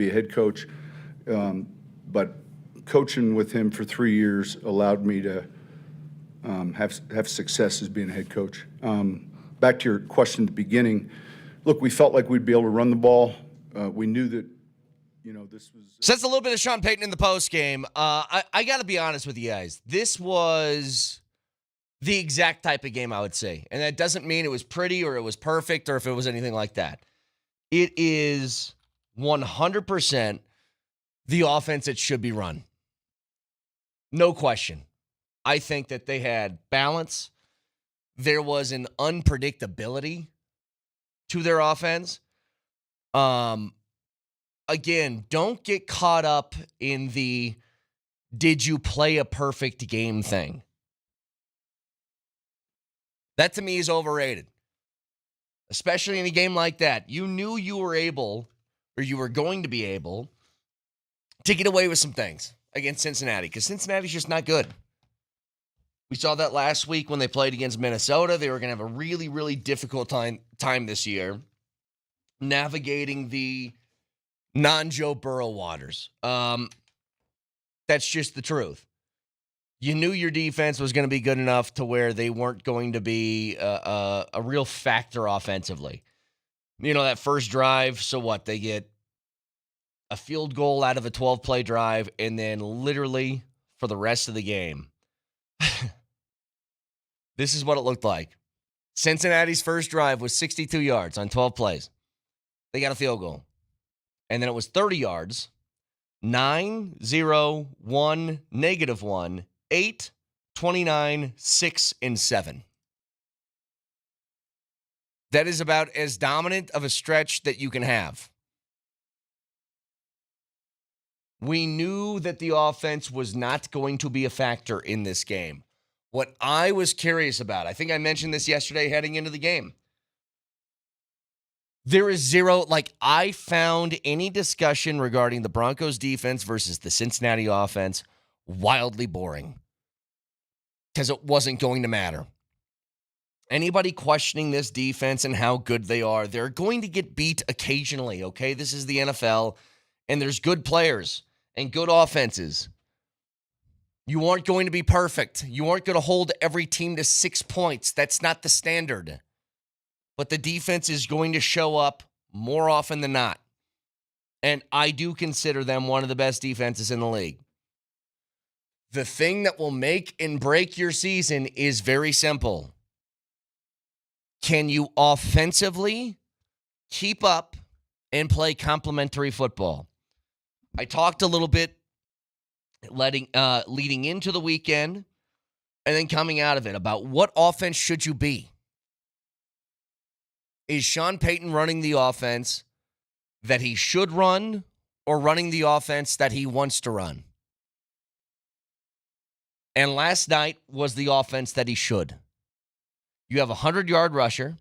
be a head coach, but coaching with him for 3 years allowed me to have success as being a head coach. Back to your question at the beginning, look, we felt like we'd be able to run the ball. We knew that, this was... So that's a little bit of Sean Payton in the postgame. I got to be honest with you guys. This was the exact type of game I would say. And that doesn't mean it was pretty or it was perfect or if it was anything like that. It is 100% the offense that should be run. No question. I think that they had balance. There was an unpredictability to their offense. Again, don't get caught up in the did you play a perfect game thing. That to me is overrated. Especially in a game like that. You knew you were able, or you were going to be able, to get away with some things against Cincinnati, because Cincinnati's just not good. We saw that last week when they played against Minnesota. They were going to have a really, really difficult time this year navigating the non-Joe Burrow waters. That's just the truth. You knew your defense was going to be good enough to where they weren't going to be a real factor offensively. That first drive, so what? They get a field goal out of a 12-play drive, and then literally for the rest of the game, this is what it looked like. Cincinnati's first drive was 62 yards on 12 plays. They got a field goal. And then it was 30 yards, 9, 0, 1, -1, 8, 29, 6, and 7. That is about as dominant of a stretch that you can have. We knew that the offense was not going to be a factor in this game. What I was curious about, I think I mentioned this yesterday heading into the game. There is zero, I found any discussion regarding the Broncos defense versus the Cincinnati offense wildly boring because it wasn't going to matter. Anybody questioning this defense and how good they are, they're going to get beat occasionally, okay? This is the NFL, and there's good players and good offenses. You aren't going to be perfect. You aren't going to hold every team to 6 points. That's not the standard. But the defense is going to show up more often than not. And I do consider them one of the best defenses in the league. The thing that will make and break your season is very simple. Can you offensively keep up and play complementary football? I talked a little bit leading into the weekend and then coming out of it about what offense should you be. Is Sean Payton running the offense that he should run or running the offense that he wants to run? And last night was the offense that he should. You have a 100-yard rusher.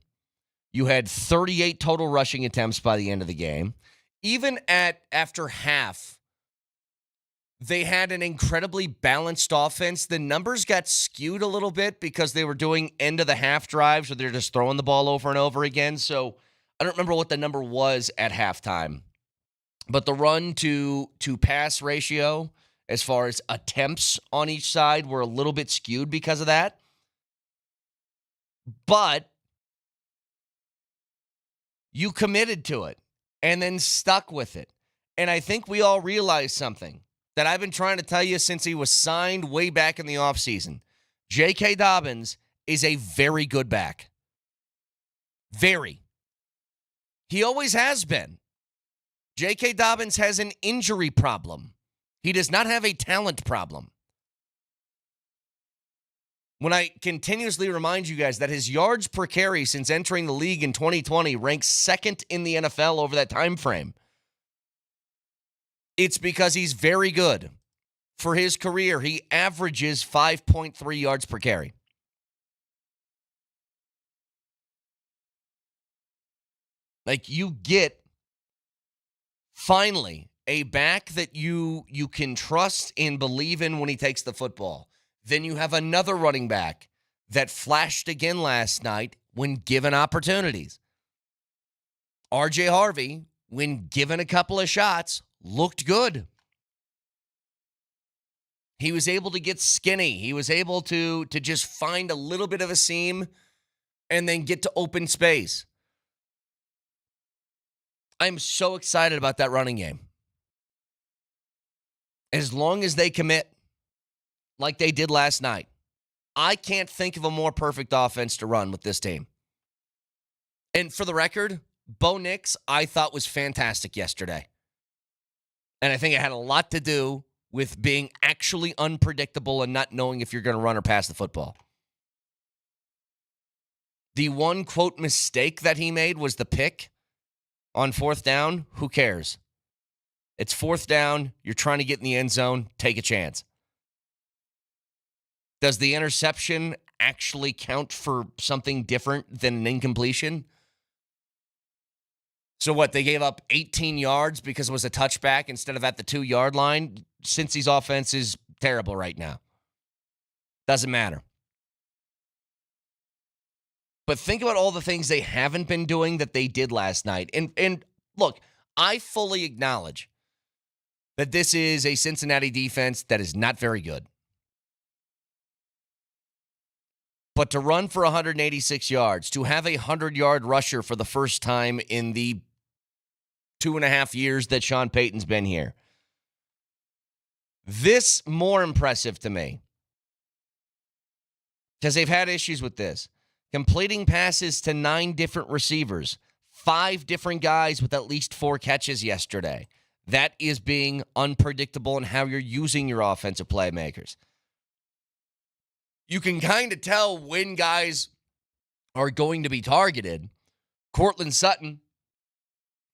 You had 38 total rushing attempts by the end of the game. Even after half, they had an incredibly balanced offense. The numbers got skewed a little bit because they were doing end-of-the-half drives where they're just throwing the ball over and over again. So I don't remember what the number was at halftime. But the run-to-pass ratio, as far as attempts on each side, were a little bit skewed because of that. But you committed to it and then stuck with it. And I think we all realized something that I've been trying to tell you since he was signed way back in the offseason. J.K. Dobbins is a very good back. Very. He always has been. J.K. Dobbins has an injury problem. He does not have a talent problem. When I continuously remind you guys that his yards per carry since entering the league in 2020 ranks second in the NFL over that time frame, it's because he's very good. For his career, he averages 5.3 yards per carry. You get, finally, a back that you can trust and believe in when he takes the football. Then you have another running back that flashed again last night when given opportunities. R.J. Harvey, when given a couple of shots, looked good. He was able to get skinny. He was able to just find a little bit of a seam and then get to open space. I'm so excited about that running game. As long as they commit like they did last night, I can't think of a more perfect offense to run with this team. And for the record, Bo Nix, I thought was fantastic yesterday. And I think it had a lot to do with being actually unpredictable and not knowing if you're going to run or pass the football. The one, quote, mistake that he made was the pick on fourth down. Who cares? It's fourth down. You're trying to get in the end zone. Take a chance. Does the interception actually count for something different than an incompletion? So what, they gave up 18 yards because it was a touchback instead of at the 2-yard line? Cincy's offense is terrible right now. Doesn't matter. But think about all the things they haven't been doing that they did last night. And look, I fully acknowledge that this is a Cincinnati defense that is not very good. But to run for 186 yards, to have a 100-yard rusher for the first time in the 2.5 years that Sean Payton's been here, this more impressive to me because they've had issues with this. Completing passes to 9 different receivers, 5 different guys with at least 4 catches yesterday. That is being unpredictable in how you're using your offensive playmakers. You can kind of tell when guys are going to be targeted. Cortland Sutton,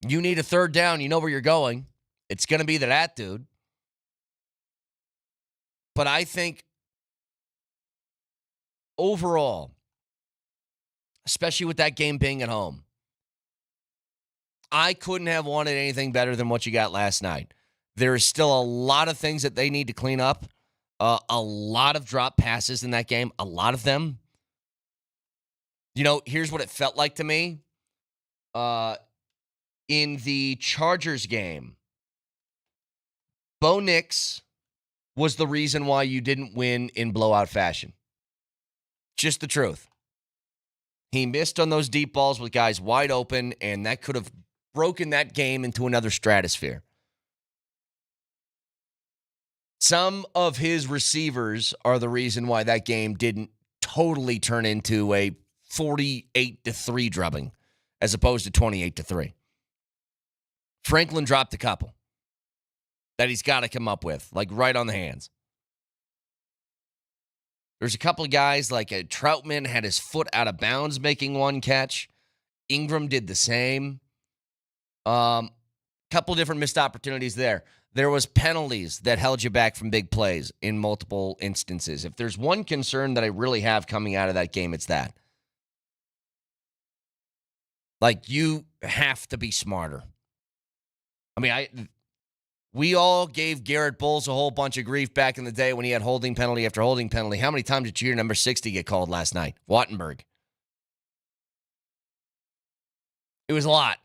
you need a third down. You know where you're going. It's going to be that dude. But I think overall, especially with that game being at home, I couldn't have wanted anything better than what you got last night. There is still a lot of things that they need to clean up. A lot of drop passes in that game. A lot of them. You know, here's what it felt like to me. In the Chargers game, Bo Nix was the reason why you didn't win in blowout fashion. Just the truth. He missed on those deep balls with guys wide open, and that could have broken that game into another stratosphere. Some of his receivers are the reason why that game didn't totally turn into a 48-3 drubbing as opposed to 28-3. Franklin dropped a couple that he's got to come up with, like right on the hands. There's a couple of guys like Troutman had his foot out of bounds making one catch. Ingram did the same. Couple different missed opportunities there. There was penalties that held you back from big plays in multiple instances. If there's one concern that I really have coming out of that game, it's that. Like, you have to be smarter. I mean, we all gave Garrett Bowles a whole bunch of grief back in the day when he had holding penalty after holding penalty. How many times did you hear number 60 get called last night? Wattenberg. It was a lot.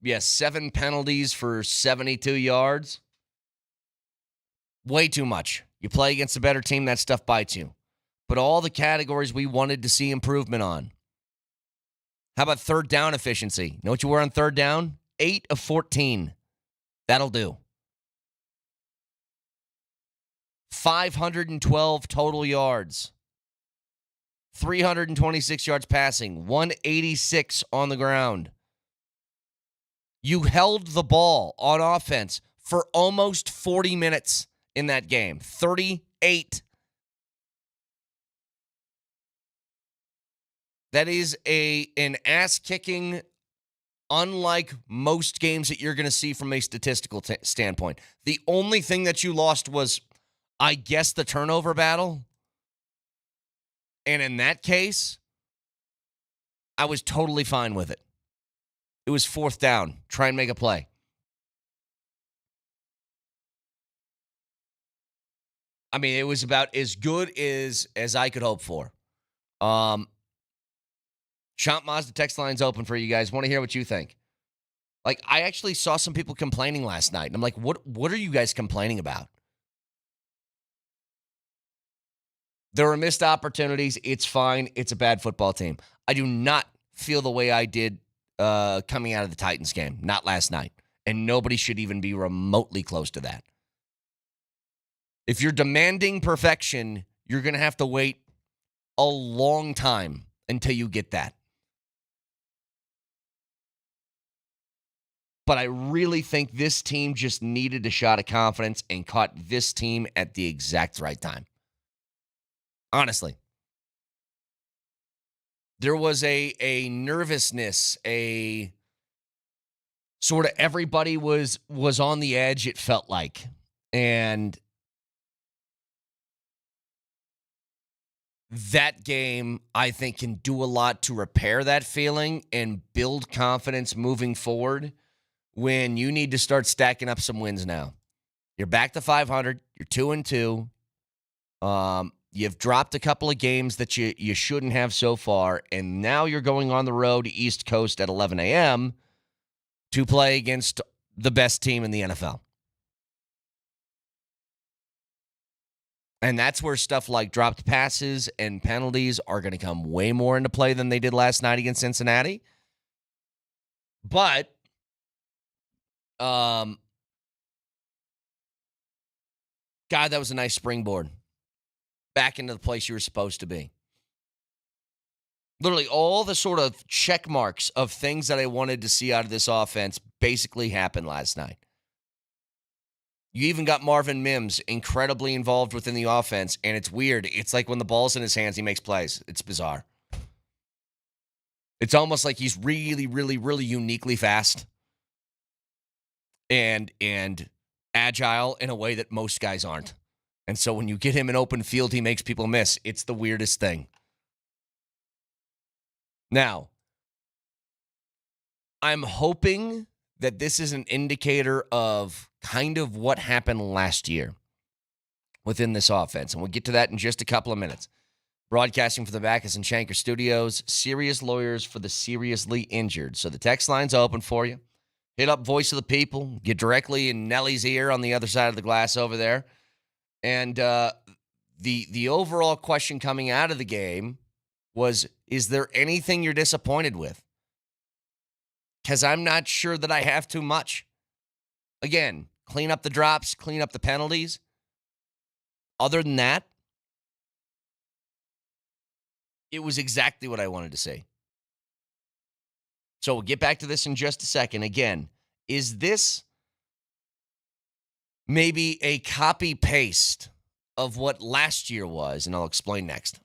Yes, 7 penalties for 72 yards. Way too much. You play against a better team, that stuff bites you. But all the categories we wanted to see improvement on. How about third down efficiency? You know what you were on third down? 8 of 14. That'll do. 512 total yards. 326 yards passing. 186 on the ground. You held the ball on offense for almost 40 minutes in that game. 38. That is an ass-kicking, unlike most games that you're going to see from a statistical standpoint. The only thing that you lost was, I guess, the turnover battle. And in that case, I was totally fine with it. It was fourth down. Try and make a play. I mean, it was about as good as I could hope for. Champ Mazda text line's open for you guys. Want to hear what you think. Like, I actually saw some people complaining last night. And I'm like, what are you guys complaining about? There were missed opportunities. It's fine. It's a bad football team. I do not feel the way I did coming out of the Titans game. Not last night. And nobody should even be remotely close to that. If you're demanding perfection, you're going to have to wait a long time until you get that. But I really think this team just needed a shot of confidence and caught this team at the exact right time. Honestly. There was a nervousness, a sort of everybody was on the edge, it felt like. And that game, I think, can do a lot to repair that feeling and build confidence moving forward when you need to start stacking up some wins now. You're back to 500. You're 2-2. You've dropped a couple of games that you shouldn't have so far, and now you're going on the road East Coast at 11 a.m. to play against the best team in the NFL. And that's where stuff like dropped passes and penalties are going to come way more into play than they did last night against Cincinnati. But God, that was a nice springboard back into the place you were supposed to be. Literally all the sort of check marks of things that I wanted to see out of this offense basically happened last night. You even got Marvin Mims incredibly involved within the offense, and it's weird. It's like when the ball's in his hands, he makes plays. It's bizarre. It's almost like he's really, really, really uniquely fast and agile in a way that most guys aren't. And so when you get him in open field, he makes people miss. It's the weirdest thing. Now, I'm hoping that this is an indicator of kind of what happened last year within this offense. And we'll get to that in just a couple of minutes. Broadcasting for the Backus and Shanker Studios, serious lawyers for the seriously injured. So the text line's open for you. Hit up Voice of the People. Get directly in Nellie's ear on the other side of the glass over there. And the overall question coming out of the game was, is there anything you're disappointed with? Because I'm not sure that I have too much. Again, clean up the drops, clean up the penalties. Other than that, it was exactly what I wanted to see. So we'll get back to this in just a second. Again, is this maybe a copy-paste of what last year was? And I'll explain next.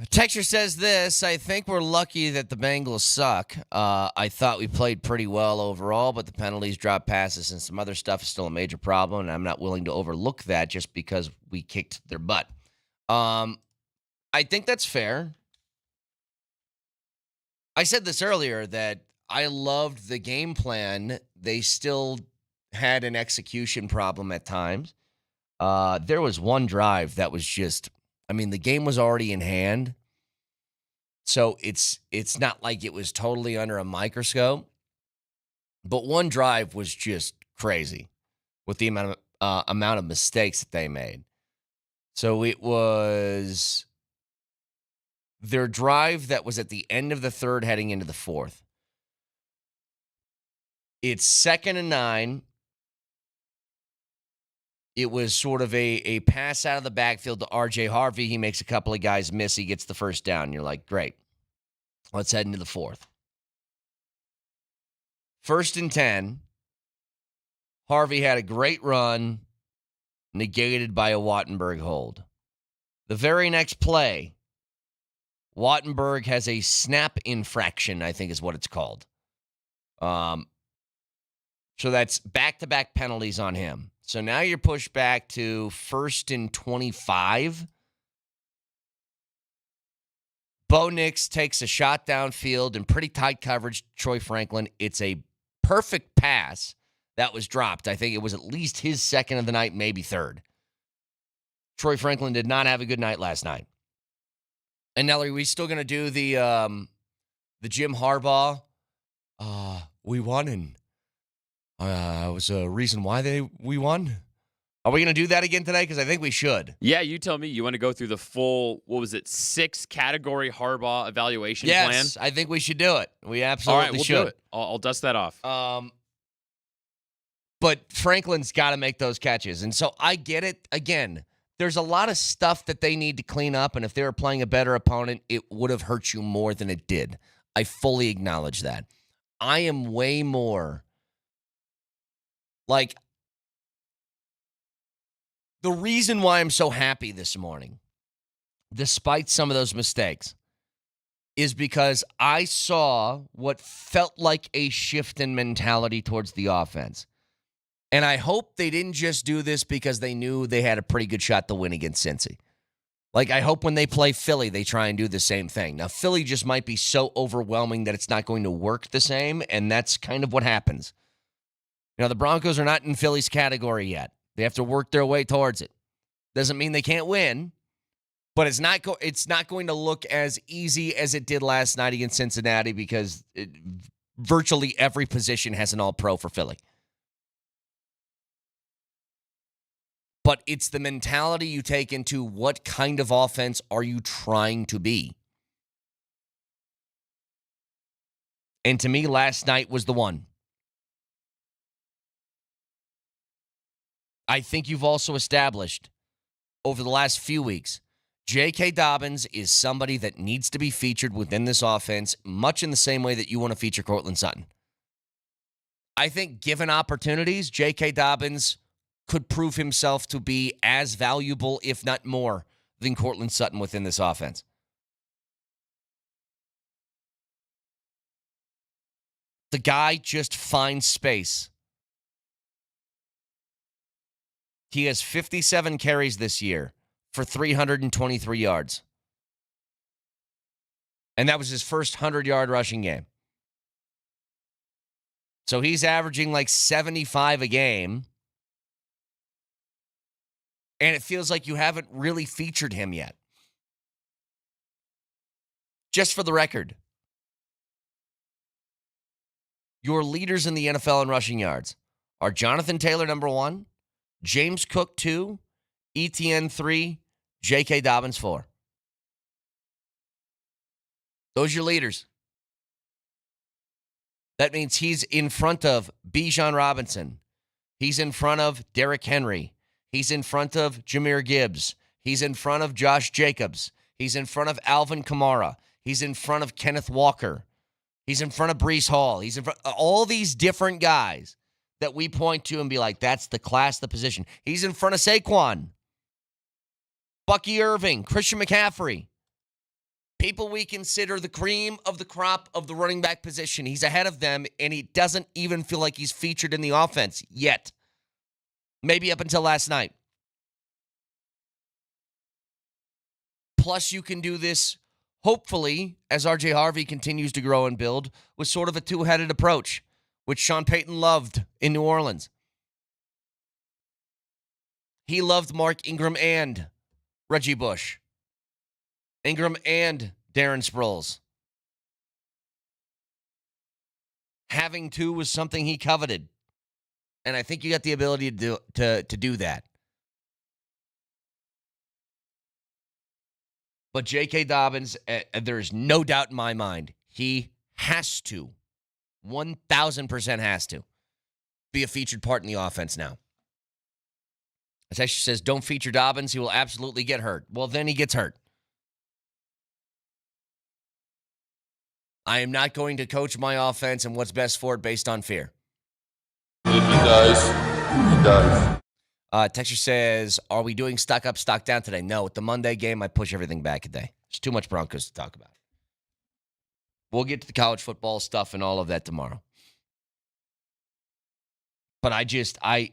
Texture says this, I think we're lucky that the Bengals suck. I thought we played pretty well overall, but the penalties, drop passes, and some other stuff is still a major problem, and I'm not willing to overlook that just because we kicked their butt. I think that's fair. I said this earlier that I loved the game plan. They still had an execution problem at times. There was one drive that was just, the game was already in hand. So it's not like it was totally under a microscope. But one drive was just crazy with the amount of mistakes that they made. So it was their drive that was at the end of the third heading into the fourth. It's 2nd and 9. It was sort of a pass out of the backfield to R.J. Harvey. He makes a couple of guys miss. He gets the first down. You're like, great. Let's head into the fourth. 1st and 10. Harvey had a great run, negated by a Wattenberg hold. The very next play, Wattenberg has a snap infraction, I think is what it's called. So that's back-to-back penalties on him. So now you're pushed back to 1st and 25. Bo Nix takes a shot downfield in pretty tight coverage. Troy Franklin, it's a perfect pass that was dropped. I think it was at least his second of the night, maybe third. Troy Franklin did not have a good night last night. And Nelly, are we still going to do the Jim Harbaugh? We won, and was a reason why we won. Are we going to do that again today? Because I think we should. Yeah, you tell me. You want to go through the full, 6-category Harbaugh evaluation plan? Yes, I think we should do it. We absolutely should. Do it. I'll dust that off. But Franklin's got to make those catches. And so I get it. Again, there's a lot of stuff that they need to clean up, and if they were playing a better opponent, it would have hurt you more than it did. I fully acknowledge that. I am way more like, the reason why I'm so happy this morning, despite some of those mistakes, is because I saw what felt like a shift in mentality towards the offense. And I hope they didn't just do this because they knew they had a pretty good shot to win against Cincy. Like, I hope when they play Philly, they try and do the same thing. Now, Philly just might be so overwhelming that it's not going to work the same, and that's kind of what happens. The Broncos are not in Philly's category yet. They have to work their way towards it. Doesn't mean they can't win, but it's not going to look as easy as it did last night against Cincinnati because virtually every position has an all-pro for Philly. But it's the mentality you take into what kind of offense are you trying to be. And to me, last night was the one. I think you've also established over the last few weeks, J.K. Dobbins is somebody that needs to be featured within this offense, much in the same way that you want to feature Courtland Sutton. I think given opportunities, J.K. Dobbins could prove himself to be as valuable, if not more, than Courtland Sutton within this offense. The guy just finds space. He has 57 carries this year for 323 yards. And that was his first 100-yard rushing game. So he's averaging like 75 a game. And it feels like you haven't really featured him yet. Just for the record, your leaders in the NFL in rushing yards are Jonathan Taylor, number 1, James Cook, 2, ETN, 3, J.K. Dobbins, 4. Those are your leaders. That means he's in front of Bijan Robinson. He's in front of Derrick Henry. He's in front of Jahmyr Gibbs. He's in front of Josh Jacobs. He's in front of Alvin Kamara. He's in front of Kenneth Walker. He's in front of Breece Hall. He's in front of all these different guys that we point to and be like, that's the class, the position. He's in front of Saquon, Bucky Irving, Christian McCaffrey. People we consider the cream of the crop of the running back position. He's ahead of them, and he doesn't even feel like he's featured in the offense yet. Maybe up until last night. Plus, you can do this, hopefully, as R.J. Harvey continues to grow and build, with sort of a two-headed approach, which Sean Payton loved in New Orleans. He loved Mark Ingram and Reggie Bush. Ingram and Darren Sproles. Having two was something he coveted. And I think you got the ability to do that. But J.K. Dobbins, there is no doubt in my mind, he has to, 1,000% has to, be a featured part in the offense now. As Ashley says, don't feature Dobbins, he will absolutely get hurt. Well, then he gets hurt. I am not going to coach my offense and what's best for it based on fear. If he does, he does. Texture says, are we doing stock up, stock down today? No, with the Monday game, I push everything back a day. There's too much Broncos to talk about. We'll get to the college football stuff and all of that tomorrow. But I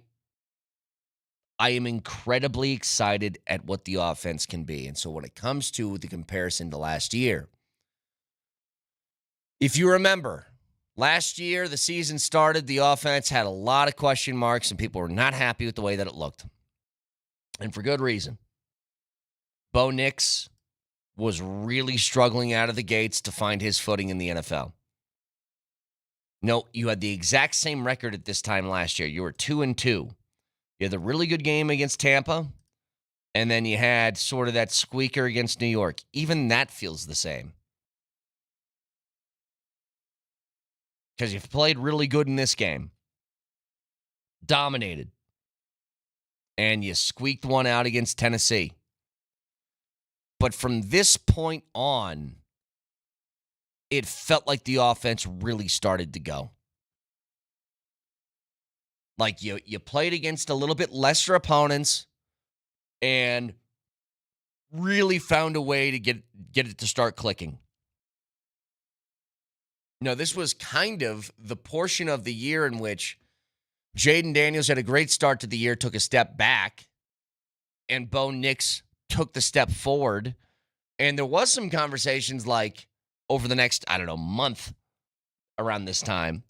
am incredibly excited at what the offense can be. And so when it comes to the comparison to last year, if you remember, last year, the season started, the offense had a lot of question marks, and people were not happy with the way that it looked. And for good reason. Bo Nix was really struggling out of the gates to find his footing in the NFL. No, you had the exact same record at this time last year. You were 2-2. You had the really good game against Tampa, and then you had sort of that squeaker against New York. Even that feels the same. Because you've played really good in this game. Dominated. And you squeaked one out against Tennessee. But from this point on, it felt like the offense really started to go. Like you played against a little bit lesser opponents and really found a way to get it to start clicking. No, this was kind of the portion of the year in which Jaden Daniels had a great start to the year, took a step back, and Bo Nix took the step forward. And there was some conversations like over the next, month around this time,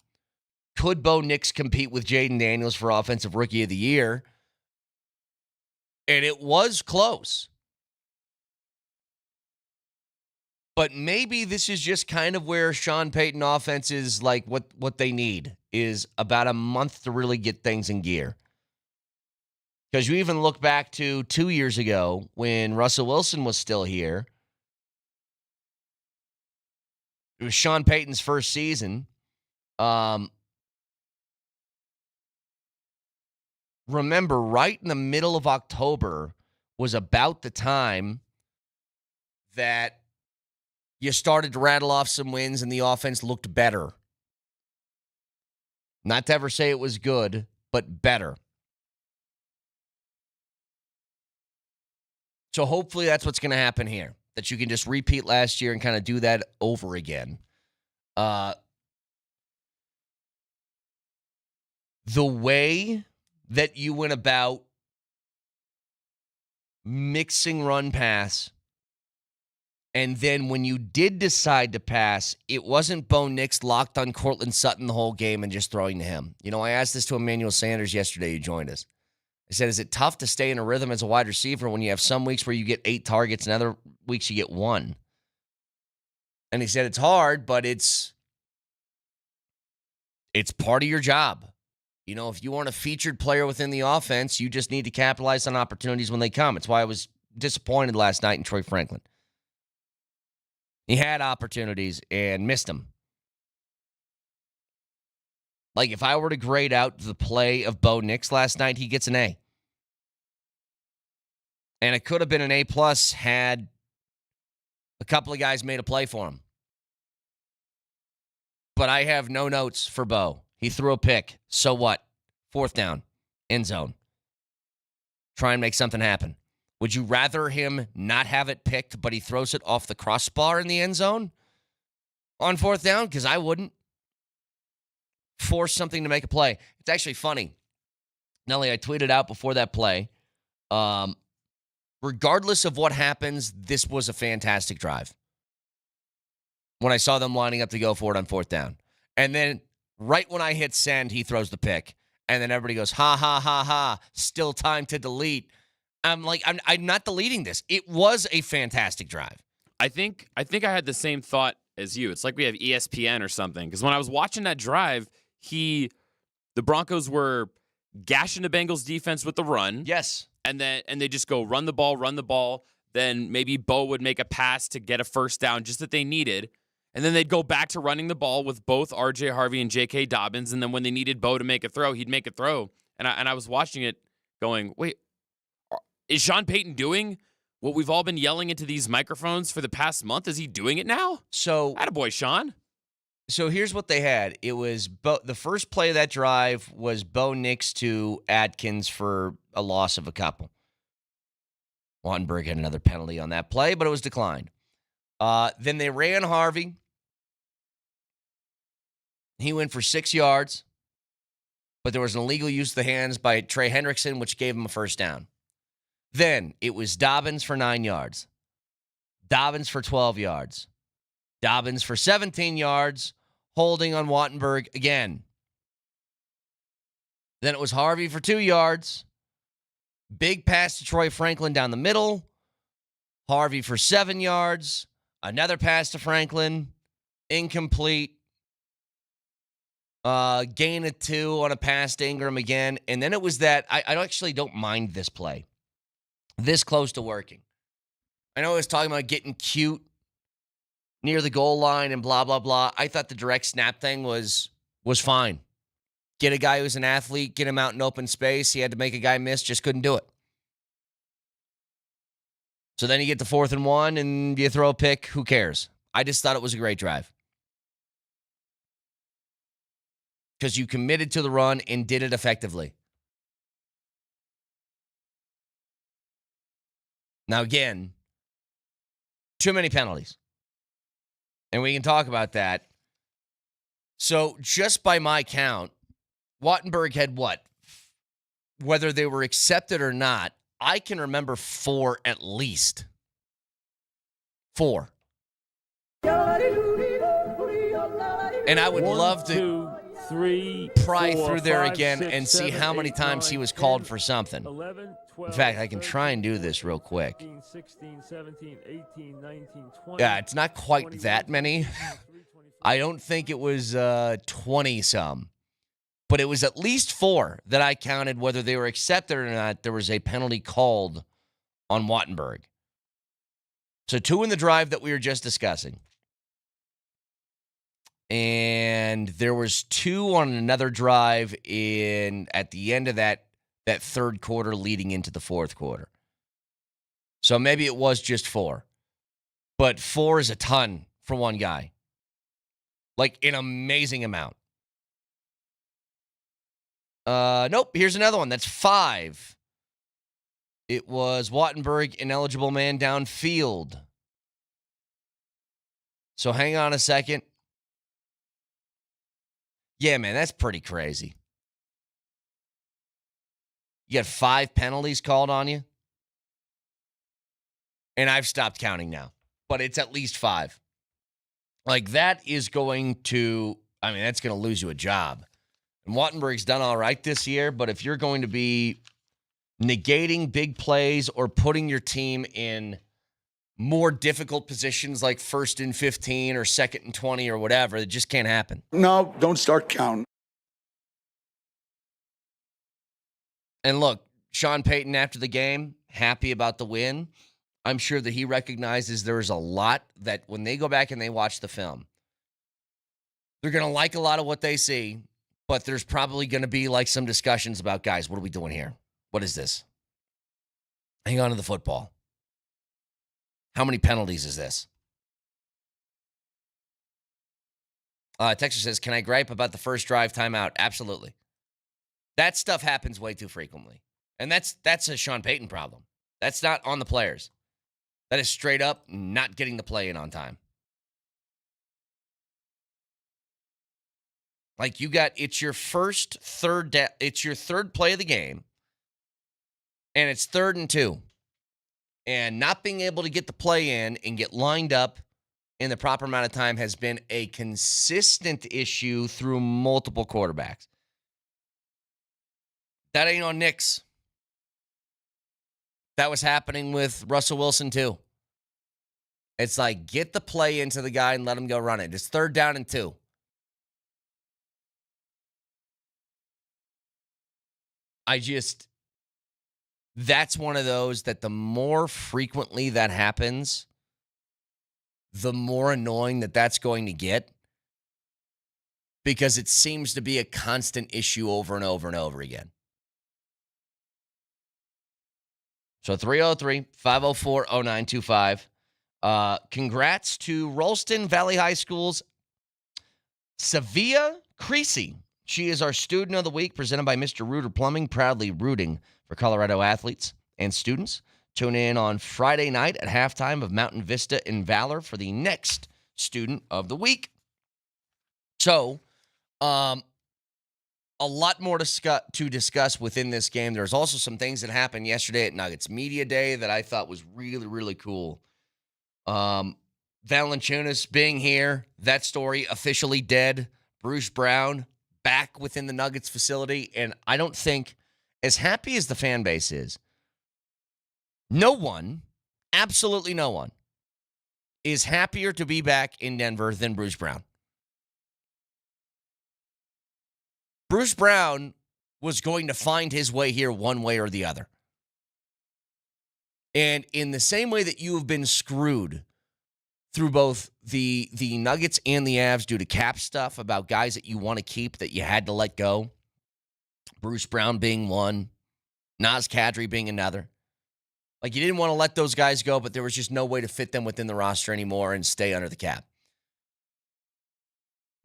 could Bo Nix compete with Jaden Daniels for Offensive Rookie of the Year? And it was close. But maybe this is just kind of where Sean Payton offense is like what they need is about a month to really get things in gear. Because you even look back to 2 years ago when Russell Wilson was still here. It was Sean Payton's first season. Remember, right in the middle of October was about the time that you started to rattle off some wins and the offense looked better. Not to ever say it was good, but better. So hopefully that's what's going to happen here, that you can just repeat last year and kind of do that over again. The way that you went about mixing run pass, and then when you did decide to pass, it wasn't Bo Nix locked on Cortland Sutton the whole game and just throwing to him. You know, I asked this to Emmanuel Sanders yesterday who joined us. I said, is it tough to stay in a rhythm as a wide receiver when you have some weeks where you get 8 targets and other weeks you get 1? And he said it's hard, but it's part of your job. You know, if you want a featured player within the offense, you just need to capitalize on opportunities when they come. It's why I was disappointed last night in Troy Franklin. He had opportunities and missed them. Like, if I were to grade out the play of Bo Nix last night, he gets an A. And it could have been an A+ had a couple of guys made a play for him. But I have no notes for Bo. He threw a pick. So what? 4th down. End zone. Try and make something happen. Would you rather him not have it picked, but he throws it off the crossbar in the end zone on fourth down? Because I wouldn't. Force something to make a play. It's actually funny. Nelly, I tweeted out before that play. Regardless of what happens, this was a fantastic drive. When I saw them lining up to go for it on fourth down. And then right when I hit send, he throws the pick. And then everybody goes, ha, ha, ha, ha, still time to delete. I'm like, I'm not deleting this. It was a fantastic drive. I think I had the same thought as you. It's like we have ESPN or something. Because when I was watching that drive, the Broncos were gashing the Bengals defense with the run. Yes. And they just go run the ball. Then maybe Bo would make a pass to get a first down just that they needed. And then they'd go back to running the ball with both RJ Harvey and J.K. Dobbins. And then when they needed Bo to make a throw, he'd make a throw. And I was watching it going, wait, is Sean Payton doing what we've all been yelling into these microphones for the past month? Is he doing it now? So, attaboy, Sean. So here's what they had. It was the first play of that drive was Bo Nix to Adkins for a loss of a couple. Wattenberg had another penalty on that play, but it was declined. Then they ran Harvey. He went for 6 yards, but there was an illegal use of the hands by Trey Hendrickson, which gave him a first down. Then it was Dobbins for 9 yards. Dobbins for 12 yards. Dobbins for 17 yards, holding on Wattenberg again. Then it was Harvey for 2 yards. Big pass to Troy Franklin down the middle. Harvey for 7 yards. Another pass to Franklin. Incomplete. Gain of 2 on a pass to Ingram again. And then it was that, I actually don't mind this play. This close to working. I know I was talking about getting cute near the goal line and blah, blah, blah. I thought the direct snap thing was fine. Get a guy who's an athlete, get him out in open space. He had to make a guy miss, just couldn't do it. So then you get to 4th and 1 and you throw a pick. Who cares? I just thought it was a great drive. Because you committed to the run and did it effectively. Now, again, too many penalties. And we can talk about that. So just by my count, Wattenberg had what? Whether they were accepted or not, I can remember 4 at least. 4. And I would love to pry through there again and see how many times he was called for something. In fact, I can try and do this real quick. Yeah, it's not quite that many. I don't think it was 20-some. But it was at least 4 that I counted, whether they were accepted or not. There was a penalty called on Wattenberg. So 2 in the drive that we were just discussing. And there was 2 on another drive at the end of that third quarter leading into the fourth quarter. So maybe it was just 4. But 4 is a ton for one guy. Like an amazing amount. Nope, here's another one. That's 5. It was Wattenberg, ineligible man downfield. So hang on a second. Yeah, man, that's pretty crazy. You got 5 penalties called on you. And I've stopped counting now. But it's at least 5. Like, that is going to, that's going to lose you a job. And Wattenberg's done all right this year, but if you're going to be negating big plays or putting your team in more difficult positions like 1st and 15 or 2nd and 20 or whatever, it just can't happen. No, don't start counting. And look, Sean Payton after the game, happy about the win. I'm sure that he recognizes there's a lot that when they go back and they watch the film, they're going to like a lot of what they see, but there's probably going to be like some discussions about, guys, what are we doing here? What is this? Hang on to the football. How many penalties is this? Texas says, can I gripe about the first drive timeout? Absolutely. That stuff happens way too frequently. And that's a Sean Payton problem. That's not on the players. That is straight up not getting the play in on time. Like it's your it's your third play of the game, and it's 3rd and 2. And not being able to get the play in and get lined up in the proper amount of time has been a consistent issue through multiple quarterbacks. That ain't on Knicks. That was happening with Russell Wilson too. It's like, get the play into the guy and let him go run it. It's 3rd down and 2. That's one of those that the more frequently that happens, the more annoying that's going to get, because it seems to be a constant issue over and over and over again. So 303-504-0925. Congrats to Ralston Valley High School's Savia Creasy. She is our Student of the Week, presented by Mr. Rooter Plumbing, proudly rooting for Colorado athletes and students. Tune in on Friday night at halftime of Mountain Vista in Valor for the next Student of the Week. So, a lot more to discuss within this game. There's also some things that happened yesterday at Nuggets Media Day that I thought was really, really cool. Valanciunas being here, that story officially dead. Bruce Brown back within the Nuggets facility. And I don't think, as happy as the fan base is, no one, absolutely no one, is happier to be back in Denver than Bruce Brown. Bruce Brown was going to find his way here one way or the other. And in the same way that you have been screwed through both the Nuggets and the Avs due to cap stuff about guys that you want to keep that you had to let go, Bruce Brown being one, Naz Kadri being another. Like, you didn't want to let those guys go, but there was just no way to fit them within the roster anymore and stay under the cap.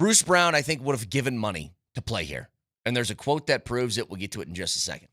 Bruce Brown, I think, would have given money to play here. And there's a quote that proves it. We'll get to it in just a second.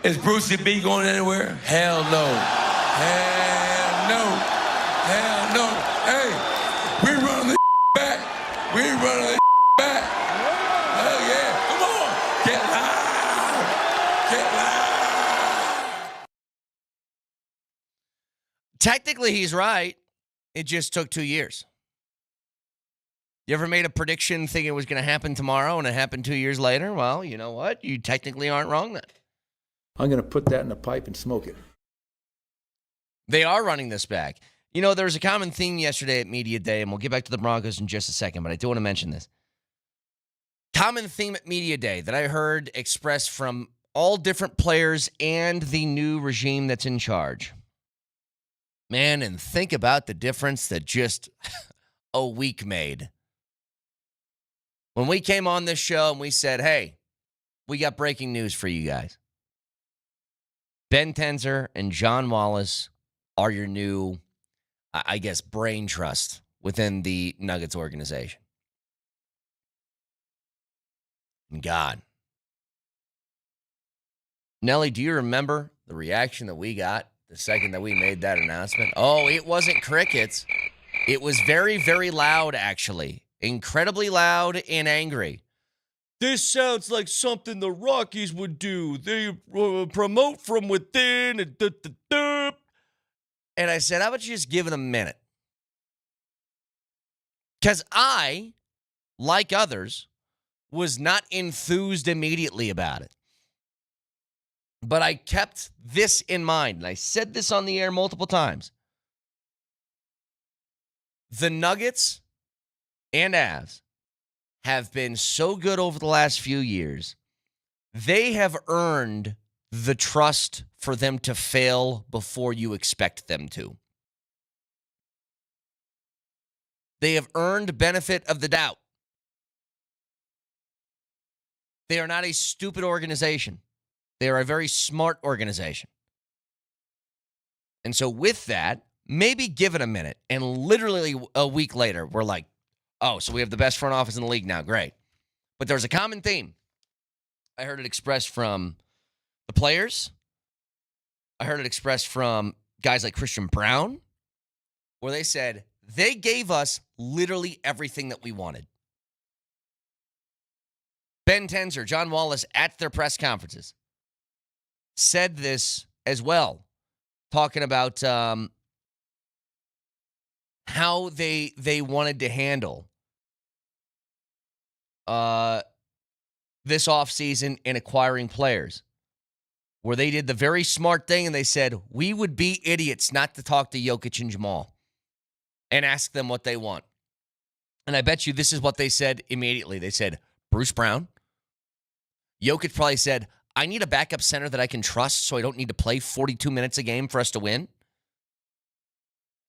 Is Brucey B going anywhere? Hell no. Hell no. Hell no. Hey, we running the back. We running the back. Oh, yeah. Come on. Get loud. Get loud. Technically, he's right. It just took 2 years. You ever made a prediction thinking it was going to happen tomorrow and it happened 2 years later? Well, you know what? You technically aren't wrong then. I'm going to put that in a pipe and smoke it. They are running this back. You know, there was a common theme yesterday at Media Day, and we'll get back to the Broncos in just a second, but I do want to mention this. Common theme at Media Day that I heard expressed from all different players and the new regime that's in charge. Man, and think about the difference that just a week made. When we came on this show and we said, hey, we got breaking news for you guys. Ben Tenzer and John Wallace are your new, I guess, brain trust within the Nuggets organization. And God. Nelly, do you remember the reaction that we got the second that we made that announcement? Oh, it wasn't crickets. It was very, very loud, actually. Incredibly loud and angry. This sounds like something the Rockies would do. They promote from within. And I said, how about you just give it a minute? Because I, like others, was not enthused immediately about it. But I kept this in mind, and I said this on the air multiple times. The Nuggets and Avs have been so good over the last few years, they have earned the trust for them to fail before you expect them to. They have earned benefit of the doubt. They are not a stupid organization. They are a very smart organization. And so with that, maybe give it a minute. And literally a week later, we're like, oh, so we have the best front office in the league now. Great. But there's a common theme. I heard it expressed from the players. I heard it expressed from guys like Christian Brown, where they said they gave us literally everything that we wanted. Ben Tenzer, John Wallace at their press conferences said this as well, talking about how they wanted to handle this offseason in acquiring players, where they did the very smart thing and they said, we would be idiots not to talk to Jokic and Jamal and ask them what they want. And I bet you this is what they said immediately. They said, Bruce Brown. Jokic probably said, I need a backup center that I can trust so I don't need to play 42 minutes a game for us to win.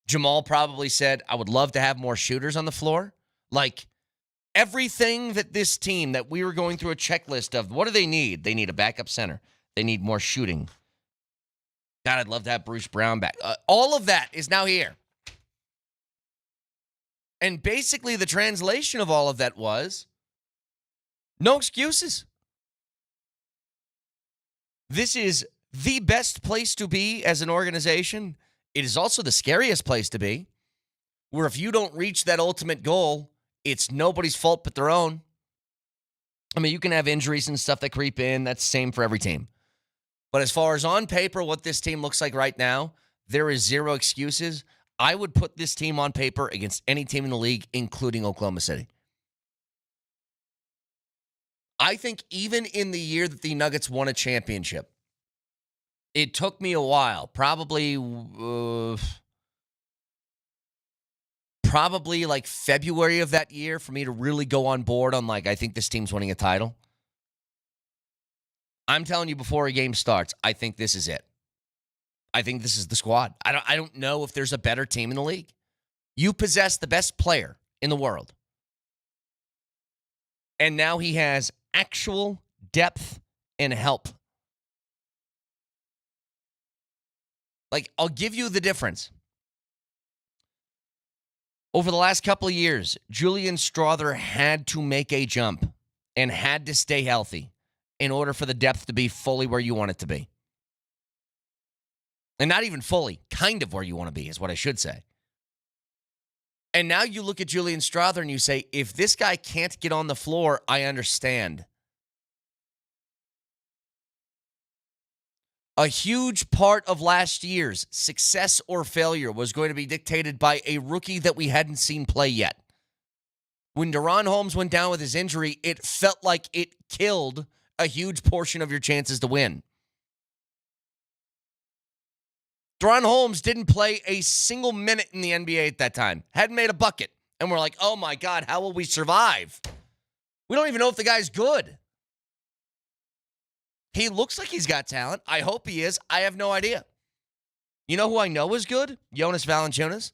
Jamal probably said, I would love to have more shooters on the floor. Like, everything that this team that we were going through a checklist of, what do they need? They need a backup center. They need more shooting. God, I'd love to have Bruce Brown back. All of that is now here. And basically the translation of all of that was no excuses. This is the best place to be as an organization. It is also the scariest place to be, where if you don't reach that ultimate goal, it's nobody's fault but their own. I mean, you can have injuries and stuff that creep in. That's the same for every team. But as far as on paper, what this team looks like right now, there is zero excuses. I would put this team on paper against any team in the league, including Oklahoma City. I think even in the year that the Nuggets won a championship, it took me a while, probably like February of that year, for me to really go on board on, like, I think this team's winning a title. I'm telling you, before a game starts, I think this is it. I think this is the squad. I don't know if there's a better team in the league. You possess the best player in the world. And now he has actual depth and help. Like, I'll give you the difference. Over the last couple of years, Julian Strother had to make a jump and had to stay healthy in order for the depth to be fully where you want it to be. And not even fully, kind of where you want to be is what I should say. And now you look at Julian Strother and you say, if this guy can't get on the floor, I understand. A huge part of last year's success or failure was going to be dictated by a rookie that we hadn't seen play yet. When Deron Holmes went down with his injury, it felt like it killed a huge portion of your chances to win. Deron Holmes didn't play a single minute in the NBA at that time. Hadn't made a bucket. And we're like, oh my God, how will we survive? We don't even know if the guy's good. He looks like he's got talent. I hope he is. I have no idea. You know who I know is good? Jonas Valanciunas.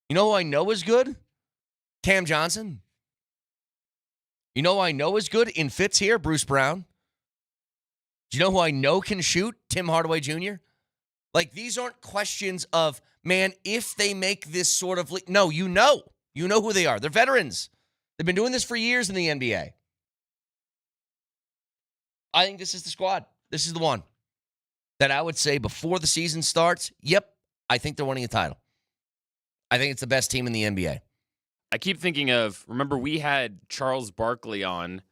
You know who I know is good? Cam Johnson. You know who I know is good in fits here? Bruce Brown. Do you know who I know can shoot? Tim Hardaway Jr. Like, these aren't questions of, man, if they make this sort of... No, you know. You know who they are. They're veterans. They've been doing this for years in the NBA. I think this is the squad. This is the one that I would say before the season starts, yep, I think they're winning a title. I think it's the best team in the NBA. I keep thinking of, remember we had Charles Barkley on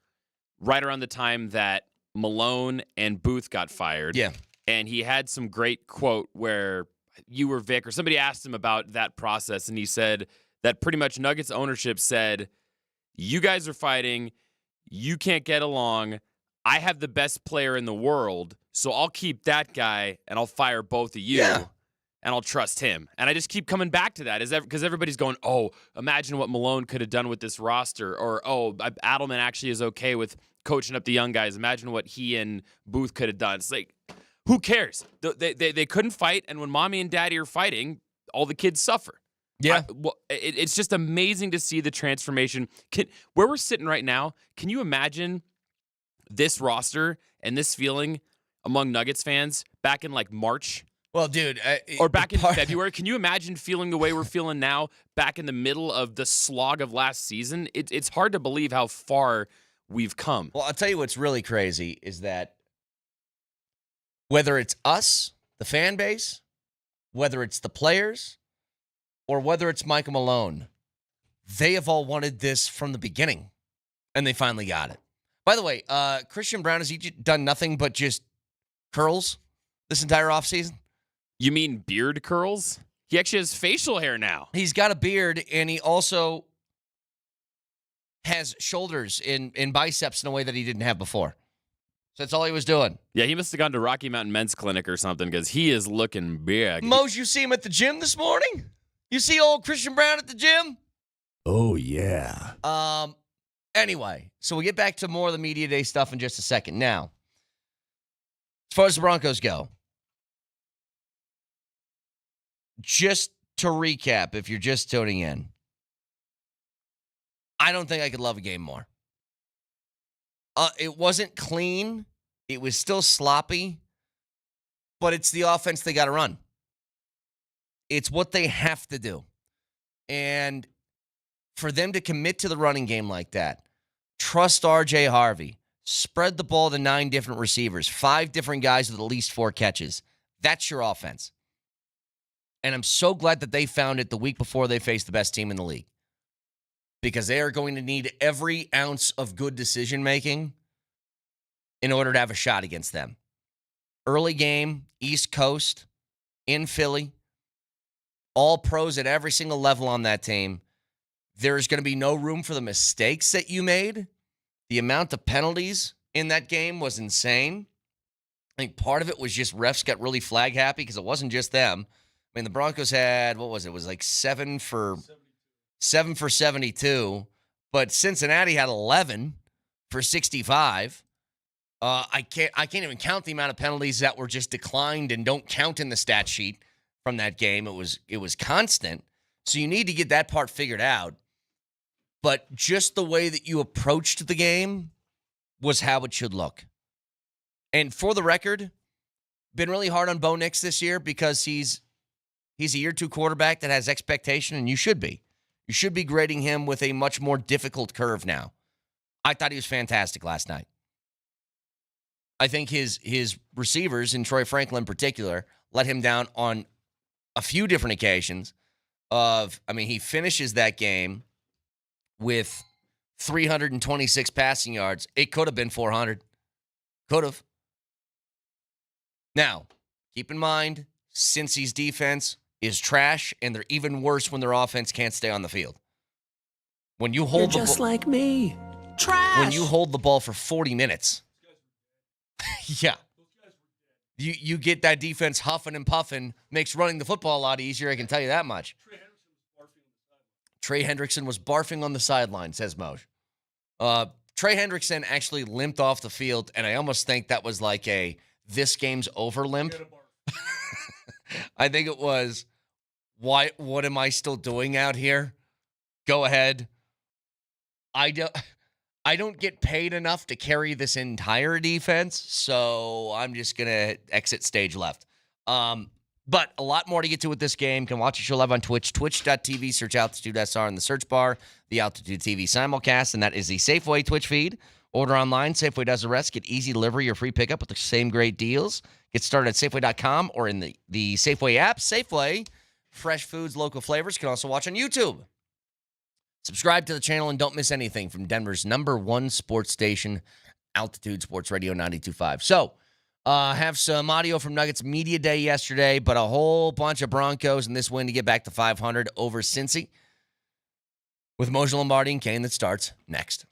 right around the time that Malone and Booth got fired. Yeah. And he had some great quote where you were Vic or somebody asked him about that process. And he said that pretty much Nuggets ownership said, you guys are fighting. You can't get along. I have the best player in the world. So I'll keep that guy and I'll fire both of you. Yeah. And I'll trust him. And I just keep coming back to that because everybody's going, oh, imagine what Malone could have done with this roster. Or, oh, Adelman actually is okay with coaching up the young guys. Imagine what he and Booth could have done. It's like, who cares? They couldn't fight. And when mommy and daddy are fighting, all the kids suffer. Yeah. It's just amazing to see the transformation. Where we're sitting right now, can you imagine this roster and this feeling among Nuggets fans back in like March? Well, dude. Or back in February. Can you imagine feeling the way we're feeling now back in the middle of the slog of last season? It's hard to believe how far we've come. Well, I'll tell you what's really crazy is that whether it's us, the fan base, whether it's the players, or whether it's Michael Malone, they have all wanted this from the beginning, and they finally got it. By the way, Christian Braun, has he done nothing but just curls this entire offseason? You mean beard curls? He actually has facial hair now. He's got a beard, and he also has shoulders and biceps in a way that he didn't have before. So that's all he was doing. Yeah, he must have gone to Rocky Mountain Men's Clinic or something because he is looking big. Mose, you see him at the gym this morning? You see old Christian Braun at the gym? Oh, yeah. Anyway, so we'll get back to more of the media day stuff in just a second. Now, as far as the Broncos go, just to recap, if you're just tuning in, I don't think I could love a game more. It wasn't clean. It was still sloppy, but it's the offense they got to run. It's what they have to do. And for them to commit to the running game like that, trust R.J. Harvey, spread the ball to 9 different receivers, 5 different guys with at least 4 catches. That's your offense. And I'm so glad that they found it the week before they faced the best team in the league, because they are going to need every ounce of good decision-making in order to have a shot against them. Early game, East Coast, in Philly, all pros at every single level on that team. There's going to be no room for the mistakes that you made. The amount of penalties in that game was insane. I think part of it was just refs got really flag happy because it wasn't just them. I mean, the Broncos had, what was it? It was like 7 for 72, but Cincinnati had 11 for 65. I can't even count the amount of penalties that were just declined and don't count in the stat sheet from that game. It was constant. So you need to get that part figured out. But just the way that you approached the game was how it should look. And for the record, been really hard on Bo Nix this year because he's a year 2 quarterback that has expectation, and you should be. You should be grading him with a much more difficult curve now. I thought he was fantastic last night. I think his receivers, and Troy Franklin in particular, let him down on a few different occasions. He finishes that game with 326 passing yards. It could have been 400. Could have. Now, keep in mind, Cincy's defense is trash, and they're even worse when their offense can't stay on the field. When you hold You're just like me. Trash. when you hold the ball for 40 minutes, yeah, you get that defense huffing and puffing, makes running the football a lot easier. I can tell you that much. Trey Hendrickson was barfing on the sideline, says Moj. Trey Hendrickson actually limped off the field, and I almost think that was like a this game's over limp. I think it was, what am I still doing out here? Go ahead. I don't get paid enough to carry this entire defense, so I'm just going to exit stage left. But a lot more to get to with this game. You can watch the show live on Twitch, twitch.tv, search Altitude SR in the search bar, the Altitude TV simulcast, and that is the Safeway Twitch feed. Order online, Safeway does the rest. Get easy delivery or free pickup with the same great deals. Get started at Safeway.com or in the Safeway app. Safeway, fresh foods, local flavors. You can also watch on YouTube. Subscribe to the channel and don't miss anything from Denver's #1 sports station, Altitude Sports Radio 92.5. So, have some audio from Nuggets Media Day yesterday, but a whole bunch of Broncos in this win to get back to 500 over Cincy with Moser, Lombardi, and Kane that starts next.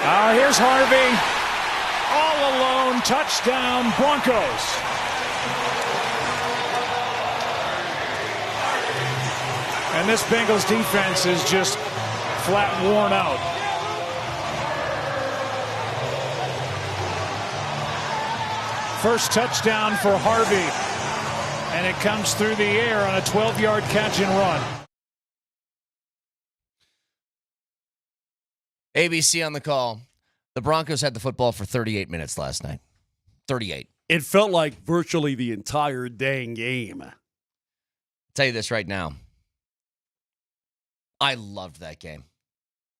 Here's Harvey. All alone. Touchdown, Broncos. And this Bengals defense is just flat worn out. First touchdown for Harvey. And it comes through the air on a 12-yard catch and run. ABC on the call. The Broncos had the football for 38 minutes last night. 38. It felt like virtually the entire dang game. I'll tell you this right now. I loved that game.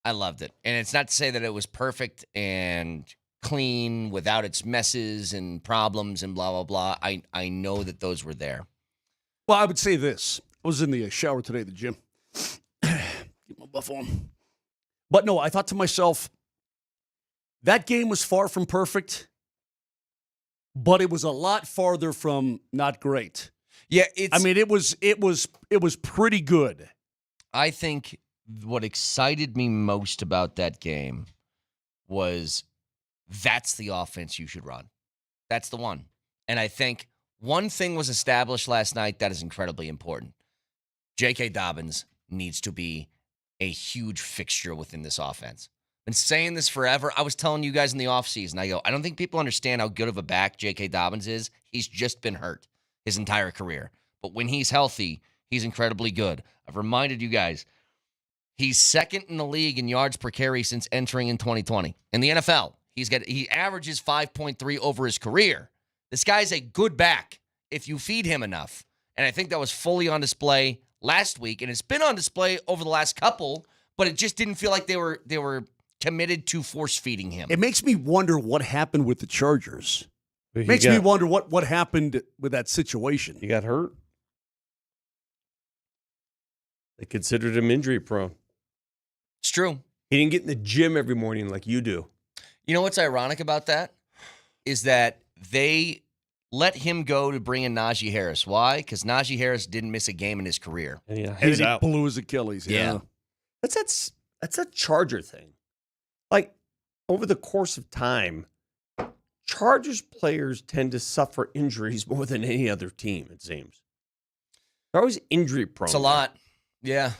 I loved it. And it's not to say that it was perfect and clean without its messes and problems and blah, blah, blah. I know that those were there. Well, I would say this. I was in the shower today at the gym. Get my buff on. But no, I thought to myself, that game was far from perfect, but it was a lot farther from not great. Yeah, it was pretty good. I think what excited me most about that game was that's the offense you should run. That's the one. And I think one thing was established last night that is incredibly important. J.K. Dobbins needs to be a huge fixture within this offense. Been saying this forever. I was telling you guys in the offseason, I don't think people understand how good of a back J.K. Dobbins is. He's just been hurt his entire career. But when he's healthy, he's incredibly good. I've reminded you guys, he's second in the league in yards per carry since entering in 2020. In the NFL, he averages 5.3 over his career. This guy's a good back if you feed him enough. And I think that was fully on display last week, and it's been on display over the last couple, but it just didn't feel like they were committed to force-feeding him. It makes me wonder what happened with the Chargers. Me wonder what happened with that situation. He got hurt. They considered him injury prone. It's true. He didn't get in the gym every morning like you do. You know what's ironic about that? Is that they let him go to bring in Najee Harris. Why? Because Najee Harris didn't miss a game in his career. Yeah, And then he blew his Achilles. Yeah. That's a Charger thing. Like, over the course of time, Chargers players tend to suffer injuries more than any other team, it seems. They're always injury prone. It's a lot. Yeah.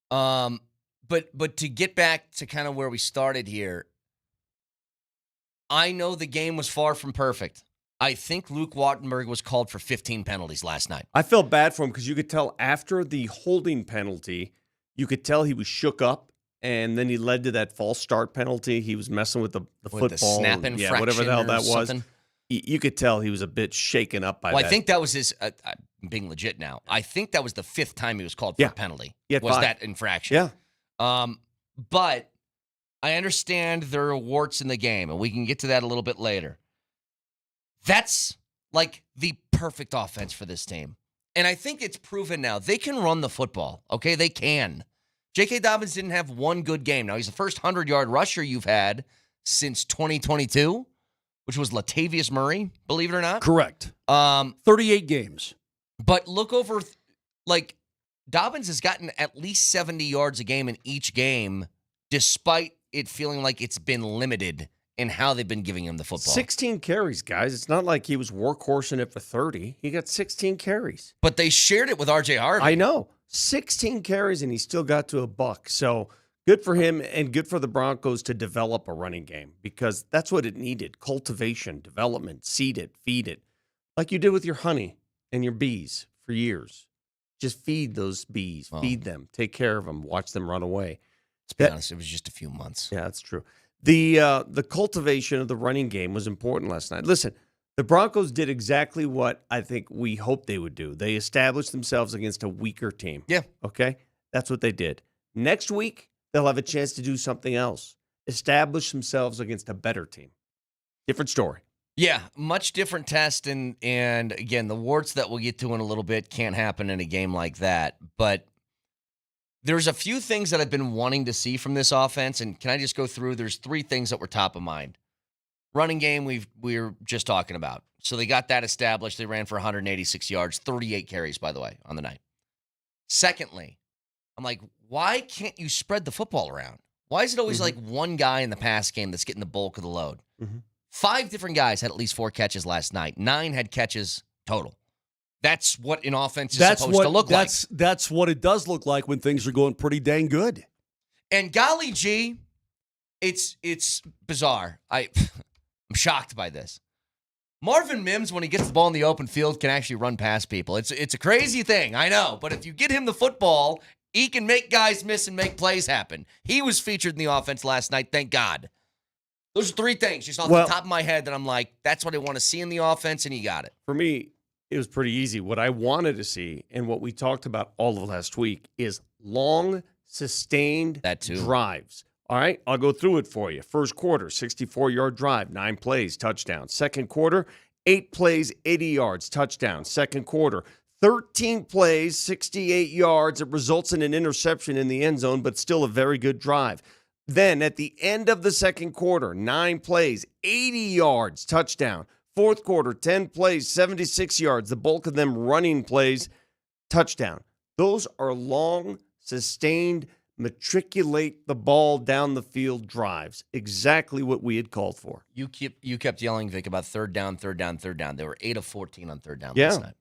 But to get back to kind of where we started here, I know the game was far from perfect. I think Luke Wattenberg was called for 15 penalties last night. I felt bad for him because you could tell after the holding penalty, you could tell he was shook up, and then he led to that false start penalty. He was messing with the football. The snap infraction, whatever the hell that was. Something. You could tell he was a bit shaken up by that. I think that was his, I'm being legit now, I think that was the fifth time he was called for a penalty. Was 5. that infraction. Yeah. But I understand there are warts in the game, and we can get to that a little bit later. That's like the perfect offense for this team. And I think it's proven now. They can run the football, okay? They can. J.K. Dobbins didn't have one good game. Now, he's the first 100-yard rusher you've had since 2022, which was Latavius Murray, believe it or not. Correct. 38 games. But look over, like, Dobbins has gotten at least 70 yards a game in each game, despite it feeling like it's been limited in how they've been giving him the football. 16 carries, guys. It's not like he was workhorsing it for 30. He got 16 carries. But they shared it with R.J. Harvey. I know. 16 carries, and he still got to $1. So good for him and good for the Broncos to develop a running game because that's what it needed. Cultivation, development, seed it, feed it. Like you did with your honey and your bees for years. Just feed those bees. Feed them. Take care of them. Watch them run away. To be honest, it was just a few months. Yeah, that's true. The cultivation of the running game was important last night. Listen, the Broncos did exactly what I think we hoped they would do. They established themselves against a weaker team. Yeah. Okay? That's what they did. Next week, they'll have a chance to do something else. Establish themselves against a better team. Different story. Yeah, much different test. And again, the warts that we'll get to in a little bit can't happen in a game like that. But there's a few things that I've been wanting to see from this offense, and can I just go through? There's 3 things that were top of mind. Running game, we were just talking about. So they got that established. They ran for 186 yards, 38 carries, by the way, on the night. Secondly, I'm like, why can't you spread the football around? Why is it always like one guy in the pass game that's getting the bulk of the load? 5 different guys had at least 4 catches last night. 9 had catches total. That's what an offense is supposed to look like. That's what it does look like when things are going pretty dang good. And golly gee, it's bizarre. I'm shocked by this. Marvin Mims, when he gets the ball in the open field, can actually run past people. It's a crazy thing, I know. But if you get him the football, he can make guys miss and make plays happen. He was featured in the offense last night, thank God. Those are 3 things just off the top of my head that I'm like, that's what I want to see in the offense, and he got it. For me, it was pretty easy. What I wanted to see and what we talked about all of last week is long, sustained drives. All right, I'll go through it for you. First quarter, 64-yard drive, 9 plays, touchdown. Second quarter, 8 plays, 80 yards, touchdown. Second quarter, 13 plays, 68 yards. It results in an interception in the end zone, but still a very good drive. Then at the end of the second quarter, 9 plays, 80 yards, touchdown. Fourth quarter, 10 plays, 76 yards, the bulk of them running plays, touchdown. Those are long, sustained, matriculate the ball down the field drives. Exactly what we had called for. You kept yelling, Vic, about third down. They were 8 of 14 on third down Yeah. last night.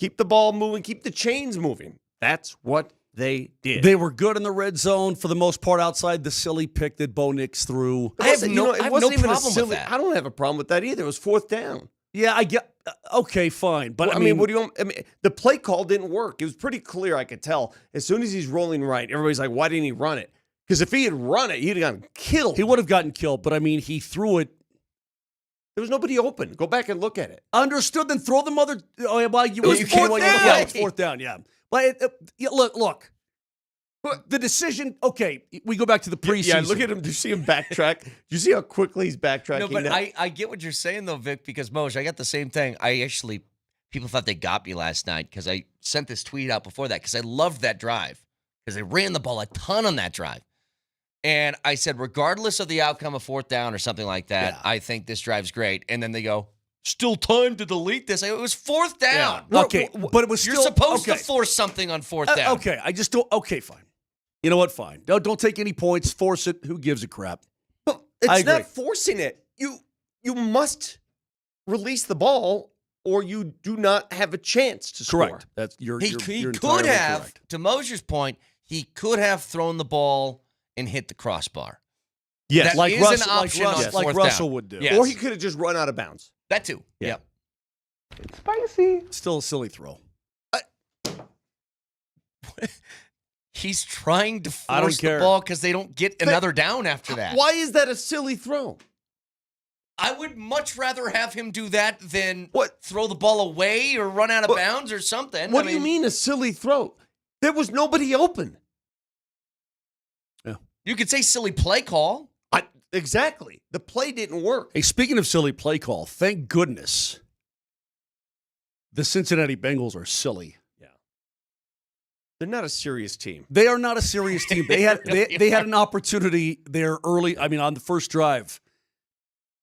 Keep the ball moving, keep the chains moving. That's what they did. They were good in the red zone for the most part outside the silly pick that Bo Nix threw. I have no problem with that. I don't have a problem with that either. It was 4th down. Yeah, I get. Okay, fine, but I mean, what do you? I mean, the play call didn't work. It was pretty clear. I could tell as soon as he's rolling right. Everybody's like, "Why didn't he run it?" Because if he had run it, he'd have gotten killed. He would have gotten killed. But I mean, he threw it. There was nobody open. Go back and look at it. Understood. Then throw the mother. Oh, yeah, well, it was 4th down. Yeah, it was 4th down. Yeah, but look. The decision. Okay, we go back to the preseason. Yeah, look at him. Do you see him backtrack? Do you see how quickly he's backtracking? No, but now? I get what you're saying though, Vic. Because Moser, I got the same thing. People thought they got me last night because I sent this tweet out before that because I loved that drive because they ran the ball a ton on that drive. And I said, regardless of the outcome of 4th down or something like that, I think this drive's great. And then they go, still time to delete this. It was 4th down. Yeah. Okay, but it was You're still supposed to force something on 4th down. Okay, I just don't. Okay, fine. You know what? Fine. Don't take any points. Force it. Who gives a crap? But it's not forcing it. You must release the ball, or you do not have a chance to score. Correct. That's you're He you're could entirely have, correct. to Moser's point, he could have thrown the ball and hit the crossbar. Yes, That like is Russell, an option on like 4th Russell down. would do. Yes. Or he could have just run out of bounds. That too. Yeah. Yep. Spicy. Still a silly throw. He's trying to I don't force the care. ball because they don't get another down after that. Why is that a silly throw? I would much rather have him do that than What? throw the ball away or run out of bounds or something. What do you mean a silly throw? There was nobody open. You could say silly play call. Exactly. The play didn't work. Hey, speaking of silly play call, thank goodness the Cincinnati Bengals are silly. Yeah. They're not a serious team. They are not a serious team. They had they had an opportunity there early. I mean, on the first drive,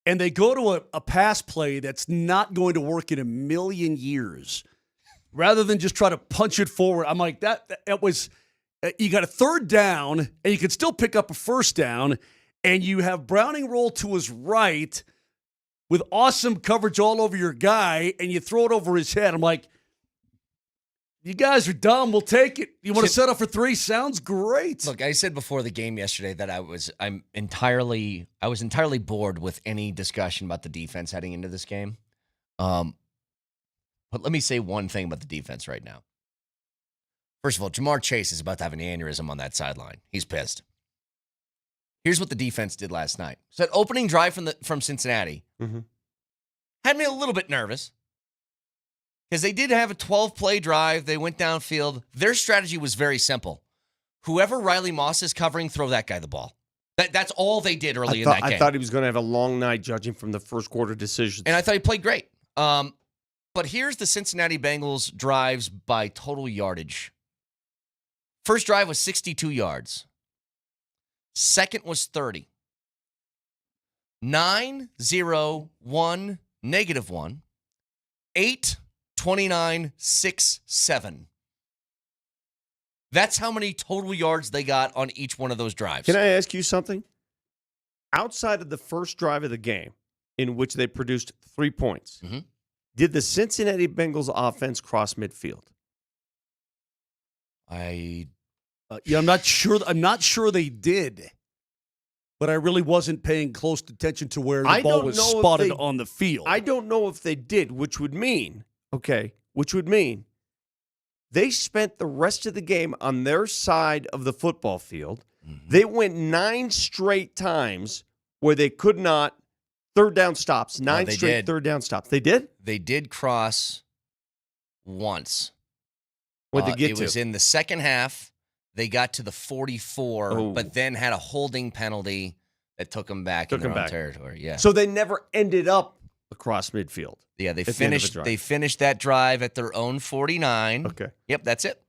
and they go to a pass play that's not going to work in a million years. Rather than just try to punch it forward, I'm like that was. You got a 3rd down, and you can still pick up a 1st down, and you have Browning roll to his right with awesome coverage all over your guy, and you throw it over his head. I'm like, you guys are dumb. We'll take it. You want to set up for 3? Sounds great. Look, I said before the game yesterday that I was entirely bored with any discussion about the defense heading into this game. But let me say one thing about the defense right now. First of all, Jamar Chase is about to have an aneurysm on that sideline. He's pissed. Here's what the defense did last night. So that opening drive from Cincinnati had me a little bit nervous because they did have a 12-play drive. They went downfield. Their strategy was very simple. Whoever Riley Moss is covering, throw that guy the ball. That's all they did early in that game. I thought he was going to have a long night judging from the first quarter decisions. And I thought he played great. But here's the Cincinnati Bengals drives by total yardage. First drive was 62 yards. Second was 30. 9, 0, 1, -1. 8, 29, 6, 7. That's how many total yards they got on each one of those drives. Can I ask you something? Outside of the first drive of the game, in which they produced 3 points, did the Cincinnati Bengals offense cross midfield? I I'm not sure. I'm not sure they did, but I really wasn't paying close attention to where the ball was spotted on the field. I don't know if they did, which would mean they spent the rest of the game on their side of the football field. They went 9 straight times where they could not third down stops. 9 straight third down stops. They did? They did cross once. What'd they get to? It was in the second half. They got to the 44, but then had a holding penalty that took them back in their own territory. Yeah. So they never ended up across midfield. Yeah, they finished that drive at their own 49. Okay. Yep, that's it.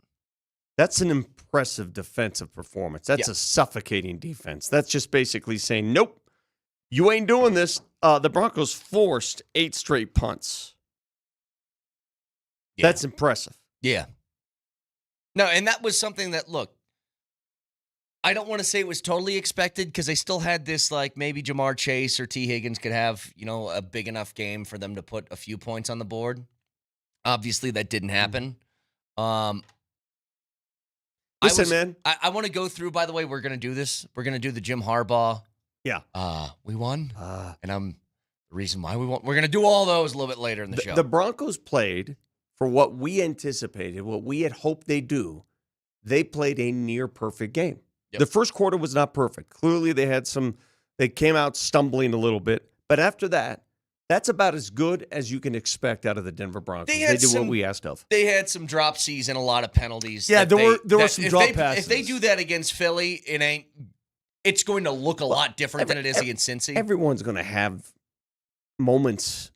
That's an impressive defensive performance. That's a suffocating defense. That's just basically saying, nope, you ain't doing this. The Broncos forced 8 straight punts. Yeah. That's impressive. Yeah. No, and that was something that, look, I don't want to say it was totally expected because they still had this, like, maybe Jamar Chase or T. Higgins could have, a big enough game for them to put a few points on the board. Obviously, that didn't happen. Listen, man. I want to go through, by the way, we're going to do this. We're going to do the Jim Harbaugh. Yeah. We won. And the reason why we won. We're going to do all those a little bit later in the show. The Broncos played for what we anticipated, what we had hoped they'd do. They played a near perfect game. Yep. The first quarter was not perfect. Clearly, they came out stumbling a little bit. But after that, that's about as good as you can expect out of the Denver Broncos. They did what we asked of. They had some dropsies and a lot of penalties. Yeah, there were some drop passes. If they do that against Philly, it's going to look a lot different than it is against Cincy. Everyone's going to have moments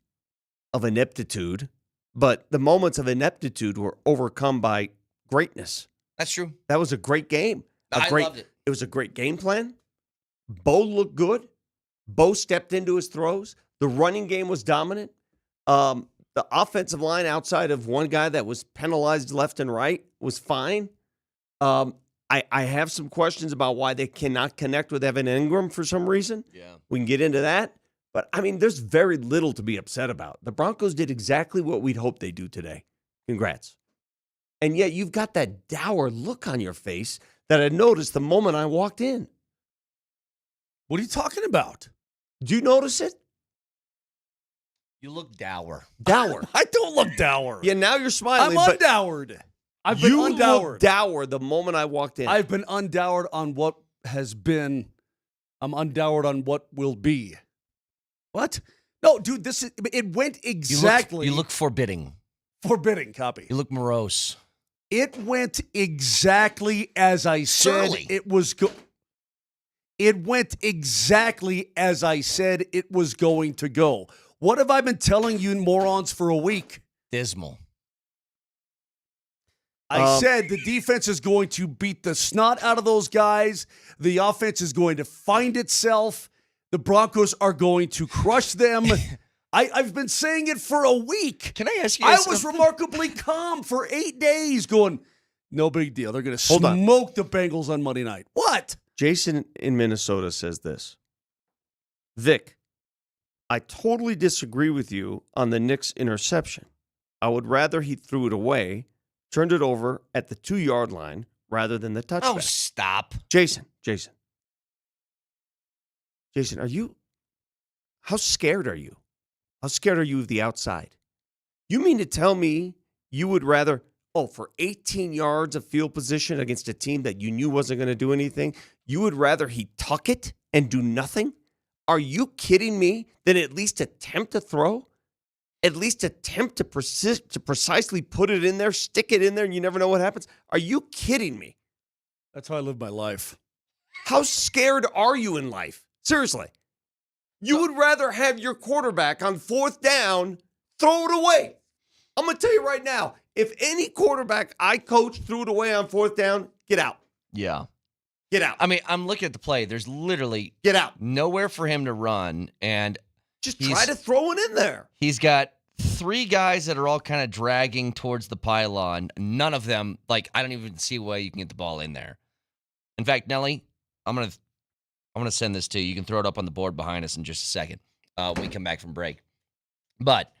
of ineptitude, but the moments of ineptitude were overcome by greatness. That's true. That was a great game. I loved it. It was a great game plan. Bo looked good. Bo stepped into his throws. The running game was dominant. The offensive line, outside of one guy that was penalized left and right, was fine. I have some questions about why they cannot connect with Evan Ingram for some reason. Yeah. We can get into that. But, there's very little to be upset about. The Broncos did exactly what we'd hoped they'd do today. Congrats. And yet you've got that dour look on your face that I noticed the moment I walked in. What are you talking about? Do you notice it? You look dour. Dour. I don't look dour. Yeah, now you're smiling. I'm undowered. I've been undowered. You look dour the moment I walked in. I've been undowered on what has been. I'm undowered on what will be. What? No, dude, it went exactly. You look forbidding. Forbidding, copy. You look morose. It went exactly as I said it was It went exactly as I said it was going to go. What have I been telling you morons for a week? Dismal. I said the defense is going to beat the snot out of those guys. The offense is going to find itself. The Broncos are going to crush them. I've been saying it for a week. Can I ask you I was remarkably calm for 8 days going, no big deal. They're going to smoke the Bengals on Monday night. What? Jason in Minnesota says this. Vic, I totally disagree with you on the Knicks interception. I would rather he threw it away, turned it over at the 2-yard line rather than the touchback. Oh, stop. Jason, how scared are you? How scared are you of the outside? You mean to tell me you would rather, for 18 yards of field position against a team that you knew wasn't going to do anything, you would rather he tuck it and do nothing? Are you kidding me? Then at least attempt to throw? At least attempt to precisely put it in there, stick it in there, and you never know what happens? Are you kidding me? That's how I live my life. How scared are you in life? Seriously. You would rather have your quarterback on 4th down throw it away. I'm going to tell you right now, if any quarterback I coach threw it away on 4th down, get out. Yeah. Get out. I'm looking at the play. There's literally get out. Nowhere for him to run, and just try to throw it in there. He's got three guys that are all kind of dragging towards the pylon. None of them, like, I don't even see a way you can get the ball in there. In fact, Nelly, I'm gonna send this to you. You can throw it up on the board behind us in just a second when we come back from break. But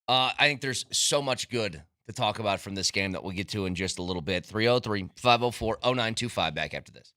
I think there's so much good to talk about from this game that we'll get to in just a little bit. 303-504-0925 back after this.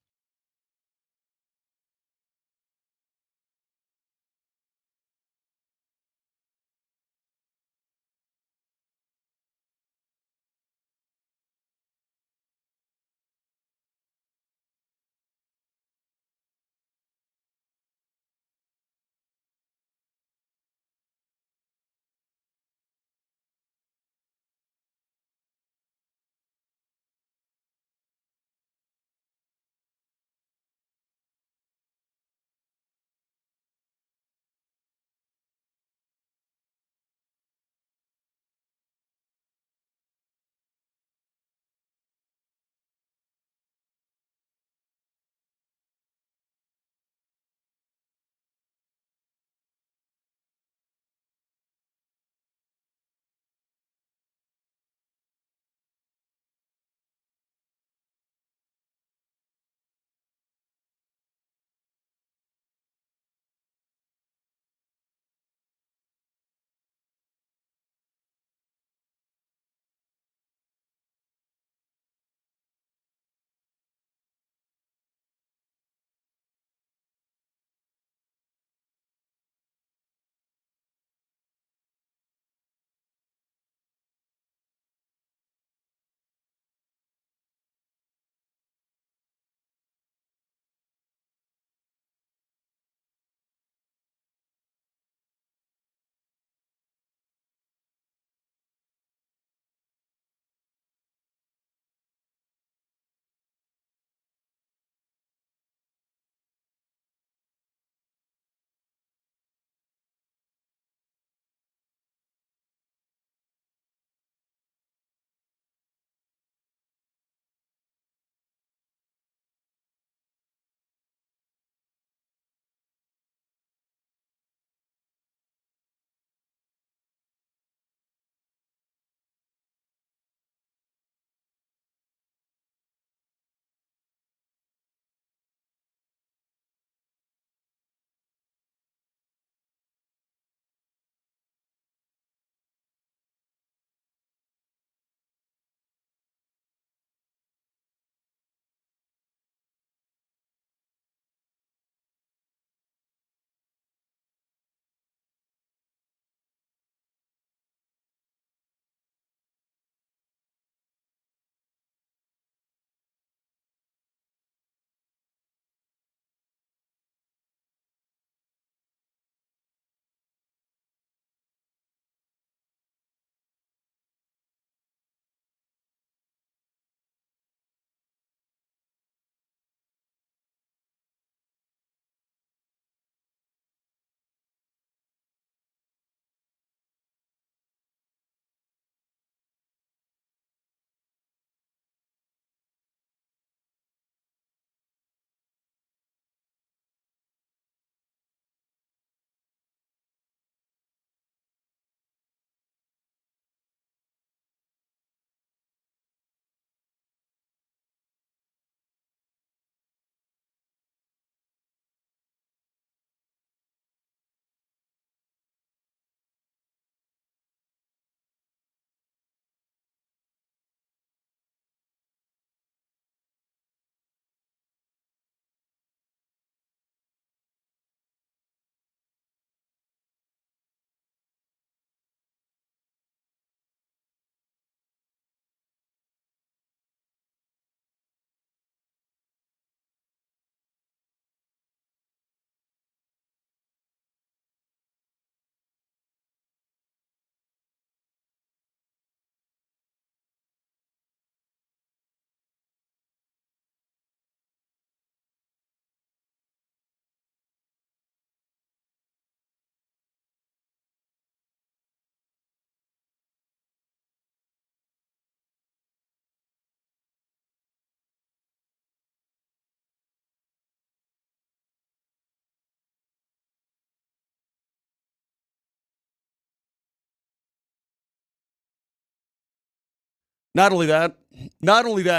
Not only that,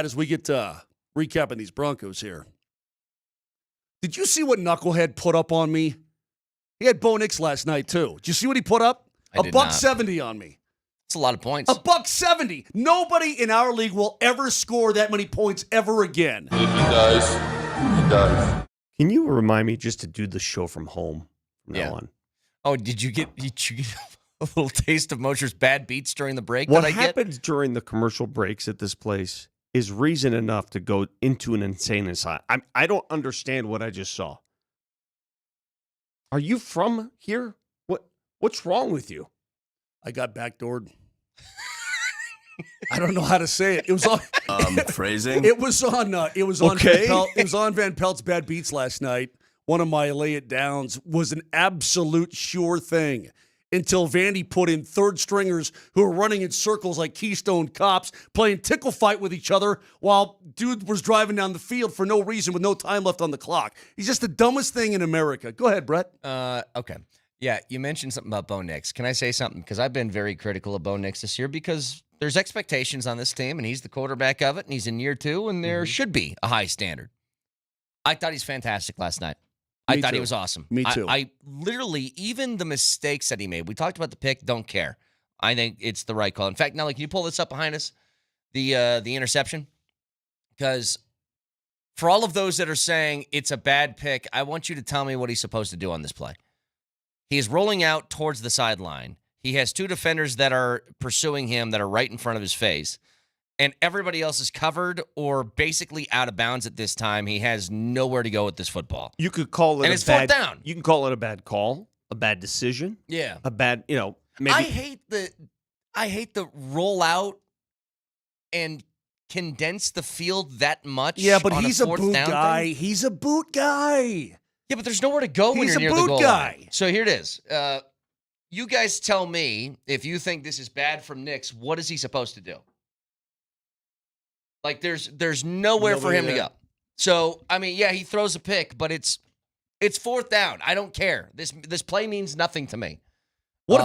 as we get recapping these Broncos here. Did you see what Knucklehead put up on me? He had Bo Nix last night, too. Did you see what he put up? I did not. $170 on me. It's a lot of points. $170. Nobody in our league will ever score that many points ever again. If he dies, he dies. Can you remind me just to do the show from home from now on? Oh, did you get a little taste of Moser's bad beats during the break? What that I happens during the commercial breaks at this place is reason enough to go into an insane asylum. I don't understand what I just saw. Are you from here? What's wrong with you? I got backdoored. I don't know how to say it. It was on Phrasing. It was on Okay. It was on Van Pelt's Bad Beats last night. One of my lay it downs was an absolute sure thing until Vandy put in third stringers who were running in circles like Keystone Cops, playing tickle fight with each other while dude was driving down the field for no reason with no time left on the clock. He's just the dumbest thing in America. Go ahead, Brett. Okay. Yeah, you mentioned something about Bo Nix. Can I say something? Because I've been very critical of Bo Nix this year because there's expectations on this team, and he's the quarterback of it, and he's in year 2, and there should be a high standard. I thought he's fantastic last night. I thought he was awesome. Me too. I literally, even the mistakes that he made, we talked about the pick, don't care. I think it's the right call. In fact, Nelly, can you pull this up behind us? The interception? Because for all of those that are saying it's a bad pick, I want you to tell me what he's supposed to do on this play. He is rolling out towards the sideline. He has 2 defenders that are pursuing him that are right in front of his face. And everybody else is covered or basically out of bounds at this time. He has nowhere to go with this football. You could call it And a it's bad, fourth down. You can call it a bad call, a bad decision, Yeah. a bad, maybe. I hate the roll out and condense the field that much. Yeah, but on he's a fourth boot down guy. thing. He's a boot guy. Yeah, but there's nowhere to go when He's you're a near the boot goal guy. line. So here it is. You guys tell me if you think this is bad from Nix. What is he supposed to do? Like there's nowhere for him to go. So I mean, yeah, he throws a pick, but it's fourth down. I don't care. This play means nothing to me. What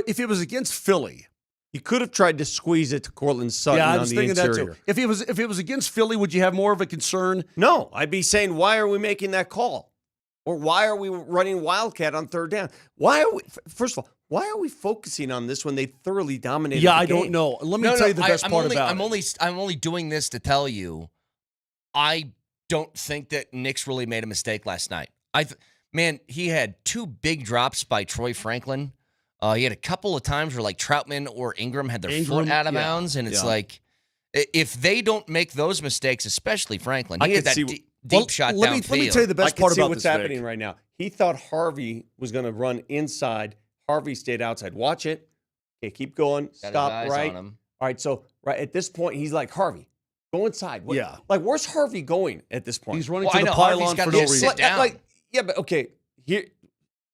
if it was against Philly? You could have tried to squeeze it to Cortland Sutton Yeah, I on was the thinking interior. that too. If it was against Philly, would you have more of a concern? No, I'd be saying, why are we making that call? Or why are we running Wildcat on third down? First of all, why are we focusing on this when they thoroughly dominated Yeah, the I game? don't know. Let me tell you the best part about it. I'm only doing this to tell you, I don't think that Nix really made a mistake last night. He had 2 big drops by Troy Franklin. He had a couple of times where like Troutman or Ingram had their foot out of bounds, and it's like if they don't make those mistakes, especially Franklin, he had that deep shot downfield. Let me tell you the best part about what's this, happening Vic. right now. He thought Harvey was going to run inside. Harvey stayed outside. Watch it. Okay, keep going. Got his Stop eyes right. on him. All right, so right at this point, he's like, Harvey, go inside. Yeah. Like, where's Harvey going at this point? He's running Well, to I the know, Harvey's pylon got for to no sit reason. down. Yeah, but okay, here,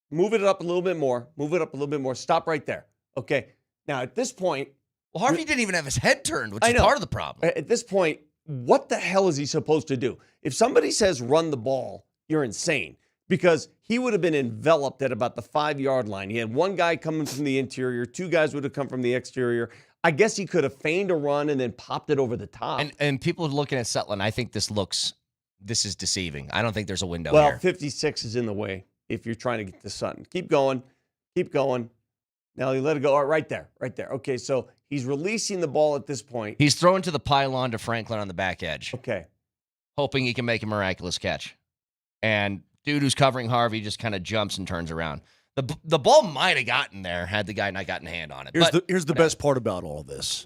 move it up a little bit more. Move it up a little bit more. Stop right there. Okay. Now, at this point, Well, Harvey didn't even have his head turned, which I is know. part of the problem. at this point, what the hell is he supposed to do? If somebody says run the ball, you're insane because he would have been enveloped at about the 5-yard line. He had 1 guy coming from the interior, 2 guys would have come from the exterior. I guess he could have feigned a run and then popped it over the top. And people are looking at Sutton. I think this is deceiving. I don't think there's a window Well, here. 56 is in the way if you're trying to get to Sutton. Keep going. Keep going. Now you let it go. All right there. Right there. Okay, so he's releasing the ball at this point. He's throwing to the pylon to Franklin on the back edge, Okay. hoping he can make a miraculous catch. And dude who's covering Harvey just kind of jumps and turns around. The ball might have gotten there had the guy not gotten a hand on it. Here's the best part about all of this.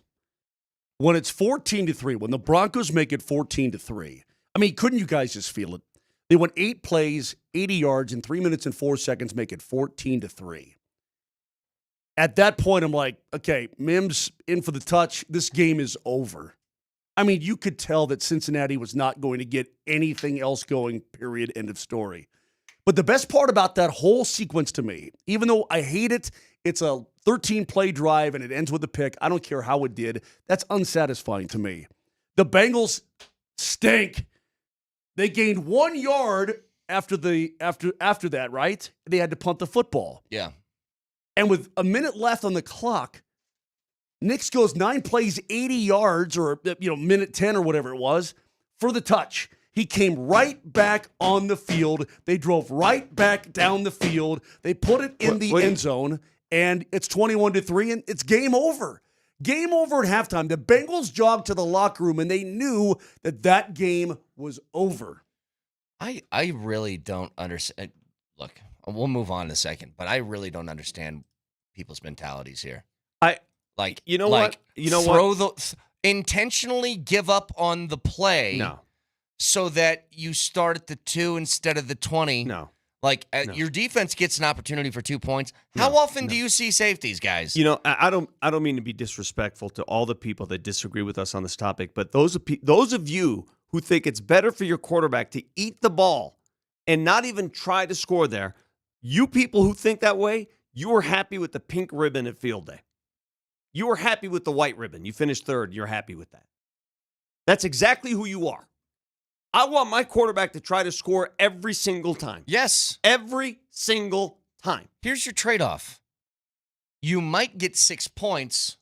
When it's 14-3, when the Broncos make it 14-3, I mean, couldn't you guys just feel it? They went 8 plays, 80 yards in 3 minutes and 4 seconds, make it 14-3. At that point, I'm like, okay, Mims in for the touch. This game is over. I mean, you could tell that Cincinnati was not going to get anything else going, period, end of story. But the best part about that whole sequence to me, even though I hate it, it's a 13-play drive and it ends with a pick. I don't care how it did. That's unsatisfying to me. The Bengals stink. They gained 1 yard after that, right? They had to punt the football. Yeah. And with a minute left on the clock, Nix goes 9 plays, 80 yards, or minute 10 or whatever it was, for the touch. He came right back on the field. They drove right back down the field. They put it in the end zone, and it's 21-3, and it's game over. Game over at halftime. The Bengals jogged to the locker room, and they knew that game was over. I really don't understand. Look, we'll move on in a second, but I really don't understand people's mentalities here. Intentionally give up on the play. No. So that you start at the 2 instead of the 20. No. Your defense gets an opportunity for 2 points. How often do you see safeties, guys? I don't mean to be disrespectful to all the people that disagree with us on this topic, but those of you who think it's better for your quarterback to eat the ball and not even try to score there, you people who think that way, you are happy with the pink ribbon at field day. You are happy with the white ribbon. You finished third. You're happy with that. That's exactly who you are. I want my quarterback to try to score every single time. Yes. Every single time. Here's your trade-off. You might get 6 points,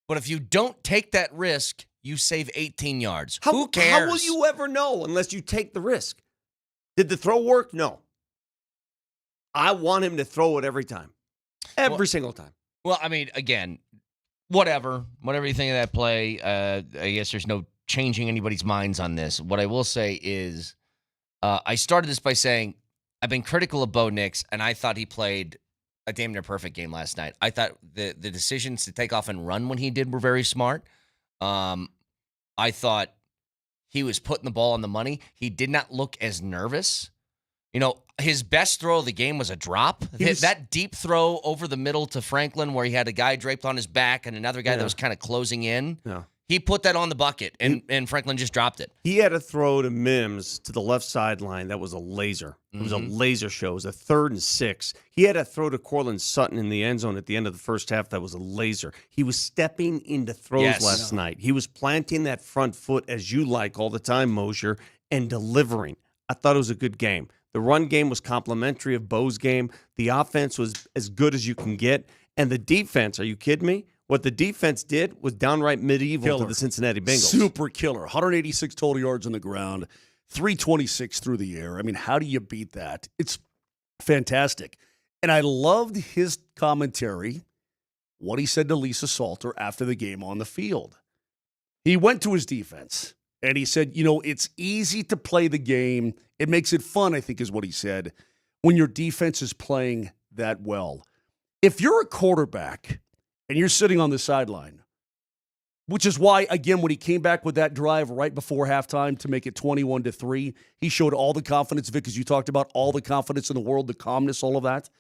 but if you don't take that risk, you save 18 yards. Who cares? How will you ever know unless you take the risk? Did the throw work? No. I want him to throw it every time. Every single time. Well, I mean, again, whatever you think of that play, I guess there's no changing anybody's minds on this. What I will say is I started this by saying I've been critical of Bo Nix, and I thought he played a damn near perfect game last night. I thought the decisions to take off and run when he did were very smart. I thought he was putting the ball on the money. He did not look as nervous. His best throw of the game was a drop. That deep throw over the middle to Franklin where he had a guy draped on his back and another guy that was kind of closing in. Yeah. He put that on the bucket, and Franklin just dropped it. He had a throw to Mims to the left sideline that was a laser. It was a laser show. It was a 3rd and 6. He had a throw to Cortland Sutton in the end zone at the end of the first half that was a laser. He was stepping into throws last night. He was planting that front foot, as you like all the time, Moser, and delivering. I thought it was a good game. The run game was complimentary of Bo's game. The offense was as good as you can get. And the defense, are you kidding me? What the defense did was downright medieval to the Cincinnati Bengals. Super killer. 186 total yards on the ground, 326 through the air. I mean, how do you beat that? It's fantastic. And I loved his commentary, what he said to Lisa Salter after the game on the field. He went to his defense, and he said, it's easy to play the game. It makes it fun, I think is what he said, when your defense is playing that well. If you're a quarterback and you're sitting on the sideline, which is why, again, when he came back with that drive right before halftime to make it 21-3, he showed all the confidence, Vic, as you talked about, all the confidence in the world, the calmness, all of that.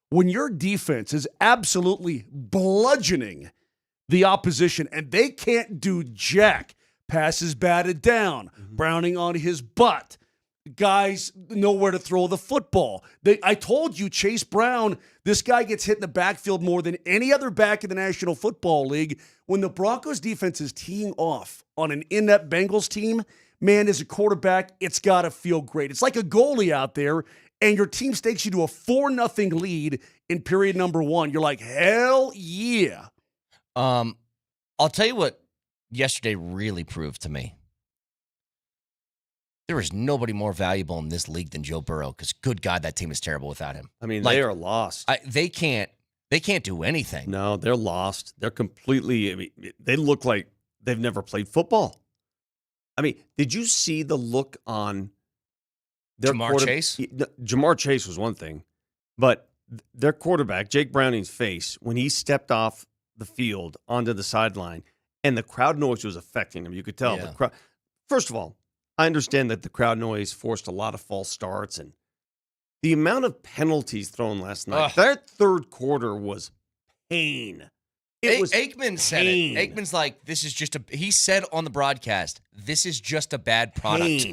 When your defense is absolutely bludgeoning the opposition and they can't do jack, passes batted down, Browning on his butt, guys know where to throw the football. I told you, Chase Brown, this guy gets hit in the backfield more than any other back in the National Football League. When the Broncos defense is teeing off on an inept Bengals team, man, as a quarterback, it's got to feel great. It's like a goalie out there, and your team stakes you to a 4-0 lead in period number 1. You're like, hell yeah. I'll tell you what yesterday really proved to me. There is nobody more valuable in this league than Joe Burrow because, good God, that team is terrible without him. I mean, they are lost. They can't do anything. No, they're lost. They're completely, they look like they've never played football. I mean, did you see the look on their Chase? Jamar Chase was one thing, but their quarterback, Jake Browning's face, when he stepped off the field onto the sideline and the crowd noise was affecting him, you could tell. Yeah. The crowd. First of all, I understand that the crowd noise forced a lot of false starts, and the amount of penalties thrown last night, that third quarter was pain. Aikman said it. Aikman's like, this is just he said on the broadcast, this is just a bad product.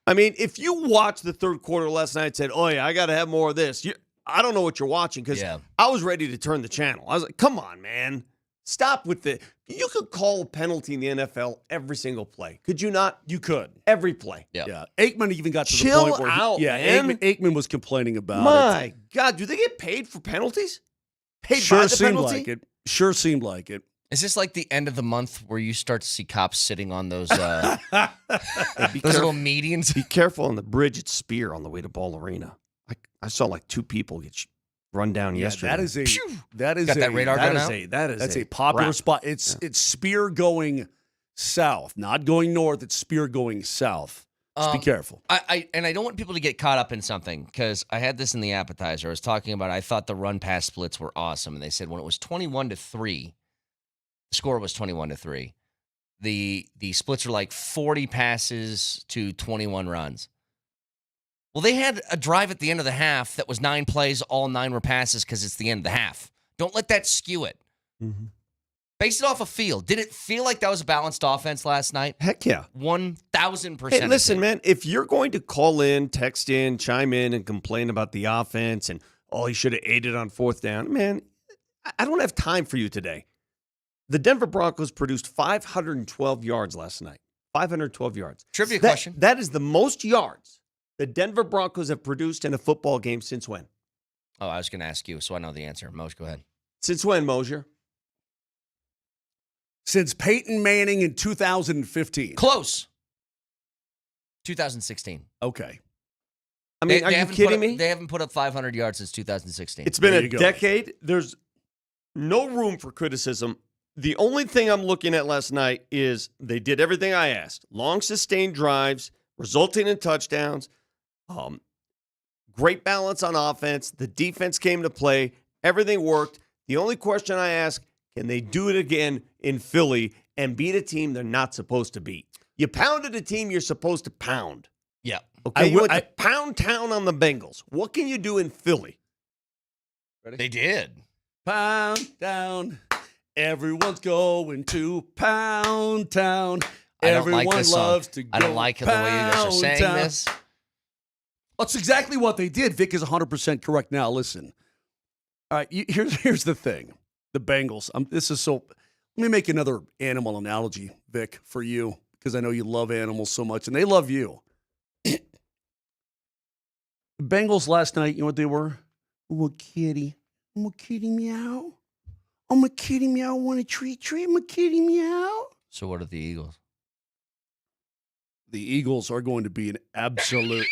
I mean, if you watched the third quarter last night and said, oh, yeah, I got to have more of this, I don't know what you're watching because I was ready to turn the channel. I was like, come on, man. Stop with it. You could call a penalty in the NFL every single play. Could you not? You could. Every play. Yeah. Aikman even got to Chill the point where out, man. Aikman was complaining about it. My God, do they get paid for penalties? Paid Sure by the seemed penalty? like it. Sure seemed like it. Is this like the end of the month where you start to see cops sitting on those Be those little medians? Be careful on the bridge at Spear on the way to Ball Arena. I saw like 2 people get run down yesterday. That is Got that radar gun out? That's a popular wrap. spot. It's Spear going south, not going north. It's Spear going south. Just be careful. I don't want people to get caught up in something because I had this in the appetizer. I was talking about I thought the run pass splits were awesome, and they said when it was 21-3, the score was 21-3. The splits are like 40 passes to 21 runs. Well, they had a drive at the end of the half that was 9 plays, all 9 were passes because it's the end of the half. Don't let that skew it. Mm-hmm. Base it off a field. Did it feel like that was a balanced offense last night? Heck yeah. 1,000%. Hey, listen, man, if you're going to call in, text in, chime in, and complain about the offense and, he should have ate it on 4th down, man, I don't have time for you today. The Denver Broncos produced 512 yards last night. 512 yards. Trivia question. That is the most yards the Denver Broncos have produced in a football game since when? Oh, I was going to ask you, so I know the answer. Moshe, go ahead. Since when, Moser? Since Peyton Manning in 2015. Close. 2016. Okay. I mean, are you kidding me? They haven't put up 500 yards since 2016. It's been There a you go. decade. There's no room for criticism. The only thing I'm looking at last night is they did everything I asked. Long, sustained drives, resulting in touchdowns. Great balance on offense. The defense came to play. Everything worked. The only question I ask, can they do it again in Philly and beat a team they're not supposed to beat? You pounded a team you're supposed to pound. Yeah. Okay, you went to pound town on the Bengals. What can you do in Philly? Ready? They did. Pound down. Everyone's going to Pound Town. I don't Everyone like this loves song. to go I don't like the way you guys are Pound saying Town. this. That's exactly what they did. Vic is 100% correct. Now, listen. All right, here's the thing. The Bengals. Let me make another animal analogy, Vic, for you, because I know you love animals so much, and they love you. The Bengals last night, you know what they were? I'm a kitty. I'm a kitty meow. I'm a kitty meow. Want a treat? I'm a kitty meow. So what are the Eagles? The Eagles are going to be an absolute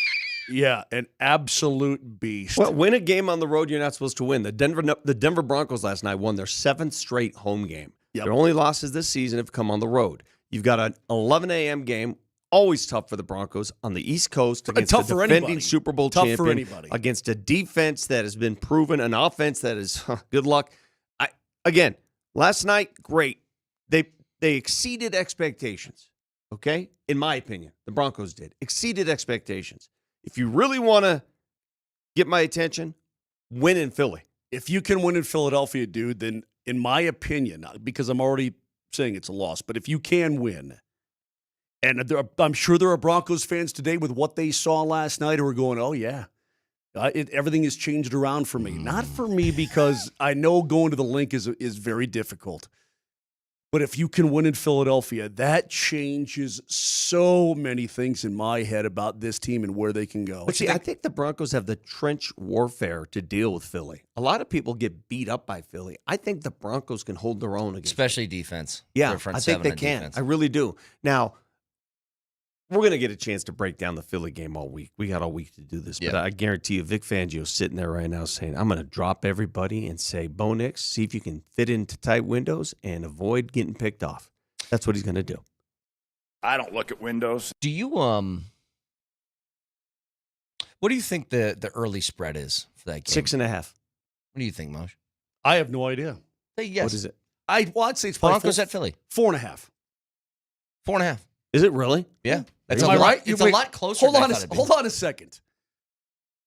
beast. Well, win a game on the road you're not supposed to win. The Denver Broncos last night won their 7th straight home game. Yep. Their only losses this season have come on the road. You've got an 11 a.m. game, always tough for the Broncos on the East Coast against Tough the for defending anybody. Super Bowl Tough champion, for anybody. against a defense that has been proven, an offense that is good luck. Again, last night, great. They exceeded expectations. Okay, in my opinion, the Broncos did exceeded expectations. If you really want to get my attention, win in Philly. If you can win in Philadelphia, dude, then in my opinion, because I'm already saying it's a loss, but if you can win, and I'm sure there are Broncos fans today with what they saw last night who are going, oh, yeah, everything has changed around for me. Not for me, because I know going to the Link is very difficult. But if you can win in Philadelphia, that changes so many things in my head about this team and where they can go. But see, I think the Broncos have the trench warfare to deal with Philly. A lot of people get beat up by Philly. I think the Broncos can hold their own against Especially defense. Yeah, Their front I think seven they on can. defense. I really do. Now, we're going to get a chance to break down the Philly game all week. We got all week to do this. But Yeah. I guarantee you, Vic Fangio's sitting there right now saying, I'm going to drop everybody and say, Bo Nix, see if you can fit into tight windows and avoid getting picked off. That's what he's going to do. I don't look at windows. Do you what do you think the early spread is for that game? 6.5. What do you think, Moshe? I have no idea. Say yes. What is it? I'd say it's probably Broncos at Philly. 4.5. 4.5. Is it really? Yeah. That's Am a I lot. right? It's Wait, a lot closer Hold than I on, thought it'd be. hold on a second.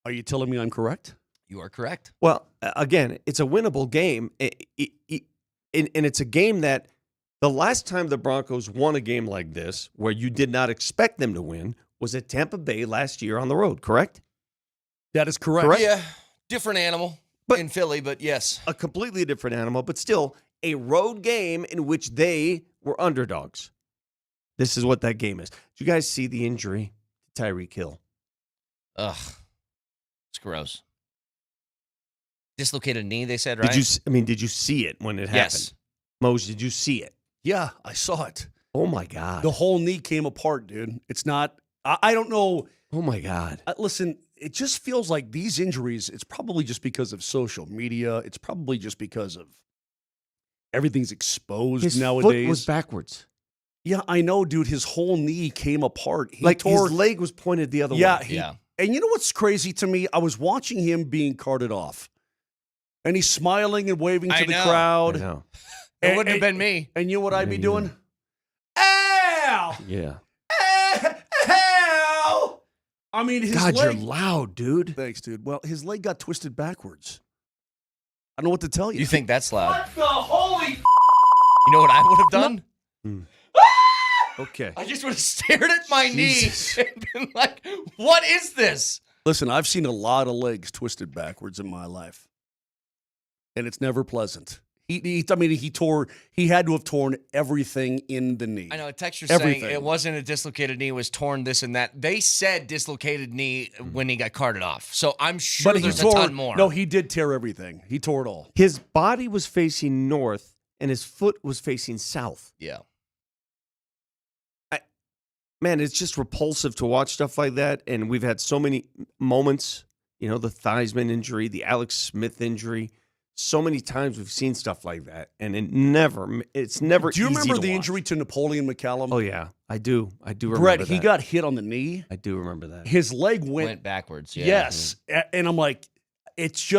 Are you telling me I'm correct? You are correct. Well, again, it's a winnable game. And it's a game that the last time the Broncos won a game like this, where you did not expect them to win, was at Tampa Bay last year on the road, correct? That is correct. Correct. Yeah. Different animal But- in Philly, but yes. A completely different animal, but still a road game in which they were underdogs. This is what that game is. Did you guys see the injury to Tyreek Hill? Ugh. It's gross. Dislocated knee, they said, right? Did you see it when it happened? Yes. Mose, did you see it? Yeah, I saw it. Oh, my God. The whole knee came apart, dude. It's not, I don't know. Oh, my God. Listen, it just feels like these injuries, it's probably just because of social media. It's probably just because of everything's exposed His nowadays. foot was backwards. Yeah, I know, dude. His whole knee came apart. He His leg was pointed the other way. Yeah. And you know what's crazy to me? I was watching him being carted off. And he's smiling and waving to the crowd. I know. It wouldn't have been me. And you know what I'd be doing? Ow! Yeah. Ow! I mean, his God, leg. you're loud, dude. Thanks, dude. Well, his leg got twisted backwards. I don't know what to tell you. You think that's loud? What the holy You know what I would have done? Okay. I just would have stared at my Jesus. knee and been like, what is this? Listen, I've seen a lot of legs twisted backwards in my life. And it's never pleasant. He had to have torn everything in the knee. I know a texture's Everything. saying it wasn't a dislocated knee, it was torn this and that. They said dislocated knee when he got carted off. So I'm sure there's a ton more. No, he did tear everything. He tore it all. His body was facing north, and his foot was facing south. Yeah. Man, it's just repulsive to watch stuff like that. And we've had so many moments, the Theismann injury, the Alex Smith injury. So many times we've seen stuff like that, and it's never Do you easy remember to the watch. injury to Napoleon McCallum? Oh, yeah. I do remember Brett, that. he got hit on the knee. I do remember that. His leg Went backwards. Yeah. Yes. And I'm like, it's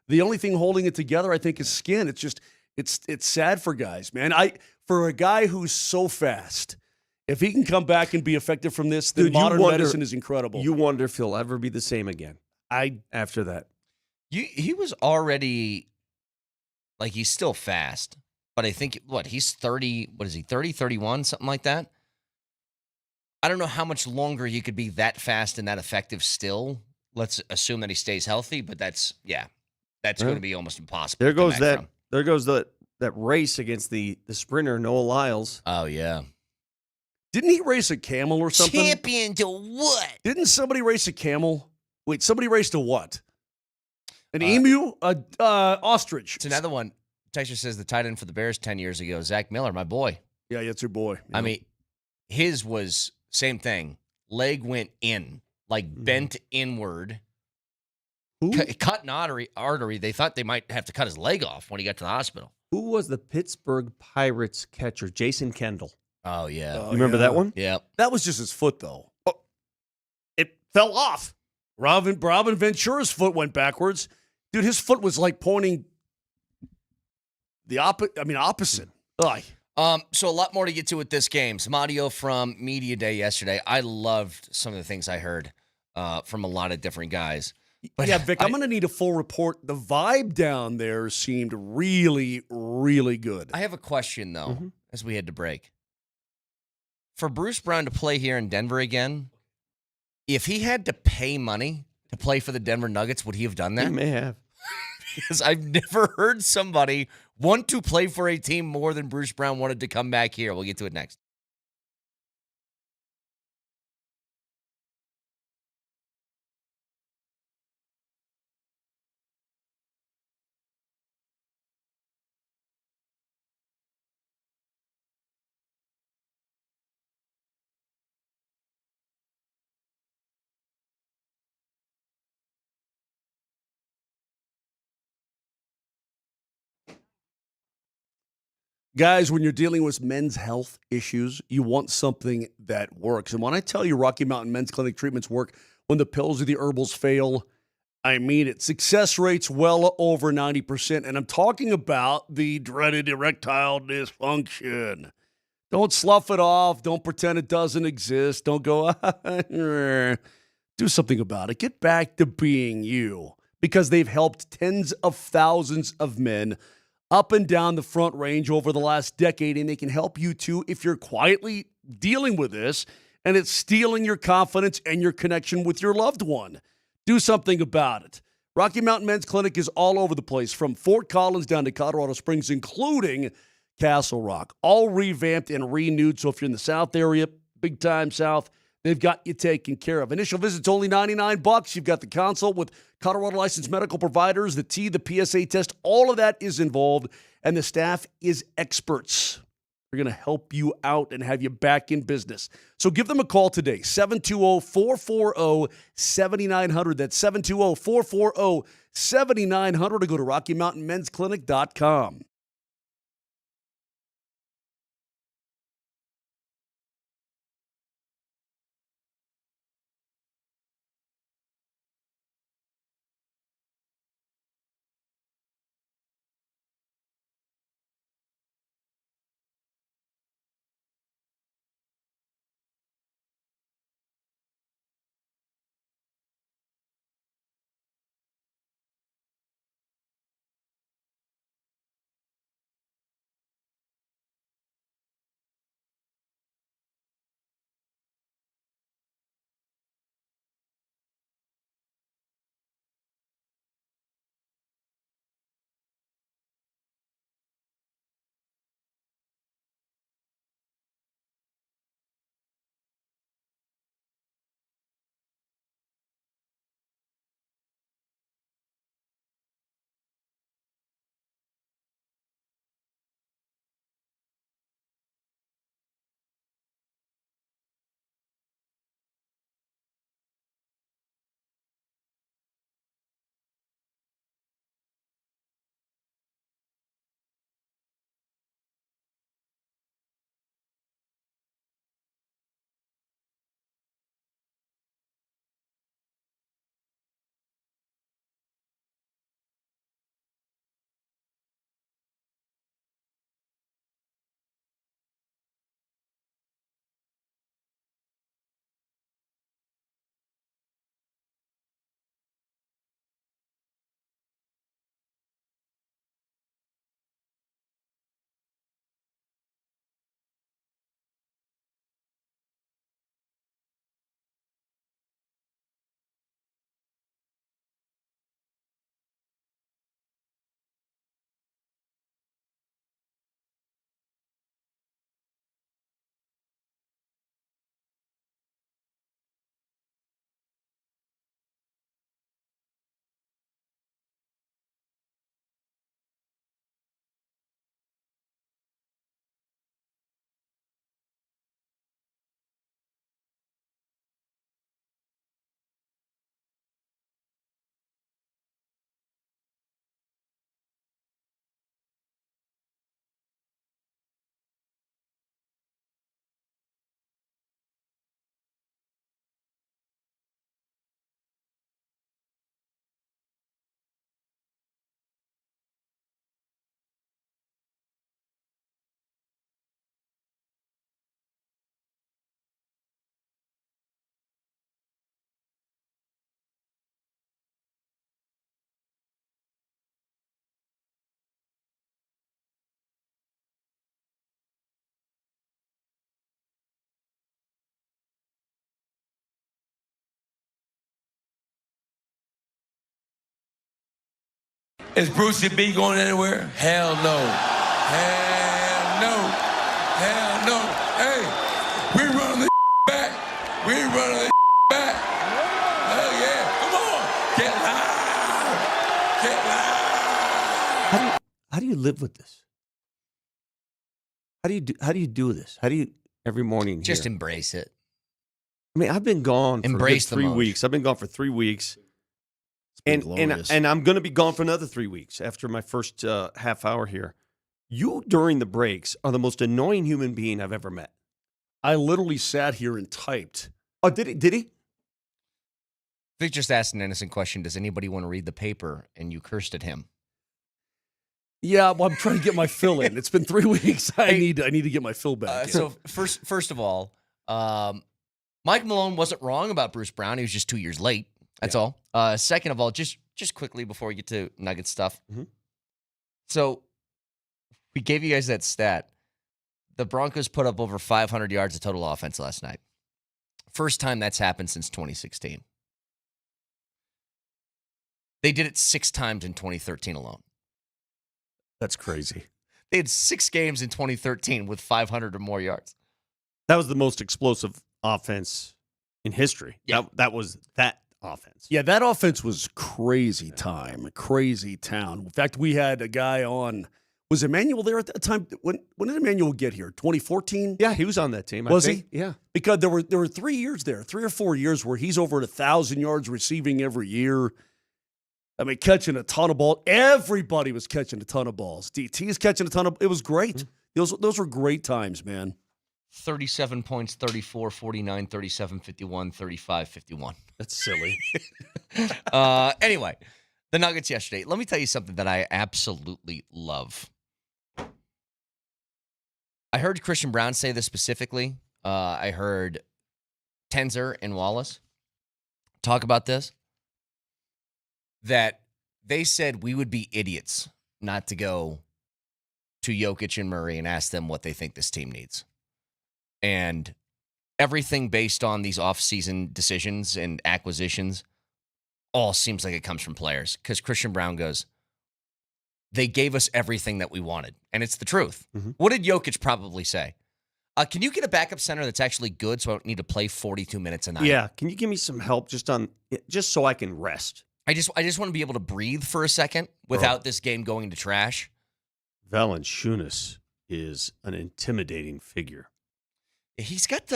the only thing holding it together, I think, is skin. It's just, it's sad for guys, man. For a guy who's so fast, if he can come back and be effective from this, then Dude, you modern wonder- medicine is incredible. You wonder if he'll ever be the same again after that. He was already, he's still fast. But I think, he's 30, 30, 31, something like that? I don't know how much longer you could be that fast and that effective still. Let's assume that he stays healthy, but that's going to be almost impossible. There to come goes back from. There goes that race against the sprinter, Noah Lyles. Oh, yeah. Didn't he race a camel or something? Champion to what? Didn't somebody race a camel? Wait, somebody raced a what? An emu? Ostrich. It's another one. Texas says the tight end for the Bears 10 years ago, Zach Miller, my boy. Yeah, it's your boy. Yeah. I mean, his was same thing. Leg went in, bent inward. Cut an artery. They thought they might have to cut his leg off when he got to the hospital. Who was the Pittsburgh Pirates catcher? Jason Kendall. Oh, yeah. You remember that one? Yeah. That was just his foot, though. Oh, it fell off. Robin Ventura's foot went backwards. Dude, his foot was pointing the opposite. Ugh. So a lot more to get to with this game. Some audio from Media Day yesterday. I loved some of the things I heard from a lot of different guys. But yeah, Vic, I'm going to need a full report. The vibe down there seemed really, really good. I have a question, though, as we head to break. For Bruce Brown to play here in Denver again, if he had to pay money to play for the Denver Nuggets, would he have done that? He may have. Because I've never heard somebody want to play for a team more than Bruce Brown wanted to come back here. We'll get to it next. Guys, when you're dealing with men's health issues, you want something that works. And when I tell you Rocky Mountain Men's Clinic treatments work when the pills or the herbals fail, I mean it. Success rates well over 90%. And I'm talking about the dreaded erectile dysfunction. Don't slough it off. Don't pretend it doesn't exist. Don't go, do something about it. Get back to being you. Because they've helped tens of thousands of men up and down the Front Range over the last decade, and they can help you too if you're quietly dealing with this and it's stealing your confidence and your connection with your loved one. Do something about it. Rocky Mountain Men's Clinic is all over the place, from Fort Collins down to Colorado Springs, including Castle Rock. All revamped and renewed, so if you're in the South area, big time South, They've got you taken care of. Initial visit's only $99. You've got the consult with Colorado licensed medical providers, the PSA test. All of that is involved, and the staff is experts. They're going to help you out and have you back in business. So give them a call today, 720-440-7900. That's 720-440-7900, or go to RockyMountainMen'sClinic.com. Is Brucey B going anywhere? Hell no. Hell no. Hell no. Hey, we running the back. We running the back. Oh yeah. Come on. Get loud. Get loud. How do you live with this? How do you do this? How do you every morning Just here? embrace it. I mean, I've been gone for Embrace the 3 mode. weeks. I've been gone for 3 weeks. been And glorious. I'm going to be gone for another 3 weeks after my first half hour here. You, during the breaks, are the most annoying human being I've ever met. I literally sat here and typed. Oh, did he? Did he? Vic just asked an innocent question. Does anybody want to read the paper? And you cursed at him. Yeah, well, I'm trying to get my fill in. It's been 3 weeks. I need to get my fill back. So first of all, Mike Malone wasn't wrong about Bruce Brown. He was just 2 years late. That's all. Second of all, just quickly before we get to Nugget stuff. Mhm. So we gave you guys that stat. The Broncos put up over 500 yards of total offense last night. First time that's happened since 2016. They did it 6 times in 2013 alone. That's crazy. They had 6 games in 2013 with 500 or more yards. That was the most explosive offense in history. Yeah. That was that offense. Yeah, that offense was crazy time, crazy town. In fact, we had a guy on. Was Emmanuel there at the time? When did Emmanuel get here? 2014? Yeah, he was on that team. Was I think. he? Yeah. Because there were 3 years there, 3 or 4 years where he's over at 1,000 yards receiving every year. I mean, catching a ton of balls. Everybody was catching a ton of balls. DT is catching a ton of. It was great. Those were great times, man. 37 points, 34, 49, 37, 51, 35, 51. That's silly. Anyway, the Nuggets yesterday. Let me tell you something that I absolutely love. I heard Christian Brown say this specifically. I heard Tenzer and Wallace talk about this. That they said we would be idiots not to go to Jokic and Murray and ask them what they think this team needs. And everything based on these offseason decisions and acquisitions all seems like it comes from players. Because Christian Brown goes, they gave us everything that we wanted. And it's the truth. Mm-hmm. What did Jokic probably say? Can you get a backup center that's actually good so I don't need to play 42 minutes a night? Yeah. Can you give me some help just so I can rest? I just want to be able to breathe for a second without this game going to trash. Valanciunas is an intimidating figure. He's got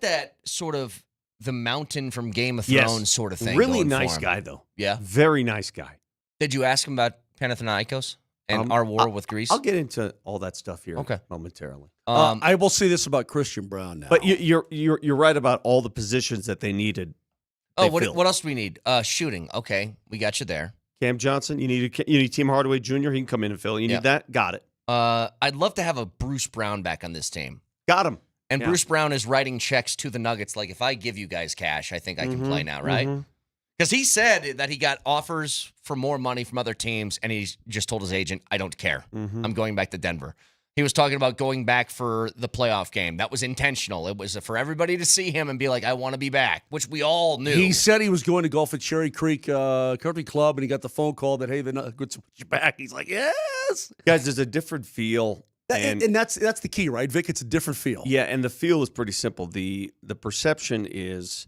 that sort of the mountain from Game of Thrones sort of thing. Really going nice for him. guy, though. Yeah. Very nice guy. Did you ask him about Panathinaikos and our war with Greece? I'll get into all that stuff here Okay. momentarily. I will say this about Christian Brown now. But you're right about all the positions that they needed. What else do we need? Shooting. Okay, we got you there. Cam Johnson, you need Tim Hardaway Jr. He can come in and fill. You need that? Got it. I'd love to have a Bruce Brown back on this team. Got him. And Bruce Brown is writing checks to the Nuggets like, if I give you guys cash, I think I can play now, right? Because he said that he got offers for more money from other teams, and he just told his agent, I don't care. I'm going back to Denver. He was talking about going back for the playoff game. That was intentional. It was for everybody to see him and be like, I want to be back, which we all knew. He said he was going to golf at Cherry Creek Country Club, and he got the phone call that, hey, the Nuggets want you back. He's like, yes. Guys, there's a different feel. And that's the key, right, Vic? It's a different feel. Yeah, and the feel is pretty simple. The perception is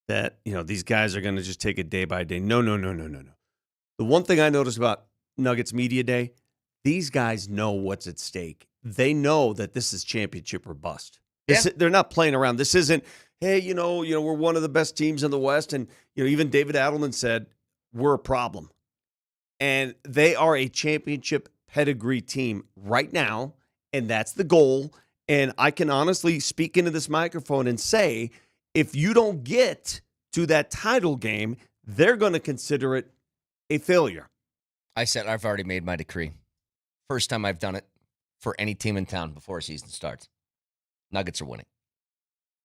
that, these guys are going to just take it day by day. No. The one thing I noticed about Nuggets Media Day, these guys know what's at stake. They know that this is championship or bust. They're not playing around. This isn't, hey, we're one of the best teams in the West. And, even David Adelman said, we're a problem. And they are a championship pedigree team right now, and that's the goal. And I can honestly speak into this microphone and say, if you don't get to that title game, they're going to consider it a failure. I said I've already made my decree. First time I've done it for any team in town before a season starts. Nuggets are winning.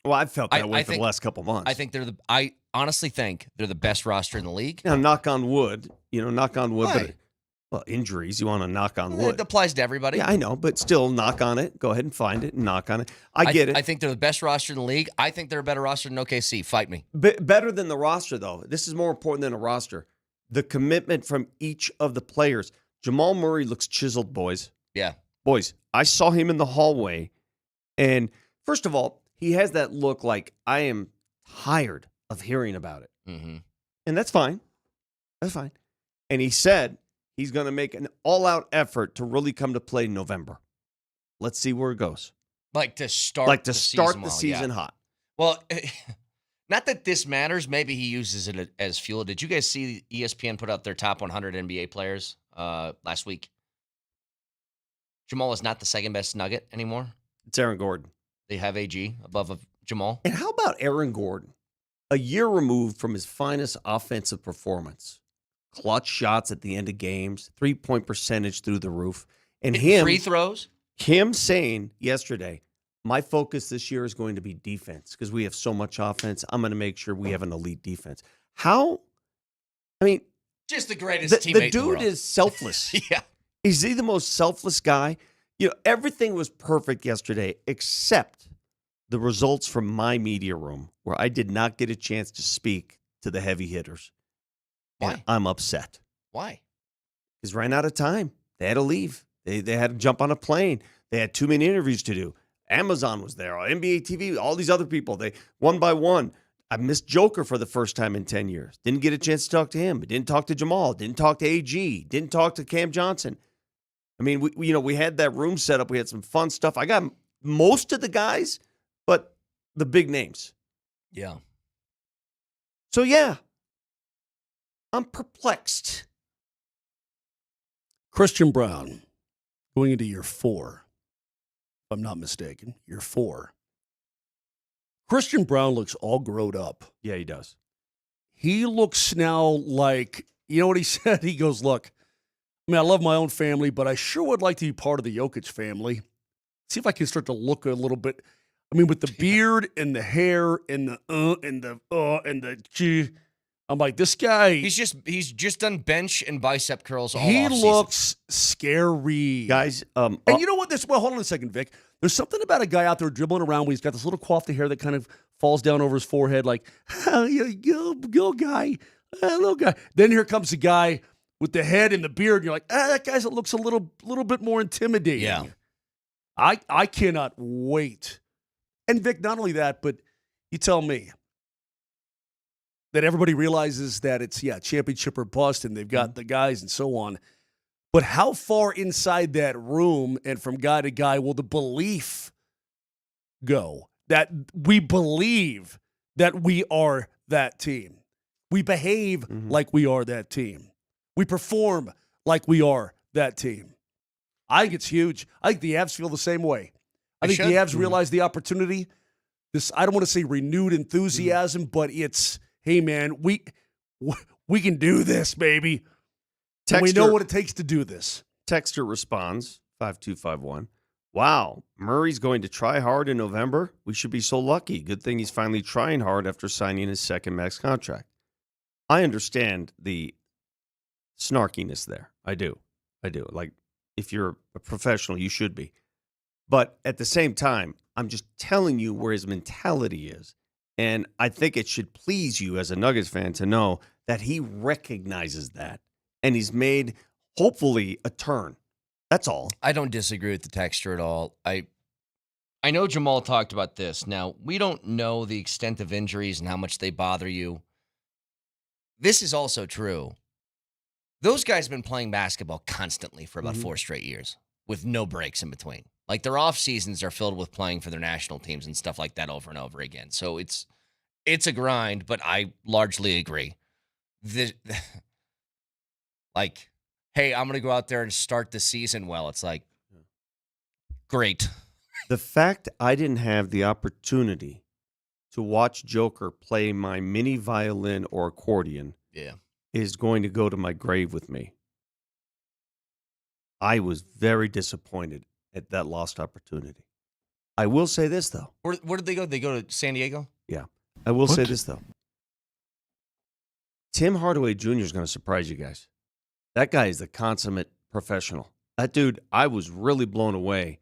Well, I've felt that way for the last couple months. I honestly think they're the best roster in the league. Now, knock on wood. Knock on wood. Why? But, injuries, you want to knock on wood. It applies to everybody. Yeah, I know, but still knock on it. Go ahead and find it and knock on it. I get it. I think they're the best roster in the league. I think they're a better roster than OKC. Fight me. Better than the roster, though. This is more important than a roster. The commitment from each of the players. Jamal Murray looks chiseled, boys. Yeah. Boys, I saw him in the hallway, and first of all, he has that look like, I am tired of hearing about it. Mm-hmm. And that's fine. That's fine. And he said he's going to make an all-out effort to really come to play in November. Let's see where it goes. Like to start the season hot. Well, not that this matters. Maybe he uses it as fuel. Did you guys see ESPN put out their top 100 NBA players last week? Jamal is not the second best Nugget anymore. It's Aaron Gordon. They have AG above Jamal. And how about Aaron Gordon? A year removed from his finest offensive performance. Clutch shots at the end of games, 3-point percentage through the roof. And free throws? Him saying yesterday, my focus this year is going to be defense because we have so much offense. I'm going to make sure we have an elite defense. Just the greatest teammate the in the dude world. is selfless. Yeah. Is he the most selfless guy? Everything was perfect yesterday except the results from my media room where I did not get a chance to speak to the heavy hitters. Why? And I'm upset. Why? Because ran out of time. They had to leave. They had to jump on a plane. They had too many interviews to do. Amazon was there, NBA TV, all these other people. They one by one. I missed Joker for the first time in 10 years. Didn't get a chance to talk to him. Didn't talk to Jamal. Didn't talk to AG. Didn't talk to Cam Johnson. I mean, we had that room set up. We had some fun stuff. I got most of the guys, but the big names. Yeah. So, yeah, I'm perplexed. Christian Brown going into year 4, if I'm not mistaken, year 4. Christian Brown looks all grown up. Yeah, he does. He looks now like, you know what he said? He goes, look, I mean, I love my own family, but I sure would like to be part of the Jokic family. See if I can start to look a little bit. I mean, with the beard and the hair and the G. I'm like, this guy. He's just done bench and bicep curls all He offseason. looks scary. Guys, and you know what? Well, hold on a second, Vic. There's something about a guy out there dribbling around when he's got this little coif of hair that kind of falls down over his forehead, like, go guy, little guy. Then here comes the guy with the head and the beard. And you're like, that guy looks a little bit more intimidating. Yeah. I cannot wait. And Vic, not only that, but you tell me that everybody realizes that it's, championship or bust, and they've got the guys and so on. But how far inside that room and from guy to guy will the belief go that we believe that we are that team? We behave like we are that team. We perform like we are that team. I think it's huge. I think the Avs feel the same way. I think the Avs realize the opportunity. This, I don't want to say renewed enthusiasm, but it's, hey, man, we can do this, baby. And we know what it takes to do this. Texter responds, 5251. Wow, Murray's going to try hard in November? We should be so lucky. Good thing he's finally trying hard after signing his second max contract. I understand the snarkiness there. I do. Like, if you're a professional, you should be. But at the same time, I'm just telling you where his mentality is. And I think it should please you as a Nuggets fan to know that he recognizes that. And he's made, hopefully, a turn. That's all. I don't disagree with the texture at all. I know Jamal talked about this. Now, we don't know the extent of injuries and how much they bother you. This is also true. Those guys have been playing basketball constantly for about 4 straight years with no breaks in between. Like, their off seasons are filled with playing for their national teams and stuff like that over and over again. So it's a grind, but I largely agree. Like, hey, I'm going to go out there and start the season well. It's like, great. The fact I didn't have the opportunity to watch Joker play my mini violin or accordion is going to go to my grave with me. I was very disappointed at that lost opportunity. I will say this, though. Where did they go? They go to San Diego? Yeah. I will say this, though. Tim Hardaway Jr. is going to surprise you guys. That guy is the consummate professional. That dude, I was really blown away.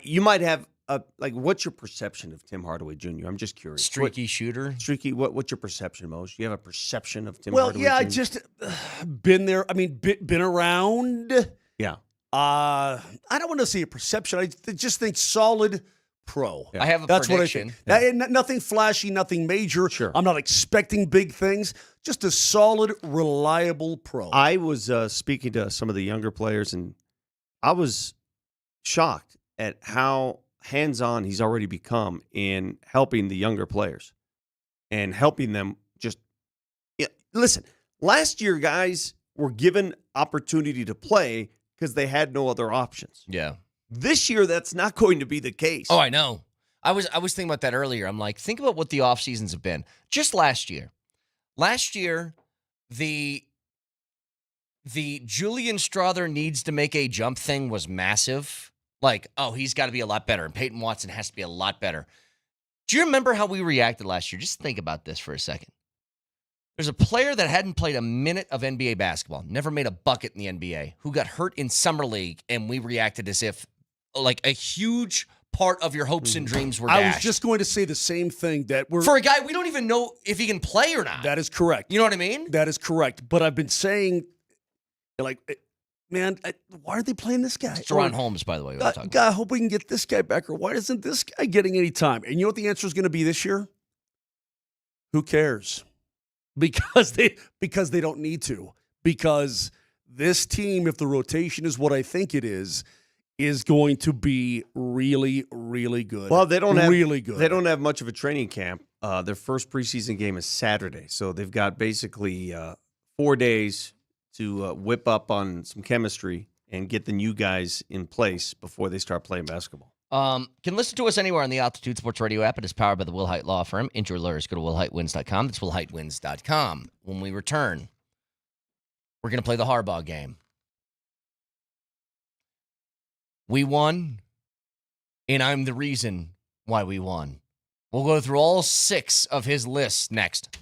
You might have what's your perception of Tim Hardaway Jr.? I'm just curious. Streaky shooter. Streaky. What's your perception, Mose? Do you have a perception of Tim Hardaway Jr.? I just been there. I mean, been around. Yeah. I don't want to say a perception. I just think solid pro. Yeah. I have a prediction. What I think. Nothing flashy, nothing major. Sure. I'm not expecting big things. Just a solid, reliable pro. I was speaking to some of the younger players, and I was shocked at how hands-on he's already become in helping the younger players and helping them just listen, last year guys were given opportunity to play because they had no other options. Yeah. This year that's not going to be the case. Oh, I know. I was thinking about that earlier. I'm like, think about what the off seasons have been. Just last year. Last year, the Julian Strother needs to make a jump thing was massive. Like, oh, he's got to be a lot better, and Peyton Watson has to be a lot better. Do you remember how we reacted last year? Just think about this for a second. There's a player that hadn't played a minute of NBA basketball, never made a bucket in the NBA, who got hurt in Summer League, and we reacted as if, like, a huge part of your hopes and dreams were dashed. I was just going to say the same thing. For a guy, we don't even know if he can play or not. That is correct. You know what I mean? That is correct. But I've been saying, like, man, why are they playing this guy? It's Jerron Holmes, by the way. God, I hope we can get this guy back. Or why isn't this guy getting any time? And you know what the answer is going to be this year? Who cares? Because they don't need to. Because this team, if the rotation is what I think it is going to be really, really good. Well, they don't have really good. They don't have much of a training camp. Their first preseason game is Saturday, so they've got basically 4 days to whip up on some chemistry and get the new guys in place before they start playing basketball. Can listen to us anywhere on the Altitude Sports Radio app. It is powered by the Will Height Law Firm. Injury lawyers, go to willheightwins.com. That's willheightwins.com. When we return, we're going to play the Harbaugh game. We won, and I'm the reason why we won. We'll go through all 6 of his lists next.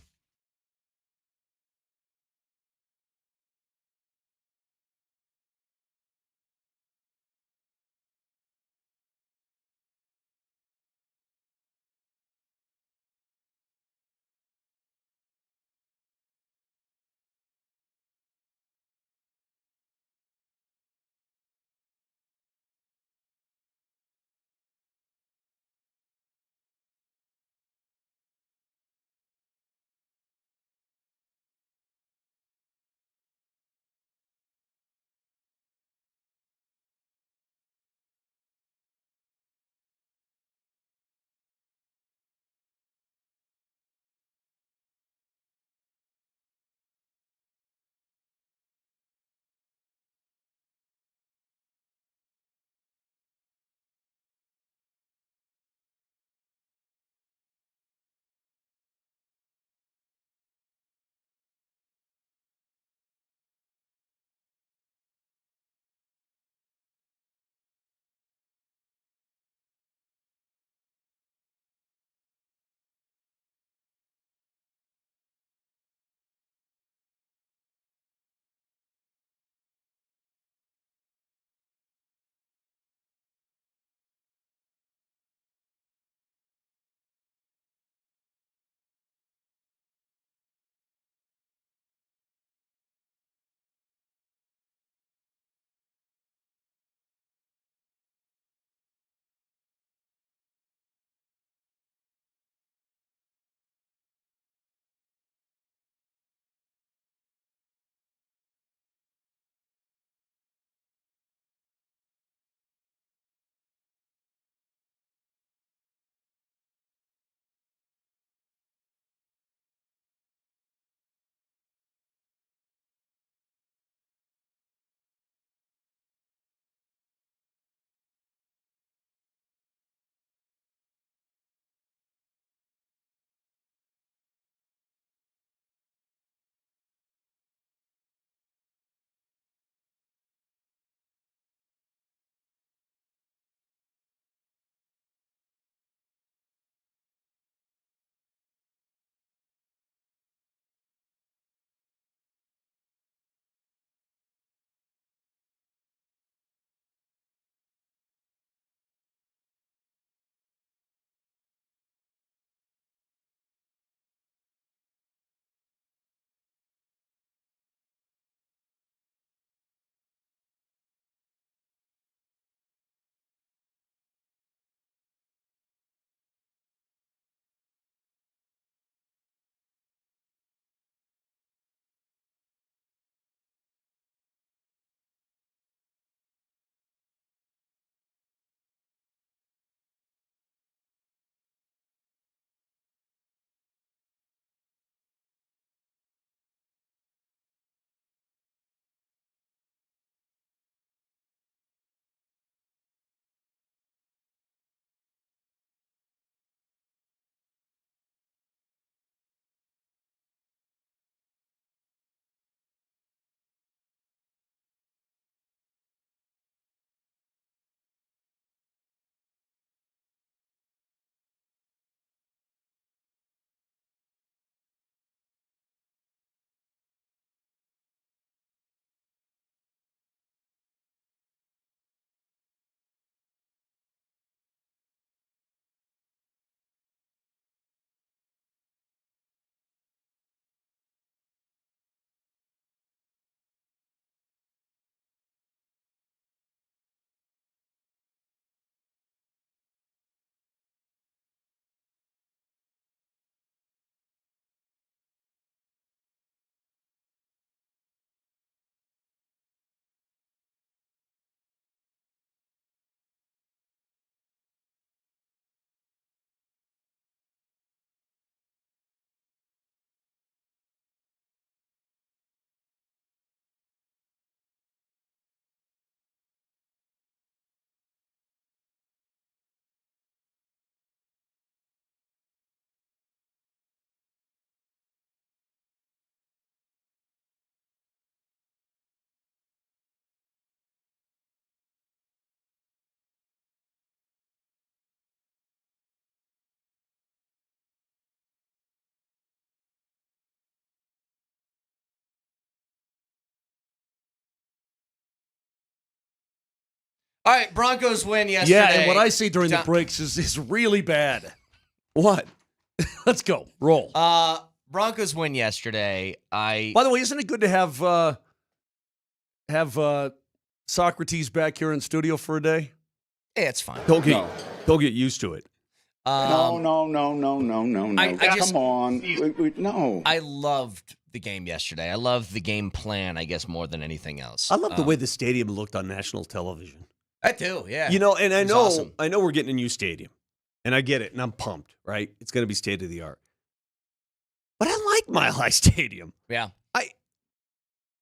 All right, Broncos win yesterday. Yeah, and what I see during the breaks is really bad. What? Let's go. Roll. Broncos win yesterday. By the way, isn't it good to have Socrates back here in studio for a day? Yeah, it's fine. Don't get used to it. No. Come on. No. I loved the game yesterday. I loved the game plan, I guess, more than anything else. I love the way the stadium looked on national television. I do, yeah. You know, and I know awesome. I know we're getting a new stadium, and I get it, and I'm pumped. Right? It's going to be state of the art. But I like Mile High Stadium. Yeah.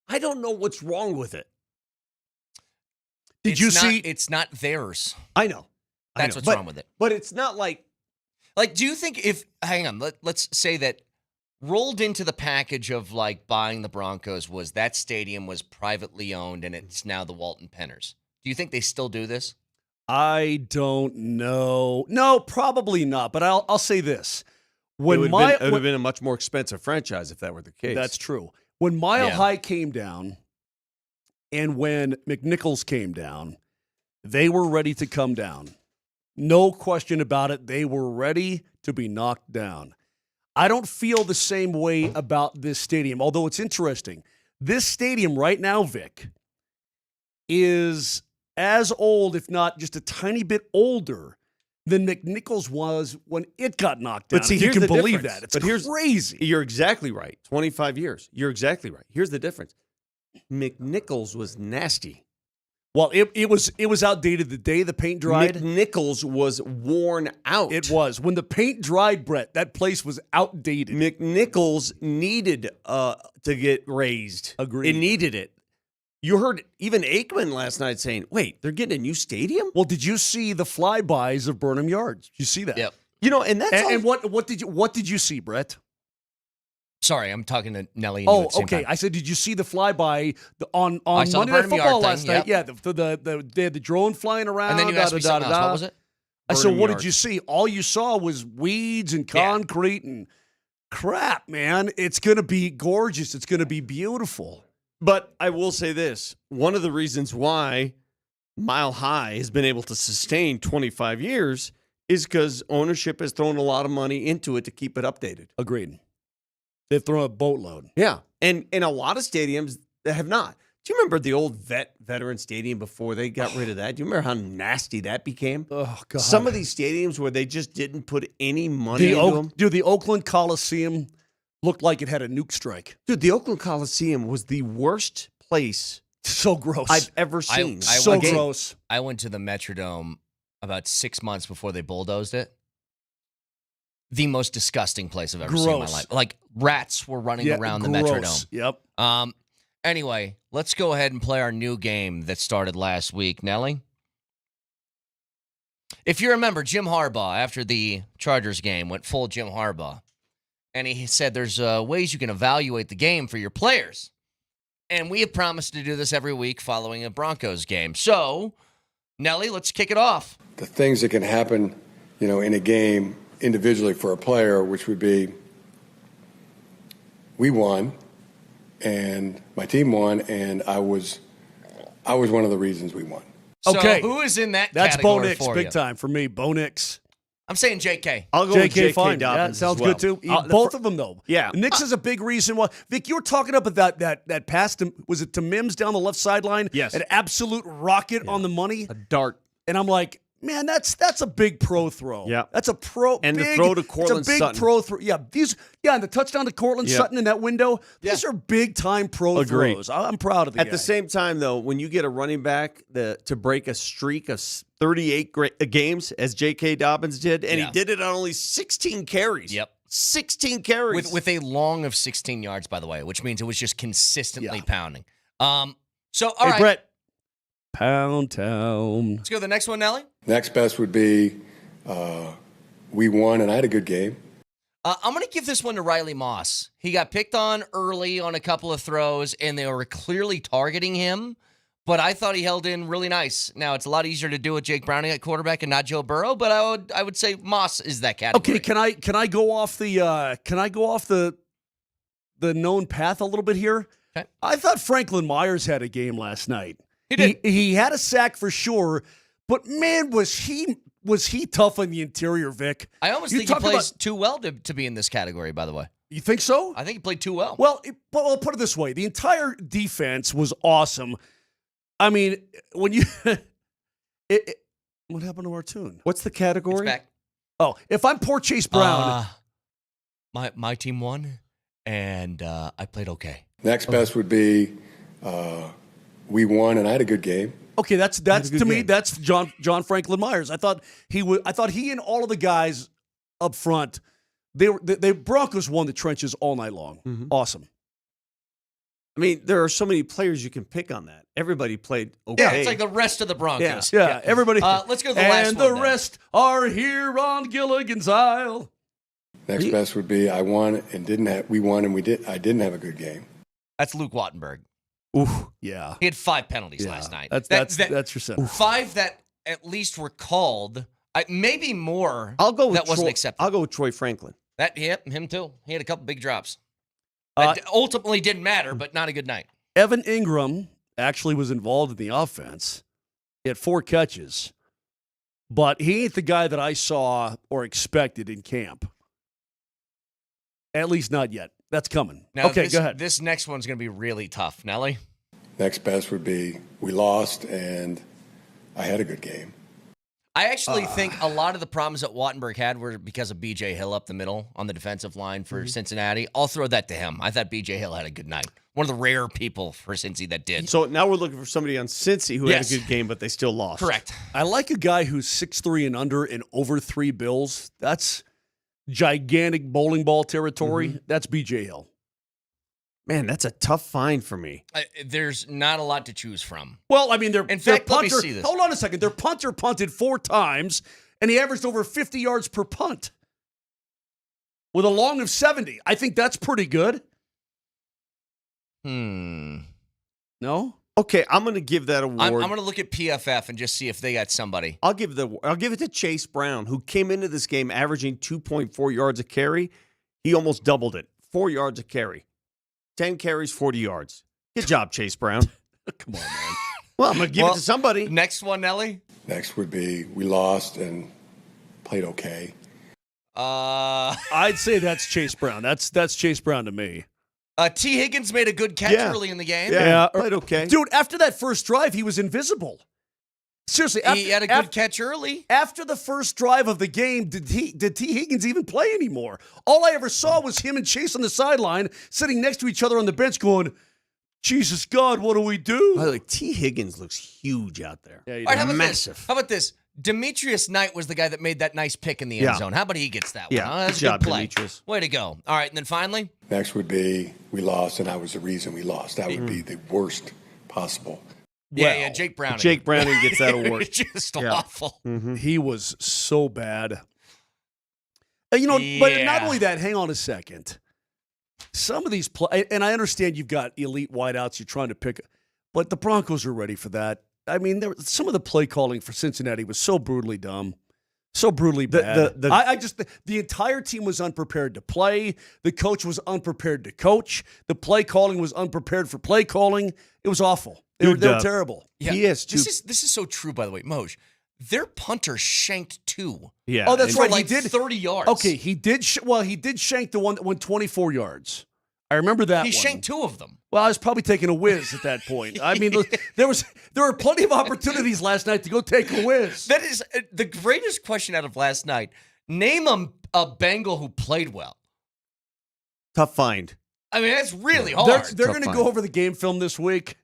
I don't know what's wrong with it. Did you see? It's not theirs. I know. That's what's wrong with it. But it's not like. Like, do you think hang on, let's say that rolled into the package of, like, buying the Broncos was that stadium was privately owned and it's now the Walton Penners. Do you think they still do this? I don't know. No, probably not. But I'll say this. It would have been a much more expensive franchise if that were the case. That's true. When Mile High came down and when McNichols came down, they were ready to come down. No question about it. They were ready to be knocked down. I don't feel the same way about this stadium, although it's interesting. This stadium right now, Vic, is as old, if not just a tiny bit older, than McNichols was when it got knocked down. But see, if you here's can the believe difference. that. It's crazy. You're exactly right. 25 years. You're exactly right. Here's the difference. McNichols was nasty. Well, it was outdated the day the paint dried. McNichols was worn out. It was. When the paint dried, Brett, that place was outdated. McNichols needed to get raised. Agreed. It needed it. You heard even Aikman last night saying, wait, they're getting a new stadium? Well, did you see the flybys of Burnham Yards? Did you see that? Yep. You know, and that's and what did you see, Brett? Sorry, I'm talking to Nelly and you at the same time. I said, did you see the flyby on I saw the Monday Night Burnham Football Yard last thing, night? yep. Yeah, they had the drone flying around. And then you asked me something else. What was it? I said, Burnham what Yard. did you see? All you saw was weeds and concrete and crap, man. It's going to be gorgeous. It's going to be beautiful. But I will say this. One of the reasons why Mile High has been able to sustain 25 years is because ownership has thrown a lot of money into it to keep it updated. Agreed. They've thrown a boatload. Yeah. And a lot of stadiums that have not. Do you remember the old veteran stadium before they got rid of that? Do you remember how nasty that became? Oh, God. Some of these stadiums where they just didn't put any money into them. Dude, the Oakland Coliseum looked like it had a nuke strike. Dude, the Oakland Coliseum was the worst place So gross. I've ever seen. So gross. I went to the Metrodome about 6 months before they bulldozed it. The most disgusting place I've ever seen in my life. Like, rats were running around the Metrodome. Yep. Anyway, let's go ahead and play our new game that started last week. Nelly? If you remember, Jim Harbaugh, after the Chargers game, went full Jim Harbaugh. And he said there's ways you can evaluate the game for your players. And we have promised to do this every week following a Broncos game. So, Nelly, let's kick it off. The things that can happen, in a game individually for a player, which would be we won and my team won, and I was one of the reasons we won. Okay. So who is in that That's Bo category Nix, for big you? time for me. Bo Nix. I'm saying JK. I'll go with J.K. fine. Dobbins. That sounds as well. good too. Both of them though. Yeah. Nix is a big reason why. Vic, you were talking about that pass to, was it to Mims down the left sideline? Yes. An absolute rocket on the money. A dart. And I'm like, man, that's a big pro throw. Yeah. That's a pro. And big, the throw to Cortland It's a big Sutton. pro throw. Yeah. And the touchdown to Cortland Sutton in that window. These are big time pro Agreed. throws. I'm proud of the At guy. the same time, though, when you get a running back to break a streak of 38 games, as J.K. Dobbins did, and he did it on only 16 carries. Yep. 16 carries. With a long of 16 yards, by the way, which means it was just consistently pounding. All right. Brett. Pound Town. Let's go to the next one, Nelly. Next best would be we won, and I had a good game. I'm going to give this one to Riley Moss. He got picked on early on a couple of throws, and they were clearly targeting him, but I thought he held in really nice. Now, it's a lot easier to do with Jake Browning at quarterback and not Joe Burrow, but I would say Moss is that category. Okay, can I go off the known path a little bit here? Okay. I thought Franklin Myers had a game last night. He did. He had a sack for sure, but man, was he tough on the interior, Vic. I almost think he plays too well to be in this category, by the way. You think so? I think he played too well. Well, I'll put it this way. The entire defense was awesome. I mean, when you... what happened to our tune? What's the category? It's back. Oh, if I'm poor Chase Brown... My team won, and I played okay. Next best would be we won, and I had a good game. Okay, that's to me. That's John Franklin Myers. I thought he and all of the guys up front. The Broncos won the trenches all night long. Mm-hmm. Awesome. I mean, there are so many players you can pick on that. Everybody played okay. Yeah, it's like the rest of the Broncos. Yeah. Everybody. Let's go to the last one. And the rest are here on Gilligan's Isle. Next best would be I won and didn't have. We won and I didn't have a good game. That's Luke Wattenberg. Ooh, yeah. He had 5 penalties last night. That's your center. 5 that at least were called. Maybe more. I'll go with that wasn't accepted. I'll go with Troy Franklin. Him too. He had a couple big drops. Ultimately didn't matter, but not a good night. Evan Ingram actually was involved in the offense. He had 4 catches, but he ain't the guy that I saw or expected in camp. At least not yet. That's coming. Now, okay, go ahead. This next one's going to be really tough. Nelly? Next best would be we lost and I had a good game. I actually think a lot of the problems that Wattenberg had were because of B.J. Hill up the middle on the defensive line for Cincinnati. I'll throw that to him. I thought B.J. Hill had a good night. One of the rare people for Cincy that did. So now we're looking for somebody on Cincy who had a good game, but they still lost. Correct. I like a guy who's 6'3" and under and over 3 bills. That's gigantic bowling ball territory. Mm-hmm. That's B.J. Hill. Man, that's a tough find for me. There's not a lot to choose from. Well, I mean, In fact, let me see this. Hold on a second. Their punter punted 4 times, and he averaged over 50 yards per punt with a long of 70. I think that's pretty good. No? Okay, I'm going to give that award. I'm going to look at PFF and just see if they got somebody. I'll give it to Chase Brown, who came into this game averaging 2.4 yards a carry. He almost doubled it. 4 yards a carry. 10 carries, 40 yards. Good job, Chase Brown. Come on, man. Well, I'm going to give it to somebody. Next one, Nelly? Next would be we lost and played okay. I'd say that's Chase Brown. That's Chase Brown to me. T. Higgins made a good catch early in the game. Yeah, played okay. Dude, after that first drive, he was invisible. Seriously, he had a good catch early. After the first drive of the game, did T. Higgins even play anymore? All I ever saw was him and Chase on the sideline, sitting next to each other on the bench going, Jesus God, what do we do? By the way, T. Higgins looks huge out there. Yeah, All right, how about massive. this? How about this? Demetrius Knight was the guy that made that nice pick in the end zone. How about he gets that one? Yeah, Huh? That's good a job, good play. Demetrius. Way to go. All right, and then finally? Next would be we lost and I was the reason we lost. That would be the worst possible. Yeah, Jake Browning. Jake Browning gets that award. Just awful. Mm-hmm. He was so bad. But not only that, hang on a second. Some of these and I understand you've got elite wideouts you're trying to pick, but the Broncos are ready for that. I mean, some of the play calling for Cincinnati was so brutally dumb, so brutally bad. The entire team was unprepared to play. The coach was unprepared to coach. The play calling was unprepared for play calling. It was awful. They were terrible. Yeah. This is so true, by the way, Moj. Their punter shanked 2. Yeah. Oh, that's for right. Like he did 30 yards. Okay, he did. He did shank the one that went 24 yards. I remember that. He one. shanked 2 of them. Well, I was probably taking a whiz at that point. I mean, there were plenty of opportunities last night to go take a whiz. That is the greatest question out of last night. Name a Bengal who played well. Tough find. I mean, that's really hard. They're going to go over the game film this week.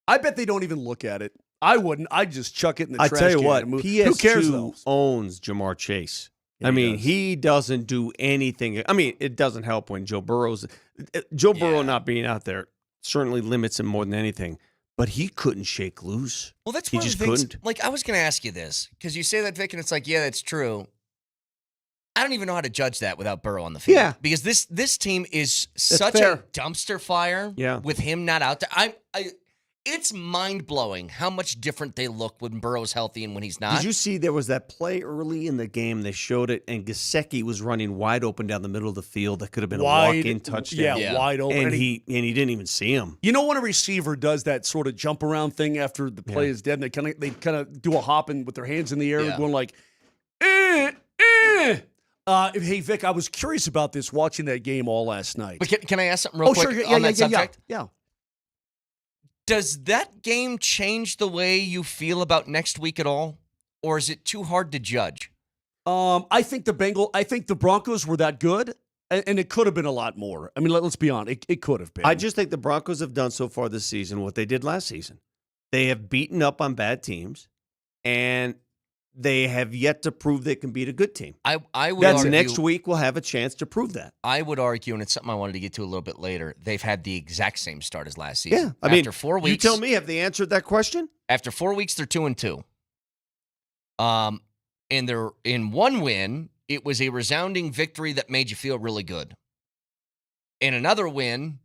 I bet they don't even look at it. I wouldn't. I'd just chuck it in the trash can. I tell you what, and move. Who cares, though? PS2 owns Jamar Chase. Yeah, I mean, he doesn't do anything. I mean, it doesn't help when Joe Burrow not being out there certainly limits him more than anything. But he couldn't shake loose. Well, that's he one just of the things. couldn't. Like, I was going to ask you this because you say that, Vic, and it's like, yeah, that's true. I don't even know how to judge that without Burrow on the field. Yeah, because this team is such fair. a dumpster fire. Yeah. With him not out there, It's mind-blowing how much different they look when Burrow's healthy and when he's not. Did you see there was that play early in the game? They showed it, and Gesicki was running wide open down the middle of the field. That could have been a walk-in touchdown. Yeah, wide open. And he didn't even see him. You know when a receiver does that sort of jump around thing after the play is dead, and they kind of do a hop and with their hands in the air, going like, hey, Vic, I was curious about this watching that game all last night. But can I ask something real quick on that subject? Yeah. Does that game change the way you feel about next week at all? Or is it too hard to judge? I think the Broncos were that good, and it could have been a lot more. I mean, let's be honest. It could have been. I just think the Broncos have done so far this season what they did last season. They have beaten up on bad teams, and they have yet to prove they can beat a good team. I would argue, next week we'll have a chance to prove that. I would argue, and it's something I wanted to get to a little bit later, they've had the exact same start as last season. Yeah, after 4 weeks. You tell me, have they answered that question? After 4 weeks, they're 2-2. And they're in one win. It was a resounding victory that made you feel really good. In another win,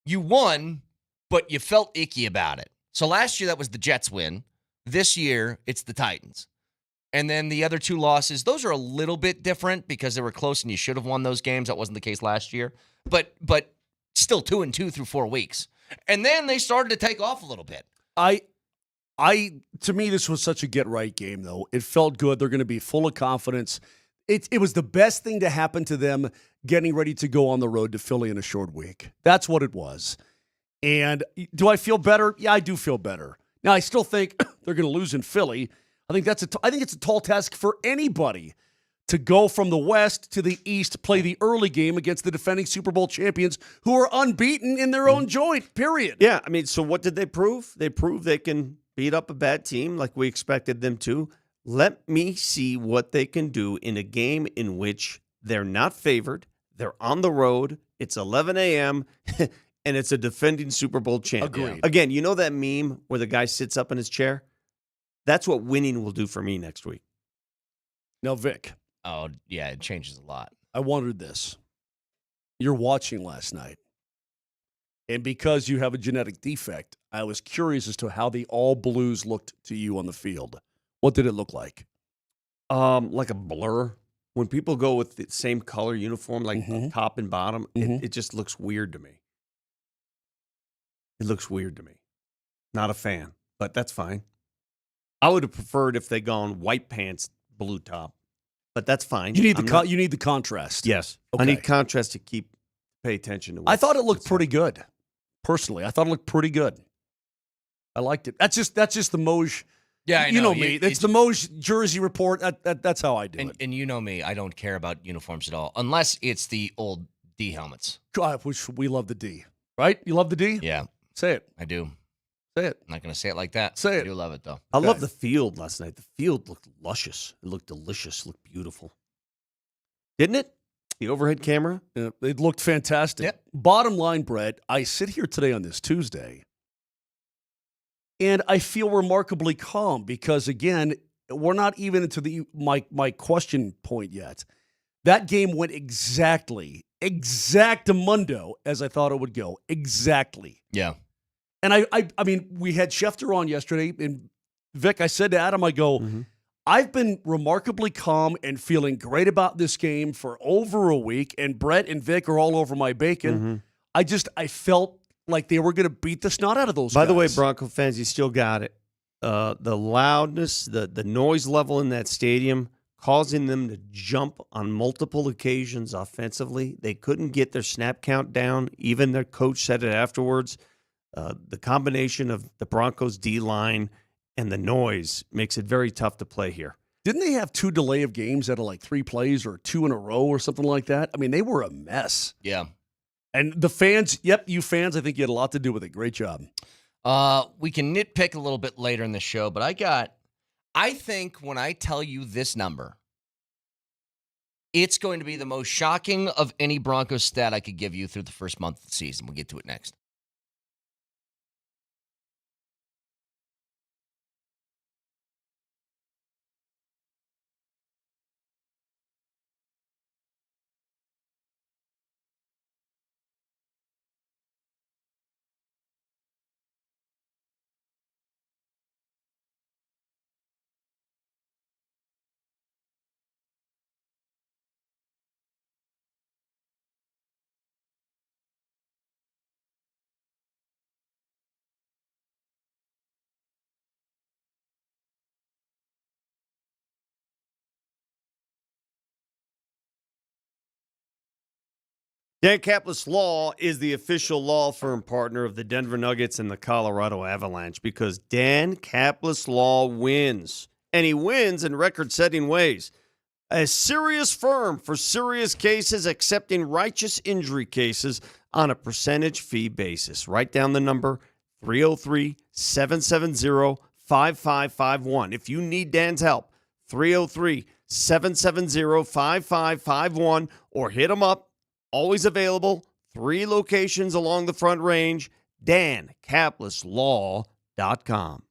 you won, but you felt icky about it. So last year that was the Jets win. This year, it's the Titans. And then the other 2 losses, those are a little bit different because they were close and you should have won those games. That wasn't the case last year. But still 2-2 through 4 weeks. And then they started to take off a little bit. To me, this was such a get-right game, though. It felt good. They're going to be full of confidence. It was the best thing to happen to them getting ready to go on the road to Philly in a short week. That's what it was. And do I feel better? Yeah, I do feel better. Now, I still think they're going to lose in Philly. I think it's a tall task for anybody to go from the West to the East, play the early game against the defending Super Bowl champions who are unbeaten in their own joint, period. Yeah, I mean, so what did they prove? They proved they can beat up a bad team like we expected them to. Let me see what they can do in a game in which they're not favored, they're on the road, it's 11 a.m., and it's a defending Super Bowl champion. Agreed. Again, you know that meme where the guy sits up in his chair? That's what winning will do for me next week. Now, Vic. Oh, yeah, it changes a lot. I wondered this. You're watching last night. And because you have a genetic defect, I was curious as to how the All Blues looked to you on the field. What did it look like? Like a blur. When people go with the same color uniform, like top and bottom, it just looks weird to me. It looks weird to me. Not a fan, but that's fine. I would have preferred if they gone white pants, blue top, but that's fine. You need the contrast. Yes, okay. I need contrast to pay attention to. I thought it looked pretty good. Personally, I thought it looked pretty good. I liked it. That's just the Moj. Yeah, I know. You know me. It's the Moj jersey report. That's how I do it. And you know me. I don't care about uniforms at all, unless it's the old D helmets. God, which we love the D, right? You love the D? Yeah. Say it. I do. Say it. I'm not going to say it like that. Say it. I do love it, though. I love the field last night. The field looked luscious. It looked delicious. It looked beautiful. Didn't it? The overhead camera? Yeah, it looked fantastic. Yep. Bottom line, Brett, I sit here today on this Tuesday, and I feel remarkably calm because, again, we're not even into my question point yet. That game went exactamundo as I thought it would go. Exactly. Yeah. And I mean, we had Schefter on yesterday, and Vic, I said to Adam, I go, I've been remarkably calm and feeling great about this game for over a week, and Brett and Vic are all over my bacon. I felt like they were going to beat the snot out of those guys. By the way, Bronco fans, you still got it. The loudness, the noise level in that stadium, causing them to jump on multiple occasions offensively. They couldn't get their snap count down. Even their coach said it afterwards. The combination of the Broncos D-line and the noise makes it very tough to play here. Didn't they have 2 delay of games out of like 3 plays or 2 in a row or something like that? I mean, they were a mess. Yeah. And the fans, you fans, I think you had a lot to do with it. Great job. We can nitpick a little bit later in the show, but I think when I tell you this number, it's going to be the most shocking of any Broncos stat I could give you through the first month of the season. We'll get to it next. Dan Kaplis Law is the official law firm partner of the Denver Nuggets and the Colorado Avalanche because Dan Kaplis Law wins. And he wins in record-setting ways. A serious firm for serious cases, accepting righteous injury cases on a percentage fee basis. Write down the number 303-770-5551. If you need Dan's help, 303-770-5551 or hit him up. Always available. 3 locations along the Front Range. DanKaplisLaw.com.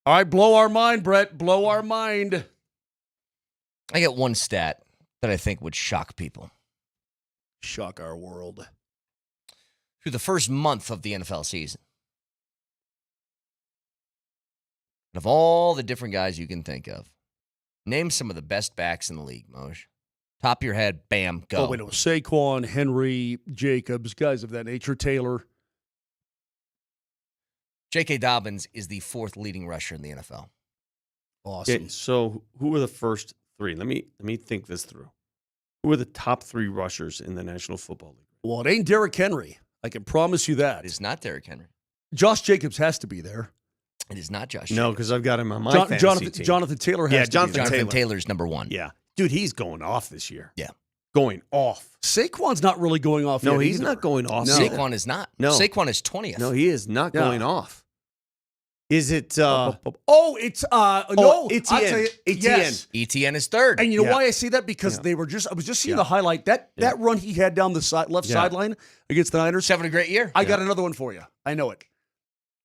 All right, blow our mind, Brett. Blow our mind. I get one stat that I think would shock people. Shock our world. Through the first month of the NFL season, and of all the different guys you can think of, name some of the best backs in the league, Moj. Top of your head, bam, go. Oh, wait, no. Saquon, Henry, Jacobs, guys of that nature, Taylor. J.K. Dobbins is the 4th leading rusher in the NFL. Awesome. Okay, so who were the first 3? Let me think this through. Who are the top 3 rushers in the National Football League? Well, it ain't Derrick Henry. I can promise you that. It is not Derrick Henry. Josh Jacobs has to be there. It is not Josh. No, because I've got him on my fantasy team. Jonathan Taylor has to be there. Jonathan Taylor's number 1. Yeah. Dude, he's going off this year. Yeah. Going off. Saquon's not really going off No, yet he's either. not going off. No. Saquon is not. No. Saquon is 20th. No, he is not going off. Is it? It's no. Etienne. I'll tell you, yes. ETN is third. And you know why I say that? Because I was just seeing the highlight. That run he had down the left sideline against the Niners. Having a great year. I got another one for you. I know it.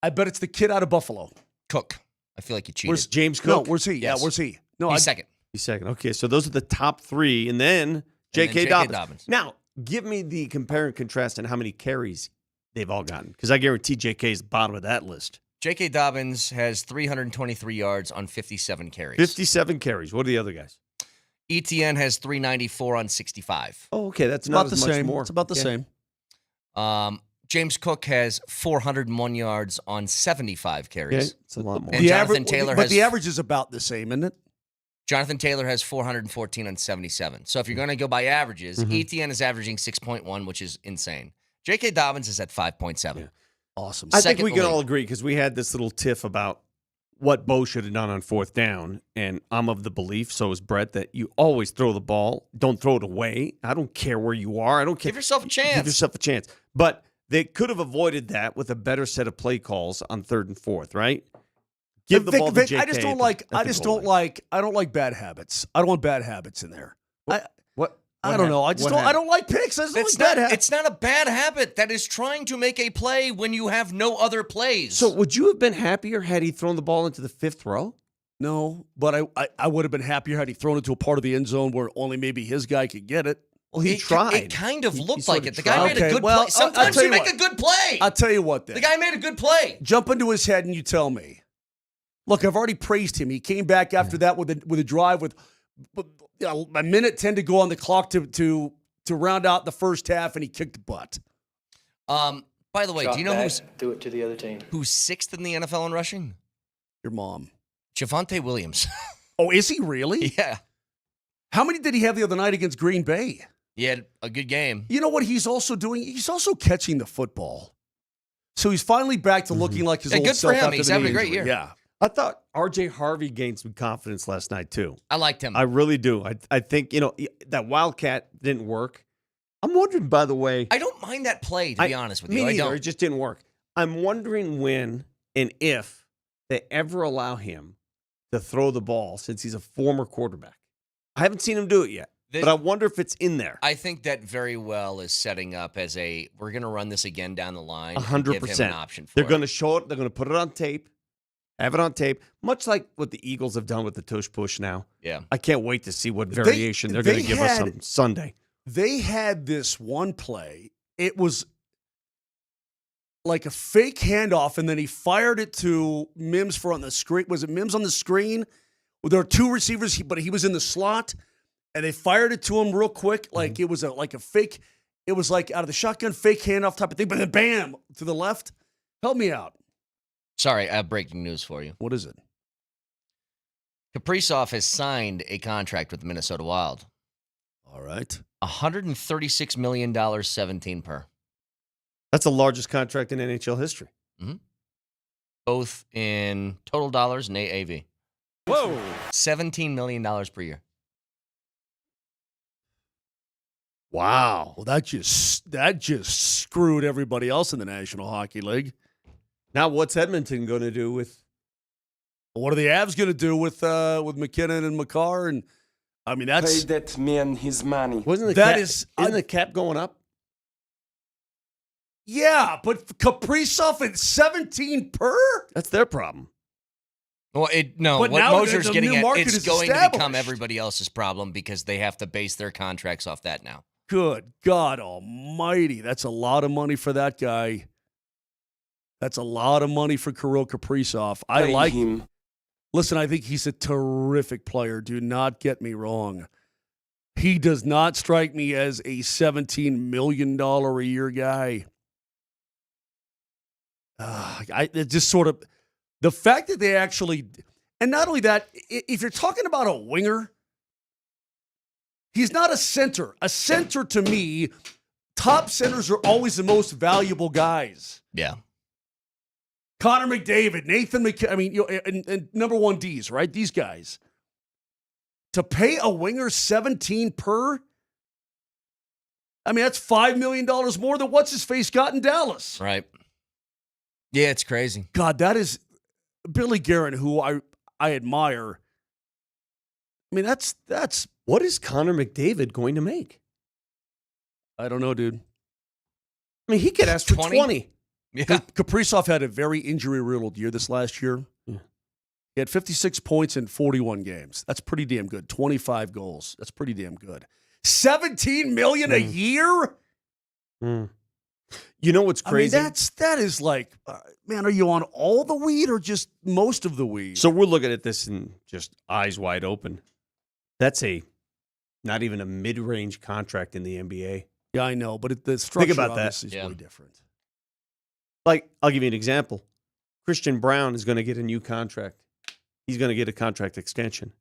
I bet it's the kid out of Buffalo. Cook. I feel like you cheated. Where's James Cook? No, where's he? Yes. Yeah, where's he? No, He's second. He's second. Okay, so those are the top three, and then J.K. Dobbins. Now, give me the compare and contrast on how many carries they've all gotten, because I guarantee J.K. is the bottom of that list. J.K. Dobbins has 323 yards on 57 carries. 57 carries. What are the other guys? ETN has 394 on 65. Oh, okay. That's about not the as much same. more. It's about the same. James Cook has 401 yards on 75 carries. Okay. It's a lot more. And Jonathan Taylor has... But the average is about the same, isn't it? Jonathan Taylor has 414 on 77. So if you're going to go by averages, ETN is averaging 6.1, which is insane. J.K. Dobbins is at 5.7. Yeah. Awesome. I think we can all agree, because we had this little tiff about what Bo should have done on fourth down, and I'm of the belief, so is Brett, that you always throw the ball. Don't throw it away. I don't care where you are. I don't care. Give yourself a chance. Give yourself a chance. But they could have avoided that with a better set of play calls on third and fourth, right? Give the ball to JK. I just don't like bad habits. I don't want bad habits in there. I don't know. I don't like picks. I just don't like bad habits. It's not a bad habit. That is trying to make a play when you have no other plays. So would you have been happier had he thrown the ball into the fifth row? No, but I would have been happier had he thrown it to a part of the end zone where only maybe his guy could get it. Well, he tried. It kind of looked like it. The tried. guy made a good play. Sometimes you make a good play. I'll tell you what, then. The guy made a good play. Jump into his head and you tell me. Look, I've already praised him. He came back after that with a drive with a minute 10 to go on the clock to round out the first half, and he kicked the butt. By the way, do you know do it to the other team? who's sixth in the NFL in rushing? Your mom. Javonte Williams. Oh, is he really? Yeah. How many did he have the other night against Green Bay? He had a good game. You know what he's also doing? He's also catching the football. So he's finally back to looking like his old good self for him. after He's the having a knee great injury. year. Yeah. I thought R.J. Harvey gained some confidence last night, too. I liked him. I really do. I think, that Wildcat didn't work. I'm wondering, by the way. I don't mind that play, to be honest with you. Me I neither. don't. It just didn't work. I'm wondering when and if they ever allow him to throw the ball, since he's a former quarterback. I haven't seen him do it yet, but I wonder if it's in there. I think that very well is setting up as we're going to run this again down the line. 100%. Give him an option for They're it. going to show it. They're going to put it on tape. Have it on tape, much like what the Eagles have done with the tush push now. Yeah. I can't wait to see what variation they're going to give us on Sunday. They had this one play. It was like a fake handoff, and then he fired it to Mims on the screen. Was it Mims on the screen? Well, there were two receivers, but he was in the slot, and they fired it to him real quick. Like it was like a fake. It was like out of the shotgun, fake handoff type of thing. But then bam, to the left. Help me out. Sorry, I have breaking news for you. What is it? Kaprizov has signed a contract with the Minnesota Wild. All right. $136 million, 17 per. That's the largest contract in NHL history. Mm-hmm. Both in total dollars and AAV. Whoa. $17 million per year. Wow. Well, that just screwed everybody else in the National Hockey League. Now, what's Edmonton going to do with? What are the Avs going to do with McKinnon and Makar? And I mean, that's Pay that man his money. Isn't the cap going up? Yeah, but Kaprizov at 17 per? That's their problem. Well, But what now Moser's the getting new at, market it's is going to become established. everybody else's problem because they have to base their contracts off that now. Good God almighty. That's a lot of money for that guy. That's a lot of money for Kirill Kaprizov. I like him. Listen, I think he's a terrific player. Do not get me wrong. He does not strike me as a $17 million a year guy. It just sort of, the fact that they actually, and not only that, if you're talking about a winger, he's not a center. A center to me, top centers are always the most valuable guys. Yeah. Connor McDavid, Nathan and number one Ds, right? These guys. To pay a winger 17 per, I mean, that's $5 million more than what's-his-face got in Dallas. Right. Yeah, it's crazy. God, that is, Billy Guerin, who I admire. I mean, that's What is Connor McDavid going to make? I don't know, dude. I mean, he could ask for 20. Yeah. Kaprizov had a very injury-riddled year this last year. Yeah. He had 56 points in 41 games. That's pretty damn good. 25 goals. That's pretty damn good. $17 million a year? Mm. You know what's crazy? I mean, that is like, man, are you on all the weed or just most of the weed? So we're looking at this and just eyes wide open. That's not even a mid-range contract in the NBA. Yeah, I know, but the structure about that. obviously is way different. Like, I'll give you an example. Christian Brown is going to get a new contract. He's going to get a contract extension.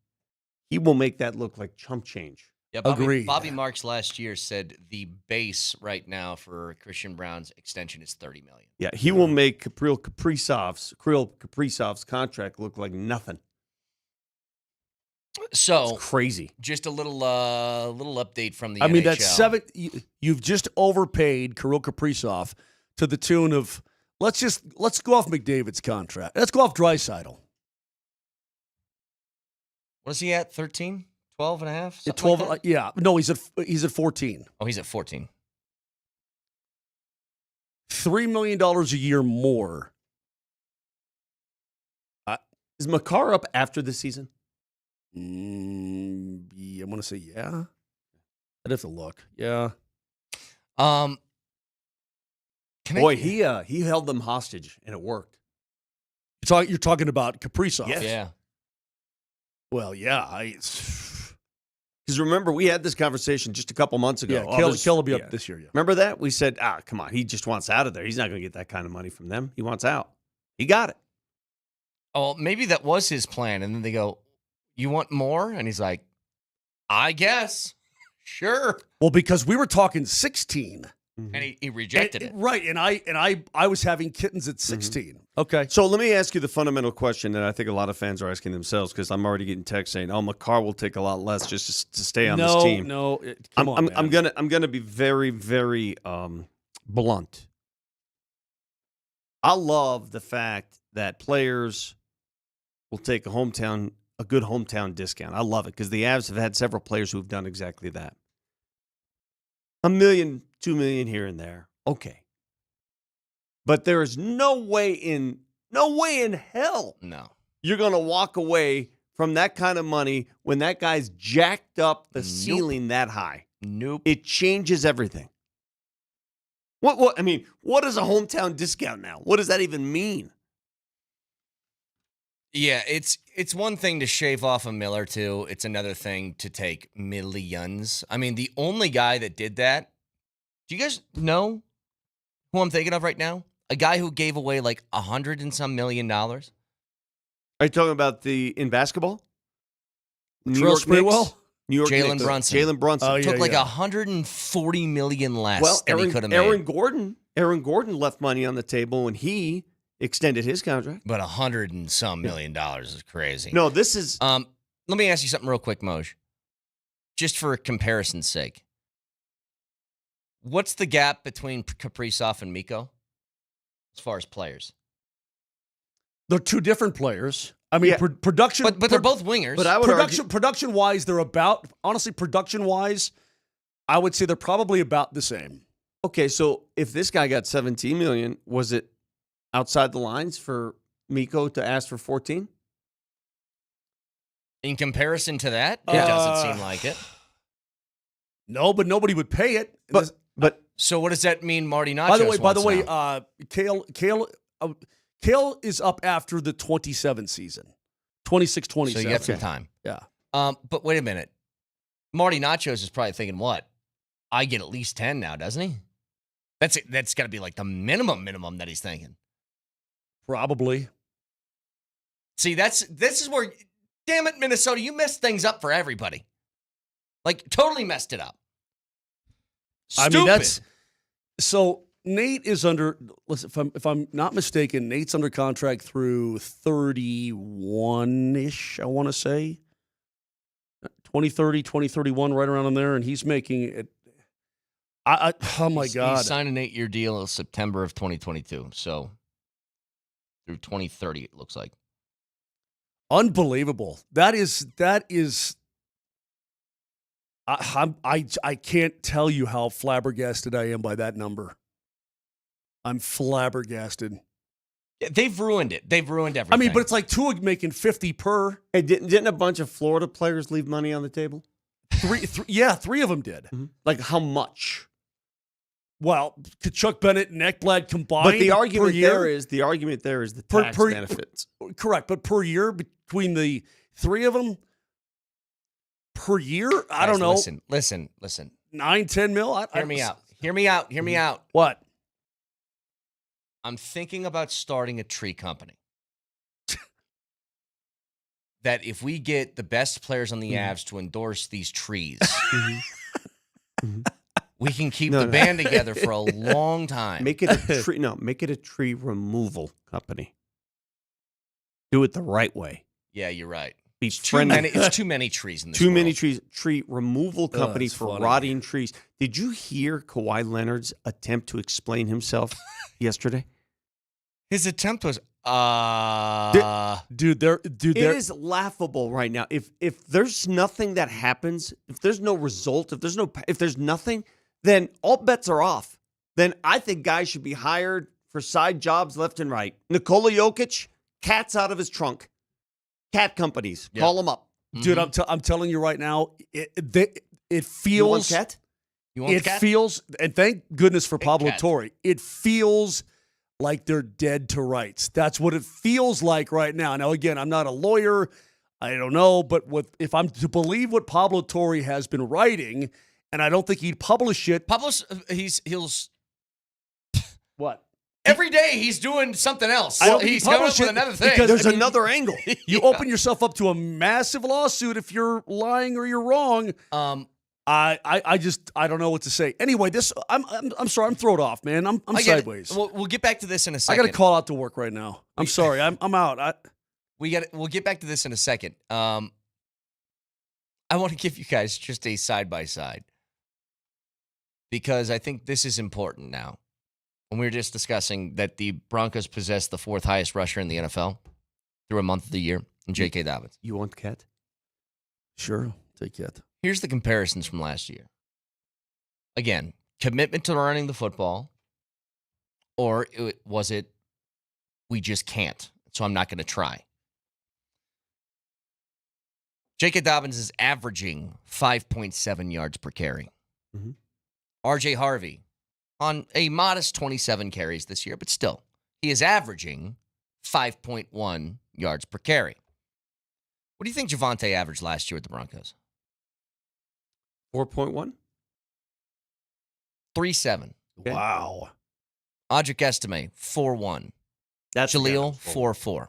He will make that look like chump change. Yeah, Agreed. Bobby Marks last year said the base right now for Christian Brown's extension is $30 million. Yeah, he will make Kirill Kaprizov's contract look like nothing. So It's crazy. just a little update from the I mean, NHL. that's seven. You've just overpaid Kirill Kaprizov to the tune of let's go off McDavid's contract. Let's go off Draisaitl. What is he at? 13? 12 and a half? Something 12. like that? Yeah, no, he's at 14. Oh, he's at 14. $3 million a year more. Is Makar up after the season? Yeah, I want to say yeah. I'd have to look. Yeah. Can Boy, he held them hostage, and it worked. You're talking about Kaprizov. Yes. Yeah. Well, yeah. Because remember, we had this conversation just a couple months ago. Yeah, Kell will be up this year. Yeah. Remember that? We said, come on, he just wants out of there. He's not going to get that kind of money from them. He wants out. He got it. Oh, maybe that was his plan. And then they go, you want more? And he's like, I guess. Sure. Well, because we were talking 16. And he rejected it. Right. And I was having kittens at 16. Okay. So let me ask you the fundamental question that I think a lot of fans are asking themselves, because I'm already getting texts saying, "Oh, Makar will take a lot less just to stay on this team." No, I'm gonna be very, very blunt. I love the fact that players will take a good hometown discount. I love it because the Avs have had several players who have done exactly that. $1 million, $2 million here and there. Okay. But there is no way in hell No. you're going to walk away from that kind of money when that guy's jacked up the Nope. ceiling that high. Nope. It changes everything. What is a hometown discount now? What does that even mean? Yeah, it's one thing to shave off a mil or two. It's another thing to take millions. I mean, the only guy that did that, do you guys know who I'm thinking of right now? A guy who gave away like $100 and some million. Are you talking about in basketball? New Trill York Sprewell? Knicks? New York Jalen Knicks. Brunson. Jalen Brunson. Oh, yeah, Took like yeah. $140 million less than he could have made. Aaron Gordon left money on the table when he extended his contract. But $100 and some million is crazy. No, this is Let me ask you something real quick, Moj. Just for comparison's sake. What's the gap between Kaprizov and Mikko as far as players? They're two different players. I mean, production. But they're both wingers. But I would argue, production-wise, they're about, honestly, production-wise, I would say they're probably about the same. okay, so if this guy got $17 million, was it outside the lines for Mikko to ask for 14? In comparison to that, it doesn't seem like it. No, but nobody would pay it. But So what does that mean Marty Nachos By the way, now? Kale is up after the 27 season. 26-27. So you got some time. Yeah. But wait a minute. Marty Nachos is probably thinking, what? I get at least 10 now, doesn't he? That's got to be like the minimum that he's thinking. Probably. See, this is where, damn it, Minnesota, you messed things up for everybody. Like, totally messed it up. Stupid. I mean, so Nate is under, listen, if I'm not mistaken, Nate's under contract through 31-ish, I want to say. 2030, 2031, right around in there, and he's making it. Oh my God. He signed an 8-year deal in September of 2022, so through 2030, it looks like. Unbelievable. That is. I can't tell you how flabbergasted I am by that number. I'm flabbergasted. Yeah, they've ruined it. They've ruined everything. I mean, but it's like Tua making 50 per. Hey, didn't a bunch of Florida players leave money on the table? Three of them did. Mm-hmm. Like how much? Well, Chuck Bennett and Ekblad combined. But the per argument year, there is the tax benefits. Correct, but per year between the three of them per year, I don't know. Listen. 9-10 mil. Hear me out. What? I'm thinking about starting a tree company. That if we get the best players on the Avs to endorse these trees, we can keep the band together for a long time. Make it a tree. No, make it a tree removal company. Do it the right way. Yeah, you're right. It's too many trees in this Too world. many trees. Tree removal company for funny. rotting trees. Did you hear Kawhi Leonard's attempt to explain himself yesterday? His attempt was, It is laughable right now. If there's nothing that happens, if there's no result, if there's nothing, then all bets are off. Then I think guys should be hired for side jobs left and right. Nikola Jokic, cat's out of his trunk. Cat companies, call them up, dude. I'm telling you right now, it feels. You want cat? Feels, and thank goodness for Pablo Torre. It feels like they're dead to rights. That's what it feels like right now. Now, again, I'm not a lawyer. I don't know, but if I'm to believe what Pablo Torre has been writing, and I don't think he'd publish it. He'll what? Every day he's doing something else. He's coming up with another thing. Because there's another angle. You open yourself up to a massive lawsuit if you're lying or you're wrong. I don't know what to say. Anyway, I'm sorry, I'm thrown off, man. I'm sideways. We'll get back to this in a second. I got to call out to work right now. I'm sorry. I'm out. We'll get back to this in a second. I want to give you guys just a side by side because I think this is important now. And we were just discussing that the Broncos possess the fourth highest rusher in the NFL through a month of the year, in J.K. Dobbins. You want cat? Sure, take cat. Here's the comparisons from last year. Again, commitment to running the football, or was it we just can't, so I'm not going to try? J.K. Dobbins is averaging 5.7 yards per carry. Mm-hmm. R.J. Harvey on a modest 27 carries this year, but still, he is averaging 5.1 yards per carry. What do you think Javonte averaged last year with the Broncos? 4.1? 3.7. Okay. Wow. Audric Estime, 4.1. That's Jaleel, 4.4.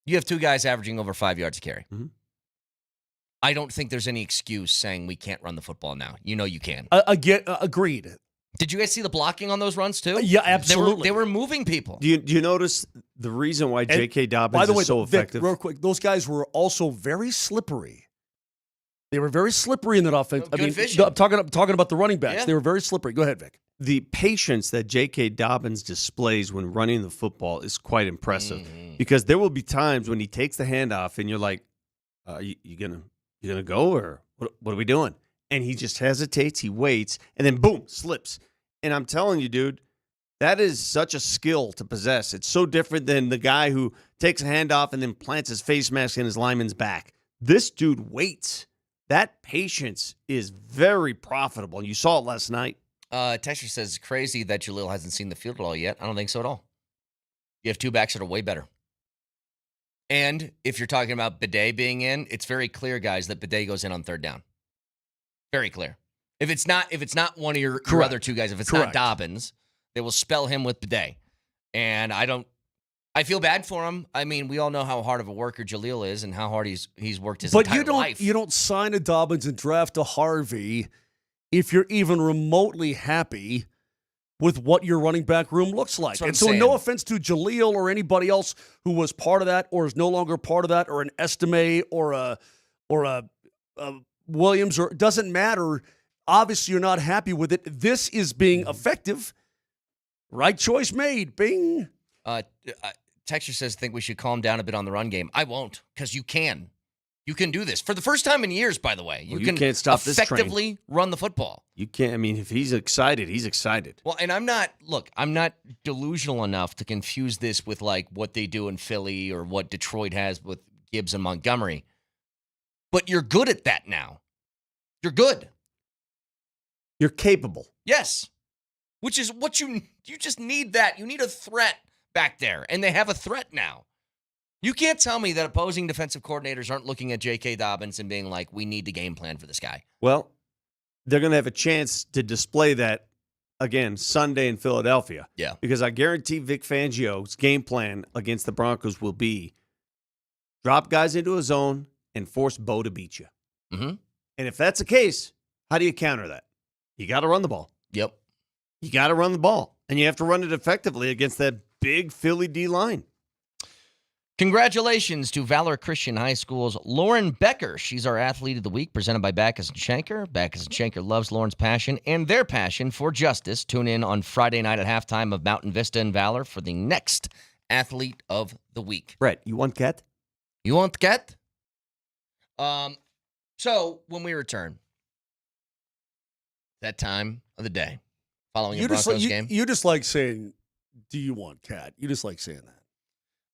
You have two guys averaging over 5 yards a carry. Mm-hmm. I don't think there's any excuse saying we can't run the football now. You know you can. Agreed. Did you guys see the blocking on those runs too? Yeah, absolutely. They were moving people. Do you notice the reason why J.K. Dobbins by the way, is so effective? Vic, real quick, those guys were also very slippery. They were very slippery in that offense. Good vision. I'm talking about the running backs. Yeah. They were very slippery. Go ahead, Vic. The patience that J.K. Dobbins displays when running the football is quite impressive because there will be times when he takes the handoff and you're like, you gonna go or what are we doing? And he just hesitates, he waits, and then boom, slips. And I'm telling you, dude, that is such a skill to possess. It's so different than the guy who takes a handoff and then plants his face mask in his lineman's back. This dude waits. That patience is very profitable. You saw it last night. Texture says it's crazy that Jaleel hasn't seen the field at all yet. I don't think so at all. You have two backs that are way better. And if you're talking about Bidet being in, it's very clear, guys, that Bidet goes in on third down. Very clear. If it's not one of your other two guys, if it's not Dobbins, they will spell him with Bidet. And I feel bad for him. I mean, we all know how hard of a worker Jaleel is and how hard he's worked his entire life. But you don't sign a Dobbins and draft a Harvey if you're even remotely happy with what your running back room looks like. And so no offense to Jaleel or anybody else who was part of that or is no longer part of that or an Estime or a Williams, or it doesn't matter. Obviously, you're not happy with it. This is being effective. Right choice made. Bing. Texture says, think we should calm down a bit on the run game. I won't, because you can. You can do this. For the first time in years, by the way. You can't stop this train. Effectively run the football. You can't. I mean, if he's excited, he's excited. Well, and I'm not delusional enough to confuse this with like what they do in Philly or what Detroit has with Gibbs and Montgomery. But you're good at that now. You're good. You're capable. Yes. Which is what you just need that. You need a threat back there, and they have a threat now. You can't tell me that opposing defensive coordinators aren't looking at J.K. Dobbins and being like, we need to game plan for this guy. Well, they're going to have a chance to display that, again, Sunday in Philadelphia. Yeah. Because I guarantee Vic Fangio's game plan against the Broncos will be drop guys into a zone and force Bo to beat you. Mm-hmm. And if that's the case, how do you counter that? You got to run the ball. Yep. You got to run the ball. And you have to run it effectively against that big Philly D-line. Congratulations to Valor Christian High School's Lauren Becker. She's our Athlete of the Week, presented by Backus & Schenker. Backus & Schenker loves Lauren's passion and their passion for justice. Tune in on Friday night at halftime of Mountain Vista and Valor for the next Athlete of the Week. Brett, you want cat? You want cat? So when we return, that time of the day, following a Broncos game. You just like saying, do you want cat? You just like saying that.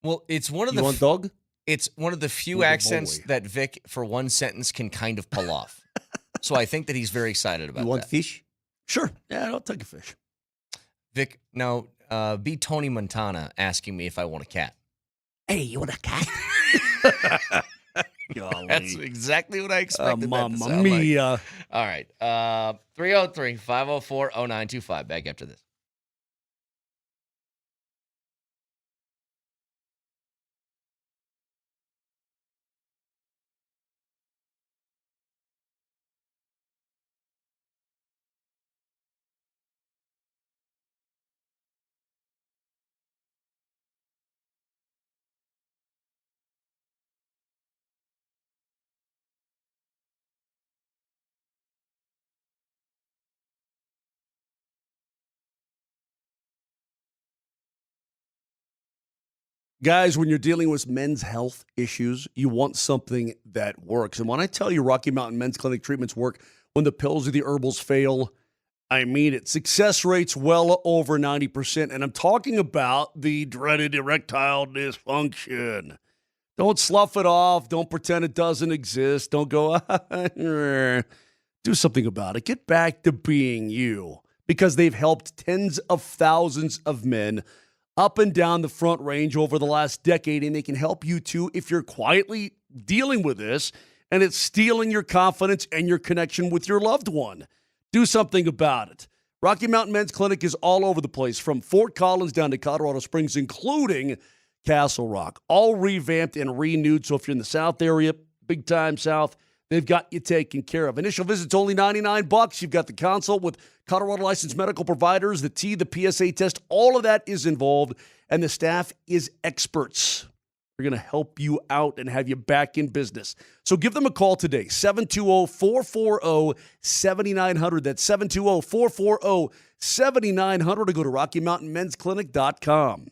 Well, it's one of You want dog? It's one of the few Little accents boy. that Vic, for one sentence, can kind of pull off. So I think that he's very excited about You want that. fish? Sure. Yeah, I'll take a fish. Vic, no, be Tony Montana asking me if I want a cat. Hey, you want a cat? Golly. That's exactly what I expected that to Mamma sound mia. like. All right. 303-504-0925. Back after this. Guys, when you're dealing with men's health issues, you want something that works. And when I tell you Rocky Mountain Men's Clinic treatments work when the pills or the herbals fail, I mean it. Success rates well over 90%. And I'm talking about the dreaded erectile dysfunction. Don't slough it off. Don't pretend it doesn't exist. Don't go, do something about it. Get back to being you, because they've helped tens of thousands of men up and down the Front Range over the last decade, and they can help you too if you're quietly dealing with this and it's stealing your confidence and your connection with your loved one. Do something about it. Rocky Mountain Men's Clinic is all over the place, from Fort Collins down to Colorado Springs, including Castle Rock, all revamped and renewed. So if you're in the South area, big time South, they've got you taken care of. Initial visit's only $99. You've got the consult with Colorado licensed medical providers, the PSA test, all of that is involved, and the staff is experts. They're going to help you out and have you back in business. So give them a call today, 720-440-7900. That's 720-440-7900, or go to RockyMountainMen'sClinic.com.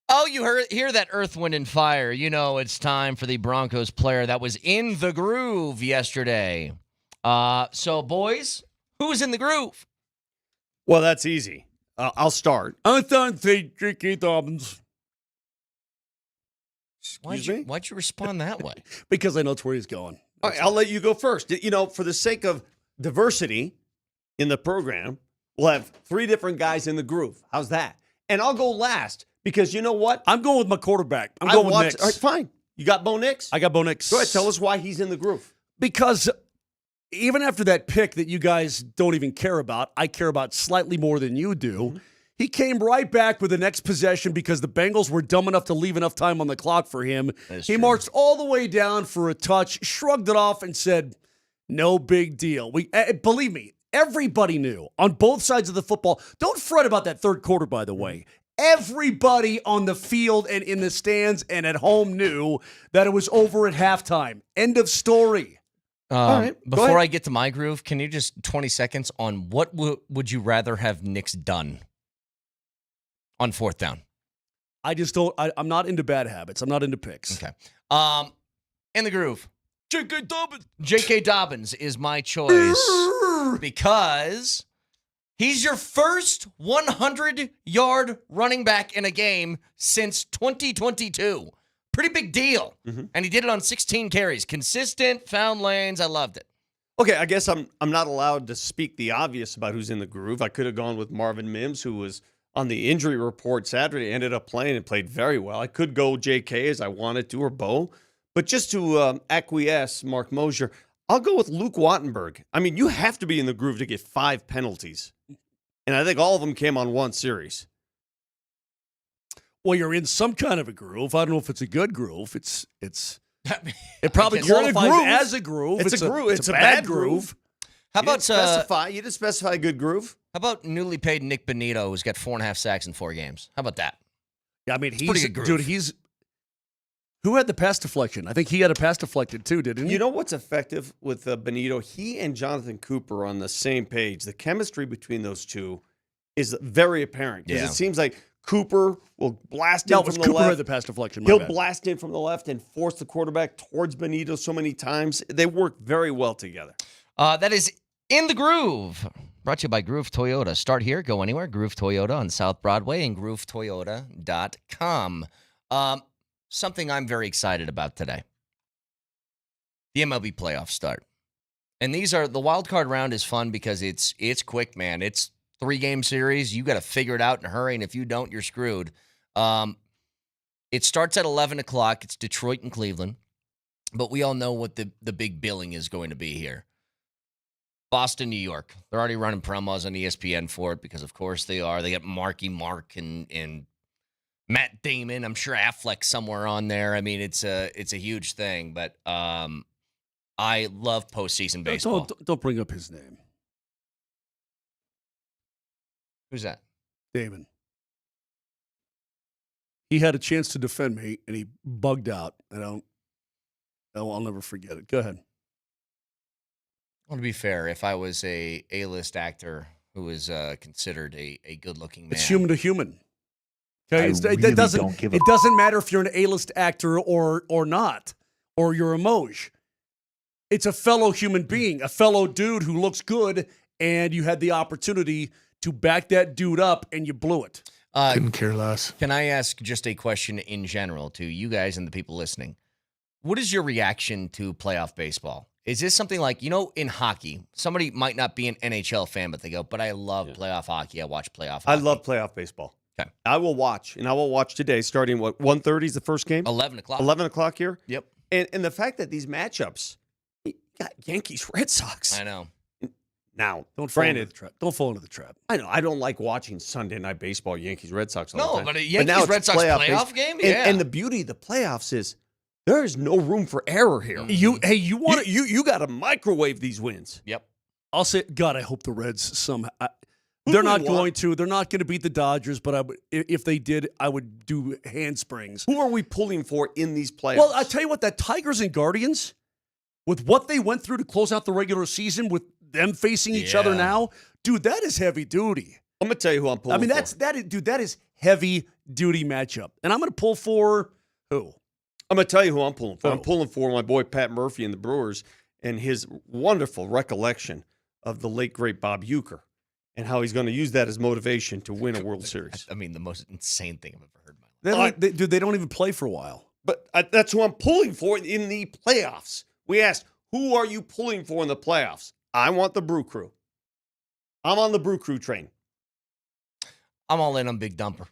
Oh, you hear that Earth, Wind, and Fire. You know it's time for the Broncos player that was in the groove yesterday. So, boys, who's in the groove? Well, that's easy. I'll start. I thought they J.K. Dobbins. Why'd you respond that way? Because I know it's where he's going. All right, I'll let you go first. You know, for the sake of diversity in the program, we'll have 3 different guys in the groove. How's that? And I'll go last because you know what? I'm going with my quarterback. I'm going with Nix. All right, fine. You got Bo Nix? I got Bo Nix. Go ahead. Tell us why he's in the groove. Because even after that pick that you guys don't even care about, I care about slightly more than you do. Mm-hmm. He came right back with the next possession because the Bengals were dumb enough to leave enough time on the clock for him. He marched all the way down for a touch, shrugged it off, and said, no big deal. Believe me, everybody knew on both sides of the football. Don't fret about that third quarter, by the way. Everybody on the field and in the stands and at home knew that it was over at halftime. End of story. All right, before I get to my groove, can you just 20 seconds on what would you rather have Nix done on 4th down? I just don't. I'm not into bad habits. I'm not into picks. Okay. In the groove. J.K. Dobbins. J.K. Dobbins is my choice because he's your first 100-yard running back in a game since 2022. Pretty big deal. Mm-hmm. And he did it on 16 carries. Consistent, found lanes. I loved it. Okay, I guess I'm not allowed to speak the obvious about who's in the groove. I could have gone with Marvin Mims, who was on the injury report Saturday, ended up playing and played very well. I could go J.K. as I wanted to, or Bo. But just to acquiesce, Mark Moser, I'll go with Luke Wattenberg. I mean, you have to be in the groove to get 5 penalties. And I think all of them came on one series. Well, you're in some kind of a groove. I don't know if it's a good groove. It probably qualifies as a groove. It's a groove. It's a bad groove. How about you didn't specify a good groove? How about newly paid Nick Bonito, who's got 4.5 sacks in 4 games? How about that? Yeah, I mean, who had the pass deflection? I think he had a pass deflected too, didn't he? You know what's effective with Bonito? He and Jonathan Cooper are on the same page. The chemistry between those two is very apparent because it seems like Cooper will blast in from the Cooper left. Had the pass deflection. He'll blast in from the left and force the quarterback towards Bonito so many times. They work very well together. That is In the Groove. Brought to you by Groove Toyota. Start here, go anywhere. Groove Toyota on South Broadway and GrooveToyota.com. Something I'm very excited about today. The MLB playoffs start. And the wild card round is fun because it's quick, man. It's 3-game series. You got to figure it out in a hurry, and if you don't, you're screwed. It starts at 11 o'clock. It's Detroit and Cleveland. But we all know what the big billing is going to be here. Boston, New York. They're already running promos on ESPN for it because, of course, they are. They got Marky Mark and Matt Damon. I'm sure Affleck's somewhere on there. I mean, it's a huge thing. But I love postseason baseball. Don't bring up his name. Who's that? Damon. He had a chance to defend me, and he bugged out. I'll never forget it. Go ahead. Well, to be fair, if I was a A-list actor who was considered a good-looking man. It's human to human. Okay, it doesn't matter if you're an A-list actor or not, or you're a Moj. It's a fellow human being, a fellow dude who looks good, and you had the opportunity to back that dude up, and you blew it. Couldn't care less. Can I ask just a question in general to you guys and the people listening? What is your reaction to playoff baseball? Is this something like, in hockey, somebody might not be an NHL fan, but they go, but I love playoff hockey. I watch playoff hockey. I love playoff baseball. Okay. I will watch, and I will watch today starting, 1:30 is the first game? 11 o'clock. 11 o'clock here? Yep. And the fact that these matchups, you got Yankees, Red Sox. I know. Now, Don't fall into the trap. I know. I don't like watching Sunday Night Baseball, Yankees, Red Sox all the time. No, but a Yankees, Red Sox playoff game? Yeah. And the beauty of the playoffs is there is no room for error here. You got to microwave these wins. Yep. I'll say, God, I hope the Reds somehow. They're not going to. They're not going to beat the Dodgers, but if they did, I would do handsprings. Who are we pulling for in these playoffs? Well, I tell you what, that Tigers and Guardians, with what they went through to close out the regular season, with them facing each other now, dude, that is heavy duty. I'm going to tell you who I'm pulling for. That is heavy duty matchup. And I'm going to pull for who? I'm going to tell you who I'm pulling for. Who? I'm pulling for my boy Pat Murphy and the Brewers and his wonderful recollection of the late, great Bob Uecker and how he's going to use that as motivation to win a World Series. I mean, the most insane thing I've ever heard in my life. They don't even play for a while. But that's who I'm pulling for in the playoffs. We asked, who are you pulling for in the playoffs? I want the Brew Crew. I'm on the Brew Crew train. I'm all in on Big Dumper.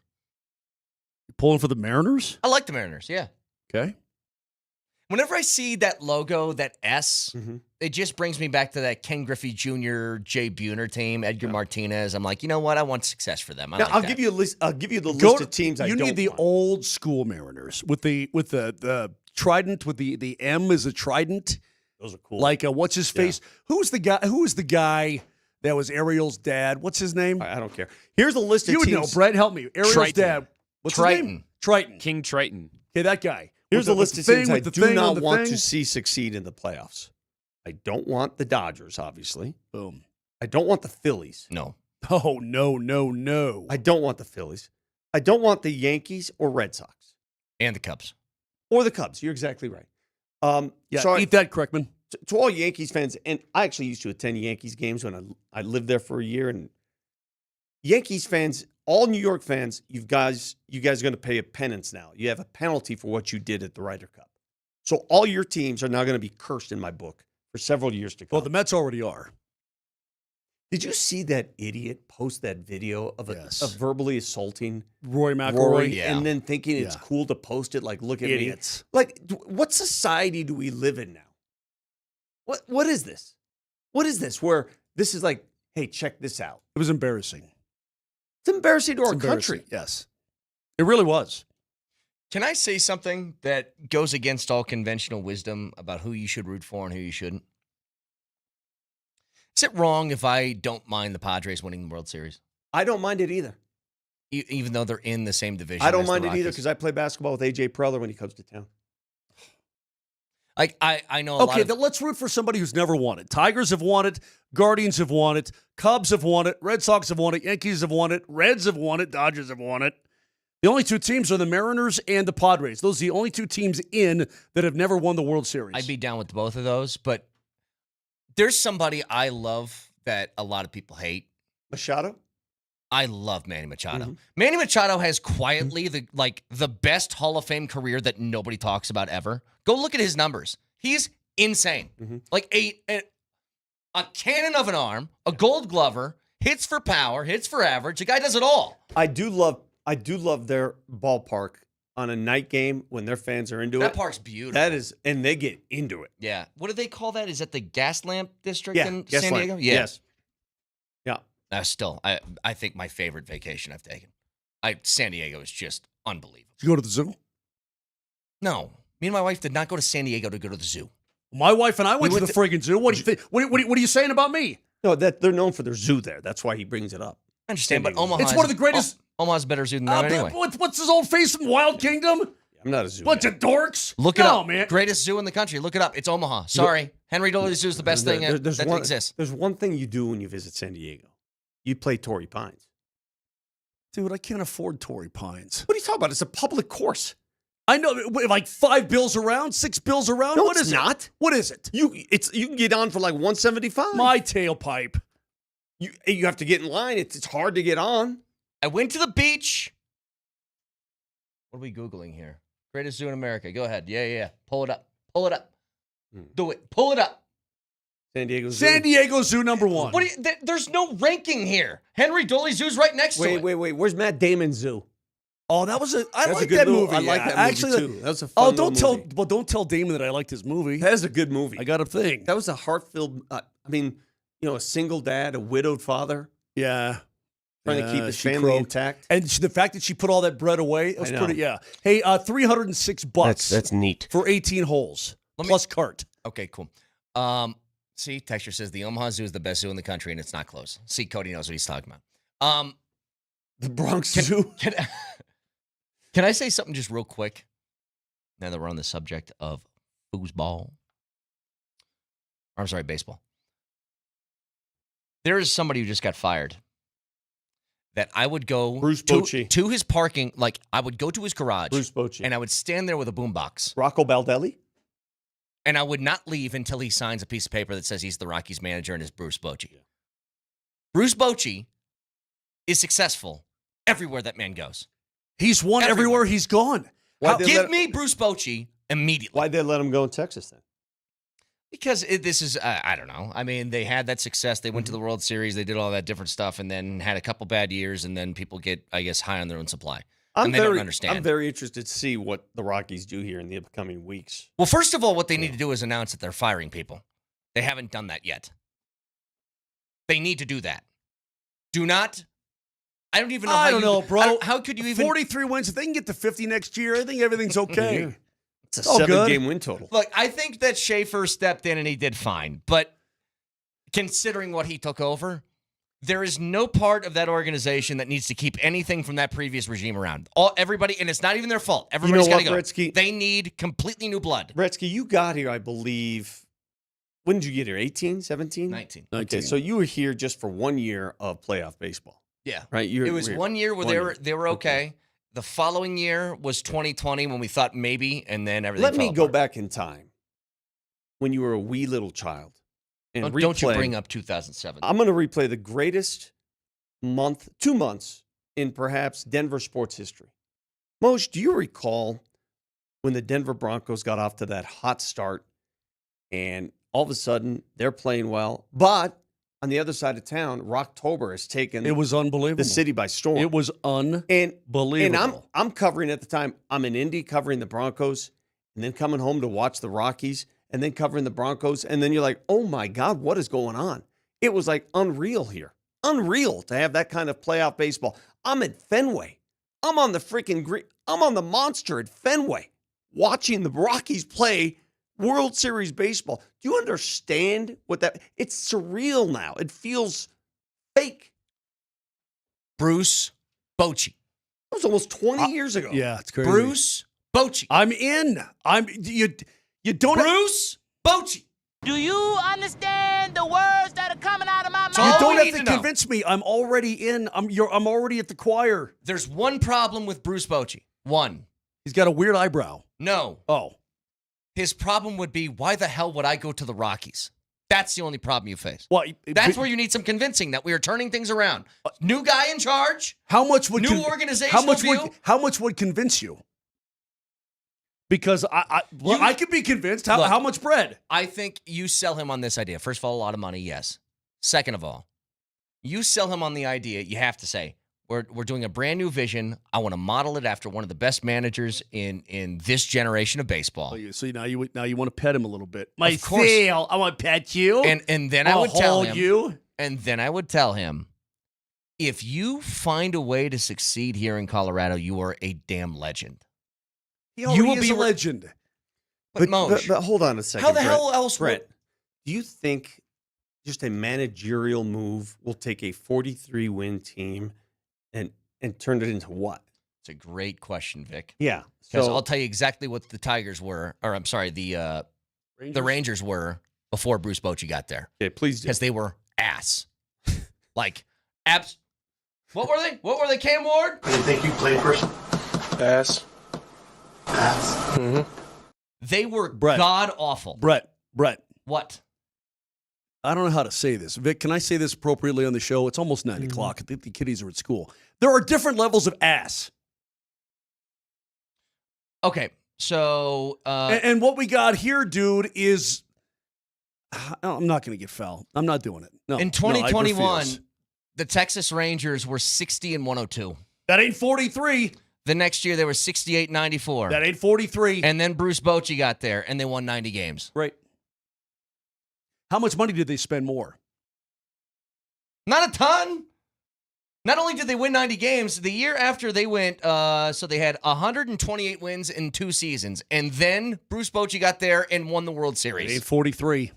You're pulling for the Mariners? I like the Mariners, yeah. Okay. Whenever I see that logo, that S, it just brings me back to that Ken Griffey Jr., Jay Buhner team, Edgar Martinez. I'm like, you know what? I want success for them. I'll give you a list. I'll give you the list of teams I don't You need the want. old school Mariners with the trident, with the M is a trident. Those are cool. Like what's his face? Who was the guy that was Ariel's dad? What's his name? I don't care. Here's a list of You would teams. know, Brett, help me. Ariel's Triton. dad. What's his Triton. name? Triton. King Triton. Okay, that guy. Here's With a list with of the teams thing, I with the do thing on not the want thing. to see succeed in the playoffs. I don't want the Dodgers, obviously. Boom. I don't want the Phillies. No. Oh, no. I don't want the Phillies. I don't want the Yankees or Red Sox. And the Cubs. Or the Cubs. You're exactly right. Yeah, so eat that, Kreckman. to all Yankees fans, and I actually used to attend Yankees games when I lived there for a year. And Yankees fans, all New York fans, you guys are going to pay a penance now. You have a penalty for what you did at the Ryder Cup. So all your teams are now going to be cursed in my book for several years to come. Well, the Mets already are. Did you see that idiot post that video of of verbally assaulting Roy McIlroy? Rory Yeah. and then thinking it's Yeah. cool to post it like, look at Idiots. me? Like, what society do we live in now? What is this? What is this where this is like, hey, check this out? It was embarrassing. It's embarrassing to It's our embarrassing. country. Yes. It really was. Can I say something that goes against all conventional wisdom about who you should root for and who you shouldn't? Is it wrong if I don't mind the Padres winning the World Series, I don't mind it either. even though they're in the same division? I don't as the mind it either Rockies? because I play basketball with AJ Preller when he comes to town. Like I know. A lot Okay, of, then let's root for somebody who's never won it. Tigers have won it. Guardians have won it. Cubs have won it. Red Sox have won it. Yankees have won it. Reds have won it. Dodgers have won it. The only two teams are the Mariners and the Padres. Those are the only two teams in that have never won the World Series. I'd be down with both of those, but there's somebody I love that a lot of people hate. Machado? I love Manny Machado. Manny Machado has quietly the best Hall of Fame career that nobody talks about ever. Go look at his numbers. He's insane. Like a cannon of an arm, a Gold Glover, hits for power, hits for average. The guy does it all. I do love their ballpark on a night game when their fans are into it. That park's beautiful. That is, and they get into it. Yeah. What do they call that? Is that the Gas Lamp District Yeah, in Gas San Lamp. Diego? Yeah. Yes. Yeah. Still, I think my favorite vacation I've taken. San Diego is just unbelievable. Did you go to the zoo? No. Me and my wife did not go to San Diego to go to the zoo. My wife and I went We to went the friggin' zoo. What do you think? What are you saying about me? No, that they're known for their zoo there. That's why he brings it up. I understand, but San Diego. Omaha It's one of the greatest- Omaha's a better zoo than that anyway. What's his old face in Wild Kingdom? I'm not a zoo Bunch guy. of dorks. Look it No, up. man. Greatest zoo in the country. Look it up. It's Omaha. Sorry. Henry Dolly Zoo is the best thing that exists. There's one thing you do when you visit San Diego. You play Torrey Pines. Dude, I can't afford Torrey Pines. What are you talking about? It's a public course. I know, like 5 bills around, 6 bills around. No, What it's is not. it? What is it? You can get on for like $175. My tailpipe. You have to get in line. It's hard to get on. I went to the beach. What are we Googling here? Greatest zoo in America. Go ahead. Yeah. Pull it up. Pull it up. Do it. Pull it up. San Diego Zoo. San Diego Zoo number 1. There's no ranking here. Henry Dolly Zoo's right next to it. Wait. Where's Matt Damon's zoo? Oh, that was I That's a like good that little- movie. I like that movie, Actually, too. That was a fun little movie. don't tell Damon that I liked his movie. That is a good movie. I got a thing. That was a heart-filled. A single dad, a widowed father, Yeah. trying to keep his she family croaked. intact. And the fact that she put all that bread away, it was I know. pretty, yeah. Hey, $306 That's neat. for 18 holes, plus cart. Okay, cool. See, Texture says the Omaha Zoo is the best zoo in the country, and it's not close. See, Cody knows what he's talking about. The Bronx Zoo. Can I say something just real quick? Now that we're on the subject of foosball. I'm sorry, baseball. There is somebody who just got fired. that I would go Bruce to Bochy. his parking, like I would go to his garage, Bruce Bochy. and I would stand there with a boombox, Rocco Baldelli? and I would not leave until he signs a piece of paper that says he's the Rockies manager and is Bruce Bochy. Yeah. Bruce Bochy is successful everywhere that man goes. He's won everywhere he's gone. Give me Bruce Bochy immediately. Why'd they let him go in Texas then? Because this is, I don't know. I mean, they had that success. They went to the World Series. They did all that different stuff and then had a couple bad years, and then people get, I guess, high on their own supply. And they don't understand. I'm very interested to see what the Rockies do here in the upcoming weeks. Well, first of all, what they need to do is announce that they're firing people. They haven't done that yet. They need to do that. Do not. I don't even know. I don't know, bro. How could you even 43 wins? If they can get to 50 next year, I think everything's okay. It's a 7-game win total. Look, I think that Schaefer stepped in and he did fine. But considering what he took over, there is no part of that organization that needs to keep anything from that previous regime around. Everybody, and it's not even their fault. Everybody's got to go. Gretzky? They need completely new blood. Gretzky, you got here, I believe. When did you get here? 18, 17? 19. Okay, so you were here just for 1 year of playoff baseball. Yeah. Right? It was 1 year where they were okay. The following year was 2020 when we thought maybe, and then everything Let fell me go apart. back in time when you were a wee little child. And Don't you bring up 2007. I'm going to replay the greatest 2 months in perhaps Denver sports history. Moj, do you recall when the Denver Broncos got off to that hot start and all of a sudden they're playing well, but on the other side of town, Rocktober has taken It was unbelievable. the city by storm. It was unbelievable. And I'm covering at the time. I'm in Indy covering the Broncos, and then coming home to watch the Rockies, and then covering the Broncos, and then you're like, oh my God, what is going on? It was like unreal here. Unreal to have that kind of playoff baseball. I'm at Fenway. I'm on the freaking green. I'm on the monster at Fenway watching the Rockies play World Series baseball. Do you understand what that? It's surreal now. It feels fake. Bruce Bochy. That was almost 20 years ago. Yeah, it's crazy. Bruce Bochy. I'm in. You don't Bruce Bochy. Do you understand the words that are coming out of my mouth? You all don't we have need to to know. convince me. I'm already in. I'm already at the choir. There's one problem with Bruce Bochy. One. He's got a weird eyebrow. No. Oh. His problem would be, why the hell would I go to the Rockies? That's the only problem you face. Well, That's where you need some convincing that we are turning things around. New guy in charge. How much would New organizational view. How much would convince you? Because I could be convinced. How much bread? I think you sell him on this idea. First of all, a lot of money, yes. Second of all, you sell him on the idea, you have to say, we're doing a brand new vision. I want to model it after one of the best managers in this generation of baseball. So now you want to pet him a little bit. Of course. I want to pet you. And then I would tell him you. And then I would tell him, if you find a way to succeed here in Colorado, you are a damn legend. You will be a legend. But Moj, but hold on a second. how the Brett. hell else would... Brett, do you think just a managerial move will take a 43-win team and turn it into what? It's a great question, Vic. Yeah. Because So I'll tell you exactly what the Tigers were, or I'm sorry, the Rangers were before Bruce Bochy got there. okay, please do. Because they were ass. Like, what were they? What were they, Cam Ward? You think you play person? Ass. Ass. Mm-hmm. They were Brett. god-awful. Brett. What? I don't know how to say this. Vic, can I say this appropriately on the show? It's almost 9 o'clock. I think the kiddies are at school. There are different levels of ass. Okay, so... And what we got here, dude, is... I'm not going to get foul. I'm not doing it. No. in I 2021, refuse. the Texas Rangers were 60-102. That ain't 43. The next year, they were 68-94. That ain't 43. And then Bruce Bochy got there, and they won 90 games. Right. How much money did they spend more? Not a ton. Not only did they win 90 games, the year after they went, so they had 128 wins in 2 seasons. And then Bruce Bochy got there and won the World It Series. ain't 43.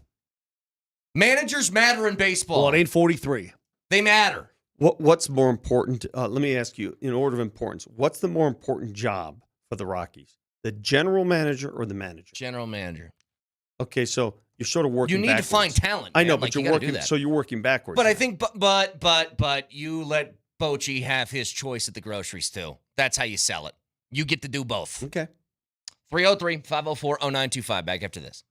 Managers matter in baseball. Well, it ain't 43. They matter. What's more important? Let me ask you, in order of importance, what's the more important job for the Rockies? The general manager or the manager? General manager. Okay, so you're sort of working You need backwards. to find talent. I know, man. but Like, you're you gotta working. do that. So you're working backwards. But I think, but you let Bochy have his choice at the groceries too. That's how you sell it. You get to do both. Okay. 303-504-0925. Back after this.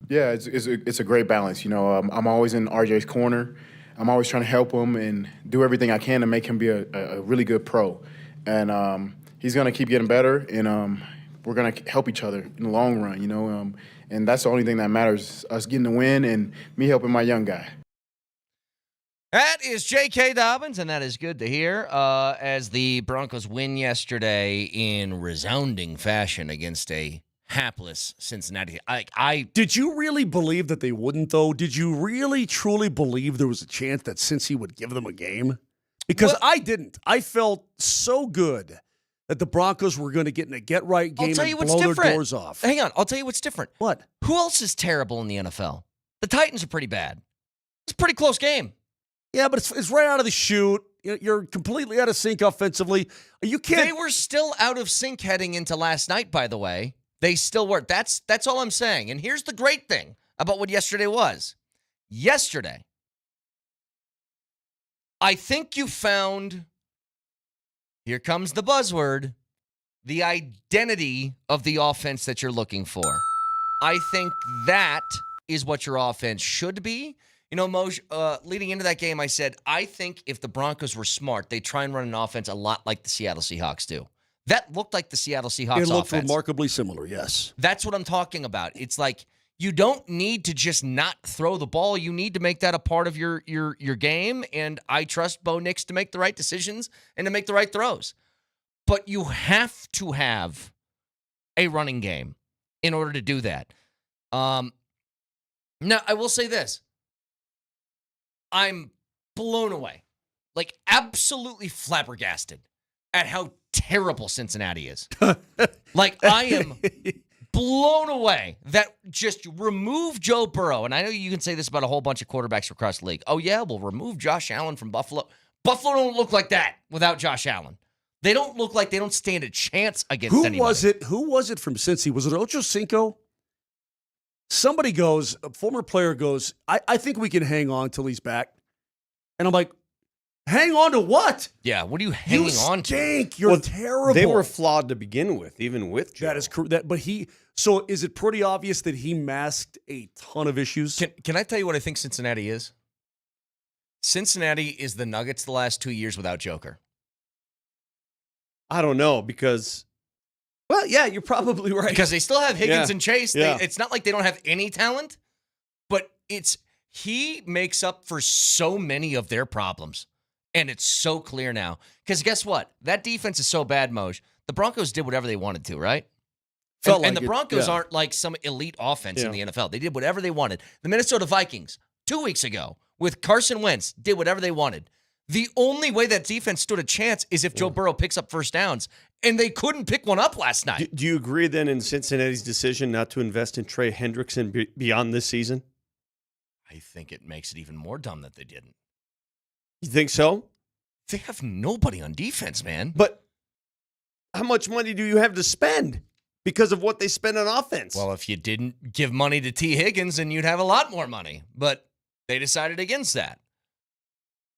Yeah, it's a great balance. You know, I'm always in RJ's corner. I'm always trying to help him and do everything I can to make him be a really good pro. And he's going to keep getting better, and we're going to help each other in the long run, you know. And that's the only thing that matters, us getting the win and me helping my young guy. That is J.K. Dobbins, and that is good to hear as the Broncos win yesterday in resounding fashion against a hapless Cincinnati. Did you really believe that they wouldn't, though? Did you really, truly believe there was a chance that Cincy would give them a game? Because I didn't. I felt so good that the Broncos were going to get in a get-right game and blow their doors off. Hang on. I'll tell you what's different. What? Who else is terrible in the NFL? The Titans are pretty bad. It's a pretty close game. Yeah, but it's right out of the chute. You're completely out of sync offensively. You can't. They were still out of sync heading into last night, by the way. They still were. That's all I'm saying. And here's the great thing about what yesterday was. Yesterday, I think you found, here comes the buzzword, the identity of the offense that you're looking for. I think that is what your offense should be. You know, Moser, leading into that game, I said, I think if the Broncos were smart, they try and run an offense a lot like the Seattle Seahawks do. That looked like the Seattle Seahawks offense. It looked remarkably similar, yes. That's what I'm talking about. It's like you don't need to just not throw the ball. You need to make that a part of your game, and I trust Bo Nix to make the right decisions and to make the right throws. But you have to have a running game in order to do that. Now, I will say this. I'm blown away, like absolutely flabbergasted at how terrible Cincinnati is. Like, I am blown away that just remove Joe Burrow. And I know you can say this about a whole bunch of quarterbacks across the league. Oh, yeah, we'll remove Josh Allen from Buffalo. Buffalo don't look like that without Josh Allen. They don't look like they don't stand a chance against anybody. Who was it from Cincy? Was it Ocho Cinco? Somebody goes, a former player goes, I think we can hang on till he's back. And I'm like, hang on to what? Yeah, what are you hanging on to? You stink. You're terrible. They were flawed to begin with, even with Joe. That is correct. But so is it pretty obvious that he masked a ton of issues? Can I tell you what I think Cincinnati is? Cincinnati is the Nuggets the last 2 years without Joker. I don't know, because, well, yeah, you're probably right. Because they still have Higgins and Chase. It's not like they don't have any talent, but he makes up for so many of their problems. And it's so clear now. Because guess what? That defense is so bad, Moj. The Broncos did whatever they wanted to, right? And the Broncos aren't like some elite offense in the NFL. They did whatever they wanted. The Minnesota Vikings, 2 weeks ago, with Carson Wentz, did whatever they wanted. The only way that defense stood a chance is if Joe Burrow picks up first downs, and they couldn't pick one up last night. Do you agree then in Cincinnati's decision not to invest in Trey Hendrickson beyond this season? I think it makes it even more dumb that they didn't. You think so? They have nobody on defense, man. But how much money do you have to spend because of what they spend on offense? Well, if you didn't give money to T. Higgins, then you'd have a lot more money. But they decided against that.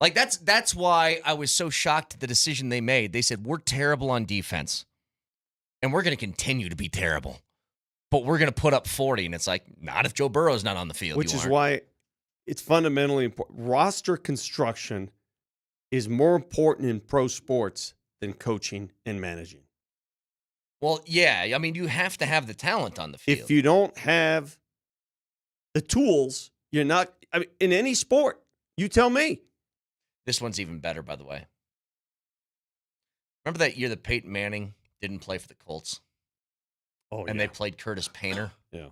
Like, that's why I was so shocked at the decision they made. They said, we're terrible on defense, and we're going to continue to be terrible. But we're going to put up 40, and it's like, not if Joe Burrow's not on the field. Which is why it's fundamentally important. Roster construction is more important in pro sports than coaching and managing. Well, yeah. I mean, you have to have the talent on the field. If you don't have the tools, you're not – I mean, in any sport, you tell me. This one's even better, by the way. Remember that year that Peyton Manning didn't play for the Colts? Oh, and they played Curtis Painter? Yeah.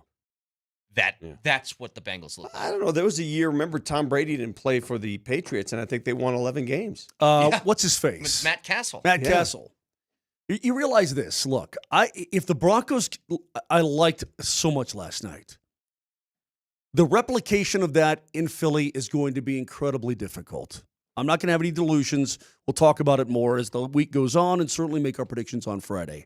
That's what the Bengals look like. I don't know. There was a year, remember, Tom Brady didn't play for the Patriots, and I think they won 11 games. What's his face? Matt Castle. Matt Castle. You realize this. Look, if the Broncos, I liked so much last night. The replication of that in Philly is going to be incredibly difficult. I'm not going to have any delusions. We'll talk about it more as the week goes on and certainly make our predictions on Friday.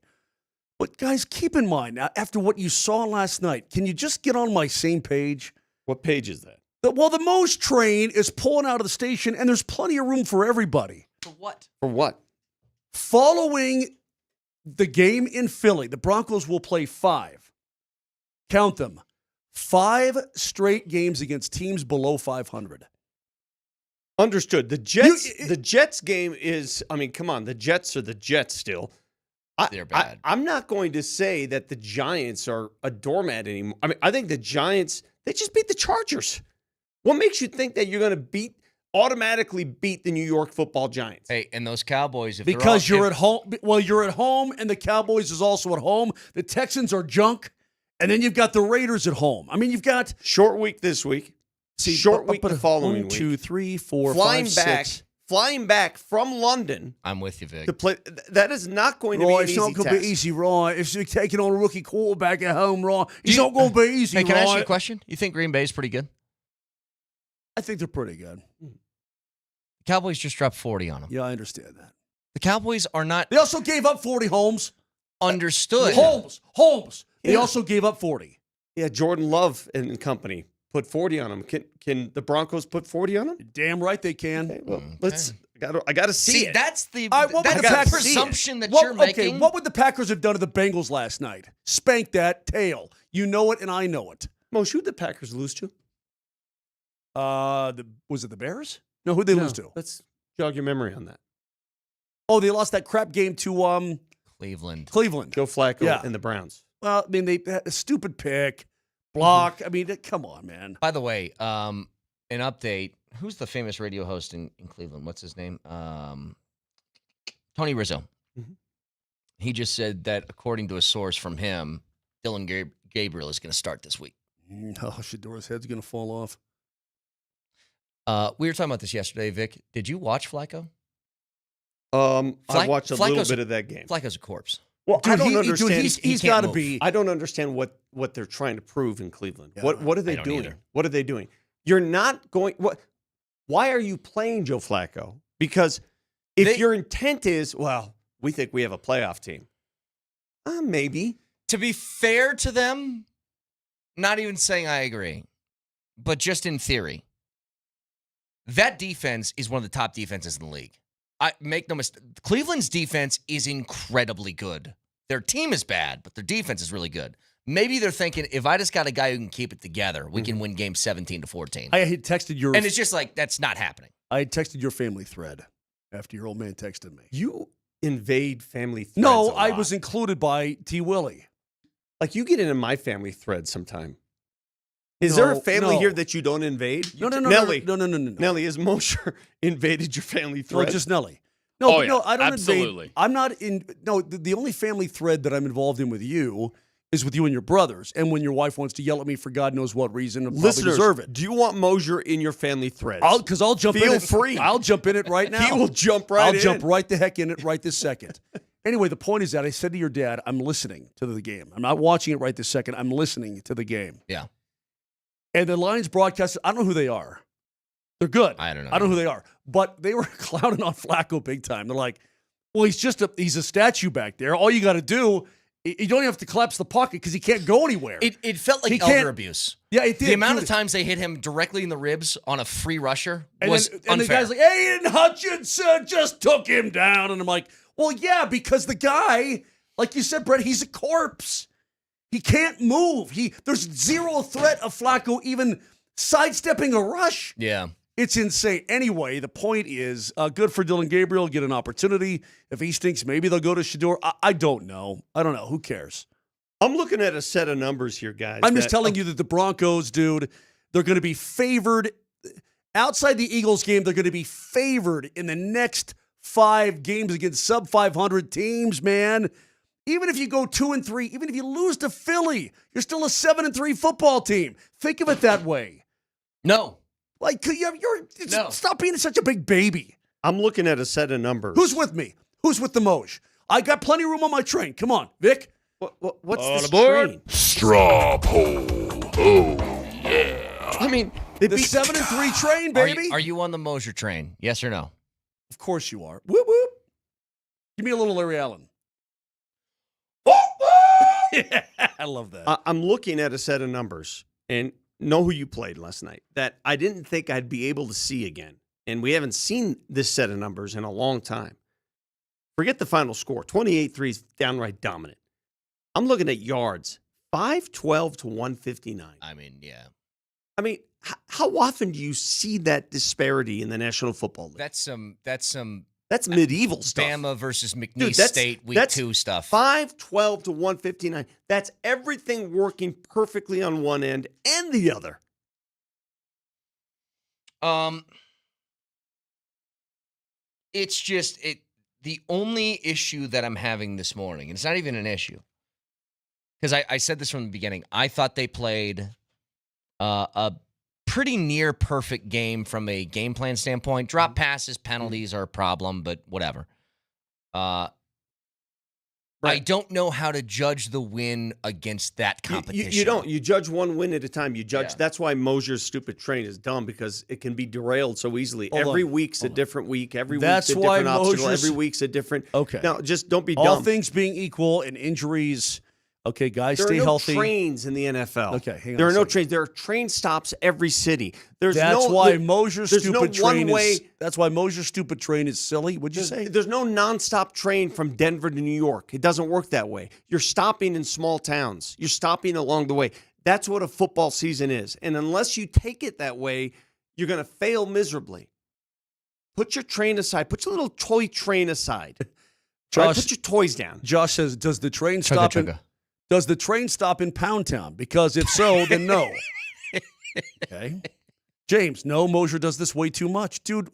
But, guys, keep in mind, after what you saw last night, can you just get on my same page? What page is that? Well, the Moser train is pulling out of the station, and there's plenty of room for everybody. For what? For what? Following the game in Philly, the Broncos will play 5. Count them. 5 straight games against teams below 500. Understood. The Jets game is, I mean, come on, the Jets are the Jets still. They're bad. I'm not going to say that the Giants are a doormat anymore. I mean, I think the Giants, they just beat the Chargers. What makes you think that you're going to automatically beat the New York Football Giants? Hey, and those Cowboys, because you're at home. Well, you're at home, and the Cowboys is also at home. The Texans are junk, and then you've got the Raiders at home. I mean, you've got short week this week. Short week the following 1, 2, 3, 4, flying 5, back, 6. Flying back from London. I'm with you, Vic. To play, that is not going to be an easy task. It's not going to be easy, right? If you're taking on a rookie quarterback at home, right? It's not going to be easy, Hey, can I ask you a right? question? You think Green Bay's pretty good? I think they're pretty good. The Cowboys just dropped 40 on them. Yeah, I understand that. The Cowboys are not. They also gave up 40, Holmes. Understood. Holmes. They Yeah. also gave up 40. Yeah, Jordan Love and company put 40 on them. Can the Broncos put 40 on them? Damn right they can. Okay, well, I got to see it. That's the what that's would the the Packers presumption that What- you're making. Okay, what would the Packers have done to the Bengals last night? Spank that tail. You know it, and I know it. Moshe, who'd the Packers lose to? Was it the Bears? No, who'd they lose to? Let's jog your memory on that. Oh, they lost that crap game to Cleveland. Joe Flacco Yeah. and the Browns. Well, I mean, they had a stupid pick, block. I mean, come on, man. By the way, an update. Who's the famous radio host in Cleveland? What's his name? Tony Rizzo. Mhm. He just said that, according to a source from him, Dylan Gabriel is going to start this week. Oh, Shador's head's going to fall off. We were talking about this yesterday, Vic. Did you watch Flacco? I watched a little Flacco's- bit of that game. Flacco's a corpse. Well, I Dude, don't he- understand. dude, he's can't got to move. be. I don't understand what they're trying to prove in Cleveland. Yeah, What are they I don't doing? either. What are they doing? You're not going. What? Why are you playing Joe Flacco? Because if your intent is, well, we think we have a playoff team. Maybe. To be fair to them, not even saying I agree, but just in theory, that defense is one of the top defenses in the league. I make no mistake. Cleveland's defense is incredibly good. Their team is bad, but their defense is really good. Maybe they're thinking, if I just got a guy who can keep it together, we can win games 17-14. I had texted your. And it's just like, that's not happening. I had texted your family thread after your old man texted me. You invade family threads. No, a I lot. was included by T. Willie. Like, you get into my family thread sometime. Is there a family no. here that you don't invade? No. Nelly. No. Nelly, has Moser invaded your family No, thread? just Nelly. No, Oh, but no, yeah, I don't absolutely. invade. I'm not in. No, the only family thread that I'm involved in with you is with you and your brothers. And when your wife wants to yell at me for God knows what reason, I'll probably Listeners, deserve it. do you want Moser in your family threads? I'll jump in. Feel it. free. I'll jump in it right now. He will jump right in. I'll jump right the heck in it right this second. Anyway, the point is that I said to your dad, I'm listening to the game. I'm not watching it right this second. I'm listening to the game. Yeah. And the Lions broadcasters, I don't know who they are. They're good. I don't know. I don't know who they are. But they were clowning on Flacco big time. They're like, well, he's a statue back there. All you got to do, you don't even have to collapse the pocket because he can't go anywhere. It felt like He can't- elder abuse. Yeah, it did. The amount Dude. of times they hit him directly in the ribs on a free rusher And was then, unfair. and the guy's like, Aiden Hutchinson just took him down. And I'm like, well, yeah, because the guy, like you said, Brett, he's a corpse. He can't move. There's zero threat of Flacco even sidestepping a rush. Yeah. It's insane. Anyway, the point is, good for Dylan Gabriel, get an opportunity. If he stinks, maybe they'll go to Shador. I don't know. I don't know. Who cares? I'm looking at a set of numbers here, guys. I'm just telling you that the Broncos, dude, they're going to be favored. Outside the Eagles game, they're going to be favored in the next 5 games against sub-500 teams, man. Even if you go 2-3, even if you lose to Philly, you're still a 7-3 football team. Think of it that way. No. Like, No. Stop being such a big baby. I'm looking at a set of numbers. Who's with me? Who's with the Moj? I got plenty of room on my train. Come on, Vic. What's this aboard. train? Straw poll. Oh, yeah. I mean, The 7-3 train, baby. Are you on the Moser train? Yes or no? Of course you are. Whoop, whoop. Give me a little Larry Allen. Yeah, I love that. I'm looking at a set of numbers and know who you played last night that I didn't think I'd be able to see again. And we haven't seen this set of numbers in a long time. Forget the final score. 28-3 is downright dominant. I'm looking at yards. 512 to 159. I mean, yeah. I mean, how often do you see that disparity in the National Football League? That's medieval stuff. Bama versus McNeese Dude, State week 2 stuff. 512 to 159. That's everything working perfectly on one end and the other. It's just the only issue that I'm having this morning, and it's not even an issue, because I said this from the beginning. I thought they played a pretty near perfect game from a game plan standpoint. Drop passes, penalties are a problem, but whatever. I don't know how to judge the win against that competition. You don't. You judge one win at a time. You judge. Yeah. That's why Moser's stupid train is dumb, because it can be derailed so easily. Every week's a different week. Every week's a different obstacle. Every week's a different. Okay. Now, just don't be dumb. All things being equal and injuries. Okay, guys, stay healthy. There are no trains in the NFL. Okay, hang on. There are no trains. There are train stops every city. That's why Moser's stupid train is. That's why Moser's stupid train is silly. What'd you say? There's no nonstop train from Denver to New York. It doesn't work that way. You're stopping in small towns. You're stopping along the way. That's what a football season is. And unless you take it that way, you're going to fail miserably. Put your train aside. Put your little toy train aside. Josh, right? Put your toys down. Josh says, "Does the train stop Does the train stop in Pound Town? Because if so, then no." Okay. James, no, Moser does this way too much. Dude,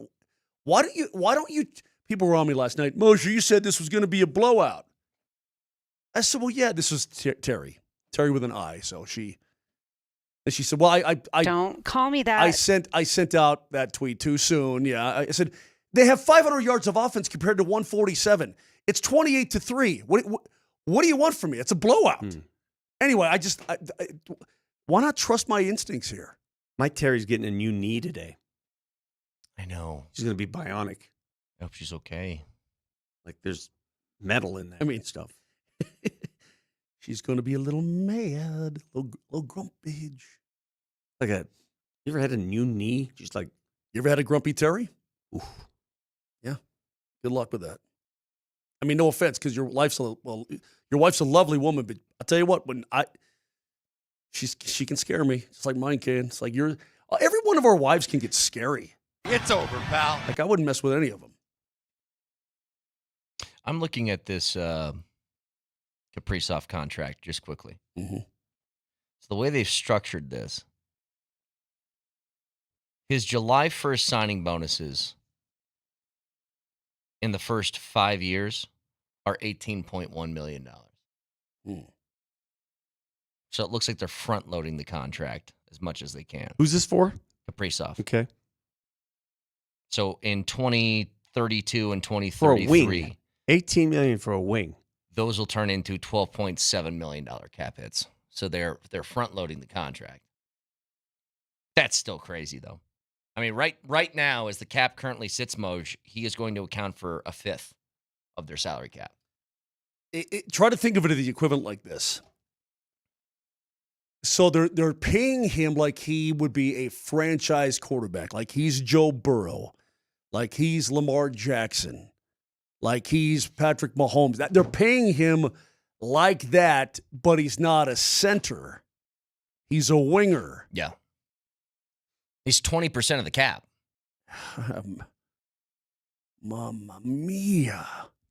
why don't you people were on me last night. Moser, you said this was going to be a blowout. I said, well, yeah, this was Terry with an I. So she said, well, I don't call me that. I sent out that tweet too soon. Yeah. I said, they have 500 yards of offense compared to 147. It's 28-3. What do you want from me? It's a blowout. Anyway, I why not trust my instincts here? Mike Terry's getting a new knee today. I know. She's going to be bionic. I hope she's okay. Like there's metal in that stuff. She's going to be a little mad, a little grumpy. Like you ever had a new knee? Just like, you ever had a grumpy Terry? Oof. Yeah. Good luck with that. I mean, no offense, because your wife's a lovely woman, but I'll tell you what, she can scare me, just like mine can. It's like every one of our wives can get scary. It's over, pal. Like I wouldn't mess with any of them. I'm looking at this Kaprizov contract just quickly. Mm-hmm. So the way they've structured this, his July 1st signing bonuses in the first 5 years are $18.1 million. So it looks like they're front-loading the contract as much as they can. Who's this for? Kaprizov. Okay. So in 2032 and 2033, for a wing, $18 million for a wing. Those will turn into $12.7 million cap hits. So they're front-loading the contract. That's still crazy, though. I mean, right now, as the cap currently sits, Moj, he is going to account for a fifth of their salary cap. Try to think of it as the equivalent like this. So they're paying him like he would be a franchise quarterback, like he's Joe Burrow, like he's Lamar Jackson, like he's Patrick Mahomes. They're paying him like that, but he's not a center. He's a winger. Yeah. He's 20% of the cap. Mamma mia.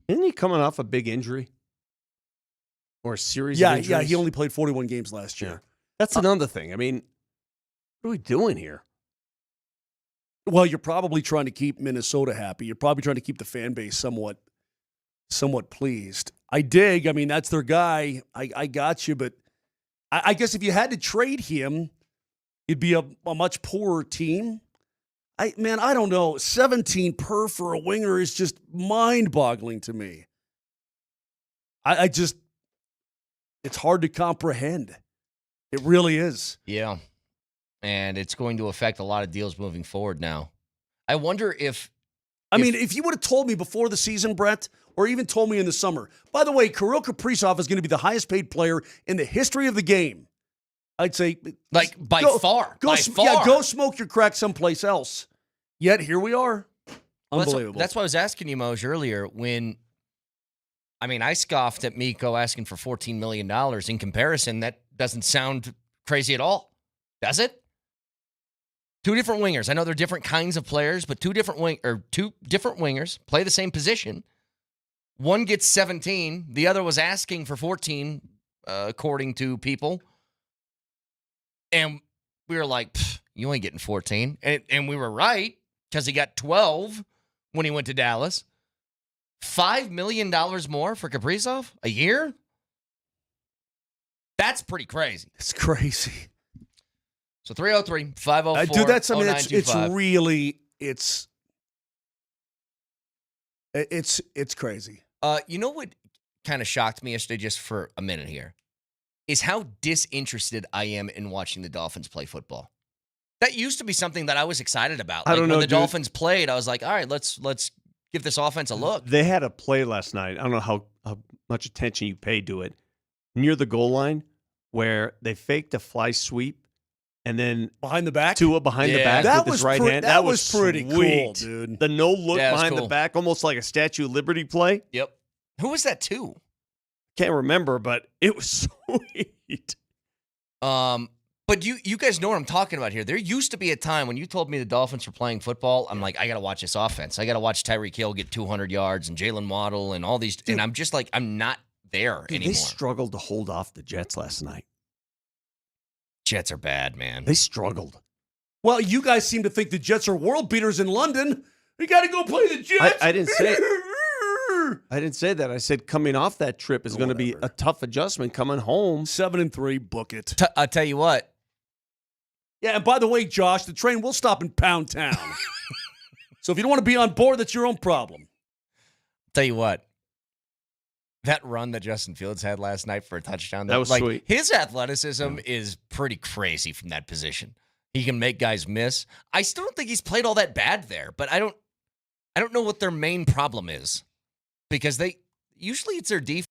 Isn't he coming off a big injury? Or a series of injuries? Yeah, he only played 41 games last year. Yeah. That's another thing. I mean, what are we doing here? Well, you're probably trying to keep Minnesota happy. You're probably trying to keep the fan base somewhat pleased. I dig. I mean, that's their guy. I got you. But I guess if you had to trade him, it'd be a much poorer team. I don't know. 17 per for a winger is just mind-boggling to me. It's hard to comprehend. It really is. Yeah. And it's going to affect a lot of deals moving forward now. I wonder if you would have told me before the season, Brett, or even told me in the summer, by the way, Kirill Kaprizov is going to be the highest paid player in the history of the game, I'd say, by far. Yeah, go smoke your crack someplace else. Yet here we are. Unbelievable. That's why I was asking you, Moj, earlier I scoffed at Mikko asking for $14 million. In comparison, Doesn't sound crazy at all, does it? Two different wingers. I know they're different kinds of players, but two different wingers play the same position. One gets 17. The other was asking for 14, according to people. And we were like, you ain't getting 14. And we were right, because he got 12 when he went to Dallas. $5 million more for Kaprizov a year? That's pretty crazy. It's crazy. So 303-504-0925. Dude, that's, I mean, it's really, it's crazy. You know what kind of shocked me yesterday, just for a minute here, is how disinterested I am in watching the Dolphins play football. That used to be something that I was excited about. I don't know, when the dude. Dolphins played, I was like, all right, let's give this offense a look. They had a play last night. I don't know how much attention you paid to it. Near the goal line, where they faked a fly sweep, and then Behind the back? Tua behind the back That with was his right hand. That was pretty sweet. cool, dude. The no look Yeah, it was behind cool. the back, almost like a Statue of Liberty play. Yep. Who was that to? Can't remember, but it was sweet. But you guys know what I'm talking about here. There used to be a time when you told me the Dolphins were playing football, I'm like, I got to watch this offense. I got to watch Tyreek Hill get 200 yards and Jalen Waddle and all these. Dude. And I'm just like, I'm not there Dude, anymore. they struggled to hold off the Jets last night. Jets are bad, man. They struggled. Well, you guys seem to think the Jets are world beaters in London. We got to go play the Jets. I didn't say I didn't say that. I said coming off that trip is going to be a tough adjustment coming home. 7-3, book it. I'll tell you what. Yeah, and by the way, Josh, the train will stop in Pound Town. So if you don't want to be on board, that's your own problem. Tell you what. That run that Justin Fields had last night for a touchdown. That was sweet. His athleticism is pretty crazy from that position. He can make guys miss. I still don't think he's played all that bad there, but I don't know what their main problem is, because usually it's their defense.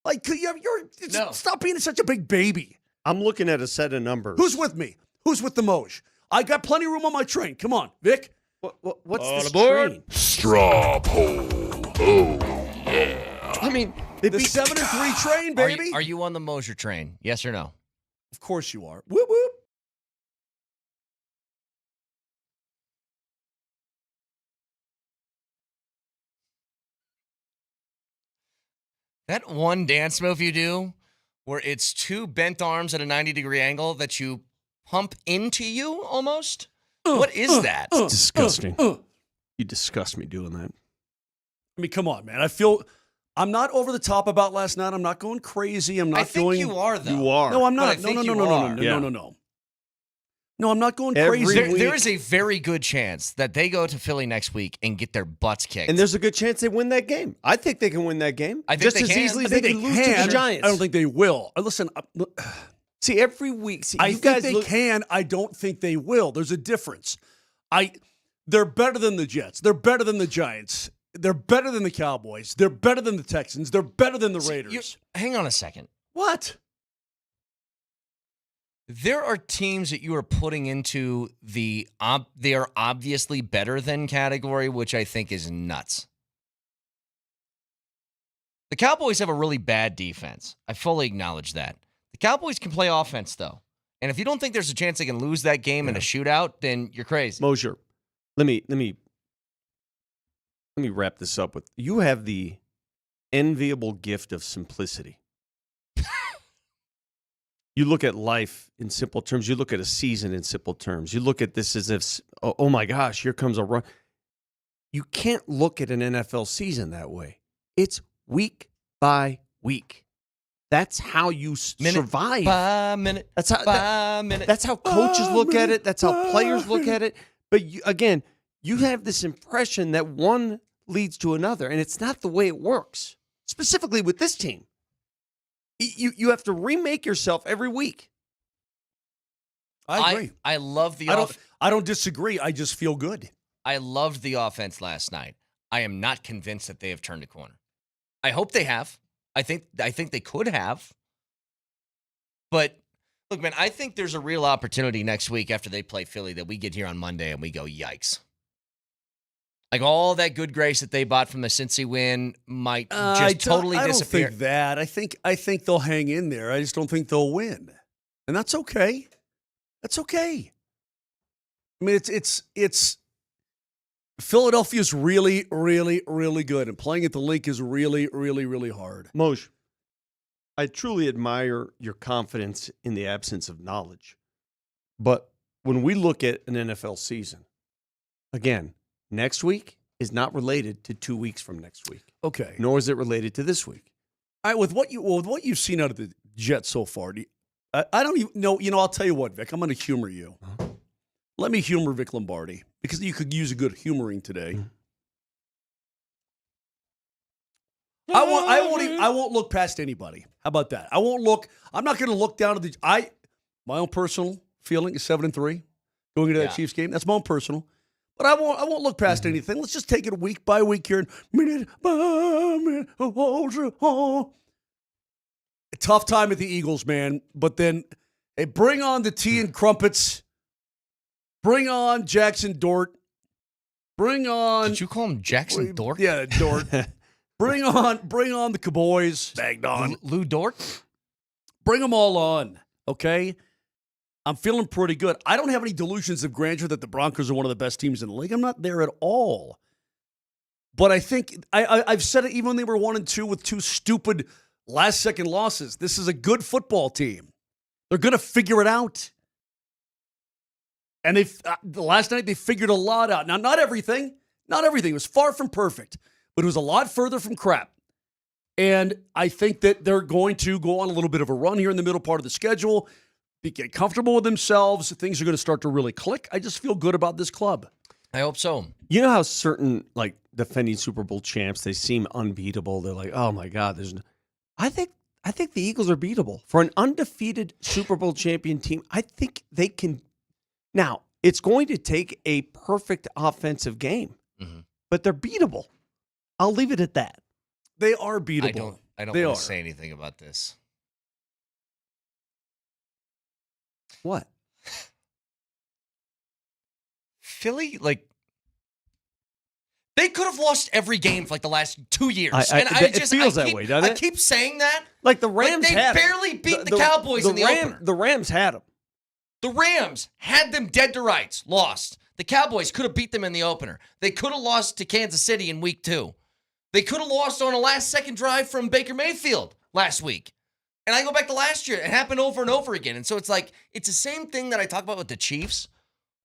Like, No. Stop being such a big baby. I'm looking at a set of numbers. Who's with me? Who's with the Moj? I got plenty of room on my train. Come on, Vic. What's this aboard. train? Straw poll. Oh, yeah. I mean, The 7-3 train, baby. Are you on the Moser train? Yes or no? Of course you are. Whoop, whoop. That one dance move you do where it's two bent arms at a 90-degree angle that you pump into you almost? What is that? It's disgusting. You disgust me doing that. I mean, come on, man. I'm not over the top about last night. I'm not going crazy. I'm not I think going. you are, though. You are. No, I'm But I not. No, think no, you no, no, are. no, Yeah. no. No, I'm not going Every crazy. week- There is a very good chance that they go to Philly next week and get their butts kicked. And there's a good chance they win that game. I think they can win that game. I think just they as can. easily I as they think can lose to the Giants. I don't think they will. Listen, See, every week. See, I you think guys they look, can. I don't think they will. There's a difference. They're better than the Jets. They're better than the Giants. They're better than the Cowboys. They're better than the Texans. They're better than the Raiders. Hang on a second. What? There are teams that you are putting into the they are obviously better than category, which I think is nuts. The Cowboys have a really bad defense. I fully acknowledge that. The Cowboys can play offense, though. And if you don't think there's a chance they can lose that game in a shootout, then you're crazy. Moser, let me wrap this up with you have the enviable gift of simplicity. You look at life in simple terms. You look at a season in simple terms. You look at this as if, oh my gosh, here comes a run. You can't look at an NFL season that way. It's week by week. That's how you survive. By minute. That's how. By minute. That's how coaches look at it. That's how players look at it. But again, you have this impression that one leads to another, and it's not the way it works. Specifically with this team, you have to remake yourself every week. I agree. I love the I don't disagree. I just feel good. I loved the offense last night. I am not convinced that they have turned a corner. I hope they have. I think they could have. But look, man, I think there's a real opportunity next week after they play Philly that we get here on Monday and we go, yikes. Like all that good grace that they bought from the Cincy win might just totally disappear. I don't think that. I think they'll hang in there. I just don't think they'll win. And that's okay. That's okay. I mean, it's Philadelphia's really, really, really good, and playing at the Link is really, really, really hard. Moj, I truly admire your confidence in the absence of knowledge. But when we look at an NFL season, again, next week is not related to 2 weeks from next week. Okay. Nor is it related to this week. All right, with what you've seen out of the Jets so far, I don't even know. You know, I'll tell you what, Vic. I'm going to humor you. Uh-huh. Let me humor Vic Lombardi because you could use a good humoring today. I won't look past anybody. How about that? I'm not going to look down at my own personal feeling is 7-3 going into that Chiefs game. That's my own personal. But I won't look past anything. Let's just take it week by week here. Minute by minute. A tough time at the Eagles, man. But then, hey, bring on the tea and crumpets. Bring on Jackson Dort. Bring on. Did you call him Jackson Dort? Yeah, Dort. bring on the Cowboys. Bagged on. Lou Dort? Bring them all on, okay? I'm feeling pretty good. I don't have any delusions of grandeur that the Broncos are one of the best teams in the league. I'm not there at all. But I think I've said it even when they were 1-2 with two stupid last-second losses. This is a good football team. They're going to figure it out. And last night they figured a lot out. Now, not everything. It was far from perfect, but it was a lot further from crap. And I think that they're going to go on a little bit of a run here in the middle part of the schedule, get comfortable with themselves. Things are going to start to really click. I just feel good about this club. I hope so. You know how certain defending Super Bowl champs, they seem unbeatable. They're like, oh my God, I think the Eagles are beatable. For an undefeated Super Bowl champion team, I think they can. Now, it's going to take a perfect offensive game, but they're beatable. I'll leave it at that. They are beatable. I don't They want are. to say anything about this. What? Philly, like, they could have lost every game for like the last 2 years. It feels that way, doesn't it? I keep saying that. Like the Rams they had 'em. barely beat the Cowboys in the opener. The Rams had them. The Rams had them dead to rights, lost. The Cowboys could have beat them in the opener. They could have lost to Kansas City in week 2. They could have lost on a last-second drive from Baker Mayfield last week. And I go back to last year. It happened over and over again. And so it's like, it's the same thing that I talk about with the Chiefs,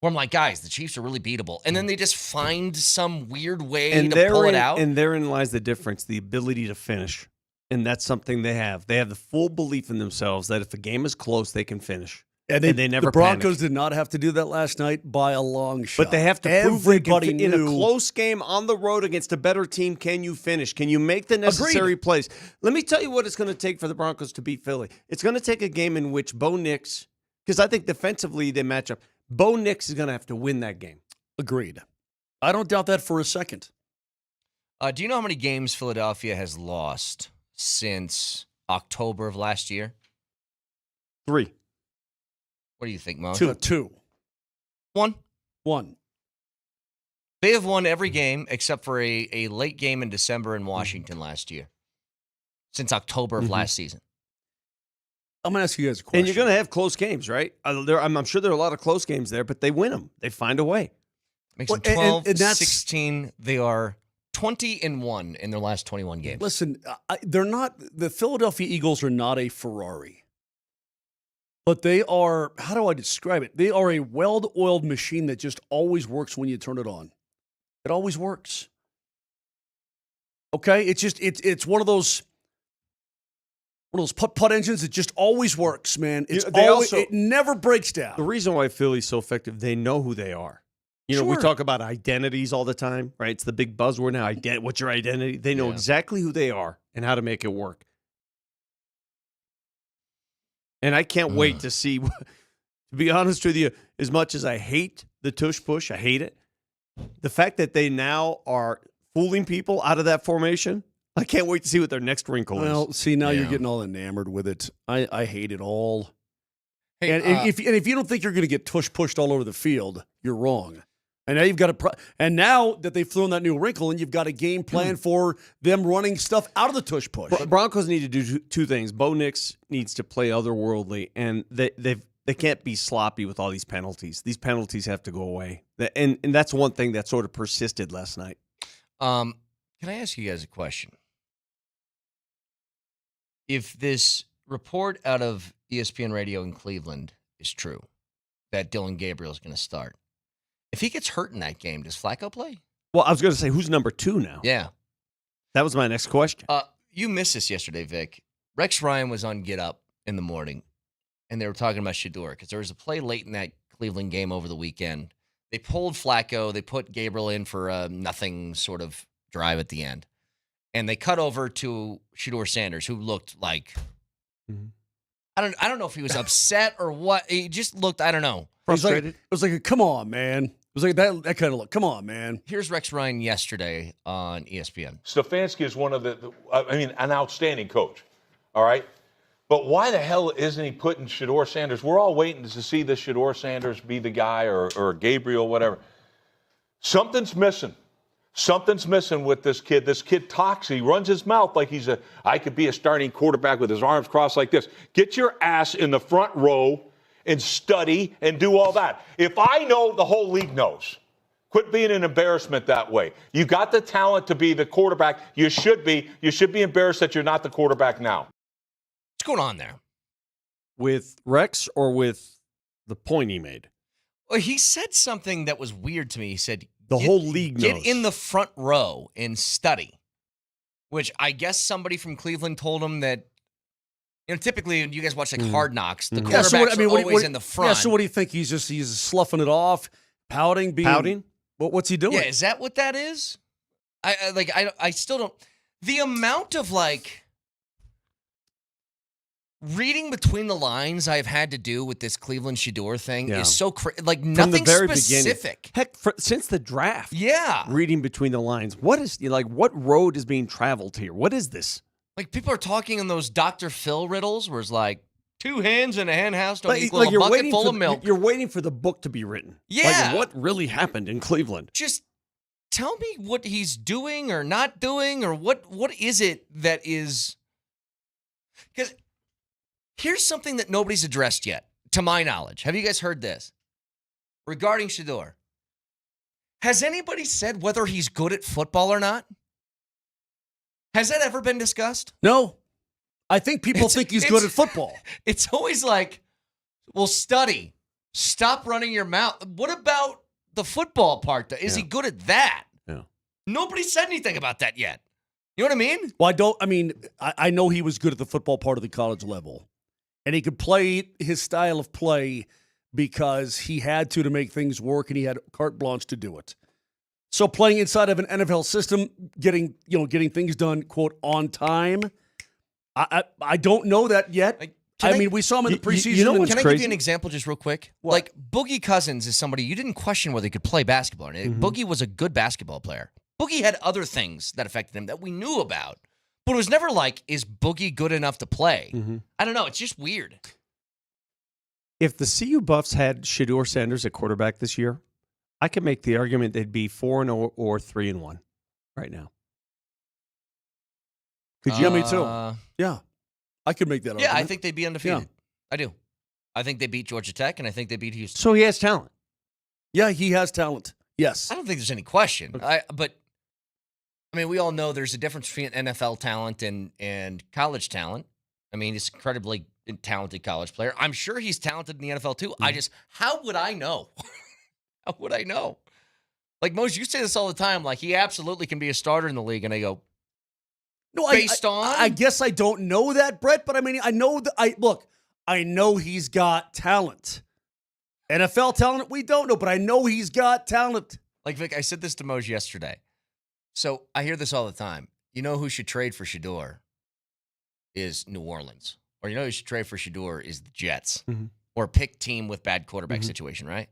where I'm like, guys, the Chiefs are really beatable. And then they just find some weird way to pull it out. And therein lies the difference, the ability to finish. And that's something they have. They have the full belief in themselves that if the game is close, they can finish. And they never The Broncos panic. did not have to do that last night by a long shot. But they have to prove they can Everybody in a knew. close game on the road against a better team. Can you finish? Can you make the necessary plays? Let me tell you what it's going to take for the Broncos to beat Philly. It's going to take a game in which Bo Nix, because I think defensively they match up. Bo Nix is going to have to win that game. Agreed. I don't doubt that for a second. Do you know how many games Philadelphia has lost since October of last year? 3. What do you think, Mo? 2. 1. 1. They have won every game except for a late game in December in Washington last year, since October of last season. I'm going to ask you guys a question. And you're going to have close games, right? I'm sure there are a lot of close games there, but they win them. They find a way. Makes them 12, 16. They are 20-1 in their last 21 games. Listen, they're not. The Philadelphia Eagles are not a Ferrari. But they are, how do I describe it? They are a well-oiled machine that just always works when you turn it on. It always works. Okay? It's one of those putt-putt engines that just always works, man. It never breaks down. The reason why Philly's so effective, they know who they are. You know, we talk about identities all the time, right? It's the big buzzword now. What's your identity? They know exactly who they are and how to make it work. And I can't wait to see, to be honest with you, as much as I hate the tush push, I hate it. The fact that they now are fooling people out of that formation, I can't wait to see what their next wrinkle is. Well, see, now you're getting all enamored with it. I hate it all. Hey, and if you don't think you're going to get tush pushed all over the field, you're wrong. And now you've got and now that they've thrown that new wrinkle, and you've got a game plan for them running stuff out of the tush push. Broncos need to do 2 things. Bo Nix needs to play otherworldly, and they can't be sloppy with all these penalties. These penalties have to go away, and that's one thing that sort of persisted last night. Can I ask you guys a question? If this report out of ESPN Radio in Cleveland is true, that Dylan Gabriel is going to start, if he gets hurt in that game, does Flacco play? Well, I was going to say, who's number 2 now? Yeah. That was my next question. You missed this yesterday, Vic. Rex Ryan was on Get Up in the morning, and they were talking about Shedeur because there was a play late in that Cleveland game over the weekend. They pulled Flacco. They put Gabriel in for a nothing sort of drive at the end. And they cut over to Shedeur Sanders, who looked like, I don't know if he was upset or what. He just looked, I don't know. Frustrated. It was like, come on, man. It was like that kind of look. Come on, man. Here's Rex Ryan yesterday on ESPN. Stefanski is one of an outstanding coach. All right. But why the hell isn't he putting Shedeur Sanders? We're all waiting to see this Shedeur Sanders be the guy or Gabriel, whatever. Something's missing. Something's missing with this kid. This kid talks. He runs his mouth like I could be a starting quarterback with his arms crossed like this. Get your ass in the front row and study and do all that. If I know, the whole league knows. Quit being an embarrassment that way. You got the talent to be the quarterback. You should be. You should be embarrassed that you're not the quarterback now. What's going on there? With Rex or with the point he made? Well, he said something that was weird to me. He said, the whole league knows. Get in the front row and study, which I guess somebody from Cleveland told him that, you know, typically when you guys watch like Hard Knocks, the quarterbacks are always in the front. Yeah, so what do you think? He's sloughing it off, pouting? Pouting? What's he doing? Yeah, is that what that is? I still don't. The amount of reading between the lines I've had to do with this Cleveland Shedeur thing is so nothing from the very specific. Beginning. Heck, since the draft. Yeah. Reading between the lines. What road is being traveled here? What is this? Like, people are talking in those Dr. Phil riddles where it's like, 2 hens in a hen house don't Like, equal a bucket full of milk. You're waiting for the book to be written. Yeah. Like, what really happened in Cleveland? Just tell me what he's doing or not doing, or what is it that is... Because here's something that nobody's addressed yet, to my knowledge. Have you guys heard this? Regarding Shedeur. Has anybody said whether he's good at football or not? Has that ever been discussed? No. I think people think he's good at football. It's always like, well, study. Stop running your mouth. What about the football part? Is he good at that? Yeah. Nobody said anything about that yet. You know what I mean? Well, I know he was good at the football part of the college level. And he could play his style of play because he had to make things work, and he had carte blanche to do it. So playing inside of an NFL system, getting things done, quote, on time, I don't know that yet. We saw him in the preseason. You know what's Can I crazy? give you an example just real quick? What? Like, Boogie Cousins is somebody you didn't question whether he could play basketball. Boogie was a good basketball player. Boogie had other things that affected him that we knew about. But it was never like, is Boogie good enough to play? I don't know. It's just weird. If the CU Buffs had Shedeur Sanders at quarterback this year, I could make the argument they'd be 4-0 or 3-1 right now. Could you? Me too. Yeah. I could make that argument. Yeah, I think they'd be undefeated. Yeah. I do. I think they beat Georgia Tech, and I think they beat Houston. So he has talent. Yeah, he has talent. Yes. I don't think there's any question. But we all know there's a difference between NFL talent and college talent. He's an incredibly talented college player. I'm sure he's talented in the NFL too. How would I know? How would I know? Like, Mose, you say this all the time. Like, he absolutely can be a starter in the league, and I go, no, based on? I guess I don't know that, Brett, but I know that I know he's got talent. NFL talent, we don't know, but I know he's got talent. Like, Vic, I said this to Mose yesterday. So I hear this all the time. You know who should trade for Shedeur is New Orleans. Or you know who should trade for Shedeur is the Jets. Or pick team with bad quarterback situation, right?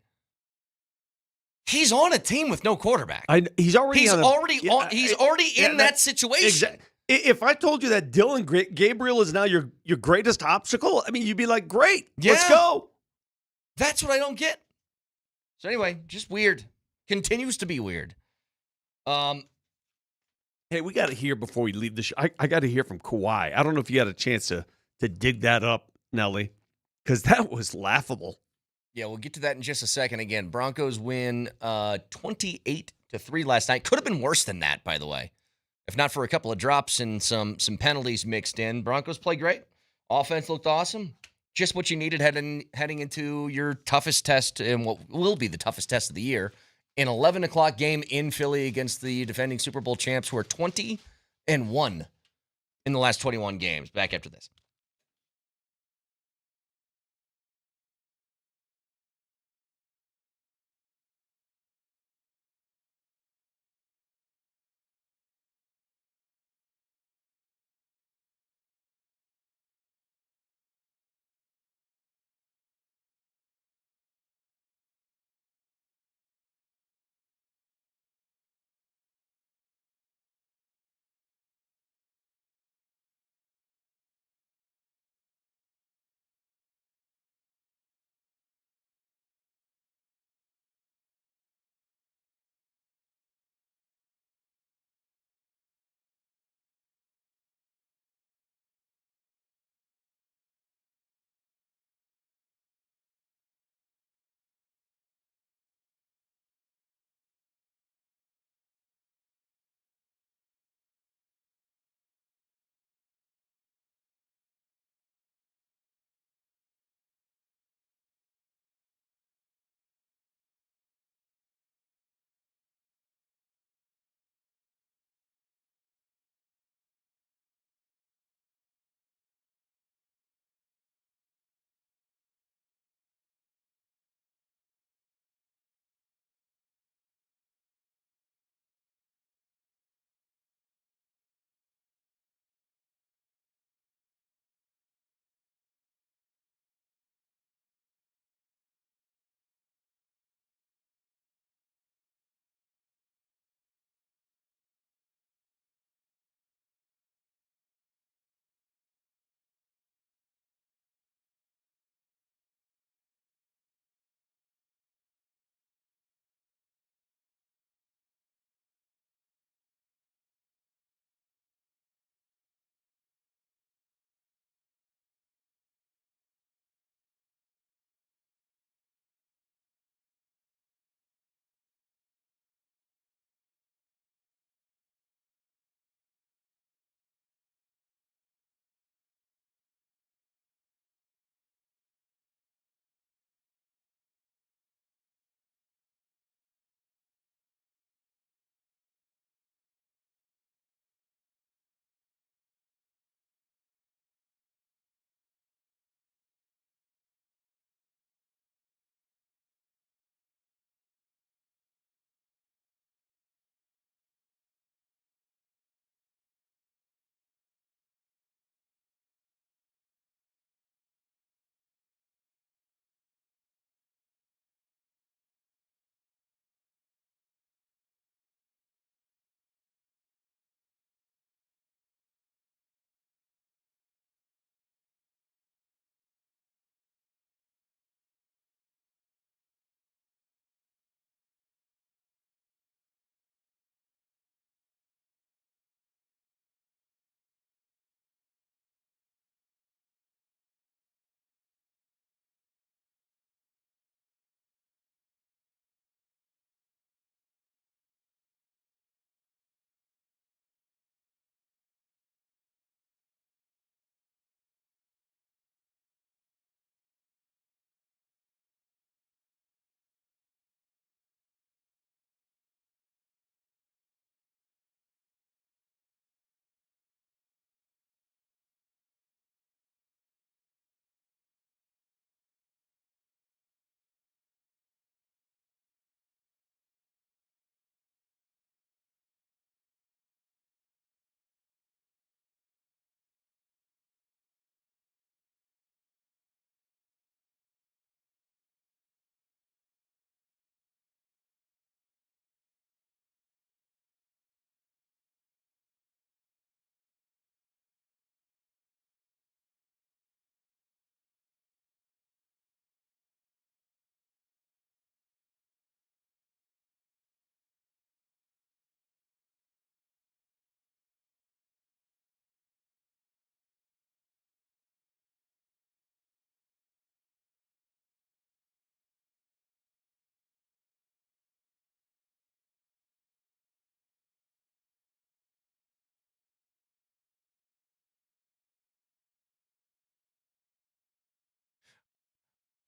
He's on a team with no quarterback. He's already in that situation. Exactly. If I told you that Dylan Gabriel is now your greatest obstacle, you'd be like, great, let's go. That's what I don't get. So anyway, just weird. Continues to be weird. Hey, we got to hear before we leave the show. I got to hear from Kawhi. I don't know if you had a chance to dig that up, Nelly, because that was laughable. Yeah, we'll get to that in just a second. Again, Broncos win 28-3 last night. Could have been worse than that, by the way. If not for a couple of drops and some penalties mixed in. Broncos played great. Offense looked awesome. Just what you needed heading into your toughest test and what will be the toughest test of the year. An 11 o'clock game in Philly against the defending Super Bowl champs who are 20-1 in the last 21 games. Back after this.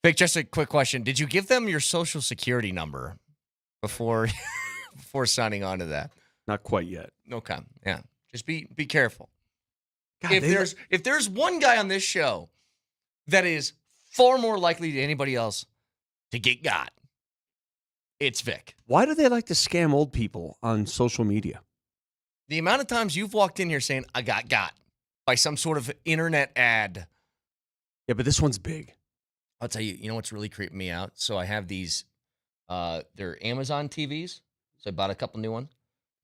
Vic, just a quick question. Did you give them your social security number before signing on to that? Not quite yet. Okay. Yeah. Just be careful. God, if there's one guy on this show that is far more likely than anybody else to get got, it's Vic. Why do they like to scam old people on social media? The amount of times you've walked in here saying, I got by some sort of internet ad. Yeah, but this one's big. I'll tell you, you know what's really creeping me out? So I have these, they're Amazon TVs. So I bought a couple new ones.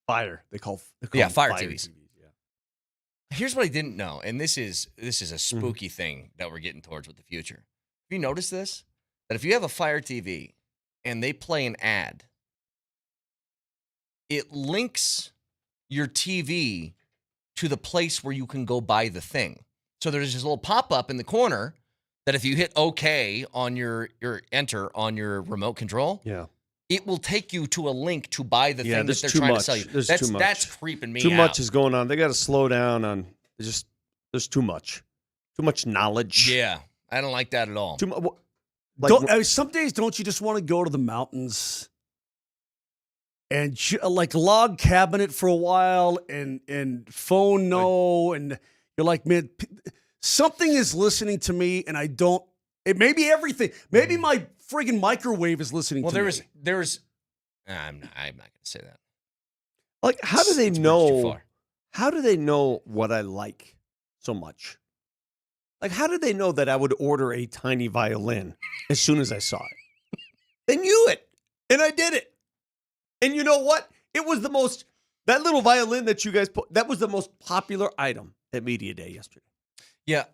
Fire. They call Fire TVs. Yeah. Here's what I didn't know, and this is a spooky thing that we're getting towards with the future. Have you noticed this? That if you have a Fire TV and they play an ad, it links your TV to the place where you can go buy the thing. So there's this little pop-up in the corner that if you hit OK on your enter on your remote control, it will take you to a link to buy the thing that they're trying to sell you. There's too much. That's creeping me out. Too much is going on. They got to slow down on there's too much. Too much knowledge. Yeah, I don't like that at all. Some days don't you just want to go to the mountains and like log cabinet for a while and phone and you're like, man, something is listening to me and I don't. It may be everything. Maybe my friggin' microwave is listening to me. I'm not going to say that. Like, how do they know? How do they know what I like so much? Like, how did they know that I would order a tiny violin as soon as I saw it? They knew it, and I did it. And you know what? It was that little violin that you guys put, that was the most popular item at Media Day yesterday. Yeah.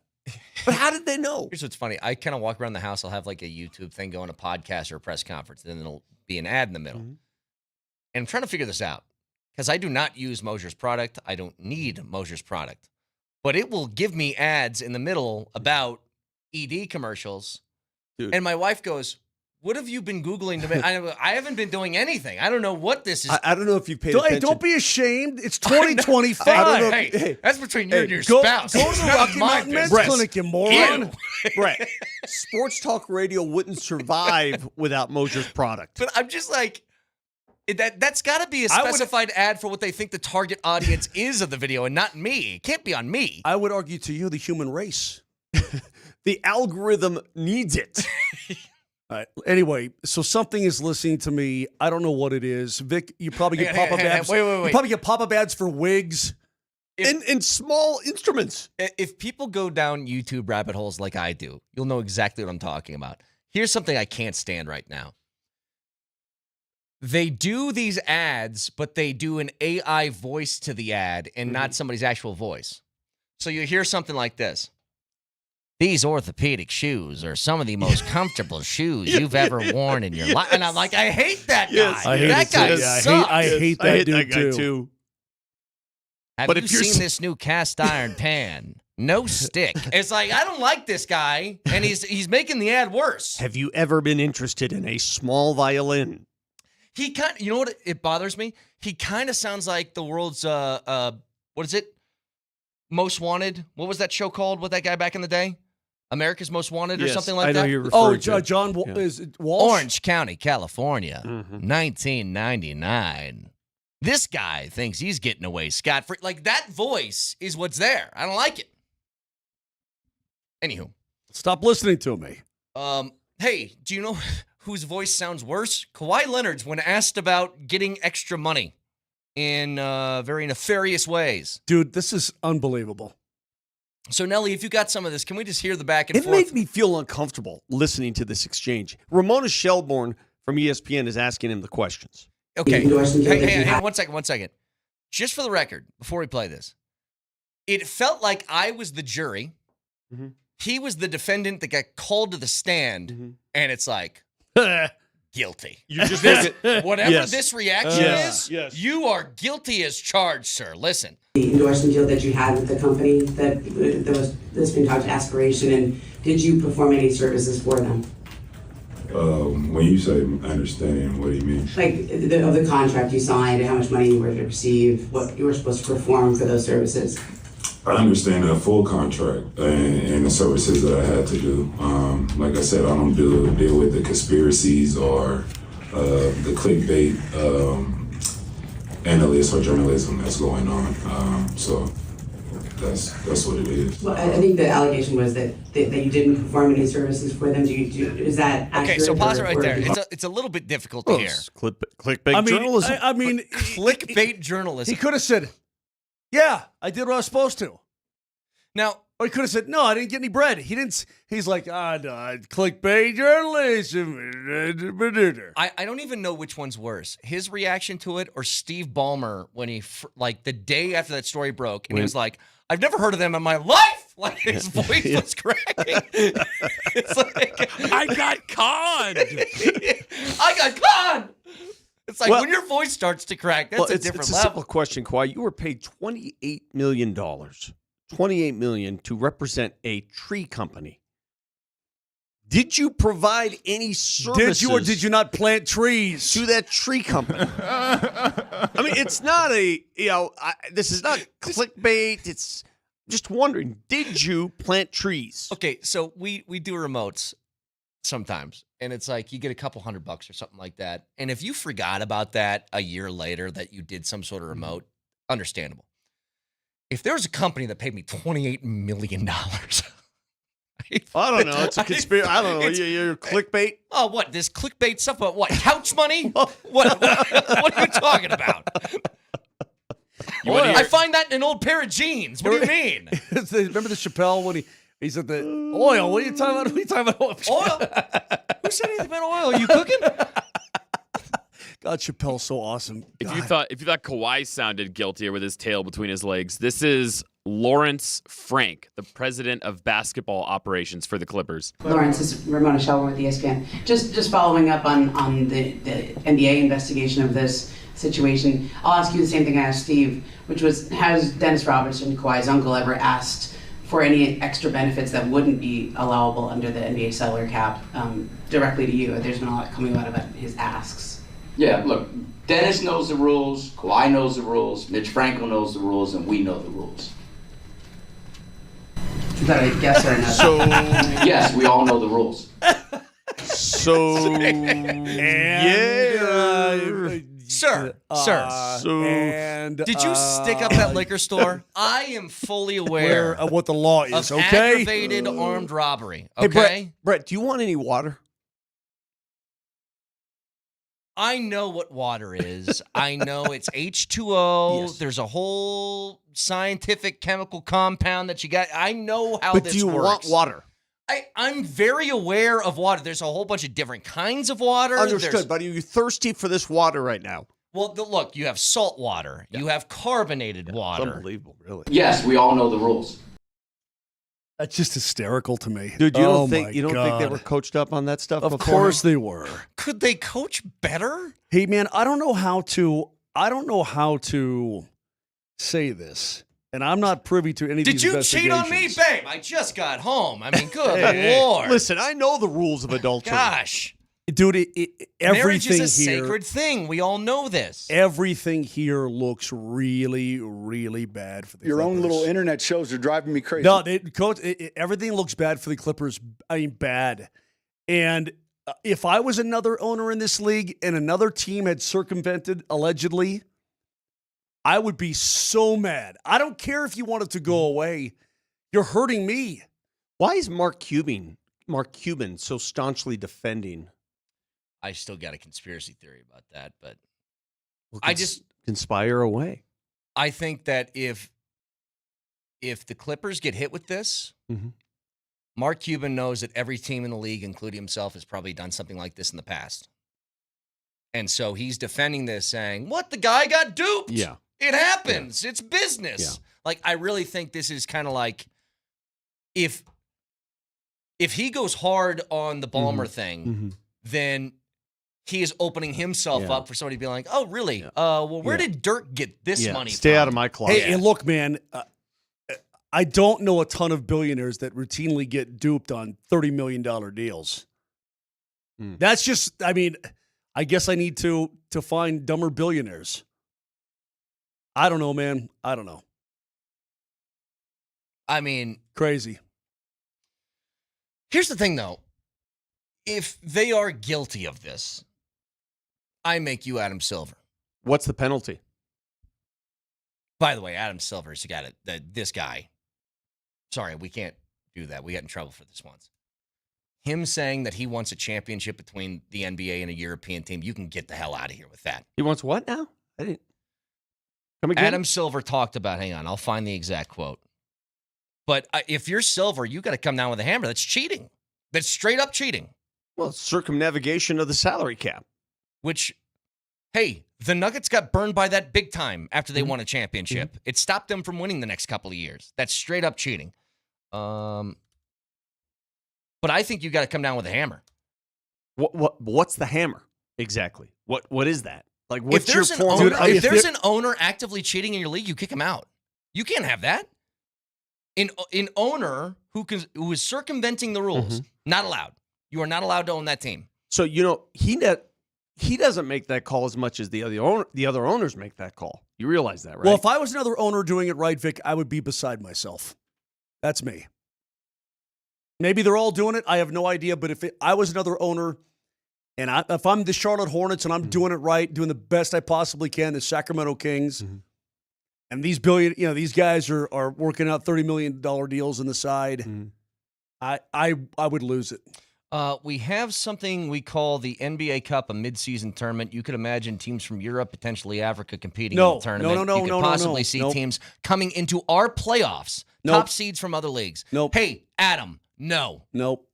But how did they know? Here's what's funny. I kind of walk around the house. I'll have like a YouTube thing going, a podcast or a press conference, and then there'll be an ad in the middle. And I'm trying to figure this out because I do not use Moser's product. I don't need Moser's product. But it will give me ads in the middle about ED commercials. Dude. And my wife goes, what have you been Googling to make? I haven't been doing anything. I don't know what this is. I don't know if you paid attention. Hey, don't be ashamed. It's 2025. Hey, that's between you and your spouse. Go to the Rocky Mountain Men's Clinic, you moron. Brett, sports talk radio wouldn't survive without Moser's product. But I'm just like, that's got to be a specified ad for what they think the target audience is of the video and not me. It can't be on me. I would argue to you, the human race. The algorithm needs it. All right. Anyway, so something is listening to me. I don't know what it is. Vic, you probably get pop-up ads. Wait. You probably get pop-up ads for wigs. And small instruments. If people go down YouTube rabbit holes like I do, you'll know exactly what I'm talking about. Here's something I can't stand right now. They do these ads, but they do an AI voice to the ad and not somebody's actual voice. So you hear something like this. These orthopedic shoes are some of the most comfortable shoes you've ever worn in your life. And I'm like, I hate that guy. Yes, I hate that guy sucks. I hate that dude guy too. Have you seen this new cast iron pan? No stick. It's like, I don't like this guy, and he's making the ad worse. Have you ever been interested in a small violin? He kind of, you know what? It bothers me. He kind of sounds like the world's what is it? Most Wanted. What was that show called with that guy back in the day? America's Most Wanted or something like that? I know you're referring to. John, is it Walsh? Orange County, California, 1999. This guy thinks he's getting away scot-free. Like, that voice is what's there. I don't like it. Anywho. Stop listening to me. Hey, do you know whose voice sounds worse? Kawhi Leonard's when asked about getting extra money in very nefarious ways. Dude, this is unbelievable. So, Nelly, if you got some of this, can we just hear the back and forth? It made me feel uncomfortable listening to this exchange. Ramona Shelburne from ESPN is asking him the questions. Okay. Hey, 1 second. Just for the record, before we play this, it felt like I was the jury. He was the defendant that got called to the stand, and it's like, guilty. You just whatever this reaction is, you are guilty as charged, sir. Listen. The endorsement deal that you had with the company that's been talked aspiration, and did you perform any services for them? When you say understanding, what do you mean? Like of the contract you signed and how much money you were to receive, what you were supposed to perform for those services. I understand a full contract and the services that I had to do. Like I said, I don't deal with the conspiracies or the clickbait analysts or journalism that's going on. So that's what it is. Well, I think the allegation was that you didn't perform any services for them. Is that accurate? Okay, so pause it right there. It's a little bit difficult to hear. Clickbait journalism. I mean, clickbait journalism. He could have said, "Yeah, I did what I was supposed to." Now, or he could have said, "No, I didn't get any bread." He didn't. He's like, no, clickbait journalism. I don't even know which one's worse, his reaction to it or Steve Ballmer when he like the day after that story broke and he was like, "I've never heard of them in my life." Like his voice was cracking. It's like I got conned. I got conned. It's like when your voice starts to crack, that's a different it's a level. simple question, Kawhi. You were paid $28 million. $28 million to represent a tree company. Did you provide any services? Did you or did you not plant trees to that tree company? I mean, it's not this is not clickbait. It's just wondering, did you plant trees? Okay, so we do remotes sometimes, and it's like you get a couple $100 or something like that. And if you forgot about that a year later that you did some sort of remote, understandable. If there was a company that paid me $28 million, I don't know. It's a conspiracy. I don't know. You're clickbait. Oh, what? This clickbait stuff? But what? Couch money? What are you talking about? I find that in an old pair of jeans. What do you mean? Remember the Chappelle when he said the oil? What are you talking about? What are you talking about? Oil? Who said anything about oil? Are you cooking? God, Chappelle's so awesome. If you thought Kawhi sounded guiltier with his tail between his legs, this is Lawrence Frank, the president of basketball operations for the Clippers. Lawrence, this is Ramona Shelburne with ESPN. Just following up on the NBA investigation of this situation, I'll ask you the same thing I asked Steve, which was, has Dennis Robinson, Kawhi's uncle, ever asked for any extra benefits that wouldn't be allowable under the NBA salary cap directly to you? There's been a lot coming out about his asks. Yeah, look, Dennis knows the rules, Kawhi knows the rules, Mitch Franco knows the rules, and we know the rules. Is that a yes or a no? So, yes, we all know the rules. So, Sir. Did you stick up that liquor store? I am fully aware of what the law is, of okay? aggravated armed robbery, okay? Hey, Brett, do you want any water? I know what water is. I know it's H2O. Yes. There's a whole scientific chemical compound that you got. I know how But this do you works. want water? I'm very aware of water. There's a whole bunch of different kinds of water. Understood, but are you thirsty for this water right now? Well, look, you have salt water. Yeah. You have carbonated water. It's unbelievable, really. Yes, we all know the rules. That's just hysterical to me. Dude, you don't think they were coached up on that stuff? Of course they were. Could they coach better? Hey man, I don't know how to say this. And I'm not privy to any of these investigations. Did you cheat on me, babe? I just got home. I mean, good Lord. Listen, I know the rules of adultery. Gosh. Dude, everything marriage is a here, sacred thing. We all know this. Everything here looks really, really bad for the Your Clippers. own little internet shows are driving me crazy. No, everything looks bad for the Clippers. I mean, bad. And if I was another owner in this league and another team had circumvented, allegedly, I would be so mad. I don't care if you want it to go away. You're hurting me. Why is Mark Cuban so staunchly defending? I still got a conspiracy theory about that, but I just conspire away. I think that if the Clippers get hit with this, Mark Cuban knows that every team in the league, including himself, has probably done something like this in the past. And so he's defending this, saying, "What? The guy got duped. Yeah. It happens. Yeah. It's business." Yeah. Like, I really think this is kind of like if he goes hard on the Ballmer thing, then he is opening himself up for somebody to be like, "Oh, really? Yeah. Well, where did Dirk get this money Stay from?" out of my closet. Hey, and look, man, I don't know a ton of billionaires that routinely get duped on $30 million deals. That's just, I mean, I guess I need to find dumber billionaires. I don't know, man. I don't know. I mean, Crazy. here's the thing, though. If they are guilty of this, I make you Adam Silver. What's the penalty? By the way, Adam Silver's got it. This guy. Sorry, we can't do that. We got in trouble for this once. Him saying that he wants a championship between the NBA and a European team, you can get the hell out of here with that. He wants what now? I didn't. Come again? Adam Silver talked about, hang on, I'll find the exact quote. But if you're Silver, you got to come down with a hammer. That's cheating. That's straight up cheating. Well, it's circumnavigation of the salary cap. Which, hey, the Nuggets got burned by that big time after they won a championship. It stopped them from winning the next couple of years. That's straight up cheating. But I think you got to come down with a hammer. What's the hammer exactly? What is that? Like, what's if your there's, form? if there's an owner actively cheating in your league, you kick him out. You can't have that. An owner who is circumventing the rules, not allowed. You are not allowed to own that team. So he doesn't make that call as much as the other owners make that call. You realize that, right? Well, if I was another owner doing it right, Vic, I would be beside myself. That's me. Maybe they're all doing it. I have no idea. But if I was another owner, and if I'm the Charlotte Hornets and I'm doing it right, doing the best I possibly can, the Sacramento Kings, and these guys are working out $30 million deals on the side, I would lose it. We have something we call the NBA Cup, a midseason tournament. You could imagine teams from Europe, potentially Africa, competing in the tournament. You could possibly see teams coming into our playoffs, top seeds from other leagues. Hey, Adam, no. No.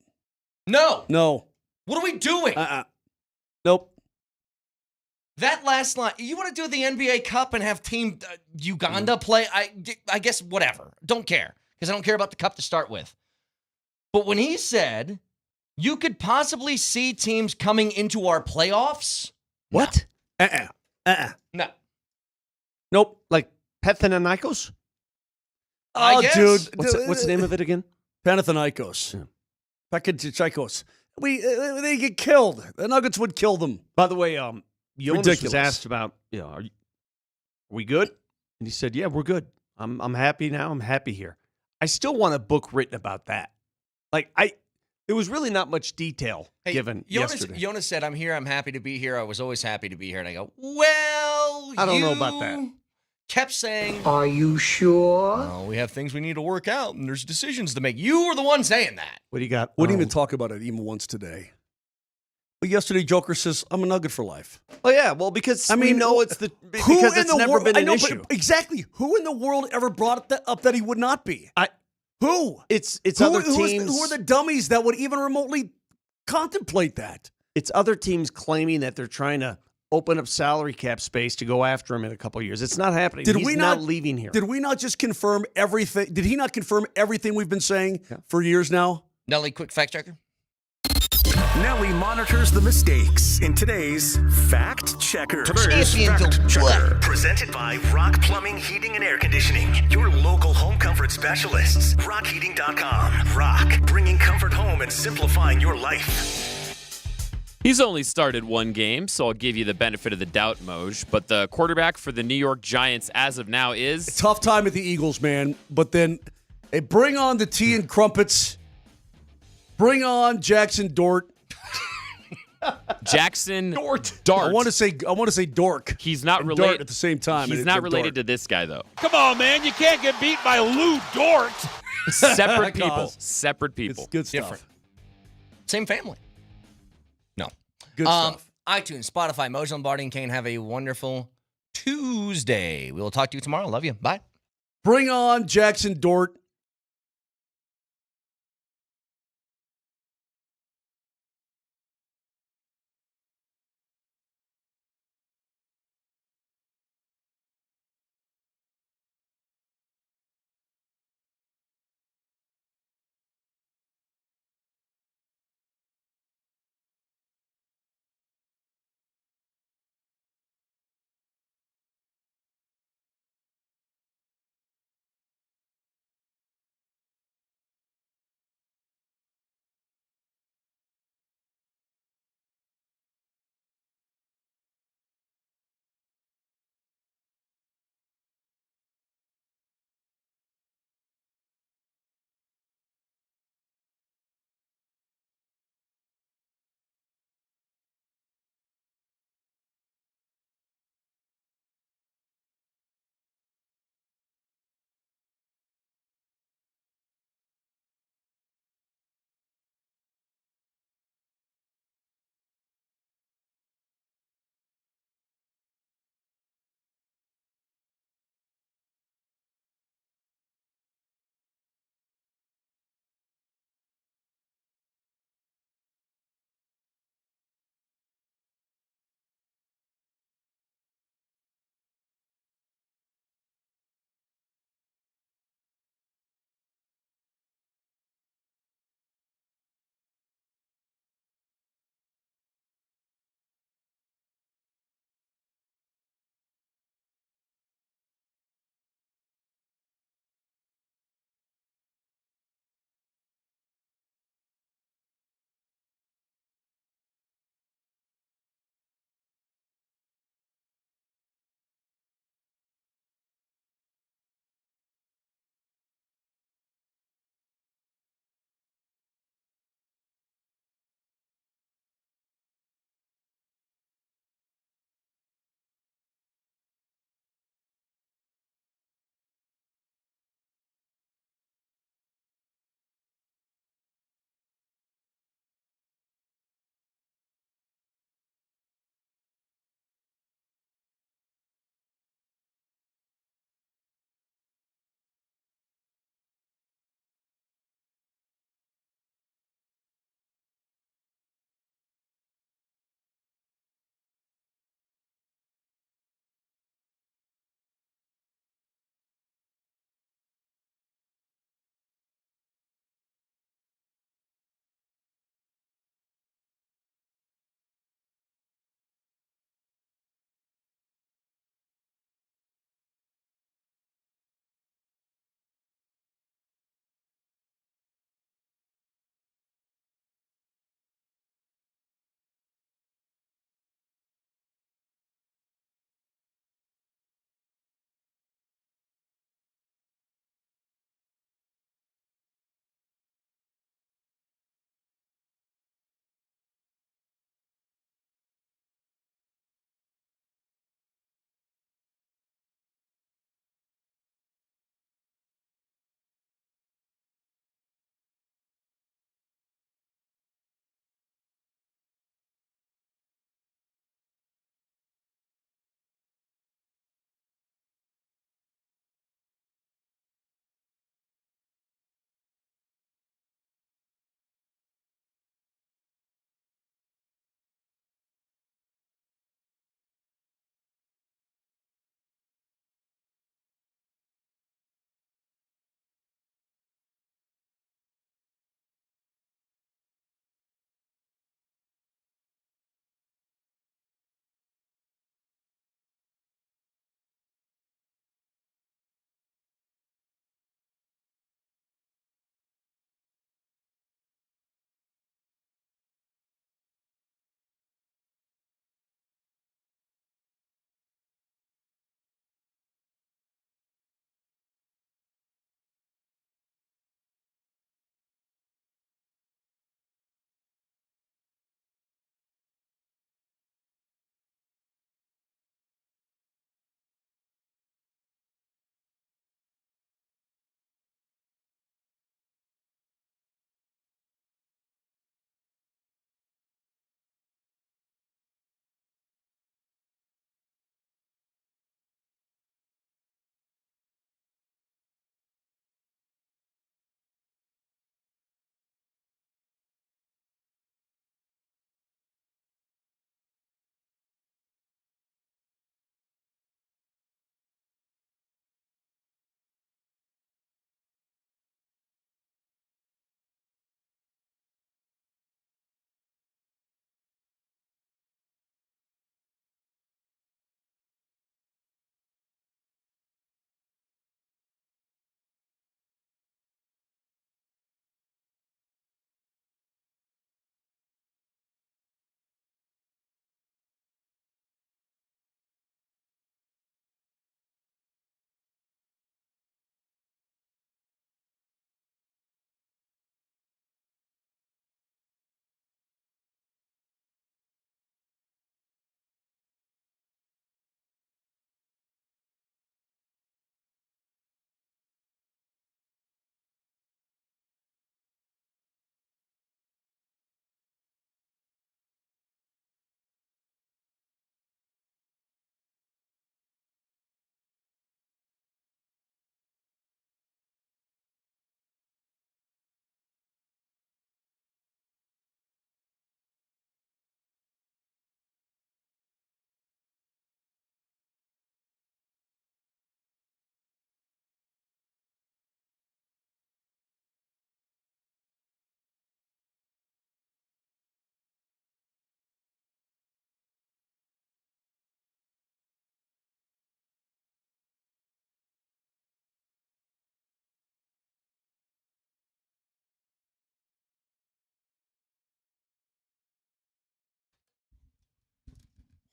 What are we doing? Nope. That last line, you want to do the NBA Cup and have Team Uganda play? I guess whatever. Don't care, because I don't care about the cup to start with. But when he said you could possibly see teams coming into our playoffs? What? No. Nope. Like Panathinaikos? I guess. Dude. What's the name of it again? Panathinaikos. Panathinaikos. They get killed. The Nuggets would kill them. By the way, Jonas Ridiculous. was asked about, are we good? And he said, yeah, we're good. I'm happy now. I'm happy here. I still want a book written about that. There was really not much detail given yesterday. Jonas said, I'm here. I'm happy to be here. I was always happy to be here. And I go, well, I don't know about that. Kept saying, Are you sure? oh, we have things we need to work out, and there's decisions to make. You were the one saying that. What do you got? Wouldn't even talk about it even once today. But yesterday, Joker says, I'm a Nugget for life. Oh, yeah. Well, because we know it's never been an issue. Exactly. Who in the world ever brought that up that he would not be? Who? It's other teams. Who are the dummies that would even remotely contemplate that? It's other teams claiming that they're trying to open up salary cap space to go after him in a couple of years. It's not happening. He's not leaving here. Did we not just confirm everything? Did he not confirm everything we've been saying for years now? Nelly, quick fact checker. Nelly monitors the mistakes in today's Fact Checker. Presented by Rock Plumbing, Heating, and Air Conditioning. Your local home comfort specialists. RockHeating.com. Rock, bringing comfort home and simplifying your life. He's only started one game, so I'll give you the benefit of the doubt, Moj. But the quarterback for the New York Giants as of now is... Tough time at the Eagles, man. But then they bring on the tea and crumpets. Bring on Jackson Dort. Jackson Dart. Dart. I want to say Dork. He's not and related Dart at the same time. He's not related to this guy, though. Come on, man. You can't get beat by Lou Dort. Separate people. Separate people. It's good stuff. Different. Same family. No. Good stuff. iTunes, Spotify, Moser, Lombardi, and Kane. Have a wonderful Tuesday. We will talk to you tomorrow. Love you. Bye. Bring on Jackson Dort.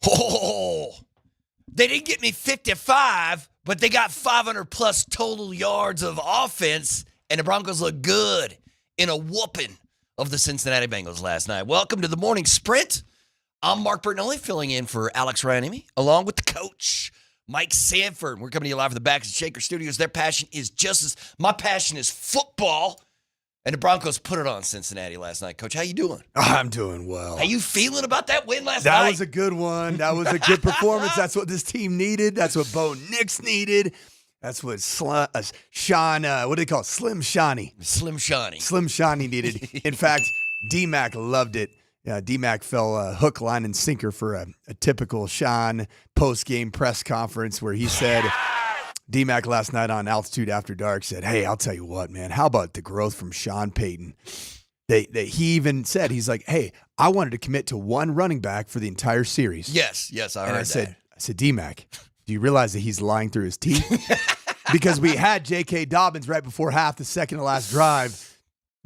Oh, they didn't get me 55, but they got 500 plus total yards of offense, and the Broncos look good in a whooping of the Cincinnati Bengals last night. Welcome to the Morning Sprint. I'm Mark Bertinelli, filling in for Alex Ryanemi, along with the coach, Mike Sanford. We're coming to you live from the Backs and Shaker Studios. Their passion is my passion is football. And the Broncos put it on Cincinnati last night. Coach, how you doing? I'm doing well. How you feeling about that win last night? That was a good one. That was a good performance. That's what this team needed. That's what Bo Nix needed. That's what Sean, what do they call it? Slim Shawnee. Slim Shawnee. Slim Shawnee needed. In fact, DMac loved it. DMac fell hook, line, and sinker for a typical Sean post-game press conference where he said, DMac last night on Altitude After Dark said, hey, I'll tell you what, man, how about the growth from Sean Payton? He even said, he's like, hey, I wanted to commit to one running back for the entire series. Yes, I heard that. I said, DMac, do you realize that he's lying through his teeth? Because we had J.K. Dobbins right before half the second to last drive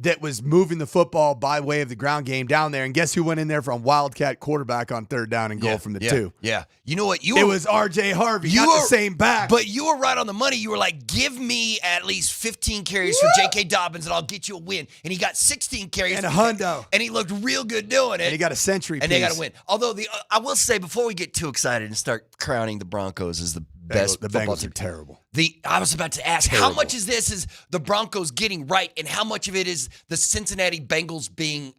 that was moving the football by way of the ground game down there. And guess who went in there from Wildcat quarterback on third down and goal from the 2? Yeah. You know what? It was R.J. Harvey, not the same back. But you were right on the money. You were like, give me at least 15 carries for J.K. Dobbins and I'll get you a win. And he got 16 carries. And a hundo. And he looked real good doing it. And he got a century And piece. they got a win. Although, I will say, before we get too excited and start crowning the Broncos as the best the football Bengals team. are terrible. I was about to ask, how much is the Broncos getting right, and how much of it is the Cincinnati Bengals being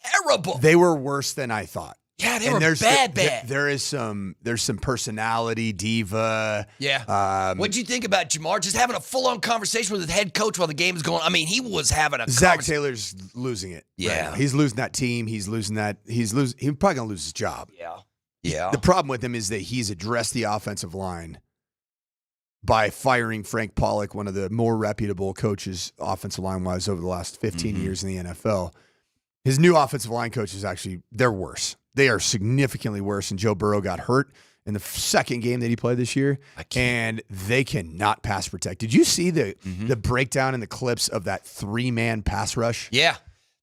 terrible? They were worse than I thought. Yeah, they were bad. There's some personality, diva. Yeah. What'd you think about Jamar just having a full-on conversation with his head coach while the game is going? I mean, he was having a Zach Taylor's losing it. Yeah. Right now. He's losing that team. He's probably gonna lose his job. Yeah. The problem with him is that he's addressed the offensive line by firing Frank Pollock, one of the more reputable coaches offensive line-wise over the last 15 years in the NFL. His new offensive line coaches they're worse. They are significantly worse, and Joe Burrow got hurt in the second game that he played this year, and they cannot pass protect. Did you see the breakdown in the clips of that 3-man pass rush? Yeah.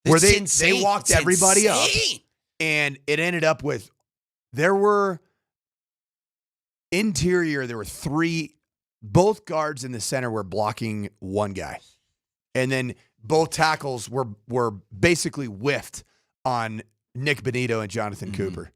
Where they walked everybody up, and it ended up with there were 3, both guards in the center were blocking one guy. And then both tackles were basically whiffed on Nick Benito and Jonathan Cooper.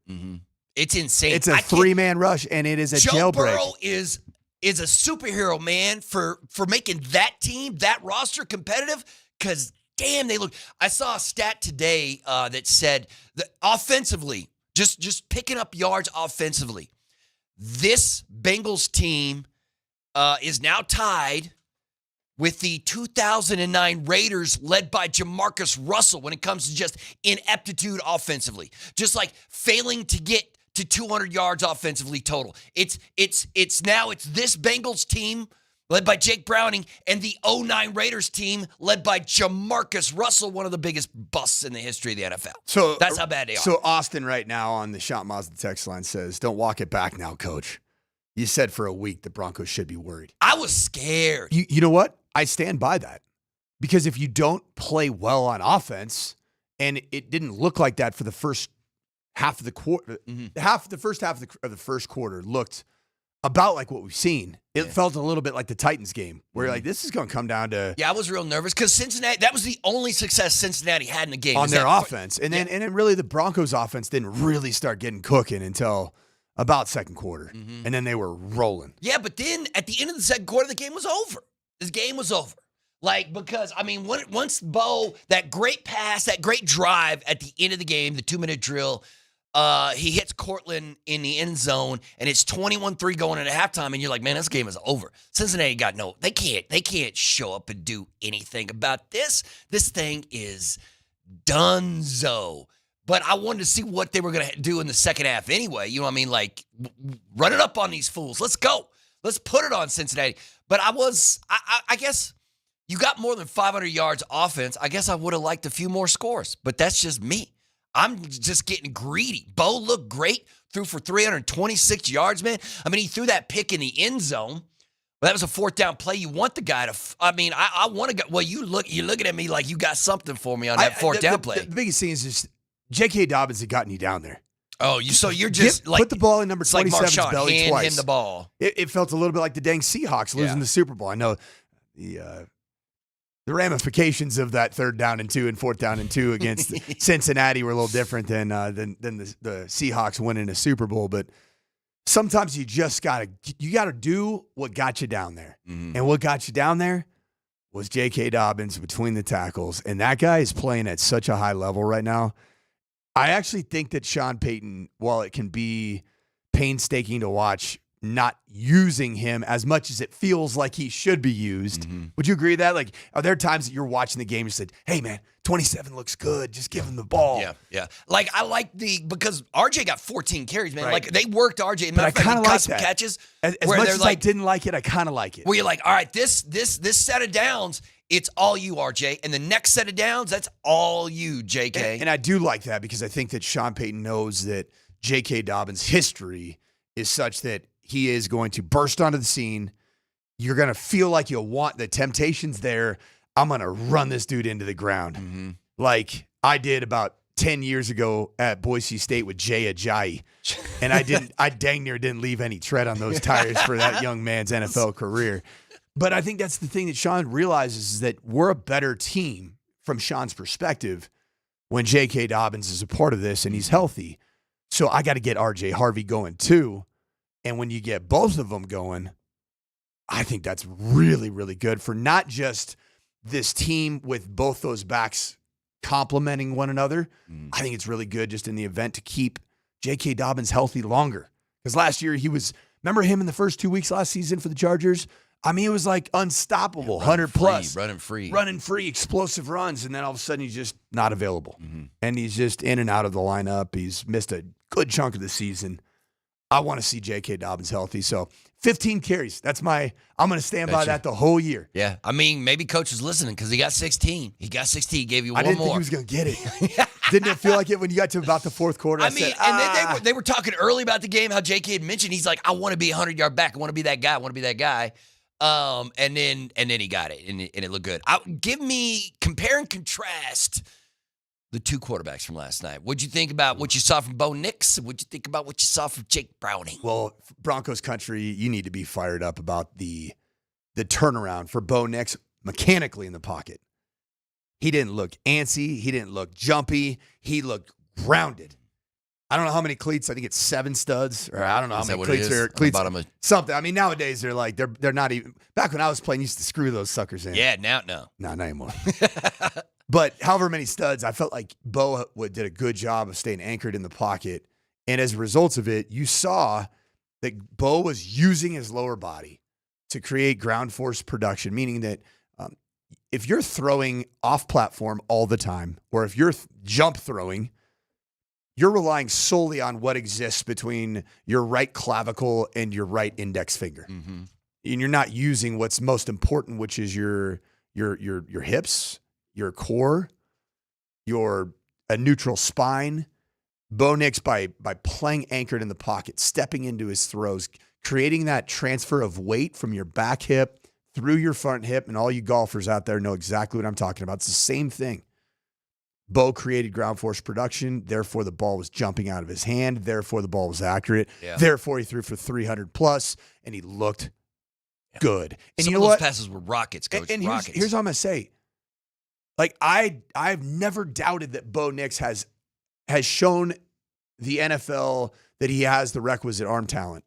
It's insane. It's a 3-man rush, and it is a Joe jailbreak. Burrow is a superhero, man, for making that team, that roster competitive, because, damn, they look. I saw a stat today that said that offensively, just picking up yards offensively, this Bengals team is now tied with the 2009 Raiders led by Jamarcus Russell when it comes to just ineptitude offensively. Just like failing to get to 200 yards offensively total. It's this Bengals team led by Jake Browning and the 2009 Raiders team led by Jamarcus Russell, one of the biggest busts in the history of the NFL. So that's how bad they are. So Austin right now on the Shot Mazda text line says, don't walk it back now, Coach. You said for a week the Broncos should be worried. I was scared. You know what? I stand by that. Because if you don't play well on offense, and it didn't look like that for the first half of the quarter, the first half of the first quarter looked about like what we've seen. It felt a little bit like the Titans game, where you're like, this is going to come down to... Yeah, I was real nervous because Cincinnati, that was the only success Cincinnati had in the game. On their offense. And then really the Broncos offense didn't really start getting cooking until about second quarter. And then they were rolling. Yeah, but then at the end of the second quarter, the game was over. This game was over. Like, because, I mean, once Bo, that great pass, that great drive at the end of the game, the 2-minute drill, he hits Cortland in the end zone, and it's 21-3 going into halftime, and you're like, man, this game is over. Cincinnati got they can't show up and do anything about this. This thing is donezo. But I wanted to see what they were going to do in the second half anyway. You know what I mean? Like, run it up on these fools. Let's go. Let's put it on Cincinnati. But I guess you got more than 500 yards offense. I guess I would have liked a few more scores, but that's just me. I'm just getting greedy. Bo looked great, threw for 326 yards, man. I mean, he threw that pick in the end zone. But that was a fourth down play. You want the guy to, I want to go. Well, you're looking at me like you got something for me on that fourth down play. The biggest thing is just J.K. Dobbins had gotten you down there. Oh, you're just put the ball in number 27's Marshawn, belly hand twice. him the ball. It felt a little bit like the dang Seahawks losing the Super Bowl. I know the ramifications of that 3rd down and 2 and 4th down and 2 against Cincinnati were a little different than the Seahawks winning a Super Bowl. But sometimes you just gotta do what got you down there, and what got you down there was J.K. Dobbins between the tackles, and that guy is playing at such a high level right now. I actually think that Sean Payton, while it can be painstaking to watch, not using him as much as it feels like he should be used. Would you agree with that? Like, are there times that you're watching the game and you said, hey, man, 27 looks good. Just give him the ball. Yeah. Like, I like because RJ got 14 carries, man. Right. Like, they worked RJ. And But I kind of like some that. catches. As where much they're as like, I didn't like it, I kind of like it. where you're like, all right, this set of downs, it's all you, RJ. And the next set of downs, that's all you, JK. And I do like that because I think that Sean Payton knows that J.K. Dobbins' history is such that he is going to burst onto the scene. You're going to feel like you'll want the temptation's there. I'm going to run this dude into the ground. Like I did about 10 years ago at Boise State with Jay Ajayi. And I dang near didn't leave any tread on those tires for that young man's NFL career. But I think that's the thing that Sean realizes is that we're a better team from Sean's perspective when J.K. Dobbins is a part of this and he's healthy. So I got to get R.J. Harvey going too. And when you get both of them going, I think that's really, really good for not just this team with both those backs complementing one another. I think it's really good just in the event to keep J.K. Dobbins healthy longer. Because last year remember him in the first 2 weeks last season for the Chargers? I mean, it was like unstoppable, 100 plus. Running free, explosive runs. And then all of a sudden he's just not available. And he's just in and out of the lineup. He's missed a good chunk of the season. I want to see J.K. Dobbins healthy. So 15 carries. I'm going to stand by that the whole year. Yeah. I mean, maybe coach was listening because he got 16. He gave you one more. I didn't think he was going to get it. Didn't it feel like it when you got to about the fourth quarter? I mean, and they were talking early about the game, how J.K. had mentioned, he's like, I want to be a 100-yard back. I want to be that guy. And then he got it, and it looked good. Compare and contrast the two quarterbacks from last night. What'd you think about what you saw from Bo Nix? What'd you think about what you saw from Jake Browning? Well, Broncos country, you need to be fired up about the turnaround for Bo Nix mechanically in the pocket. He didn't look antsy. He didn't look jumpy. He looked grounded. I don't know how many cleats. I think it's 7 studs, or I don't know how many cleats are cleats. Something. I mean, nowadays they're like they're not even. Back when I was playing, you used to screw those suckers in. Yeah, now no, not anymore. But however many studs, I felt like Bo did a good job of staying anchored in the pocket, and as a result of it, you saw that Bo was using his lower body to create ground force production, meaning that if you're throwing off platform all the time, or if you're jump throwing, you're relying solely on what exists between your right clavicle and your right index finger. And you're not using what's most important, which is your hips, your core, a neutral spine. Bo Nix, by playing anchored in the pocket, stepping into his throws, creating that transfer of weight from your back hip through your front hip, and all you golfers out there know exactly what I'm talking about. It's the same thing. Bo created ground force production, therefore the ball was jumping out of his hand, therefore the ball was accurate, therefore he threw for 300 plus, and he looked good. And some you know of those what? passes were rockets, Coach. And rockets. here's what I'm going to say. Like, I've never doubted that Bo Nix has shown the NFL that he has the requisite arm talent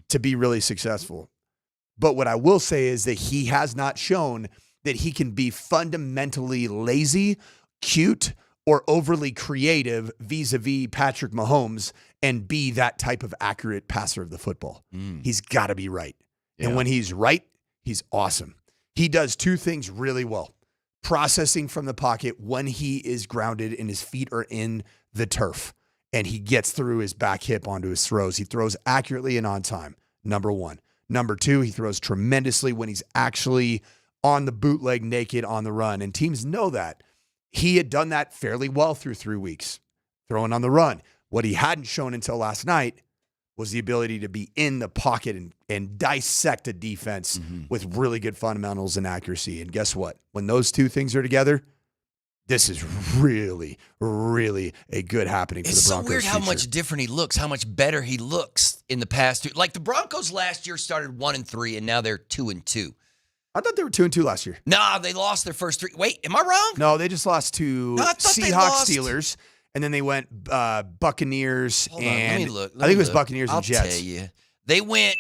to be really successful. But what I will say is that he has not shown that he can be fundamentally lazy, cute, or overly creative vis-a-vis Patrick Mahomes and be that type of accurate passer of the football. He's got to be right. And when he's right, he's awesome. He does 2 things really well. Processing from the pocket when he is grounded and his feet are in the turf, and he gets through his back hip onto his throws. He throws accurately and on time, number 1. Number 2, he throws tremendously when he's actually on the bootleg naked on the run, and teams know that. He had done that fairly well through 3 weeks, throwing on the run. What he hadn't shown until last night was the ability to be in the pocket and dissect a defense with really good fundamentals and accuracy. And guess what? When those 2 things are together, this is really, really a good happening for It's the so Broncos. weird how future. much different he looks, how much better he looks in the past 2. Like the Broncos last year started 1-3, and now they're 2-2. I thought they were 2-2 last year. Nah, they lost their first 3. Wait, am I wrong? No, they just lost to No, I thought they Seahawks, lost. Steelers, and then they went Buccaneers Hold on, and let me look. I think it was Buccaneers I'll and Jets. tell you. They went.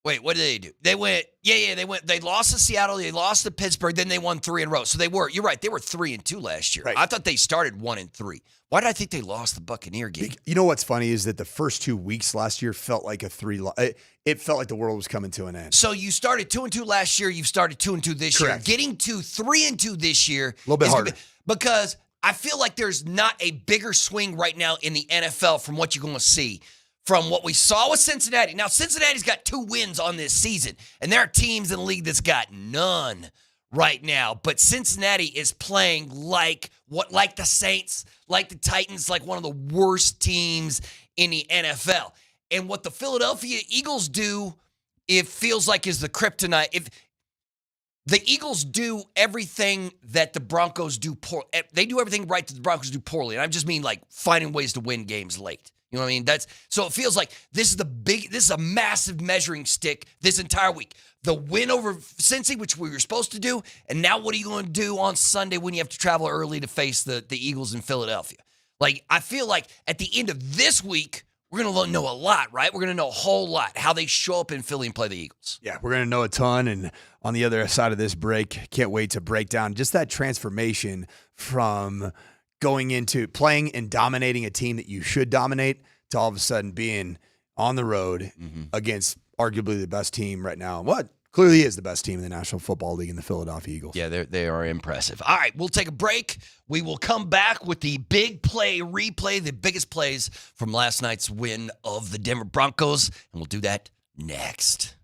Wait, what did they do? They went. Yeah. They lost to Seattle. They lost to Pittsburgh. Then they won 3 in a row. So you're right. They were 3-2 last year. Right. I thought they started 1-3. Why did I think they lost the Buccaneer game? You know what's funny is that the first 2 weeks last year felt like it felt like the world was coming to an end. So you started 2-2 last year. You've started 2-2 this Correct. year. Getting to 3-2 this year. A little bit is gonna harder. because I feel like there's not a bigger swing right now in the NFL from what you're going to see from what we saw with Cincinnati. Now, Cincinnati's got 2 wins on this season, and there are teams in the league that's got none right now. But Cincinnati is playing like the Saints, like the Titans, like one of the worst teams in the NFL. And what the Philadelphia Eagles do, it feels like is the kryptonite. If the Eagles do everything that the Broncos do poor, they do everything right that the Broncos do poorly. And I just mean like finding ways to win games late. You know what I mean? So it feels like this is a massive measuring stick this entire week. The win over Cincy, which we were supposed to do, and now what are you going to do on Sunday when you have to travel early to face the Eagles in Philadelphia? Like, I feel like at the end of this week, we're going to know a lot, right? We're going to know a whole lot, how they show up in Philly and play the Eagles. Yeah, we're going to know a ton. And on the other side of this break, can't wait to break down just that transformation from going into playing and dominating a team that you should dominate to all of a sudden being on the road against arguably the best team right now. What clearly is the best team in the National Football League in the Philadelphia Eagles. Yeah, they are impressive. All right, we'll take a break. We will come back with the big play replay, the biggest plays from last night's win of the Denver Broncos, and we'll do that next.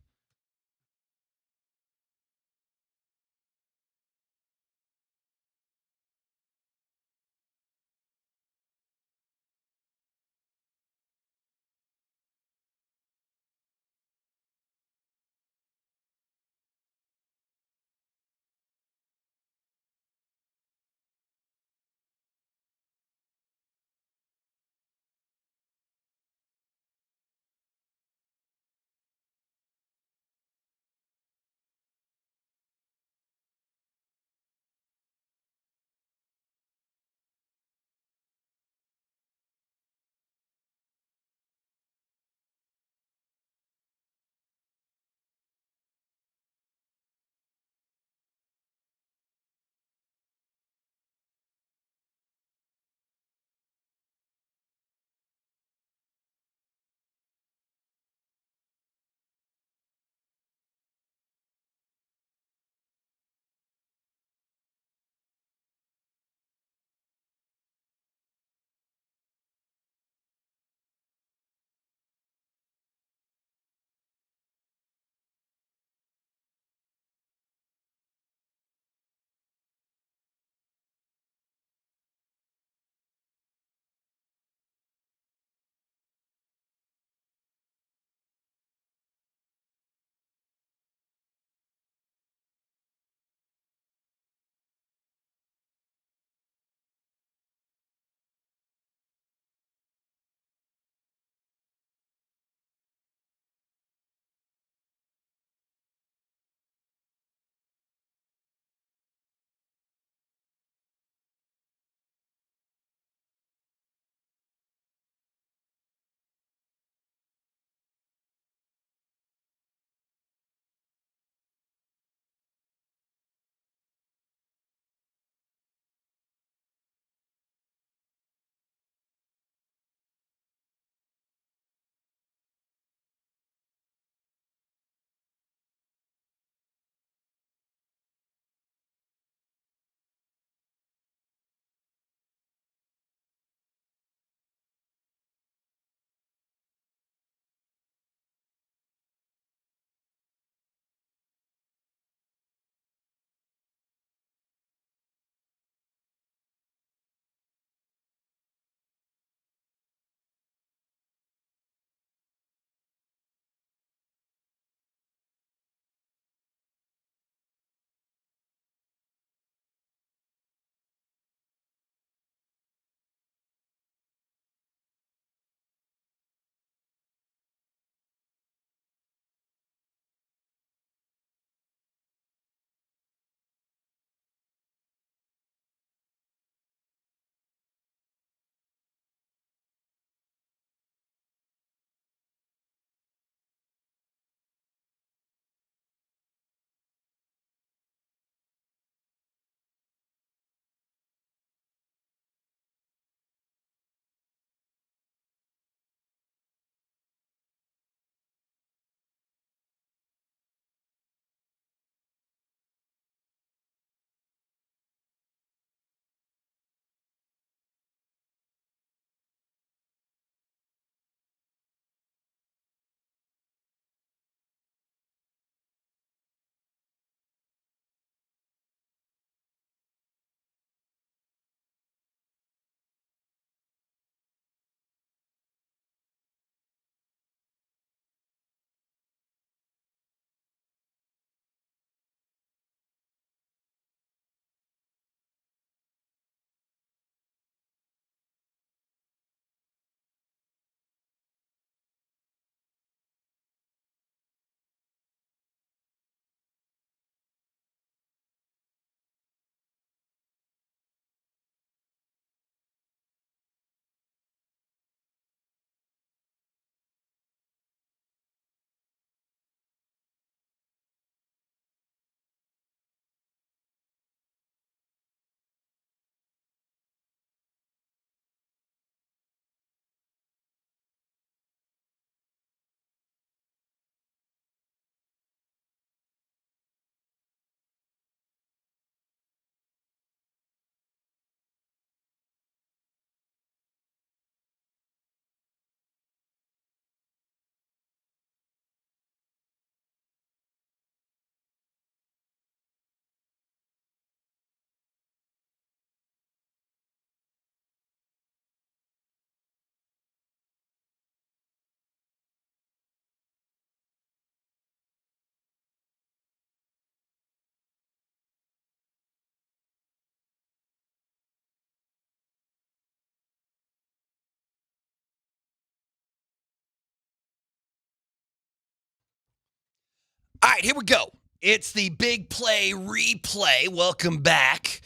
right, here we go. It's the Big Play Replay. Welcome back.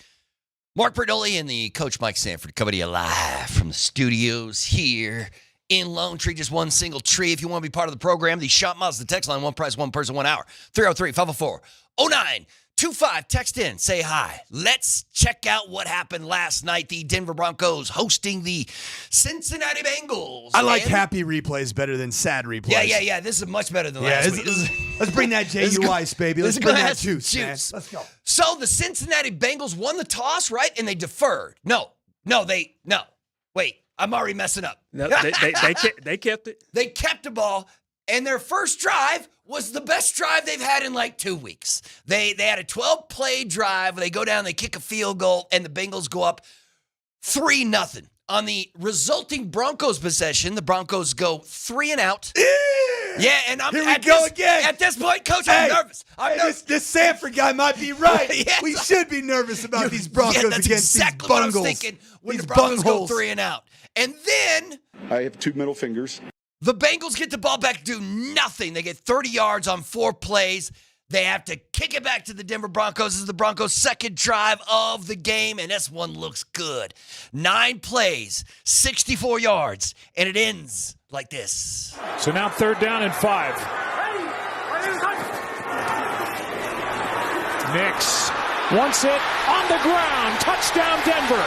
Mark Bertoli and the Coach Mike Sanford coming to you live from the studios here in Lone Tree. Just one single tree. If you want to be part of the program, the Shop Miles, the text line, one price, one person, 1 hour. 303-504-0925. Text in, say hi. Let's check out what happened last night. The Denver Broncos hosting the Cincinnati Bengals. I like happy replays better than sad replays. Yeah. This is much better than last week. Let's bring that JUIce, baby. Let's bring that juice, man. Let's go. So the Cincinnati Bengals won the toss, right? And they deferred. No. Wait, I'm already messing up. No, they kept it. They kept the ball, and their first drive was the best drive they've had in like 2 weeks. They had a 12-play drive. They go down, they kick a field goal, and the Bengals go up 3-0. On the resulting Broncos possession, the Broncos go 3 and out. Yeah, and I'm Here we go again. At this point, Coach, I'm nervous. This Sanford guy might be right. Yes. We should be nervous about these Broncos that's against exactly these what I was bungles. thinking when These the Broncos go bungholes. 3 and out. And then I have 2 middle fingers. the Bengals get the ball back, do nothing. They get 30 yards on 4 plays. They have to kick it back to the Denver Broncos. This is the Broncos' second drive of the game, and this one looks good. 9 plays, 64 yards, and it ends like this. So now 3rd down and 5. Nix wants it on the ground. Touchdown, Denver.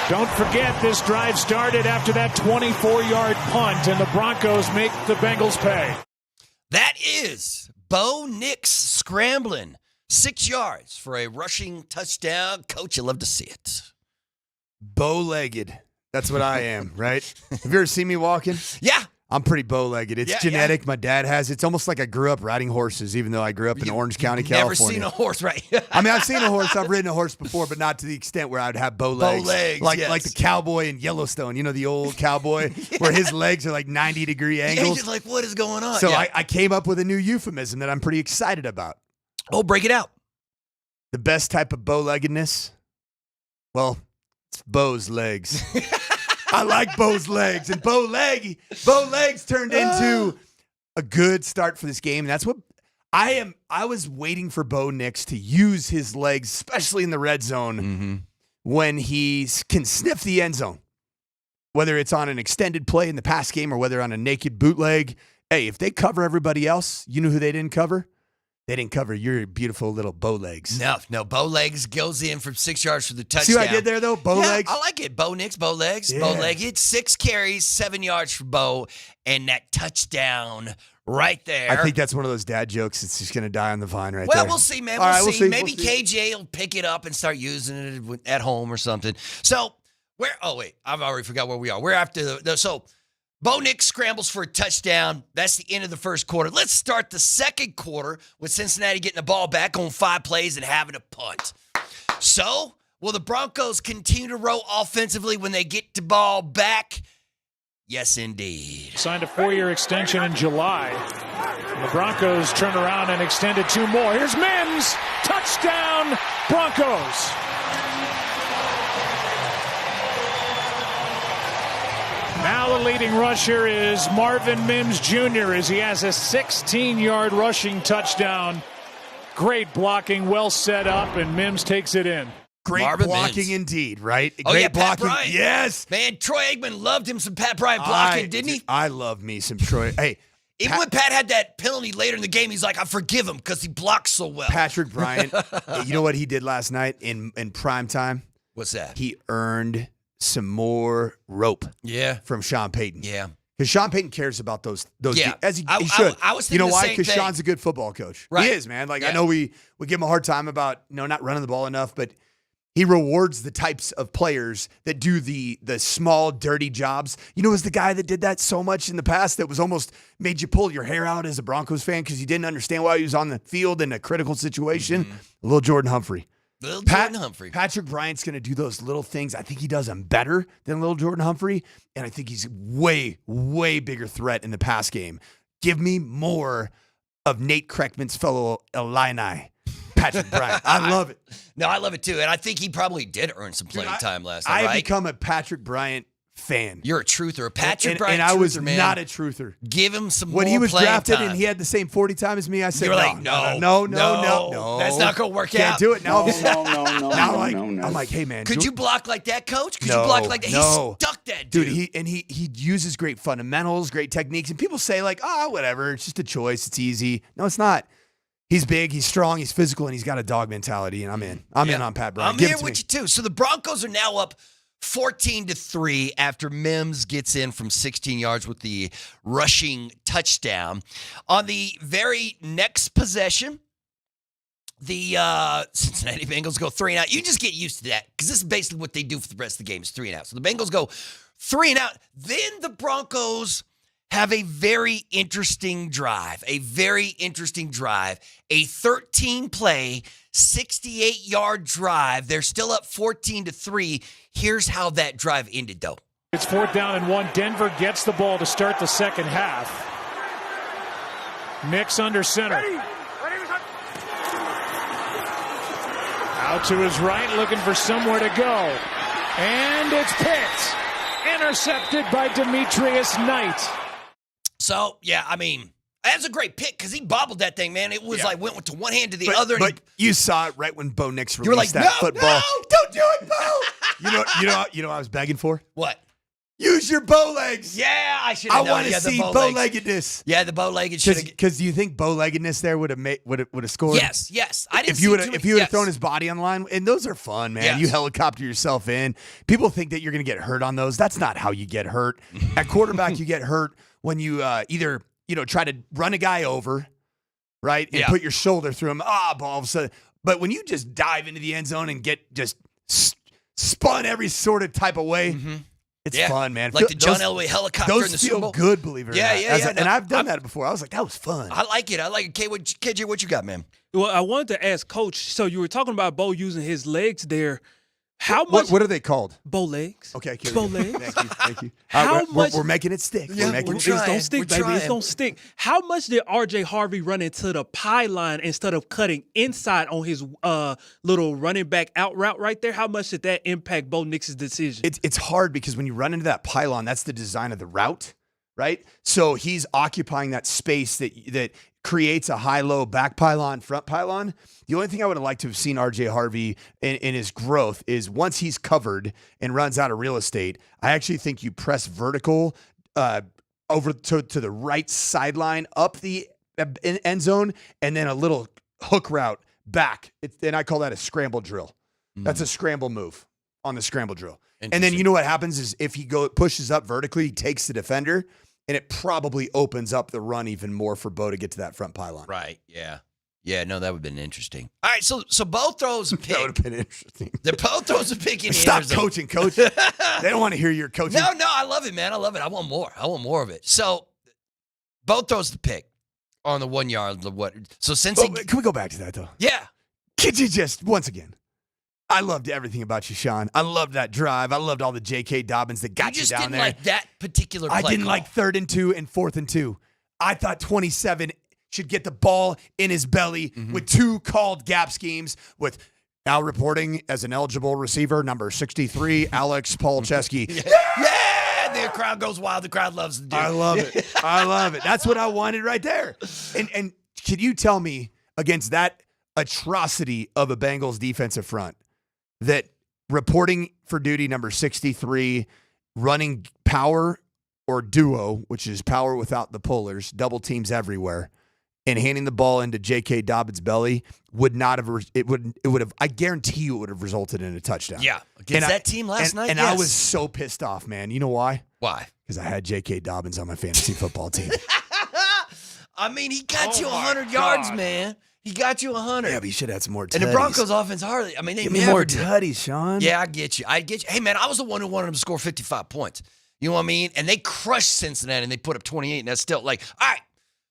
Don't forget, this drive started after that 24-yard punt, and the Broncos make the Bengals pay. That is Bo Nix scrambling 6 yards for a rushing touchdown. Coach, you love to see it. Bow-legged. That's what I am, right? Have you ever seen me walking? Yeah. I'm pretty bow-legged. It's genetic. My dad has. It's almost like I grew up riding horses, even though I grew up in Orange County, California. Never seen a horse, right? I mean, I've seen a horse. I've ridden a horse before, but not to the extent where I'd have bow legs. Like the cowboy in Yellowstone. You know, the old cowboy where his legs are like 90-degree angles. Yeah, just like, what is going on? So I came up with a new euphemism that I'm pretty excited about. Oh, break it out. The best type of bow-leggedness? Well, it's Bo's legs. I like Bo's legs. And Bow legs turned into a good start for this game. And that's what I was waiting for Bo Nix to use his legs, especially in the red zone, when he can sniff the end zone. Whether it's on an extended play in the pass game or whether on a naked bootleg. Hey, if they cover everybody else, you know who they didn't cover? They didn't cover your beautiful little bow legs. No. Bow legs goes in from 6 yards for the touchdown. See what I did there, though? Bow legs? I like it. Bo Nix, bow legs, Yeah. bow-legged. 6 carries, 7 yards for Bo, and that touchdown right there. I think that's one of those dad jokes that's just going to die on the vine right Well, there. we'll see, man. All right, We'll see. Maybe We'll see. KJ will pick it up and start using it at home or something. So, I've already forgot where we are. We're after so Bo Nix scrambles for a touchdown. That's the end of the first quarter. Let's start the second quarter with Cincinnati getting the ball back on 5 plays and having a punt. So, will the Broncos continue to roll offensively when they get the ball back? Yes, indeed. Signed a 4-year extension in July. And the Broncos turn around and extended 2 more. Here's Mims. Touchdown, Broncos. Now the leading rusher is Marvin Mims Jr. as he has a 16-yard rushing touchdown. Great blocking, well set up, and Mims takes it in. Great Marvin blocking Mims. indeed, right? Oh, Great yeah, Pat blocking. Bryant. Yes. Man, Troy Aikman loved him some Pat Bryant blocking, didn't he? I love me some Troy. Hey, Even when Pat had that penalty later in the game, he's like, I forgive him because he blocks so well. Patrick Bryant, you know what he did last night in prime time? What's that? He earned some more rope from Sean Payton. Yeah. Because Sean Payton cares about those Yeah. as he I should. was thinking you know the why? same Because thing. Sean's a good football coach. Right. He is, man. Like Yeah. I know we give him a hard time about not running the ball enough, but he rewards the types of players that do the small, dirty jobs. You know, was the guy that did that so much in the past that was almost made you pull your hair out as a Broncos fan because you didn't understand why he was on the field in a critical situation? Little Jordan Humphrey. Jordan Humphrey. Patrick Bryant's going to do those little things. I think he does them better than little Jordan Humphrey, and I think he's way, way bigger threat in the pass game. Give me more of Nate Kreckman's fellow Illini, Patrick Bryant. I love it. No, I love it too. And I think he probably did earn some playing time last night, I've right? become a Patrick Bryant fan. You're a truther, a Patrick and Bryant I was truther, man. not a truther. Give him some When more he was playing drafted time. and he had the same 40 time as me, I said, You were like, no. That's not going to work Can't out. do it. Now No. I'm like, hey, man. Could you block like that, coach? Could you block like that? No. He stuck that dude. He uses great fundamentals, great techniques, and people say like, whatever, it's just a choice, it's easy. No, it's not. He's big, he's strong, he's physical, and he's got a dog mentality, and I'm in. I'm in on Pat Bryant. I'm here with you too. So the Broncos are now up 14-3 after Mims gets in from 16 yards with the rushing touchdown. On the very next possession, the Cincinnati Bengals go 3-and-out. You just get used to that because this is basically what they do for the rest of the game is 3-and-out. So the Bengals go 3-and-out. Then the Broncos have a very interesting drive. A 13-play, 68-yard drive. They're still up 14-3. Here's how that drive ended, though. It's 4th down and 1. Denver gets the ball to start the second half. Nix under center. Out to his right, looking for somewhere to go. And it's picked. Intercepted by Demetrius Knight. So, yeah, I mean, that's a great pick because he bobbled that thing, man. It was like went to one hand to the other. But you saw it right when Bo Nix You were released like, that no, football. don't do it, Bo. You know what I was begging for? What? Use your bow legs. Yeah, I should have I known. want to see bow-leggedness. Yeah, the bow-legged should have. Because do you think bow-leggedness there would have scored? Yes. I didn't. If you would have thrown his body on the line, and those are fun, man. Yes. You helicopter yourself in. People think that you're going to get hurt on those. That's not how you get hurt. At quarterback, you get hurt when you either try to run a guy over, right, and put your shoulder through him. All of a sudden. But when you just dive into the end zone and get just spun every sort of type of way. Mm-hmm. It's fun, man. Like the John Elway helicopter in the Super Bowl. Those feel good, believe it or not. Yeah. And I've done that before. I was like, that was fun. I like it. KJ, what you got, man? Well, I wanted to ask Coach, so you were talking about Bo using his legs there. How much? What are they called? Bow legs. Okay, bow legs. Thank you. How much? We're making it stick. Yeah, we're It's gonna stick, baby. It's gonna stick. How much did RJ Harvey run into the pylon instead of cutting inside on his little running back out route right there? How much did that impact Bo Nix's decision? It's hard because when you run into that pylon, that's the design of the route, right? So he's occupying that space that creates a high-low back pylon, front pylon. The only thing I would have liked to have seen RJ Harvey in his growth is once he's covered and runs out of real estate, I actually think you press vertical over to the right sideline, up the end zone, and then a little hook route back. And I call that a scramble drill. That's a scramble move on the scramble drill. And then you know what happens is if he pushes up vertically, he takes the defender, and it probably opens up the run even more for Bo to get to that front pylon. Right, yeah. Yeah, no, that would have been interesting. All right, so Bo throws a pick. That would have been interesting. Bo throws a pick in the Stop end zone. coaching, Coach. They don't want to hear your coaching. No, I love it, man. I love it. I want more. I want more of it. So Bo throws the pick on the 1 yard. So since can we go back to that, though? Yeah. Could you just, once again, I loved everything about you, Sean. I loved that drive. I loved all the J.K. Dobbins that got you down there. I just didn't like that particular play I didn't call. like 3rd and 2 and 4th and 2. I thought 27 should get the ball in his belly with 2 called gap schemes with now reporting as an eligible receiver, number 63, Alex Polcheski. Yeah, the crowd goes wild. The crowd loves the dude. I love it. I love it. That's what I wanted right there. And can you tell me against that atrocity of a Bengals defensive front that reporting for duty number 63, running power or duo, which is power without the pullers, double teams everywhere, and handing the ball into J.K. Dobbins' belly would not have. It would have. I guarantee you, it would have resulted in a touchdown. Yeah, against that team last night. And I was so pissed off, man. You know why? Why? Because I had J.K. Dobbins on my fantasy football team. I mean, he got you 100 yards, man. He got you 100. Yeah, but you should have had some more tutties. And the Broncos offense hardly. I mean, they Give me never more did. tutties, Sean. Yeah, I get you. Hey, man, I was the one who wanted them to score 55 points. You know what I mean? And they crushed Cincinnati, and they put up 28, and that's still like, all right.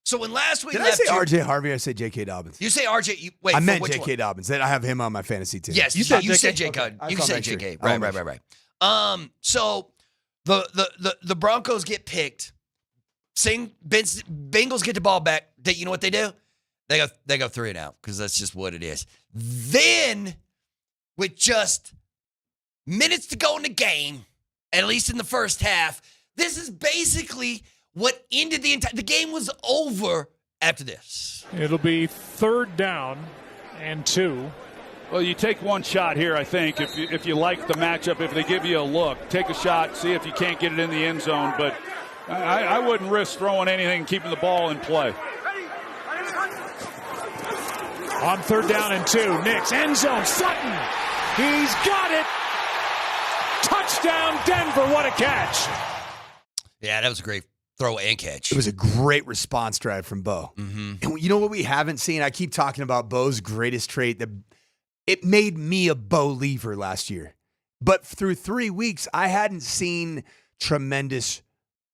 So when last week Did I say R.J. Harvey or I say J.K. Dobbins? You say R.J. Wait, I meant which J.K. one? Dobbins. I have him on my fantasy team. Yes, you said J.K. Okay. You said J.K. Sure. Right. So the Broncos get picked. Bengals get the ball back. You know what they do? They go 3-and-out because that's just what it is. Then, with just minutes to go in the game, at least in the first half. This is basically what ended the game was over after this. It'll be 3rd down and 2. Well, you take one shot here, I think. If you like the matchup, if they give you a look, take a shot, see if you can't get it in the end zone. But I wouldn't risk throwing anything and keeping the ball in play. On 3rd down and 2, Nix, end zone, Sutton. He's got it. Touchdown, Denver. What a catch. Yeah, that was a great throw and catch. It was a great response drive from Bo. Mm-hmm. And you know what we haven't seen? I keep talking about Bo's greatest trait. It made me a Bo-liever last year. But through 3 weeks, I hadn't seen tremendous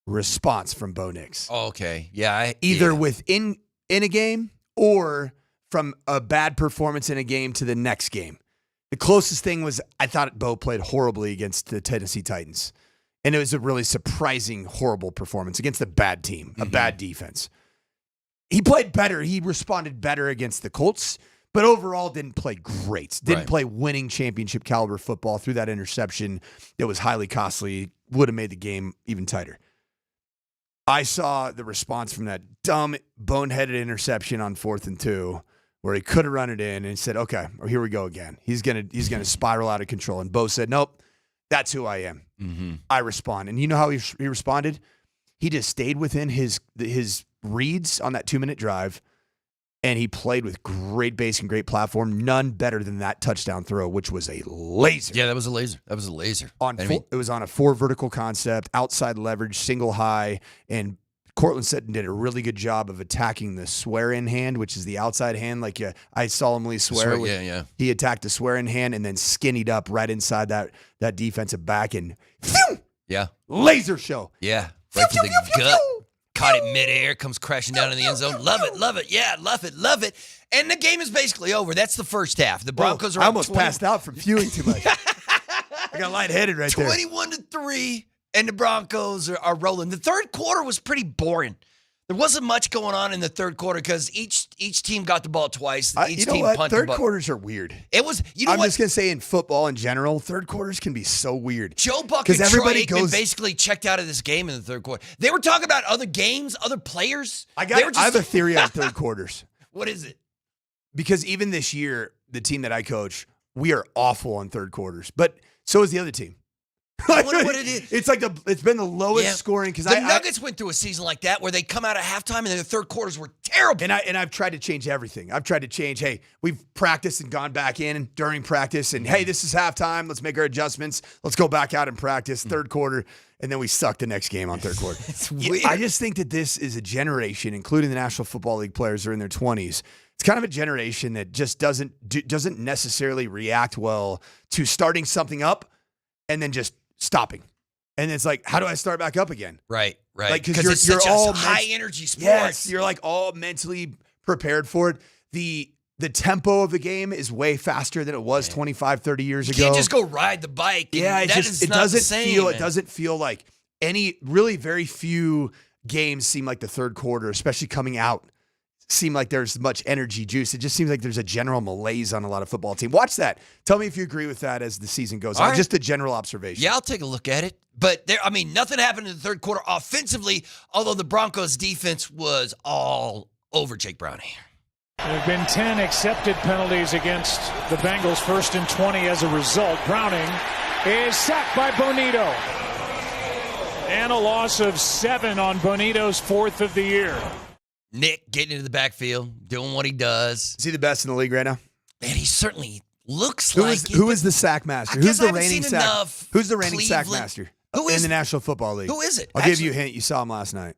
response from Bo Nix. Oh, okay. Yeah. Either within a game or from a bad performance in a game to the next game. The closest thing was I thought Bo played horribly against the Tennessee Titans. And it was a really surprising, horrible performance against a bad team, a bad defense. He played better. He responded better against the Colts, but overall didn't play great. Didn't play winning championship caliber football through that interception that was highly costly, would have made the game even tighter. I saw the response from that dumb, boneheaded interception on 4th and 2 where he could have run it in and he said, okay, here we go again. He's gonna spiral out of control. And Bo said, nope, that's who I am. Mm-hmm. I respond. And you know how he responded? He just stayed within his reads on that 2-minute drive, and he played with great base and great platform. None better than that touchdown throw, which was a laser. Yeah, that was a laser. It was on a 4 vertical concept, outside leverage, single high, and Cortland Sutton did a really good job of attacking the swear-in hand, which is the outside hand, like I solemnly swear. Yeah. He attacked the swear-in hand and then skinnied up right inside that defensive back and phew, yeah, laser show. Yeah, right to the gut. Caught it midair, comes crashing down in the end zone. Love it. Yeah, love it. And the game is basically over. That's the first half. The Broncos are I almost passed out from fuming too much. I got lightheaded right there. 21-3. And the Broncos are rolling. The third quarter was pretty boring. There wasn't much going on in the third quarter because each team got the ball twice. Each team punted. Third quarters are weird. It was. I'm just gonna say in football in general, third quarters can be so weird. Joe Buck and Troy Aikman basically checked out of this game in the third quarter. They were talking about other games, other players. I have a theory on third quarters. What is it? Because even this year, the team that I coach, we are awful on third quarters, but so is the other team. I wonder what it is. It's been the lowest scoring because the Nuggets went through a season like that where they come out at halftime and their third quarters were terrible. And I've tried to change everything. I've tried to change. Hey, we've practiced and gone back in during practice, and hey, this is halftime. Let's make our adjustments. Let's go back out and practice third quarter, and then we suck the next game on third quarter. It's weird. I just think that this is a generation, including the National Football League players who are in their 20s. It's kind of a generation that just doesn't necessarily react well to starting something up and then just stopping. And it's like, how do I start back up again? Right. Like, because it's such a high energy sport. Yes, you're like all mentally prepared for it. The tempo of the game is way faster than it was 25, 30 years ago. You can't just go ride the bike. Yeah, it doesn't feel like very few games seem like the third quarter, especially coming out, seem like there's much energy juice. It just seems like there's a general malaise on a lot of football teams. Watch that. Tell me if you agree with that as the season goes on. Right. Just a general observation. Yeah, I'll take a look at it. But nothing happened in the third quarter offensively, although the Broncos defense was all over Jake Browning. There have been 10 accepted penalties against the Bengals, 1st and 20 as a result. Browning is sacked by Bonito. And a loss of 7 on Bonito's 4th of the year. Nick getting into the backfield, doing what he does. Is he the best in the league right now? And he certainly looks Who like Who is the sack master? Who's the reigning sack? Who's the reigning sack master in the National Football League? Who is it? I'll give you a hint. You saw him last night.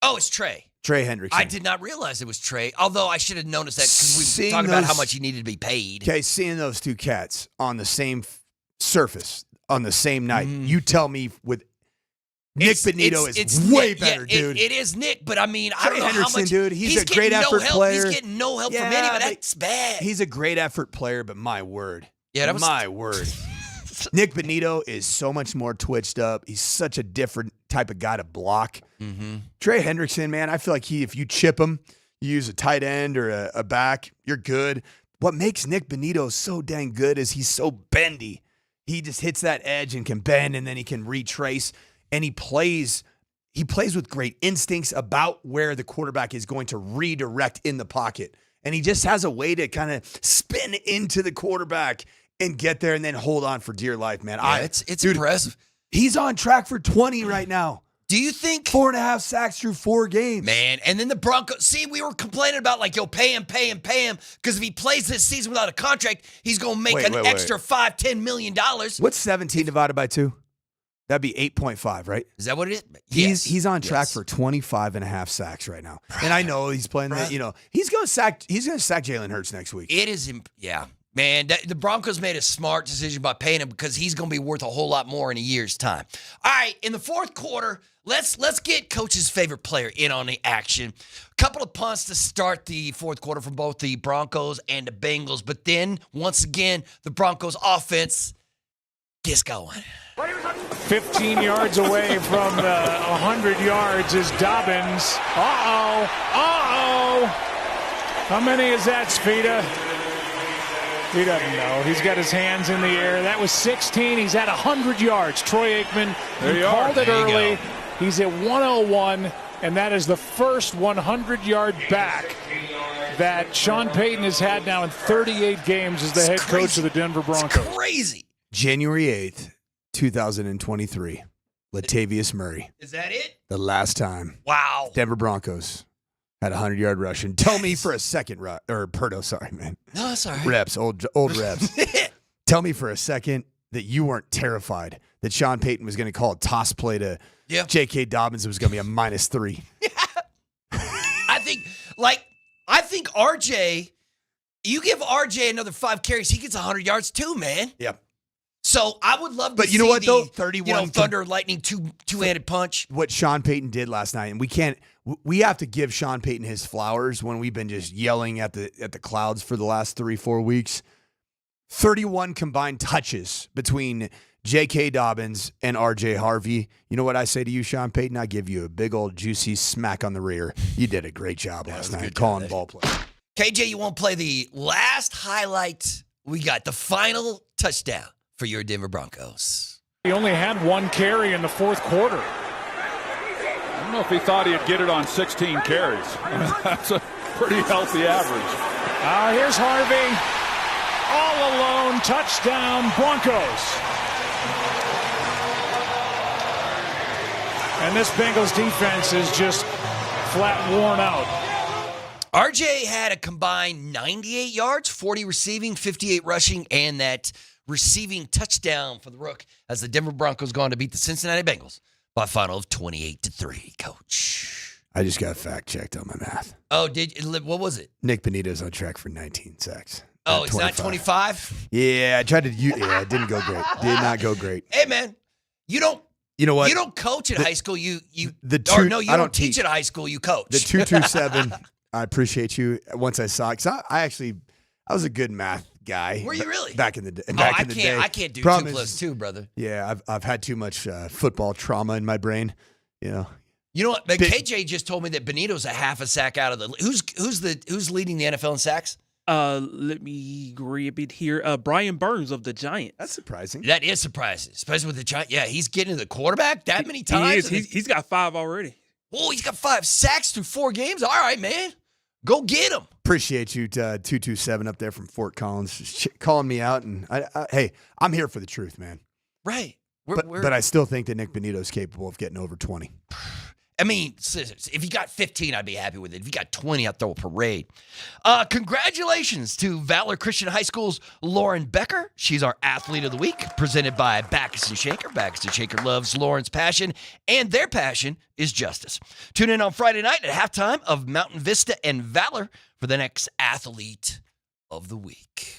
Oh, it's Trey. Trey Hendrickson. I did not realize it was Trey, although I should have noticed that because we were talking about how much he needed to be paid. Okay, seeing those two cats on the same surface on the same night, you tell me with Nick Benito is way better, dude. It is Nick, but I mean, I Trey don't know Hendrickson, how much. dude, he's a great effort player. He's getting no help from anybody. That's bad. He's a great effort player, but my word. Yeah, that was my word. Nick Benito is so much more twitched up. He's such a different type of guy to block. Mm-hmm. Trey Hendrickson, man, I feel like if you chip him, you use a tight end or a back, you're good. What makes Nick Benito so dang good is he's so bendy. He just hits that edge and can bend, and then he can retrace. And he plays with great instincts about where the quarterback is going to redirect in the pocket. And he just has a way to kind of spin into the quarterback and get there and then hold on for dear life, man. Yeah, it's impressive. He's on track for 20 right now. Do you think 4.5 sacks through 4 games? Man, and then the Broncos. See, we were complaining about pay him, because if he plays this season without a contract, he's gonna make extra $5-10 million. What's 17 divided by 2? That'd be 8.5, right? Is that what it is? He's on track for 25.5 sacks right now. And I know he's playing he's gonna sack Jalen Hurts next week. It is, man. The Broncos made a smart decision by paying him because he's going to be worth a whole lot more in a year's time. All right, in the fourth quarter, let's get Coach's favorite player in on the action. A couple of punts to start the fourth quarter from both the Broncos and the Bengals, but then once again, the Broncos offense gets going. 15 yards away from 100 yards is Dobbins. Uh-oh. How many is that, Spida? He doesn't know. He's got his hands in the air. That was 16. He's at 100 yards. Troy Aikman, he called it early. He's at 101, and that is the first 100-yard back that Sean Payton has had now in 38 games as the head coach of the Denver Broncos. It's crazy. January 8th, 2023. Latavius Murray. Is that it? The last time. Wow. Denver Broncos had a 100-yard rushing. Tell me for a second, Perdo, sorry, man. No, that's all right. Reps, old reps. Tell me for a second that you weren't terrified that Sean Payton was going to call a toss play to J.K. Dobbins. It was going to be a -3. I think RJ, you give RJ another 5 carries, he gets 100 yards too, man. Yep. So I would love to but see you know what, though? 31 thunder, lightning, two-handed punch. What Sean Payton did last night, and we have to give Sean Payton his flowers when we've been just yelling at the clouds for the last 3-4 weeks. 31 combined touches between J.K. Dobbins and R.J. Harvey. You know what I say to you, Sean Payton? I give you a big old juicy smack on the rear. You did a great job last night calling ball play. KJ, you won't play the last highlight. We got the final touchdown for your Denver Broncos. He only had 1 carry in the fourth quarter. I don't know if he thought he'd get it on 16 carries. That's a pretty healthy average. Here's Harvey. All alone, touchdown, Broncos. And this Bengals defense is just flat worn out. RJ had a combined 98 yards, 40 receiving, 58 rushing, and that receiving touchdown for the Rook as the Denver Broncos go on to beat the Cincinnati Bengals by a final of 28-3, Coach. I just got fact-checked on my math. Oh, what was it? Nick Benito's on track for 19 sacks. Oh, it's not 25? Yeah, I tried to. It didn't go great. Did not go great. Hey, man, you know what? You don't coach at high school. You don't teach at high school. You coach. The 227. I appreciate you. Once I saw it, because I was a good math guy. Were you really? Back in the day. I can't do 2 + 2, brother. Yeah, I've had too much football trauma in my brain. You know what? But KJ just told me that Benito's a half a sack out of the. Who's leading the NFL in sacks? Let me grab it here. Brian Burns of the Giants. That's surprising. That is surprising, especially with the Giants. Yeah, he's getting to the quarterback that many times. He's got 5 already. Oh, he's got 5 sacks through 4 games. All right, man. Go get him. Appreciate you, 227 up there from Fort Collins, just calling me out. And hey, I'm here for the truth, man. Right. But I still think that Nick Benito's capable of getting over 20. I mean, if you got 15, I'd be happy with it. If you got 20, I'd throw a parade. Congratulations to Valor Christian High School's Lauren Becker. She's our Athlete of the Week, presented by Backus & Shaker. Backus & Shaker loves Lauren's passion, and their passion is justice. Tune in on Friday night at halftime of Mountain Vista and Valor for the next Athlete of the Week.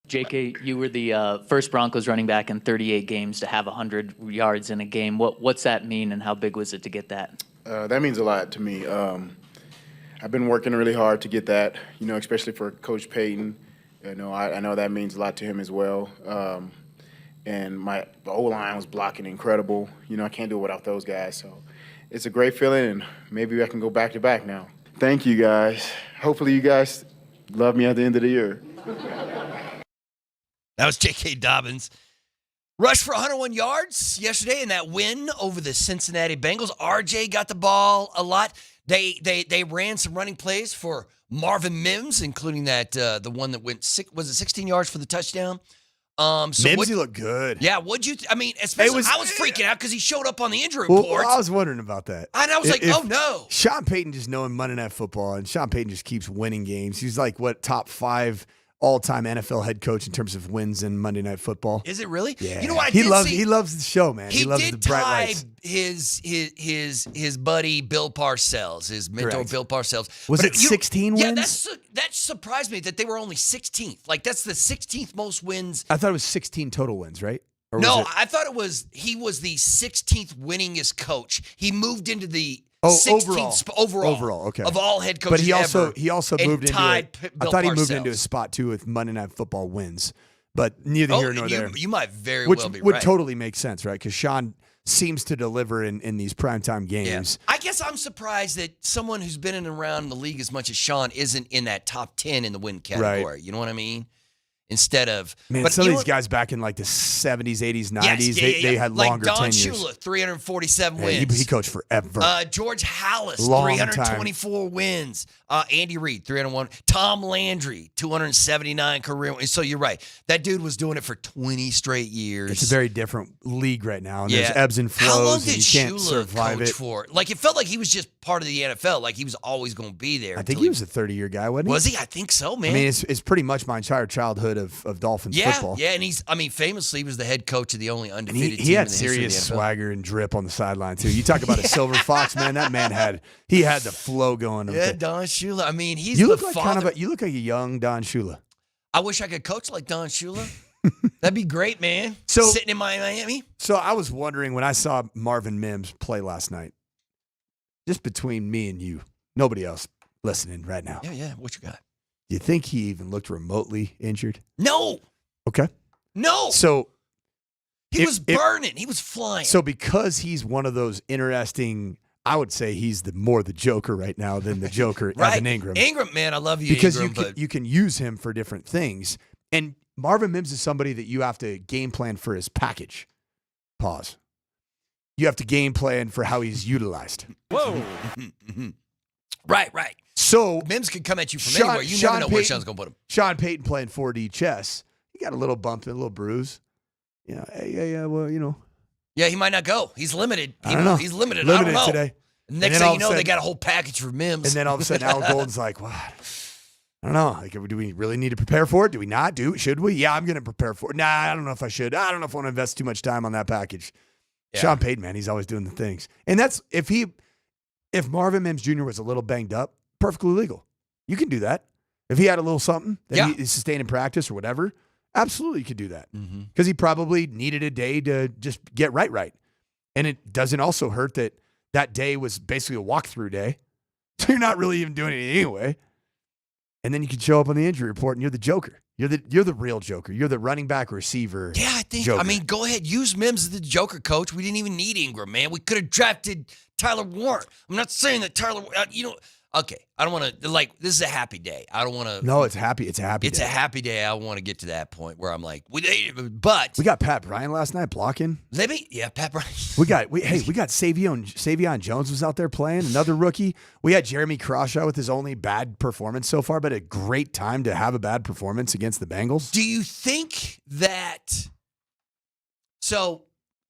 JK, you were the first Broncos running back in 38 games to have 100 yards in a game. What's that mean, and how big was it to get that? That means a lot to me. I've been working really hard to get that, especially for Coach Payton. I know that means a lot to him as well. And the O-line was blocking incredible. I can't do it without those guys. So it's a great feeling, and maybe I can go back-to-back now. Thank you, guys. Hopefully you guys love me at the end of the year. That was J.K. Dobbins. Rushed for 101 yards yesterday in that win over the Cincinnati Bengals. RJ got the ball a lot. They ran some running plays for Marvin Mims, including that the one that went 16 yards for the touchdown. Mimsy looked good. Yeah, especially I was freaking out because he showed up on the injury report. Well, I was wondering about that. And I was like, oh no. Sean Payton just knowing Monday Night Football, and Sean Payton just keeps winning games. He's like, top 5 all-time NFL head coach in terms of wins in Monday Night Football. Is it really? Yeah. You know what? He loves the show, man. He loves the bright lights. His buddy Bill Parcells, his mentor Correct. Bill Parcells. Was it 16 wins? Yeah, that surprised me that they were only 16th. Like that's the 16th most wins. I thought it was 16 total wins, right? Or No, was it- I thought he was the 16th winningest coach. He moved into the Oh, 16th overall, okay. of all head coaches But he also and moved into tied I Bill thought he moved Parcells. into a spot too with Monday Night Football wins, but neither here nor there. You might very Which well be would right. totally make sense, right? Because Sean seems to deliver in these primetime games. I guess I'm surprised that someone who's been in and around the league as much as Sean isn't in that top 10 in the win category. Right. You know what I mean? Instead of Some of these guys back in like the 70s, 80s, 90s, they had like longer Don tenures. Shula, 347 Yeah, wins. he coached forever. George Hallis, Long 324 wins. Andy Reid, 301. Tom Landry, 279 career wins. So you're right. That dude was doing it for 20 straight years. It's a very different league right now, and there's ebbs and flows, How long and did you can't Shula survive coach it. for? Like, it felt like he was just part of the NFL. Like, he was always going to be there. I think he was a 30-year guy, wasn't he? Was he? I think so, man. I mean, it's pretty much my entire childhood of Dolphins football. Yeah, and famously, he was the head coach of the only And undefeated he team had in the history of serious the NFL. swagger and drip on the sideline too. You talk about a silver fox, man. That man had the flow going. Yeah, Don Shula. I mean, he's you the look like father. you look like a young Don Shula. I wish I could coach like Don Shula. That'd be great, man. So- Sitting in Miami. So I was wondering when I saw Marvin Mims play last night, just between me and you, nobody else listening right now. Yeah. What you got? Do you think he even looked remotely injured? No. Okay. No. So He was burning. He was flying. So because he's one of those interesting, I would say he's more the Joker right now than the Joker right. Evan Ingram. Ingram, man, I love you, Because Ingram, you can use him for different things. And Marvin Mims is somebody that you have to game plan for his package. Pause. You have to game plan for how he's utilized. Whoa. Right. So Mims can come at you from anywhere. You never know where Sean's going to put him. Sean Payton playing 4D chess. He got a little bump and a little bruise. Yeah, well, Yeah, he might not go. He's limited. I don't know. He's limited. I Limited don't know. today. Next And then thing all you of a know, they sudden- got a whole package for Mims. And then all of a sudden, Al Golden's like, "What? I don't know. Like, do we really need to prepare for it? Do we not? Should we? Yeah, I'm going to prepare for it. Nah, I don't know if I should. I don't know if I want to invest too much time on that package." Yeah. Sean Payton, man, he's always doing the things. And that's if Marvin Mims Jr. was a little banged up, perfectly legal. You can do that. If he had a little something that he sustained in practice or whatever, absolutely you could do that. Because he probably needed a day to just get right. And it doesn't also hurt that day was basically a walkthrough day. So you're not really even doing it anyway. And then you can show up on the injury report and you're the Joker. You're the real Joker. You're the running back receiver. Yeah, I think. Joker. I mean, go ahead. Use Mims as the Joker coach. We didn't even need Ingram, man. We could have drafted Tyler Warren. I'm not saying that Tyler. Okay. I don't want to this is a happy day. I don't want to. No, it's happy. It's a happy. It's day. a happy day. I want to get to that point where I'm like, but we got Pat Bryant last night blocking. Pat Bryant. We got Savion Jones was out there playing, another rookie. We had Jeremy Crawshaw with his only bad performance so far, but a great time to have a bad performance against the Bengals. Do you think that? So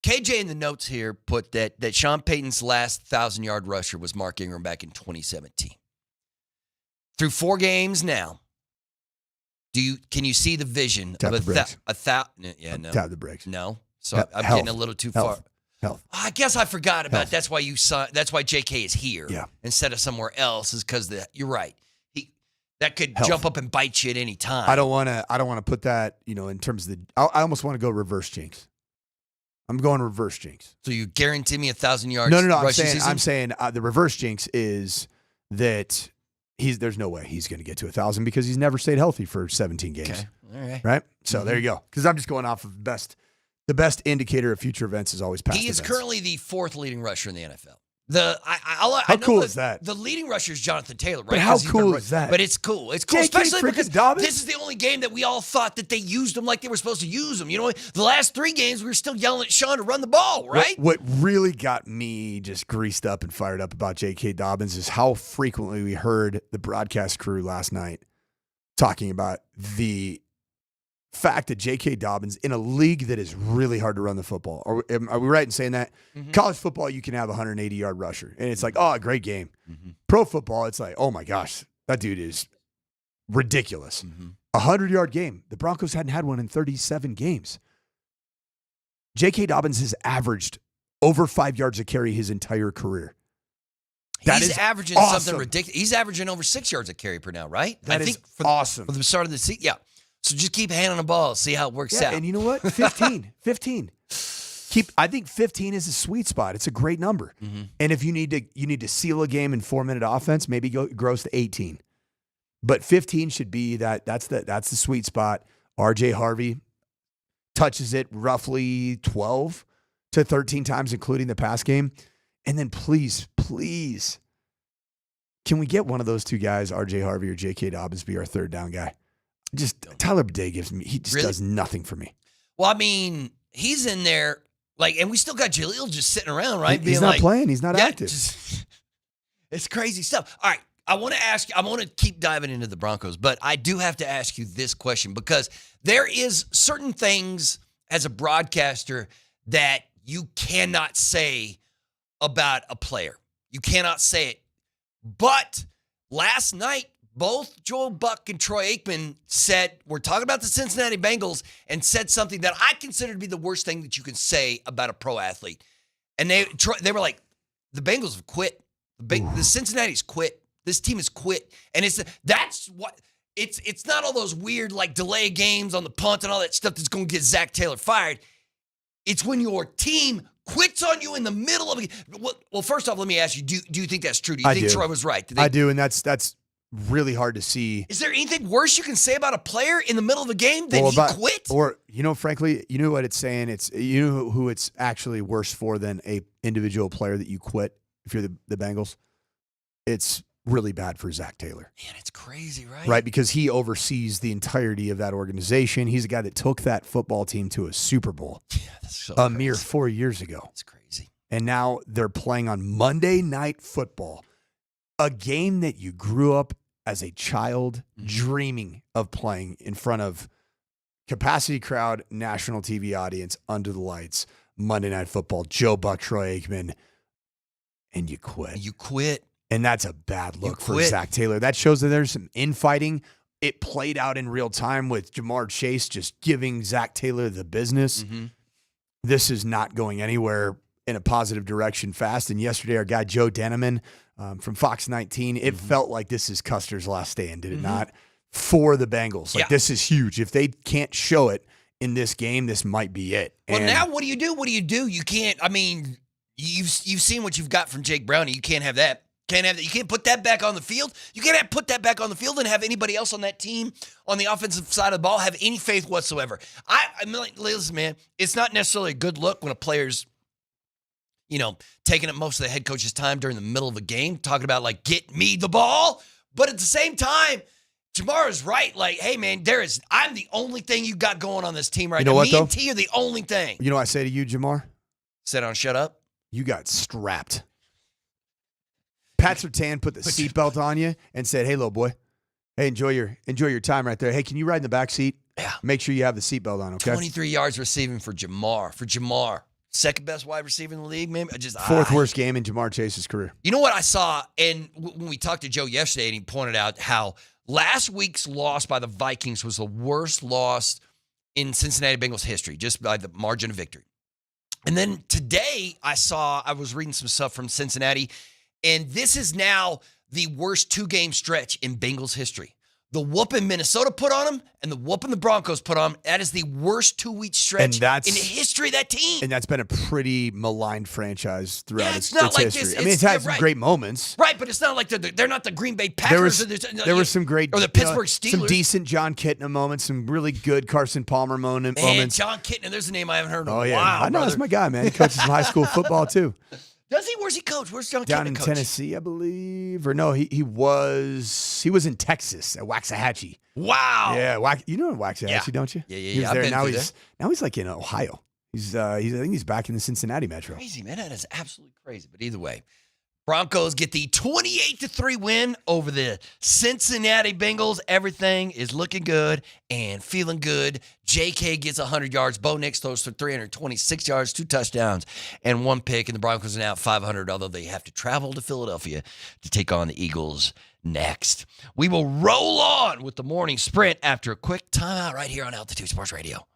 KJ in the notes here put that Sean Payton's last 1,000-yard rusher was Mark Ingram back in 2017. Through 4 games now, can you see the vision Tap of the brakes. No. Tap the brakes. No. So I'm Health. getting a little too Health. far. Health. I guess I forgot about it. That's why that's why JK is here Yeah. instead of somewhere else, is because you're right. that could Health. jump up and bite you at any time. I don't want to I put that, in terms of I almost want to go reverse jinx. I'm going reverse jinx. So you guarantee me 1,000 yards? No. rushing I'm saying the reverse jinx is that there's no way he's going to get to 1,000 because he's never stayed healthy for 17 games. Okay. All right. Right? So there you go. Because I'm just going off of the best indicator of future events is always past He is events. currently the 4th leading rusher in the NFL. How cool is that? The leading rusher is Jonathan Taylor, right? But how cool is that? But it's cool. It's cool, J.K. especially because Dobbins? this is the only game that we all thought that they used him like they were supposed to use him. The last 3 games we were still yelling at Sean to run the ball, right? What really got me just greased up and fired up about J.K. Dobbins is how frequently we heard the broadcast crew last night talking about the fact that J.K. Dobbins, in a league that is really hard to run the football, are we right in saying that? Mm-hmm. College football, you can have a 180-yard rusher, and it's like, oh, a great game. Mm-hmm. Pro football, it's like, oh my gosh, that dude is ridiculous. Mm-hmm. 100-yard game. The Broncos hadn't had one in 37 games. J.K. Dobbins has averaged over 5 yards a carry his entire career. He's averaging awesome. something ridiculous. He's averaging over 6 yards a carry per now, right? That is awesome. From the start of the season, yeah. So just keep handing the ball, see how it works out. And you know what? 15. I think 15 is a sweet spot. It's a great number. Mm-hmm. And if you need to seal a game in 4-minute offense, maybe grows to 18. But 15 should be that's the sweet spot. RJ Harvey touches it roughly 12 to 13 times, including the pass game. And then please, can we get one of those two guys, RJ Harvey or J.K. Dobbins, be our third down guy? Just Tyler Bidet does nothing for me. Well, I mean, he's in there, and we still got Jaleel just sitting around, right? He's not playing. He's not active. It's crazy stuff. All right, I want to keep diving into the Broncos, but I do have to ask you this question because there is certain things as a broadcaster that you cannot say about a player. You cannot say it. But last night, both Joel Buck and Troy Aikman said, we're talking about the Cincinnati Bengals, and said something that I consider to be the worst thing that you can say about a pro athlete. And they were like, the Bengals have quit. The Cincinnati's quit. This team has quit. And it's not all those weird delay games on the punt and all that stuff that's going to get Zach Taylor fired. It's when your team quits on you in the middle of a game. Well, first off, let me ask you, do you think that's true? Do you think Troy was right? I do, and that's really hard to see. Is there anything worse you can say about a player in the middle of a game than he quit? Or, frankly, you know what it's saying? You know who it's actually worse for than a individual player that you quit if you're the Bengals? It's really bad for Zach Taylor. Man, it's crazy, right? Right, because he oversees the entirety of that organization. He's a guy that took that football team to a Super Bowl mere 4 years ago. That's crazy. And now they're playing on Monday Night Football, a game that you grew up as a child dreaming of playing in front of capacity crowd, national TV audience, under the lights, Monday Night Football, Joe Buck, Troy Aikman, and you quit. You quit. And that's a bad look for Zach Taylor. That shows that there's some infighting. It played out in real time with Jamar Chase just giving Zach Taylor the business. Mm-hmm. This is not going anywhere in a positive direction fast. And yesterday, our guy Joe Denneman from Fox 19, it felt like this is Custer's last stand, did it not? For the Bengals. This is huge. If they can't show it in this game, this might be it. Well, now what do you do? What do you do? You can't, you've seen what you've got from Jake Browning. You can't have that. Can't have that. You can't put that back on the field. You can't put that back on the field and have anybody else on that team on the offensive side of the ball have any faith whatsoever. Listen, man, it's not necessarily a good look when a player's, taking up most of the head coach's time during the middle of a game, talking about get me the ball. But at the same time, Jamar is right. Hey, man, I'm the only thing you got going on this team right now. Me and T are the only thing. You know what I say to you, Jamar? Sit down, shut up. You got strapped. Pat Surtain put the seatbelt on you and said, "Hey, little boy, hey, enjoy your time right there. Hey, can you ride in the back seat? Yeah. Make sure you have the seatbelt on, okay?" 23 yards receiving for Jamar. Second best wide receiver in the league, man. Fourth worst game in Jamar Chase's career. You know what I saw? And when we talked to Joe yesterday, and he pointed out how last week's loss by the Vikings was the worst loss in Cincinnati Bengals history, just by the margin of victory. And then today I was reading some stuff from Cincinnati, and this is now the worst 2-game stretch in Bengals history. the whooping Minnesota put on them and the whooping the Broncos put on them, that is the worst 2-week stretch in the history of that team. And that's been a pretty maligned franchise throughout its not like history. this. I mean, it's had some great moments. Right, but it's not like they're not the Green Bay Packers. There was some great, or the Pittsburgh Steelers. Some decent John Kitna moments, some really good Carson Palmer moments. John Kitna, there's a name I haven't heard of. Oh, yeah. Wow, I know, brother. that's my guy, man. He coaches some high school football, too. Does he? Where's he coach? Where's John Down Kitna in coach? Tennessee, I believe. Or no, he was in Texas at Waxahachie. Wow. Yeah, you know Waxahachie, don't you? Yeah. He was there. Now he's like in Ohio. I think he's back in the Cincinnati Metro. Crazy, man. That is absolutely crazy. But either way, Broncos get the 28-3 win over the Cincinnati Bengals. Everything is looking good and feeling good. JK gets 100 yards. Bo Nix throws for 326 yards, 2 touchdowns, and 1 pick. And the Broncos are now 500, although they have to travel to Philadelphia to take on the Eagles next. We will roll on with the morning sprint after a quick timeout right here on Altitude Sports Radio.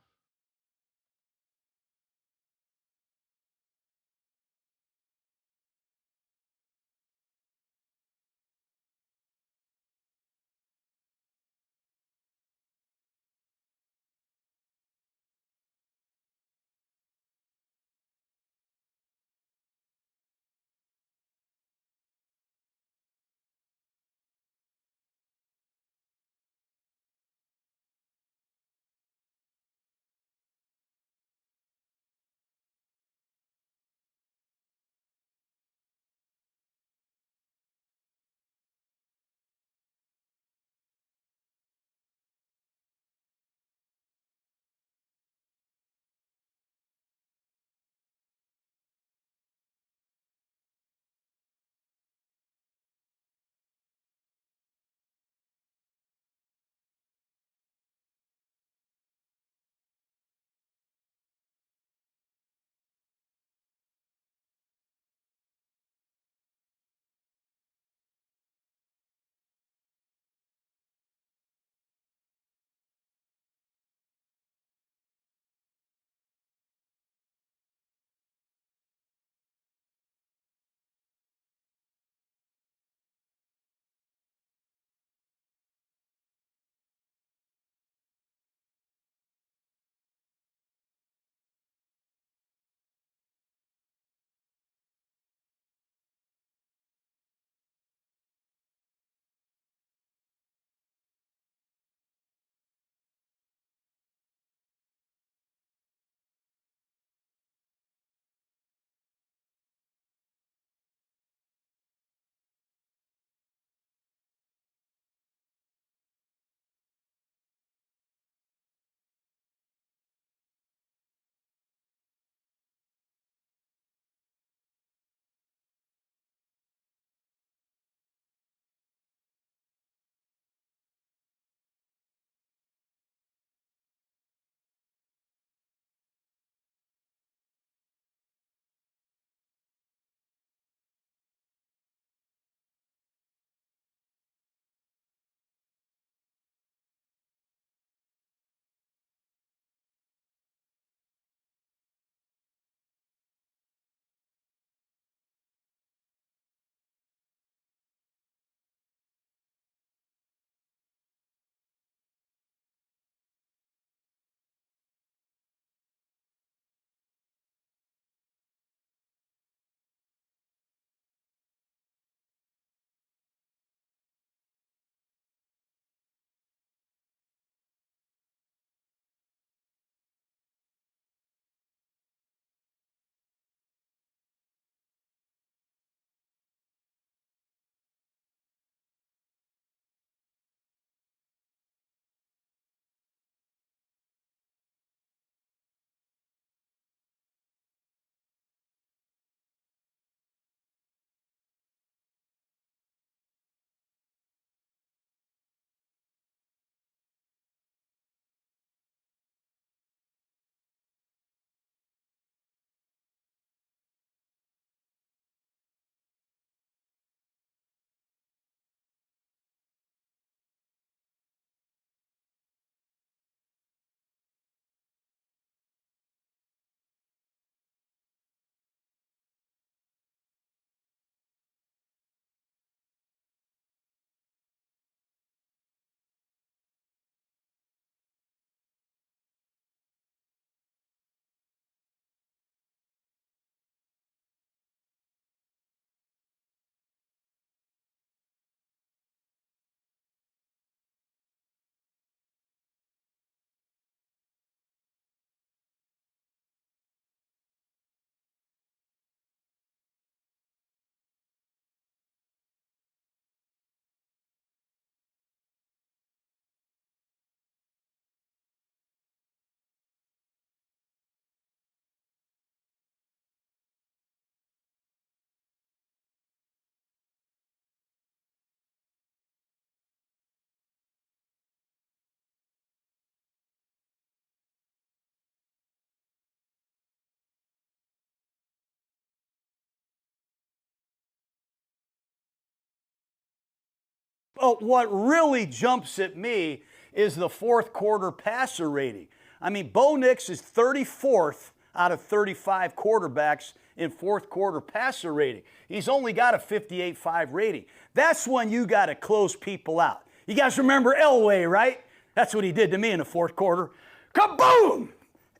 what really jumps at me is the fourth quarter passer rating. I mean, Bo Nix is 34th out of 35 quarterbacks in fourth quarter passer rating. He's only got a 58.5 rating. That's when you got to close people out. You guys remember Elway, right? That's what he did to me in the fourth quarter. Kaboom!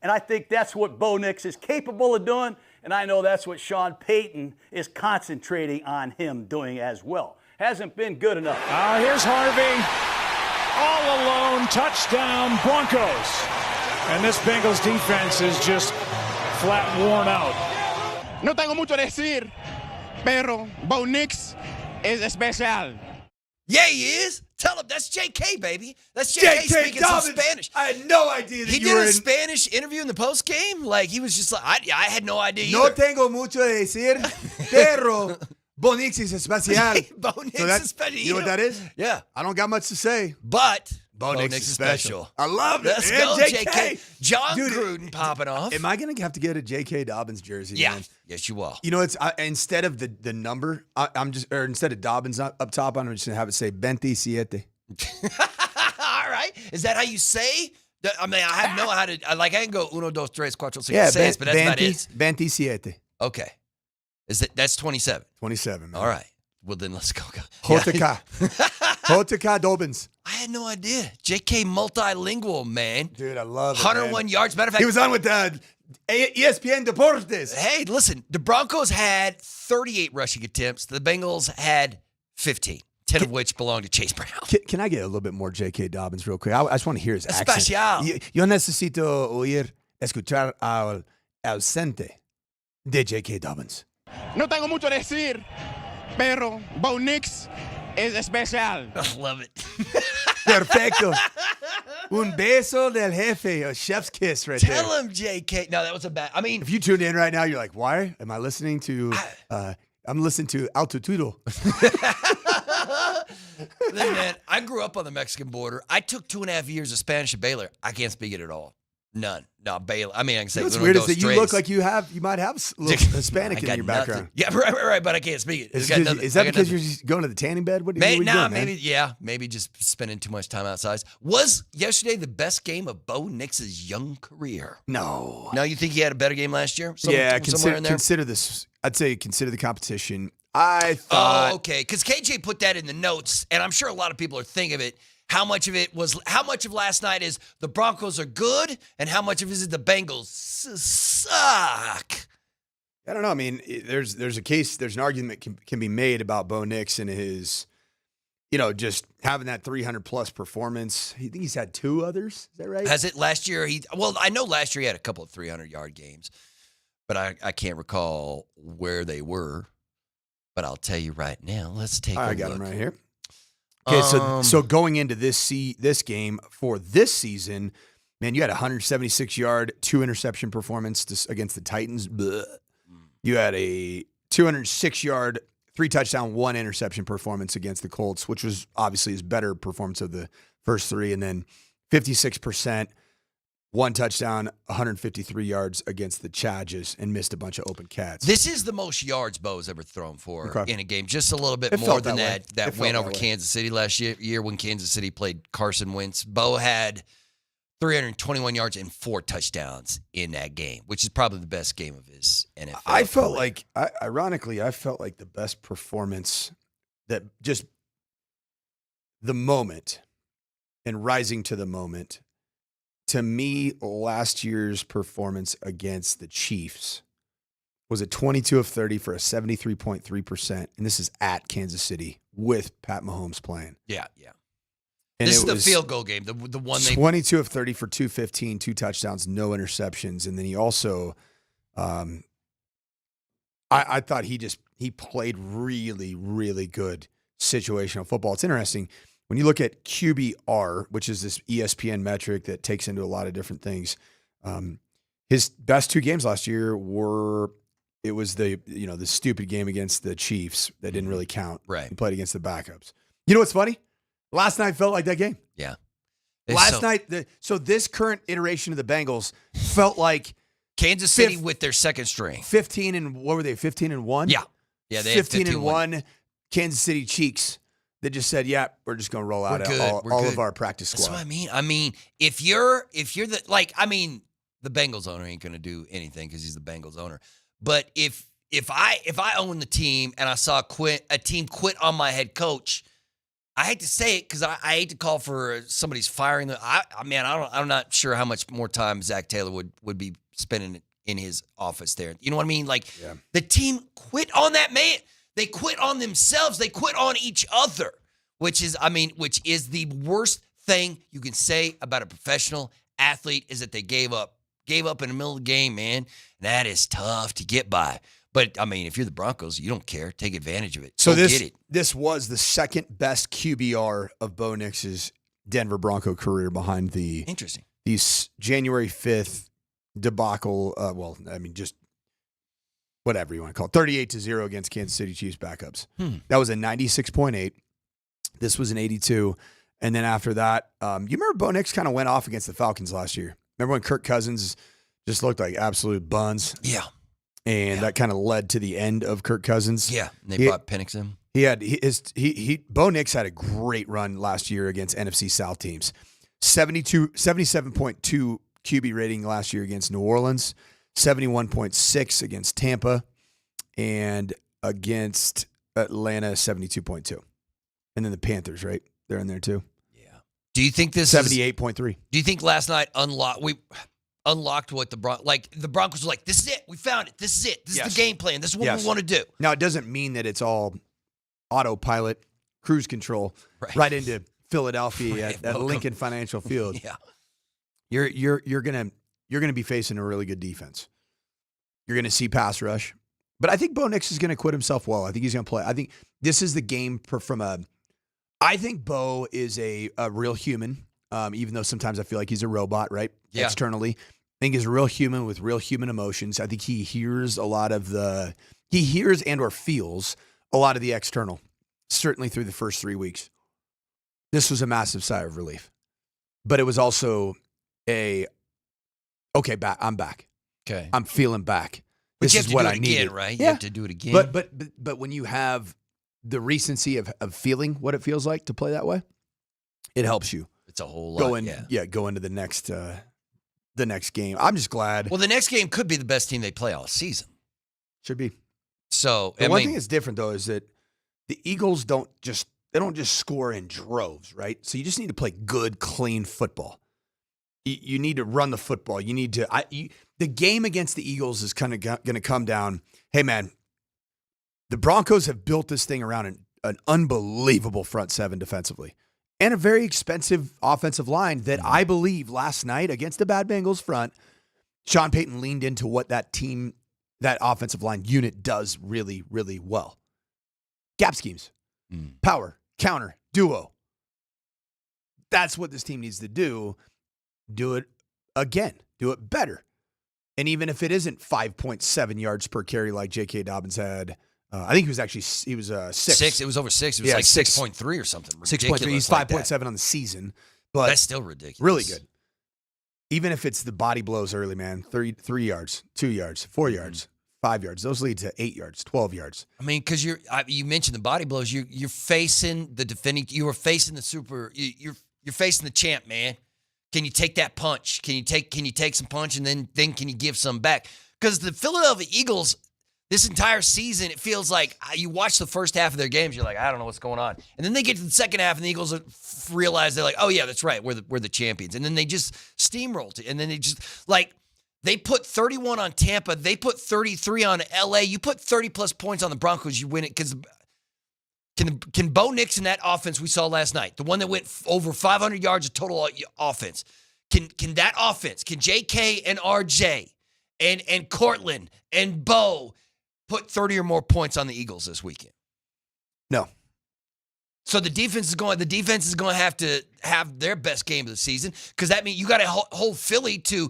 And I think that's what Bo Nix is capable of doing, and I know that's what Sean Payton is concentrating on him doing as well. Hasn't been good enough. Here's Harvey, all alone, touchdown, Broncos. And this Bengals defense is just flat worn out. No tengo mucho decir, pero Bo Nix es especial. Yeah, he is. Tell him that's JK, baby. That's JK speaking some Spanish. I had no idea that he you did were a in. Spanish interview in the post game. Like he was just like, I had no idea. No either. tengo mucho de decir, pero Bo Nix es especial. Bo Nix is special. You know what that is? Yeah. I don't got much to say. But Bo Nix is special. I love it. Let's man. go, JK. John Dude, Gruden popping off. Am I going to have to get a J.K. Dobbins jersey? Yeah. Man? Yes, you will. You know, it's instead of the number, instead of Dobbins up top, I'm just going to have it say 27. All right. Is that how you say? I mean, I have no how to. I can go 1, 2, 3, 4, 5, 6, but that's about it. 27. Okay. That's 27. 27, man. All right. Well, then let's go. Hoteka Dobbins. I had no idea. JK multilingual, man. Dude, I love it. 101 yards. Matter of fact, he was on with ESPN Deportes. Hey, listen, the Broncos had 38 rushing attempts. The Bengals had 15, 10 of which belonged to Chase Brown. Can I get a little bit more J.K. Dobbins real quick? I just want to hear his accent. Especial. Yo necesito escuchar al ausente de J.K. Dobbins. No tengo mucho decir, pero Bo Nix es especial. I love it. Perfecto. Un beso del jefe, a chef's kiss right there. Tell him, JK. No, that was a bad. I mean, if you tuned in right now, you're like, why am I listening to? I'm listening to Altitudo. Listen, man, I grew up on the Mexican border. I took 2.5 years of Spanish at Baylor. I can't speak it at all. None. No, Baylor. I mean, I can say. What's weird is that you look like you might have a little Hispanic in your background. Yeah, right, but I can't speak it. Is that because you're just going to the tanning bed? What are you doing, maybe just spending too much time outside. Was yesterday the best game of Bo Nix's young career? No. No, you think he had a better game last year? Consider this. I'd say consider the competition. I thought. Oh, okay. Because KJ put that in the notes, and I'm sure a lot of people are thinking of it. How much of last night is the Broncos are good, and how much of it is the Bengals suck? I don't know. I mean, there's an argument can be made about Bo Nix and his, just having that 300+ performance. I think he's had 2 others. Is that right? Has it last year? I know last year he had a couple of 300-yard games, but I can't recall where they were. But I'll tell you right now. Let's take a look. I got him right here. Okay, so going into this game for this season, man, you had a 176-yard, 2-interception performance against the Titans. Blech. You had a 206-yard, 3-touchdown, 1-interception performance against the Colts, which was obviously his better performance of the first 3, and then 56%, 1 touchdown, 153 yards against the Chargers, and missed a bunch of open cats. This is the most yards Bo's ever thrown for in a game. Just a little bit more than that win over Kansas City last year when Kansas City played Carson Wentz. Bo had 321 yards and 4 touchdowns in that game, which is probably the best game of his NFL I felt like the best performance that just the moment and rising to the moment. To me, last year's performance against the Chiefs was a 22 of 30 for a 73.3%, and this is at Kansas City with Pat Mahomes playing. Yeah. And this is the field goal game, the one they 22 of 30 for 215, 2 touchdowns, no interceptions, and then he also, I thought he played really, really good situational football. It's interesting. When you look at QBR, which is this ESPN metric that takes into a lot of different things, his best 2 games last year it was the stupid game against the Chiefs that didn't really count. Right. He played against the backups. You know what's funny? Last night felt like that game. Yeah. So this current iteration of the Bengals felt like Kansas City with their second string. 15 and what were they? 15 and 1? Yeah. Yeah, they 15 and 1 Kansas City Cheeks. that just said, "Yeah, we're just going to roll out We're good. all of our practice squad." That's what I mean. I mean, if you're the the Bengals owner ain't going to do anything because he's the Bengals owner. But if I own the team and I saw a team quit on my head coach, I hate to say it because I hate to call for somebody's firing. I'm not sure how much more time Zach Taylor would be spending in his office there. You know what I mean? Like the team quit on that man. They quit on themselves. They quit on each other, which is the worst thing you can say about a professional athlete is that they gave up in the middle of the game, man. That is tough to get by. But, I mean, if you're the Broncos, you don't care. Take advantage of it. So get it. this was the second best QBR of Bo Nix's Denver Bronco career behind the January 5th debacle. Just whatever you want to call it. 38-0 against Kansas City Chiefs backups. That was a 96.8. This was an 82. And then after that, you remember Bo Nix kind of went off against the Falcons last year. Remember when Kirk Cousins just looked like absolute buns? Yeah. And that kind of led to the end of Kirk Cousins. Yeah, and they brought Penix in. Bo Nix had a great run last year against NFC South teams. 77.2 QB rating last year against New Orleans, 71.6 against Tampa, and against Atlanta, 72.2. And then the Panthers, right? They're in there too. Yeah. Do you think this 78.3. Do you think last night unlocked what the Broncos were like, this is it. We found it. This is it. This is the game plan. This is what we want to do. Now, it doesn't mean that it's all autopilot, cruise control, right into Philadelphia at Lincoln Financial Field. Yeah. You're gonna be facing a really good defense. You're gonna see pass rush. But I think Bo Nix is gonna quit himself well. I think he's gonna play. I think this is the game I think Bo is a real human, even though sometimes I feel like he's a robot, right? Yeah. Externally. I think he's a real human with real human emotions. I think he hears and or feels a lot of the external, certainly through the first 3 weeks. This was a massive sigh of relief. But it was also I'm back. Okay. I'm feeling back. But This you is have to what do I it needed. again, right? You Yeah. have to do it again. But when you have the recency of feeling what it feels like to play that way, it helps you. It's a whole lot. Go into the next game. I'm just glad. Well, the next game could be the best team they play all season. Should be. So The one thing that's different though is that the Eagles don't just score in droves, right? So you just need to play good, clean football. You need to run the football. You need to. The game against the Eagles is kind of going to come down. Hey man, the Broncos have built this thing around an unbelievable front seven defensively, and a very expensive offensive line that I believe last night against the bad Bengals front, Sean Payton leaned into what that offensive line unit does really, really well. Gap schemes, power, counter, duo. That's what this team needs to do. Do it again. Do it better. And even if it isn't 5.7 yards per carry like J.K. Dobbins had, I think he was 6. It was over 6. It was like 6.3 or something. 6.3. He's 5.7 on the season. But that's still ridiculous. Really good. Even if it's the body blows early, man, 3 yards, 2 yards, 4 yards, 5 yards. Those lead to 8 yards, 12 yards. I mean, because you mentioned the body blows. You're facing the defending. You were facing the super. You're facing the champ, man. Can you take that punch? Can you take some punch and then can you give some back? Because the Philadelphia Eagles, this entire season, it feels like you watch the first half of their games, you're like, I don't know what's going on. And then they get to the second half and the Eagles realize they're like, oh yeah, that's right, we're the champions. And then they just steamrolled it. And then they just they put 31 on Tampa, they put 33 on LA. You put 30 plus points on the Broncos, you win it. Because can Bo Nix in that offense we saw last night, the one that went over 500 yards of total offense, can that offense, can JK and RJ and Cortland and Bo put 30 or more points on the Eagles this weekend? No. So the defense is going to have to have their best game of the season, because that means you got to hold Philly to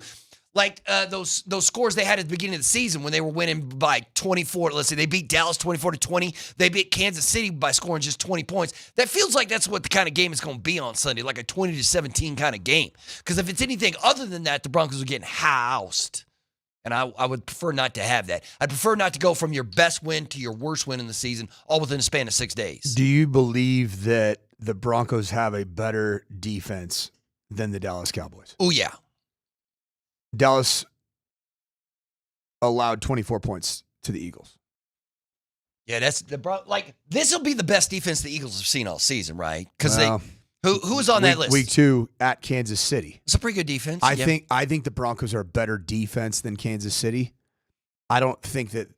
those scores they had at the beginning of the season when they were winning by 24. Let's say they beat Dallas 24-20. They beat Kansas City by scoring just 20 points. That feels like that's what the kind of game is going to be on Sunday, like a 20-17 kind of game. Because if it's anything other than that, the Broncos are getting housed. And I would prefer not to have that. I'd prefer not to go from your best win to your worst win in the season all within a span of 6 days. Do you believe that the Broncos have a better defense than the Dallas Cowboys? Oh, yeah. Dallas allowed 24 points to the Eagles. Yeah, this will be the best defense the Eagles have seen all season, right? Because who's on that list? Week 2 at Kansas City. It's a pretty good defense. I think the Broncos are a better defense than Kansas City. I don't think that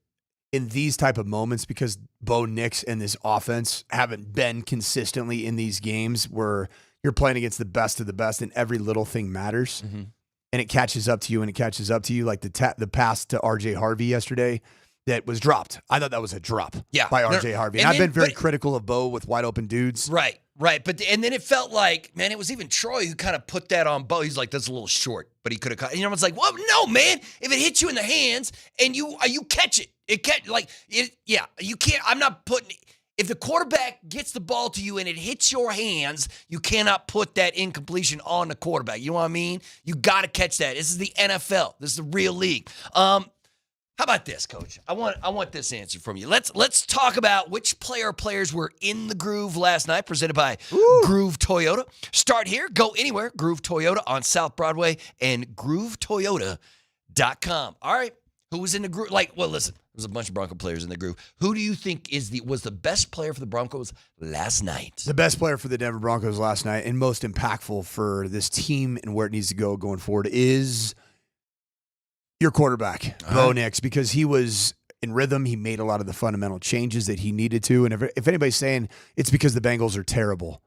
in these type of moments, because Bo Nix and this offense haven't been consistently in these games where you're playing against the best of the best and every little thing matters. Mm-hmm. And it catches up to you, like the pass to RJ Harvey yesterday that was dropped. I thought that was a drop by RJ Harvey. And I've been very critical of Bo with wide open dudes. Right. But then it felt like, man, it was even Troy who kind of put that on Bo. He's like, that's a little short, but he could have caught. And everyone's like, well, no, man. If it hits you in the hands and you catch it, you can't. I'm not putting. If the quarterback gets the ball to you and it hits your hands, you cannot put that incompletion on the quarterback. You know what I mean? You got to catch that. This is the NFL. This is the real league. How about this, Coach? I want this answer from you. Let's talk about which players were in the groove last night, presented by Groove Toyota. Start here, go anywhere. Groove Toyota on South Broadway and GrooveToyota.com. All right, who was in the groove? Listen, there was a bunch of Bronco players in the groove. Who do you think was the best player for the Broncos last night? The best player for the Denver Broncos last night and most impactful for this team and where it needs to go going forward is your quarterback, Bo Nix, because he was in rhythm. He made a lot of the fundamental changes that he needed to. And if anybody's saying it's because the Bengals are terrible,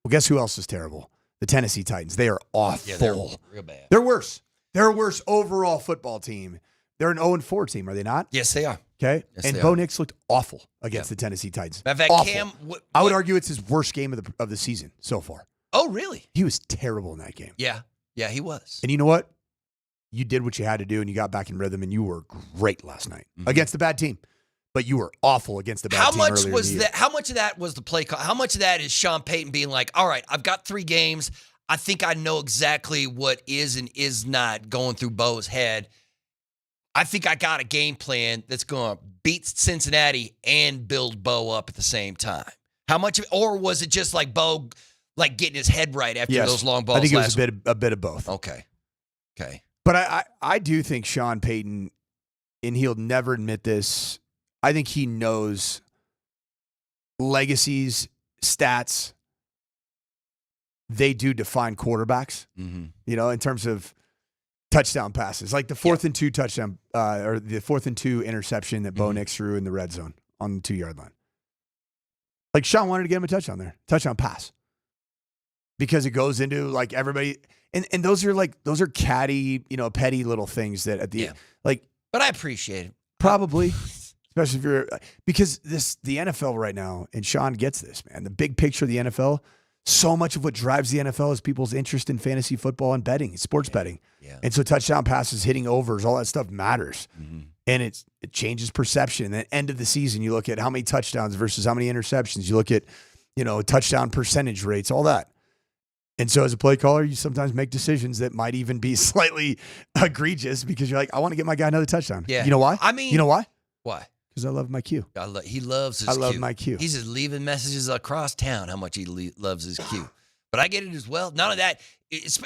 well, guess who else is terrible? The Tennessee Titans. They are awful. Yeah, they're real bad. They're worse. They're a worse overall football team. They're an 0-4 team, are they not? Yes, they are. Okay. Yes, and Bo Nix looked awful against the Tennessee Titans. Matter of fact, awful. Cam, I would argue it's his worst game of the season so far. Oh, really? He was terrible in that game. Yeah, he was. And you know what? You did what you had to do, and you got back in rhythm, and you were great last night against the bad team. But you were awful against the bad team. How much was that? How much of that was the play call? How much of that is Sean Payton being like, all right, I've got 3 games. I think I know exactly what is and is not going through Bo's head. I think I got a game plan that's going to beat Cincinnati and build Bo up at the same time. How much of it, or was it just like Bo getting his head right after those long balls? I think it was a bit of both. Okay. But I do think Sean Payton, and he'll never admit this, I think he knows legacies, stats, they do define quarterbacks, in terms of touchdown passes. Like the 4th and 2 touchdown, or the 4th and 2 interception that Bo Nix threw in the red zone on the 2-yard line. Like Sean wanted to get him a touchdown there, touchdown pass. Because it goes into like everybody, and those are catty, petty little things that at the end, but I appreciate it. Probably, especially if you're, because the NFL right now, and Sean gets this, man. The big picture of the NFL, so much of what drives the NFL is people's interest in fantasy football and betting, sports betting. Yeah. And so touchdown passes, hitting overs, all that stuff matters. And it changes perception. And at the end of the season, you look at how many touchdowns versus how many interceptions. You look at, touchdown percentage rates, all that. And so as a play caller, you sometimes make decisions that might even be slightly egregious because you're like, I want to get my guy another touchdown. Yeah. You know why? You know why? Why? Because I love my Q. He loves his Q. I love my Q. He's just leaving messages across town how much he loves his Q. But I get it as well. None of that.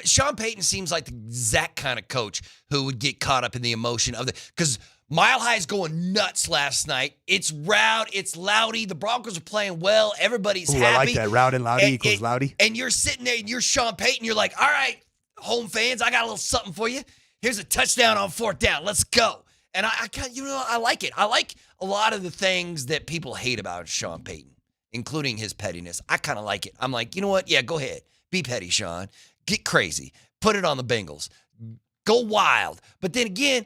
Sean Payton seems like the exact kind of coach who would get caught up in the emotion of because Mile High's going nuts last night. It's rowdy. It's loudy. The Broncos are playing well. Everybody's happy. I like that. Rowdy and loudy equals loudy. And you're sitting there and you're Sean Payton. You're like, all right, home fans, I got a little something for you. Here's a touchdown on 4th down. Let's go. And I like it. I like a lot of the things that people hate about Sean Payton, including his pettiness. I kind of like it. I'm like, you know what? Yeah, go ahead. Be petty, Sean. Get crazy. Put it on the Bengals. Go wild. But then again,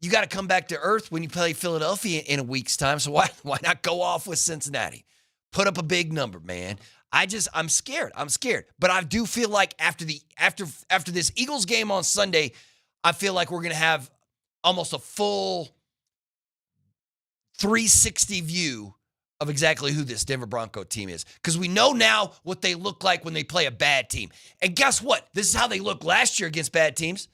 you got to come back to earth when you play Philadelphia in a week's time. So why not go off with Cincinnati? Put up a big number, man. I'm scared. But I do feel like after this Eagles game on Sunday, I feel like we're going to have almost a full 360 view of exactly who this Denver Bronco team is. Because we know now what they look like when they play a bad team. And guess what? This is how they looked last year against bad teams.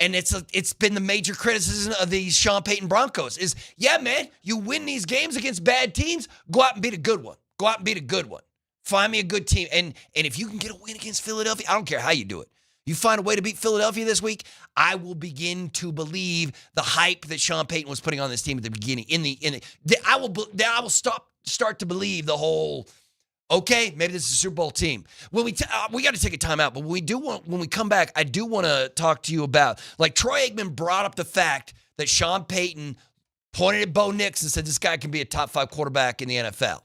And it's been the major criticism of the Sean Payton Broncos is, yeah, man, you win these games against bad teams, go out and beat a good one. Go out and beat a good one. Find me a good team. And if you can get a win against Philadelphia, I don't care how you do it. You find a way to beat Philadelphia this week, I will begin to believe the hype that Sean Payton was putting on this team at the beginning. I will start to believe the whole, okay, maybe this is a Super Bowl team. When we got to take a timeout, but when we come back, I do want to talk to you about, like, Troy Aikman brought up the fact that Sean Payton pointed at Bo Nix and said this guy can be a top 5 quarterback in the NFL.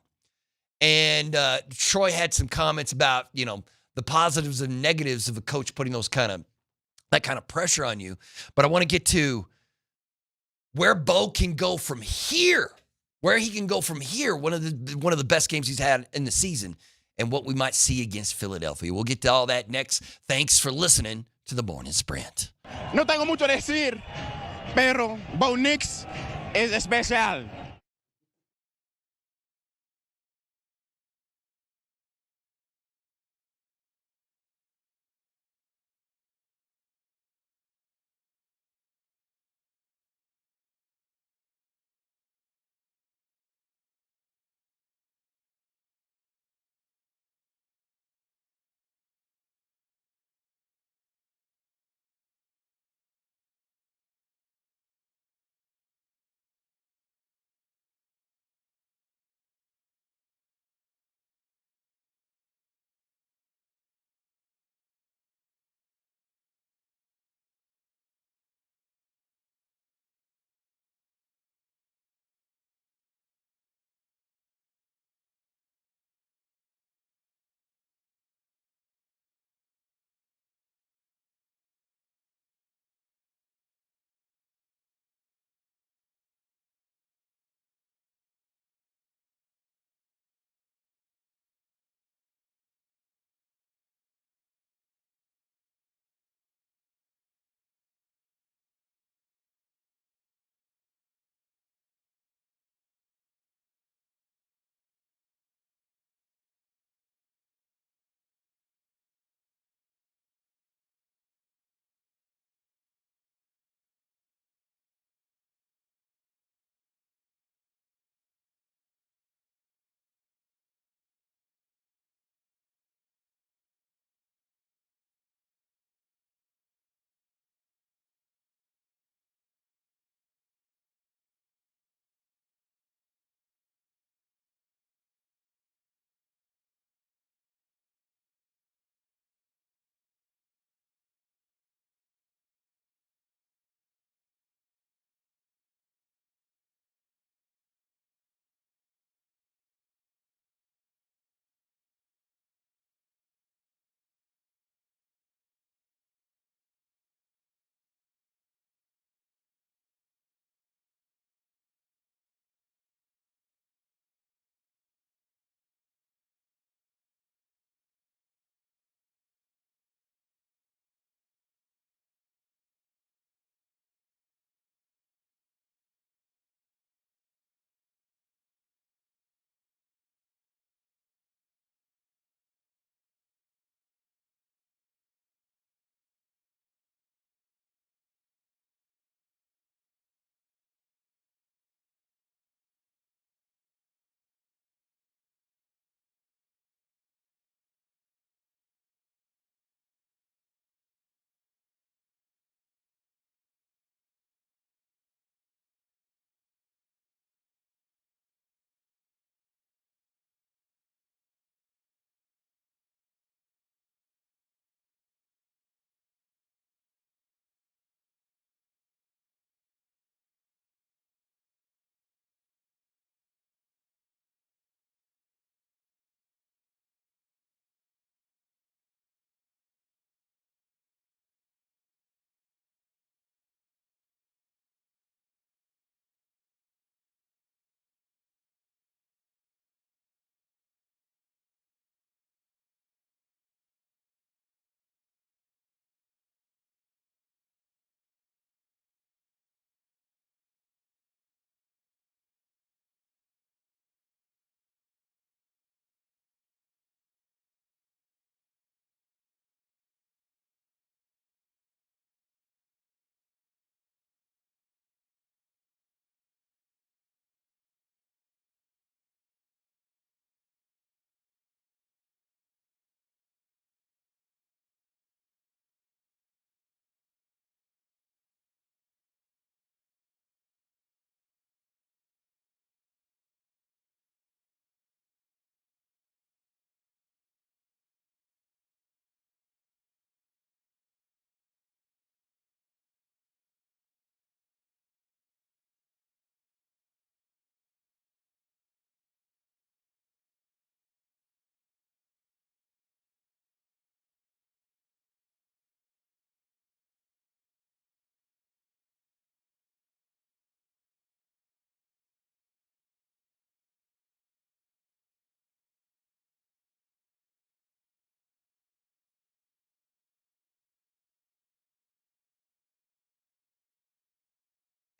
And Troy had some comments about, the positives and negatives of a coach putting that kind of pressure on you. But I want to get to where Bo can go from here. Where he can go from here, one of the best games he's had in the season, and what we might see against Philadelphia. We'll get to all that next. Thanks for listening to the Morning Sprint. No tengo mucho decir, pero Bo Nix es especial.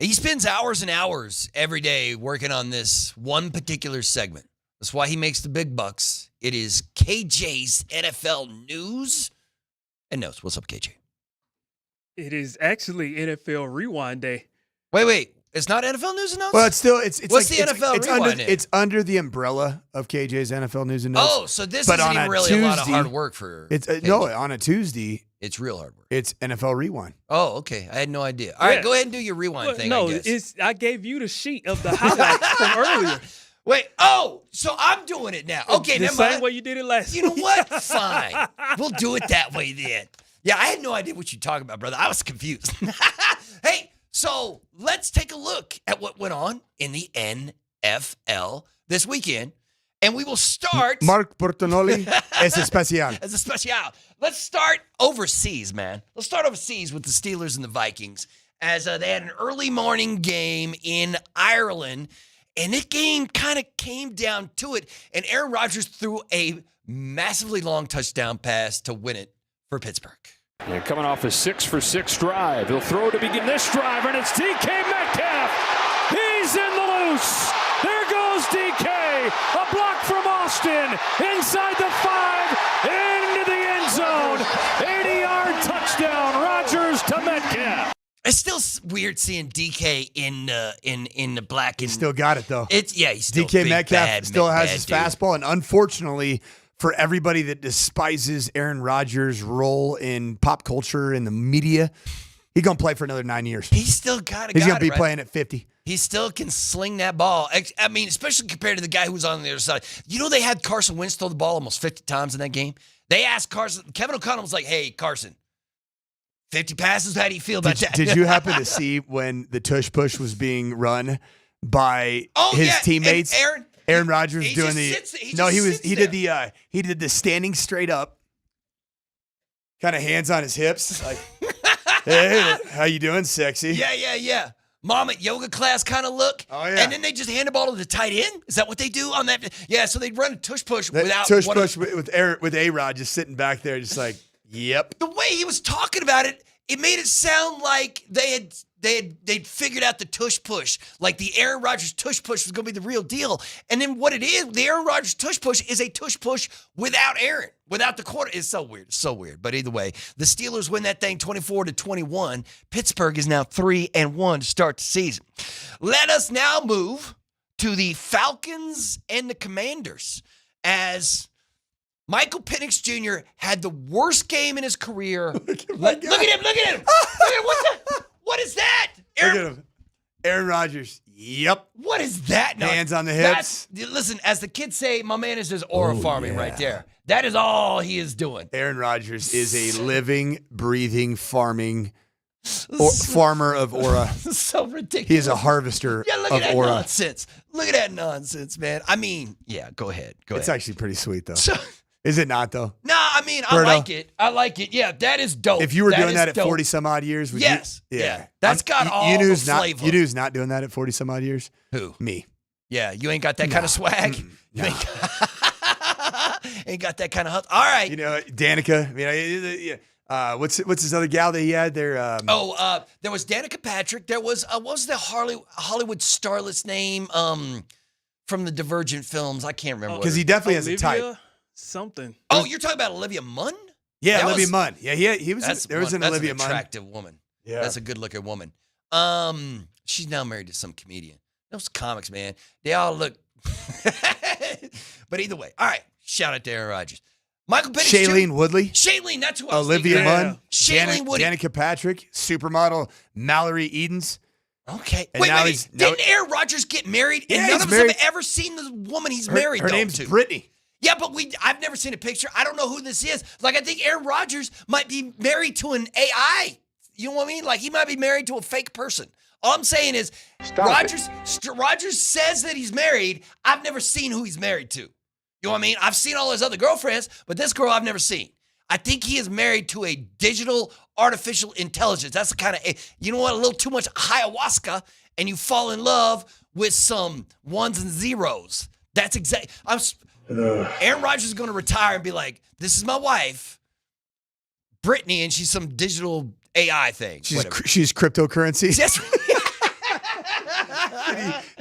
He spends hours and hours every day working on this one particular segment. That's why he makes the big bucks. It is KJ's NFL News and Notes. What's up, KJ? It is actually NFL Rewind Day. Wait. It's not NFL News and Notes? Well, it's still it's What's like, the NFL Rewind? It's under the umbrella of KJ's NFL News and Notes. Oh, so this isn't even really a lot of hard work for KJ. No, on a Tuesday. It's real hard work. It's NFL Rewind. Oh, okay. I had no idea. All right, go ahead and do your rewind thing, No, I guess. I gave you the sheet of the highlights from earlier. Wait, so I'm doing it now. Okay, the never same mind. way you did it last You know what? Fine. We'll do it that way then. Yeah, I had no idea what you're talking about, brother. I was confused. Hey, so let's take a look at what went on in the NFL this weekend. And we will start. Mark Portanoli es especial. As a special. Let's start overseas, man. Let's start overseas with the Steelers and the Vikings. As they had an early morning game in Ireland. And this game kind of came down to it. And Aaron Rodgers threw a massively long touchdown pass to win it for Pittsburgh. And coming off a 6-for-6 drive. He'll throw to begin this drive, and it's DK Metcalf. He's in the loose. There goes DK. A block from Austin. Inside the 5. Into the end zone. 80-yard touchdown. Rodgers to Metcalf. It's still weird seeing DK in the black. He still got it, though. He's still DK big, Metcalf still has his dude. fastball, and unfortunately, for everybody that despises Aaron Rodgers' role in pop culture and the media, he's going to play for another 9 years. He's still got it. He's going to be playing at 50. He still can sling that ball. I mean, especially compared to the guy who was on the other side. You know, they had Carson Wentz throw the ball almost 50 times in that game. They asked Carson. Kevin O'Connell was like, "Hey, Carson, 50 passes. How do you feel about that?" Did you happen to see when the tush push was being run by his teammates? And Aaron Rodgers doing he did the standing straight up, kind of hands on his hips, like, "Hey, how you doing, sexy?" Yeah. Mom at yoga class kind of look. Oh, yeah. And then they just hand the ball to the tight end. Is that what they do on that? Yeah, so they'd run a tush push without tush push with A-Rod just sitting back there, just like, yep. The way he was talking about it, it made it sound like they'd figured out the tush push, like the Aaron Rodgers tush push was going to be the real deal. And then what it is, the Aaron Rodgers tush push is a tush push without Aaron, without the quarter. It's so weird. But either way, the Steelers win that thing 24-21. Pittsburgh is now 3-1 to start the season. Let us now move to the Falcons and the Commanders, as Michael Penix Jr. had the worst game in his career. Look at him. Look at him. What is that? Look at him. Aaron Rodgers. Yep. What is that? Hands on the hips. Listen, as the kids say, my man is just aura farming right there. That is all he is doing. Aaron Rodgers is a living, breathing, farmer of aura. So ridiculous. He is a harvester of aura. Nonsense. Look at that nonsense, man. I mean, yeah, go ahead. It's actually pretty sweet, though. Is it not, though? No, I mean, I like it. Yeah, that is dope. If you were doing that at 40 some odd years, would you? Yeah. That's got all the flavor. You knew who's not doing that at 40 some odd years? Who? Me. Yeah, you ain't got that kind of swag. You ain't got that kind of all right. You know, Danica. I mean, what's his other gal that he had there? There was Danica Patrick. There was what was the Hollywood starlet's name from the Divergent films? I can't remember. Because he definitely has a type. Something. Oh, you're talking about Olivia Munn? Yeah, Olivia Munn. Yeah, he was. There was an Olivia Munn. Attractive woman. Yeah, that's a good looking woman. She's now married to some comedian. Those comics, man, they all look. But either way, all right. Shout out to Aaron Rodgers. Michael Penix Shailene Woodley. Shailene, that's who I was Olivia thinking. Munn. Shailene Woodley. Danica Patrick. Supermodel Mallory Edens. Okay. Wait. Didn't Aaron Rodgers get married? And none of us have ever seen the woman he's married to. Her name's Brittany. Yeah, but I've never seen a picture. I don't know who this is. Like, I think Aaron Rodgers might be married to an AI. You know what I mean? Like, he might be married to a fake person. All I'm saying is, Rodgers says that he's married. I've never seen who he's married to. You know what I mean? I've seen all his other girlfriends, but this girl I've never seen. I think he is married to a digital artificial intelligence. That's the kind of, you know what, a little too much ayahuasca, and you fall in love with some ones and zeros. That's exactly. Aaron Rodgers is going to retire and be like, "This is my wife, Brittany, and she's some digital AI thing." She's cryptocurrency. Yes.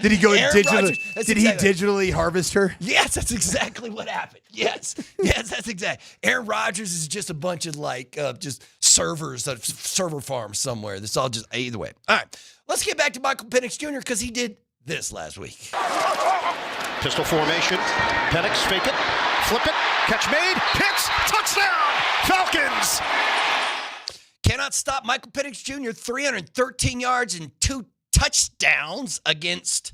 Did he go Aaron digitally? Rodgers, that's Did exactly- he digitally harvest her? Yes, that's exactly what happened. Yes, that's exactly. Aaron Rodgers is just a bunch of just servers, server farms somewhere. That's all just either way. All right, let's get back to Michael Penix Jr. because he did this last week. Pistol formation. Penix, fake it, flip it, catch made, hits, touchdown, Falcons. Cannot stop Michael Penix Jr. 313 yards and 2 touchdowns against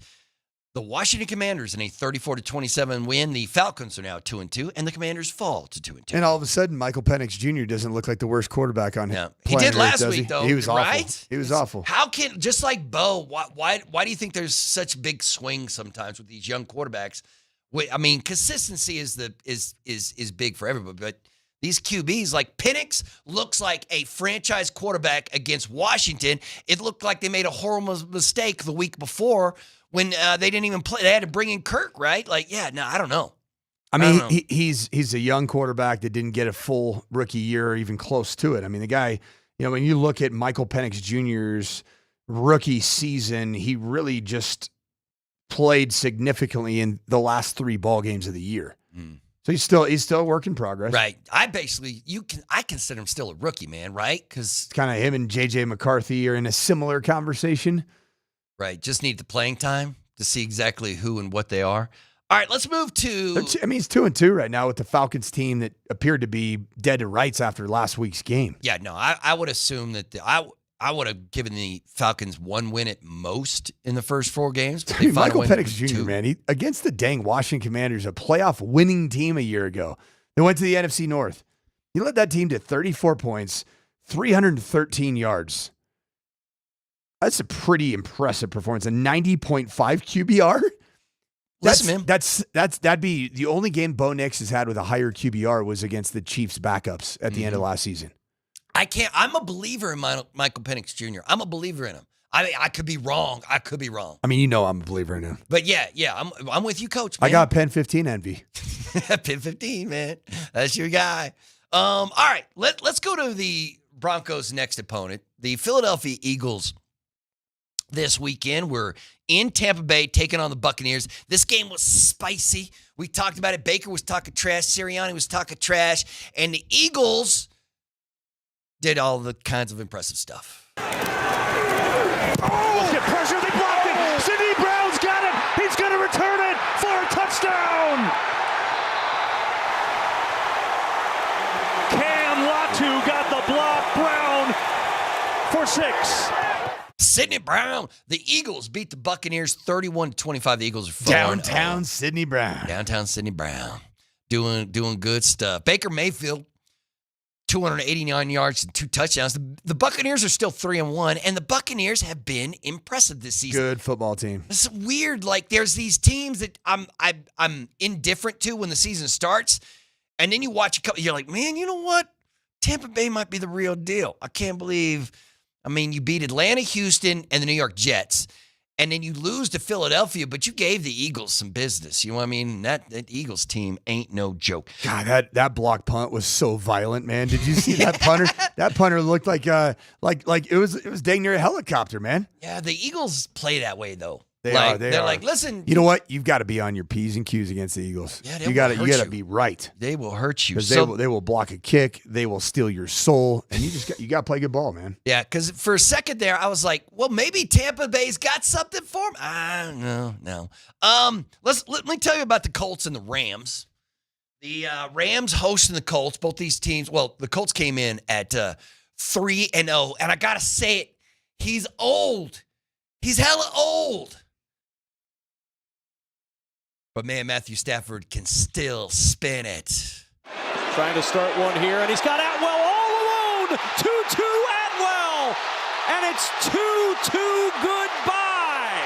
the Washington Commanders in a 34-27 win. The Falcons are now 2-2, and the Commanders fall to 2-2. And all of a sudden, Michael Penix Jr. doesn't look like the worst quarterback on him. He did last week, though. He was right? awful. He was awful. How can, just like Bo, why do you think there's such big swings sometimes with these young quarterbacks? I mean, consistency is big for everybody, but these QBs, like Penix, looks like a franchise quarterback against Washington. It looked like they made a horrible mistake the week before when they didn't even play. They had to bring in Kirk, right? Like, yeah, no, I don't know. I mean, he's a young quarterback that didn't get a full rookie year or even close to it. I mean, the guy, when you look at Michael Penix Jr.'s rookie season, he really just played significantly in the last 3 ball games of the year. So he's still a work in progress. Right. I consider him still a rookie, man, right? Because it's kind of him and J.J. McCarthy are in a similar conversation. Right. Just need the playing time to see exactly who and what they are. All right, let's move to... He's 2-2 right now with the Falcons team that appeared to be dead to rights after last week's game. Yeah, no, I would assume that I would have given the Falcons 1 win at most in the first 4 games. But Dude, Michael Penix Jr., man, against the dang Washington Commanders, a playoff winning team a year ago. They went to the NFC North. He led that team to 34 points, 313 yards. That's a pretty impressive performance. A 90.5 QBR. That'd be the only game Bo Nix has had with a higher QBR was against the Chiefs backups at the end of last season. I'm a believer in Michael Penix Jr. I'm a believer in him. I could be wrong. I mean, I'm a believer in him. But yeah, I'm with you, Coach, man. I got Pen 15 envy. Pen 15, man. That's your guy. All right, let's go to the Broncos' next opponent, the Philadelphia Eagles. This weekend, we're in Tampa Bay taking on the Buccaneers. This game was spicy. We talked about it. Baker was talking trash. Sirianni was talking trash. And the Eagles did all the kinds of impressive stuff. Oh! Get pressure. They blocked it. Sidney Brown's got it. He's going to return it for a touchdown. Cam Latu got the block. Brown for 6. Sidney Brown. The Eagles beat the Buccaneers 31-25. The Eagles are Downtown Sidney Brown. Downtown Sidney Brown. Doing good stuff. Baker Mayfield, 289 yards and 2 touchdowns. The Buccaneers are still 3-1, and the Buccaneers have been impressive this season. Good football team. It's weird. Like, there's these teams that I'm indifferent to when the season starts, and then you watch a couple, you're like, man, you know what? Tampa Bay might be the real deal. I can't believe... you beat Atlanta, Houston, and the New York Jets, and then you lose to Philadelphia, but you gave the Eagles some business. You know what I mean? That Eagles team ain't no joke. God, that block punt was so violent, man. Did you see that punter? That punter looked like it was dang near a helicopter, man. Yeah, the Eagles play that way though. They're like, listen. You know what? You've got to be on your P's and Q's against the Eagles. Yeah, you got to be right. They will hurt you. Because they will block a kick. They will steal your soul, and you got to play good ball, man. Yeah, because for a second there, I was like, well, maybe Tampa Bay's got something for them. No. Let me tell you about the Colts and the Rams. The Rams hosting the Colts. Both these teams. Well, the Colts came in at 3-0, and I gotta say it. He's old. He's hella old. But, man, Matthew Stafford can still spin it. Trying to start one here, and he's got Atwell all alone. 2-2 Atwell, and it's 2-2 goodbye.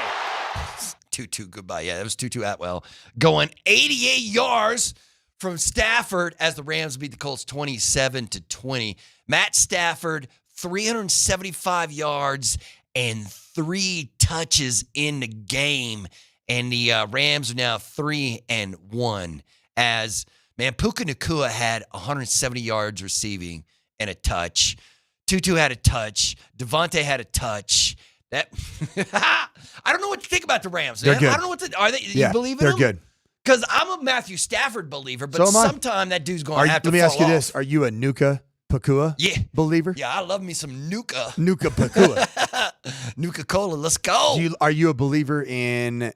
2-2 goodbye. Yeah, that was 2-2 Atwell. Going 88 yards from Stafford as the Rams beat the Colts 27-20. Matt Stafford, 375 yards and 3 touches in the game. And the Rams are now 3-1 as, man, Puka Nacua had 170 yards receiving and a touch. Tutu had a touch. Devontae had a touch. I don't know what to think about the Rams, They're man. good. I don't know what to. Are they? Yeah, you believe in they're them? good. Because I'm a Matthew Stafford believer, but So am I. sometime that dude's going to have to Let me fall ask you off. this. Are you a Nuka Pakua believer? Yeah, I love me some Nuka. Nuka Pakua. Nuka Cola, let's go. Are you a believer in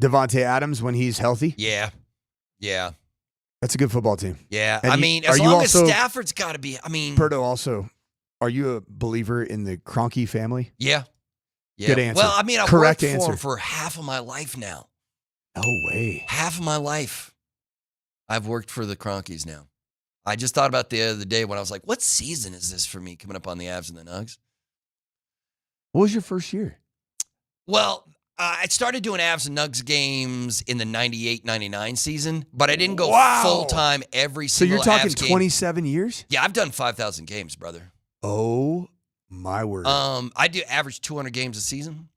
Devontae Adams when he's healthy? Yeah. That's a good football team. Yeah. And I you- mean, are as you long as also- Stafford's got to be, I mean. Berto, also, are you a believer in the Kroenke family? Yeah. Yeah. Good answer. Well, I mean, I've Correct worked for answer. him for half of my life now. No way. Half of my life. I've worked for the Kroenkes now. I just thought about the other day when I was like, what season is this for me coming up on the Avs and the Nugs? What was your first year? Well, I started doing Avs and Nugs games in the 98-99 season, but I didn't go full-time every So single you're talking Avs game. 27 years? Yeah, I've done 5,000 games, brother. Oh, my word. I do average 200 games a season,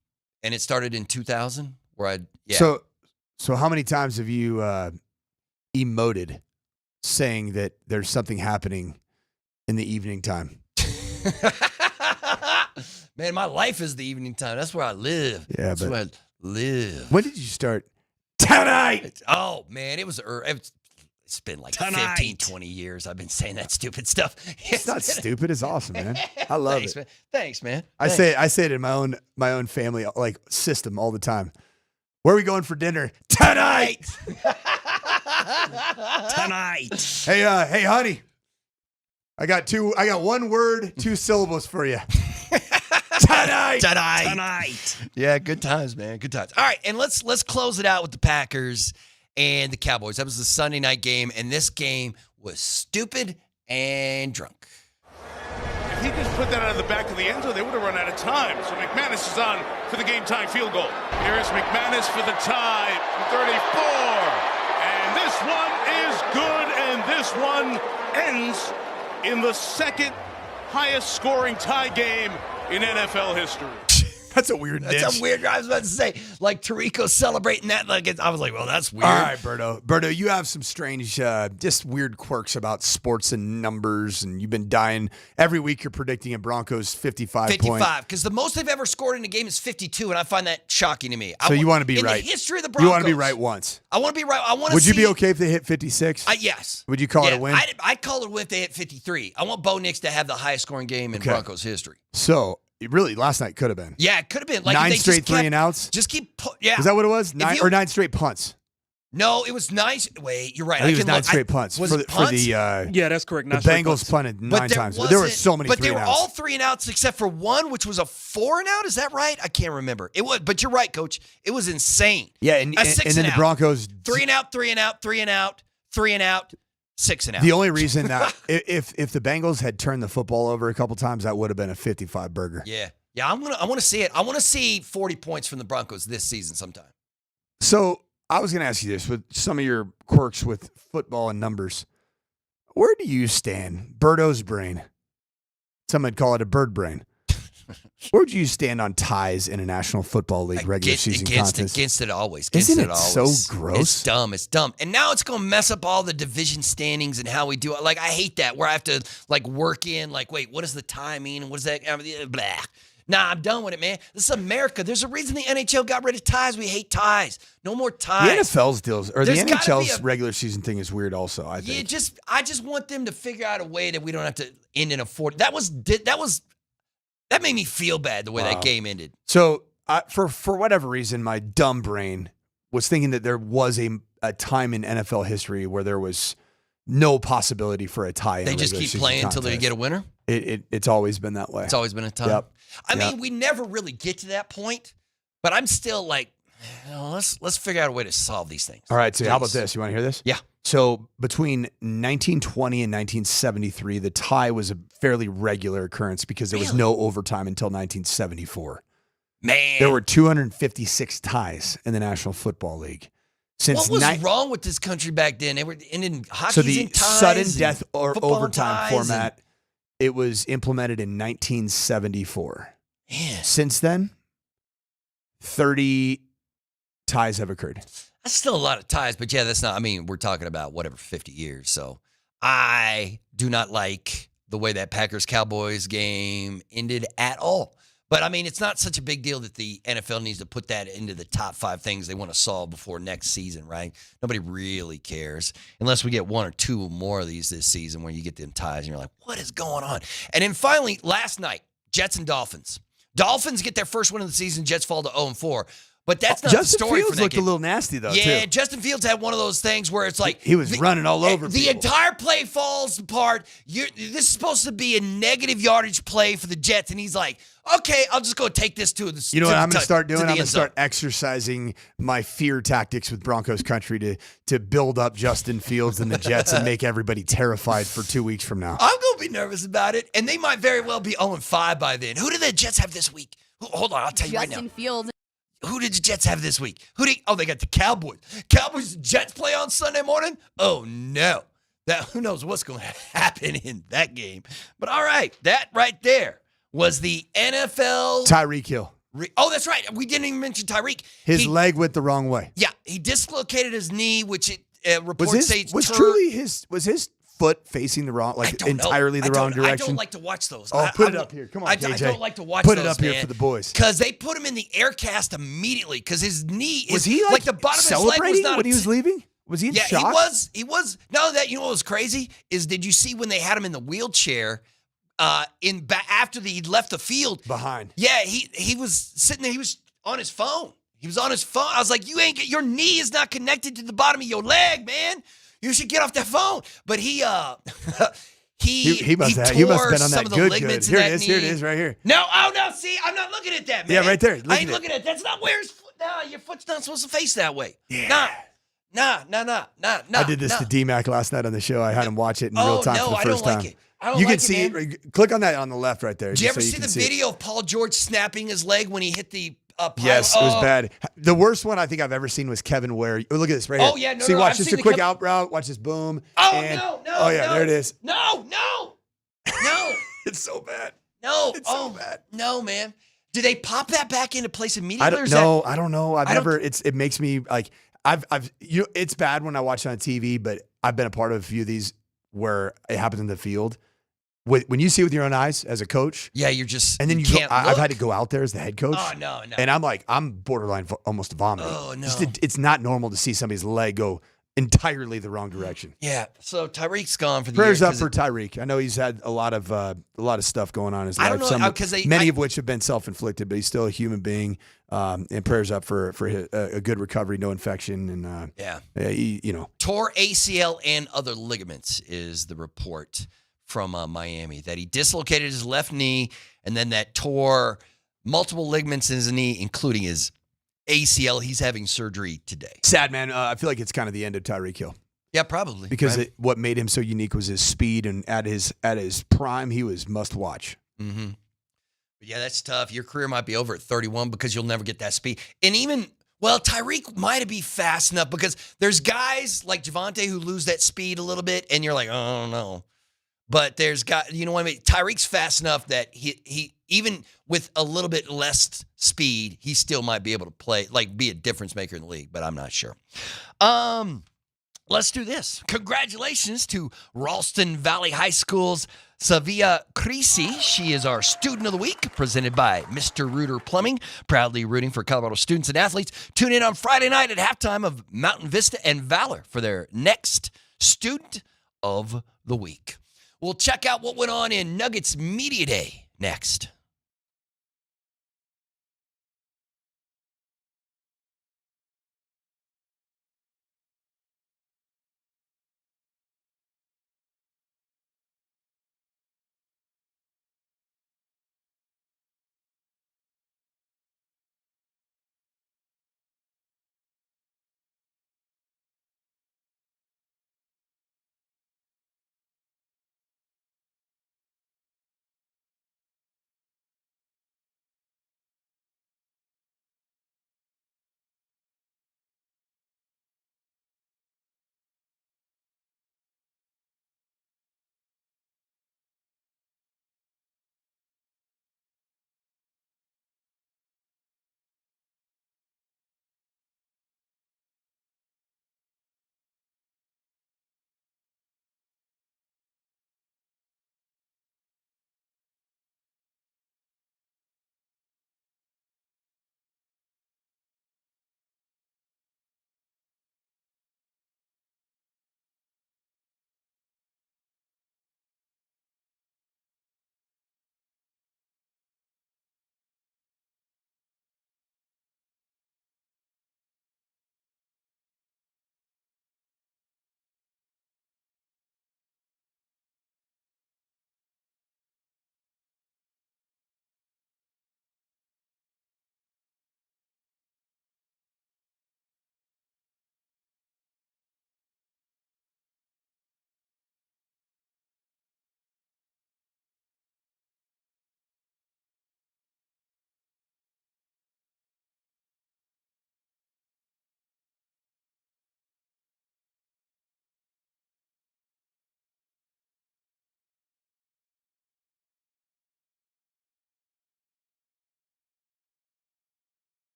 and it started in 2000 where I So how many times have you emoted saying that there's something happening in the evening time? Man, my life is the evening time. That's where I live. Yeah, That's but- where I live. When did you start? Tonight! Oh, man, it's been like 15, 20 years I've been saying that stupid stuff. It's not stupid. It's awesome, man. I love Thanks, it. man. Thanks, man. I say it in my own family like system all the time. Where are we going for dinner? Tonight. Tonight. Hey, honey. I got one word, 2 syllables for you. Tonight. Yeah, good times, man. Good times. All right, and let's close it out with the Packers and the Cowboys. That was the Sunday night game, and this game was stupid and drunk. If he just put that out of the back of the end zone, they would have run out of time. So McManus is on for the game-time field goal. Here is McManus for the tie from 34. And this one is good, and this one ends in the second highest scoring tie game in NFL history. That's a weird That's niche. a weird. I was about to say, like Tirico celebrating that. Like I was like, well, that's weird. All right, Berto. Berto, you have some strange, just weird quirks about sports and numbers, and you've been dying. Every week you're predicting a Broncos 55 point. 55, because the most they've ever scored in a game is 52, and I find that shocking to me. So you want to be right. In the history of the Broncos. You want to be right once. I want to be right. I want to Would you see, be okay if they hit 56? Yes. Would you call it a win? I'd call it a win if they hit 53. I want Bo Nix to have the highest scoring game in Okay. Broncos history. So, really, last night could have been. Yeah, it could have been. Like 9 if they straight just kept, 3 and outs? Just keep, yeah. Is that what it was? If you- 9 straight punts. No, it was nice. Wait, you're right. I think it was can 9 look. straight punts. Was for it the, punts? For the, Yeah, that's correct. The Not straight Bengals punts. punted 9 But times. There were so many But 3 they were and outs. all 3 and outs except for one, which was a 4 and out. Is that right? I can't remember. It was, but you're right, Coach. It was insane. Yeah, and A 6 then the out. Broncos. 3 and out, 3 and out, 3 and out, 3 and out, 6 and out. The only reason that if the Bengals had turned the football over a couple times, that would have been a 55 burger. Yeah. I want to see it. I want to see 40 points from the Broncos this season sometime. So I was going to ask you this with some of your quirks with football and numbers. Where do you stand? Berto's brain. Some would call it a bird brain. Where do you stand on ties in a National Football League regular season contest? Against it always. Isn't Against it it always. so gross? It's dumb. It's dumb. And now it's going to mess up all the division standings and how we do it. Like, I hate that where I have to, like, work in, like, wait, what does the tie mean? What is that? Blah. Nah, I'm done with it, man. This is America. There's a reason the NHL got rid of ties. We hate ties. No more The ties. NFL's deals, or There's the gotta be NHL's a- regular season thing is weird also, I think. I just want them to figure out a way that we don't have to end in a 40. That made me feel bad the way Wow. that game ended. So for whatever reason, my dumb brain was thinking that there was a time in NFL history where there was no possibility for a tie. They just keep playing until they get a winner? It's always been that way. It's always been a time. Yep. I mean, we never really get to that point, but I'm still like, let's figure out a way to solve these things. All right, so how about Please. this? You want to hear this? Yeah. So between 1920 and 1973, the tie was a fairly regular occurrence because there was no overtime until 1974. Man. There were 256 ties in the National Football League. Since What was wrong with this country back then? They were ending hockey's so the in ties sudden and death or football in overtime ties format, it was implemented in 1974. Man. Since then, 30 ties have occurred. That's still a lot of ties, but yeah, that's not, I mean, we're talking about 50 years. So I do not like the way that Packers-Cowboys game ended at all. But, I mean, it's not such a big deal that the NFL needs to put that into the top 5 things they want to solve before next season, right? Nobody really cares unless we get 1 or 2 more of these this season where you get them ties and you're like, what is going on? And then finally, last night, Jets and Dolphins. Dolphins get their first win of the season. Jets fall to 0-4. But that's not Justin the story Fields for that looked game. a little nasty, though, Yeah, too. Justin Fields had one of those things where it's like He was running all over the people. entire play falls apart. This is supposed to be a negative yardage play for the Jets, and he's like, okay, I'll just go take this to the. You know what I'm going to start to doing? the I'm going end to zone. start exercising my fear tactics with Broncos country to build up Justin Fields and the Jets and make everybody terrified for 2 weeks from now. I'm going to be nervous about it, and they might very well be 0-5 by then. Who do the Jets have this week? Hold on, I'll tell you right now. Justin Fields. Who did the Jets have this week? They got the Cowboys. Cowboys and Jets play on Sunday morning? Oh, no. Who knows what's going to happen in that game. But all right, that right there was the NFL. Tyreek Hill. Oh, that's right. We didn't even mention Tyreek. His leg went the wrong way. Yeah, he dislocated his knee, which reports say it's was his foot facing the wrong, entirely the wrong direction? I don't like to watch those. Oh, put it up here. Come on, KJ. I don't like to watch Put those, it up here for the boys. Because they put him in the air cast immediately because his knee Was he like the bottom of his leg celebrating was not when he was leaving? Was he in shock? He was. No, you know what was crazy is did you see when they had him in the wheelchair after he left the field behind? Yeah, he was sitting there. He was on his phone. He was on his phone. I was like, your knee is not connected to the bottom of your leg, man. You should get off that phone. But he must have been on that good. Here it is, right here. No, see, I'm not looking at that, man. Yeah, right there. I ain't looking at it. That's not where his foot. Nah, your foot's not supposed to face that way. Yeah. Nah. I did this to DMac last night on the show. I had him watch it in real time for the first time. Like it. I don't you like can see it. Click on that on the left right there. Did you ever see the video of Paul George snapping his leg when he hit the pile? Yes, it was bad. The worst one I think I've ever seen was Kevin Ware. Oh, look at this right here. Oh, yeah. See, watch this. A quick out route. Watch this. Boom. Oh, Oh, yeah. There it is. No. It's so bad. No. It's so bad. No, man. Do they pop that back into place immediately? I don't know. It makes me like, it's bad when I watch it on TV, but I've been a part of a few of these where it happens in the field. When you see it with your own eyes as a coach, yeah, you're just and then you can't go, I've had to go out there as the head coach. Oh no. And I'm borderline almost vomiting. Oh no, it's not normal to see somebody's leg go entirely the wrong direction. Yeah. So Tyreek's gone for the prayers year. Up for Tyreek. I know he's had a lot of stuff going on in his I life. don't know, many of which have been self-inflicted, but he's still a human being. And prayers up for a good recovery, no infection, and tore ACL and other ligaments is the report from Miami, that he dislocated his left knee and then that tore multiple ligaments in his knee, including his ACL. He's having surgery today. Sad, man. I feel like it's kind of the end of Tyreek Hill. Yeah, probably. Because what made him so unique was his speed, and at his prime, he was must watch. Mm-hmm. Yeah, that's tough. Your career might be over at 31 because you'll never get that speed. And Tyreek might be fast enough because there's guys like Javonte who lose that speed a little bit, and you're like, oh, no. But there's you know what I mean? Tyreek's fast enough that he even with a little bit less speed, he still might be able to play, be a difference maker in the league, but I'm not sure. Let's do this. Congratulations to Ralston Valley High School's Savia Creasy. She is our Student of the Week, presented by Mr. Rooter Plumbing, proudly rooting for Colorado students and athletes. Tune in on Friday night at halftime of Mountain Vista and Valor for their next Student of the Week. We'll check out what went on in Nuggets Media Day next.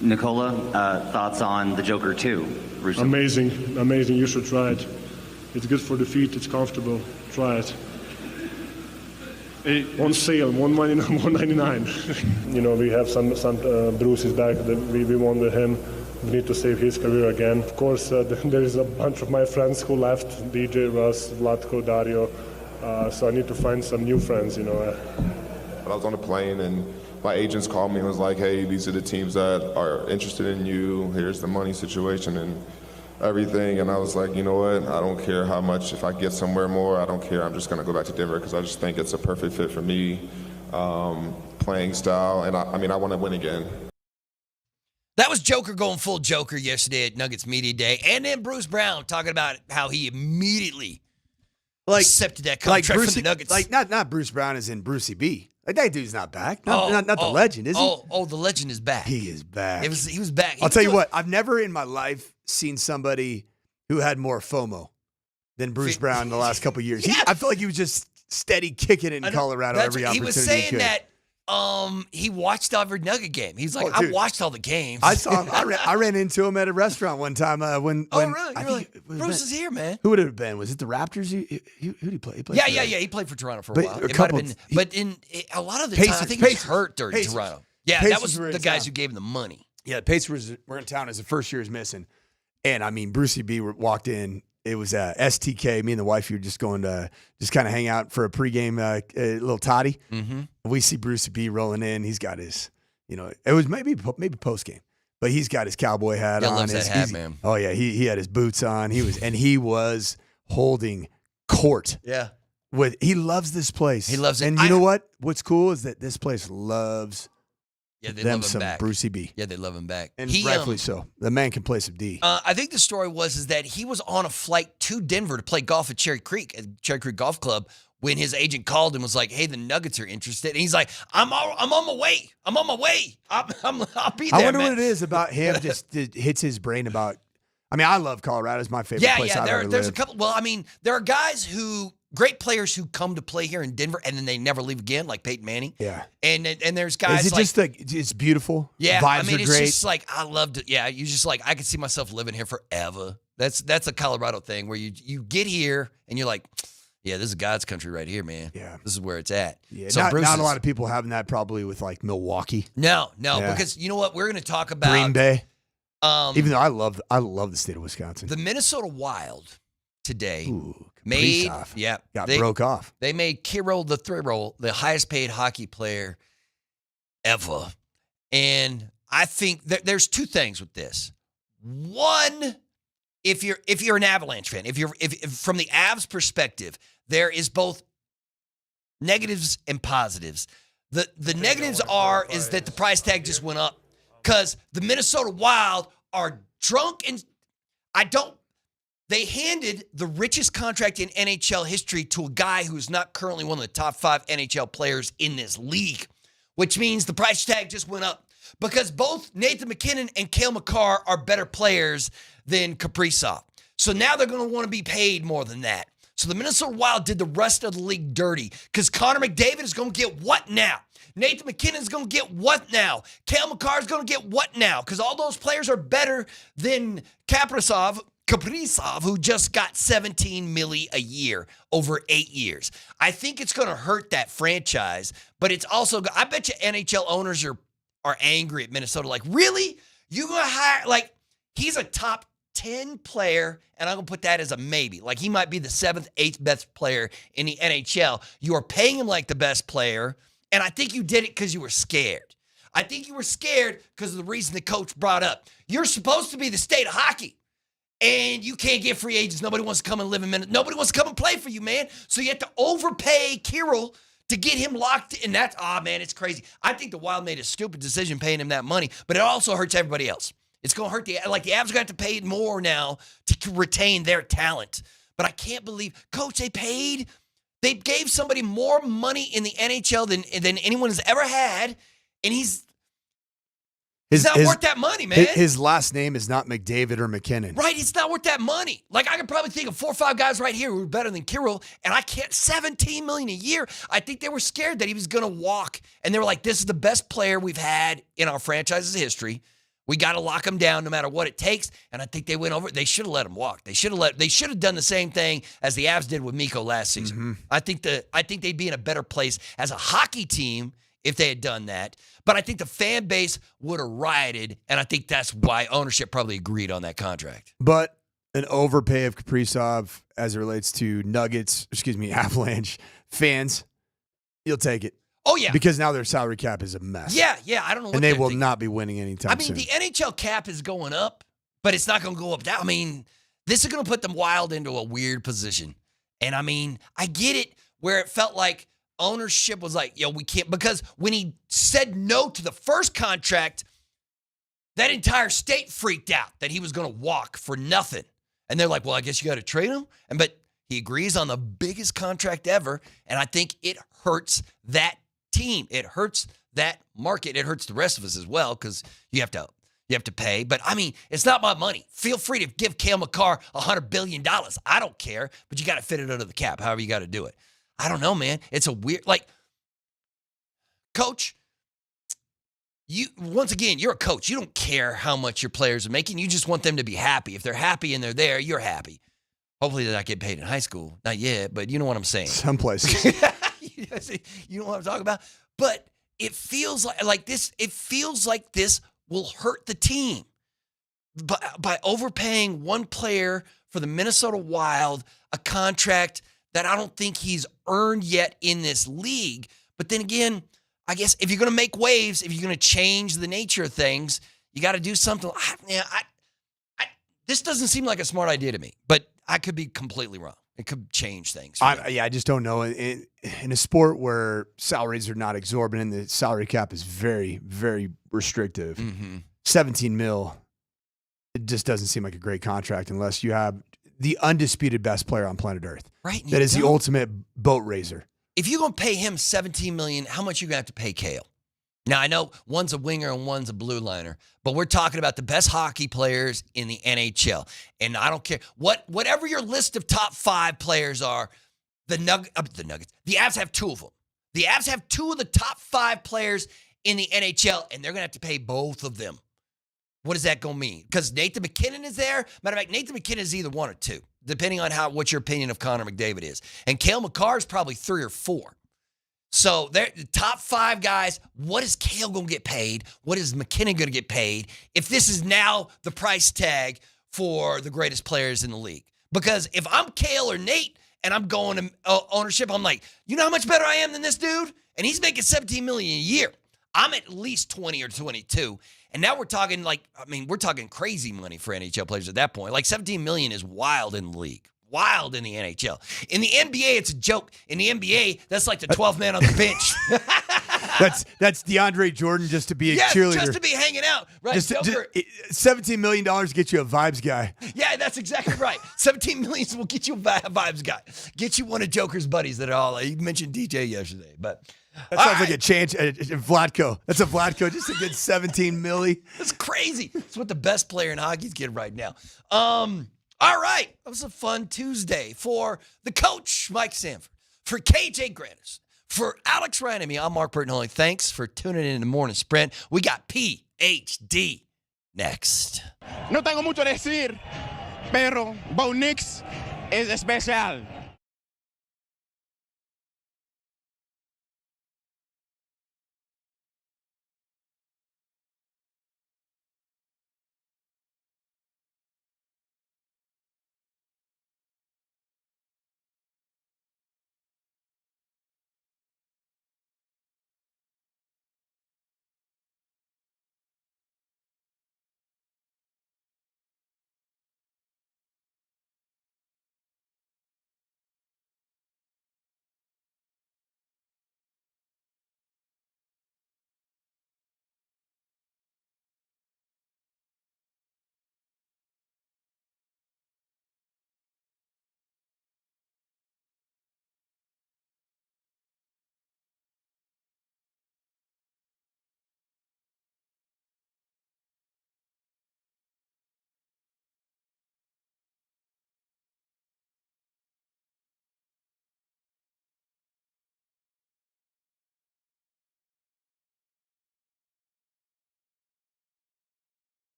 Nicola, thoughts on the Joker 2? Russo. Amazing. You should try it. It's good for the feet. It's comfortable. Try it. On sale, $199. We have some Bruce is back. We won with him. We need to save his career again. Of course, there is a bunch of my friends who left. DJ, Russ, Vlatko, Dario. So I need to find some new friends. I was on the plane and my agents called me and was like, hey, these are the teams that are interested in you. Here's the money situation and everything. And I was like, you know what? I don't care how much. If I get somewhere more, I don't care. I'm just going to go back to Denver because I just think it's a perfect fit for me, playing style. And I want to win again. That was Joker going full Joker yesterday at Nuggets Media Day. And then Bruce Brown talking about how he immediately accepted that contract from the Nuggets. Not Bruce Brown as in Brucey B. That dude's not back. Not the legend, is he? Oh, the legend is back. He is back. He was back. I'll tell you what, I've never in my life seen somebody who had more FOMO than Bruce Brown in the last couple of years. Yeah. I feel like he was just steady kicking it in Colorado every opportunity he was saying that he watched every Nugget game. He's like, I watched all the games. I saw him. I ran into him at a restaurant one time when really? You're like, Bruce is here, man. Who would it have been? Was it the Raptors? Who did he play? He played He played for Toronto for a while. It might have been, but a lot of the time, I think he was hurt during Toronto. Yeah, that was the guys who gave him the money. Yeah, Pacers were in town as the first year was missing. And, Brucey B walked in. It was STK. Me and the wife were just going to just kind of hang out for a pregame little toddy. Mm-hmm. We see Brucey B rolling in. He's got his, it was maybe postgame, but he's got his cowboy hat on. Loves that hat, man. Oh, yeah. He had his boots on. He was holding court. Yeah. He loves this place. He loves it. And you know what? What's cool is that this place loves they them love him some back. Brucey B. Yeah, they love him back. And rightfully so. The man can play some D. I think the story was that he was on a flight to Denver to play golf at Cherry Creek Golf Club when his agent called and was like, "Hey, the Nuggets are interested." And he's like, "I'm on my way. I'll be there." I wonder man. what it is about him just hits his brain about. I love Colorado. It's my favorite place I've ever lived. There's a couple. Well, there are guys great players who come to play here in Denver and then they never leave again, like Peyton Manning. Yeah. And there's guys is it just it's beautiful? Yeah. Vibes are it's great. just like, I loved it. Yeah. You just like, I could see myself living here forever. That's a Colorado thing where you get here and you're like, yeah, this is God's country right here, man. Yeah. This is where it's at. Yeah. So Not a lot of people having that probably with like Milwaukee. No, because you know what? We're going to talk about Green Bay. Even though I love the state of Wisconsin. The Minnesota Wild today broke off. They made Kirill the three-roll the highest paid hockey player ever. And I think there's two things with this. One, if you're an Avalanche fan, if from the Avs perspective, there is both negatives and positives. The negatives is that the price tag just went up because the Minnesota Wild are drunk and they handed the richest contract in NHL history to a guy who's not currently one of the top 5 NHL players in this league, which means the price tag just went up because both Nathan McKinnon and Cale Makar are better players than Kaprizov. So now they're going to want to be paid more than that. So the Minnesota Wild did the rest of the league dirty because Connor McDavid is going to get what now? Nathan McKinnon is going to get what now? Cale Makar is going to get what now? Because all those players are better than Kaprizov, who just got $17 million a year over 8 years. I think it's going to hurt that franchise, but it's also, I bet you NHL owners are angry at Minnesota. Like, really? You going to hire, he's a top 10 player, and I'm going to put that as a maybe. Like, he might be the 7th, 8th best player in the NHL. You are paying him like the best player, and I think you did it because you were scared. I think you were scared because of the reason the coach brought up. You're supposed to be the state of hockey. And you can't get free agents. Nobody wants to come and live in Minnesota. Nobody wants to come and play for you, man. So you have to overpay Kirill to get him locked in. That's, it's crazy. I think the Wild made a stupid decision paying him that money, but it also hurts everybody else. It's going to hurt the Avs are going to have to pay more now to retain their talent. But I can't believe, Coach, they gave somebody more money in the NHL than anyone has ever had, and he's not worth that money, man. His last name is not McDavid or McKinnon. Right, it's not worth that money. I could probably think of 4 or 5 guys right here who are better than Kirill, and I can't, $17 million a year. I think they were scared that he was going to walk, and they were like, this is the best player we've had in our franchise's history. We got to lock him down no matter what it takes. And I think they went over. They should have let him walk. They should have done the same thing as the Avs did with Mikko last season. I think they'd be in a better place as a hockey team if they had done that. But I think the fan base would have rioted, and I think that's why ownership probably agreed on that contract. But an overpay of Kaprizov as it relates to Avalanche fans, you'll take it. Oh, yeah. Because now their salary cap is a mess. Yeah. I don't know what and they will not be winning anytime soon. The NHL cap is going up, but it's not going to go up down. I mean, this is going to put them Wild into a weird position. And, I mean, I get it where it felt like ownership was like, we can't. Because when he said no to the first contract, that entire state freaked out that he was going to walk for nothing. And they're like, well, I guess you got to trade him. But he agrees on the biggest contract ever. And I think it hurts that team. It hurts that market. It hurts the rest of us as well because you have to pay. But, I mean, it's not my money. Feel free to give Cale Makar $100 billion. I don't care. But you got to fit it under the cap, however you got to do it. I don't know, man. It's a weird, Coach, once again, you're a coach. You don't care how much your players are making. You just want them to be happy. If they're happy and they're there, you're happy. Hopefully they're not getting paid in high school. Not yet, but you know what I'm saying. Some places. You know what I'm talking about? But it feels like this. It feels like this will hurt the team by overpaying one player for the Minnesota Wild, a contract that I don't think he's earned yet in this league. But then again, I guess if you're going to make waves, if you're going to change the nature of things, you got to do something. This doesn't seem like a smart idea to me, but I could be completely wrong. It could change things. I just don't know. In a sport where salaries are not exorbitant, the salary cap is very, very restrictive. 17 mil, it just doesn't seem like a great contract unless you have the undisputed best player on planet Earth. Right. That is the ultimate boat raiser. If you're going to pay him $17 million, how much are you going to have to pay Cale? Now, I know one's a winger and one's a blue liner, but we're talking about the best hockey players in the NHL. And I don't care. Whatever your list of top 5 players are, the Nuggets, the Avs have 2 of them. The Avs have 2 of the top 5 players in the NHL, and they're going to have to pay both of them. What is that going to mean? Because Nathan McKinnon is there. Matter of fact, Nathan McKinnon is either 1 or 2, depending on what your opinion of Connor McDavid is. And Cale Makar is probably 3 or 4. So they're the top 5 guys. What is Cale going to get paid? What is McKinnon going to get paid if this is now the price tag for the greatest players in the league? Because if I'm Cale or Nate and I'm going to ownership, I'm like, you know how much better I am than this dude? And he's making $17 million a year. I'm at least 20 or 22. And now we're talking we're talking crazy money for NHL players at that point. Like $17 million is wild in the league. Wild in the NHL. In the NBA, it's a joke. In the NBA, that's like the 12th man on the bench. That's DeAndre Jordan just to be a cheerleader. Just to be hanging out. Right, $17 million get you a vibes guy. Yeah, that's exactly right. $17 million will get you a vibes guy. Get you one of Joker's buddies that are all, you mentioned DJ yesterday, but... That sounds like a change. Vlatko. That's a Vlatko. Just a good 17 milli. That's crazy. It's what the best player in hockey's getting right now. All right. That was a fun Tuesday for the coach, Mike Sanford, for KJ Grannis, for Alex Ryan and me. I'm Mark Bertnolli. Thanks for tuning in the Morning Sprint. We got PhD next. No tengo mucho decir, pero Bo Nix es especial.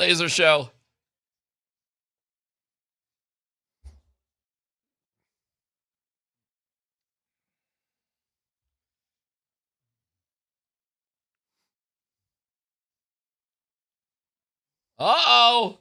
Laser show. Uh-oh.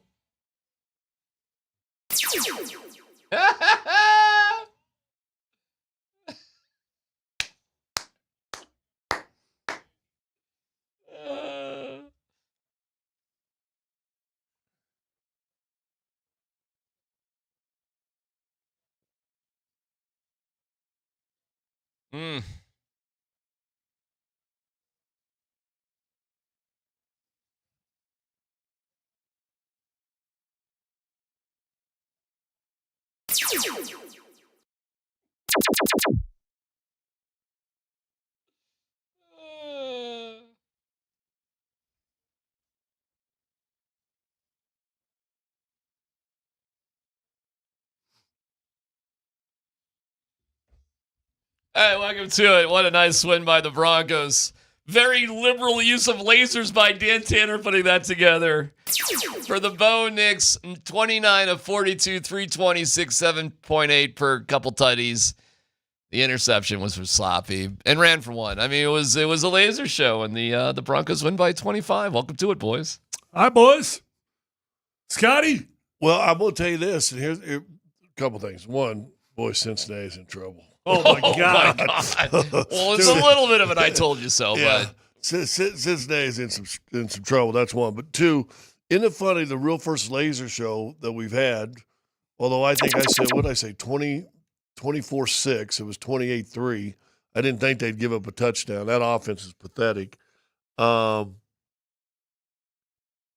Mm. All right, welcome to it. What a nice win by the Broncos. Very liberal use of lasers by Dan Tanner putting that together. For the Bo Nix, 29 of 42, 326, 7.8 per couple tutties. The interception was sloppy and ran for one. I mean, it was a laser show, and the Broncos win by 25. Welcome to it, boys. Hi, boys. Scotty. Well, I'm going to tell you this, and here's a couple things. One, boy, Cincinnati's in trouble. Oh, my God. Well, it's a little bit of an I told you so, yeah. but. Cincinnati's in some trouble. That's one. But two, isn't it funny, the real first laser show that we've had, although I think I said, what did I say, 24-6. It was 28-3. I didn't think they'd give up a touchdown. That offense is pathetic. But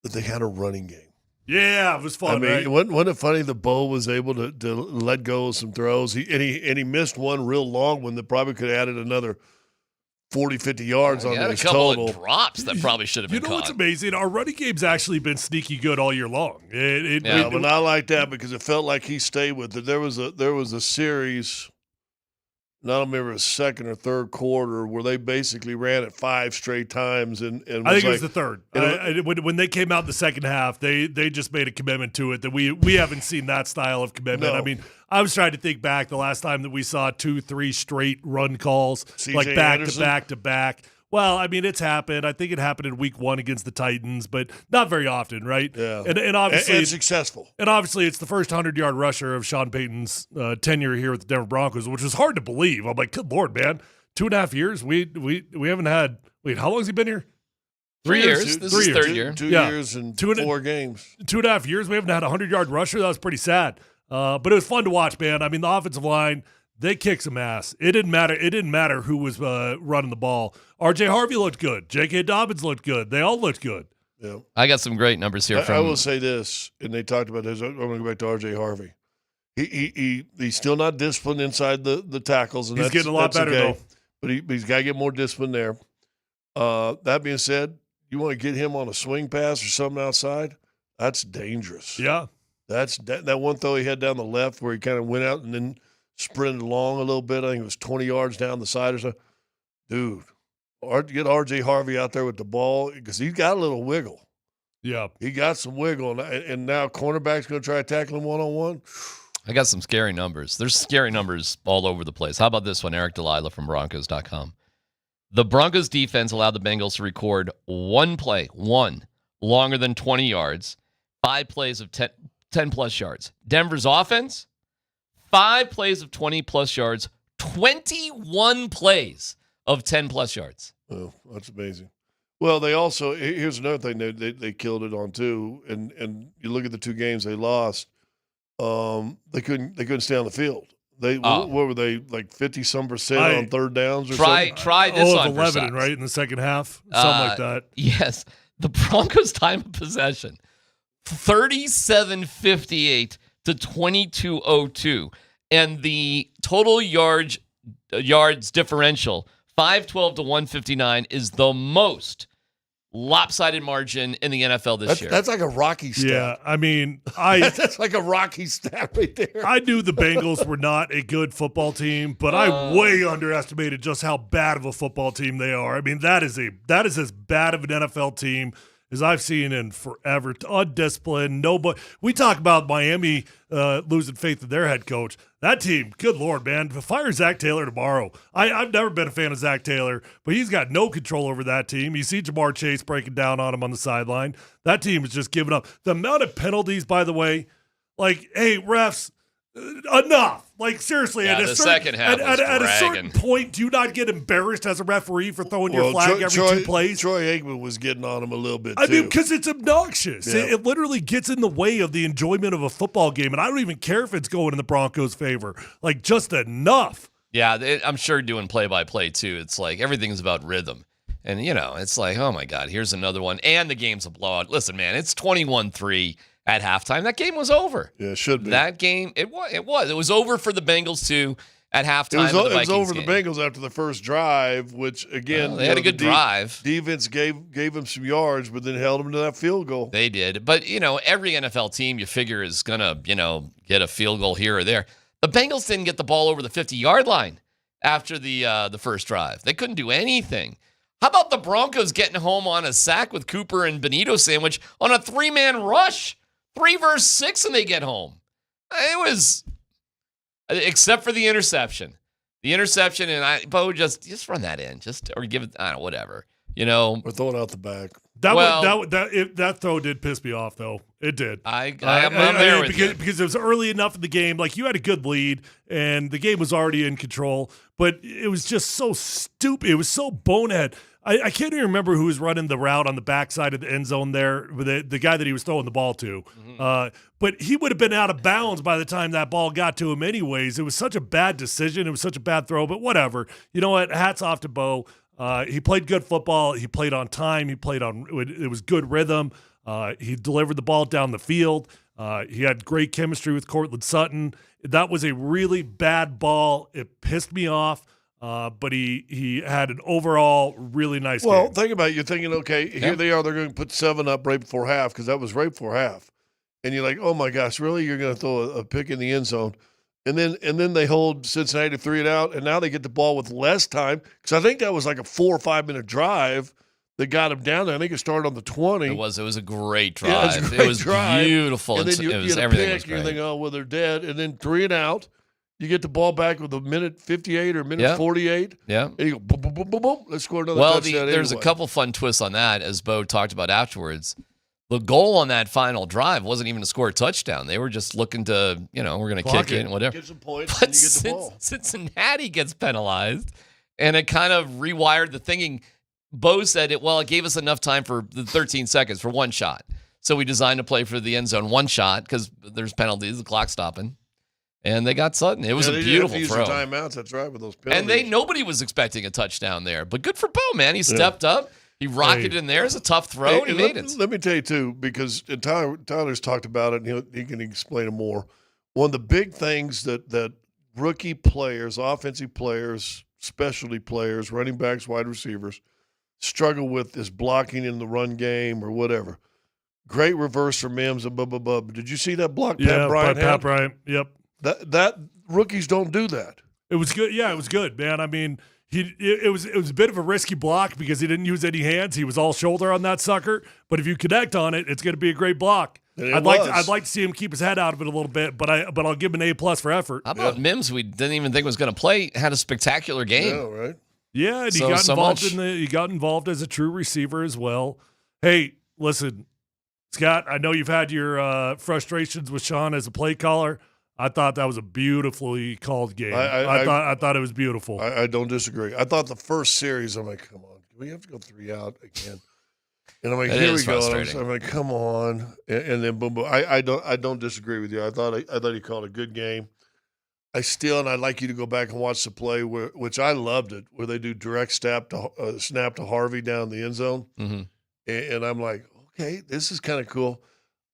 they had a running game. Yeah, it was fun. I mean, right? wasn't it funny? The Bo was able to let go of some throws. He missed one real long one that probably could have added another 40, 50 yards on his total. He had a couple of drops that probably should have been caught. You know what's amazing? Our running game's actually been sneaky good all year long. But not like that because it felt like he stayed with it. There was a series, I don't remember a second or third quarter, where they basically ran it 5 straight times. And I think it was the third. When they came out in the second half, they just made a commitment to it that we haven't seen that style of commitment. No. I mean, I was trying to think back the last time that we saw 2-3 straight run calls, like back to back to back. Well, I mean, it's happened. I think it happened in week 1 against the Titans, but not very often, right? Yeah. And obviously it's successful. And obviously it's the first 100-yard rusher of Sean Payton's tenure here with the Denver Broncos, which was hard to believe. I'm like, good Lord, man. 2.5 years? We haven't had – wait, how long has he been here? 3 years. This is third year. 2 years and 4 games. 2.5 years. We haven't had a 100-yard rusher. That was pretty sad. But it was fun to watch, man. I mean, the offensive line – they kicked some ass. It didn't matter. It didn't matter who was running the ball. R.J. Harvey looked good. J.K. Dobbins looked good. They all looked good. Yeah. I got some great numbers here. I will say this, and they talked about this. I'm going to go back to R.J. Harvey. He's still not disciplined inside the tackles. And he's getting a lot better, though. But he's got to get more discipline there. That being said, you want to get him on a swing pass or something outside, that's dangerous. Yeah. That one throw he had down the left where he kind of went out and then sprinted along a little bit. I think it was 20 yards down the side or something. Dude, get R.J. Harvey out there with the ball because he's got a little wiggle. Yeah. He got some wiggle, and now cornerback's going to try to tackle him one-on-one. I got some scary numbers. There's scary numbers all over the place. How about this one? Eric Delilah from Broncos.com. The Broncos defense allowed the Bengals to record one play, longer than 20 yards, 5 plays of 10-plus yards. Denver's offense, 5 plays of 20-plus yards, 21 plays of 10-plus yards. Oh, that's amazing. Well, they also – here's another thing they killed it on too, and you look at the 2 games they lost, they couldn't stay on the field. What were they, like 50-some% on third downs or something? Try this on 11, right, in the second half? Something like that. Yes. The Broncos' time of possession, 37:58 to 22:02. And the total yards differential, 512 to 159, is the most lopsided margin in the NFL this year. That's like a Rocky stat. Yeah, I mean, that's like a Rocky stat right there. I knew the Bengals were not a good football team, but I way underestimated just how bad of a football team they are. I mean, that is as bad of an NFL team as I've seen in forever. Undisciplined, nobody. We talk about Miami losing faith in their head coach. That team, good Lord, man, fire Zach Taylor tomorrow. I've never been a fan of Zach Taylor, but he's got no control over that team. You see Jamar Chase breaking down on him on the sideline. That team is just giving up. The amount of penalties, by the way, like, hey, refs, enough. Like, seriously, Yeah, the second half was at a dragging. certain point, do you not get embarrassed as a referee for throwing your flag every two plays? Troy Aikman was getting on him a little bit, I too. mean, because it's obnoxious. Yeah. It literally gets in the way of the enjoyment of a football game, and I don't even care if it's going in the Broncos' favor. Like, just enough. Yeah, I'm sure doing play-by-play, too. It's like everything's about rhythm. And, it's like, oh, my God, here's another one. And the game's a blowout. Listen, man, it's 21-3 at halftime. That game was over. Yeah, it should be. That game, it was. It was over for the Bengals, too, at halftime. It of the was over game. the Bengals after the first drive, which, again, Well, they had a good drive. Defense gave them some yards, but then held them to that field goal. They did. But, every NFL team you figure is going to, get a field goal here or there. The Bengals didn't get the ball over the 50-yard line after the first drive. They couldn't do anything. How about the Broncos getting home on a sack with Cooper and Benito sandwich on a 3-man rush? 3 versus 6 and they get home. It was, except for the interception. The interception, and Bo, just run that in. Or give it, I don't know, whatever. We're throwing out the back. That throw did piss me off, though. It did. I'm there with you. Because it was early enough in the game. Like, you had a good lead, and the game was already in control. But it was just so stupid. It was so bonehead. I can't even remember who was running the route on the backside of the end zone there, the guy that he was throwing the ball to. But he would have been out of bounds by the time that ball got to him anyways. It was such a bad decision. It was such a bad throw, but whatever. You know what? Hats off to Bo. He played good football. He played on time. It was good rhythm. He delivered the ball down the field. He had great chemistry with Cortland Sutton. That was a really bad ball. It pissed me off. But he had an overall really nice game. Well, think about it. You're thinking, okay, here they are. They're going to put 7 up right before half because that was right before half. And you're like, oh, my gosh, really? You're going to throw a pick in the end zone. And then they hold Cincinnati to 3 it out, and now they get the ball with less time because I think that was like a 4 or 5 minute drive that got them down there. I think it started on the 20. It was a great drive. Yeah, it was a great drive. Beautiful. And then you get a everything pick, was great. you're thinking, oh, well, they're dead. And then 3 and out. You get the ball back with a minute 58 or minute 48. Yeah. And you go, boom, boom, boom, boom, boom. Let's score another Well, touchdown there's anyway. a couple fun twists on that, as Bo talked about afterwards. The goal on that final drive wasn't even to score a touchdown. They were just looking to, we're going to kick it and whatever. Get some points, But and you get the ball. Cincinnati gets penalized, and it kind of rewired the thinking. Bo said it gave us enough time for the 13 seconds for one shot. So we designed a play for the end zone, one shot, because there's penalties, the clock's stopping. And they got Sutton. It was a beautiful throw. Use the timeouts. That's right, with those penalties. And nobody was expecting a touchdown there. But good for Bo, man. He stepped up. He rocketed in there. It's a tough throw, and he made it. Let me tell you, too, because Tyler's talked about it, and he can explain it more. One of the big things that rookie players, offensive players, specialty players, running backs, wide receivers, struggle with is blocking in the run game or whatever. Great reverse for Mims and blah, blah, blah. Did you see that block Pat Bryant had? Pat Bryant, yep. That rookies don't do that. It was good. Yeah, it was good, man. I mean, it was a bit of a risky block because he didn't use any hands. He was all shoulder on that sucker. But if you connect on it, it's going to be a great block. I'd like to see him keep his head out of it a little bit, but I'll give him an A+ for effort. How about Mims? We didn't even think was going to play. Had a spectacular game. Yeah, right. Yeah, and he got involved as a true receiver as well. Hey, listen, Scott, I know you've had your frustrations with Sean as a play caller. I thought that was a beautifully called game. I thought it was beautiful. I don't disagree. I thought the first series, I'm like, come on, we have to go 3 out again. And I'm like, here we go. I'm like, come on, and then boom, boom. I don't disagree with you. I thought he called a good game. And I'd like you to go back and watch the play which I loved it, where they do direct snap to Harvey down the end zone, and I'm like, okay, this is kind of cool.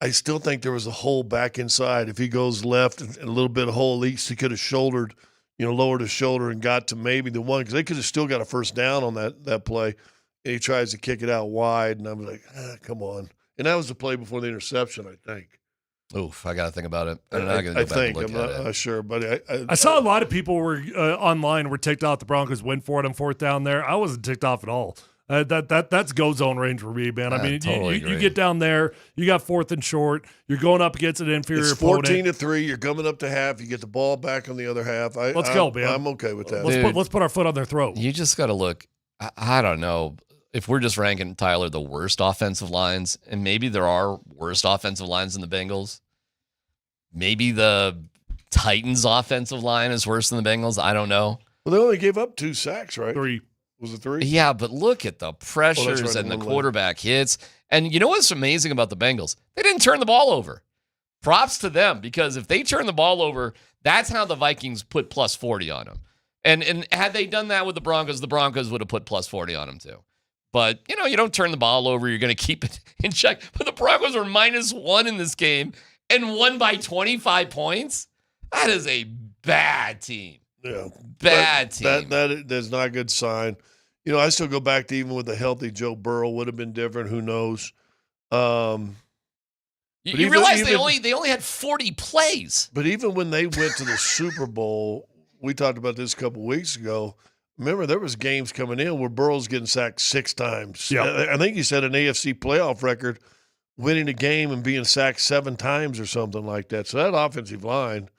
I still think there was a hole back inside. If he goes left and a little bit of hole, at least he could have shouldered, lowered his shoulder and got to maybe the one, because they could have still got a first down on that play. And he tries to kick it out wide, and I'm like, come on. And that was the play before the interception, I think. Oof, I got to think about it. I'm not sure, but I saw a lot of people were online were ticked off the Broncos went for it on fourth down there. I wasn't ticked off at all. That's go zone range for me, man. I mean, totally you agree. get down there, you got 4th and short, you're going up against an inferior It's opponent. 14-3. You're coming up to half. You get the ball back on the other half. Let's go, man. I'm okay with that. Let's put our foot on their throat. You just got to look. I don't know if we're just ranking, Tyler, the worst offensive lines, and maybe there are worst offensive lines than the Bengals. Maybe the Titans' offensive line is worse than the Bengals. I don't know. Well, they only gave up 2 sacks, right? 3. Was it 3? Yeah, but look at the pressures right, and the one quarterback hits. And you know what's amazing about the Bengals? They didn't turn the ball over. Props to them, because if they turn the ball over, that's how the Vikings put plus 40 on them. And had they done that with the Broncos would have put plus 40 on them too. But, you don't turn the ball over. You're going to keep it in check. But the Broncos were -1 in this game and won by 25 points. That is a bad team. Yeah. Bad team. That's not a good sign. I still go back to even with a healthy Joe Burrow would have been different. Who knows? You realize they only had 40 plays. But even when they went to the Super Bowl, we talked about this a couple weeks ago. Remember, there was games coming in where Burrow's getting sacked 6 times. Yeah. I think he set an AFC playoff record, winning a game and being sacked 7 times or something like that. So that offensive line,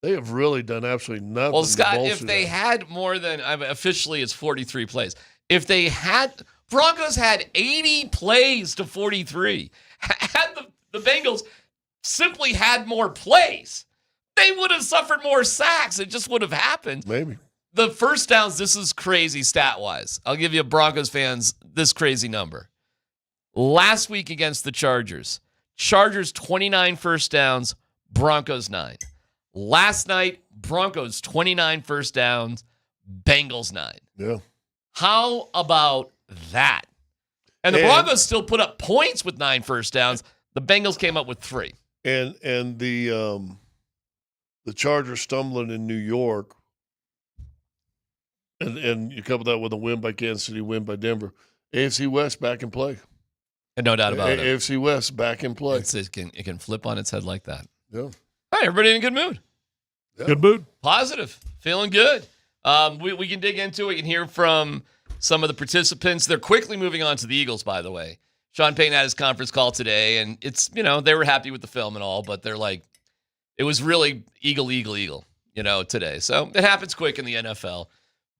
they have really done absolutely nothing. Well, Scott, if to they that. had more than, officially it's 43 plays. If they had, Broncos had 80 plays to 43. Had the Bengals simply had more plays, they would have suffered more sacks. It just would have happened. Maybe. The first downs, this is crazy stat-wise. I'll give you Broncos fans this crazy number. Last week against the Chargers 29 first downs, Broncos 9. Last night, Broncos 29 first downs, Bengals 9. Yeah. How about that? And the Broncos still put up points with 9 first downs. The Bengals came up with 3. And the Chargers stumbling in New York, and you couple that with a win by Kansas City, win by Denver. AFC West back in play. And no doubt about it. AFC West back in play. It can flip on its head like that. Yeah. All right, everybody in a good mood. Yeah. Good mood. Positive. Feeling good. We can dig into it. We can hear from some of the participants. They're quickly moving on to the Eagles, by the way. Sean Payton had his conference call today, and it's, they were happy with the film and all, but they're like, it was really eagle, today. So it happens quick in the NFL.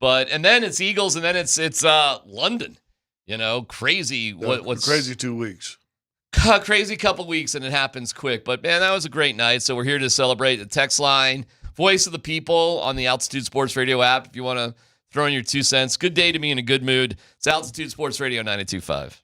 And then it's Eagles, and then it's London. Crazy. What's crazy 2 weeks? Crazy couple weeks, and it happens quick. But, man, that was a great night. So we're here to celebrate the text line, Voice of the People on the Altitude Sports Radio app. If you want to throw in your 2 cents. Good day to be in a good mood. It's Altitude Sports Radio 92.5.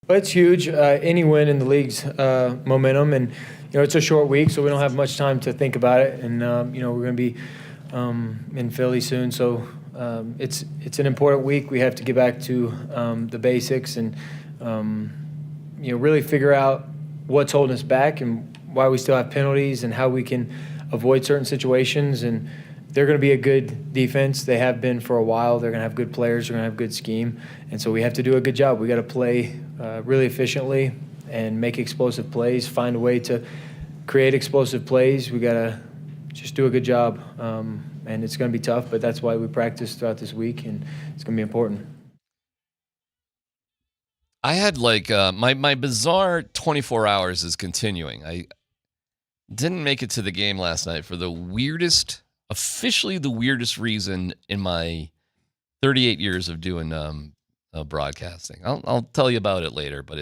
Well, it's huge. Any win in the league's momentum, and it's a short week, so we don't have much time to think about it. And we're going to be in Philly soon, so it's an important week. We have to get back to the basics and really figure out what's holding us back and why we still have penalties and how we can avoid certain situations. And they're going to be a good defense. They have been for a while. They're going to have good players. They're going to have good scheme. And so we have to do a good job. We got to play really efficiently and make explosive plays, find a way to create explosive plays. We got to just do a good job. And it's going to be tough, but that's why we practice throughout this week, and it's going to be important. I had my bizarre 24 hours is continuing. I didn't make it to the game last night for officially the weirdest reason in my 38 years of doing broadcasting. I'll tell you about it later, but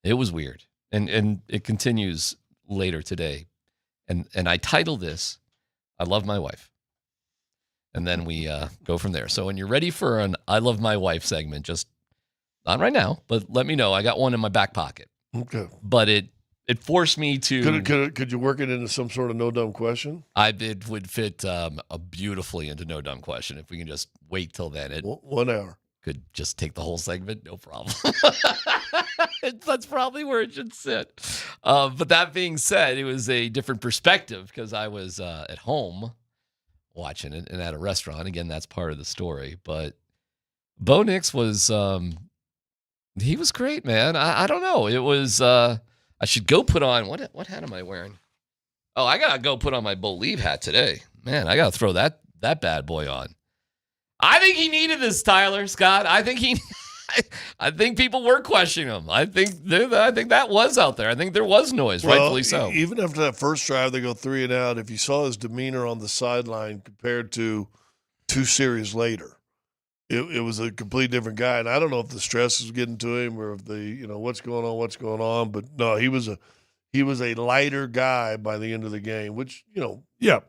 it was weird, and it continues later today. And I title this, I Love My Wife. And then we go from there. So when you're ready for an I Love My Wife segment, just not right now, but let me know. I got one in my back pocket. Okay. But it forced me to... Could you work it into some sort of no dumb question? It would fit beautifully into no dumb question if we can just wait till then. 1 hour. Could just take the whole segment, no problem. That's probably where it should sit. But that being said, it was a different perspective because I was at home watching it and at a restaurant. Again, that's part of the story. But Bo Nix was, he was great, man. I don't know. It was, I should go put on, what hat am I wearing? Oh, I got to go put on my Believe hat today. Man, I got to throw that bad boy on. I think he needed this, Tyler, Scott. I think people were questioning him. I think that was out there. I think there was noise, rightfully so. Even after that first drive, they go 3 and out. If you saw his demeanor on the sideline compared to 2 series later, it was a completely different guy. And I don't know if the stress was getting to him or if what's going on. But no, he was a lighter guy by the end of the game, which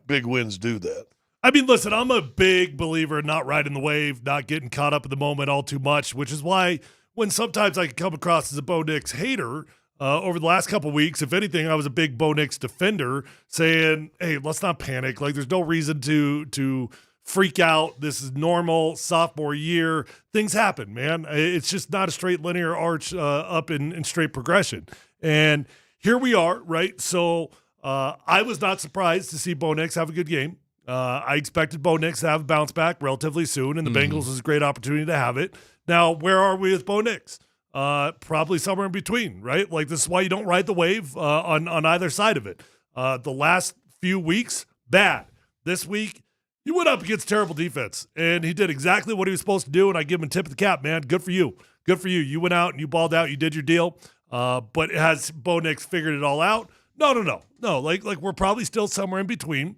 big wins do that. I mean, listen, I'm a big believer in not riding the wave, not getting caught up in the moment all too much, which is why when sometimes I can come across as a Bo Nix hater, over the last couple of weeks, if anything, I was a big Bo Nix defender saying, hey, let's not panic. Like, there's no reason to freak out. This is normal sophomore year. Things happen, man. It's just not a straight linear arch up in straight progression. And here we are, right? So I was not surprised to see Bo Nix have a good game. I expected Bo Nix to have a bounce back relatively soon, and the Bengals is a great opportunity to have it. Now, where are we with Bo Nix? Probably somewhere in between, right? Like, this is why you don't ride the wave on either side of it. The last few weeks, bad. This week, he went up against terrible defense, and he did exactly what he was supposed to do, and I give him a tip of the cap, man. Good for you. Good for you. You went out and you balled out. You did your deal. But has Bo Nix figured it all out? No. Like we're probably still somewhere in between.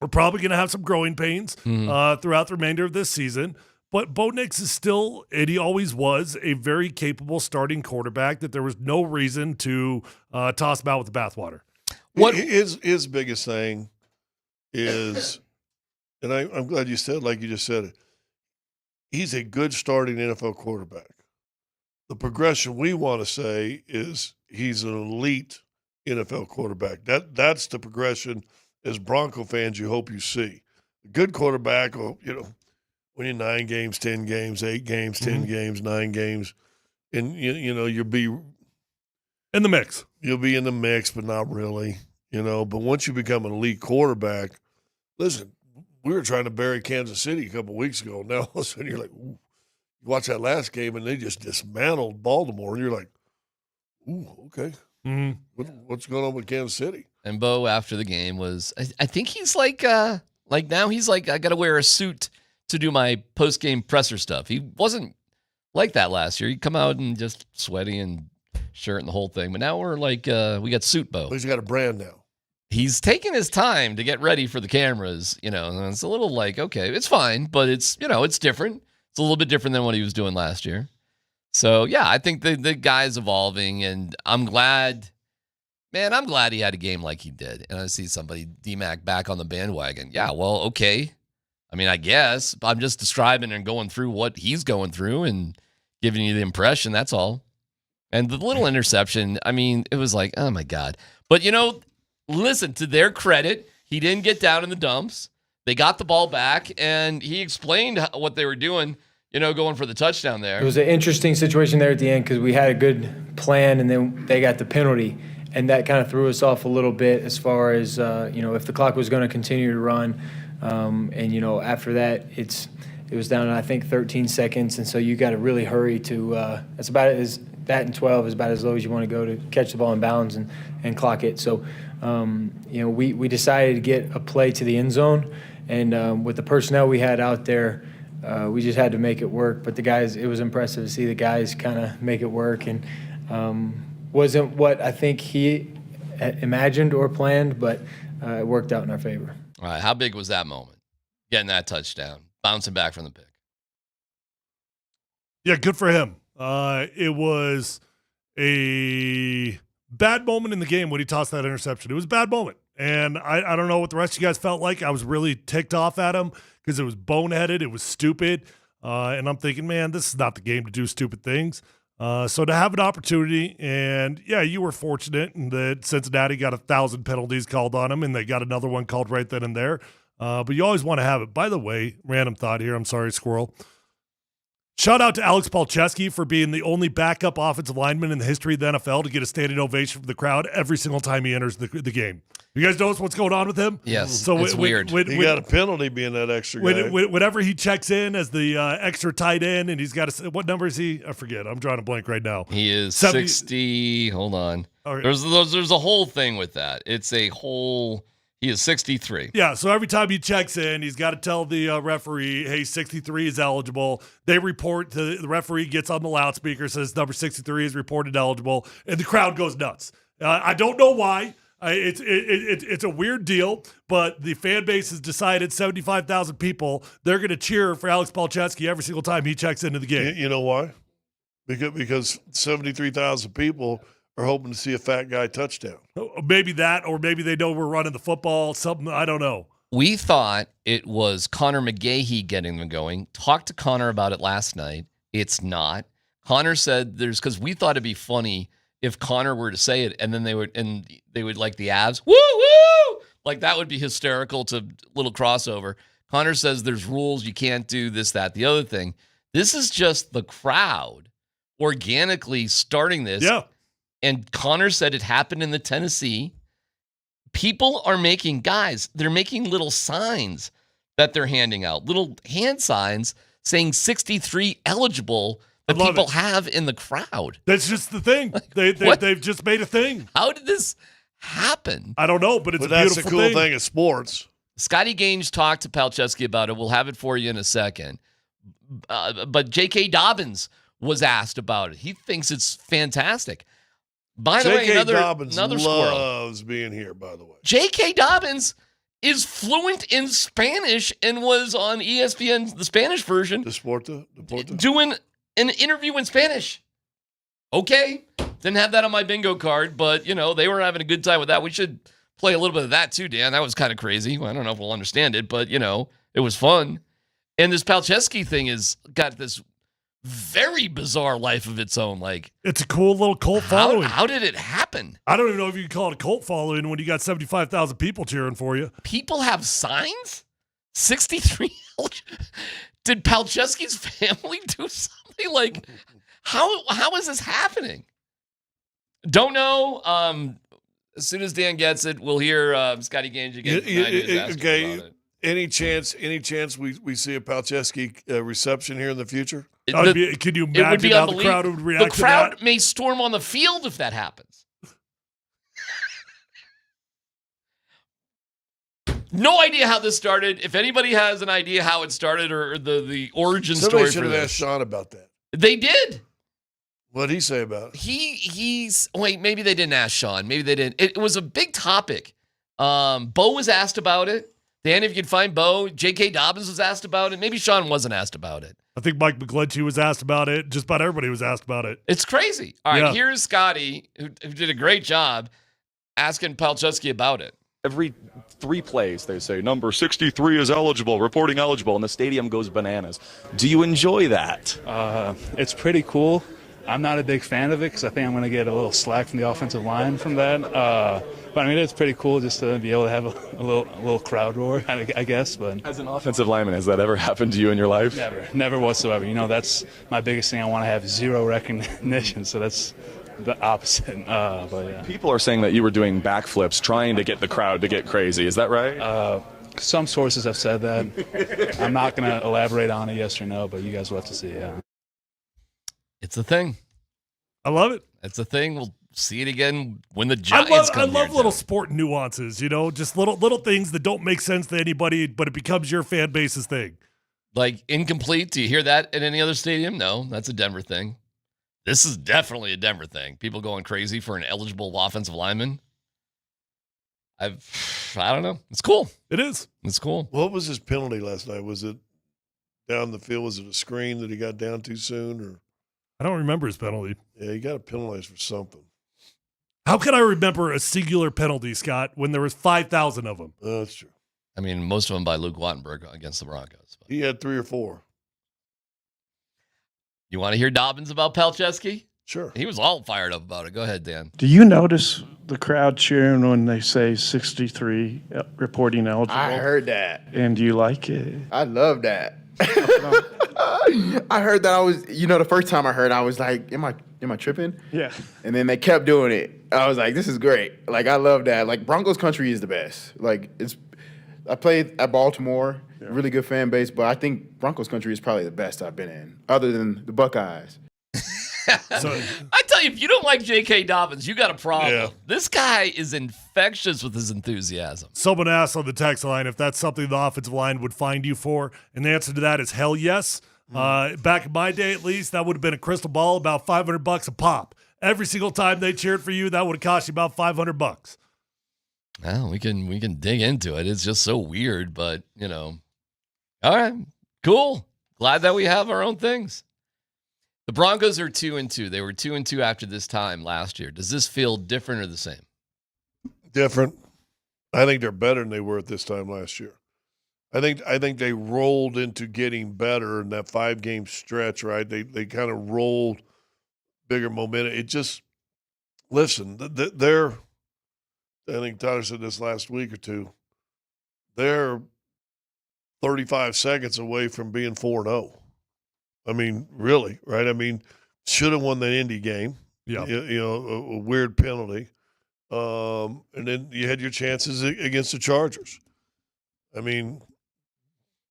We're probably going to have some growing pains throughout the remainder of this season. But Bo Nix is still, and he always was, a very capable starting quarterback that there was no reason to toss him out with the bathwater. What his biggest thing is, and I'm glad you said, like you just said it, he's a good starting NFL quarterback. The progression we want to say is he's an elite NFL quarterback. That's the progression as Bronco fans you hope you see. A good quarterback will, win 9 games, 10 games, 8 games, 10 games, 9 games, and you'll be in the mix. You'll be in the mix, but not really, But once you become an elite quarterback, listen, we were trying to bury Kansas City a couple of weeks ago. Now all of a sudden you're like, ooh. You watch that last game and they just dismantled Baltimore, and you're like, ooh, okay. What's going on with Kansas City? And Bo, after the game, was I think he's like now he's like, I got to wear a suit to do my post-game presser stuff. He wasn't like that last year. He'd come out and just sweaty and shirt and the whole thing. But now we're like, we got Suit Bo. He's got a brand now. He's taking his time to get ready for the cameras, and it's a little like, okay, it's fine, but it's, it's different. It's a little bit different than what he was doing last year. So, yeah, I think the guy's evolving, and I'm glad he had a game like he did. And I see somebody, DMac, back on the bandwagon. Yeah, well, okay. I mean, I guess. I'm just describing and going through what he's going through and giving you the impression. That's all. And the little interception, I mean, it was like, oh my God. But, listen, to their credit, he didn't get down in the dumps. They got the ball back, and he explained what they were doing, going for the touchdown there. It was an interesting situation there at the end because we had a good plan, and then they got the penalty. And that kind of threw us off a little bit as far as, if the clock was going to continue to run. After that, it was down to, I think, 13 seconds. And so you got to really hurry to that's about as that and 12 is about as low as you want to go to catch the ball in bounds and clock it. So, we decided to get a play to the end zone. And with the personnel we had out there, we just had to make it work. But the guys, it was impressive to see the guys kind of make it work. And wasn't what I think he imagined or planned, but it worked out in our favor. All right, how big was that moment? Getting that touchdown, bouncing back from the pick. Yeah, good for him. It was a bad moment in the game when he tossed that interception. It was a bad moment. And I don't know what the rest of you guys felt like. I was really ticked off at him because it was boneheaded. It was stupid. And I'm thinking, man, this is not the game to do stupid things. So to have an opportunity, and yeah, you were fortunate in that Cincinnati got 1,000 penalties called on them, and they got another one called right then and there. But you always want to have it. By the way, random thought here. I'm sorry, Squirrel. Shout out to Alex Palczewski for being the only backup offensive lineman in the history of the NFL to get a standing ovation from the crowd every single time he enters the game. You guys notice what's going on with him? Yes, so it's weird. He got a penalty being that extra guy. Whenever he checks in as the extra tight end, and he's got what number is he? I forget. I'm drawing a blank right now. He is 60. Hold on. Right. There's a whole thing with that. It's a whole. He is 63. Yeah, so every time he checks in, he's got to tell the referee, hey, 63 is eligible. They report to the referee, gets on the loudspeaker, says number 63 is reported eligible, and the crowd goes nuts. I don't know why. It's a weird deal, but the fan base has decided 75,000 people, they're going to cheer for Alex Palczewski every single time he checks into the game. You know why? Because 73,000 people are hoping to see a fat guy touchdown. Maybe that, or maybe they know we're running the football, something, I don't know. We thought it was Connor McGahee getting them going. Talked to Connor about it last night. It's not. Connor said because we thought it'd be funny if Connor were to say it, and then they would like the Avs, woo, woo! Like that would be hysterical to little crossover. Connor says there's rules, you can't do this, that, the other thing. This is just the crowd organically starting this. Yeah. And Connor said it happened in the Tennessee. People are they're making little signs that they're handing out, little hand signs saying 63 eligible that people have in the crowd. That's just the thing. They've just made a thing. How did this happen? I don't know, but it's a that's beautiful the cool thing of sports. Scotty Gaines talked to Palczewski about it. We'll have it for you in a second. But J.K. Dobbins was asked about it. He thinks it's fantastic. By the way, another squirrel loves being here, by the way. J.K. Dobbins is fluent in Spanish and was on ESPN, the Spanish version, doing an interview in Spanish. Okay. Didn't have that on my bingo card, but, they were having a good time with that. We should play a little bit of that too, Dan. That was kind of crazy. Well, I don't know if we'll understand it, but, it was fun. And this Palczewski thing has got this very bizarre life of its own. Like, it's a cool little cult following. How did it happen? I don't even know if you can call it a cult following when you got 75,000 people cheering for you. People have signs? 63? Did Palczewski's family do something? Like, how is this happening? Don't know. As soon as Dan gets it, we'll hear Scotty Gaines again. Okay. Any chance we see a Palczewski reception here in the future? Can you imagine how the crowd would react to that? The crowd may storm on the field if that happens. No idea how this started. If anybody has an idea how it started or the origin story for this. Somebody should have asked Sean about that. They did. What did he say about it? Maybe they didn't ask Sean. Maybe they didn't. It was a big topic. Bo was asked about it. Dan, if you could find Bo, J.K. Dobbins was asked about it. Maybe Sean wasn't asked about it. I think Mike McGlinchey was asked about it. Just about everybody was asked about it. It's crazy. All right, Here's Scotty, who did a great job asking Palczewski about it. Every 3 plays, they say, number 63 is eligible, reporting eligible, and the stadium goes bananas. Do you enjoy that? It's pretty cool. I'm not a big fan of it because I think I'm going to get a little slack from the offensive line from that. But I mean, it's pretty cool just to be able to have a little crowd roar, I guess. But as an offensive lineman, has that ever happened to you in your life? Never whatsoever. You know, that's my biggest thing. I want to have zero recognition, so that's the opposite. But yeah. People are saying that you were doing backflips trying to get the crowd to get crazy. Is that right? Some sources have said that. I'm not going to elaborate on it, yes or no, but you guys will have to see. Yeah. It's a thing. I love it. It's a thing. We'll see it again when the Giants come. I love little sport nuances, you know, just little things that don't make sense to anybody, but it becomes your fan base's thing. Like incomplete. Do you hear that at any other stadium? No, that's a Denver thing. This is definitely a Denver thing. People going crazy for an eligible offensive lineman. I don't know. It's cool. It is. It's cool. What was his penalty last night? Was it down the field? Was it a screen that he got down too soon? Or I don't remember his penalty. Yeah, he got penalized for something. How can I remember a singular penalty, Scott, when there was 5,000 of them? That's true. I mean, most of them by Luke Wattenberg against the Broncos. But. He had 3 or 4. You want to hear Dobbins about Palczewski? Sure. He was all fired up about it. Go ahead, Dan. Do you notice the crowd cheering when they say 63 reporting eligible? I heard that. And do you like it? I love that. I heard that. The first time I heard, I was like, am I tripping? Yeah. And then they kept doing it. I was like, this is great. Like, I love that. Like, Broncos country is the best. Like, I played at Baltimore, really good fan base, but I think Broncos country is probably the best I've been in, other than the Buckeyes. So, I tell you, if you don't like J.K. Dobbins, you got a problem. Yeah. This guy is infectious with his enthusiasm. Someone asked on the text line if that's something the offensive line would find you for, and the answer to that is hell yes. Back in my day, at least, that would have been a crystal ball, about $500 a pop. Every single time they cheered for you, that would have cost you about $500. Well, we can dig into it. It's just so weird, but all right, cool. Glad that we have our own things. The Broncos are 2-2. They were 2-2 after this time last year. Does this feel different or the same? Different. I think they're better than they were at this time last year. I think they rolled into getting better in that 5-game stretch, right? They kind of rolled bigger momentum. It just listen, they're I think Tyler said this last week or two. They're 35 seconds away from being 4-0. I mean, really, right? I mean, should have won that Indy game. Yeah. A weird penalty. And then you had your chances against the Chargers. I mean,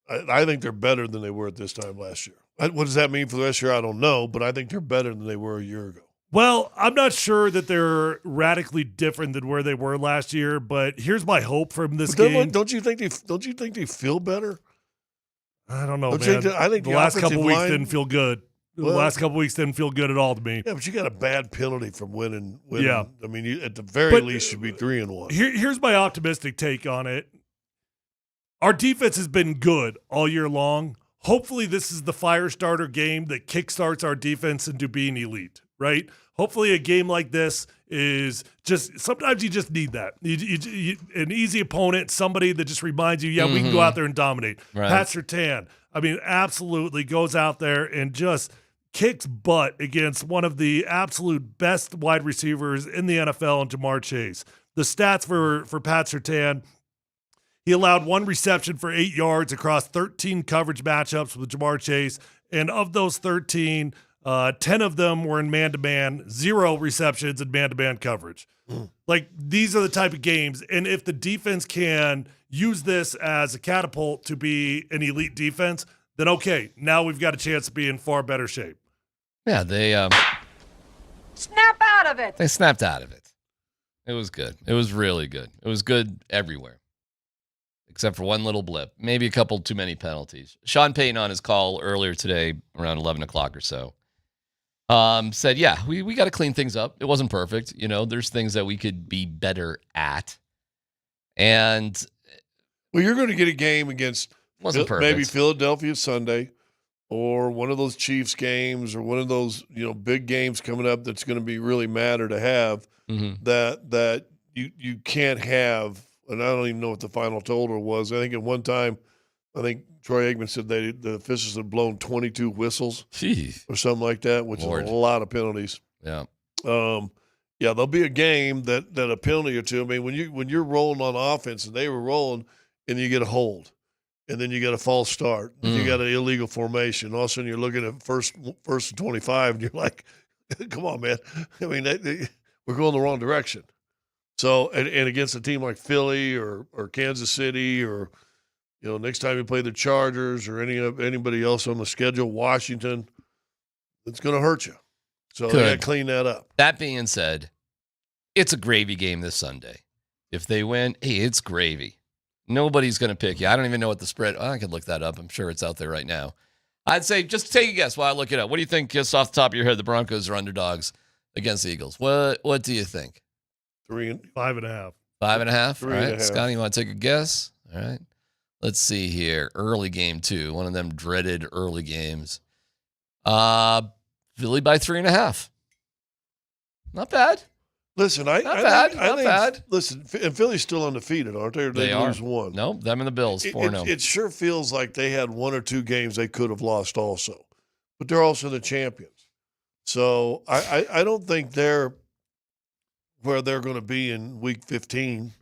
I think they're better than they were at this time last year. What does that mean for the rest of the year? I don't know, but I think they're better than they were a year ago. Well, I'm not sure that they're radically different than where they were last year, but here's my hope from this game. Don't you think they feel better? I don't know, man. I think the last couple weeks didn't feel good. The last couple weeks didn't feel good at all to me. Yeah, but you got a bad penalty from winning. Yeah. I mean, you, at the very least, should be 3-1. Here's my optimistic take on it. Our defense has been good all year long. Hopefully, this is the fire starter game that kickstarts our defense into being elite, right? Hopefully, a game like this is just – sometimes you just need that. An easy opponent, somebody that just reminds you, we can go out there and dominate. Right. Pat Surtain, I mean, absolutely goes out there and just kicks butt against one of the absolute best wide receivers in the NFL, and Jamar Chase. The stats for Pat Surtain – he allowed 1 reception for 8 yards across 13 coverage matchups with Jamar Chase. And of those 13, 10 of them were in man-to-man, 0 receptions in man-to-man coverage. Like, these are the type of games. And if the defense can use this as a catapult to be an elite defense, then okay, now we've got a chance to be in far better shape. Yeah, they snap out of it. They snapped out of it. It was good. It was really good. It was good everywhere. Except for one little blip, maybe a couple too many penalties. Sean Payton on his call earlier today, around 11 o'clock or so, said, we got to clean things up. It wasn't perfect. There's things that we could be better at. And well, you're going to get a game against maybe Philadelphia Sunday, or one of those Chiefs games, or one of those big games coming up that's going to be really matter to have that you can't have. And I don't even know what the final total was. I think at one time I think Troy Aikman said the officials had blown 22 whistles or something like that, which Lord. is a lot of penalties. Yeah. Yeah, there'll be a game that a penalty or two. I mean, when you're rolling on offense and they were rolling, and you get a hold, and then you get a false start, and you got an illegal formation. All of a sudden, you're looking at first and 25, and you're like, "Come on, man! I mean, we're going the wrong direction." So, and against a team like Philly or Kansas City, or next time you play the Chargers or anybody else on the schedule, Washington, it's going to hurt you. So they got to clean that up. That being said, it's a gravy game this Sunday. If they win, hey, it's gravy. Nobody's going to pick you. I don't even know what the spread. I could look that up. I'm sure it's out there right now. I'd say just take a guess while I look it up. What do you think, just off the top of your head, the Broncos are underdogs against the Eagles? What do you think? 5.5. 5.5? All right. 3.5. Scotty, you want to take a guess? All right. Let's see here. Early game, too. One of them dreaded early games. Philly by 3.5. Not bad. Listen, Not bad. Listen, and Philly's still undefeated, aren't they? Or They are. lose one. No, them and the Bills, 4-0. It sure feels like they had one or two games they could have lost also. But they're also the champions. So I don't think they're where they're going to be in Week 15.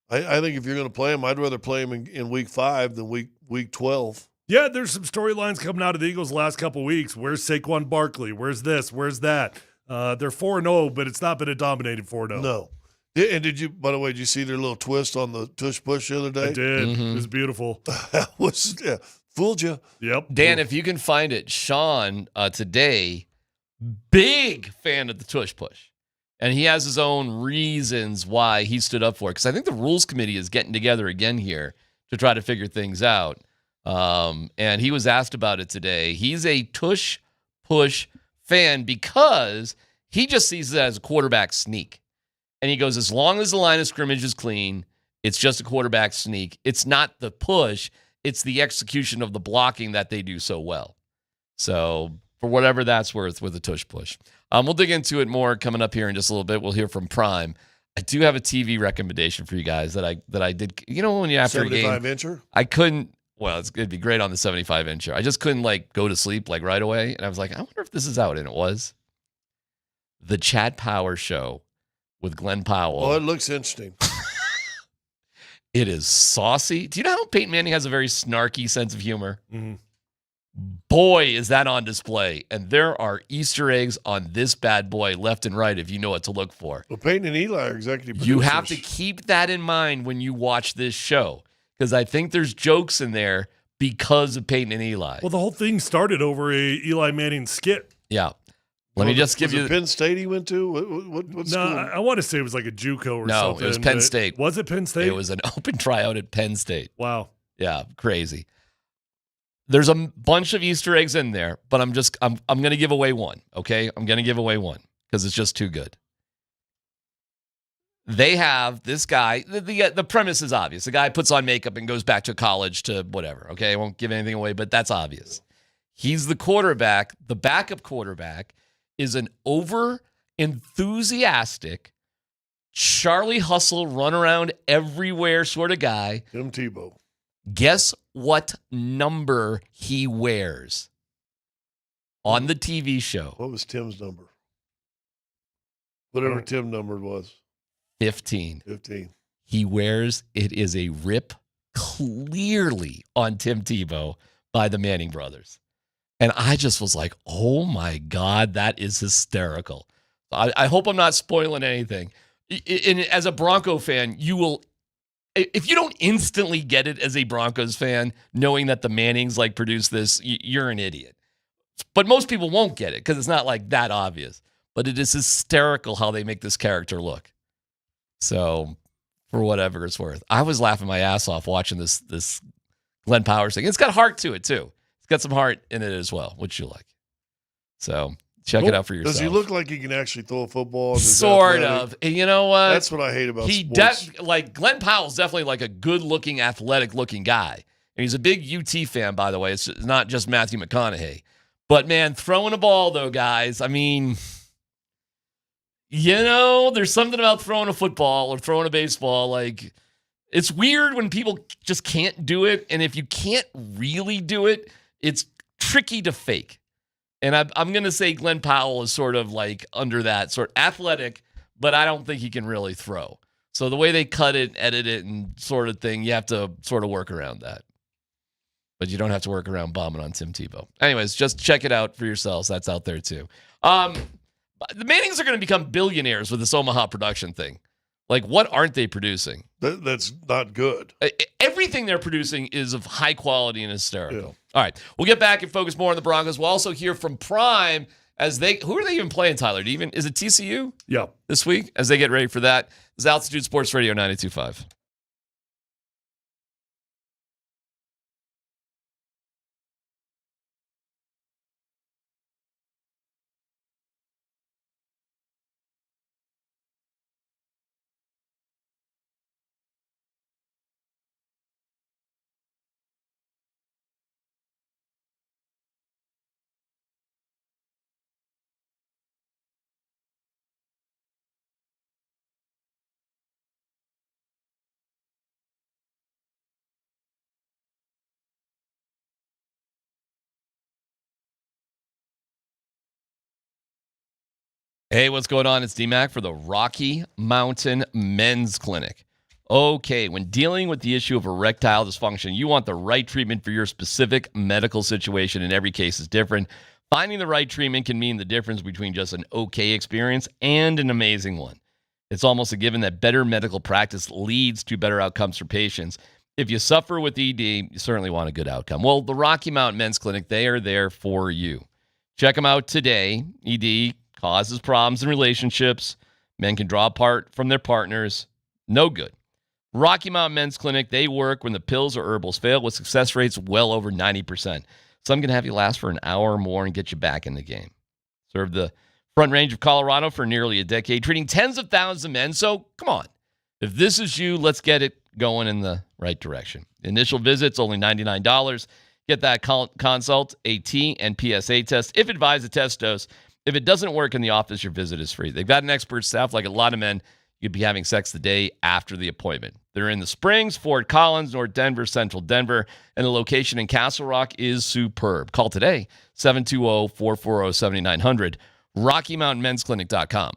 I think if you're going to play them, I'd rather play them in Week 5 than Week 12. Yeah, there's some storylines coming out of the Eagles the last couple of weeks. Where's Saquon Barkley? Where's this? Where's that? They're 4-0, but it's not been a dominating 4-0. No. And by the way, did you see their little twist on the tush push the other day? I did. It was beautiful. Fooled you. Yep. Dan, if you can find it, Sean today, big fan of the tush push. And he has his own reasons why he stood up for it. Because I think the rules committee is getting together again here to try to figure things out. And he was asked about it today. He's a tush push fan because he just sees it as a quarterback sneak. And he goes, as long as the line of scrimmage is clean, it's just a quarterback sneak. It's not the push. It's the execution of the blocking that they do so well. So for whatever that's worth with a tush push. We'll dig into it more coming up here in just a little bit. We'll hear from Prime. I do have a TV recommendation for you guys that I did. You know, when you're after a game, 75-incher? I couldn't. Well, it'd be great on the 75-incher. I just couldn't go to sleep right away. And I was like, I wonder if this is out. And it was. The Chad Power Show with Glenn Powell. Oh, it looks interesting. It is saucy. Do you know how Peyton Manning has a very snarky sense of humor? Mm-hmm. Boy, is that on display. And there are Easter eggs on this bad boy left and right if you know what to look for. Well, Peyton and Eli are executive producers. You have to keep that in mind when you watch this show. Because I think there's jokes in there because of Peyton and Eli. Well, the whole thing started over a Eli Manning skit. Yeah. Let me just give you. Was it Penn State he went to? What school? No, I want to say it was like a JUCO or something. No, it was Penn State. Was it Penn State? It was an open tryout at Penn State. Wow. Yeah, crazy. There's a bunch of Easter eggs in there, but I'm going to give away one, okay? I'm going to give away one because it's just too good. They have this guy. The premise is obvious. The guy puts on makeup and goes back to college to whatever, okay? I won't give anything away, but that's obvious. He's the quarterback. The backup quarterback is an over-enthusiastic, Charlie Hustle, run around everywhere sort of guy. Tim Tebow. Guess what number he wears on the TV show? What was Tim's number? Whatever Tim number was. 15. 15. He wears, it is a rip clearly on Tim Tebow by the Manning brothers. And I just was like, oh my God, that is hysterical. I hope I'm not spoiling anything. And as a Bronco fan, you will, if you don't instantly get it as a Broncos fan, knowing that the Mannings produce this, you're an idiot. But most people won't get it because it's not that obvious. But it is hysterical how they make this character look. So, for whatever it's worth, I was laughing my ass off watching this Glenn Powers thing. It's got heart to it too. It's got some heart in it as well, which you like. So check it out for yourself. Does he look like he can actually throw a football? Sort of. And you know what? That's what I hate about sports. Glenn Powell's definitely a good-looking, athletic-looking guy. And he's a big UT fan, by the way. It's not just Matthew McConaughey. But, man, throwing a ball, though, guys, I mean, there's something about throwing a football or throwing a baseball. It's weird when people just can't do it. And if you can't really do it, it's tricky to fake. And I'm going to say Glenn Powell is sort of like under that sort of athletic, but I don't think he can really throw. So the way they cut it, edit it, and sort of thing, you have to sort of work around that. But you don't have to work around bombing on Tim Tebow. Anyways, just check it out for yourselves. That's out there too. The Mannings are going to become billionaires with this Omaha production thing. Like, what aren't they producing? That's not good. Everything they're producing is of high quality and hysterical. Yeah. All right, we'll get back and focus more on the Broncos. We'll also hear from Prime as who are they even playing, Tyler? Is it TCU? Yeah. This week as they get ready for that. This is Altitude Sports Radio 92.5. Hey, what's going on? It's DMac for the Rocky Mountain Men's Clinic. Okay, when dealing with the issue of erectile dysfunction, you want the right treatment for your specific medical situation, and every case is different. Finding the right treatment can mean the difference between just an okay experience and an amazing one. It's almost a given that better medical practice leads to better outcomes for patients. If you suffer with ED, you certainly want a good outcome. Well, the Rocky Mountain Men's Clinic, they are there for you. Check them out today. ED causes problems in relationships. Men can draw apart from their partners. No good. Rocky Mountain Men's Clinic, they work when the pills or herbals fail with success rates well over 90%. Some can have you last for an hour or more and get you back in the game. Served the Front Range of Colorado for nearly a decade, treating tens of thousands of men. So come on. If this is you, let's get it going in the right direction. Initial visits, only $99. Get that consult, AT, and PSA test. If advised, a test dose. If it doesn't work in the office, your visit is free. They've got an expert staff. Like a lot of men, you'd be having sex the day after the appointment. They're in the Springs, Fort Collins, North Denver, Central Denver, and the location in Castle Rock is superb. Call today, 720-440-7900, RockyMountainMen'sClinic.com.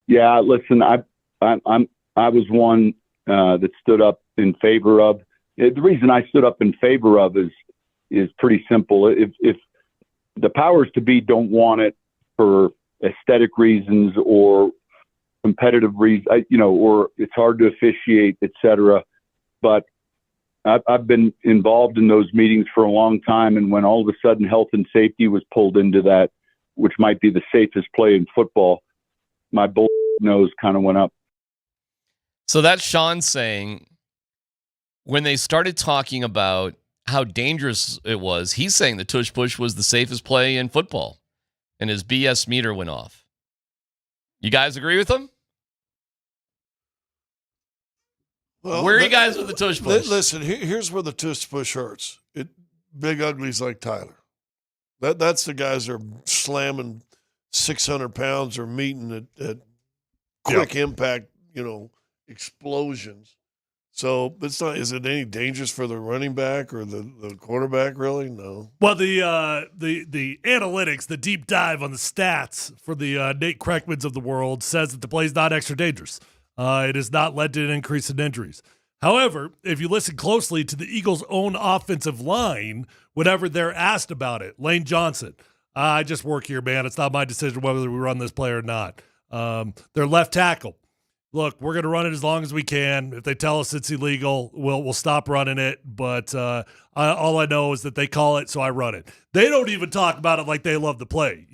Yeah, listen, I was one that stood up in favor of. The reason I stood up in favor of is pretty simple. If the powers to be don't want it for aesthetic reasons or competitive reasons, or it's hard to officiate, etc. But I've been involved in those meetings for a long time, and when all of a sudden health and safety was pulled into that, which might be the safest play in football, my bull nose kind of went up. So that's Sean saying when they started talking about how dangerous it was, he's saying the tush push was the safest play in football, and his BS meter went off. You guys agree with him? Well, where are you guys with the tush push? Listen, here's where the tush push hurts. Big uglies like Tyler. That's the guys that are slamming 600 pounds or meeting at quick impact, explosions. So it's not. Is it any dangerous for the running back or the quarterback? Really, no. Well, the analytics, the deep dive on the stats for the Nate Kreckmans of the world says that the play is not extra dangerous. It has not led to an increase in injuries. However, if you listen closely to the Eagles' own offensive line, whenever they're asked about it, Lane Johnson, I just work here, man. It's not my decision whether we run this play or not. Their left tackle. Look, we're going to run it as long as we can. If they tell us it's illegal, we'll stop running it. But all I know is that they call it, so I run it. They don't even talk about it like they love the play.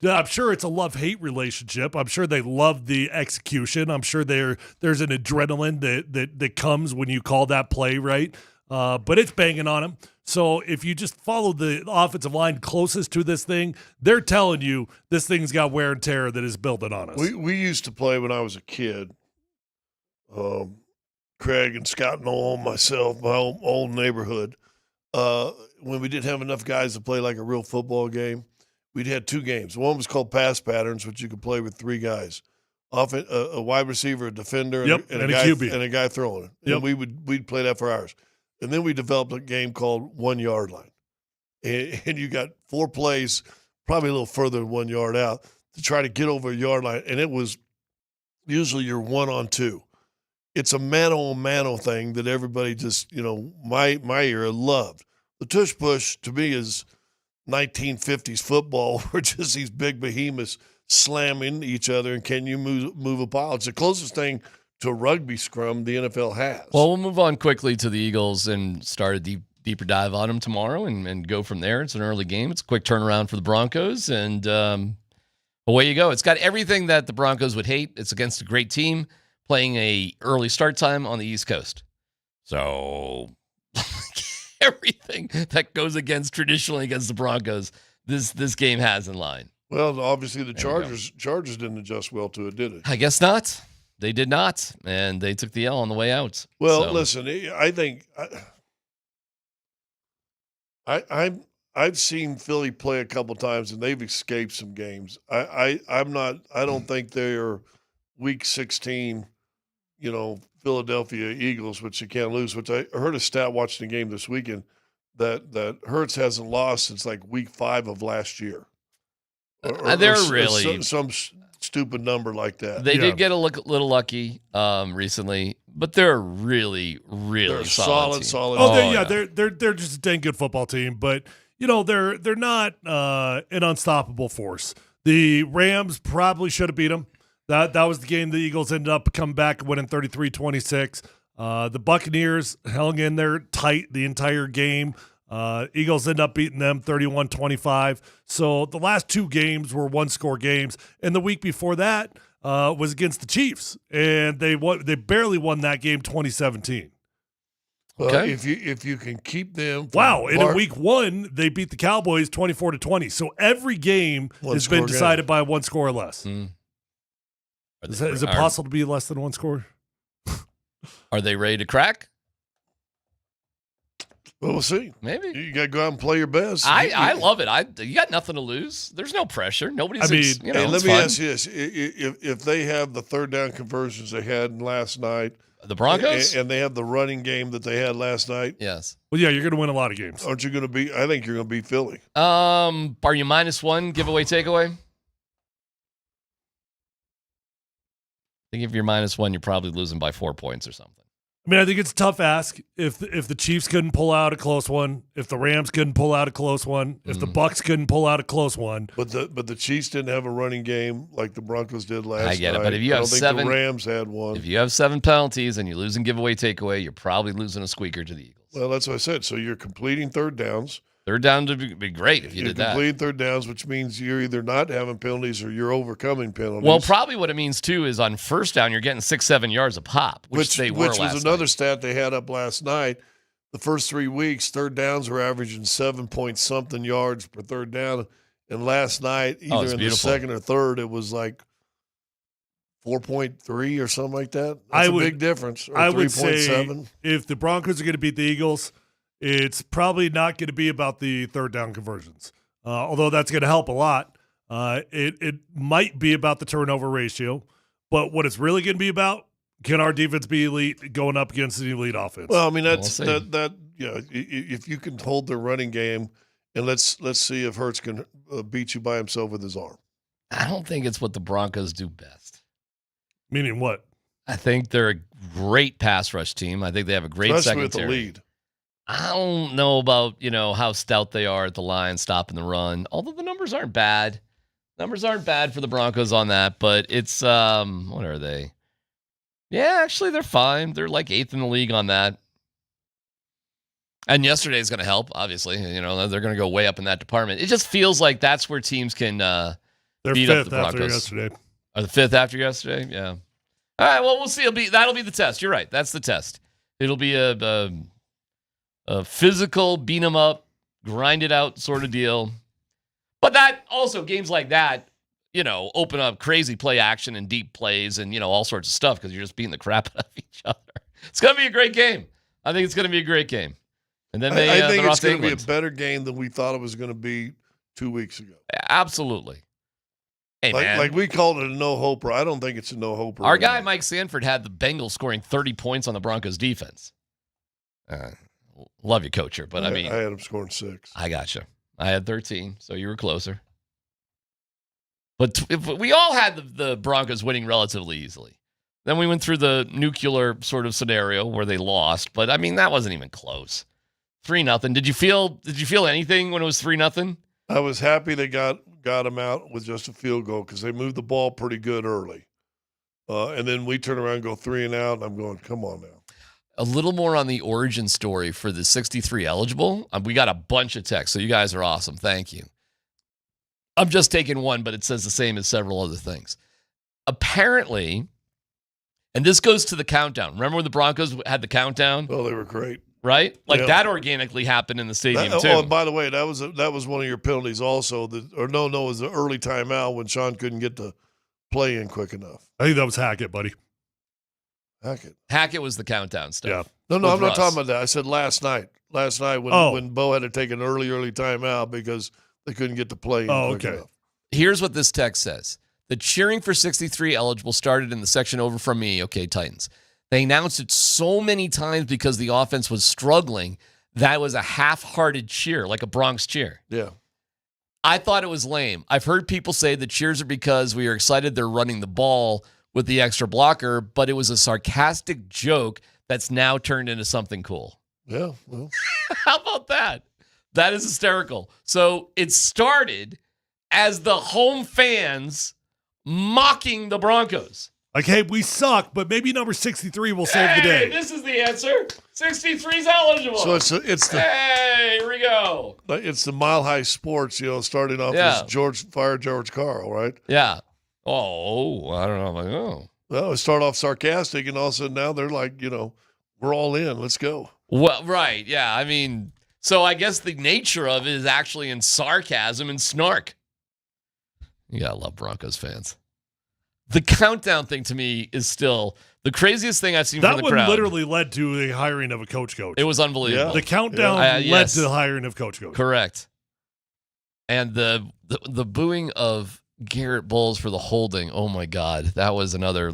I'm sure it's a love-hate relationship. I'm sure they love the execution. I'm sure there's an adrenaline that comes when you call that play right. But it's banging on them. So if you just follow the offensive line closest to this thing, they're telling you this thing's got wear and tear that is building on us. We used to play when I was a kid. Craig and Scott Noel, myself, my old neighborhood. When we didn't have enough guys to play like a real football game, we'd had two games. One was called pass patterns, which you could play with three guys. A wide receiver, a defender, and a guy, QB. and a guy throwing it. Yep. And we'd play that for hours. And then we developed a game called 1 yard line. And you got 4 plays, probably a little further than 1 yard out, to try to get over a yard line. And it was usually you're 1-on-2. It's a mano-a-mano thing that everybody just, my era loved. The tush push, to me, is 1950s football where just these big behemoths slamming each other, and can you move a pile? It's the closest thing to a rugby scrum the NFL has. Well, we'll move on quickly to the Eagles and start a deeper dive on them tomorrow and go from there. It's an early game. It's a quick turnaround for the Broncos, and away you go. It's got everything that the Broncos would hate. It's against a great team playing a early start time on the East Coast. So everything that goes traditionally against the Broncos, this game has in line. Well, obviously the Chargers didn't adjust well to it, did it? I guess not. They did not, and they took the L on the way out. Well, listen, I think I've seen Philly play a couple times, and they've escaped some games. I don't think they're Week 16, Philadelphia Eagles, which you can't lose. Which I heard a stat watching the game this weekend that Hurts hasn't lost since like Week 5 of last year. They're really some stupid number like that. They did get a little lucky recently, but they're really, really they're solid. They're just a dang good football team, but they're not an unstoppable force. The Rams probably should have beat them. That was the game the Eagles ended up coming back and winning 33-26. The Buccaneers hung in there tight the entire game. Eagles end up beating them 31-25. So the last 2 games were one-score games, and the week before that was against the Chiefs, and they barely won that game 2017. Okay. If you can keep them. In week 1, they beat the Cowboys 24-20. So every game has been decided by 1 score or less. Is it possible to be less than 1 score? Are they ready to crack? Well, we'll see. Maybe. You got to go out and play your best. I love it. You got nothing to lose. There's no pressure. Nobody's. Let me ask you this: if they have the third down conversions they had last night, the Broncos, and they have the running game that they had last night, yes. Well, yeah, you're going to win a lot of games. Aren't you going to be? I think you're going to beat Philly. Are you -1 giveaway takeaway? think if you're -1, you're probably losing by 4 points or something. I mean, I think it's a tough ask. If the Chiefs couldn't pull out a close one, if the Rams couldn't pull out a close one, if the Bucs couldn't pull out a close one. But the Chiefs didn't have a running game like the Broncos did last night. I get it, but if you have the Rams had one. If you have 7 penalties and you lose in giveaway takeaway, you're probably losing a squeaker to the Eagles. Well, that's what I said. So you're completing third downs. Third down would be great if you did that. Completing third downs, which means you're either not having penalties or you're overcoming penalties. Well, probably what it means, too, is on first down, you're getting 6-7 yards a pop, which they were last night. Which was another stat they had up last night. The first 3 weeks, third downs were averaging 7-point-something yards per third down. And last night, either in the second or third, it was like 4.3 or something like that. That's a big difference. Or I would say 3.7. If the Broncos are going to beat the Eagles, it's probably not going to be about the third down conversions, although that's going to help a lot. It might be about the turnover ratio, but what it's really going to be about, can our defense be elite going up against the elite offense? Well, I mean, if you can hold their running game, and let's see if Hurts can beat you by himself with his arm. I don't think it's what the Broncos do best. Meaning what? I think they're a great pass rush team. I think they have a great Especially secondary. with the lead. I don't know about, how stout they are at the line, stopping the run. Although the numbers aren't bad. Numbers aren't bad for the Broncos on that, but it's, what are they? Yeah, actually, they're fine. They're like 8th in the league on that. And yesterday's going to help, obviously. They're going to go way up in that department. It just feels like that's where teams can beat up the Broncos. After yesterday. Or the 5th after yesterday? Yeah. All right, well, we'll see. That'll be the test. You're right. That's the test. It'll be a physical, beat 'em up, grind it out sort of deal. But that also, games like that, open up crazy play action and deep plays and, all sorts of stuff because you're just beating the crap out of each other. It's going to be a great game. I think it's going to be a great game. And then I think it's going to be a better game than we thought it was going to be 2 weeks ago. Absolutely. Hey, man. Like we called it a no-hoper. I don't think it's a no-hoper. Our guy, Mike Sanford, had the Bengals scoring 30 points on the Broncos defense. Love you, coacher, but I mean, I had him scoring 6. I gotcha. I had 13, so you were closer. But if we all had the Broncos winning relatively easily. Then we went through the nuclear sort of scenario where they lost, but I mean that wasn't even close. 3-0. Did you feel anything when it was 3-0? I was happy they got him out with just a field goal because they moved the ball pretty good early, and then we turn around and go 3 and out, and I'm going, come on now. A little more on the origin story for the 63 eligible. We got a bunch of texts, so you guys are awesome. Thank you. I'm just taking one, but it says the same as several other things. Apparently, and this goes to the countdown. Remember when the Broncos had the countdown? Oh, they were great. Right? Like Yeah. that organically happened in the stadium, too. Oh, and by the way, that was one of your penalties also. It was the early timeout when Sean couldn't get the play in quick enough. I think that was Hackett, buddy. Hackett was the countdown stuff. No, With I'm not Russ. talking about that. I said last night. Last night when Bo had to take an early timeout because they couldn't get the play in quick enough. Here's what this text says. The cheering for 63 eligible started in the section over from me, okay, Titans. They announced it so many times because the offense was struggling. That was a half-hearted cheer, like a Bronx cheer. Yeah. I thought it was lame. I've heard people say the cheers are because we are excited they're running the ball with the extra blocker, but it was a sarcastic joke that's now turned into something cool. Yeah, well. How about that? That is hysterical. So it started as the home fans mocking the Broncos. Like, hey, we suck, but maybe number 63 will save the day. This is the answer. 63's eligible. So it's the hey, here we go. It's the Mile High Sports, starting off as George Carl, right? Yeah. Oh, I don't know. I'm like, oh. Well, it started off sarcastic, and all of a sudden now they're like, we're all in. Let's go. Well, right. Yeah. I mean, so I guess the nature of it is actually in sarcasm and snark. You gotta love Broncos fans. The countdown thing to me is still the craziest thing I've seen from the crowd. That one literally led to the hiring of a coach. It was unbelievable. Yeah. The countdown led to the hiring of coach. Correct. And the booing of Garrett Bowles for the holding. Oh my God, that was another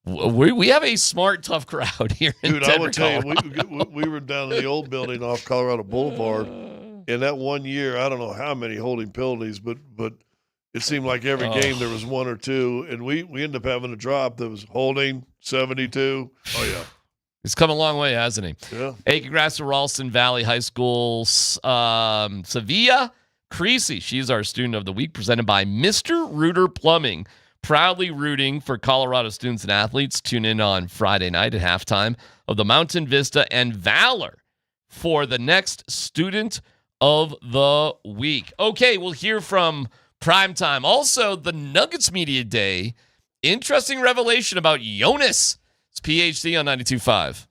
we have a smart, tough crowd here in Denver, I would tell Colorado. you, we were down in the old building off Colorado Boulevard, and that one year, I don't know how many holding penalties, but It seemed like every game there was one or two, and we ended up having a drop that was holding 72. Oh, yeah. He's come a long way, hasn't he? Yeah. Hey, congrats to Ralston Valley High School. Sevilla Creasy, she's our student of the week, presented by Mr. Rooter Plumbing. Proudly rooting for Colorado students and athletes. Tune in on Friday night at halftime of the Mountain Vista and Valor for the next student of the week. Okay, we'll hear from Primetime. Also, the Nuggets Media Day. Interesting revelation about Jonas. It's PhD on 92.5.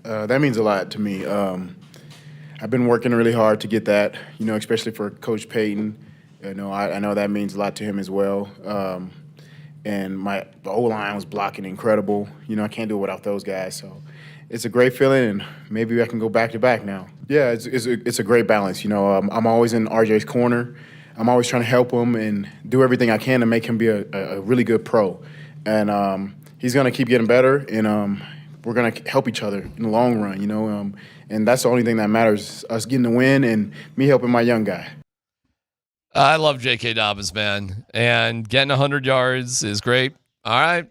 That means a lot to me. I've been working really hard to get that, especially for Coach Payton. I know that means a lot to him as well. And the O-line was blocking incredible. I can't do it without those guys. So it's a great feeling, and maybe I can go back-to-back now. Yeah, it's a great balance. I'm always in RJ's corner. I'm always trying to help him and do everything I can to make him be a really good pro. And he's going to keep getting better, and we're going to help each other in the long run, and that's the only thing that matters, us getting the win and me helping my young guy. I love J.K. Dobbins, man, and getting 100 yards is great. All right.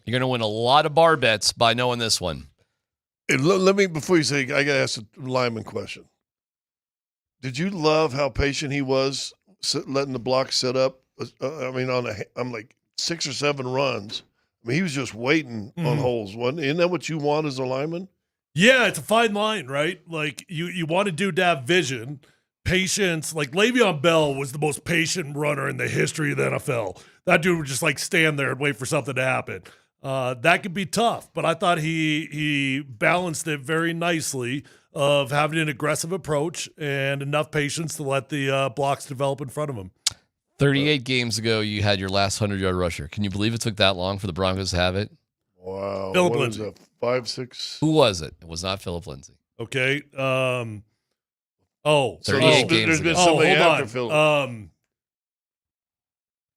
You're going to win a lot of bar bets by knowing this one. And let me, before you say, I got to ask a lineman question. Did you love how patient he was letting the block set up? I'm like 6 or 7 runs. He was just waiting on holes. Isn't that what you want as a lineman? Yeah, it's a fine line, right? Like, you want a dude to have vision, patience. Like, Le'Veon Bell was the most patient runner in the history of the NFL. That dude would just, stand there and wait for something to happen. That could be tough, but I thought he balanced it very nicely of having an aggressive approach and enough patience to let the blocks develop in front of him. 38 games ago, you had your last 100-yard rusher. Can you believe it took that long for the Broncos to have it? Wow. Philip Lindsay. 5, 6. Who was it? It was not Philip Lindsay. Okay. 38 games there's been ago. somebody hold after on. Philip.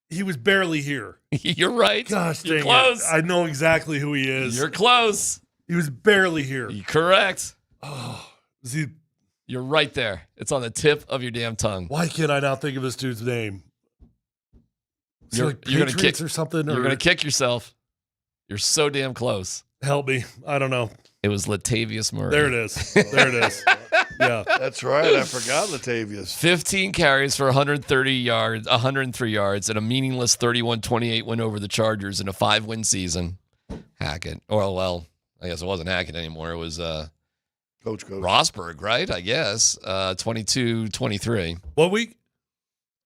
He was barely here. You're right. Gosh, You're dang close. it. I know exactly who he is. You're close. He was barely here. You're correct. Oh, is he? You're right there. It's on the tip of your damn tongue. Why can't I not think of this dude's name? Is You're you're gonna Patriots kick or something. You're or- gonna kick yourself. You're so damn close. Help me. I don't know. It was Latavius Murray. There it is. There it is. Yeah. That's right. I forgot Latavius. 15 carries for 130 yards, 103 yards, and a meaningless 31-28 win over the Chargers in a 5-win season. Hackett. Well, I guess it wasn't Hackett anymore. It was Coach Rosberg, right? I guess. 22-23. What week?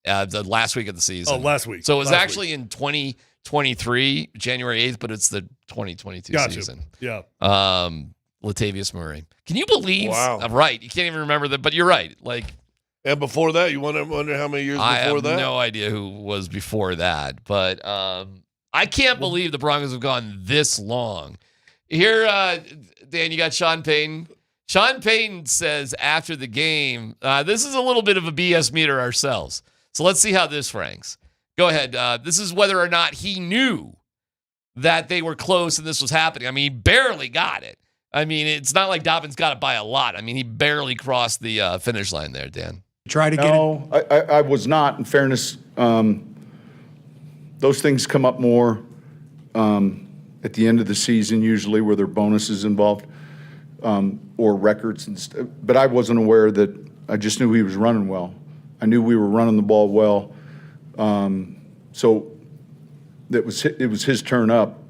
The last week of the season. Oh, last week. So it was Last actually in 2023, January 8th, but it's the 2022 Gotcha. season. Yeah. Latavius Murray. Can you believe? Wow. Right. You can't even remember that, but you're right. And before that, you wonder how many years before I have that? no idea who was before that, but I can't believe the Broncos have gone this long. Here, Dan, you got Sean Payton. Sean Payton says after the game, this is a little bit of a BS meter ourselves. So let's see how this ranks. Go ahead. This is whether or not he knew that they were close and this was happening. I mean, he barely got it. I mean, it's not like Dobbins got it by a lot. I mean, he barely crossed the finish line there, Dan. Try to get it. I was not. In fairness, those things come up more at the end of the season, usually where there are bonuses involved or records. But I wasn't aware that. I just knew he was running well. I knew we were running the ball well. So it was his turn up.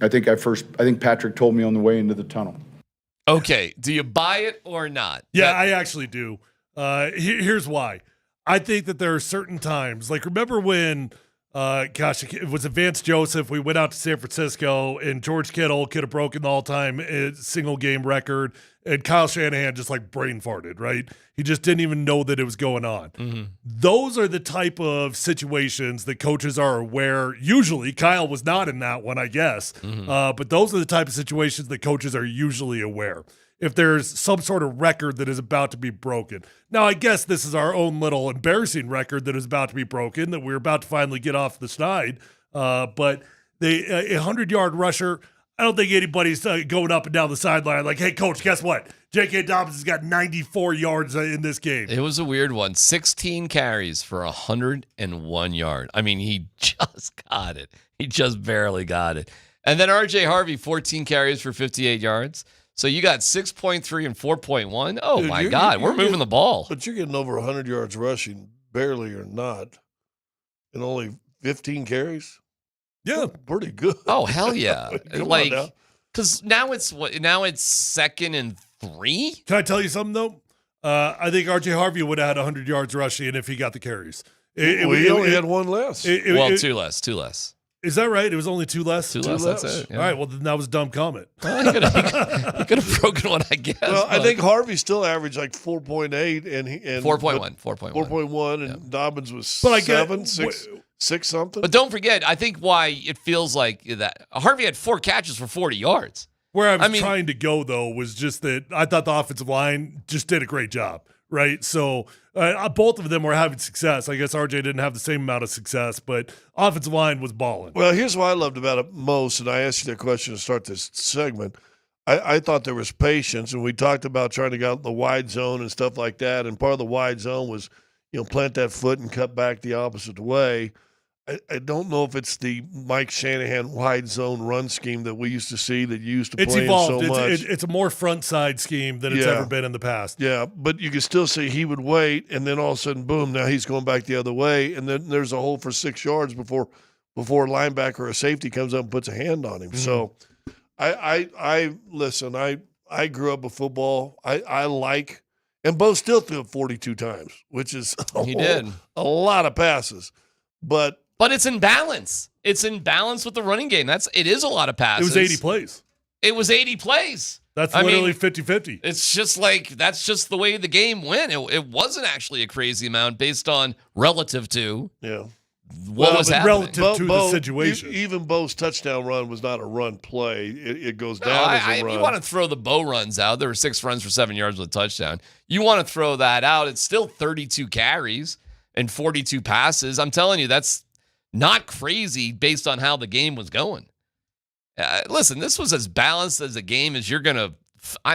I think Patrick told me on the way into the tunnel. Okay, do you buy it or not? Yeah, I actually do. Here's why. I think that there are certain times, like remember when, it was Vance Joseph, we went out to San Francisco, and George Kittle could have broken the all-time single-game record, and Kyle Shanahan just brain farted, right? He just didn't even know that it was going on. Mm-hmm. Those are the type of situations that coaches are aware. Usually, Kyle was not in that one, I guess. Mm-hmm. But those are the type of situations that coaches are usually aware. If there's some sort of record that is about to be broken. Now, I guess this is our own little embarrassing record that is about to be broken, that we're about to finally get off the schneid. But a 100-yard rusher, I don't think anybody's going up and down the sideline like, hey, coach, guess what? J.K. Dobbins has got 94 yards in this game. It was a weird one. 16 carries for 101 yards. I mean, he just got it. He just barely got it. And then R.J. Harvey, 14 carries for 58 yards. So you got 6.3 and 4.1. Oh, Dude, my God. We're moving the ball. But you're getting over 100 yards rushing, barely or not, and only 15 carries? Yeah. Pretty good. Oh, hell yeah. Come on now. Because now it's 2nd and 3? Can I tell you something, though? I think R.J. Harvey would have had 100 yards rushing if he got the carries. He only had one less. Two less. Is that right? It was only 2 less? Two less, that's it. Yeah. All right, well, then that was a dumb comment. Well, he could have broken one, I guess. Well, I think Harvey still averaged like 4.8 and 4.1, and Dobbins was But I 7, get- 6 something. But don't forget, I think why it feels like that. Harvey had 4 catches for 40 yards. Where I was trying to go, though, was just that I thought the offensive line just did a great job, right? So both of them were having success. I guess RJ didn't have the same amount of success, but offensive line was balling. Well, here's what I loved about it most, and I asked you that question to start this segment. I thought there was patience, and we talked about trying to get out the wide zone and stuff like that, and part of the wide zone was, plant that foot and cut back the opposite way. I don't know if it's the Mike Shanahan wide zone run scheme that we used to see that you used to It's play evolved. in so much. It's a more front side scheme than it's ever been in the past. Yeah, but you could still see he would wait, and then all of a sudden, boom, now he's going back the other way, and then there's a hole for 6 yards before a linebacker or a safety comes up and puts a hand on him. Mm-hmm. So I listen, I grew up with football. I like, and Bo still threw it 42 times, which is a lot of passes. But it's in balance. It's in balance with the running game. It is a lot of passes. It was 80 plays. It was 80 plays. That's literally 50-50. It's just like that's just the way the game went. It wasn't actually a crazy amount based on relative to what was happening. Relative to the situation. Even Bo's touchdown run was not a run play. It goes down as a run. You want to throw the Bo runs out. There were 6 runs for 7 yards with a touchdown. You want to throw that out. It's still 32 carries and 42 passes. I'm telling you, that's not crazy based on how the game was going. Listen, this was as balanced as a game as you're going to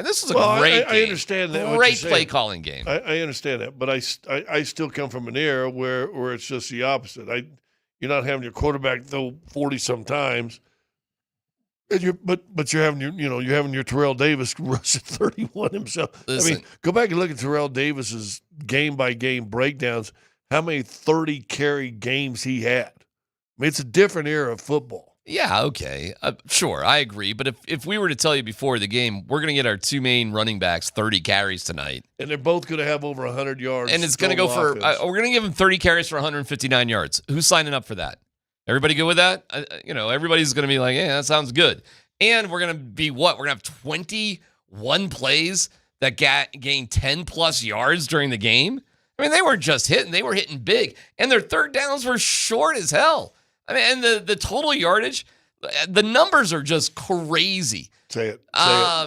this was a great game. I understand that. Great play calling game. I understand that, but I still come from an era where it's just the opposite. You're not having your quarterback throw 40 sometimes, and you're having you're having your Terrell Davis rush at 31 himself. Listen, I mean, go back and look at Terrell Davis's game by game breakdowns. How many 30 carry games he had? I mean, it's a different era of football. Yeah, okay. Sure, I agree. But if we were to tell you before the game, we're going to get our 2 main running backs 30 carries tonight. And they're both going to have over 100 yards. And it's going to go for, we're going to give them 30 carries for 159 yards. Who's signing up for that? Everybody good with that? Everybody's going to be like, yeah, that sounds good. And we're going to be what? We're going to have 21 plays that gain 10-plus yards during the game? I mean, they weren't just hitting. They were hitting big. And their third downs were short as hell. I mean, and the total yardage, the numbers are just crazy. Say it.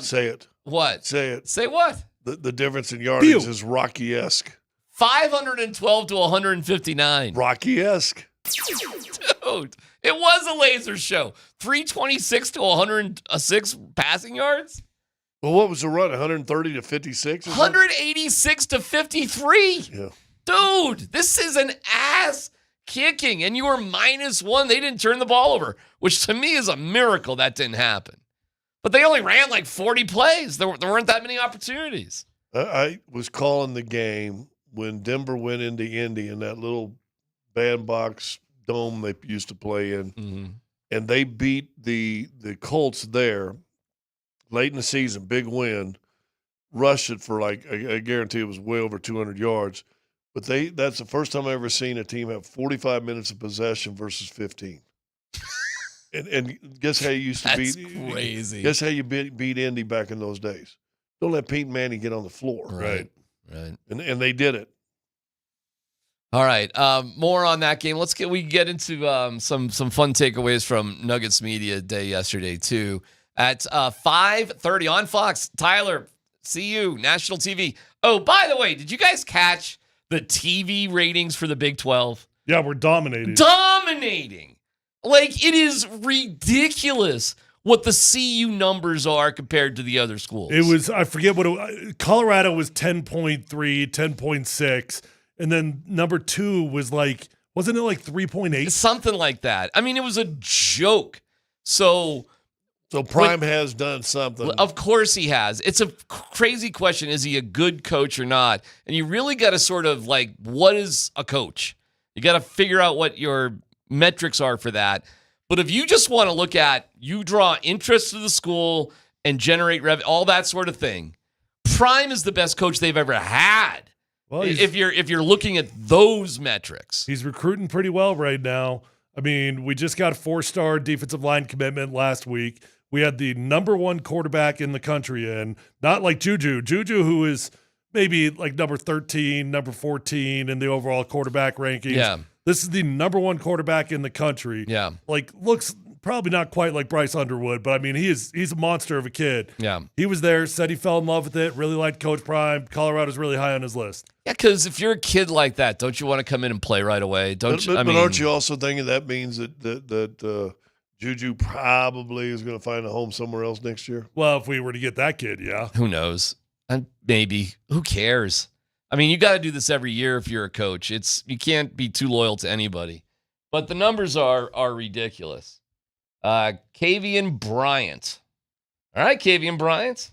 Say it. What? Say it. Say what? The difference in yardage is Rocky-esque. 512 to 159. Rocky-esque. Dude, it was a laser show. 326 to 106 passing yards. Well, what was the run? 130 to 56? 186 to 53. Yeah. Dude, this is an ass kicking, and you were -1. They didn't turn the ball over, which to me is a miracle that didn't happen. But they only ran like 40 plays. There weren't that many opportunities. I was calling the game when Denver went into Indy in that little bandbox dome they used to play in, and they beat the Colts there late in the season, big win, rushed it for I guarantee it was way over 200 yards. But that's the first time I've ever seen a team have 45 minutes of possession versus 15. and guess how you used to beat? That's crazy. Guess how you beat Indy back in those days? Don't let Peyton Manning get on the floor. Right. And they did it. All right. More on that game. We get into some fun takeaways from Nuggets Media Day yesterday too. At 5:30 on Fox. Tyler, see you, national TV. Oh, by the way, did you guys catch the TV ratings for the Big 12? Yeah, we're dominating. Like, it is ridiculous what the CU numbers are compared to the other schools. It was, I forget Colorado was 10.3, 10.6, and then number 2 was wasn't it 3.8? Something like that. I mean, it was a joke. So Prime has done something. Of course he has. It's a crazy question. Is he a good coach or not? And you really got to sort of what is a coach? You got to figure out what your metrics are for that. But if you just want to look at, you draw interest to the school and generate revenue, all that sort of thing, Prime is the best coach they've ever had. Well, if you're looking at those metrics. He's recruiting pretty well right now. I mean, we just got a 4-star defensive line commitment last week. We had the number 1 quarterback in the country, and not like Juju. Juju, who is maybe like number 13, number 14 in the overall quarterback rankings. Yeah. This is the number 1 quarterback in the country. Yeah. Like, looks probably not quite like Bryce Underwood, but I mean, he's a monster of a kid. Yeah. He was there, said he fell in love with it, really liked Coach Prime. Colorado's really high on his list. Yeah, because if you're a kid like that, don't you want to come in and play right away? But aren't you also thinking that means that Juju probably is going to find a home somewhere else next year? Well, if we were to get that kid, yeah. Who knows? And maybe. Who cares? I mean, you got to do this every year if you're a coach. You can't be too loyal to anybody. But the numbers are ridiculous. Kavian Bryant. All right, Kavian Bryant.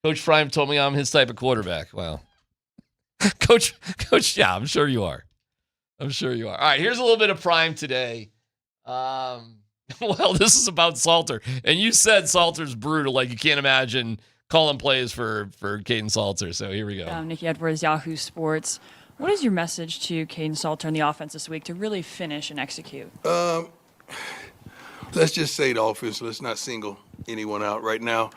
Coach Prime told me I'm his type of quarterback. Well, Coach, yeah, I'm sure you are. I'm sure you are. All right, here's a little bit of Prime today. Well, this is about Salter. And you said Salter's brutal, like you can't imagine calling plays for Caden Salter. So here we go. Nikki Edwards, Yahoo Sports. What is your message to Caden Salter in the offense this week to really finish and execute? Let's just say the offense. Let's not single anyone out right now.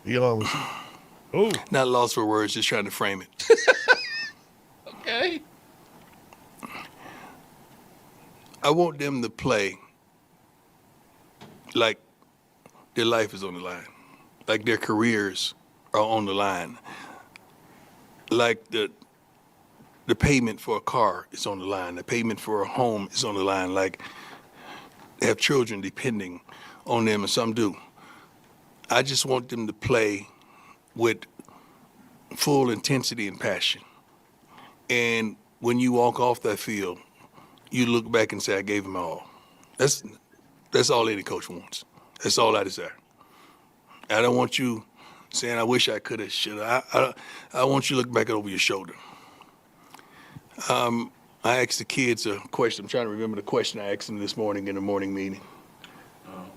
Not lost for words, just trying to frame it. Okay. I want them to play like their life is on the line, like their careers are on the line, like the payment for a car is on the line, the payment for a home is on the line, like they have children depending on them, and some do. I just want them to play with full intensity and passion. And when you walk off that field, you look back and say, I gave them all. That's all any coach wants. That's all I desire. I don't want you saying, I wish I could have, should have. I want you to look back over your shoulder. I asked the kids a question. I'm trying to remember the question I asked them this morning in the morning meeting.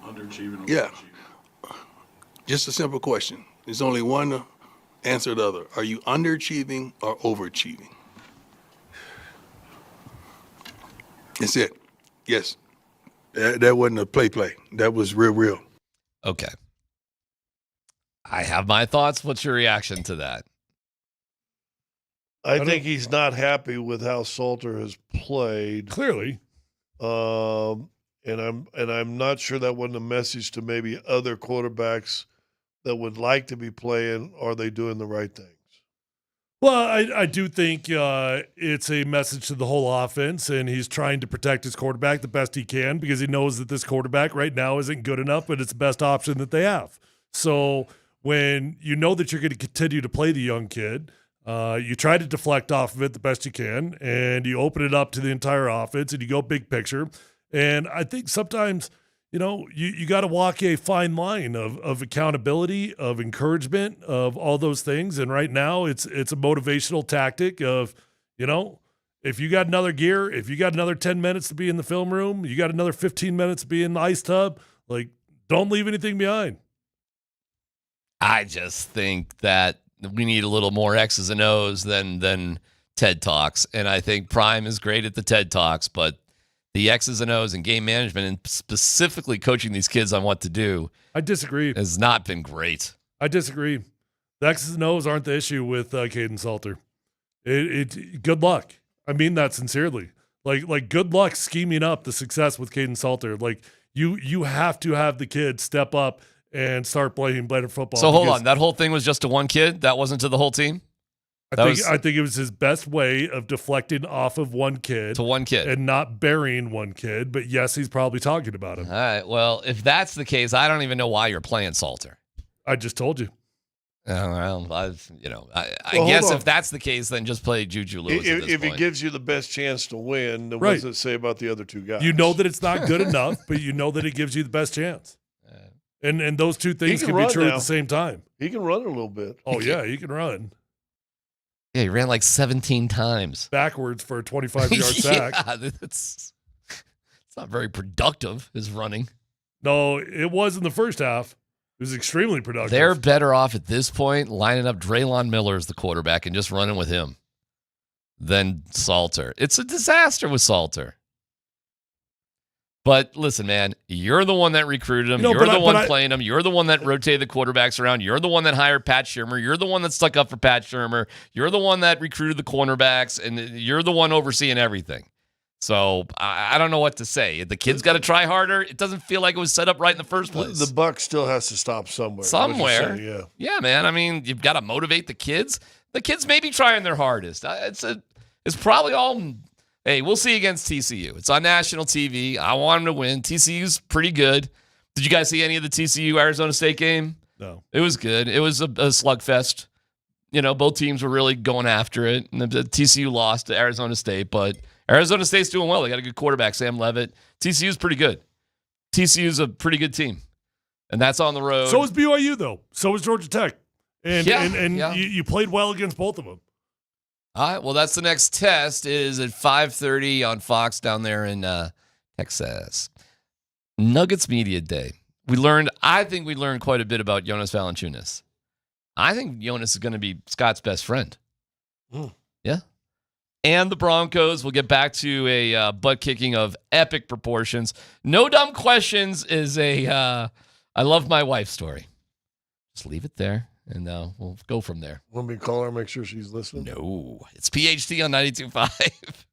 Underachieving. Yeah. Just a simple question. There's only one answer or the other. Are you underachieving or overachieving? That's it. Yes. That wasn't a play. That was real. Okay. I have my thoughts. What's your reaction to that? I think he's not happy with how Salter has played. Clearly. And I'm not sure that wasn't a message to maybe other quarterbacks that would like to be playing. Are they doing the right things? Well, I do think it's a message to the whole offense, and he's trying to protect his quarterback the best he can because he knows that this quarterback right now isn't good enough, but it's the best option that they have. So when you know that you're going to continue to play the young kid, you try to deflect off of it the best you can, and you open it up to the entire offense, and you go big picture. And I think sometimes, you got to walk a fine line of accountability, of encouragement, of all those things. And right now it's a motivational tactic of, if you got another gear, if you got another 10 minutes to be in the film room, you got another 15 minutes to be in the ice tub, like, don't leave anything behind. I just think that we need a little more X's and O's than TED Talks. And I think Prime is great at the TED Talks, but the X's and O's and game management and specifically coaching these kids on what to do, I disagree. Has not been great. I disagree. The X's and O's aren't the issue with Caden Salter. Good luck. I mean that sincerely. Like good luck scheming up the success with Caden Salter. Like you have to have the kid step up and start playing better football. So hold on, that whole thing was just to one kid? That wasn't to the whole team? I think it was his best way of deflecting off of one kid. To one kid. And not burying one kid. But yes, he's probably talking about him. All right. Well, if that's the case, I don't even know why you're playing Salter. I just told you. I guess if that's the case, then just play Juju Lewis. If he gives you the best chance to win, then what does it say about the other two guys? You know that it's not good enough, but you know that it gives you the best chance. And those two things can be true at the same time. He can run a little bit. Oh, yeah, he can run. Yeah, he ran like 17 times. Backwards for a 25-yard sack. Yeah, it's not very productive, his running. No, it was in the first half. was extremely productive. They're better off at this point lining up Draylon Miller as the quarterback and just running with him than Salter. It's a disaster with Salter. But listen, man, you're the one that recruited him. You're the one playing him. You're the one that rotated the quarterbacks around. You're the one that hired Pat Shurmur. You're the one that stuck up for Pat Shurmur. You're the one that recruited the cornerbacks, and you're the one overseeing everything. So I don't know what to say. The kid's got to try harder. It doesn't feel like it was set up right in the first place. The buck still has to stop somewhere. Somewhere. Yeah, man. I mean, you've got to motivate the kids. The kids may be trying their hardest. It's probably all... Hey, we'll see against TCU. It's on national TV. I want them to win. TCU's pretty good. Did you guys see any of the TCU-Arizona State game? No. It was good. It was a slugfest. You know, both teams were really going after it. And the TCU lost to Arizona State, but Arizona State's doing well. They got a good quarterback, Sam Levitt. TCU's pretty good. TCU's a pretty good team. And that's on the road. So is BYU, though. So is Georgia Tech. And Yeah. you played well against both of them. All right, well, that's the next test. It is at 5:30 on Fox down there in Texas. Nuggets Media Day. I think we learned quite a bit about Jonas Valanciunas. I think Jonas is going to be Scott's best friend. Yeah. And the Broncos will get back to a butt kicking of epic proportions. No dumb questions is a I love my wife story. Just leave it there. And we'll go from there. Want me to call her, make sure she's listening? No. It's PhD on 92.5.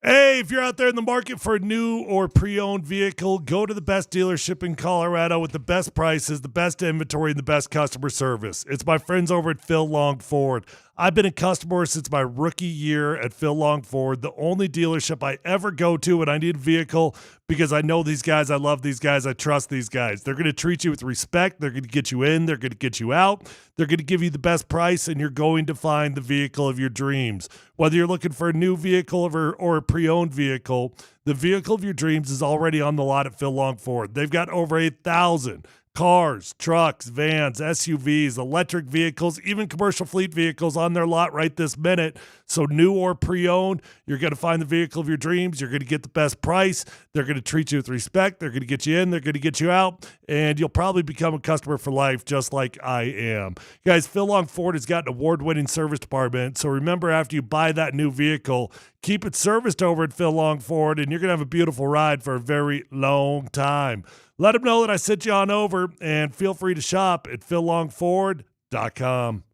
Hey, if you're out there in the market for a new or pre-owned vehicle, go to the best dealership in Colorado with the best prices, the best inventory, and the best customer service. It's my friends over at Phil Long Ford. I've been a customer since my rookie year at Phil Long Ford, the only dealership I ever go to when I need a vehicle because I know these guys, I love these guys, I trust these guys. They're going to treat you with respect. They're going to get you in. They're going to get you out. They're going to give you the best price, and you're going to find the vehicle of your dreams. Whether you're looking for a new vehicle or a pre-owned vehicle, the vehicle of your dreams is already on the lot at Phil Long Ford. They've got over 8,000 cars, trucks, vans, SUVs, electric vehicles, even commercial fleet vehicles on their lot right this minute. So new or pre-owned, you're going to find the vehicle of your dreams. You're going to get the best price. They're going to treat you with respect. They're going to get you in. They're going to get you out. And you'll probably become a customer for life just like I am. Guys, Phil Long Ford has got an award-winning service department. So remember, after you buy that new vehicle, keep it serviced over at Phil Long Ford, and you're going to have a beautiful ride for a very long time. Let them know that I sent you on over, and feel free to shop at phillongford.com.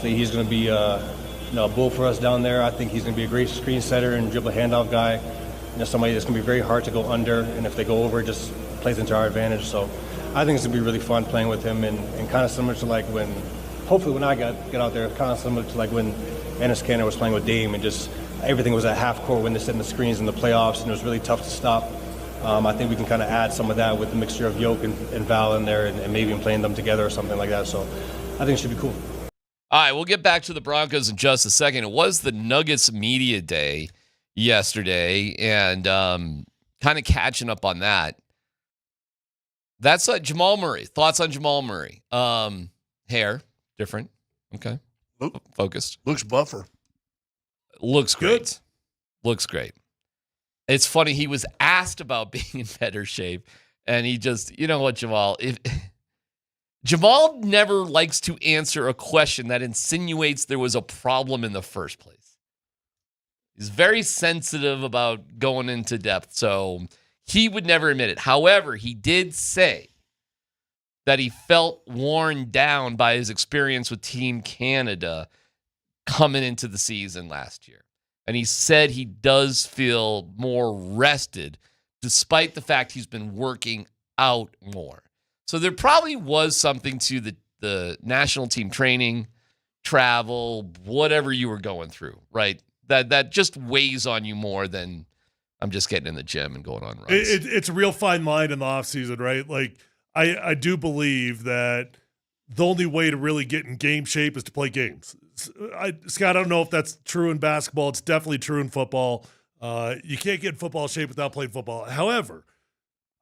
He's going to be a bull for us down there. I think he's going to be a great screen setter and dribble handoff guy. Somebody that's going to be very hard to go under, and if they go over, it just plays into our advantage. So I think it's going to be really fun playing with him, and kind of similar to like hopefully when I get out there, kind of similar to like when Enes Kanter was playing with Dame, and just everything was at half court when they're setting the screens in the playoffs, and it was really tough to stop. I think we can kind of add some of that with the mixture of Yoke and Val in there, and maybe even playing them together or something like that. So I think it should be cool. All right, we'll get back to the Broncos in just a second. It was the Nuggets media day yesterday, and kind of catching up on that. That's Jamal Murray. Thoughts on Jamal Murray? Hair, different. Okay. Focused. Looks buffer. Looks great. Good. Looks great. It's funny, he was asked about being in better shape, and he just, you know what, Jamal? Jamal never likes to answer a question that insinuates there was a problem in the first place. He's very sensitive about going into depth, so he would never admit it. However, he did say that he felt worn down by his experience with Team Canada coming into the season last year. And he said he does feel more rested despite the fact he's been working out more. So there probably was something to the national team training, travel, whatever you were going through, right? That just weighs on you more than I'm just getting in the gym and going on runs. It's a real fine line in the offseason, right? Like, I do believe that the only way to really get in game shape is to play games. Scott, I don't know if that's true in basketball. It's definitely true in football. You can't get in football shape without playing football. However,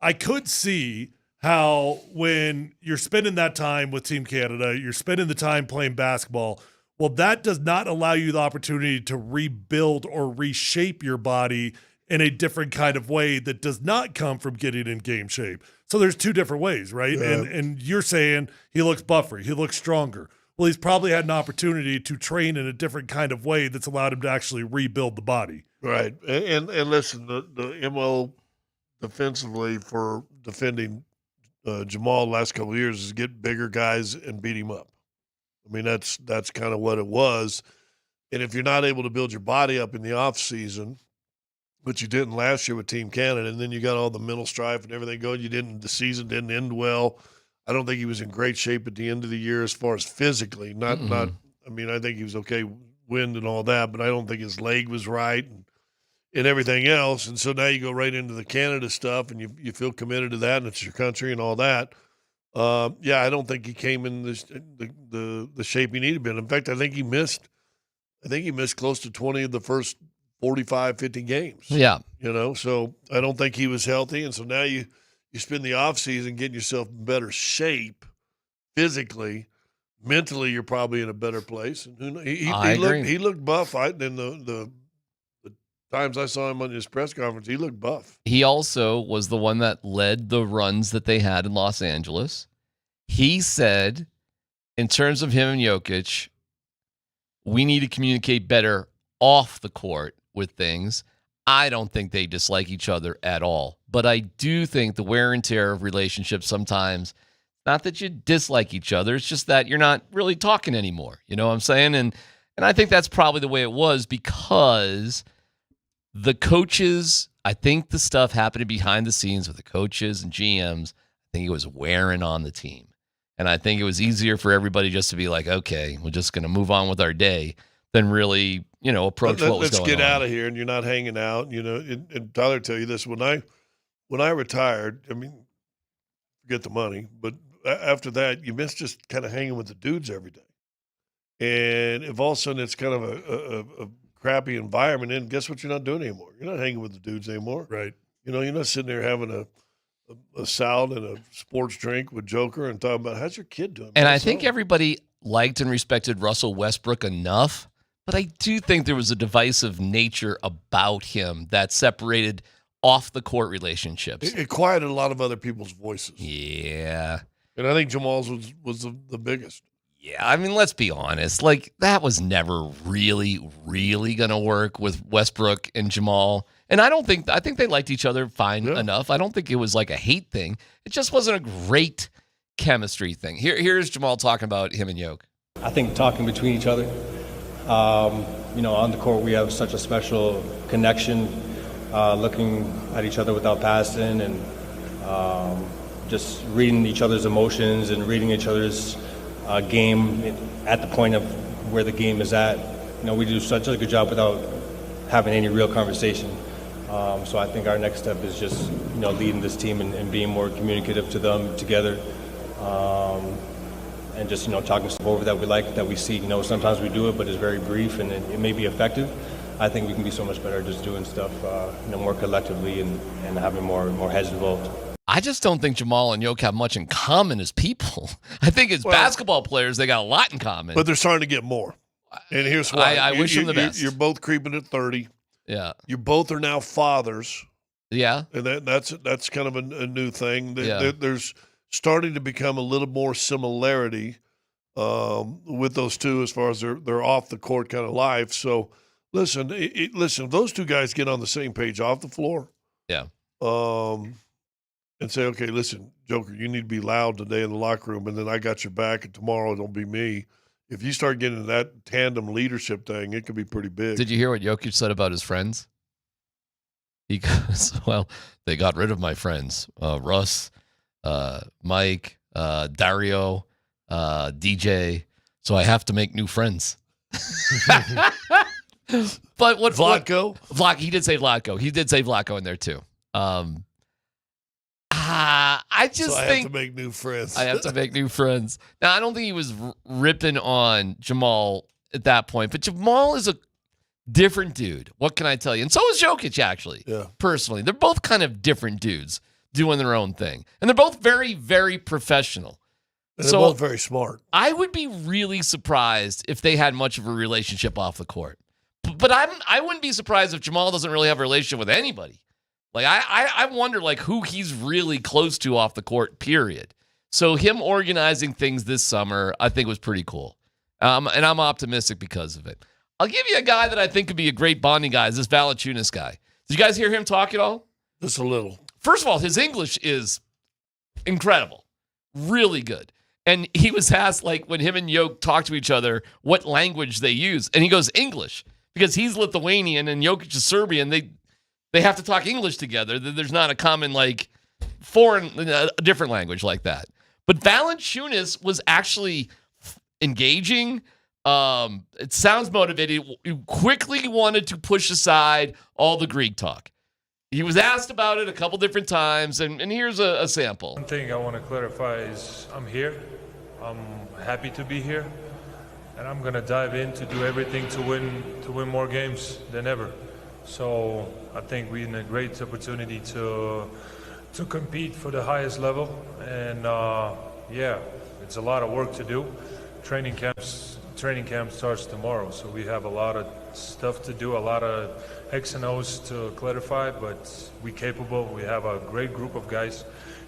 I could see how when you're spending that time with Team Canada, you're spending the time playing basketball, well, that does not allow you the opportunity to rebuild or reshape your body in a different kind of way that does not come from getting in game shape. So there's two different ways, right? Yeah. And you're saying he looks buffer, he looks stronger. Well, he's probably had an opportunity to train in a different kind of way that's allowed him to actually rebuild the body. Right. And listen, the MO defensively for defending Jamal the last couple of years is get bigger guys and beat him up. I mean, that's kind of what it was. And if you're not able to build your body up in the offseason, which you didn't last year with Team Canada, and then you got all the mental strife and everything going, the season didn't end well. I don't think he was in great shape at the end of the year as far as physically. I think he was okay, wind and all that, but I don't think his leg was right and everything else. And so now you go right into the Canada stuff, and you feel committed to that, and it's your country and all that. I don't think he came in the shape he needed to be in. In fact, I think he missed close to 20 of the first 45, 50 games. Yeah. So I don't think he was healthy. And so now you spend the offseason getting yourself in better shape physically. Mentally, you're probably in a better place. And he looked buff. In the times I saw him on his press conference, he looked buff. He also was the one that led the runs that they had in Los Angeles. He said, in terms of him and Jokic, we need to communicate better off the court with things. I don't think they dislike each other at all. But I do think the wear and tear of relationships sometimes, not that you dislike each other, it's just that you're not really talking anymore. You know what I'm saying? And I think that's probably the way it was because the coaches, I think the stuff happening behind the scenes with the coaches and GMs, I think it was wearing on the team. And I think it was easier for everybody just to be like, okay, we're just going to move on with our day than really, approach what was going on. Let's get out of here, and you're not hanging out. And Tyler tell you this, when I retired, forget the money, but after that, you miss just kind of hanging with the dudes every day. And if all of a sudden it's kind of a crappy environment, then guess what you're not doing anymore? You're not hanging with the dudes anymore. Right. You're not sitting there having a salad and a sports drink with Joker and talking about how's your kid doing. And I think everybody liked and respected Russell Westbrook enough, but I do think there was a divisive nature about him that separated off the court relationships. It quieted a lot of other people's voices. Yeah. And I think Jamal's was the biggest. Yeah, let's be honest. That was never really, really going to work with Westbrook and Jamal. And I think they liked each other fine enough. I don't think it was like a hate thing. It just wasn't a great chemistry thing. Here's Jamal talking about him and Yoke. I think talking between each other. On the court we have such a special connection, looking at each other without passing and just reading each other's emotions and reading each other's game at the point of where the game is at. We do such a good job without having any real conversation. So I think our next step is just, leading this team and being more communicative to them together. And just, talking stuff over that we like, that we see. Sometimes we do it, but it's very brief and it may be effective. I think we can be so much better just doing stuff, more collectively and having more heads involved. I just don't think Jamal and Yoke have much in common as people. I think as basketball players, they got a lot in common. But they're starting to get more. And here's why. I wish them the best. You're both creeping at 30. Yeah. You both are now fathers. Yeah. And that's kind of a new thing. Yeah. There's starting to become a little more similarity with those two as far as their off the court kind of life. So listen, if those two guys get on the same page off the floor. Yeah. And say, okay, listen, Joker, you need to be loud today in the locker room, and then I got your back, and tomorrow it'll be me. If you start getting that tandem leadership thing, it could be pretty big. Did you hear what Jokic said about his friends? He goes, well, they got rid of my friends, Russ, Mike, Dario, DJ, so I have to make new friends. But what Vlatko? He did say Vlatko. He did say Vlatko in there too. I just think I have to make new friends. I have to make new friends. Now, I don't think he was ripping on Jamal at that point, but Jamal is a different dude. What can I tell you? And so is Jokic, actually. Yeah. Personally, they're both kind of different dudes doing their own thing, and they're both very, very professional. And they're both very smart. I would be really surprised if they had much of a relationship off the court. But I wouldn't be surprised if Jamal doesn't really have a relationship with anybody. Like, I wonder, who he's really close to off the court, period. So him organizing things this summer, I think, was pretty cool. And I'm optimistic because of it. I'll give you a guy that I think could be a great bonding guy, is this Valanciunas guy. Did you guys hear him talk at all? Just a little. First of all, his English is incredible. Really good. And he was asked, when him and Jokic talk to each other, what language they use. And he goes, English. Because he's Lithuanian and Jokic is Serbian. They have to talk English together. There's not a common, a different language like that. But Valanciunas was actually engaging. It sounds motivated. He quickly wanted to push aside all the Greek talk. He was asked about it a couple different times, and here's a sample. One thing I want to clarify is I'm here. I'm happy to be here. And I'm going to dive in to do everything to win more games than ever. So I think we're in a great opportunity to compete for the highest level. And it's a lot of work to do. Training camp starts tomorrow, so we have a lot of stuff to do, a lot of X and O's to clarify, but we're capable. We have a great group of guys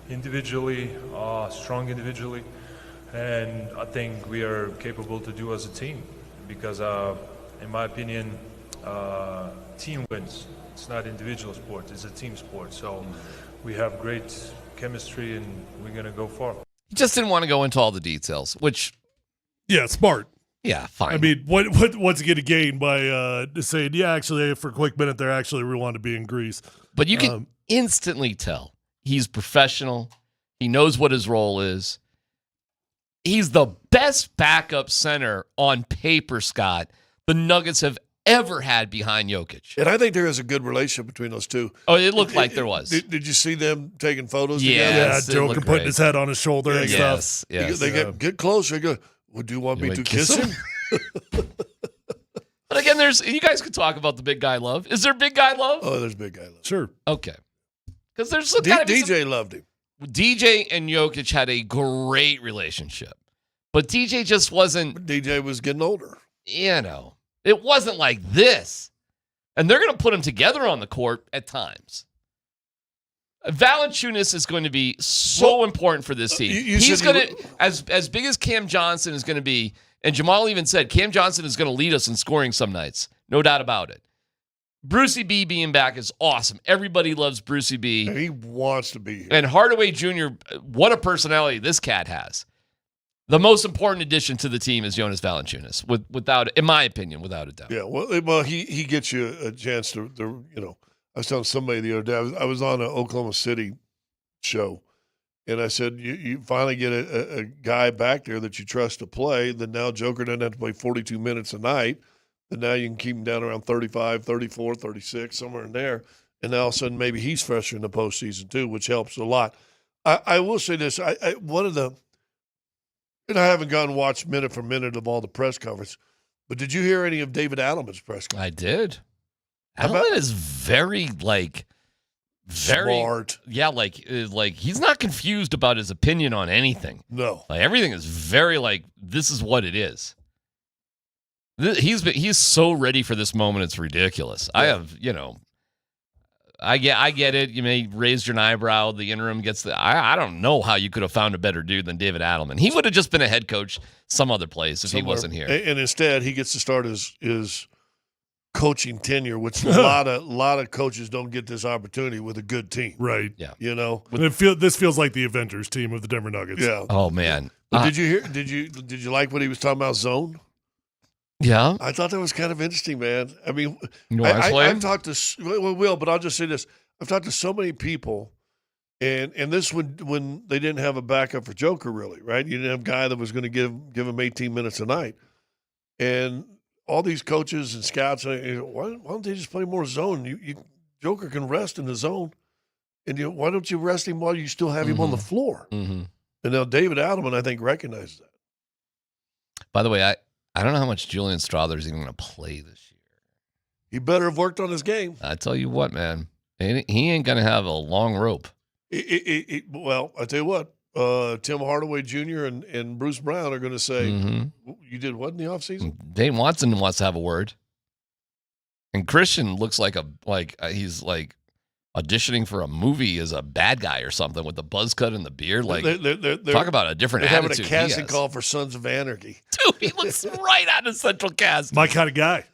individually, strong individually, and I think we are capable to do as a team because, in my opinion, team wins. It's not individual sport, it's a team sport. So we have great chemistry and we're going to go far. He just didn't want to go into all the details, which... Yeah, smart. Yeah, fine. I mean, what's he going to gain by saying, yeah, actually, for a quick minute there, actually, we want to be in Greece. But you can instantly tell he's professional. He knows what his role is. He's the best backup center on paper, Scott, the Nuggets have ever had behind Jokic. And I think there is a good relationship between those two. Oh, it looked like there was. Did you see them taking photos yes, together? Yeah, Joker putting his head on his shoulder and stuff. Yes. They get closer. They go, well, do you want me to kiss him? But again, you guys could talk about the big guy love. Is there big guy love? Oh, there's big guy love. Sure. Okay. Because there's DJ loved him. DJ and Jokic had a great relationship. But DJ just wasn't. But DJ was getting older. It wasn't like this. And they're going to put them together on the court at times. Valanciunas is going to be so important for this team. He's going to, as big as Cam Johnson is going to be, and Jamal even said, Cam Johnson is going to lead us in scoring some nights. No doubt about it. Brucey B being back is awesome. Everybody loves Brucey B. And he wants to be here. And Hardaway Jr., what a personality this cat has. The most important addition to the team is Jonas Valanciunas, without, in my opinion, without a doubt. Yeah, well, he gets you a chance to I was telling somebody the other day, I was on an Oklahoma City show, and I said, you finally get a guy back there that you trust to play, then now Joker doesn't have to play 42 minutes a night, and now you can keep him down around 35, 34, 36, somewhere in there, and now all of a sudden maybe he's fresher in the postseason too, which helps a lot. I will say this, and I haven't gone and watched minute for minute of all the press conference, but did you hear any of David Adelman's press conference? I did. Adelman is very smart. Yeah, he's not confused about his opinion on anything. No. Like everything is very this is what it is. He's so ready for this moment, it's ridiculous. Yeah. I get it. You may raise your eyebrow. The interim gets I don't know how you could have found a better dude than David Adelman. He would have just been a head coach some other place if he wasn't here. And instead, he gets to start his coaching tenure, which a lot of coaches don't get this opportunity with a good team. Right. Yeah. This feels like the Avengers team of the Denver Nuggets. Yeah. Oh man. But did you hear? Did you like what he was talking about zone? Yeah. I thought that was kind of interesting, man. I mean, I've talked to but I'll just say this: I've talked to so many people, and this when they didn't have a backup for Joker, really, right? You didn't have a guy that was going to give him 18 minutes a night, and all these coaches and scouts, why don't they just play more zone? Joker can rest in the zone, and why don't you rest him while you still have him on the floor? Mm-hmm. And now David Adelman, I think, recognizes that. By the way, I don't know how much Julian Strother's even going to play this year. He better have worked on his game. I tell you what, man, he ain't going to have a long rope. Well, I tell you what, Tim Hardaway Jr. and Bruce Brown are going to say, you did what in the offseason? Dane Watson wants to have a word. And Christian looks like he's auditioning for a movie as a bad guy or something with the buzz cut and the beard. Talk about a different they're attitude. Having a casting call for Sons of Anarchy. Dude, he looks right out of Central Cast. My kind of guy.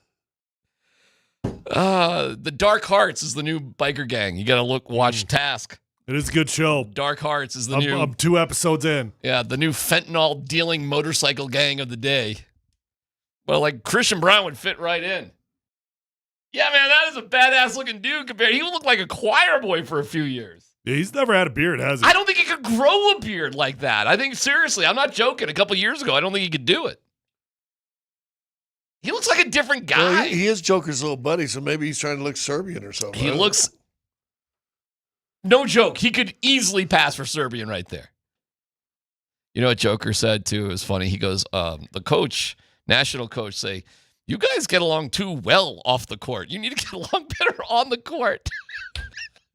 The Dark Hearts is the new biker gang. You got to watch Task. It is a good show. Dark Hearts is the new. I'm 2 episodes in. Yeah, the new fentanyl dealing motorcycle gang of the day. Well, Christian Brown would fit right in. Yeah, man, that is a badass looking dude compared. He would look like a choir boy for a few years. Yeah, he's never had a beard, has he? I don't think he could grow a beard like that. I think, seriously, I'm not joking. A couple years ago, I don't think he could do it. He looks like a different guy. Well, he is Joker's little buddy, so maybe he's trying to look Serbian or something. He looks, no joke, he could easily pass for Serbian right there. You know what Joker said, too? It was funny. He goes, the coach, national coach, say, you guys get along too well off the court. You need to get along better on the court.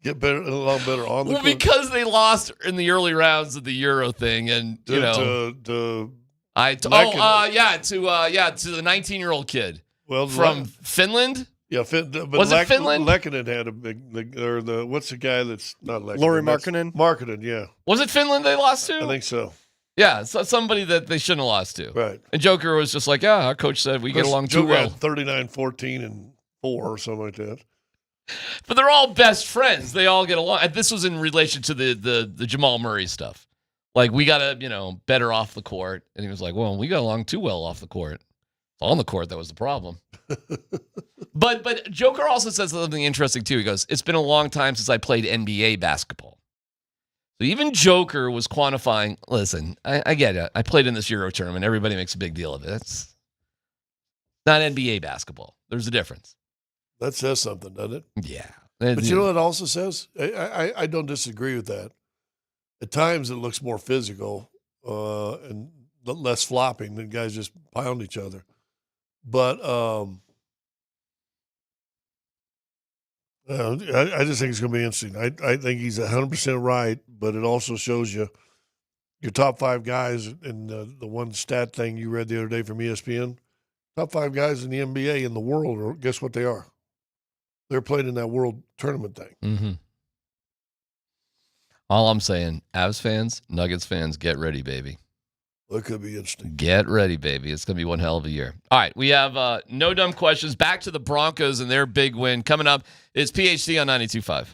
Get along better on the court? Well, because they lost in the early rounds of the Euro thing, and to the 19-year-old kid from Finland. Yeah, but was it Finland? Lehkonen had a big, or what's the guy that's not Lehkonen? Lauri Markkanen? Markkanen, yeah. Was it Finland they lost to? I think so. Yeah, so somebody that they shouldn't have lost to. Right. And Joker was just like, our coach said we get along too well. 39-14-4 or something like that. But they're all best friends. They all get along. And this was in relation to the Jamal Murray stuff. We got to, better off the court. And he was like, well, we got along too well off the court. On the court, that was the problem. But Joker also says something interesting, too. He goes, it's been a long time since I played NBA basketball. So even Joker was quantifying, listen, I get it. I played in this Euro tournament. Everybody makes a big deal of it. It's not NBA basketball. There's a difference. That says something, doesn't it? Yeah. But you know what it also says? I don't disagree with that. At times it looks more physical and less flopping than guys just pound each other. But I just think it's going to be interesting. I think he's 100% right, but it also shows you your top 5 guys in the one stat thing you read the other day from ESPN. Top 5 guys in the NBA in the world, guess what they are? They're playing in that world tournament thing. Mm-hmm. All I'm saying, Avs fans, Nuggets fans, get ready, baby. Well, it could be interesting. Get ready, baby. It's going to be one hell of a year. All right, we have no dumb questions. Back to the Broncos and their big win. Coming up, it's PhD on 92.5.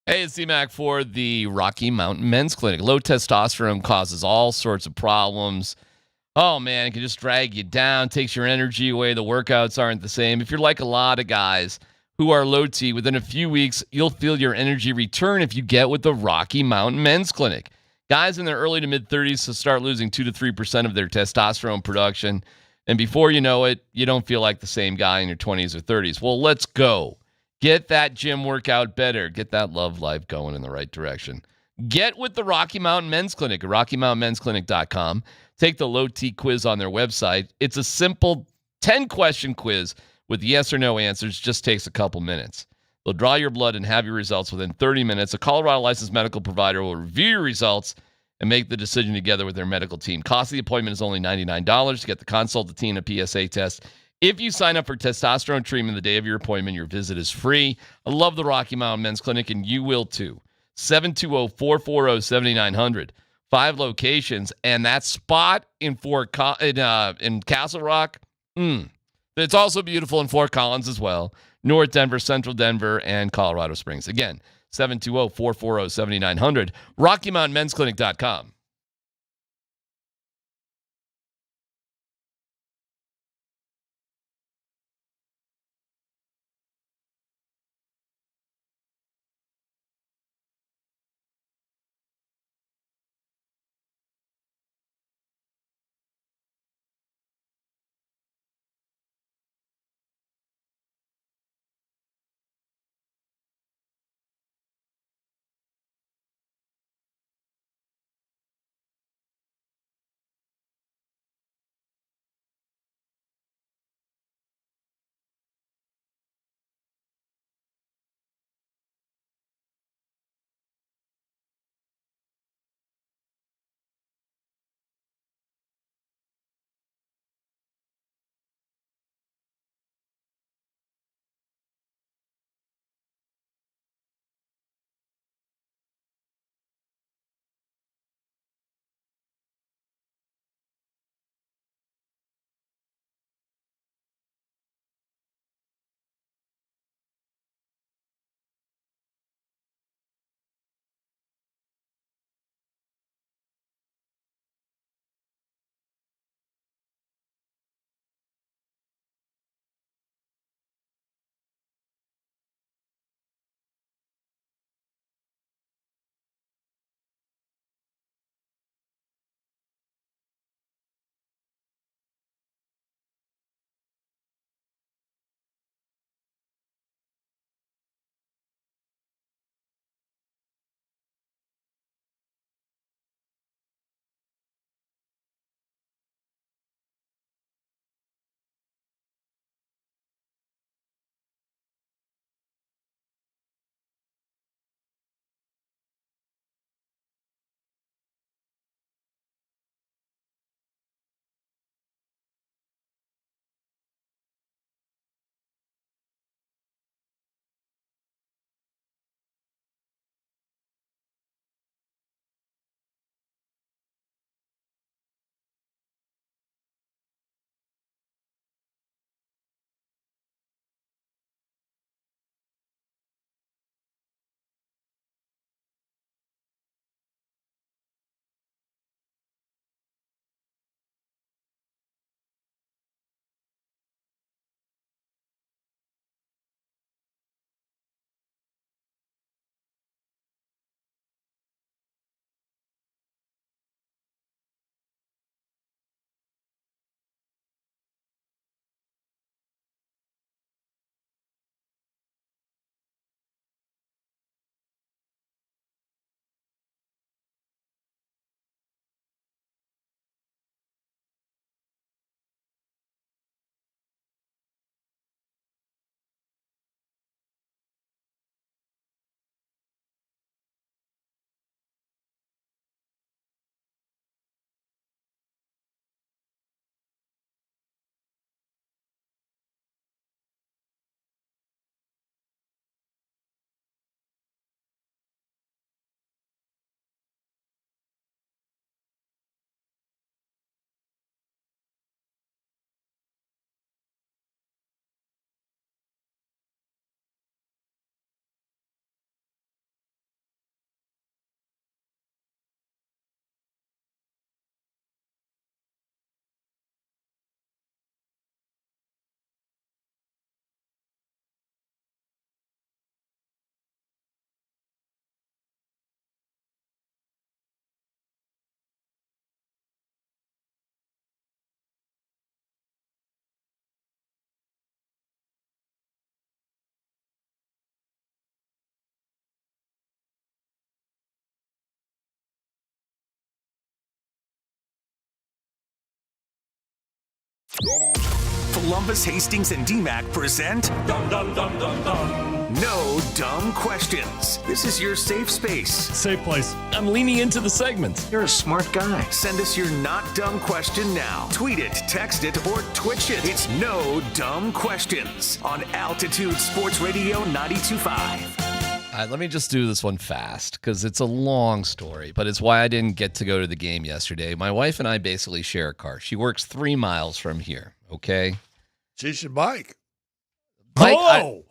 Hey, it's DMac for the Rocky Mountain Men's Clinic. Low testosterone causes all sorts of problems. Oh, man, it can just drag you down, takes your energy away. The workouts aren't the same. If you're like a lot of guys who are low T, within a few weeks, you'll feel your energy return if you get with the Rocky Mountain Men's Clinic. Guys in their early to mid-30s will start losing 2 to 3% of their testosterone production. And before you know it, you don't feel like the same guy in your 20s or 30s. Well, let's go. Get that gym workout better. Get that love life going in the right direction. Get with the Rocky Mountain Men's Clinic at RockyMountainMen'sClinic.com. Take the low T quiz on their website. It's a simple 10-question quiz with yes or no answers. Just takes a couple minutes. They'll draw your blood and have your results within 30 minutes. A Colorado licensed medical provider will review your results and make the decision together with their medical team. Cost of the appointment is only $99 to get the consult, the T, and a PSA test. If you sign up for testosterone treatment the day of your appointment, your visit is free. I love the Rocky Mountain Men's Clinic, and you will too. 720-440-7900. 5 locations, and that spot in Castle Rock, it's also beautiful in Fort Collins as well. North Denver, Central Denver, and Colorado Springs. Again, 720-440-7900. RockyMountainMen'sClinic.com. Polumbus, Hastings, and DMac present No Dumb Questions. This is your safe space. Safe place. I'm leaning into the segment. You're a smart guy. Send us your not dumb question now. Tweet it, text it, or Twitch it. It's No Dumb Questions on Altitude Sports Radio 92.5. All right, let me just do this one fast because it's a long story, but it's why I didn't get to go to the game yesterday. My wife and I basically share a car. She works 3 miles from here, okay? She should bike. The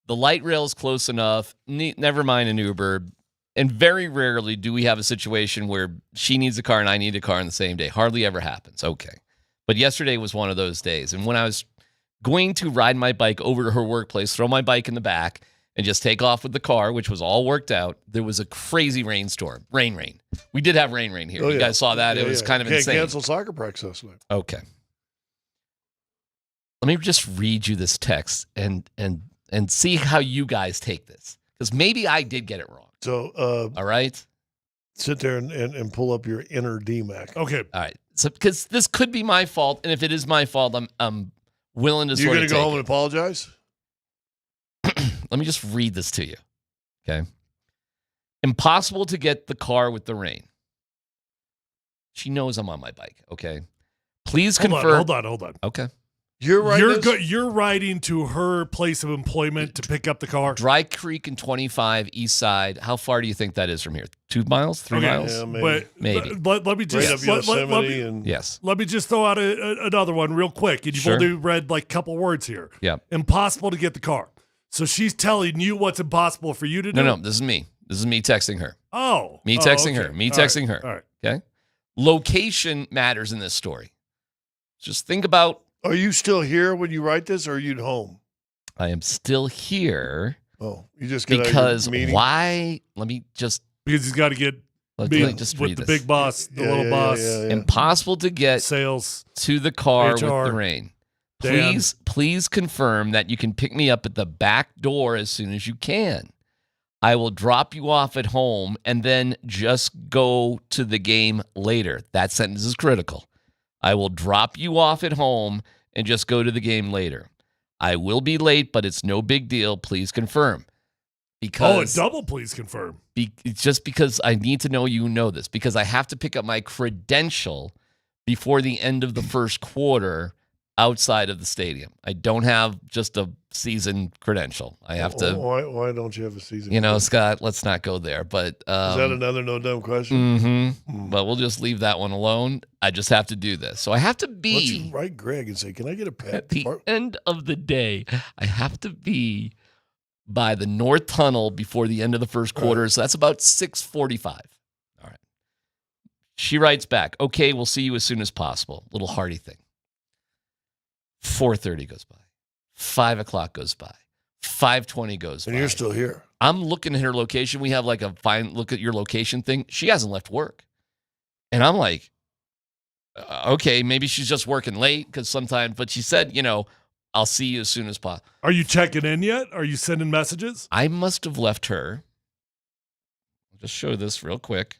light rail is close enough. Never mind an Uber. And very rarely do we have a situation where she needs a car and I need a car on the same day. Hardly ever happens. Okay. But yesterday was one of those days. And when I was going to ride my bike over to her workplace, throw my bike in the back, and just take off with the car, which was all worked out, there was a crazy rainstorm. Rain. We did have rain here. You guys saw that? It was kind of insane. Cancel soccer practice last night. Okay. Let me just read you this text and see how you guys take this. Because maybe I did get it wrong. So, all right? Sit there and pull up your inner DMac. Okay. All right. So, because this could be my fault, and if it is my fault, I'm willing to You're sort of going to go home and apologize? Let me just read this to you, okay? Impossible to get the car with the rain. She knows I'm on my bike, okay? Please confirm. Hold on. Okay. You're riding to her place of employment to pick up the car? Dry Creek and 25 East Side. How far do you think that is from here? 2 miles? 3 miles? Yeah, maybe. But let me just let me just throw out another one real quick. And you've only read like a couple words here. Yeah. Impossible to get the car. So she's telling you what's impossible for you to do? No, this is me. This is me texting her. Oh. Me texting her. Me texting her. All right. Okay? Location matters in this story. Just think about. Are you still here when you write this, or are you at home? I am still here. Oh, you just got because out of your meeting? Why? Let me just. Because he's got to get just with read the this. big boss, the little boss. Impossible to get sales to the car HR, with the rain. Please confirm that you can pick me up at the back door as soon as you can. I will drop you off at home and then just go to the game later. That sentence is critical. I will drop you off at home and just go to the game later. I will be late, but it's no big deal. Please confirm. Because a double please confirm. It's just because I need to know you know this. Because I have to pick up my credential before the end of the first quarter outside of the stadium. I don't have just a season credential. I have to. Why don't you have a season? Scott, let's not go there. But is that another no dumb question? Mm-hmm. But we'll just leave that one alone. I just have to do this. So I have to be. Why don't you write Greg and say, "Can I get a pet?" At the end of the day, I have to be by the North Tunnel before the end of the first quarter. Right. So that's about 6:45. All right. She writes back, "Okay, we'll see you as soon as possible." Little hearty thing. 4:30 goes by. 5 o'clock goes by. 5:20 goes by. And you're still here. I'm looking at her location. We have like a fine look at your location thing. She hasn't left work. And I'm like, okay, maybe she's just working late because sometimes, but she said, I'll see you as soon as possible. Are you checking in yet? Are you sending messages? I must have left her. I'll just show this real quick.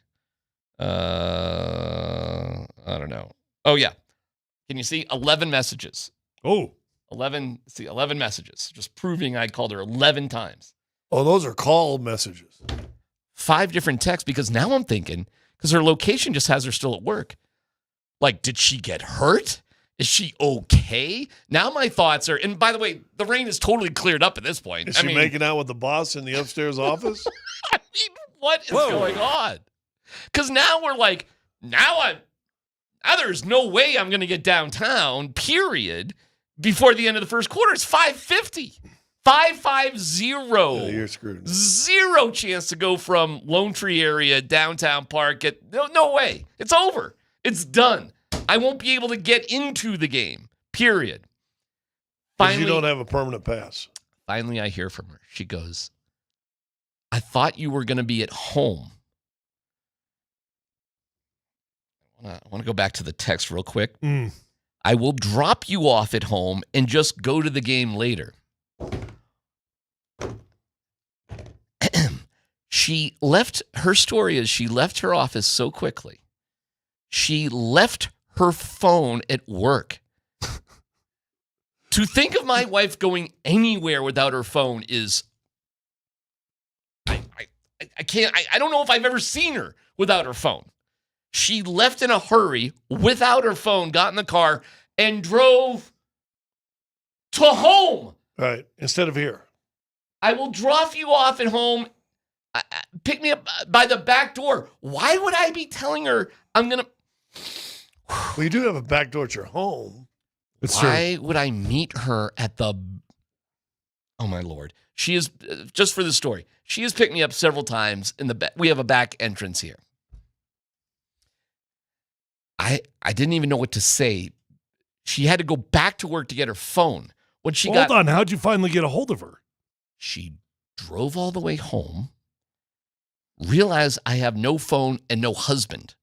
I don't know. Oh, yeah. Can you see 11 messages? Oh. 11 messages. Just proving I called her 11 times. Oh, those are call messages. 5 different texts because now I'm thinking, because her location just has her still at work. Like, did she get hurt? Is she okay? Now my thoughts are, and by the way, the rain is totally cleared up at this point. Is she making out with the boss in the upstairs office? I mean, what is going on? Because now we're like, now there's no way I'm going to get downtown, period, before the end of the first quarter. It's 5:50. 550. Yeah, you're screwed. Zero chance to go from Lone Tree area, downtown park. No way. It's over. It's done. I won't be able to get into the game, period. Finally, you don't have a permanent pass. Finally, I hear from her. She goes, I thought you were going to be at home. I want to go back to the text real quick. I will drop you off at home and just go to the game later. Her story is she left her office so quickly. She left her phone at work. To think of my wife going anywhere without her phone is, I can't, I don't know if I've ever seen her without her phone. She left in a hurry without her phone, got in the car, and drove to home. Right, instead of here. I will drop you off at home. Pick me up by the back door. Why would I be telling her I'm going to... Well, you do have a back door at your home. Why would I meet her at the... Oh, my Lord. She is, just for the story, she has picked me up several times in the back. We have a back entrance here. I didn't even know what to say. She had to go back to work to get her phone. When she Hold on. How'd you finally get a hold of her? She drove all the way home, realized I have no phone and no husband.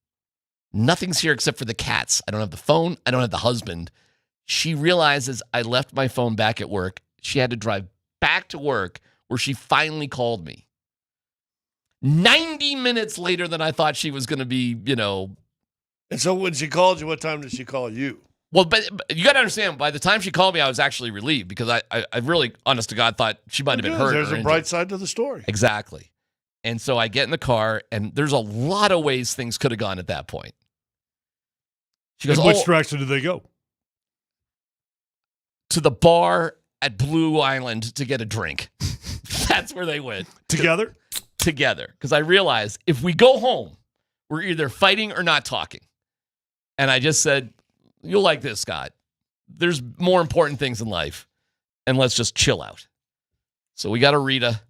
Nothing's here except for the cats. I don't have the phone. I don't have the husband. She realizes I left my phone back at work. She had to drive back to work where she finally called me. 90 minutes later than I thought she was going to be, And so when she called you, what time did she call you? Well, but you got to understand, by the time she called me, I was actually relieved because I really, honest to God, thought she might have been hurt. There's a bright side to the story. Exactly. And so I get in the car, and there's a lot of ways things could have gone at that point. She goes, which direction did they go? To the bar at Blue Island to get a drink. That's where they went. Together? Together. Because I realized if we go home, we're either fighting or not talking. And I just said, you'll like this, Scott. There's more important things in life, and let's just chill out. So we got a Rita.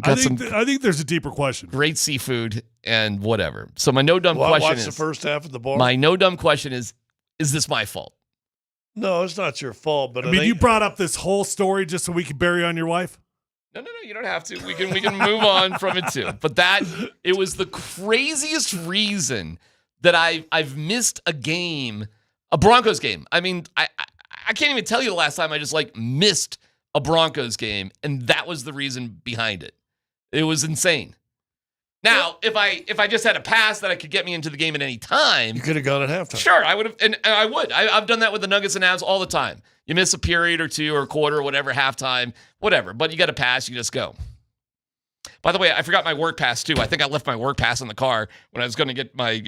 I think there's a deeper question. Great seafood and whatever. So my no dumb question watch is, the first half of the bar. my no dumb question is this my fault? No, it's not your fault. But I mean, you brought up this whole story just so we could bury on your wife? No, you don't have to. We can move on from it too. But it was the craziest reason that I've missed a game, a Broncos game. I mean, I can't even tell you the last time I just missed a Broncos game, and that was the reason behind it. It was insane. Now, if I just had a pass that I could get me into the game at any time, you could have gone at halftime. Sure, I would have, and I would. I've done that with the Nuggets and Avs all the time. You miss a period or two or a quarter or whatever, halftime, whatever. But you got a pass, you just go. By the way, I forgot my work pass too. I think I left my work pass in the car when I was going to get my,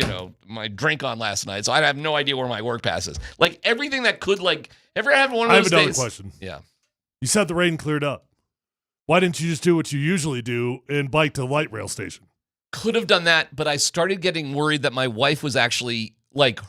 my drink on last night. So I have no idea where my work pass is. Everything that could, ever have one of those days? I have another question. Yeah. You said the rain cleared up. Why didn't you just do what you usually do and bike to the light rail station? Could have done that, but I started getting worried that my wife was actually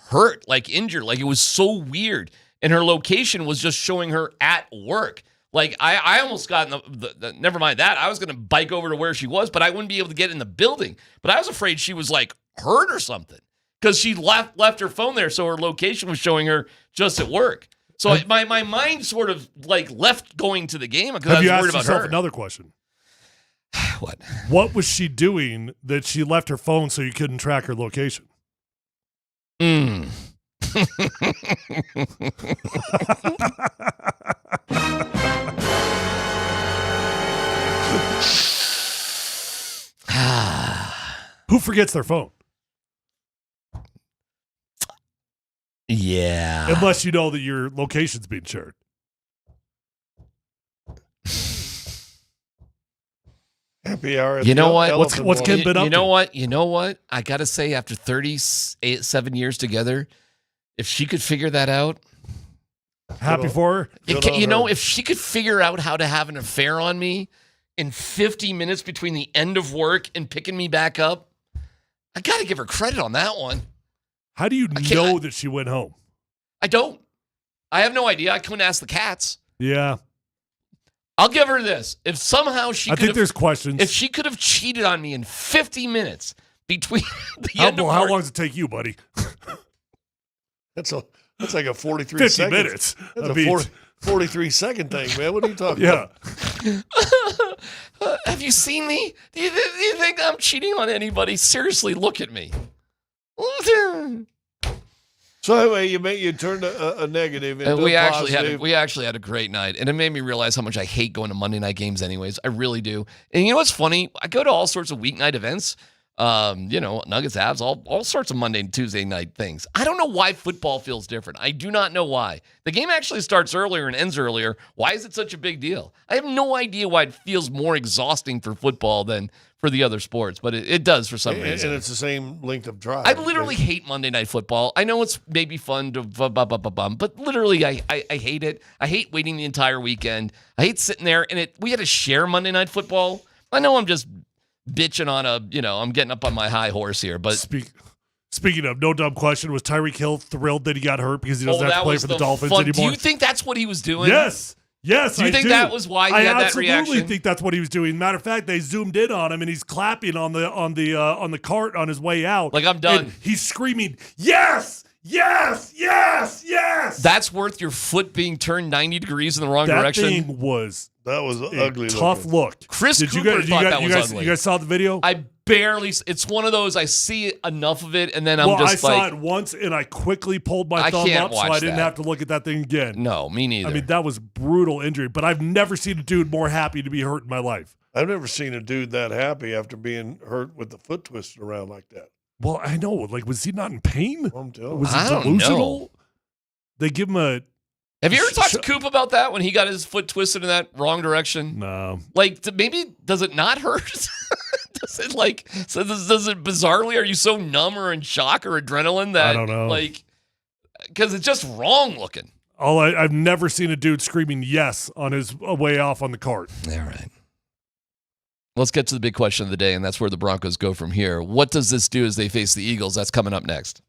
hurt, injured. It was so weird. And her location was just showing her at work. I almost got in the never mind that. I was going to bike over to where she was, but I wouldn't be able to get in the building. But I was afraid she was hurt or something because she left her phone there. So her location was showing her just at work. So my mind sort of left going to the game because I was worried about her. Have you asked yourself another question? What? What was she doing that she left her phone so you couldn't track her location? Who forgets their phone? Yeah. Unless you know that your location's being shared. Happy hour. You know what? What's Ken been up to? You know what? I got to say, after 37 years together, if she could figure that out. Happy for her? If she could figure out how to have an affair on me in 50 minutes between the end of work and picking me back up, I got to give her credit on that one. How do you know that she went home? I don't. I have no idea. I couldn't ask the cats. Yeah. I'll give her this. If somehow she I think there's questions. If she could have cheated on me in 50 minutes between the end of work. How long does it take you, buddy? That's like a 43 50 seconds. minutes. That's a 43-second thing, man. What are you talking about? Have you seen me? Do you think I'm cheating on anybody? Seriously, look at me. So anyway, you turned a negative into we a actually had a great night, and it made me realize how much I hate going to Monday night games. Anyways, I really do. And you know what's funny? I go to all sorts of weeknight events. Nuggets, Avs, all sorts of Monday and Tuesday night things. I don't know why football feels different. I do not know why. The game actually starts earlier and ends earlier. Why is it such a big deal? I have no idea why it feels more exhausting for football than for the other sports, but it does for some reason. And it's the same length of drive. I literally hate Monday Night Football. I know it's maybe fun to but literally I hate it. I hate waiting the entire weekend. I hate sitting there and we had to share Monday Night Football. I know I'm just bitching on I'm getting up on my high horse here, but Speaking of, no dumb question, was Tyreek Hill thrilled that he got hurt because he doesn't have to play for the Dolphins anymore? Do you think that's what he was doing? Yes. Yes, do you think that was why he had that reaction? I absolutely think that's what he was doing. Matter of fact, they zoomed in on him and he's clapping on the cart on his way out. Like, I'm done. And he's screaming, "Yes! Yes! Yes! Yes!" That's worth your foot being turned 90 degrees in the wrong direction. That was ugly. Tough look. Chris Cooper thought that was ugly. You guys saw the video? It's one of those, I see enough of it, and then I saw it once, and I quickly pulled my thumb up so I didn't have to look at that thing again. No, me neither. I mean, that was brutal injury, but I've never seen a dude more happy to be hurt in my life. I've never seen a dude that happy after being hurt with the foot twisted around like that. Well, I know. Like, was he not in pain? Was I he don't delusional? know. They give him a... Have you ever talked to Coop about that when he got his foot twisted in that wrong direction? No. Like, maybe, does it not hurt? Does it bizarrely, are you so numb or in shock or adrenaline that, I don't know. Because it's just wrong looking. I've never seen a dude screaming yes on his way off on the cart. All right. Let's get to the big question of the day, and that's where the Broncos go from here. What does this do as they face the Eagles? That's coming up next.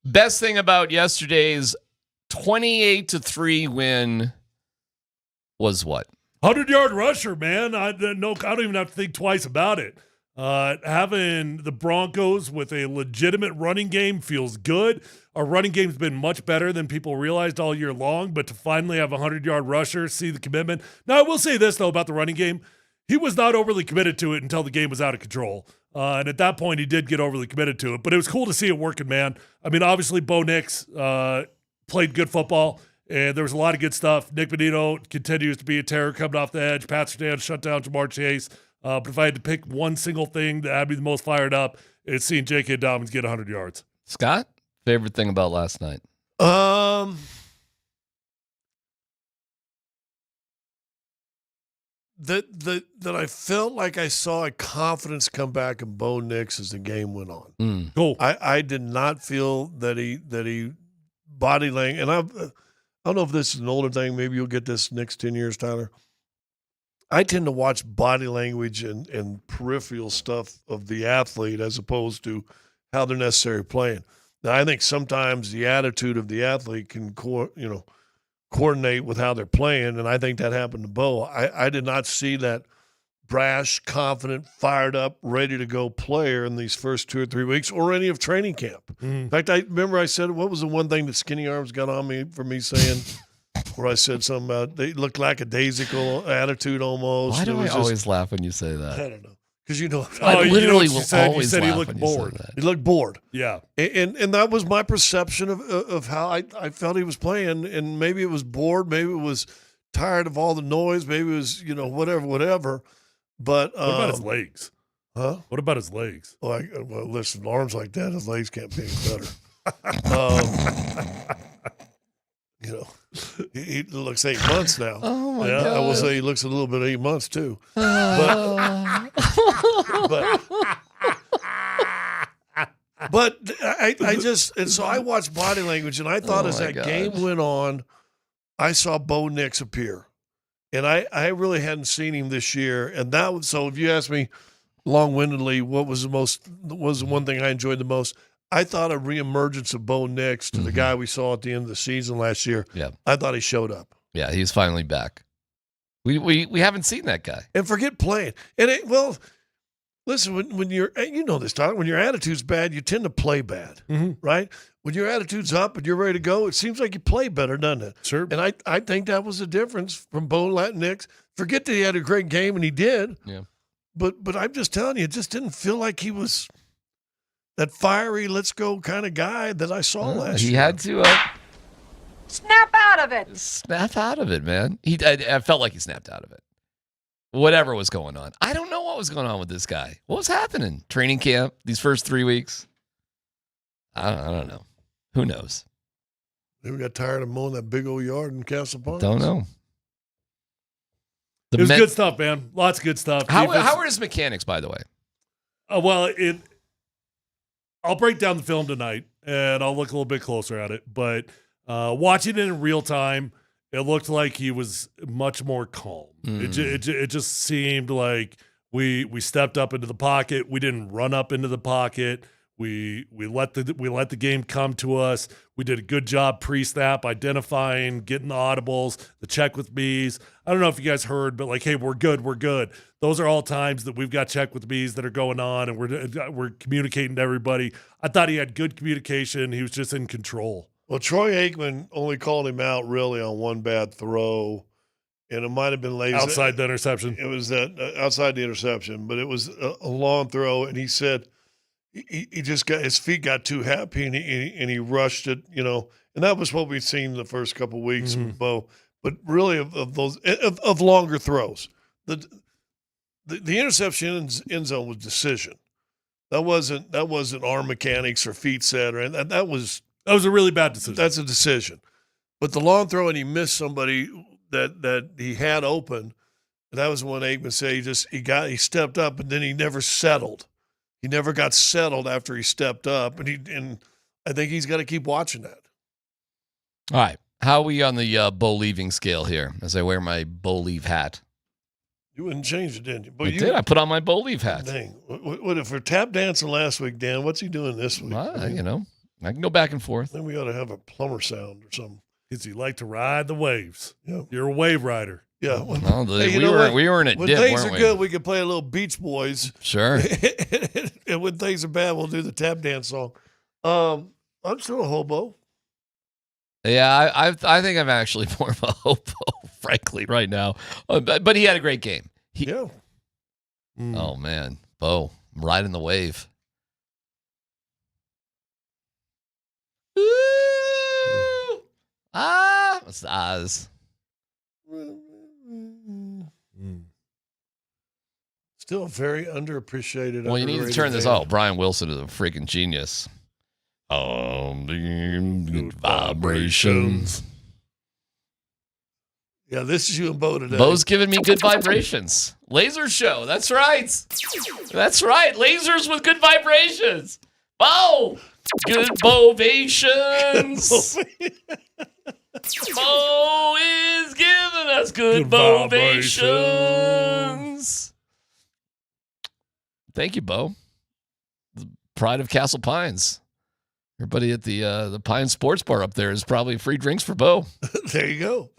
Best thing about yesterday's 28-3 win was what? 100-yard rusher, man. I don't even have to think twice about it. Having the Broncos with a legitimate running game feels good. Our running game's been much better than people realized all year long, but to finally have a 100-yard rusher, see the commitment. Now, I will say this, though, about the running game. He was not overly committed to it until the game was out of control. And at that point, he did get overly committed to it. But it was cool to see it working, man. I mean, obviously, Bo Nix played good football, and there was a lot of good stuff. Nick Bonito continues to be a terror coming off the edge. Pat Surtain shut down Jamar Chase. But if I had to pick one single thing that had me the most fired up, it's seeing J.K. Dobbins get 100 yards. Scott, favorite thing about last night? That I felt like I saw a confidence come back in Bo Nix as the game went on. Cool. I did not feel that he body language, and I don't know if this is an older thing. Maybe you'll get this next 10 years, Tyler. I tend to watch body language and peripheral stuff of the athlete as opposed to how they're necessarily playing. Now, I think sometimes the attitude of the athlete can coordinate with how they're playing, and I think that happened to Bo. I did not see that brash, confident, fired up, ready to go player in these first 2 or 3 weeks or any of training camp. In fact, I remember I said, what was the one thing that Skinny Arms got on me for me saying – where I said something about they look lackadaisical attitude almost. Why do I always laugh when you say that? I don't know. Because you know. I literally will You always said laugh he looked when you say bored. that. He looked bored. Yeah. And that was my perception of how I felt he was playing. And maybe it was bored. Maybe it was tired of all the noise. Maybe it was, whatever. But what about his legs? Huh? What about his legs? Well, listen, arms like that, his legs can't be any better. He looks 8 months now. Oh my God. I will say he looks a little bit 8 months too. But I just, and so I watched body language, and I thought as that game went on, I saw Bo Nix appear, and I really hadn't seen him this year, and that was, so if you ask me long-windedly, what was the one thing I enjoyed the most? I thought a reemergence of Bo Nix to the guy we saw at the end of the season last year. Yeah, I thought he showed up. Yeah, he's finally back. We haven't seen that guy. And forget playing. And listen, when you're, you know this, Tyler, when your attitude's bad, you tend to play bad, right? When your attitude's up and you're ready to go, it seems like you play better, doesn't it? Sure. And I think that was the difference from Bo Nix. Forget that he had a great game, and he did. Yeah. But I'm just telling you, it just didn't feel like he was that fiery, let's go kind of guy that I saw last year. He had to snap out of it. Snap out of it, man. I felt like he snapped out of it. Whatever was going on. I don't know what was going on with this guy. What was happening? Training camp, these first 3 weeks? I don't know. Who knows? Maybe we got tired of mowing that big old yard in Castle Pines. Don't know. It was good stuff, man. Lots of good stuff. How are his mechanics, by the way? I'll break down the film tonight, and I'll look a little bit closer at it. But watching it in real time, it looked like he was much more calm. It just seemed like we stepped up into the pocket. We didn't run up into the pocket. We let the game come to us. We did a good job pre-snap identifying, getting the audibles, the check with me's. I don't know if you guys heard, but hey, we're good. Those are all times that we've got check with me's that are going on, and we're communicating to everybody. I thought he had good communication. He was just in control. Well, Troy Aikman only called him out really on one bad throw, and it might have been lazy. Outside the interception. It was that outside the interception, but it was a long throw, and he said he just got his feet got too happy, and he rushed it, and that was what we've seen the first couple of weeks with Bo. But really, of those of longer throws, the interception end zone was decision. That wasn't arm mechanics or feet set or anything. That was a really bad decision. That's a decision. But the long throw, and he missed somebody that he had open. And that was when Aikman said he stepped up, and then he never settled. He never got settled after he stepped up, and I think he's got to keep watching that. All right, how are we on the Bo leaving scale here? As I wear my Bo leave hat. You wouldn't change it, didn't you? But I did. I put on my Bo leave hat. Dang. What if we're tap dancing last week, Dan? What's he doing this week? Well, I can go back and forth. Then we ought to have a plumber sound or something. Because you like to ride the waves. Yeah. You're a wave rider. Yeah. We were in a when dip, things weren't are we? good, we can play a little Beach Boys. Sure. And when things are bad, we'll do the tap dance song. I'm still a hobo. Yeah, I think I'm actually more of a hobo, frankly, right now. But he had a great game. Yeah. Oh, man. Bo, I'm riding the wave. Ooh. What's the Oz? Still a very underappreciated. Well, you need to underrated turn this band. off. Brian Wilson is a freaking genius. Good vibrations. Yeah, this is you and Bo today. Bo's giving me good vibrations. Laser show. That's right. That's right. Lasers with good vibrations. Bo. Good bovations. Bo is giving us good bovations. Thank you, Bo. The pride of Castle Pines. Everybody at the Pine Sports Bar up there is probably free drinks for Bo. There you go.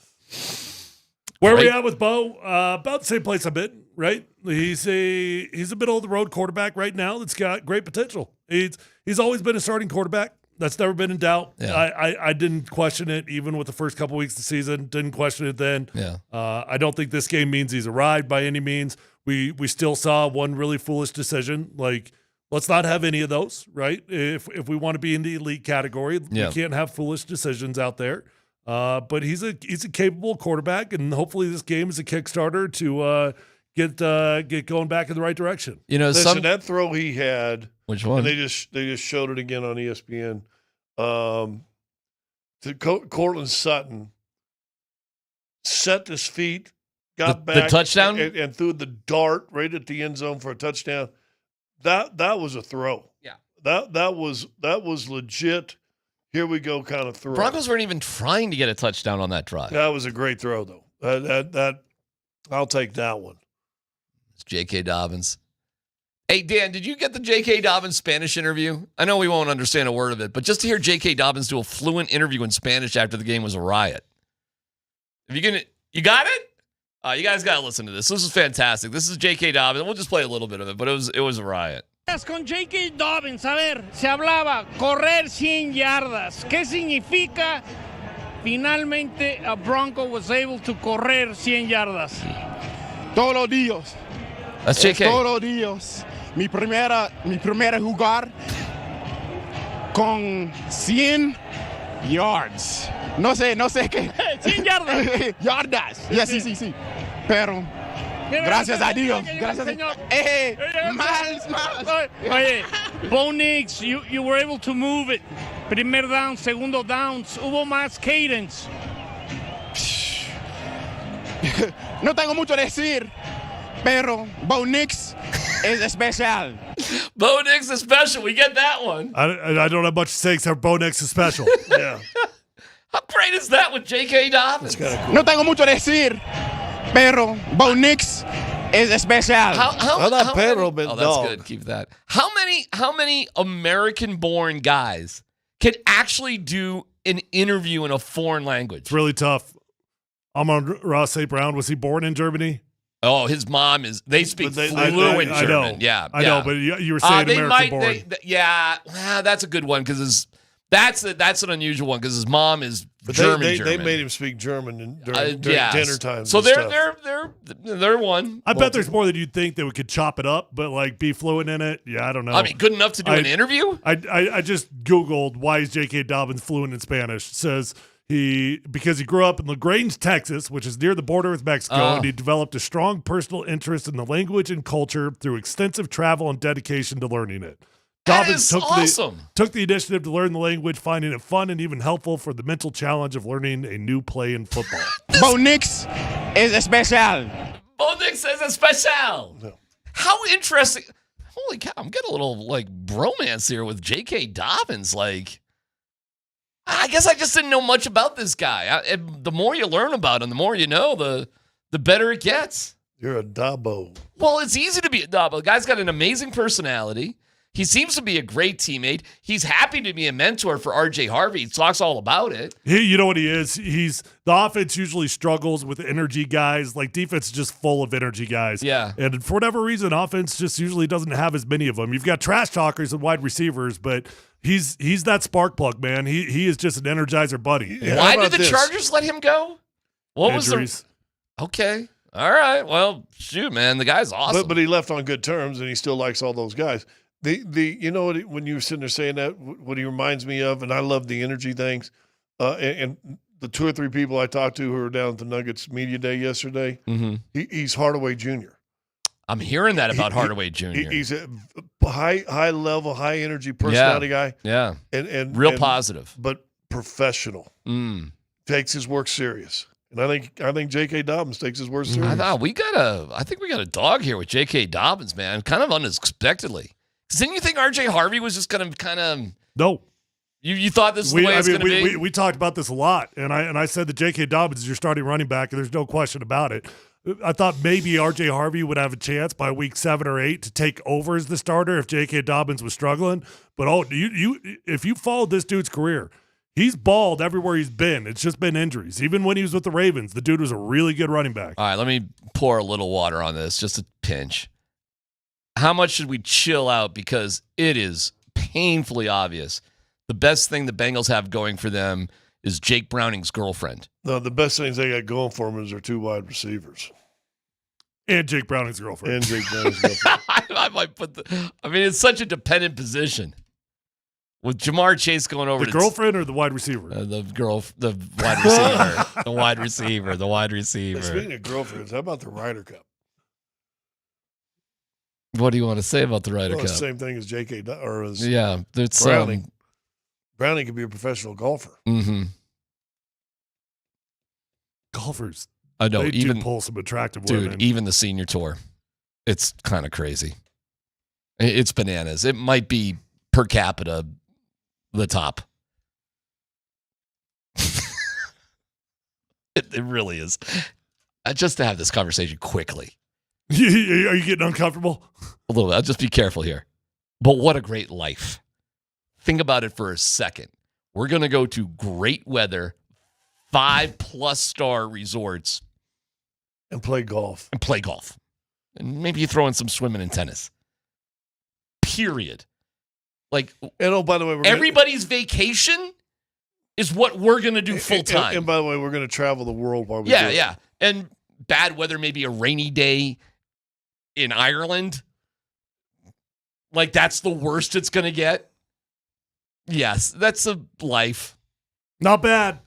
Where are we at with Bo? About the same place I've been, right? He's a middle of the road quarterback right now that's got great potential. He's always been a starting quarterback. That's never been in doubt. Yeah. I didn't question it even with the first couple weeks of the season. Didn't question it then. Yeah. I don't think this game means he's arrived by any means. We still saw one really foolish decision. Like, let's not have any of those, right? If we want to be in the elite category, we can't have foolish decisions out there. But he's a capable quarterback, and hopefully this game is a Kickstarter to get going back in the right direction. You know, Listen, that throw he had. Which one? And they just showed it again on ESPN. To Cortland Sutton, set his feet, got back, the touchdown, and threw the dart right at the end zone for a touchdown. That was a throw. Yeah. That was legit. Here we go, kind of throw. Broncos weren't even trying to get a touchdown on that drive. That was a great throw, though. That I'll take that one. It's J.K. Dobbins. Hey, Dan, did you get the J.K. Dobbins Spanish interview? I know we won't understand a word of it, but just to hear J.K. Dobbins do a fluent interview in Spanish after the game was a riot. You got it? You guys got to listen to this. This is fantastic. This is J.K. Dobbins. We'll just play a little bit of it, but it was a riot. Con J.K. Dobbins, a ver, se hablaba correr 100 yardas. ¿Qué significa? Finalmente, a Bronco was able to correr 100 yardas. Todos los días. That's J.K. Todos los días. Mi primera jugar con 100 yards. No sé qué. 100 yardas. Yardas. Yes, sí. Pero gracias a Dios. Gracias a Dios. Más. Oye, Bo Nix, you were able to move it. Primer down, segundo downs. Hubo más cadence. No tengo mucho que decir, pero Bo Nix es especial. Bo Nix is special. We get that one. I don't have much to say except Bo Nix is special. Yeah. How great is that with J.K. Dobbins? Cool. No tengo mucho que decir, pero Bo Nix es especial. How Pedro many, that's good. Keep that. How many American-born guys can actually do an interview in a foreign language? It's really tough. Amon-Ra St. Brown, was he born in Germany? Oh, his mom is. They speak fluent German. I know. Yeah, I know, but you were saying American-born. That's a good one because that's an unusual one because his mom is German. They made him speak German during dinner time. So they're one. I bet there's more than you'd think that we could chop it up, but like be fluent in it. Yeah, I don't know. I mean, good enough to do an interview. I just Googled why is J.K. Dobbins fluent in Spanish. It says because he grew up in LaGrange, Texas, which is near the border with Mexico, and he developed a strong personal interest in the language and culture through extensive travel and dedication to learning it. Dobbins took the initiative to learn the language, finding it fun and even helpful for the mental challenge of learning a new play in football. Bo Nix es especial. Bo Nix is especial. No. How interesting. Holy cow, I'm getting a little like bromance here with J.K. Dobbins. Like, I guess I just didn't know much about this guy. The more you learn about him, the more you know, the better it gets. You're a Dabo. Well, it's easy to be a Dabo. The guy's got an amazing personality. He seems to be a great teammate. He's happy to be a mentor for R.J. Harvey. He talks all about it. You know what he is? The offense usually struggles with energy guys. Like, defense is just full of energy guys. Yeah. And for whatever reason, offense just usually doesn't have as many of them. You've got trash talkers and wide receivers, but he's that spark plug, man. He is just an energizer buddy. Why did the Chargers let him go? What Injuries. was the... Okay. All right. Well, shoot, man. The guy's awesome. But he left on good terms, and he still likes all those guys. You know what, when you were sitting there saying that, what he reminds me of, and I love the energy things, and the 2 or 3 people I talked to who were down at the Nuggets media day yesterday, he's Hardaway Jr. I'm hearing that about Hardaway Jr. He's a high level, high energy personality guy. Yeah, and real positive, but professional. Takes his work serious. And I think J.K. Dobbins takes his work serious. I think we got a dog here with J.K. Dobbins, man, kind of unexpectedly. Didn't you think R.J. Harvey was just going to kind of... No. You thought this is the way it's going to be? We talked about this a lot, and I said that J.K. Dobbins is your starting running back, and there's no question about it. I thought maybe R.J. Harvey would have a chance by week 7 or 8 to take over as the starter if J.K. Dobbins was struggling. But if you followed this dude's career, he's balled everywhere he's been. It's just been injuries. Even when he was with the Ravens, the dude was a really good running back. All right, let me pour a little water on this, just a pinch. How much should we chill out? Because it is painfully obvious. The best thing the Bengals have going for them is Jake Browning's girlfriend. No, the best things they got going for them is their 2 wide receivers. And Jake Browning's girlfriend. I might put it's such a dependent position. With Jamar Chase going over the girlfriend or the wide receiver? The wide receiver. the wide receiver. Speaking of girlfriends, how about the Ryder Cup? What do you want to say about the Ryder Cup? The same thing as J.K. or as it's Browning. Browning could be a professional golfer. Mm-hmm. Golfers. I know. They even do pull some attractive dude, women. even the senior tour, it's kind of crazy. It's bananas. It might be per capita the top. It really is. Just to have this conversation quickly. Are you getting uncomfortable? A little bit. I'll just be careful here. But what a great life. Think about it for a second. We're going to go to great weather, 5+ star resorts. And play golf. And maybe you throw in some swimming and tennis. Period. Like, and by the way, everybody's vacation is what we're going to do full time. And by the way, we're going to travel the world while we do it. Yeah. And bad weather, maybe a rainy day in Ireland. Like, that's the worst it's going to get. Yes, that's a life. Not bad.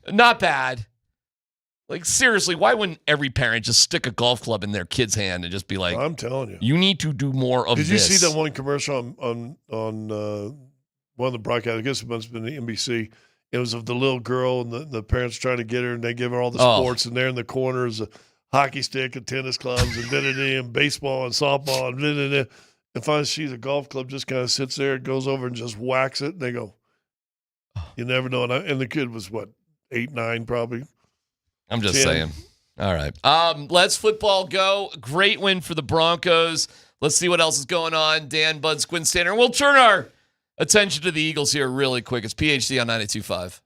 Like, seriously, why wouldn't every parent just stick a golf club in their kid's hand and just be like, I'm telling you. You need to do more of this. Did you see that one commercial on one of the broadcasts? I guess it must have been the NBC. It was of the little girl and the parents trying to get her, and they give her all the sports, and there in the corner is a hockey stick and tennis clubs and baseball and softball and and finally she's a golf club, just kind of sits there, goes over and just whacks it, and they go, you never know. And the kid was, 8, 9 probably. I'm just 10. saying. All right. Let's football go. Great win for the Broncos. Let's see what else is going on. Dan, Bud, Squint Standard. We'll turn our attention to the Eagles here really quick. It's PhD on 92.5.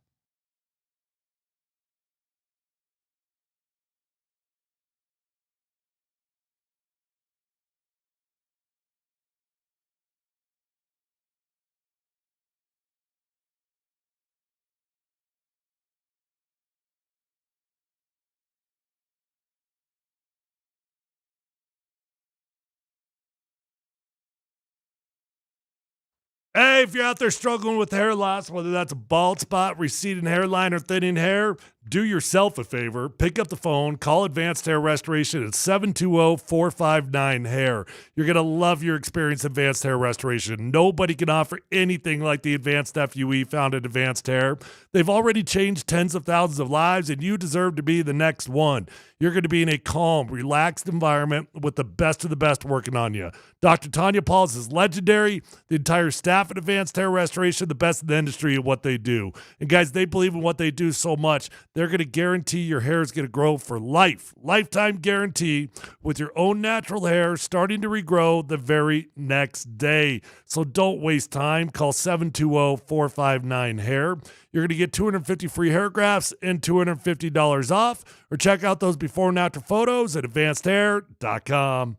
Hey, if you're out there struggling with hair loss, whether that's a bald spot, receding hairline, or thinning hair, do yourself a favor. Pick up the phone, call Advanced Hair Restoration at 720-459-HAIR. You're going to love your experience at Advanced Hair Restoration. Nobody can offer anything like the advanced FUE found at Advanced Hair. They've already changed tens of thousands of lives, and you deserve to be the next one. You're going to be in a calm, relaxed environment with the best of the best working on you. Dr. Tanya Pauls is legendary. The entire staff at Advanced Hair Restoration, the best in the industry at what they do. And guys, they believe in what they do so much, they're going to guarantee your hair is going to grow for life. Lifetime guarantee with your own natural hair starting to regrow the very next day. So don't waste time. Call 720-459-HAIR. You're going to get 250 free hair grafts and $250 off. Or check out those before and after photos at advancedhair.com.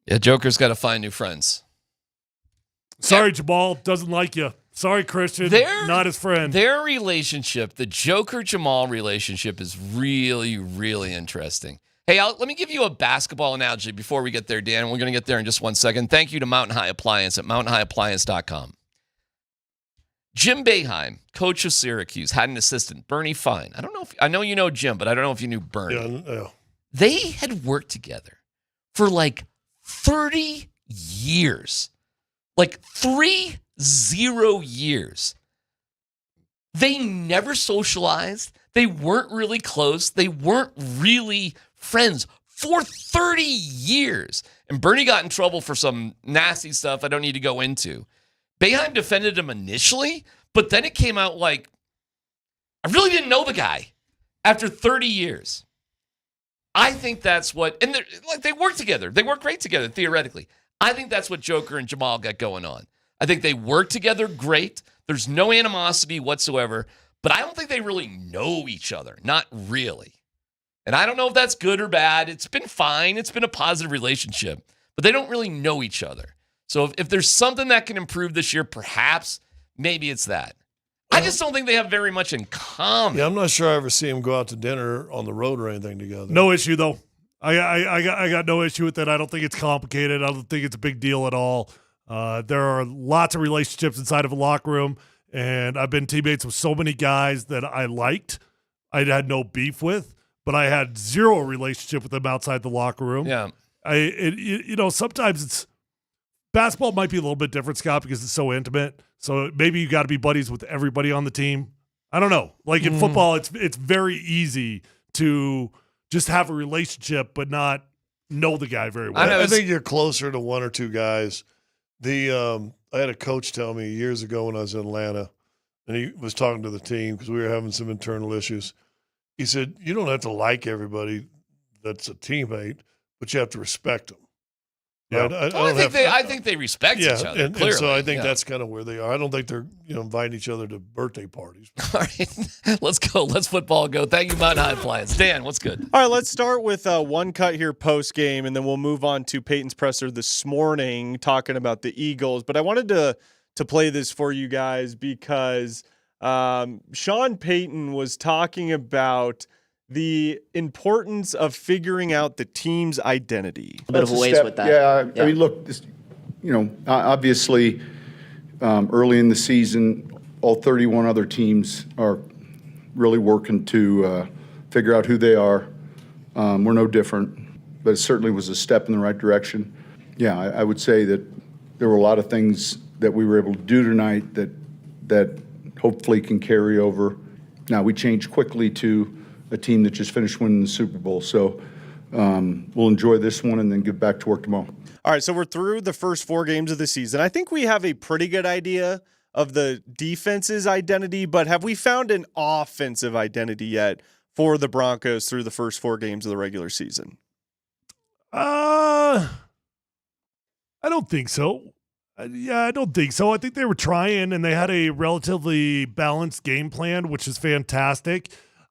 Yeah, Joker's got to find new friends. Sorry, Jamal doesn't like you. Sorry, Christian, not his friend. Their relationship, the Joker-Jamal relationship, is really, really interesting. Hey, let me give you a basketball analogy before we get there, Dan. We're going to get there in just 1 second. Thank you to Mountain High Appliance at mountainhighappliance.com. Jim Boeheim, coach of Syracuse, had an assistant, Bernie Fine. I know you know Jim, but I don't know if you knew Bernie. Yeah. They had worked together for like 30 years. Like 30 years. They never socialized. They weren't really close. They weren't really friends for 30 years. And Bernie got in trouble for some nasty stuff I don't need to go into. Boeheim defended him initially, but then it came out like, I really didn't know the guy after 30 years. I think that's what, and they work together. They work great together, theoretically. I think that's what Joker and Jamal got going on. I think they work together great. There's no animosity whatsoever, but I don't think they really know each other. Not really. And I don't know if that's good or bad. It's been fine. It's been a positive relationship, but they don't really know each other. So if there's something that can improve this year, perhaps, maybe it's that. I just don't think they have very much in common. Yeah, I'm not sure I ever see them go out to dinner on the road or anything together. No issue, though. I got no issue with that. I don't think it's complicated. I don't think it's a big deal at all. There are lots of relationships inside of a locker room, and I've been teammates with so many guys that I liked. I had no beef with, but I had zero relationship with them outside the locker room. Yeah. Sometimes it's basketball might be a little bit different, Scott, because it's so intimate. So maybe you got to be buddies with everybody on the team. I don't know. Like in football, it's very easy to just have a relationship but not know the guy very well. I think you're closer to one or two guys. I had a coach tell me years ago when I was in Atlanta, and he was talking to the team because we were having some internal issues. He said, you don't have to like everybody that's a teammate, but you have to respect them. Yeah. I think they respect each other. And so I think that's kind of where they are. I don't think they're inviting each other to birthday parties. All right, let's go. Let's football go. Thank you, Mountain High Appliance. Dan, what's good? All right, let's start with one cut here post game, and then we'll move on to Peyton's presser this morning talking about the Eagles. But I wanted to play this for you guys because Sean Payton was talking about the importance of figuring out the team's identity. A bit of a ways with that. Yeah, I mean, look, obviously, early in the season, all 31 other teams are really working to figure out who they are. We're no different, but it certainly was a step in the right direction. Yeah, I would say that there were a lot of things that we were able to do tonight that hopefully can carry over. Now, we changed quickly to a team that just finished winning the Super Bowl. So we'll enjoy this one and then get back to work tomorrow. All right, so we're through the first 4 games of the season. I think we have a pretty good idea of the defense's identity, but have we found an offensive identity yet for the Broncos through the first 4 games of the regular season? I don't think so. I don't think so. I think they were trying, and they had a relatively balanced game plan, which is fantastic.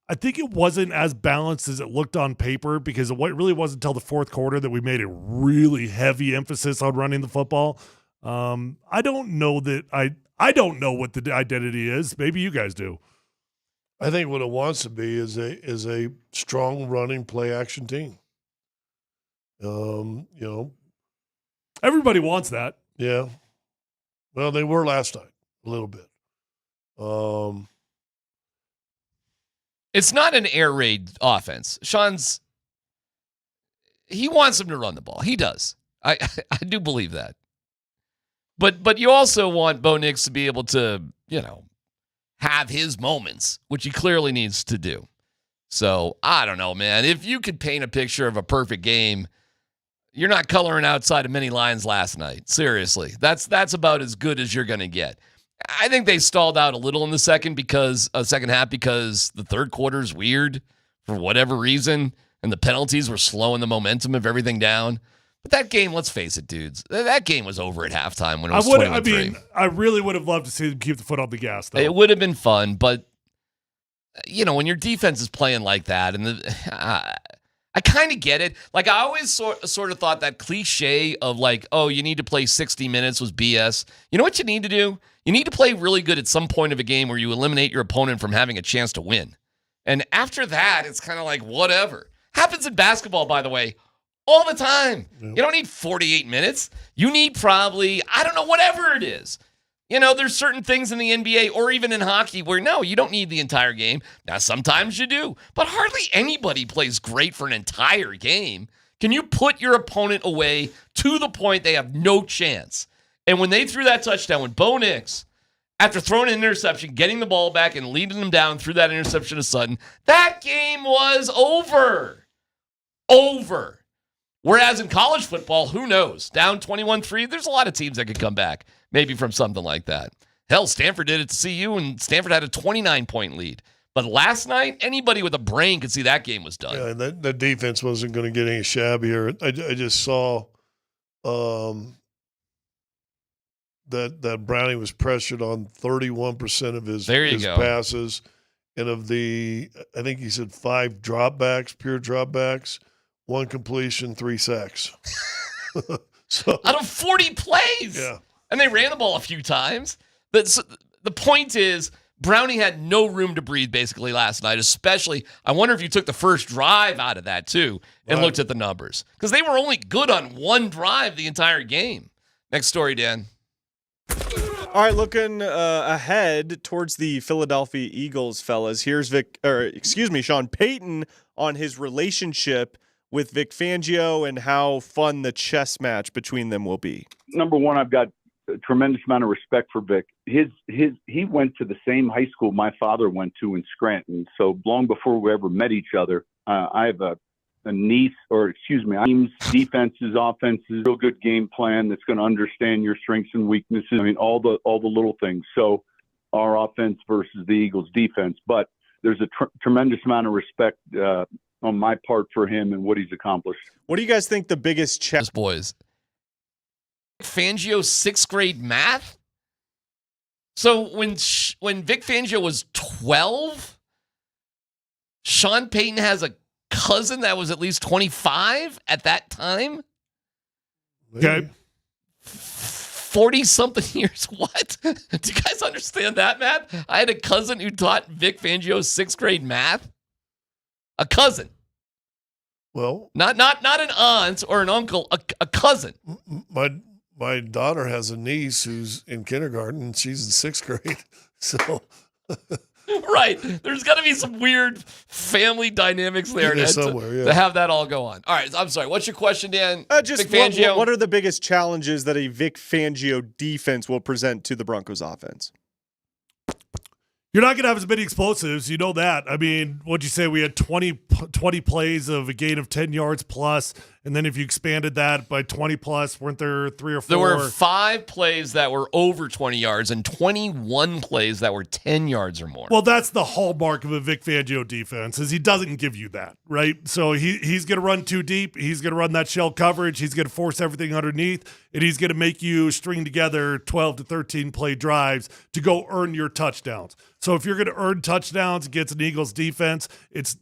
I think it wasn't as balanced as it looked on paper because it really wasn't until the fourth quarter that we made a really heavy emphasis on running the football. I don't know that I don't know what the identity is. Maybe you guys do. I think what it wants to be is a strong running play action team. Everybody wants that. Yeah. Well, they were last night a little bit. It's not an air raid offense. He wants them to run the ball. He does. I do believe that. But you also want Bo Nix to be able to, have his moments, which he clearly needs to do. So, I don't know, man. If you could paint a picture of a perfect game, you're not coloring outside of many lines last night. Seriously. That's about as good as you're going to get. I think they stalled out a little in the second half because the third quarter is weird for whatever reason, and the penalties were slowing the momentum of everything down. But that game, let's face it, dudes, that game was over at halftime when it was 21-3. I really would have loved to see them keep the foot on the gas, though. It would have been fun, but when your defense is playing like that, and I kind of get it. Like, I always sort of thought that cliche of like, oh, you need to play 60 minutes was BS. You know what you need to do? You need to play really good at some point of a game where you eliminate your opponent from having a chance to win. And after that, it's kind of like whatever. Happens in basketball, by the way, all the time. Yep. You don't need 48 minutes. You need probably, I don't know, whatever it is. You know, there's certain things in the NBA or even in hockey where, no, you don't need the entire game. Now, sometimes you do, but hardly anybody plays great for an entire game. Can you put your opponent away to the point they have no chance? And when they threw that touchdown, when Bo Nix, after throwing an interception, getting the ball back and leading them down through that interception to Sutton, that game was over. Over. Whereas in college football, who knows? Down 21-3, there's a lot of teams that could come back, maybe from something like that. Hell, Stanford did it to CU, and Stanford had a 29-point lead. But last night, anybody with a brain could see that game was done. Yeah, that defense wasn't going to get any shabbier. I just saw that Browning was pressured on 31% of his passes. And of the, I think he said 5 dropbacks, pure dropbacks, 1 completion, 3 sacks. So out of 40 plays. Yeah. And they ran the ball a few times. But the point is, Browning had no room to breathe basically last night, especially, I wonder if you took the first drive out of that too and looked at the numbers. Because they were only good on 1 drive the entire game. Next story, Dan. All right, looking ahead towards the Philadelphia Eagles, fellas. Here's Sean Payton on his relationship with Vic Fangio and how fun the chess match between them will be. Number one, I've got a tremendous amount of respect for Vic. He went to the same high school my father went to in Scranton. So long before we ever met each other, I have a niece, teams, defenses, offenses, real good game plan that's going to understand your strengths and weaknesses. I mean, all the little things. So our offense versus the Eagles defense, but there's a tremendous amount of respect on my part for him and what he's accomplished. What do you guys think the biggest challenge? Boys. Fangio's 6th grade math? So when Vic Fangio was 12, Sean Payton has a cousin that was at least 25 at that time? Okay. 40-something years. What? Do you guys understand that math? I had a cousin who taught Vic Fangio's 6th grade math. A cousin. Well, not an aunt or an uncle, a cousin. My daughter has a niece who's in kindergarten, and she's in 6th grade. So, right, there's got to be some weird family dynamics there to have that all go on. All right, I'm sorry. What's your question, Dan? Just Vic Fangio? What are the biggest challenges that a Vic Fangio defense will present to the Broncos offense? You're not going to have as many explosives. You know that. I mean, what'd you say? We had 20 plays of a gain of 10 yards plus. And then if you expanded that by 20 plus, weren't there 3 or 4? There were 5 plays that were over 20 yards and 21 plays that were 10 yards or more. Well, that's the hallmark of a Vic Fangio defense is he doesn't give you that, right? So he's going to run too deep. He's going to run that shell coverage. He's going to force everything underneath. And he's going to make you string together 12 to 13 play drives to go earn your touchdowns. So if you're going to earn touchdowns against an Eagles defense, it's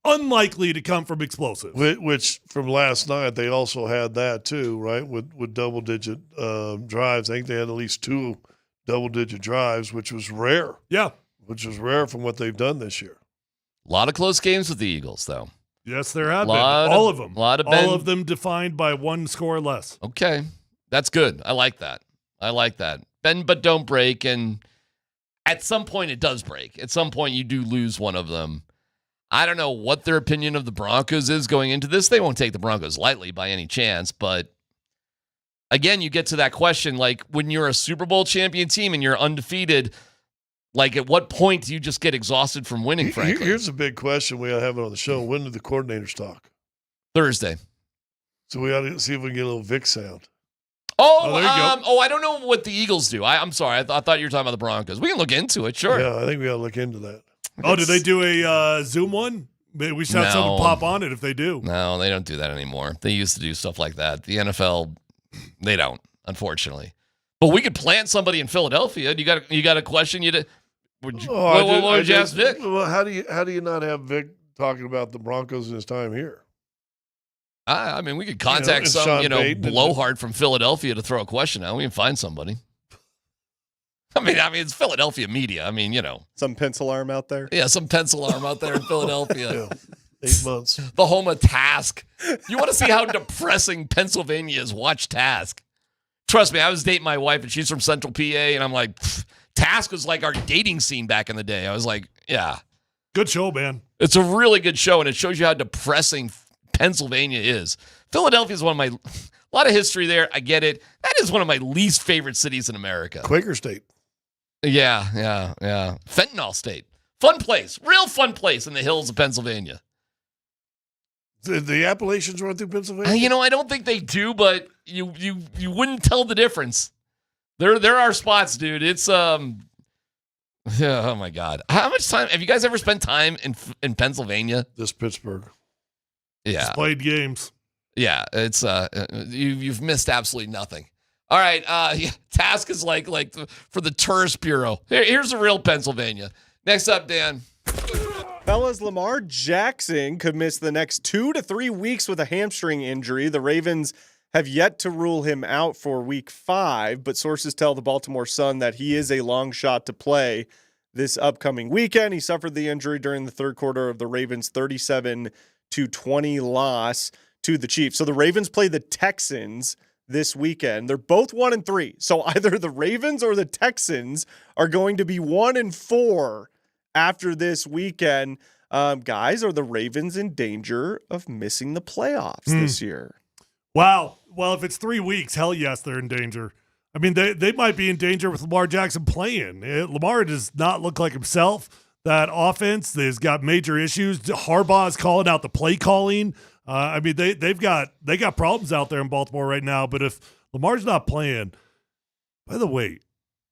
unlikely to come from explosives. Which from last night, they also had that too, right? With double-digit drives. I think they had at least 2 double-digit drives, which was rare. Yeah. Which was rare from what they've done this year. A lot of close games with the Eagles, though. Yes, there have been. All of them. All of them defined by 1 score or less. Okay. That's good. I like that. Bend but don't break, and at some point it does break. At some point you do lose one of them. I don't know what their opinion of the Broncos is going into this. They won't take the Broncos lightly by any chance, but again, you get to that question, like when you're a Super Bowl champion team and you're undefeated, like at what point do you just get exhausted from winning, frankly? Here's a big question we have on the show. When do the coordinators talk? Thursday. So we ought to see if we can get a little Vic sound. I don't know what the Eagles do. I'm sorry. I thought you were talking about the Broncos. We can look into it, sure. Yeah, I think we ought to look into that. Did they do a Zoom one? Maybe we should have someone pop on it if they do. No, they don't do that anymore. They used to do stuff like that. The NFL, they don't, unfortunately. But we could plant somebody in Philadelphia. You got a question? What would you ask Vic? Well, how do you not have Vic talking about the Broncos in his time here. I mean, we could contact some, blowhard from Philadelphia to throw a question out. We can find somebody. I mean, it's Philadelphia media. I mean, Some pencil arm out there. Yeah, some pencil arm out there in Philadelphia. 8 months. The home of Task. You want to see how depressing Pennsylvania is? Watch Task. Trust me, I was dating my wife, and she's from Central PA, and I'm like, Task was like our dating scene back in the day. I was like, yeah. Good show, man. It's a really good show, and it shows you how depressing Pennsylvania is. Philadelphia is one of my, a lot of history there. I get it. That is one of my least favorite cities in America. Quaker State. Yeah. Fentanyl State. Fun place. Real fun place in the hills of Pennsylvania. The Appalachians run through Pennsylvania? I don't think they do, but you wouldn't tell the difference. There are spots, dude. It's oh my God. How much time have you guys ever spent time in Pennsylvania? This Pittsburgh. Yeah. Just played games. Yeah, it's you've missed absolutely nothing. All right, Task is like for the tourist bureau. Here's the real Pennsylvania. Next up, Dan. Fellas, Lamar Jackson could miss the next 2 to 3 weeks with a hamstring injury. The Ravens have yet to rule him out for week 5, but sources tell the Baltimore Sun that he is a long shot to play this upcoming weekend. He suffered the injury during the third quarter of the Ravens' 37-20 loss to the Chiefs. So the Ravens play the Texans this weekend. They're both 1-3. So either the Ravens or the Texans are going to be 1-4 after this weekend. Guys, are the Ravens in danger of missing the playoffs this year? Wow. Well, if it's 3 weeks, hell yes, they're in danger. I mean, they might be in danger with Lamar Jackson playing. Lamar does not look like himself. That offense has got major issues. Harbaugh's calling out the play calling. I mean, they got problems out there in Baltimore right now. But if Lamar's not playing, by the way,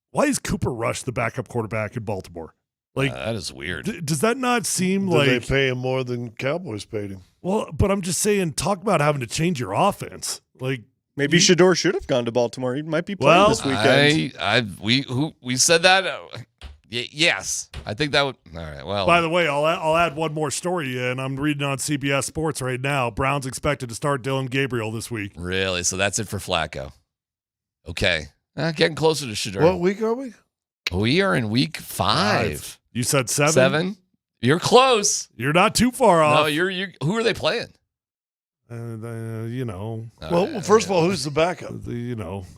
why is Cooper Rush the backup quarterback in Baltimore? Like that is weird. Does that not seem Did like they pay him more than Cowboys paid him? Well, but I'm just saying, talk about having to change your offense. Like maybe Shedeur should have gone to Baltimore. He might be playing this weekend. We said that. Yes, I think that would. All right. Well, by the way, I'll add one more story in. I'm reading on CBS Sports right now. Browns expected to start Dylan Gabriel this week. Really? So that's it for Flacco. Okay, getting closer to Shedeur. What week are we? We are in week 5. You said 7. 7. You're close. You're not too far off. No, you're. Who are they playing? Well, first of all, who's the backup?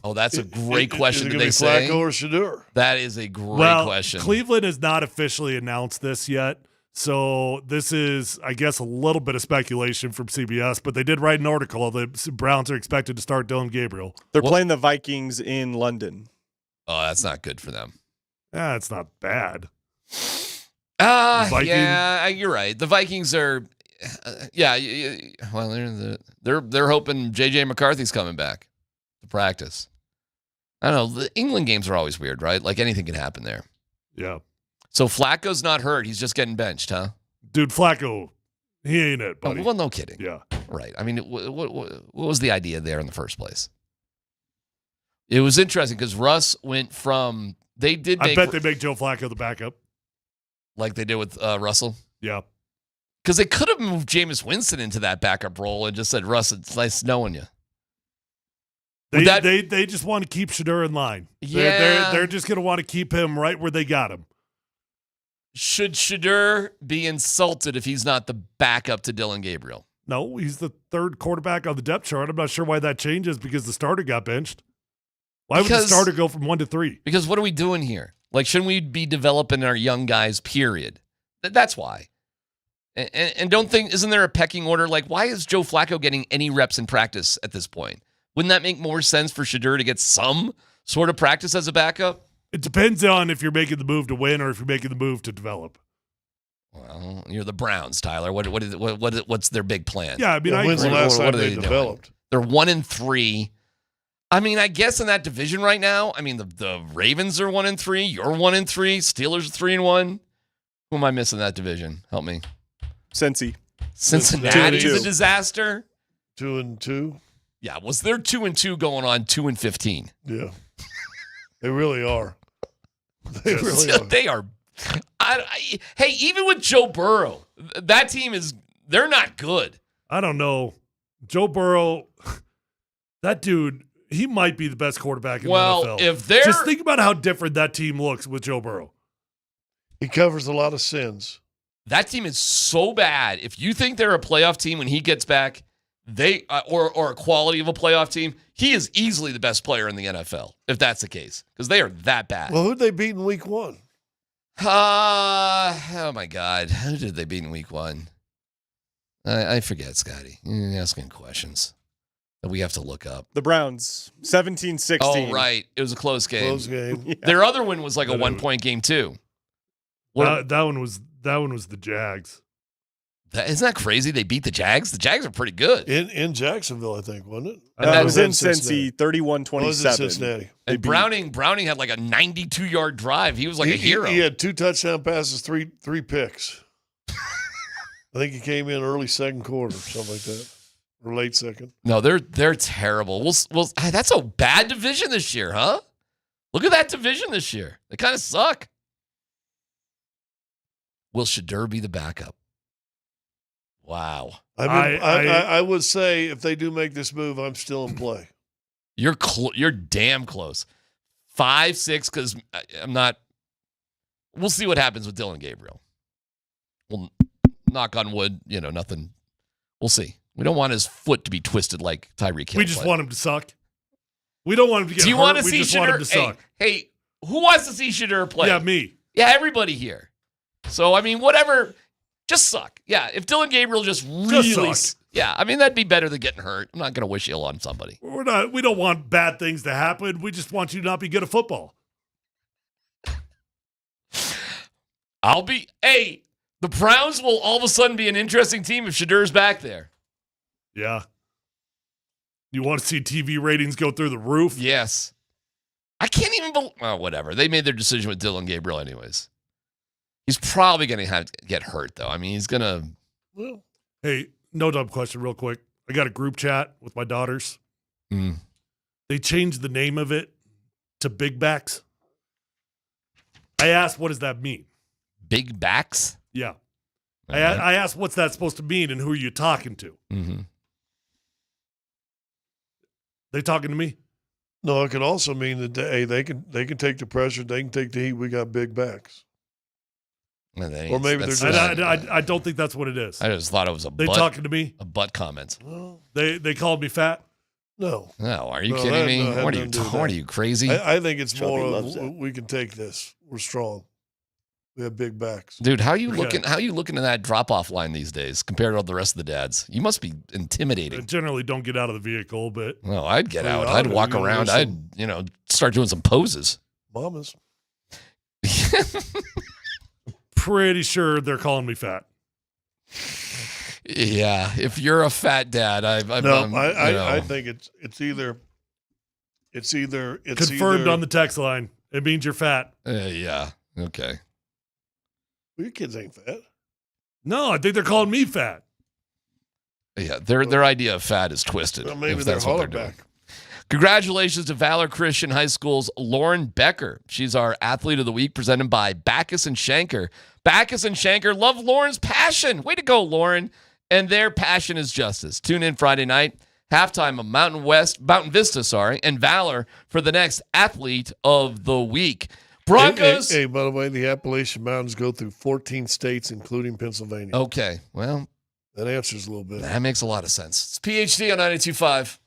Oh, that's a great question. Did they say Flacco or Shedeur? That is a great question. Cleveland has not officially announced this yet, so this is, I guess, a little bit of speculation from CBS. But they did write an article that Browns are expected to start Dylan Gabriel. They're playing the Vikings in London. Oh, that's not good for them. It's not bad. Yeah, you're right. The Vikings are. Well, they're hoping J.J. McCarthy's coming back to practice. I don't know. The England games are always weird, right? Like anything can happen there. Yeah. So Flacco's not hurt. He's just getting benched, huh? Dude, Flacco, he ain't it, buddy. Well, no kidding. Yeah. Right. I mean, what was the idea there in the first place? It was interesting because Russ went from I bet they make Joe Flacco the backup. Like they did with Russell? Yeah. Because they could have moved Jameis Winston into that backup role and just said, Russ, it's nice knowing you. They just want to keep Shedeur in line. Yeah. They're just going to want to keep him right where they got him. Should Shedeur be insulted if he's not the backup to Dylan Gabriel? No, he's the third quarterback on the depth chart. I'm not sure why that changes because the starter got benched. Why would the starter go from 1 to 3? Because what are we doing here? Like, shouldn't we be developing our young guys, period? That's why. And don't think, isn't there a pecking order? Like, why is Joe Flacco getting any reps in practice at this point? Wouldn't that make more sense for Shedeur to get some sort of practice as a backup? It depends on if you're making the move to win or if you're making the move to develop. Well, you're the Browns, Tyler. What's their big plan? Yeah, I mean, when's the last time they developed? They're 1-3. I mean, I guess in that division right now, I mean, the Ravens are 1-3. You're 1-3. Steelers are 3-1. Who am I missing in that division? Help me. Cincinnati's a disaster. 2-2. Yeah, was there 2-2 going on 2-15? Yeah, they really are. They really are. They are. Hey, even with Joe Burrow, that team they're not good. I don't know. Joe Burrow, that dude, he might be the best quarterback in the NFL. If they're just think about how different that team looks with Joe Burrow. He covers a lot of sins. That team is so bad. If you think they're a playoff team when he gets back, they or a quality of a playoff team, he is easily the best player in the NFL, if that's the case, because they are that bad. Well, who'd they beat in week 1? Oh, my God. Who did they beat in week 1? I forget, Scotty. You're asking questions that we have to look up. The Browns, 17-16. Oh, right. It was a close game. Close game. Yeah. Their other one was like a 1-point game, too. That one was the Jags. Isn't that crazy? They beat the Jags? The Jags are pretty good. In Jacksonville, I think, wasn't it? That was in Cincy, 31-27. Was in Cincinnati. And Browning had like a 92-yard drive. He was like a hero. He had 2 touchdown passes, three picks. I think he came in early second quarter, something like that, or late second. No, they're terrible. Well, that's a bad division this year, huh? Look at that division this year. They kind of suck. Will Shadur be the backup? Wow. I would say if they do make this move, I'm still in play. You're damn close. 5-6, because I'm not. We'll see what happens with Dylan Gabriel. Well, knock on wood, nothing. We'll see. We don't want his foot to be twisted like Tyreek Hill. We just want him to suck. We don't want him to get hurt. Do you want to we see just want him to Shadur? suck. Hey, who wants to see Shadur play? Yeah, me. Yeah, everybody here. So, whatever. Just suck. Yeah, if Dylan Gabriel just really suck. Yeah, that'd be better than getting hurt. I'm not going to wish ill on somebody. We don't want bad things to happen. We just want you to not be good at football. The Browns will all of a sudden be an interesting team if Shadur's back there. Yeah. You want to see TV ratings go through the roof? Yes. I can't even believe. Oh, whatever. They made their decision with Dylan Gabriel anyways. He's probably going to have to get hurt, though. He's going to. Well, hey, no dumb question, real quick. I got a group chat with my daughters. They changed the name of it to Big Backs. I asked, what does that mean? Big Backs? Yeah. I asked, what's that supposed to mean, and who are you talking to? Mm-hmm. They talking to me? No, it could also mean that they can take the pressure, they can take the heat. We got big backs. Or maybe they're just. I don't think that's what it is. I just thought it was They talking to me? A butt comment. Well, They called me fat? No. No, are you kidding me? What are you crazy? I think it's Chubby more loves of that. we can take this. We're strong. We have big backs. Dude, how are you looking at that drop-off line these days compared to all the rest of the dads? You must be intimidating. I generally don't get out of the vehicle, but No, I'd get out. I'd walk around. I'd, start doing some poses. Mamas. pretty sure they're calling me fat. Yeah, if you're a fat dad, I think it's either confirmed on the text line. It means you're fat. Yeah. Okay. Well, your kids ain't fat. No, I think they're calling me fat. Yeah, their idea of fat is twisted. Well, maybe if that's they're what they're back. doing. Congratulations to Valor Christian High School's Lauren Becker. She's our Athlete of the Week, presented by Backus and Shanker. Backus and Shanker love Lauren's passion. Way to go, Lauren. And their passion is justice. Tune in Friday night, halftime of Mountain Vista, and Valor for the next Athlete of the Week. Broncos. Hey, by the way, the Appalachian Mountains go through 14 states, including Pennsylvania. Okay, well. That answers a little bit. That makes a lot of sense. It's PhD on 92.5.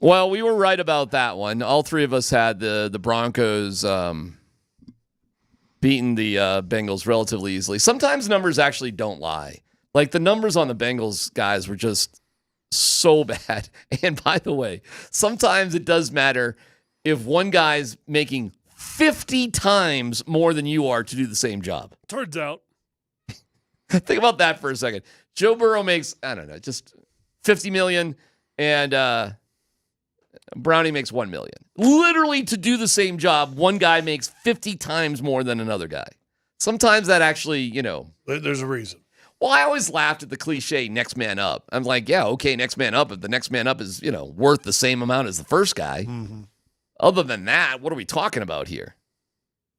Well, we were right about that one. All three of us had the Broncos beating the Bengals relatively easily. Sometimes numbers actually don't lie. Like the numbers on the Bengals guys were just so bad. And by the way, sometimes it does matter if one guy's making 50 times more than you are to do the same job. Turns out. Think about that for a second. Joe Burrow makes, I don't know, just $50 million, and Brownie makes $1 million. Literally to do the same job, one guy makes 50 times more than another guy. Sometimes that actually, There's a reason. Well, I always laughed at the cliche next man up. I'm like, yeah, okay, next man up. If the next man up is, worth the same amount as the first guy. Mm-hmm. Other than that, what are we talking about here?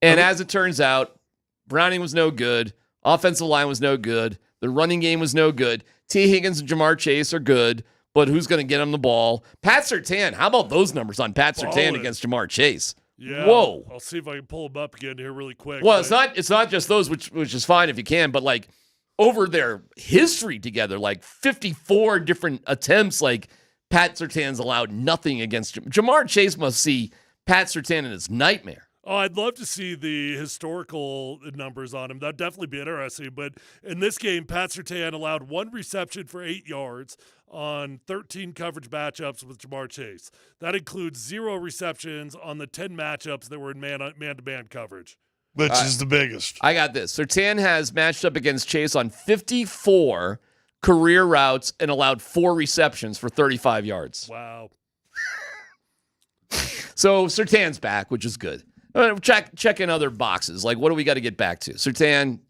And as it turns out, Browning was no good. Offensive line was no good. The running game was no good. T. Higgins and Jamar Chase are good, but who's going to get him the ball? Pat Surtain, how about those numbers on Pat Surtain against Jamar Chase? Yeah. Whoa. I'll see if I can pull them up again here really quick. Well, it's not just those, which is fine if you can, but like over their history together, like 54 different attempts, like Pat Surtain's allowed nothing against Jamar Chase. Must see Pat Surtain in his nightmare. Oh, I'd love to see the historical numbers on him. That'd definitely be interesting. But in this game, Pat Surtain allowed 1 reception for 8 yards on 13 coverage matchups with Jamar Chase. That includes 0 receptions on the 10 matchups that were in man-to-man coverage. Which is the biggest. I got this. Surtain has matched up against Chase on 54 career routes and allowed 4 receptions for 35 yards. Wow. So Surtain's back, which is good. Check in other boxes. Like, what do we got to get back to? Surtain,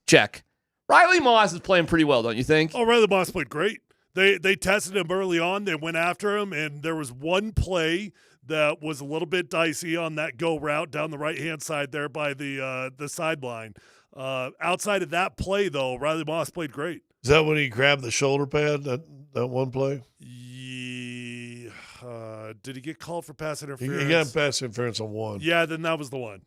check. Riley Moss is playing pretty well, don't you think? Oh, Riley Moss played great. They tested him early on. They went after him, and there was one play that was a little bit dicey on that go route down the right-hand side there by the sideline. Outside of that play, though, Riley Moss played great. Is that when he grabbed the shoulder pad, that one play? Did he get called for pass interference? He got pass interference on one. Yeah, then that was the one.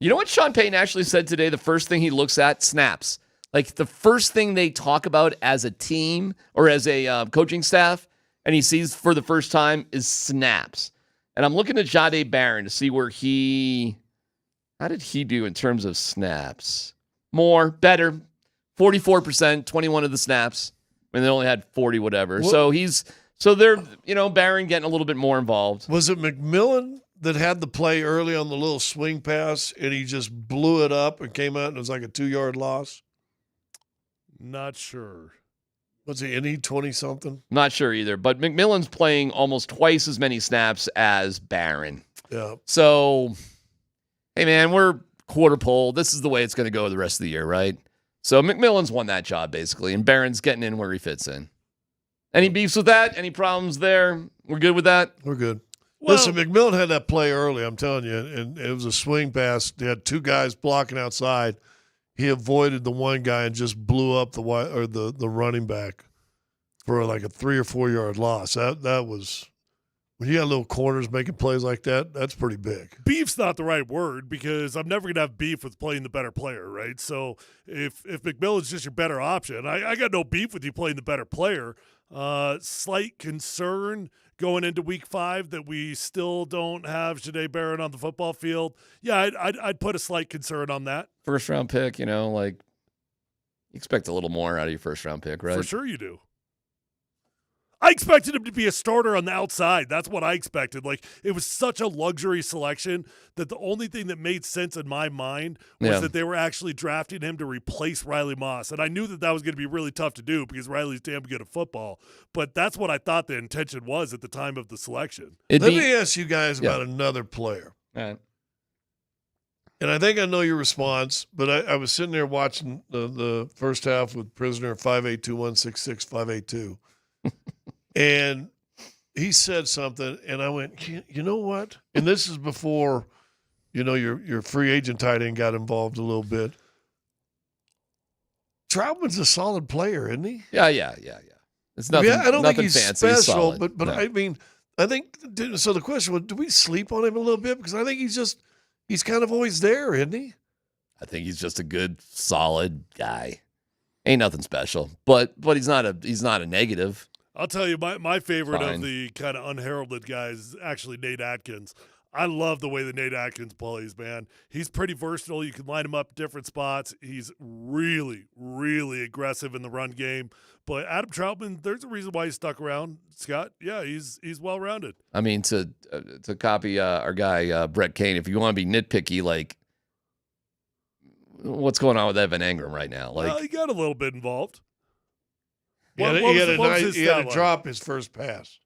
You know what Sean Payton actually said today? The first thing he looks at, snaps. Like the first thing they talk about as a team or as a coaching staff, and he sees for the first time is snaps. And I'm looking at Jahdae Barron to see how did he do in terms of snaps? More, better, 44%, 21 of the snaps. I mean, they only had 40 whatever. What? So they're, Barron getting a little bit more involved. Was it McMillan that had the play early on the little swing pass and he just blew it up and came out and it was like a 2-yard loss? Not sure. Was he any 20-something? Not sure either. But McMillan's playing almost twice as many snaps as Barron. Yeah. So, hey, man, we're quarter pole. This is the way it's going to go the rest of the year, right? So McMillan's won that job, basically, and Barron's getting in where he fits in. Any beefs with that? Any problems there? We're good with that? We're good. Well, listen, McMillan had that play early, I'm telling you, and it was a swing pass. They had 2 guys blocking outside. He avoided the one guy and just blew up the running back for like a 3 or 4 yard loss. That was when you got little corners making plays like that. That's pretty big. Beef's not the right word because I'm never gonna have beef with playing the better player, right? So if McMillan's just your better option, I got no beef with you playing the better player. Slight concern going into week 5 that we still don't have Jahdae Barron on the football field. Yeah, I'd put a slight concern on that. First round pick, you expect a little more out of your first round pick, right? For sure you do. I expected him to be a starter on the outside. That's what I expected. Like, it was such a luxury selection that the only thing that made sense in my mind was that they were actually drafting him to replace Riley Moss. And I knew that was going to be really tough to do because Riley's damn good at football. But that's what I thought the intention was at the time of the selection. Let me ask you guys about another player. All right. And I think I know your response, but I was sitting there watching the first half with prisoner 582166582. And he said something, and I went, you know what? And this is before, your free agent tight end got involved a little bit. Troutman's a solid player, isn't he? Yeah. It's nothing. I don't nothing think he's fancy. special, but no. I mean, I think so. The question was, do we sleep on him a little bit? Because I think he's kind of always there, isn't he? I think he's just a good, solid guy. Ain't nothing special, but he's not a negative. I'll tell you, my favorite Fine. of the kind of unheralded guys is actually Nate Atkins. I love the way that Nate Atkins plays, man. He's pretty versatile. You can line him up at different spots. He's really, really aggressive in the run game. But Adam Troutman, there's a reason why he's stuck around, Scott. Yeah, he's well-rounded. I mean, to copy our guy Brett Kane, if you want to be nitpicky, like what's going on with Evan Engram right now? Like, Well, he got a little bit involved. He had to drop his first pass.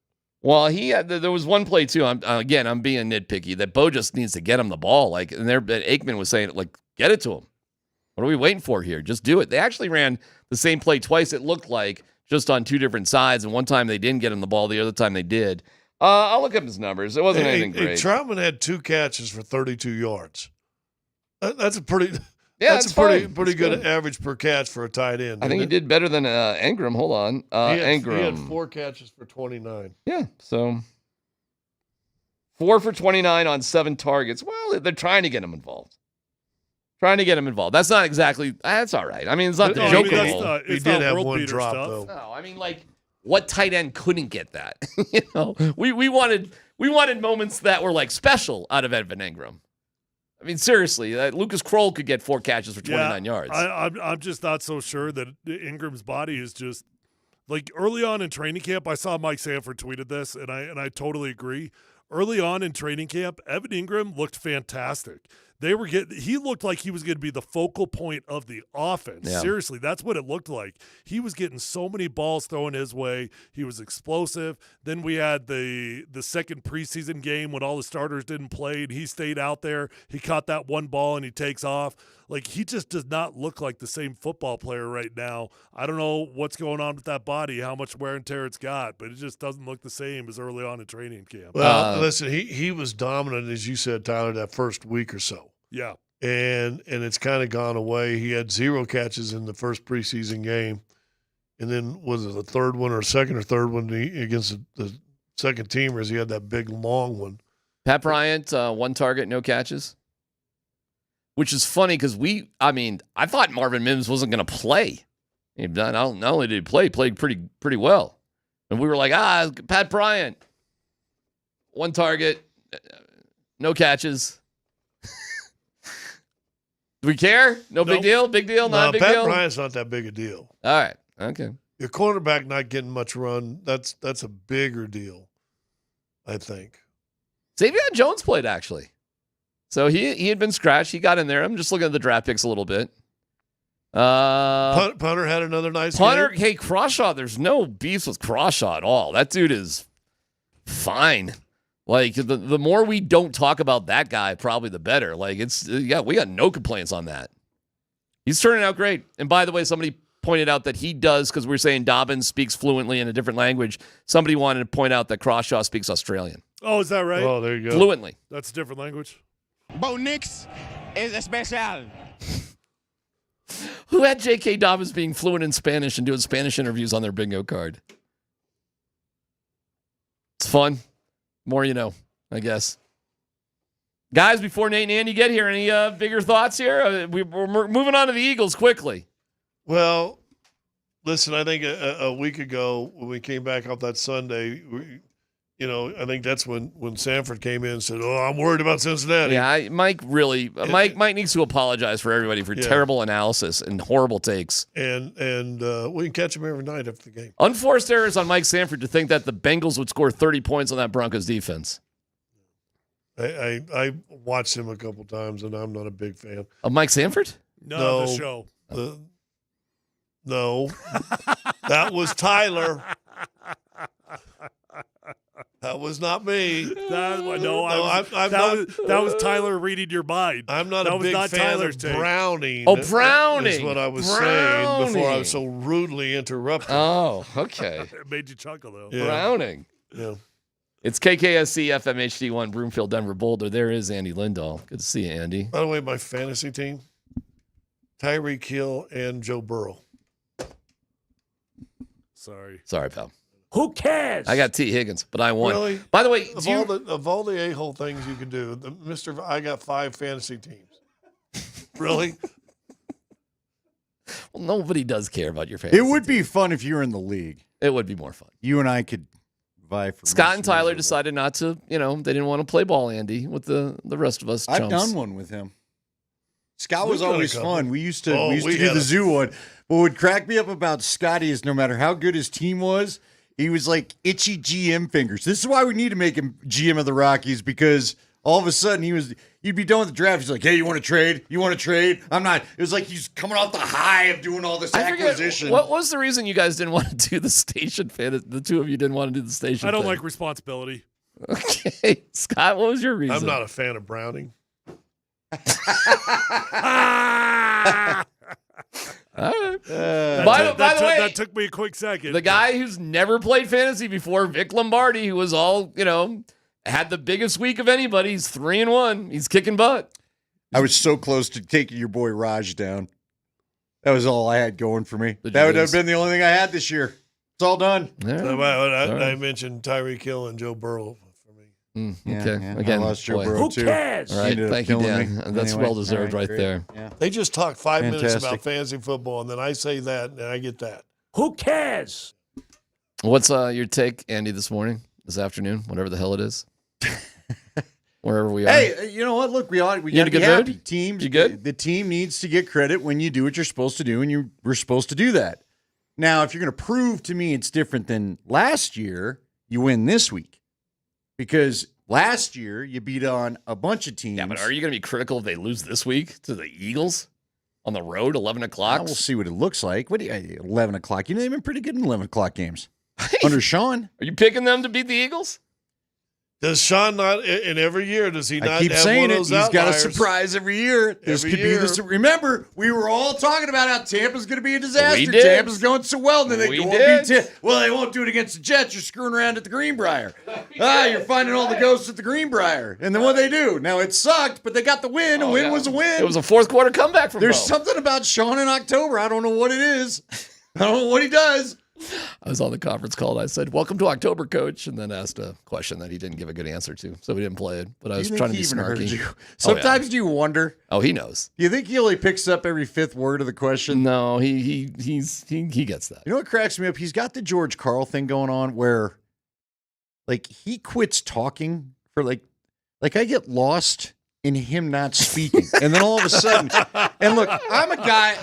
well, there was one play too. I'm being nitpicky that Bo just needs to get him the ball. Like, and Aikman was saying, like, get it to him. What are we waiting for here? Just do it. They actually ran the same play twice. It looked like just on two different sides, and one time they didn't get him the ball. The other time they did. I'll look up his numbers. It wasn't anything great. Troutman had 2 catches for 32 yards. That's a pretty. Yeah, that's a pretty good average per catch for a tight end. I think he did better than Engram. Hold on. Engram. He had 4 catches for 29. Yeah, so 4 for 29 on 7 targets. Well, they're trying to get him involved. That's not exactly. That's all right. I mean, it's not the joke. He did have one drop, though. No, I mean, like, what tight end couldn't get that? We wanted moments that were like special out of Evan Engram. I mean, seriously, Lucas Kroll could get 4 catches for 29 yards. I'm just not so sure that Ingram's body is just like early on in training camp. I saw Mike Sanford tweeted this, and I totally agree. Early on in training camp, Evan Engram looked fantastic. He looked like he was going to be the focal point of the offense. Yeah. Seriously, that's what it looked like. He was getting so many balls thrown his way. He was explosive. Then we had the second preseason game when all the starters didn't play, and he stayed out there. He caught that one ball, and he takes off. Like, he just does not look like the same football player right now. I don't know what's going on with that body, how much wear and tear it's got, but it just doesn't look the same as early on in training camp. Well, listen, he was dominant, as you said, Tyler, that first week or so. Yeah. And it's kind of gone away. He had 0 catches in the first preseason game. And then was it the third one or second or third one against the second teamers? He had that big long one. Pat Bryant, 1 target, no catches. Which is funny because I thought Marvin Mims wasn't going to play. Not only did he play, he played pretty well. And we were like, Pat Bryant, 1 target, no catches. Do we care? Nope. Big deal? Big deal? Not big Pat deal? Bryant's not that big a deal. All right. Okay. Your cornerback not getting much run, that's a bigger deal, I think. Xavier Jones played, actually. So he had been scratched. He got in there. I'm just looking at the draft picks a little bit. Punter had another nice Punter, game. hey, Crawshaw, there's no beefs with Crawshaw at all. That dude is fine. Like, the more we don't talk about that guy, probably the better. Like, we got no complaints on that. He's turning out great. And by the way, somebody pointed out that he does, because we were saying Dobbins speaks fluently in a different language. Somebody wanted to point out that Crawshaw speaks Australian. Oh, is that right? Oh, there you go. Fluently. That's a different language. Bo Nix is especial. Who had J.K. Dobbins being fluent in Spanish and doing Spanish interviews on their bingo card? It's fun. More you know, I guess. Guys, before Nate and Andy get here, any bigger thoughts here? We're moving on to the Eagles quickly. Well, listen, I think a week ago when we came back off that Sunday, I think that's when Sanford came in and said, I'm worried about Cincinnati. Yeah, Mike needs to apologize for everybody for terrible analysis and horrible takes. And we can catch him every night after the game. Unforced errors on Mike Sanford to think that the Bengals would score 30 points on that Broncos defense. I watched him a couple times, and I'm not a big fan. Of Mike Sanford? No, the show. No. That was Tyler. That was not me. That was Tyler reading your mind. I'm not that a was big not fan Tyler's of take. Browning. Oh, Browning. Is what I was saying before I was so rudely interrupted. Oh, okay. It made you chuckle, though. Yeah. Browning. Yeah. It's KKSC FMHD1 Broomfield Denver Boulder. There is Andy Lindahl. Good to see you, Andy. By the way, my fantasy team, Tyreek Hill and Joe Burrow. Sorry, pal. Who cares? I got T. Higgins, but I won. Really? By the way, of all the a-hole things you can do, I got 5 fantasy teams. Really? Well, nobody does care about your fantasy. It would be fun if you were in the league. It would be more fun. You and I could vie for Scott and Tyler decided not to, they didn't want to play ball, Andy, with the rest of us chumps. I've done one with him. Scott was We've done always a couple. fun. We used to We do had the a- zoo one. What would crack me up about Scotty is no matter how good his team was, he was like itchy GM fingers. This is why we need to make him GM of the Rockies, because all of a sudden you'd be done with the draft. He's like, hey, you want to trade? You want to trade? I'm not. It was like he's coming off the high of doing all this acquisition. What was the reason you guys didn't want to do the station fan? The two of you didn't want to do the station I don't thing. like responsibility. Okay. Scott, what was your reason? I'm not a fan of Browning. All right. By the way, that took me a quick second. The guy who's never played fantasy before, Vic Lombardi, who was all, had the biggest week of anybody. He's 3-1. He's kicking butt. I was so close to taking your boy Raj down. That was all I had going for me. That would have been the only thing I had this year. It's all done. I mentioned Tyreek Hill and Joe Burrow for me. Okay. I Again, lost Joe boy. Burrow, too. All right. Thank you, Dan. That's Anyway, well-deserved all right, right great. there. Yeah. They just talk 5 minutes Fantastic. about fantasy football, and then I say that, and I get that. Who cares? What's your take, Andy, this morning, this afternoon, whatever the hell it is? Wherever we are. Hey, you know what? Look, we got to in a be good happy. mood? Teams, You good? The team needs to get credit when you do what you're supposed to do, and we're supposed to do that. Now, if you're going to prove to me it's different than last year, you win this week. Because last year, you beat on a bunch of teams. Yeah, but are you going to be critical if they lose this week to the Eagles on the road, 11 o'clock? We'll see what it looks like. What do you, 11 o'clock? You know, they've been pretty good in 11 o'clock games. Under Sean. Are you picking them to beat the Eagles? Does Sean not, in every year, does he not I keep have saying one it. of those He's got a outliers? surprise every year. This Every could year. be the. Remember, we were all talking about how Tampa's going to be a disaster. We did. Tampa's going so well, and then they We go and did. beat Well, they won't do it against the Jets. You're screwing around at the Greenbrier. You're finding all the ghosts at the Greenbrier. And then what they do? Now it sucked, but they got the win. A win was a win. It was a fourth quarter comeback from There's Bo. something about Sean in October. I don't know what it is. I don't know what he does. I was on the conference call and I said, "Welcome to October, Coach," and then asked a question that he didn't give a good answer to, so we didn't play it. But I was trying to be snarky. Sometimes do you wonder? Oh, he knows. Do you think he only picks up every fifth word of the question? No, he gets that. You know what cracks me up? He's got the George Carl thing going on where, like, he quits talking for like I get lost in him not speaking, and then all of a sudden, and look, I'm a guy.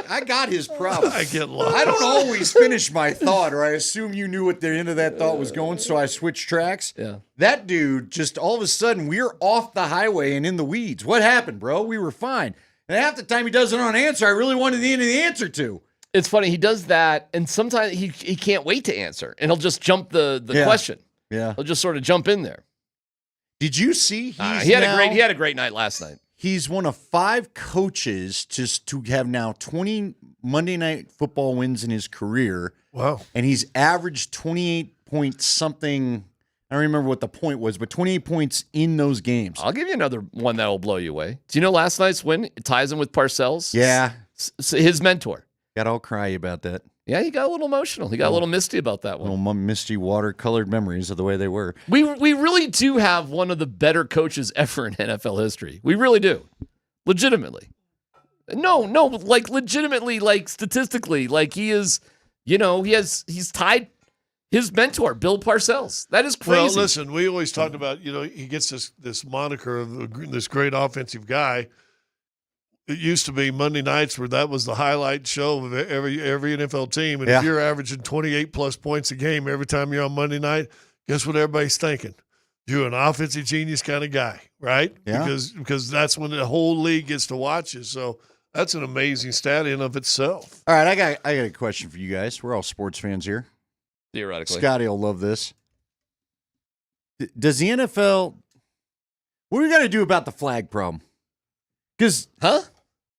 I got his problem. I get lost. I don't always finish my thought, or I assume you knew what the end of that thought was going, so I switch tracks. Yeah. That dude just all of a sudden we're off the highway and in the weeds. What happened, bro? We were fine. And half the time he doesn't on answer, I really wanted the end of the answer to. It's funny, he does that, and sometimes he can't wait to answer, and he'll just jump the question. Yeah. He'll just sort of jump in there. Did you see? He had a great night last night. He's one of 5 coaches to have now 20 Monday Night Football wins in his career. Wow. And he's averaged 28 point something. I don't remember what the point was, but 28 points in those games. I'll give you another one that will blow you away. Do you know last night's win? It ties him with Parcells. Yeah. His mentor. Got all cry about that. Yeah, he got a little emotional. He got a little misty about that one. Little misty watercolored memories of the way they were. We really do have one of the better coaches ever in NFL history. We really do. Legitimately. No, like legitimately, like statistically, like he is, he's tied his mentor, Bill Parcells. That is crazy. Well, listen, we always talked about, he gets this moniker of this great offensive guy. It used to be Monday nights where that was the highlight show of every NFL team. And if you're averaging 28-plus points a game every time you're on Monday night, guess what everybody's thinking? You're an offensive genius kind of guy, right? Yeah. Because that's when the whole league gets to watch you. So that's an amazing stat in of itself. All right, I got a question for you guys. We're all sports fans here. Theoretically. Scotty will love this. Does the NFL – what are we going to do about the flag problem? Because –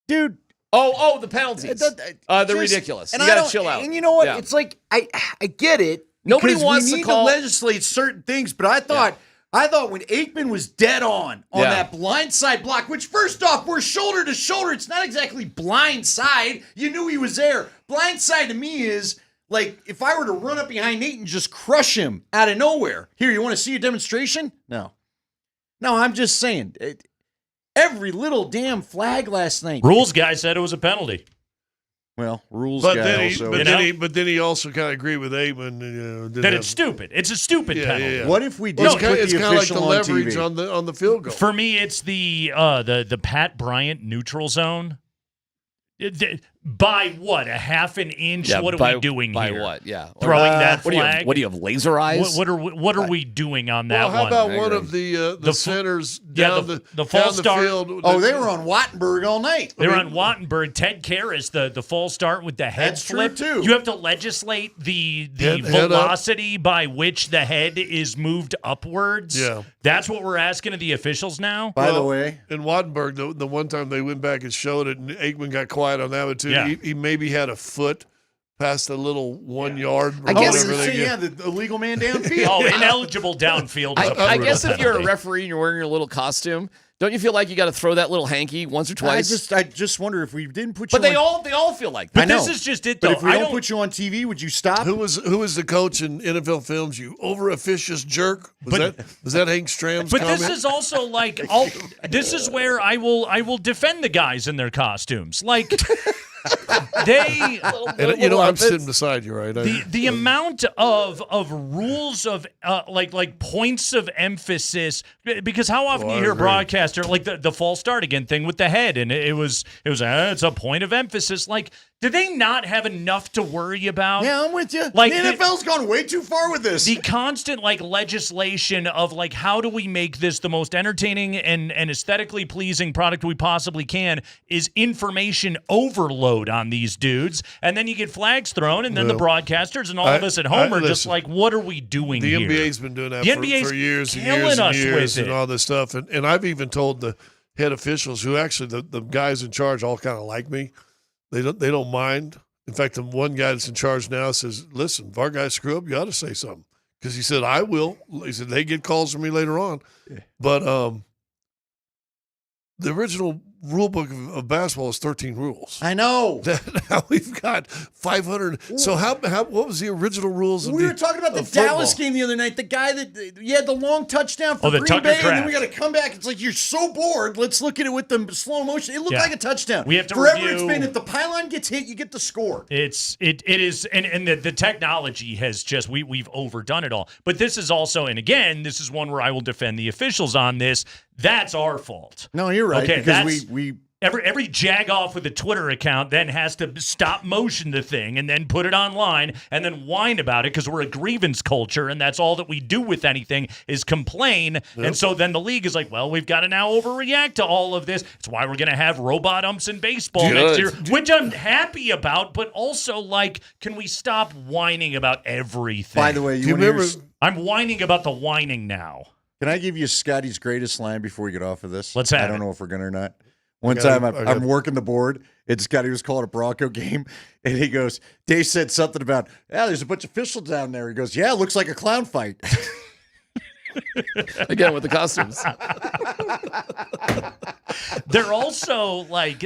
dude. Oh, the penalties. They're ridiculous. You got to chill out. And you know what? Yeah. It's like I get it. Nobody because wants we to need call- to legislate certain things, but I thought when Aikman was dead on that blindside block, which first off, we're shoulder to shoulder. It's not exactly blindside. You knew he was there. Blindside to me is like if I were to run up behind Nate and just crush him out of nowhere. Here, you want to see a demonstration? No, I'm just saying. Every little damn flag last night. Rules guy said it was a penalty. Well, rules But guy then also. then he also kind of agreed with Aikman. That it's stupid. It's a stupid penalty. Yeah. What if we did It's put kind the of like official the on leverage TV? on the field goal. For me, it's the Pat Bryant neutral zone. By what? A half an inch? Yeah, what are we doing by here? what? Yeah. Throwing that what flag? Do you have laser eyes? What are we doing on that Well, how one? about one of the centers down the false start? field? Oh, they were on Wattenberg all night. They were on Wattenberg. Ted Karras, the false start with the head That's flip. true, too. You have to legislate the Head velocity by which the head is moved upwards. Yeah. That's what we're asking of the officials now. By the way, in Wattenberg, the one time they went back and showed it, and Aikman got quiet on that one too. Yeah. He maybe had a foot past the little 1 yard. I guess whatever they get. the illegal man downfield. Oh, ineligible downfield. I guess if you're a referee and you're wearing your little costume, don't you feel like you got to throw that little hanky once or twice? I just wonder if we didn't put you. But they on, all feel like But that. this is just it, though. But if we I don't put you on TV, would you stop? Who was the coach in NFL films? You over officious jerk. Was that Hank Stram's But comment? this is also like this is where I will defend the guys in their costumes. Like they I'm sitting beside you, right? the amount of rules of like points of emphasis, because how often you hear a broadcaster like the false start again thing with the head, and it's a point of emphasis. Like, do they not have enough to worry about? Yeah, I'm with you. Like the NFL's gone way too far with this. The constant like legislation of like how do we make this the most entertaining and aesthetically pleasing product we possibly can is information overload on these dudes, and then you get flags thrown, and then the broadcasters and all of us at home are just like, what are we doing the here? NBA's been doing that The for NBA's years and killing years and us years with and it. all this stuff. And I've even told the head officials, who actually the guys in charge all kind of like me. They don't mind. In fact, the one guy that's in charge now says, listen, if our guys screw up, you ought to say something. Because he said, I will. He said, they get calls from me later on. Yeah. But the original rule book of basketball is 13 rules. I know. Now we've got 500. So what was the original rules? We were talking about the Dallas game the other night. The guy that you had the long touchdown for the Green Tucker Bay, Kraft. and then we got to come back. It's like you're so bored. Let's look at it with the slow motion. It looked like a touchdown. We have to Forever review- it's been if the pylon gets hit, you get the score. It is, and the technology has just we've overdone it all. But this is also, and again, this is one where I will defend the officials on this. That's our fault. No, you're right. Okay, because we Every jag off with a Twitter account then has to stop motion the thing and then put it online and then whine about it because we're a grievance culture and that's all that we do with anything is complain. Yep. And so then the league is like, well, we've got to now overreact to all of this. It's why we're going to have robot umps in baseball next year, which I'm happy about, but also like, can we stop whining about everything? By the way, you remember? I'm whining about the whining now. Can I give you Scotty's greatest line before we get off of this? Let's have I don't know if we're going to or not. One time I'm working the board, and Scotty was calling a Bronco game, and he goes, Dave said something about, there's a bunch of officials down there. He goes, it looks like a clown fight. Again, with the costumes. They're also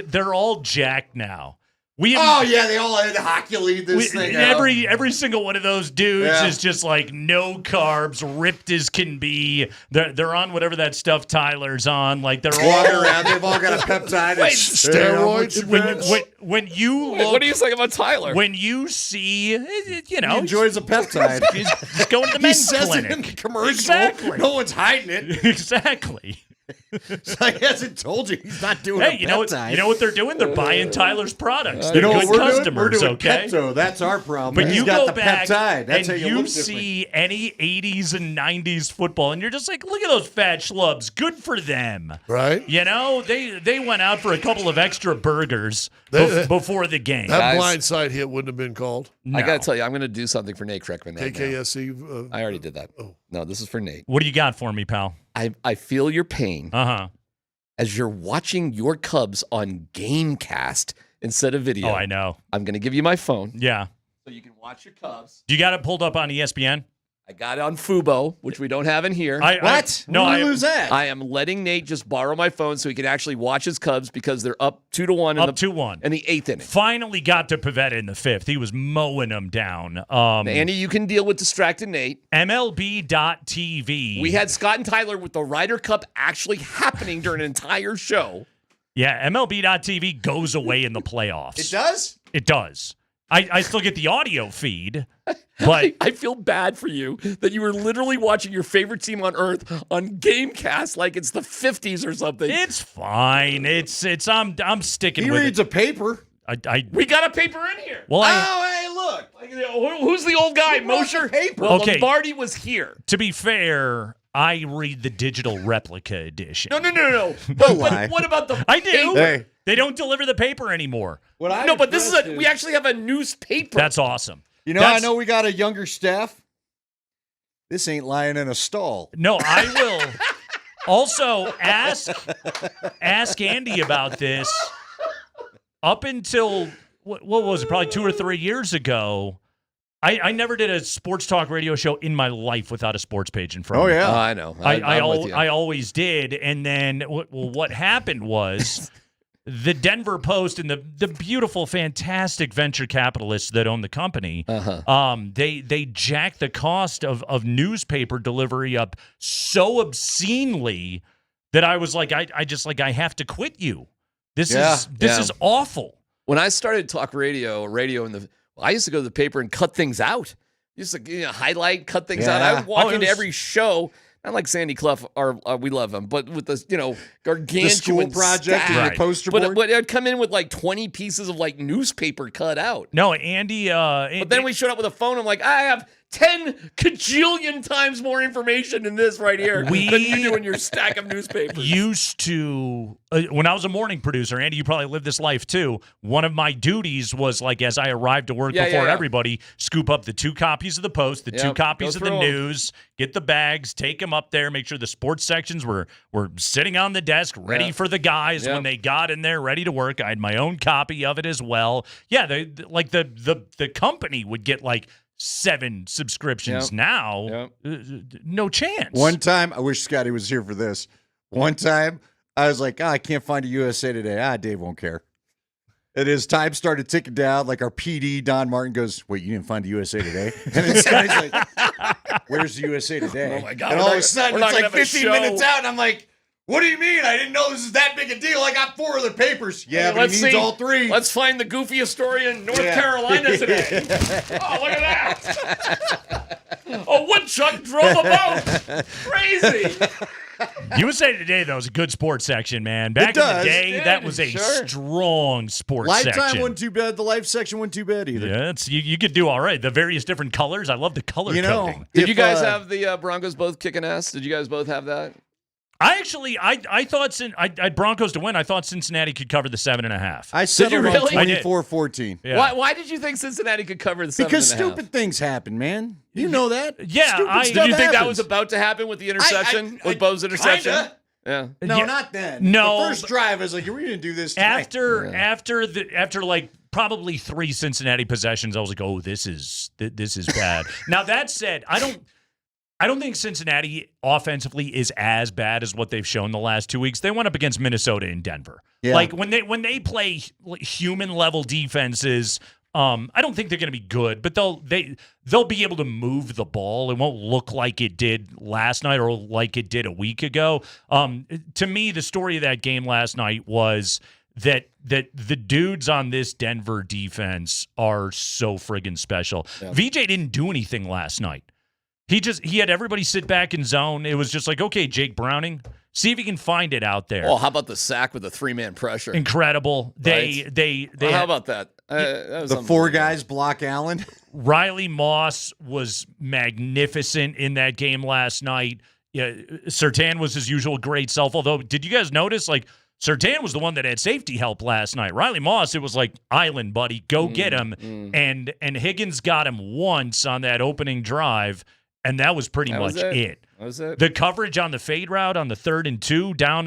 they're all jacked now. They all had hockey lead this thing out. Every single one of those dudes is just like no carbs, ripped as can be. They're on whatever that stuff Tyler's on. Like they're walking all around. They've all got a peptide. Steroids. When you look, what do you think about Tyler? When you see, he enjoys a peptide. He's going to the men's clinic. It in the commercial. Exactly. No one's hiding it. Exactly. So he hasn't told you he's not doing Hey, a you know what they're doing? They're buying Tyler's products. They're what good we're customers, doing? We're doing okay? Pepto. That's our problem. But He's you got go the back peptide. That's and how you you look see any 80s and 90s football, and you're just like, look at those fat schlubs. Good for them. Right? You know, they went out for a couple of extra burgers before the game. That blindside hit wouldn't have been called. No. I got to tell you, I'm going to do something for Nate Kreckman. KKSE. I already did that. Oh. No, this is for Nate. What do you got for me, pal? I feel your pain. Uh-huh. As you're watching your Cubs on Gamecast instead of video. Oh, I know. I'm going to give you my phone. Yeah. So you can watch your Cubs. Do you got it pulled up on ESPN? I got it on Fubo, which we don't have in here. What? I lose that. I am letting Nate just borrow my phone so he can actually watch his Cubs because they're up 2-1 up 2-1 in the 8th inning. Finally got to Pivetta in the 5th. He was mowing them down. Andy, you can deal with distracted Nate. MLB.TV. We had Scott and Tyler with the Ryder Cup actually happening during an entire show. Yeah, MLB.TV goes away in the playoffs. It does? It does. I still get the audio feed, but I feel bad for you that you were literally watching your favorite team on earth on Gamecast like it's the 50s or something. It's fine. I'm sticking He with reads it. a paper. We got a paper in here. Well, hey, look. Who's the old guy? Moser? Paper. Well, Okay. Lombardi was here. To be fair, I read the digital replica edition. No. Don't lie. What about the I do. paper? Hey. They don't deliver the paper anymore. No, but this is we actually have a newspaper. That's awesome. You know, I know we got a younger staff. This ain't lying in a stall. No, I will also ask Andy about this. Up until, what was it, probably 2 or 3 years ago, I never did a sports talk radio show in my life without a sports page in front of me. yeah. I know. I always did. And then what happened was the Denver Post and the beautiful, fantastic venture capitalists that own the company, they jacked the cost of newspaper delivery up so obscenely that I was like, I have to quit you. This is awful. When I started talk radio I used to go to the paper and cut things out. Used to highlight, cut things out. I would walk into every show. Not like Sandy Clough, we love him, but with the gargantuan The school project stack. and your poster board. But I'd come in with like 20 pieces of like newspaper cut out. No, Andy. But then we showed up with a phone. I'm like, I have 10 kajillion times more information than this right here than you do in your stack of newspapers. Used to, when I was a morning producer, Andy, you probably lived this life too. One of my duties was like, as I arrived to work before everybody, scoop up the 2 copies of the Post, the 2 copies of the news, get the bags, take them up there, make sure the sports sections were sitting on the desk, ready for the guys when they got in there, ready to work. I had my own copy of it as well. Yeah, the company would get like 7 subscriptions now. No chance. One time, I wish Scotty was here for this. One time, I was like, I can't find a USA Today. Dave won't care. And as time started ticking down, like our PD, Don Martin, goes, wait, you didn't find the USA Today? And then Scotty's like, where's the USA Today? Oh, my God. And all of a sudden, it's like 15 minutes out. out, and I'm like, what do you mean? I didn't know this was that big a deal. I got 4 other papers. Yeah, but he needs all 3. Let's find the goofiest story in North Carolina today. Oh, look at that. A woodchuck drove a boat. Crazy. USA Today, though, is a good sports section, man. Back in the day, that was a strong sports section. Lifetime wasn't too bad. The Life section wasn't too bad either. Yeah, you could do all right. The various different colors. I love the color coding. Did you guys have the Broncos both kicking ass? Did you guys both have that? I thought I had Broncos to win. I thought Cincinnati could cover the 7.5. I settled on really? 24-14. Yeah. Why did you think Cincinnati could cover the 7.5? Because stupid things happen, man. You know that. Yeah. Did you think that was about to happen with the interception? With Bo's interception? Kinda. Yeah. No, not then. No. The first drive, I was like, we're going to do this tonight. After like probably 3 Cincinnati possessions, I was like, oh, this is bad. Now, that said, I don't think Cincinnati offensively is as bad as what they've shown the last 2 weeks. They went up against Minnesota and Denver. Yeah. Like when they play human level defenses, I don't think they're going to be good, but they'll be able to move the ball. It won't look like it did last night or like it did a week ago. To me, the story of that game last night was that the dudes on this Denver defense are so friggin' special. Yeah. VJ didn't do anything last night. He had everybody sit back in zone. It was just like, okay, Jake Browning, see if you can find it out there. Oh, how about the sack with the 3-man pressure? Incredible. Right? How about that? That was The 4 guys block Allen. Riley Moss was magnificent in that game last night. Yeah, Surtain was his usual great self. Although, did you guys notice, like, Surtain was the one that had safety help last night. Riley Moss, it was like, island, buddy, go get him. And Higgins got him once on that opening drive. And that was pretty much it. That was it. The coverage on the fade route on the 3rd and 2 down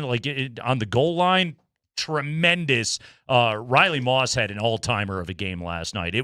on the goal line, tremendous. Riley Moss had an all-timer of a game last night.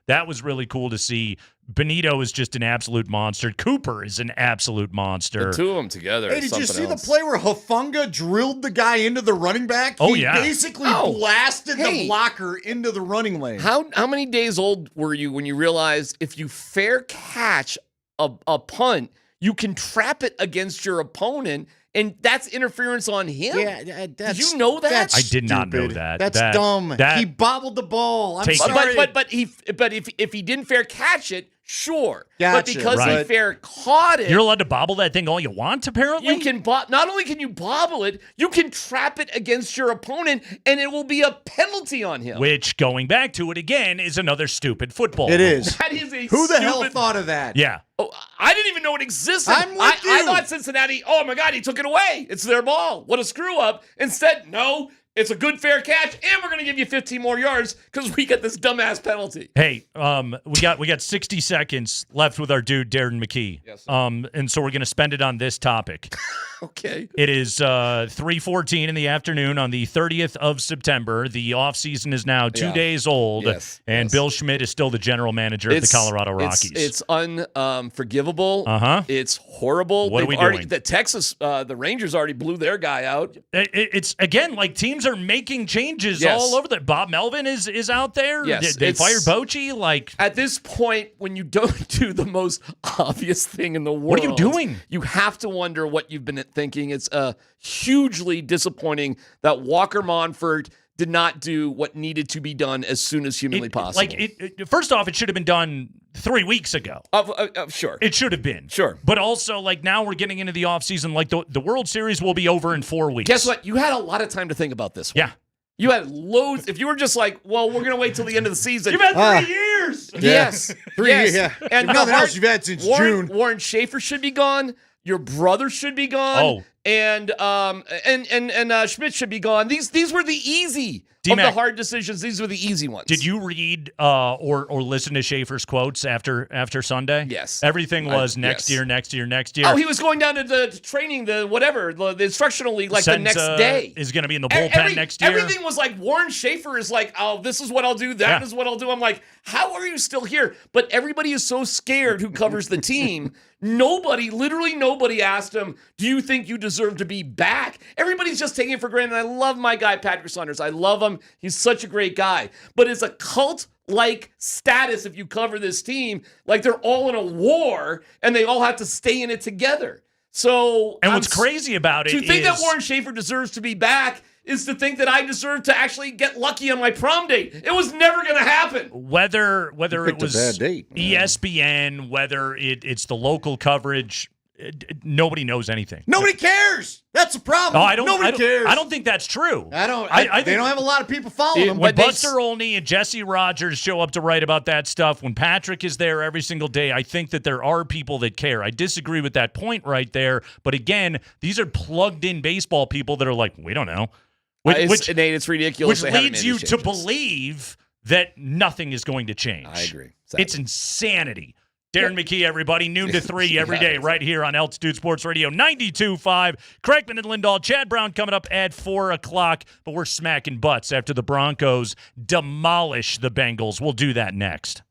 That was really cool to see. Benito is just an absolute monster. Cooper is an absolute monster. The 2 of them together. Hey, did you see the play where Hufanga drilled the guy into the running back? Oh, he yeah. basically blasted the blocker into the running lane. How many days old were you when you realized if you fair catch a punt, you can trap it against your opponent and that's interference on him. Yeah, did you know that? I did not know that. That's dumb. He bobbled the ball. I'm sorry. But if he didn't fair catch it, sure. Gotcha, but because he right. fair caught it, You're allowed to bobble that thing all you want, apparently? you can not only can you bobble it, you can trap it against your opponent, and it will be a penalty on him. Which, going back to it again, is another stupid football It rule. is. That is a Who the hell stupid- thought of that? Yeah. Oh, I didn't even know it existed. I'm with I you. thought Cincinnati, oh my God, he took it away. It's their ball. What a screw up. Instead, no, it's a good fair catch, and we're going to give you 15 more yards because we get this dumbass penalty. Hey, we got 60 seconds left with our dude Darren McKee. Yes, sir. And so we're going to spend it on this topic. Okay. It is 3:14 in the afternoon on the 30th of September. The offseason is now 2 days old, and Bill Schmidt is still the general manager of the Colorado Rockies. It's unforgivable. Uh-huh. It's horrible. What are we doing? The Texas, the Rangers already blew their guy out. It's again like teams are making changes Yes. all over. Bob Melvin is out there. Yes, They it's- fired Bochy. Like At this point, when you don't do the most obvious thing in the world, What are you doing? You have to wonder what you've been thinking. It's hugely disappointing that Walker Monfort did not do what needed to be done as soon as humanly possible. First off, it should have been done 3 weeks ago. Sure. It should have been. Sure. But also, like, now we're getting into the offseason. Like, the World Series will be over in 4 weeks. Guess what? You had a lot of time to think about this one. Yeah. You had loads. If you were just like, well, we're going to wait till the end of the season. You've had 3 years. Yes. 3 yes. years, yeah. And If nothing else you've had since June. Warren Schaefer should be gone. Your brother should be gone. Oh. And Schmidt should be gone. These were the easy of DMac, the hard decisions. These were the easy ones. Did you read or listen to Schaefer's quotes after Sunday? Yes. Everything was next yes. year, next year, next year. Oh, he was going down to the training, the instructional league, like the next Senza day. is going to be in the bullpen next year. Everything was like Warren Schaefer is like, oh, this is what I'll do. That is what I'll do. I'm like, how are you still here? But everybody is so scared who covers the team. Literally nobody asked him, do you think you deserve to be back? Everybody's just taking it for granted. I love my guy, Patrick Saunders. I love him. He's such a great guy. But it's a cult-like status if you cover this team. Like they're all in a war and they all have to stay in it together. So, and what's crazy about it to think that is- Warren Schaefer deserves to be back is to think that I deserve to actually get lucky on my prom date. It was never going to happen. Whether it picked a was bad date. ESPN, whether it's the local coverage, nobody knows anything. Nobody cares. That's the problem. Nobody cares. I don't think that's true. I don't. I They think- don't have a lot of people following them. When Buster Olney and Jesse Rogers show up to write about that stuff, when Patrick is there every single day, I think that there are people that care. I disagree with that point right there. But again, these are plugged-in baseball people that are like, we don't know. It's ridiculous. Which They haven't leads made you these to changes. believe that nothing is going to change. I agree. It's insanity. Darren McKee, everybody, noon to 3 every day, right here on Altitude Sports Radio 92.5. Kreckman and Lindahl, Chad Brown coming up at 4 o'clock, but we're smacking butts after the Broncos demolish the Bengals. We'll do that next.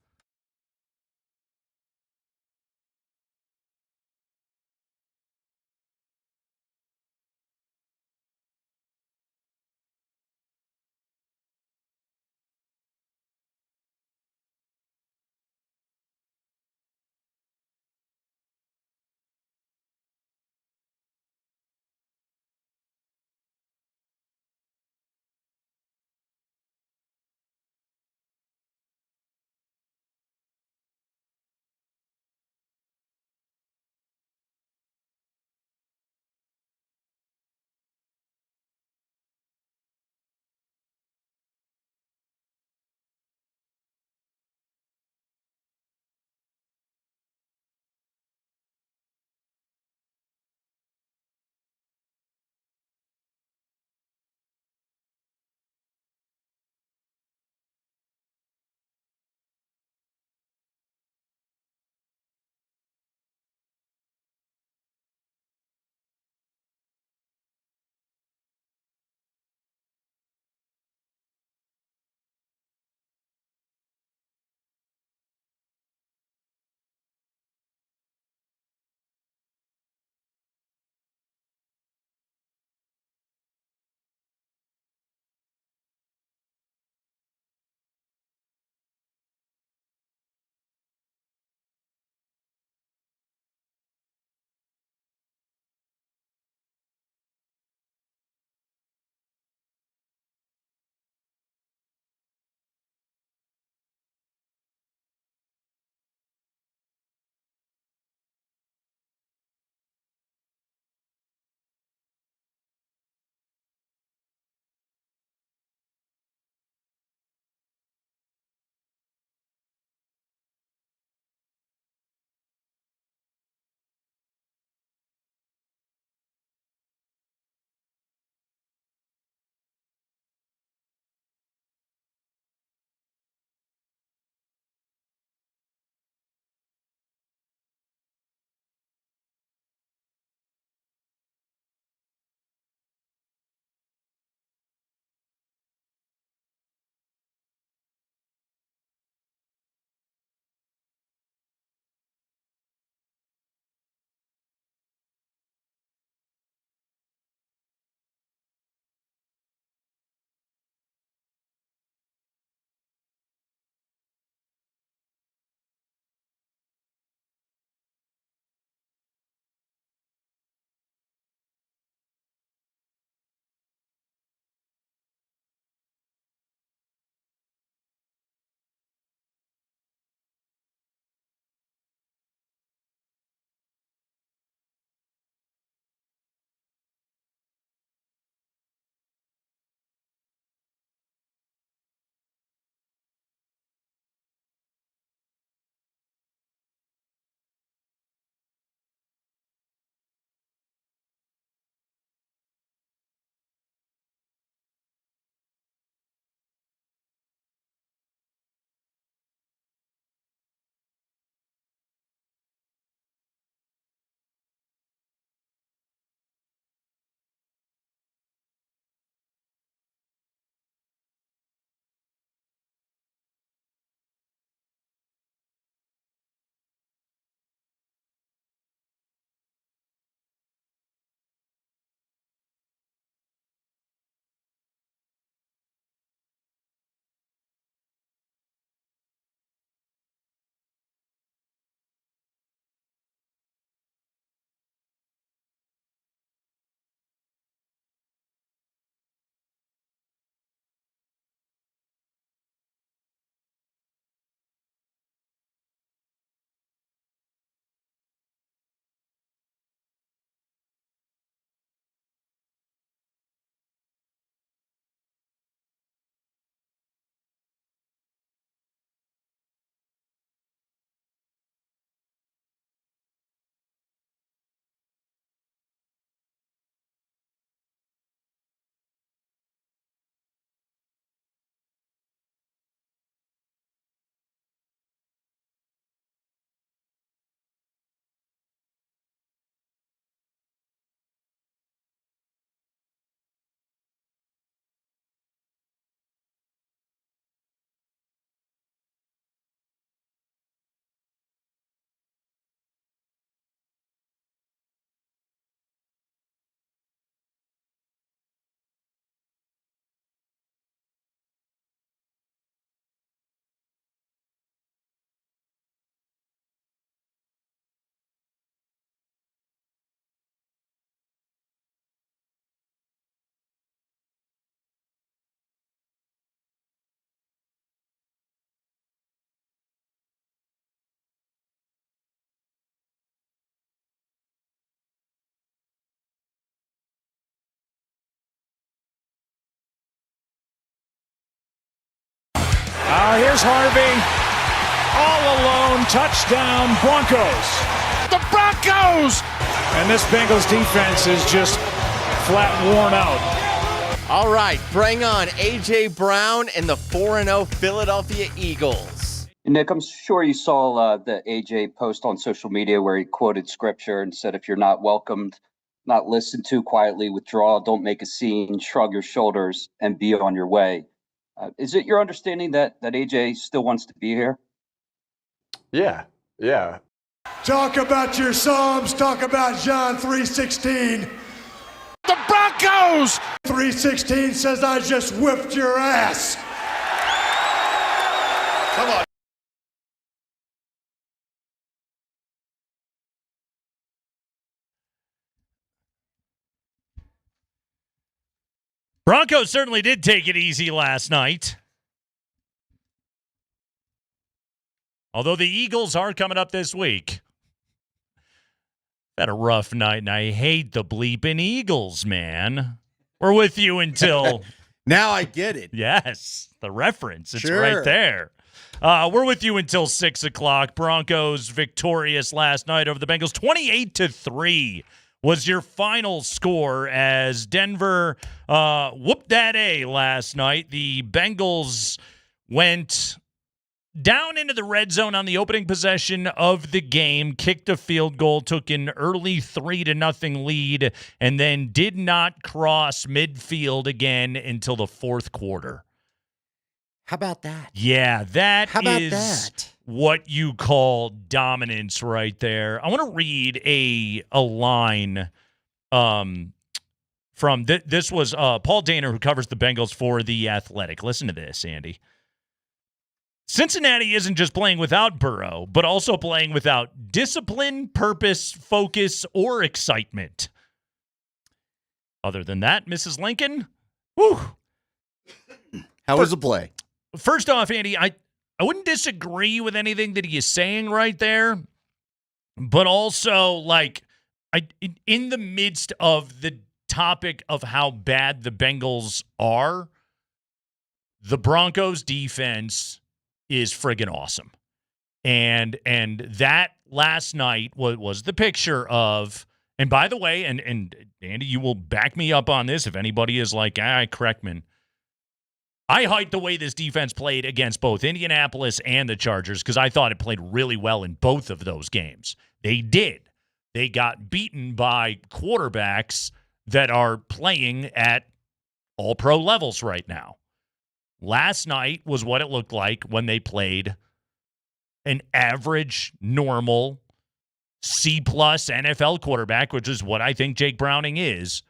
Here's Harvey. All alone. Touchdown, Broncos. The Broncos! And this Bengals defense is just flat worn out. All right, bring on A.J. Brown and the 4-0 Philadelphia Eagles. Nick, I'm sure you saw the A.J. post on social media where he quoted scripture and said, if you're not welcomed, not listened to, quietly withdraw, don't make a scene, shrug your shoulders, and be on your way. Is it your understanding that A.J. still wants to be here? Yeah. Talk about your Psalms, talk about John 3:16. The Broncos! 3:16 says, I just whipped your ass. Come on. Broncos certainly did take it easy last night. Although the Eagles are coming up this week. Had a rough night, and I hate the bleeping Eagles, man. We're with you until... Now I get it. Yes, the reference. It's Sure. right there. We're with you until 6 o'clock. Broncos victorious last night over the Bengals. 28-3 was your final score as Denver whooped that A last night. The Bengals went down into the red zone on the opening possession of the game, kicked a field goal, took an early 3-0 lead, and then did not cross midfield again until the fourth quarter. How about that? Yeah, How about is that? what you call dominance right there. I want to read a line from this was Paul Dehner, who covers the Bengals for The Athletic. Listen to this, Andy. Cincinnati isn't just playing without Burrow, but also playing without discipline, purpose, focus, or excitement. Other than that, Mrs. Lincoln, whew. How was the play? First off, Andy, I wouldn't disagree with anything that he is saying right there, but also, like, in the midst of the topic of how bad the Bengals are, the Broncos defense is friggin' awesome. And that last night was the picture of, and by the way, and Andy, you will back me up on this if anybody is like, Kreckman. I hyped the way this defense played against both Indianapolis and the Chargers because I thought it played really well in both of those games. They did. They got beaten by quarterbacks that are playing at all-pro levels right now. Last night was what it looked like when they played an average, normal, C-plus NFL quarterback, which is what I think Jake Browning is,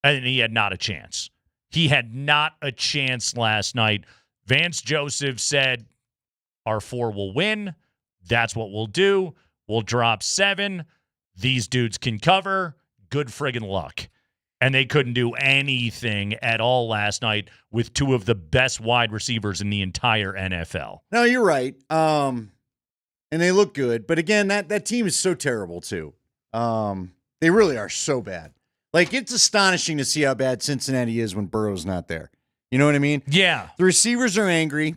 and he had not a chance. He had not a chance last night. Vance Joseph said, our 4 will win. That's what we'll do. We'll drop 7. These dudes can cover. Good friggin' luck. And they couldn't do anything at all last night with 2 of the best wide receivers in the entire NFL. No, you're right. And they look good. But again, that team is so terrible, too. They really are so bad. Like, it's astonishing to see how bad Cincinnati is when Burrow's not there. You know what I mean? Yeah. The receivers are angry.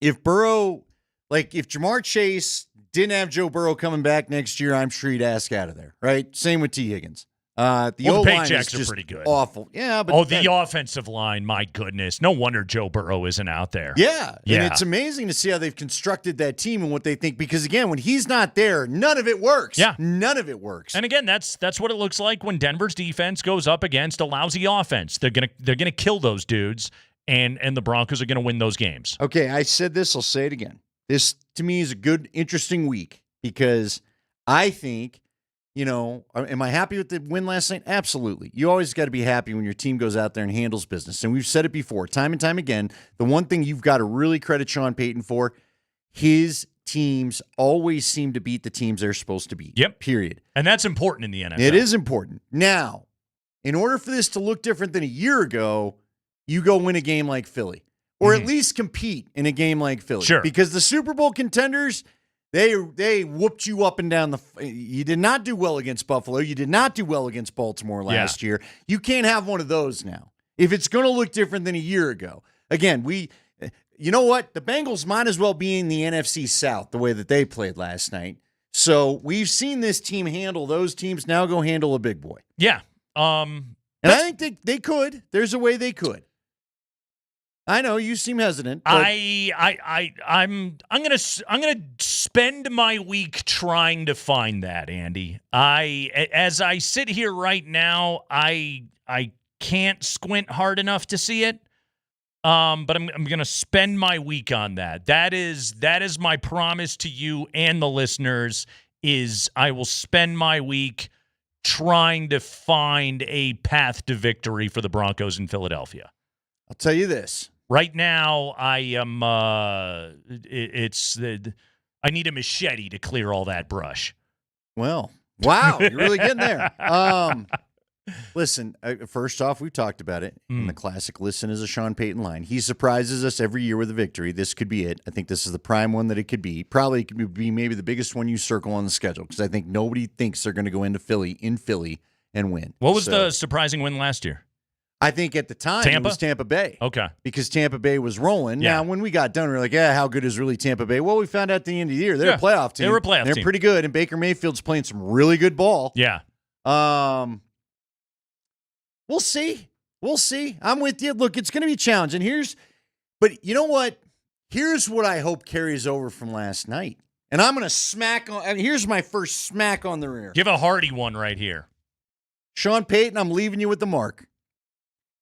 If Burrow, like, if Jamar Chase didn't have Joe Burrow coming back next year, I'm sure he'd ask out of there, right? Same with T. Higgins. The paychecks are pretty good. Awful. Yeah, but the offensive line, my goodness. No wonder Joe Burrow isn't out there. Yeah. And it's amazing to see how they've constructed that team and what they think. Because, again, when he's not there, none of it works. Yeah. None of it works. And, again, that's what it looks like when Denver's defense goes up against a lousy offense. They're gonna kill those dudes, and the Broncos are going to win those games. Okay, I said this. I'll say it again. This, to me, is a good, interesting week because I think – you know, am I happy with the win last night? Absolutely. You always got to be happy when your team goes out there and handles business. And we've said it before, time and time again, the one thing you've got to really credit Sean Payton for, his teams always seem to beat the teams they're supposed to beat. Yep. Period. And that's important in the NFL. It is important. Now, in order for this to look different than a year ago, you go win a game like Philly. Or at least compete in a game like Philly. Sure. Because the Super Bowl contenders – They whooped you up and down the – you did not do well against Buffalo. You did not do well against Baltimore last year. You can't have one of those now if it's going to look different than a year ago. Again, you know what? The Bengals might as well be in the NFC South the way that they played last night. So we've seen this team handle those teams. Now go handle a big boy. Yeah. And I think they could. There's a way they could. I know you seem hesitant. But I'm gonna spend my week trying to find that, Andy. As I sit here right now, I can't squint hard enough to see it. But I'm gonna spend my week on that. That is my promise to you and the listeners. Is I will spend my week trying to find a path to victory for the Broncos in Philadelphia. I'll tell you this. Right now, I am. I need a machete to clear all that brush. Well, wow, you're really getting there. Listen, first off, we've talked about it in the classic "Listen" is a Sean Payton line. He surprises us every year with a victory. This could be it. I think this is the prime one that it could be. Probably could be maybe the biggest one you circle on the schedule because I think nobody thinks they're going to go into Philly and win. What was the surprising win last year? I think at the time it was Tampa Bay. Okay. Because Tampa Bay was rolling. Yeah. Now, when we got done, we were like, how good is really Tampa Bay? Well, we found out at the end of the year they're a playoff team. They were a playoff team. They're pretty good, and Baker Mayfield's playing some really good ball. Yeah. We'll see. We'll see. I'm with you. Look, it's going to be challenging. But you know what? Here's what I hope carries over from last night. And I'm going to smack on. Here's my first smack on the rear. Give a hearty one right here. Sean Payton, I'm leaving you with the mark.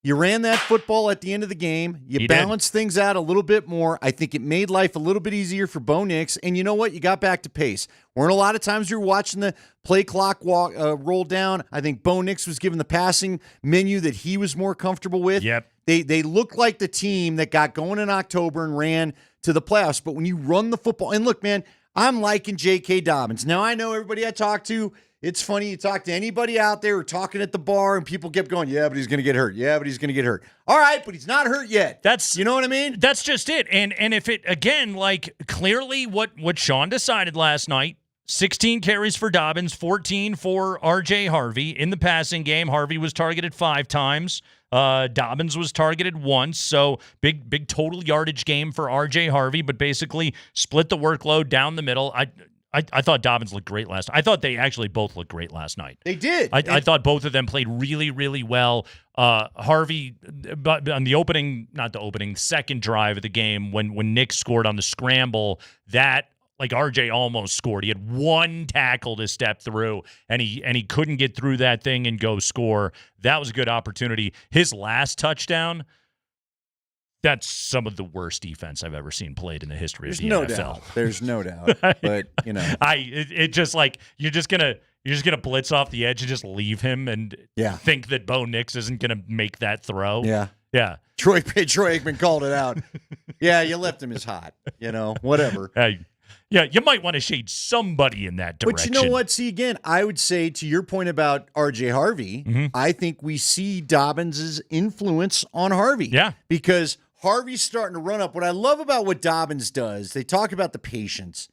You ran that football at the end of the game. You balanced things out a little bit more. I think it made life a little bit easier for Bo Nix. And you know what? You got back to pace. Weren't a lot of times you were watching the play clock roll down. I think Bo Nix was given the passing menu that he was more comfortable with. Yep. They looked like the team that got going in October and ran to the playoffs. But when you run the football, and look, man, I'm liking J.K. Dobbins. Now, I know everybody I talk to, it's funny, you talk to anybody out there or talking at the bar and people kept going, yeah, but he's going to get hurt. Yeah, but he's going to get hurt. All right, but he's not hurt yet. You know what I mean? That's just it. And if it, again, like clearly what Sean decided last night, 16 carries for Dobbins, 14 for R.J. Harvey. In the passing game, Harvey was targeted 5 times. Dobbins was targeted once. So big total yardage game for R.J. Harvey, but basically split the workload down the middle. I thought Dobbins looked great last night. I thought they actually both looked great last night. They did. I thought both of them played really, really well. Harvey, on the second drive of the game, when Nick scored on the scramble, that, like, RJ almost scored. He had one tackle to step through, and he couldn't get through that thing and go score. That was a good opportunity. His last touchdown, that's some of the worst defense I've ever seen played in the history of the NFL. There's no doubt. But it just like you're just gonna blitz off the edge and just leave him and think that Bo Nix isn't gonna make that throw. Yeah. Troy Aikman called it out. Yeah, you left him as hot. Whatever. Yeah, you might want to shade somebody in that direction. But you know what? See, again, I would say to your point about R.J. Harvey, I think we see Dobbins' influence on Harvey. Yeah. Because Harvey's starting to run up. What I love about what Dobbins does, they talk about the patience,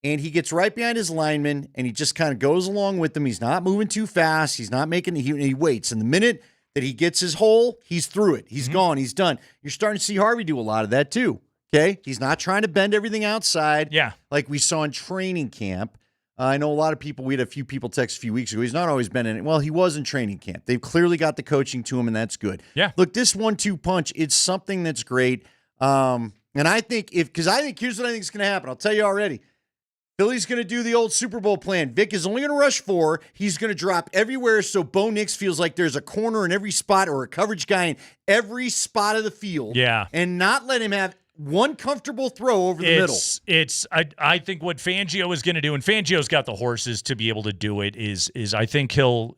and he gets right behind his lineman, and he just kind of goes along with them. He's not moving too fast. He's not making – he waits. And the minute that he gets his hole, he's through it. He's gone. He's done. You're starting to see Harvey do a lot of that too. Okay, he's not trying to bend everything outside like we saw in training camp. I know a lot of people, we had a few people text a few weeks ago, he's not always bending it. Well, he was in training camp. They've clearly got the coaching to him, and that's good. Yeah. Look, this 1-2 punch, it's something that's great. And I think here's what I think is going to happen. I'll tell you already. Philly's going to do the old Super Bowl plan. Vic is only going to rush 4. He's going to drop everywhere so Bo Nix feels like there's a corner in every spot or a coverage guy in every spot of the field. Yeah. And not let him have one comfortable throw over the middle. I think what Fangio is going to do, and Fangio's got the horses to be able to do it, is I think he'll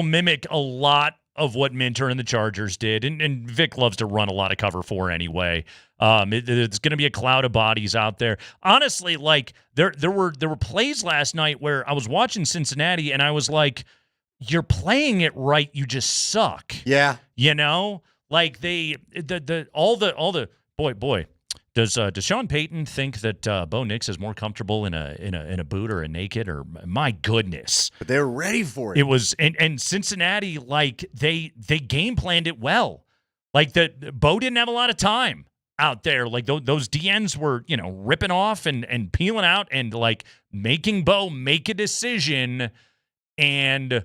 mimic a lot of what Minter and the Chargers did, and Vic loves to run a lot of cover 4 anyway. It's going to be a cloud of bodies out there. Honestly, like there were plays last night where I was watching Cincinnati and I was like, you're playing it right, you just suck. Yeah. Like Boy, does Sean Payton think that Bo Nix is more comfortable in a boot or a naked, or my goodness? But they were ready for it. It was and Cincinnati, like they game planned it well. Like Bo didn't have a lot of time out there. Like those DNs were, ripping off and peeling out and like making Bo make a decision, and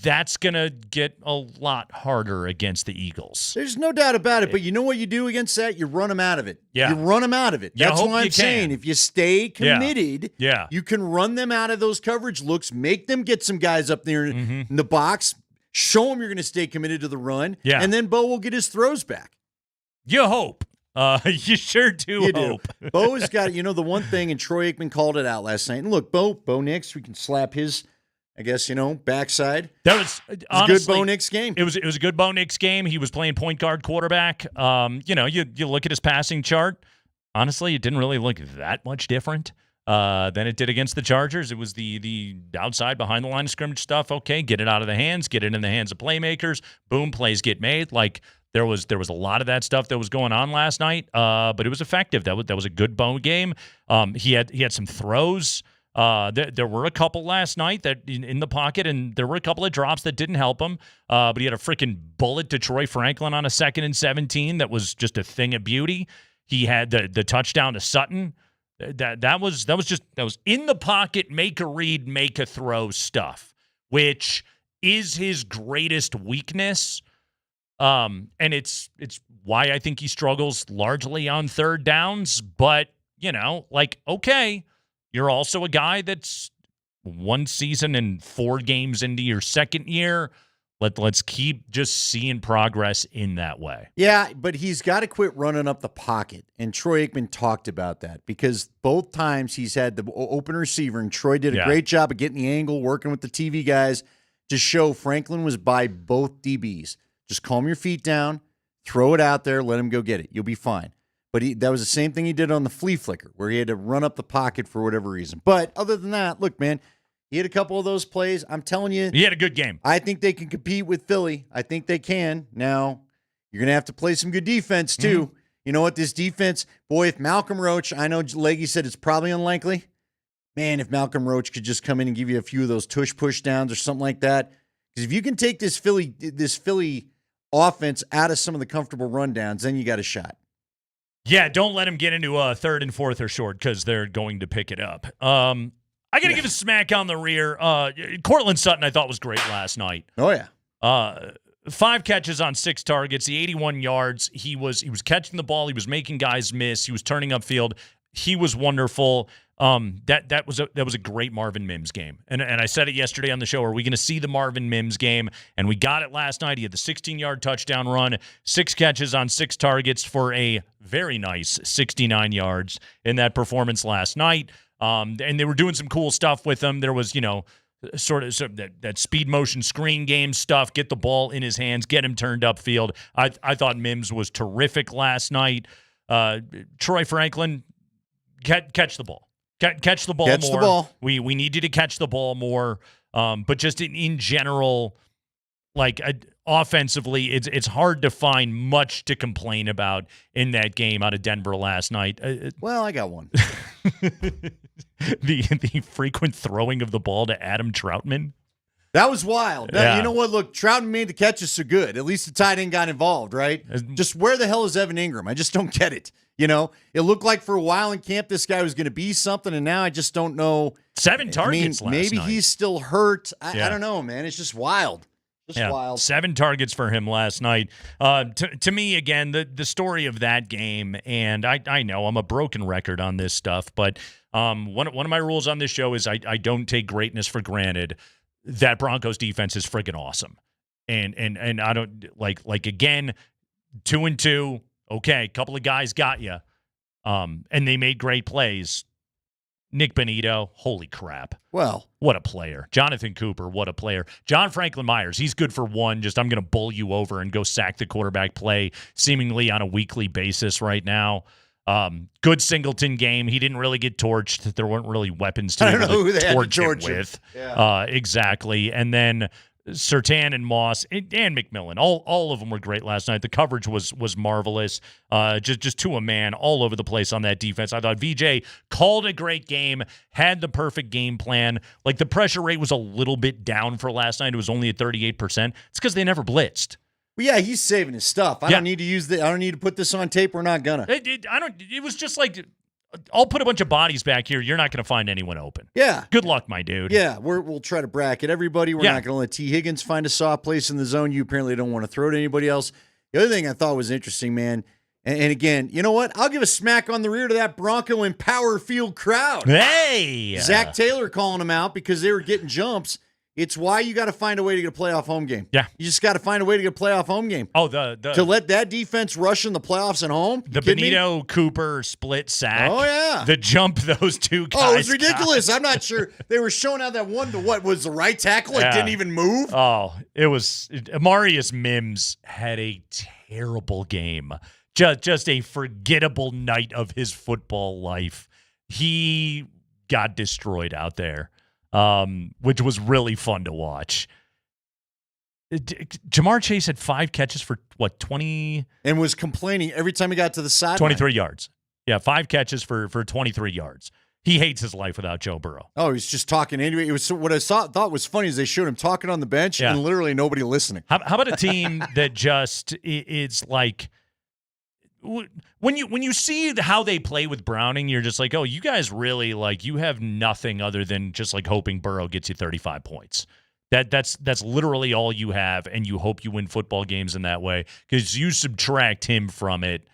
that's going to get a lot harder against the Eagles. There's no doubt about it, but you know what you do against that? You run them out of it. Yeah. You run them out of it. That's why I'm saying can. if you stay committed, you can run them out of those coverage looks, make them get some guys up there in the box, show them you're going to stay committed to the run, and then Bo will get his throws back. You hope. You sure do hope. Bo's got, the one thing, and Troy Aikman called it out last night. And look, Bo Nix, we can slap his, I guess, backside. That was honestly a good Bo Nix game. It was a good Bo Nix game. He was playing point guard quarterback. You look at his passing chart. Honestly, it didn't really look that much different than it did against the Chargers. It was the outside behind the line of scrimmage stuff. Okay, get it out of the hands, get it in the hands of playmakers. Boom, plays get made. Like there was a lot of that stuff that was going on last night. But it was effective. That was a good Bo game. He had some throws. There were a couple last night that in the pocket, and there were a couple of drops that didn't help him. But he had a freaking bullet to Troy Franklin on a 2nd and 17 that was just a thing of beauty. He had the touchdown to Sutton. That was in the pocket, make a read, make a throw stuff, which is his greatest weakness. And it's why I think he struggles largely on third downs. But okay. You're also a guy that's 1 season and 4 games into your second year. Let's keep just seeing progress in that way. Yeah, but he's got to quit running up the pocket. And Troy Aikman talked about that because both times he's had the open receiver, and Troy did a great job of getting the angle, working with the TV guys to show Franklin was by both DBs. Just calm your feet down, throw it out there, let him go get it. You'll be fine. But that was the same thing he did on the flea flicker, where he had to run up the pocket for whatever reason. But other than that, look, man, he had a couple of those plays. I'm telling you. He had a good game. I think they can compete with Philly. I think they can. Now, you're going to have to play some good defense, too. Mm-hmm. You know what? This defense, boy, if Malcolm Roach, I know Leggy said it's probably unlikely. Man, if Malcolm Roach could just come in and give you a few of those push downs or something like that. Because if you can take this Philly offense out of some of the comfortable rundowns, then you got a shot. Yeah, don't let him get into a 3rd and 4th or short because they're going to pick it up. I got to give a smack on the rear. Cortland Sutton, I thought, was great last night. Oh, yeah. 5 catches on 6 targets, the 81 yards. He was catching the ball. He was making guys miss. He was turning upfield. He was wonderful. That was a great Marvin Mims game. And I said it yesterday on the show. Are we going to see the Marvin Mims game? And we got it last night. He had the 16-yard touchdown run, 6 catches on 6 targets for a very nice 69 yards in that performance last night. And they were doing some cool stuff with him. There was, sort of that speed motion screen game stuff, get the ball in his hands, get him turned upfield. I thought Mims was terrific last night. Troy Franklin, catch the ball. Catch the ball more. The ball. We need you to catch the ball more. But just in general, offensively, it's hard to find much to complain about in that game out of Denver last night. Well, I got one. the frequent throwing of the ball to Adam Troutman. That was wild. You know what? Look, Troutman made the catches so good. At least the tight end got involved, right? Just where the hell is Evan Ingram? I just don't get it. It looked like for a while in camp this guy was going to be something, and now I just don't know. 7 targets last maybe night. He's still hurt. I don't know, man. It's just wild. Wild. 7 targets for him last night. To me, again, the story of that game, and I know I'm a broken record on this stuff, but one of my rules on this show is I don't take greatness for granted. That Broncos defense is freaking awesome. And I don't again, 2-2. Okay, a couple of guys got you. And they made great plays. Nick Benito, holy crap. Well, what a player. Jonathan Cooper, what a player. John Franklin Myers, he's good for one. Just I'm going to bull you over and go sack the quarterback play seemingly on a weekly basis right now. Good Singleton game. He didn't really get torched. There weren't really weapons to torch him with. Yeah. Exactly. And then Surtain and Moss and McMillan, all of them were great last night. The coverage was marvelous. Just to a man all over the place on that defense. I thought VJ called a great game, had the perfect game plan. The pressure rate was a little bit down for last night. It was only at 38%. It's because they never blitzed. Well, yeah, he's saving his stuff. I don't need to use I don't need to put this on tape. We're not gonna. It was just like, I'll put a bunch of bodies back here. You're not going to find anyone open. Yeah. Good luck, my dude. Yeah, we'll try to bracket everybody. We're not going to let T. Higgins find a soft place in the zone. You apparently don't want to throw to anybody else. The other thing I thought was interesting, man, and again, you know what? I'll give a smack on the rear to that Bronco and Power Field crowd. Hey! Zach Taylor calling them out because they were getting jumps. It's why you got to find a way to get a playoff home game. Yeah. You just got to find a way to get a playoff home game. Oh, to let that defense rush in the playoffs at home? The Benito Cooper split sack. Oh, yeah. The jump those two guys. Oh, it was ridiculous. I'm not sure. They were showing out that one to what was the right tackle. It didn't even move. Oh, Amarius Mims had a terrible game. Just a forgettable night of his football life. He got destroyed out there. Which was really fun to watch. Jamar Chase had 5 catches for, 20? And was complaining every time he got to the sideline. 23 yards. Yeah, 5 catches for 23 yards. He hates his life without Joe Burrow. Oh, he's just talking anyway. It was what I thought was funny is they showed him talking on the bench and literally nobody listening. How about a team that just it's like when you see how they play with Browning, you're just like, oh, you guys really you have nothing other than just hoping Burrow gets you 35 points. That's literally all you have, and you hope you win football games in that way because you subtract him from it,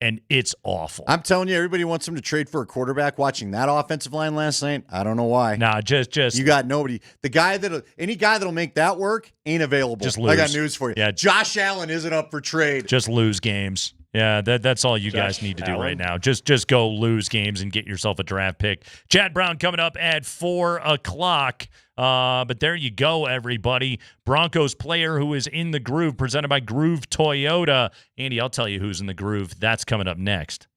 and it's awful. I'm telling you, everybody wants him to trade for a quarterback. Watching that offensive line last night, I don't know why. Nah, just you got nobody. Any guy that'll make that work ain't available. Just lose. I got news for you. Yeah, Josh Allen isn't up for trade. Just lose games. Yeah, that's all you guys need to do right now. Just go lose games and get yourself a draft pick. Chad Brown coming up at 4 o'clock. But there you go, everybody. Broncos player who is in the groove, presented by Groove Toyota. Andy, I'll tell you who's in the groove. That's coming up next.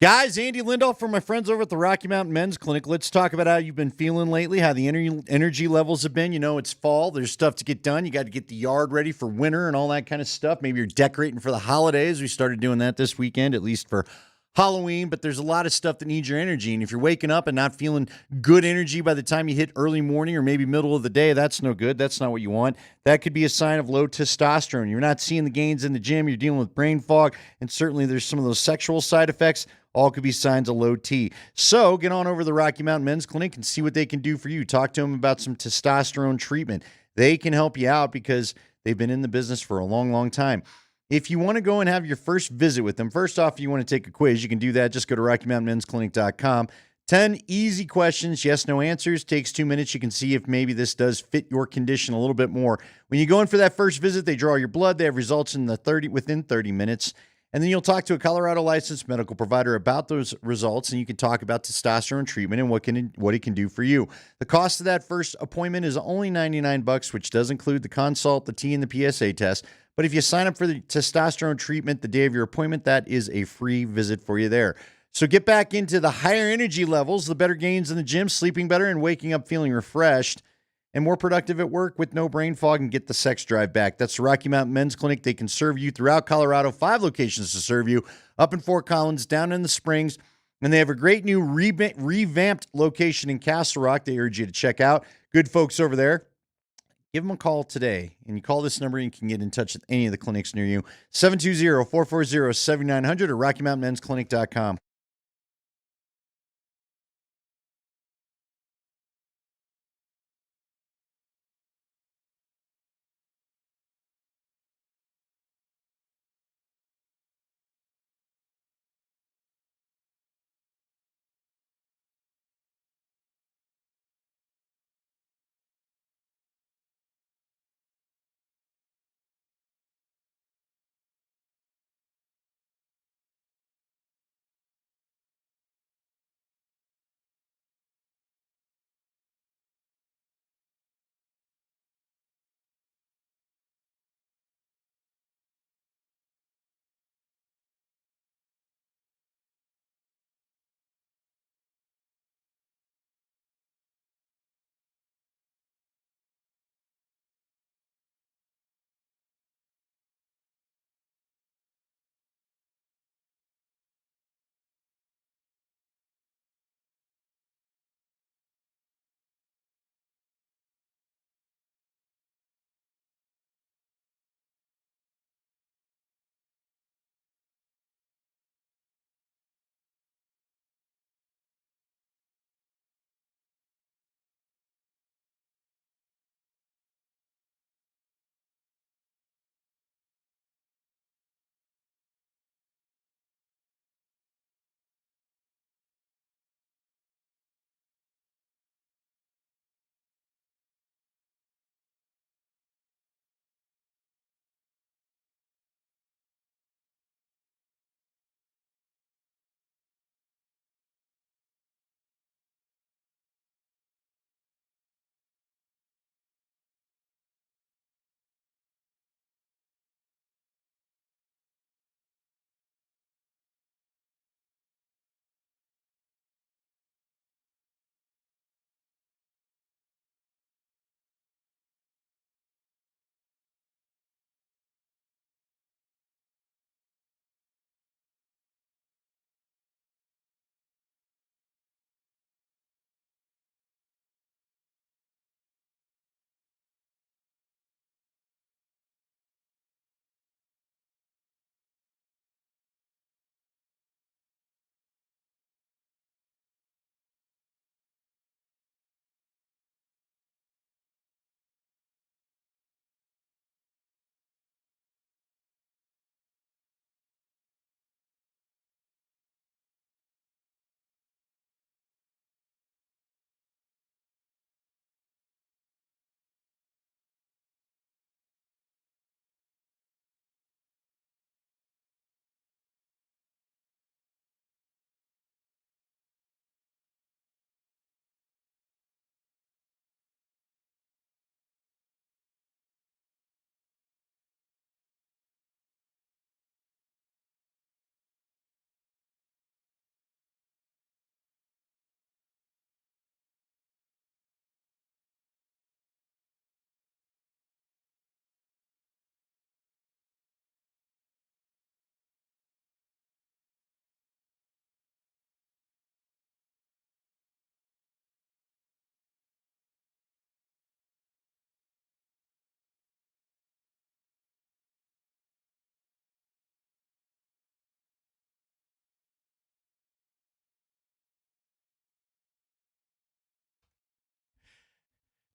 Guys, Andy Lindahl from my friends over at the Rocky Mountain Men's Clinic. Let's talk about how you've been feeling lately, how the energy levels have been. You know, it's fall. There's stuff to get done. You got to get the yard ready for winter and all that kind of stuff. Maybe you're decorating for the holidays. We started doing that this weekend, at least for Halloween, but there's a lot of stuff that needs your energy. And if you're waking up and not feeling good energy by the time you hit early morning or maybe middle of the day, that's no good. That's not what you want. That could be a sign of low testosterone. You're not seeing the gains in the gym. You're dealing with brain fog. And certainly there's some of those sexual side effects. All could be signs of low T. So get on over to the Rocky Mountain Men's Clinic and see what they can do for you. Talk to them about some testosterone treatment. They can help you out because they've been in the business for a long, long time. If you want to go and have your first visit with them, first off, if you want to take a quiz, you can do that. Just go to RockyMountainMen'sClinic.com. 10 easy questions, yes, no answers. Takes 2 minutes. You can see if maybe this does fit your condition a little bit more. When you go in for that first visit, they draw your blood. They have results within 30 minutes. And then you'll talk to a Colorado licensed medical provider about those results, and you can talk about testosterone treatment and what it can do for you. The cost of that first appointment is only $99, which does include the consult, the T, and the PSA test. But if you sign up for the testosterone treatment the day of your appointment, that is a free visit for you there. So get back into the higher energy levels, the better gains in the gym, sleeping better, and waking up feeling refreshed and more productive at work with no brain fog, and get the sex drive back. That's the Rocky Mountain Men's Clinic. They can serve you throughout Colorado, 5 locations to serve you, up in Fort Collins, down in the Springs, and they have a great new revamped location in Castle Rock they urge you to check out. Good folks over there. Give them a call today, and you call this number and you can get in touch with any of the clinics near you, 720-440-7900 or RockyMountainMen'sClinic.com.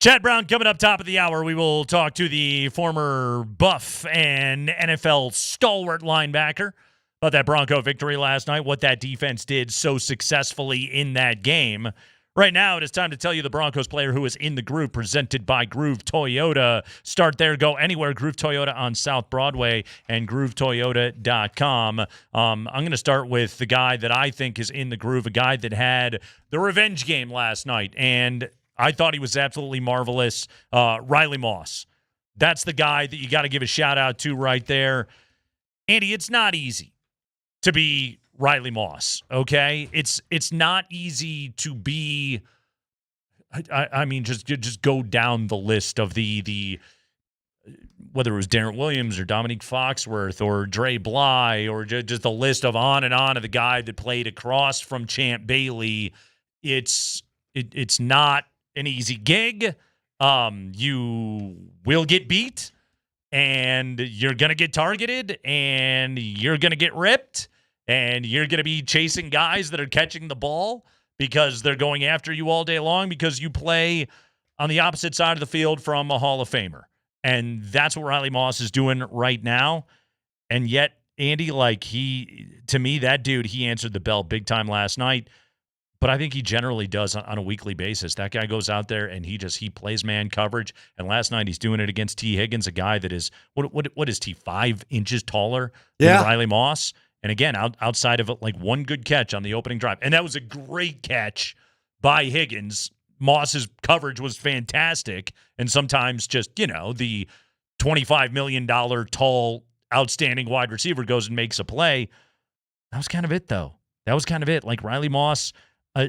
Chad Brown coming up top of the hour. We will talk to the former Buff and NFL stalwart linebacker about that Bronco victory last night, what that defense did so successfully in that game. Right now, it is time to tell you the Broncos player who is in the group, presented by Groove Toyota. Start there, go anywhere. Groove Toyota on South Broadway and GrooveToyota.com. I'm going to start with the guy that I think is in the groove, a guy that had the revenge game last night, and I thought he was absolutely marvelous. Riley Moss. That's the guy that you got to give a shout-out to right there. Andy, it's not easy to be Riley Moss, okay? It's not easy to be. I mean, just go down the list of the whether it was Darren Williams or Dominique Foxworth or Dre Bly or just the list of on of the guy that played across from Champ Bailey. It's not an easy gig. You will get beat, and you're gonna get targeted, and you're gonna get ripped. And you're going to be chasing guys that are catching the ball because they're going after you all day long because you play on the opposite side of the field from a Hall of Famer. And that's what Riley Moss is doing right now. And yet, Andy, to me, that dude, he answered the bell big time last night. But I think he generally does on a weekly basis. That guy goes out there and he plays man coverage. And last night he's doing it against T. Higgins, a guy that is, what is T, 5 inches taller than Riley Moss? And again, outside of one good catch on the opening drive. And that was a great catch by Higgins. Moss's coverage was fantastic. And sometimes just, the $25 million tall, outstanding wide receiver goes and makes a play. That was kind of it, though. That was kind of it. Riley Moss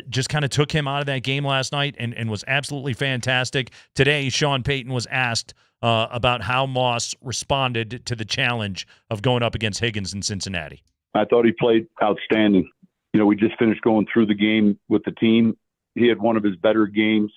just kind of took him out of that game last night and was absolutely fantastic. Today, Sean Payton was asked about how Moss responded to the challenge of going up against Higgins in Cincinnati. I thought he played outstanding. We just finished going through the game with the team. He had one of his better games.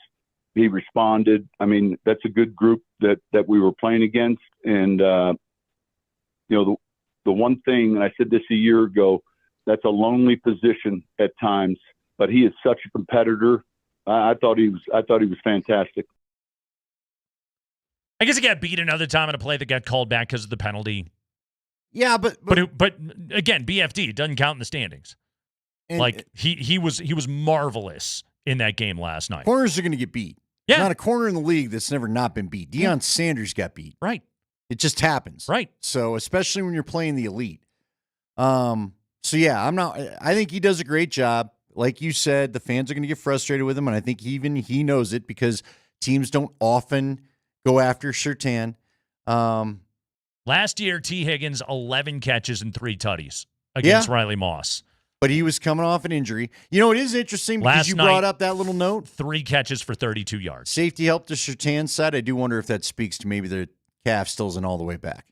He responded. I mean, that's a good group that we were playing against. And, the one thing, and I said this a year ago, that's a lonely position at times, but he is such a competitor. I thought he was fantastic. I guess he got beat another time in a play that got called back because of the penalty. Yeah, but again, BFD doesn't count in the standings. He was marvelous in that game last night. Corners are going to get beat. Yeah. There's not a corner in the league that's never not been beat. Deion Sanders got beat. Right. It just happens. Right. So especially when you're playing the elite. I think he does a great job. Like you said, the fans are going to get frustrated with him, and I think even he knows it because teams don't often go after Surtain. Last year, T. Higgins, 11 catches and 3 tutties against Riley Moss. But he was coming off an injury. It is interesting because you brought up that little note. 3 catches for 32 yards. Safety helped the Surtain side. I do wonder if that speaks to maybe their calf still isn't all the way back.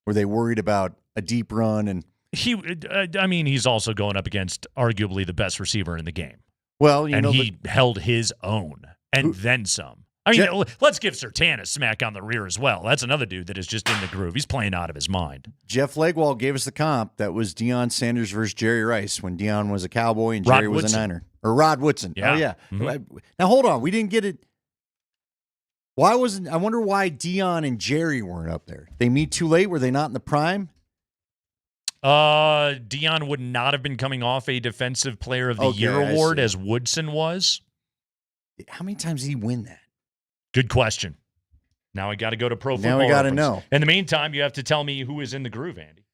Were they worried about a deep run? And he's also going up against arguably the best receiver in the game. Well, he held his own and then some. Let's give Surtain a smack on the rear as well. That's another dude that is just in the groove. He's playing out of his mind. Jeff Legwall gave us the comp. That was Deion Sanders versus Jerry Rice when Deion was a Cowboy and Jerry was a Niner. Or Rod Woodson. Yeah. Oh, yeah. Mm-hmm. Now, hold on. We didn't get it. I wonder why Deion and Jerry weren't up there. They meet too late? Were they not in the prime? Deion would not have been coming off a Defensive Player of the Year award as Woodson was. How many times did he win that? Good question. Now I got to go to Pro Football Now we got to Reference. know. In the meantime, you have to tell me who is in the groove, Andy.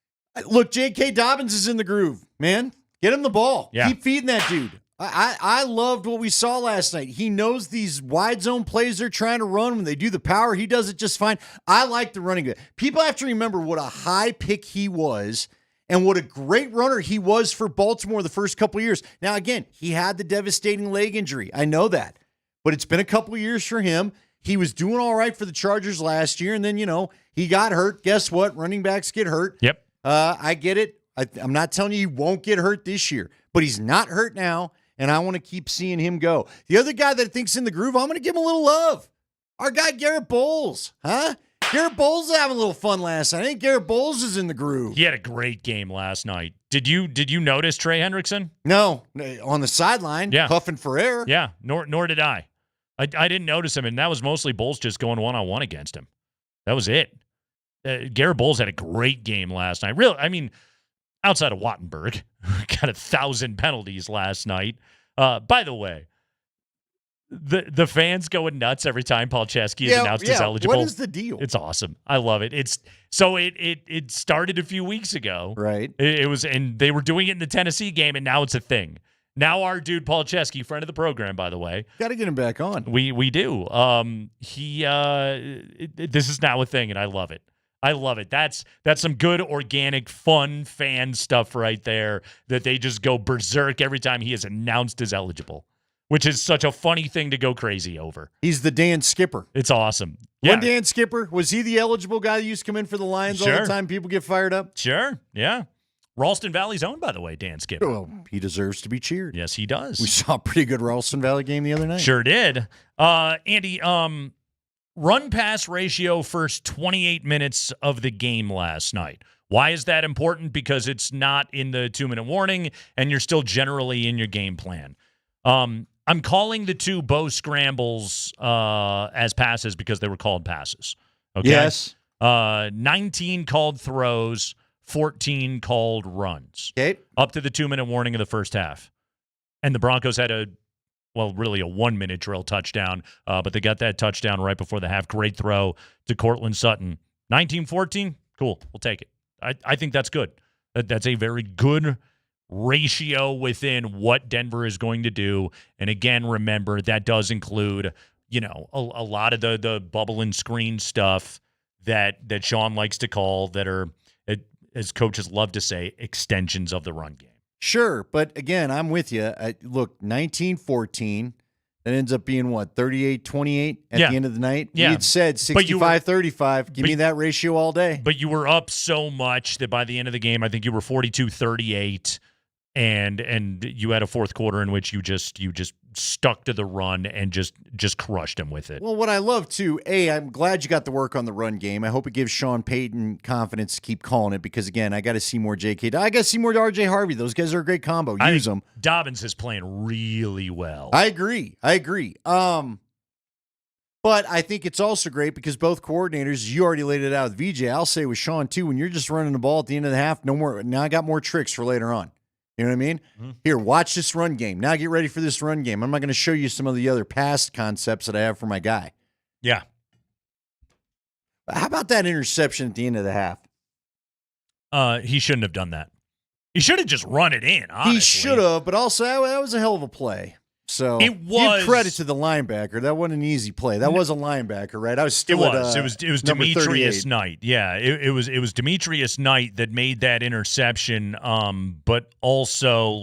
Look, J.K. Dobbins is in the groove, man. Get him the ball. Yeah. Keep feeding that dude. I loved what we saw last night. He knows these wide zone plays they're trying to run. When they do the power, he does it just fine. I like the running game. People have to remember what a high pick he was and what a great runner he was for Baltimore the first couple of years. Now, again, he had the devastating leg injury. I know that. But it's been a couple of years for him. He was doing all right for the Chargers last year, and then, he got hurt. Guess what? Running backs get hurt. Yep. I get it. I'm not telling you he won't get hurt this year, but he's not hurt now, and I want to keep seeing him go. The other guy that I think's in the groove, I'm going to give him a little love. Our guy Garrett Bowles, huh? Garrett Bowles is having a little fun last night. I think Garrett Bowles is in the groove. He had a great game last night. Did you notice Trey Hendrickson? No, on the sideline, huffing for air. Yeah, nor did I. I didn't notice him, and that was mostly Bowles just going one-on-one against him. That was it. Garrett Bowles had a great game last night. Outside of Wattenberg, got 1,000 penalties last night. By the way, the fans going nuts every time Palczewski is announced as eligible. What is the deal? It's awesome. I love it. It started a few weeks ago. Right. It was, and they were doing it in the Tennessee game, and now it's a thing. Now our dude Palczewski, friend of the program, by the way. Got to get him back on. We do. This is now a thing, and I love it. I love it. That's some good, organic, fun fan stuff right there that they just go berserk every time he is announced as eligible, which is such a funny thing to go crazy over. He's the Dan Skipper. It's awesome. Yeah. One Dan Skipper, was he the eligible guy that used to come in for the Lions all the time? People get fired up? Sure, yeah. Ralston Valley's own, by the way, Dan Skipper. Well, he deserves to be cheered. Yes, he does. We saw a pretty good Ralston Valley game the other night. Sure did. Andy, run-pass ratio first 28 minutes of the game last night. Why is that important? Because it's not in the 2-minute warning, and you're still generally in your game plan. I'm calling the 2 Bo scrambles as passes because they were called passes. Okay? Yes. 19 called throws, 14 called runs. Okay. Up to the 2-minute warning of the first half. And the Broncos had really a 1-minute drill touchdown, but they got that touchdown right before the half. Great throw to Cortland Sutton. 19-14, cool. We'll take it. I think that's good. That's a very good ratio within what Denver is going to do. And again, remember, that does include, a lot of the bubble and screen stuff that Sean likes to call that are, as coaches love to say, extensions of the run game. Sure, but again, I'm with you. Look, 19-14, that ends up being what, 38-28 at the end of the night? Yeah. We had said 65-35. Give me that ratio all day. But you were up so much that by the end of the game, I think you were 42-38, and you had a fourth quarter in which you just stuck to the run and just crushed him with it. Well, what I love too, I'm glad you got the work on the run game. I hope it gives Sean Payton confidence to keep calling it because, again, I got to see more JK. I got to see more RJ Harvey. Those guys are a great combo. Use them. Dobbins is playing really well. I agree. But I think it's also great because both coordinators, you already laid it out with VJ. I'll say with Sean too, when you're just running the ball at the end of the half, no more. Now I got more tricks for later on. You know what I mean? Mm-hmm. Here, watch this run game. Now get ready for this run game. I'm not going to show you some of the other past concepts that I have for my guy. Yeah. How about that interception at the end of the half? He shouldn't have done that. He should have just run it in, honestly. He should have, but also that was a hell of a play. So it was. Give credit to the linebacker. That wasn't an easy play. That was a linebacker, right? I was still. It was Demetrius Knight. Yeah, it was Demetrius Knight that made that interception. But also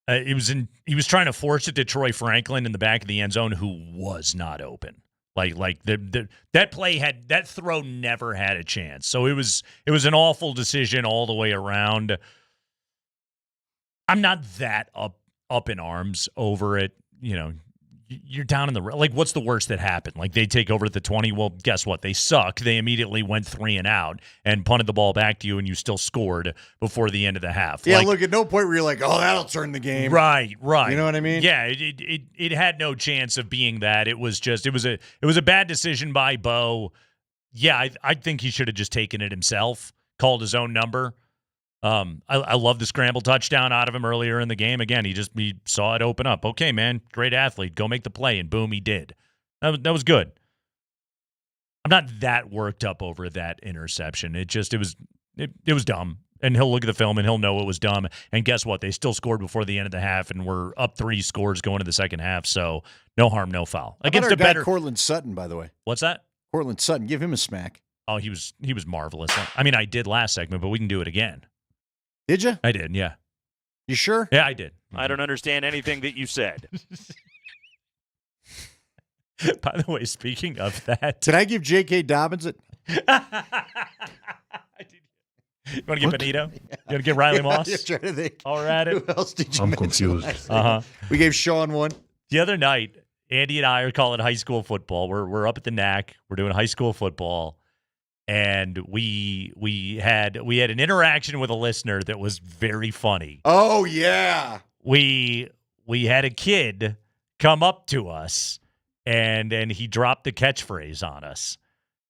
he was trying to force it to Troy Franklin in the back of the end zone, who was not open. That throw never had a chance. So it was an awful decision all the way around. I'm not that up in arms over it. You're down in the what's the worst that happened? They take over at the 20. Well, guess what? They suck. They immediately went 3 and out and punted the ball back to you, and you still scored before the end of the half. Yeah, look, at no point where you're like, oh, that'll turn the game. Right. You know what I mean? Yeah, it had no chance of being that. It was a bad decision by Bo. Yeah, I think he should have just taken it himself, called his own number. I love the scramble touchdown out of him earlier in the game. Again, he saw it open up. Okay, man, great athlete. Go make the play, and boom, he did. That was good. I'm not that worked up over that interception. It was dumb. And he'll look at the film and he'll know it was dumb. And guess what? They still scored before the end of the half, and we're up 3 scores going to the second half. So no harm, no foul. Against a better Cortland Sutton, by the way. What's that? Cortland Sutton. Give him a smack. Oh, he was marvelous. I mean, I did last segment, but we can do it again. Did you? I did, yeah. You sure? Yeah, I did. I don't understand anything that you said. By the way, speaking of that. Did I give J.K. Dobbins it? You want to get Benito? You want to get Riley Moss? I'm trying to think. All right. Who else did you I'm mention? confused. We gave Sean one. The other night, Andy and I are calling high school football. We're up at the NAC. We're doing high school football. And we had an interaction with a listener that was very funny. Oh yeah. We had a kid come up to us and he dropped the catchphrase on us.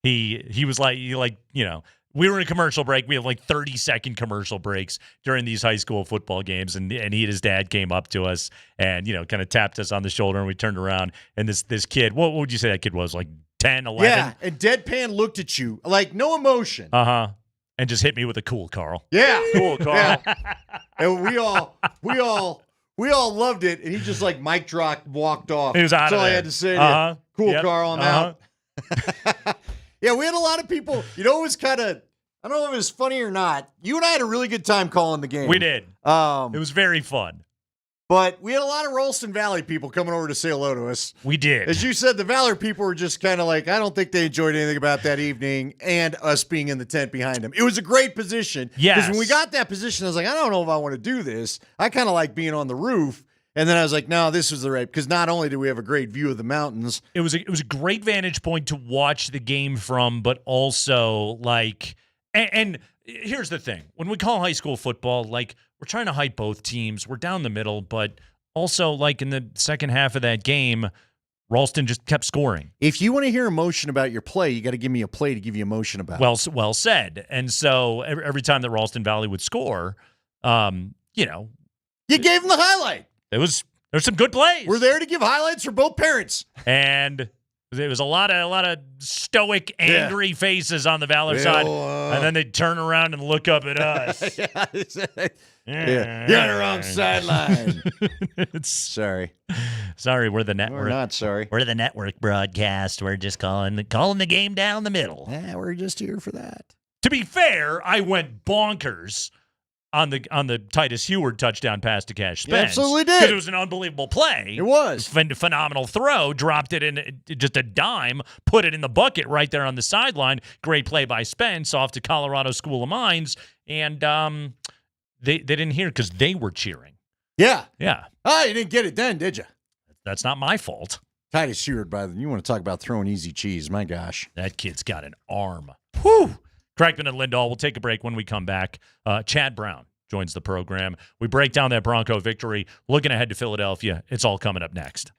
He was like, we were in a commercial break. We have like 30-second commercial breaks during these high school football games, and he and his dad came up to us and kind of tapped us on the shoulder, and we turned around, and this kid, what would you say that kid was, like 10, 11? Yeah, and deadpan looked at you like no emotion. And just hit me with a cool, Carl. Yeah, cool, Carl. Yeah. And we all loved it, and he just like mic dropped, walked off. He was out That's of all there. I had to say. To you. Cool, Carl, I'm out. Yeah, we had a lot of people. It was kind of, I don't know if it was funny or not. You and I had a really good time calling the game. We did. It was very fun. But we had a lot of Ralston Valley people coming over to say hello to us. We did. As you said, the Valor people were just kind of like, I don't think they enjoyed anything about that evening and us being in the tent behind them. It was a great position. Yes. Because when we got that position, I was like, I don't know if I want to do this. I kind of like being on the roof. And then I was like, no, this was the right, because not only do we have a great view of the mountains. It was a great vantage point to watch the game from, but also like, and here's the thing. When we call high school football, like, we're trying to hype both teams. We're down the middle, but also, like, in the second half of that game, Ralston just kept scoring. If you want to hear emotion about your play, you got to give me a play to give you emotion about. Well said. And so every time that Ralston Valley would score, you gave them the highlight. There's some good plays. We're there to give highlights for both parents. And there was a lot of stoic, angry faces on the Valor side, and then they'd turn around and look up at us. Yeah. You're on the wrong sideline. Sorry, we're the network. We're not sorry. We're the network broadcast. We're just calling the game down the middle. Yeah, we're just here for that. To be fair, I went bonkers on the Titus Heward touchdown pass to Cash Spence. You absolutely did. Because it was an unbelievable play. It was. Phenomenal throw. Dropped it in just a dime. Put it in the bucket right there on the sideline. Great play by Spence off to Colorado School of Mines. And they didn't hear because they were cheering. Yeah. Yeah. Oh, you didn't get it then, did you? That's not my fault. Titus Heward, by the way. You want to talk about throwing easy cheese. My gosh. That kid's got an arm. Whew. Kreckman and Lindahl. We'll take a break. When we come back, Chad Brown joins the program. We break down that Bronco victory. Looking ahead to Philadelphia. It's all coming up next.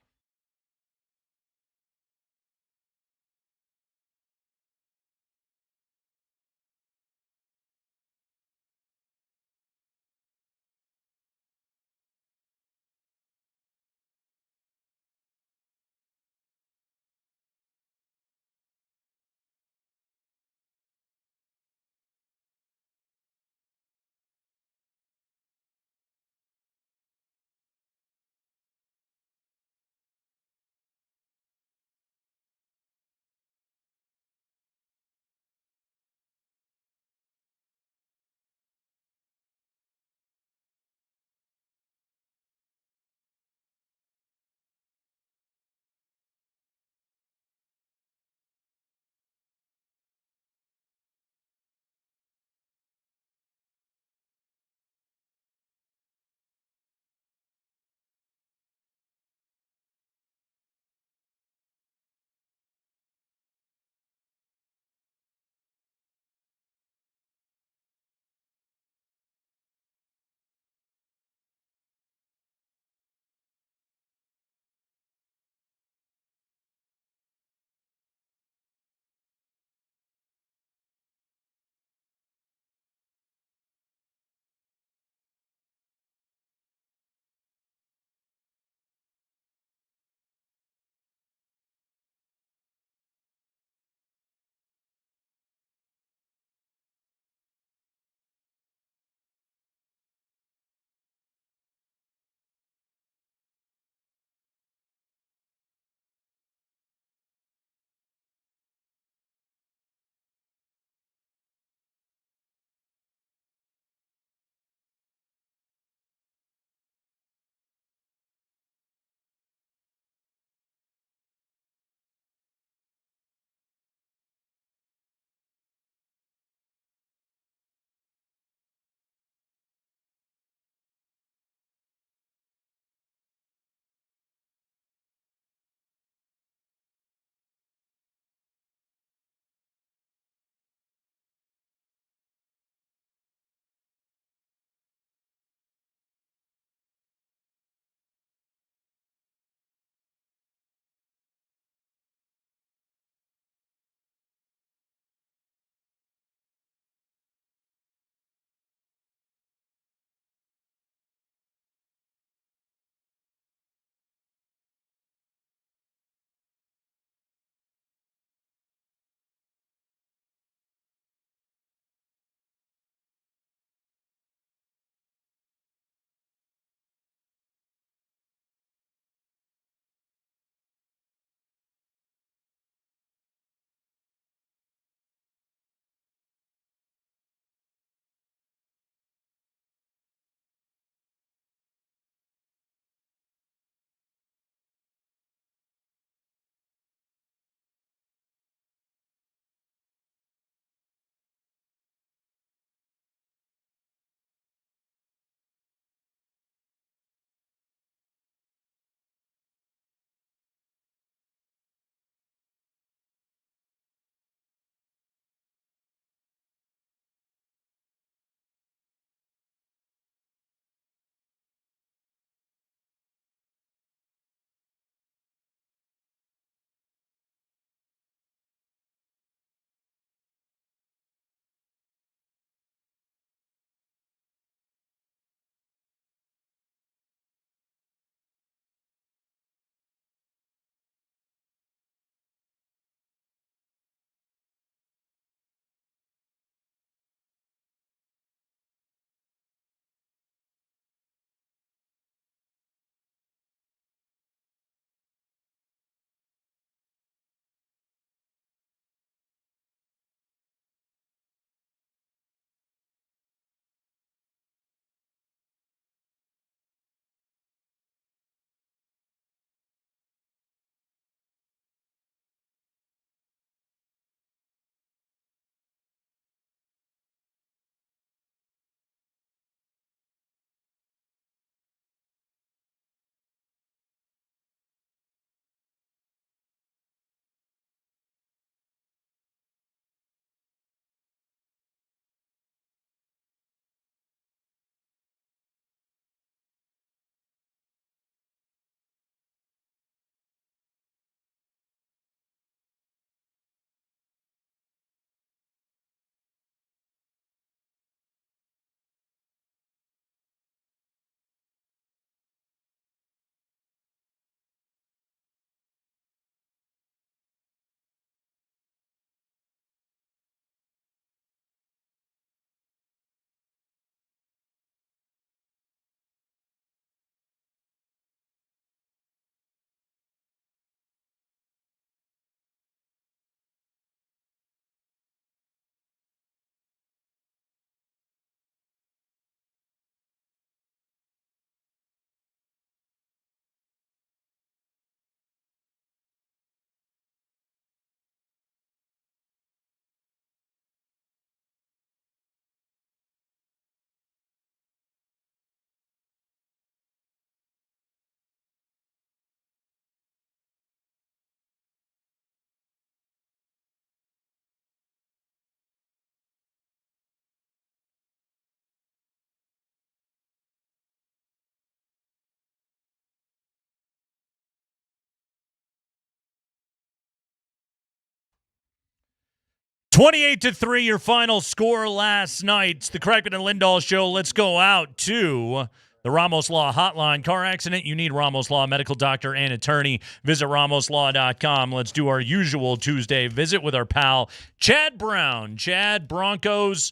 28-3, your final score last night. It's the Kreckman and Lindahl show. Let's go out to the Ramos Law Hotline. Car accident, you need Ramos Law, medical doctor and attorney. Visit ramoslaw.com. Let's do our usual Tuesday visit with our pal, Chad Brown. Chad, Broncos,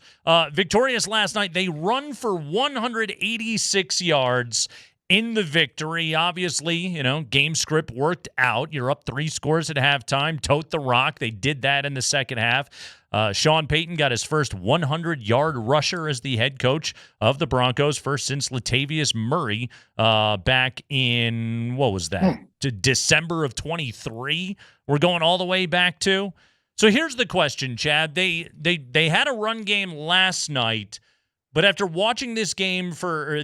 victorious last night. They run for 186 yards in the victory. Obviously, game script worked out. You're up 3 scores at halftime. Tote the rock. They did that in the second half. Sean Payton got his first 100-yard rusher as the head coach of the Broncos, first since Latavius Murray back in, what was that, to December of 23? We're going all the way back to. So here's the question, Chad. They had a run game last night, but after watching this game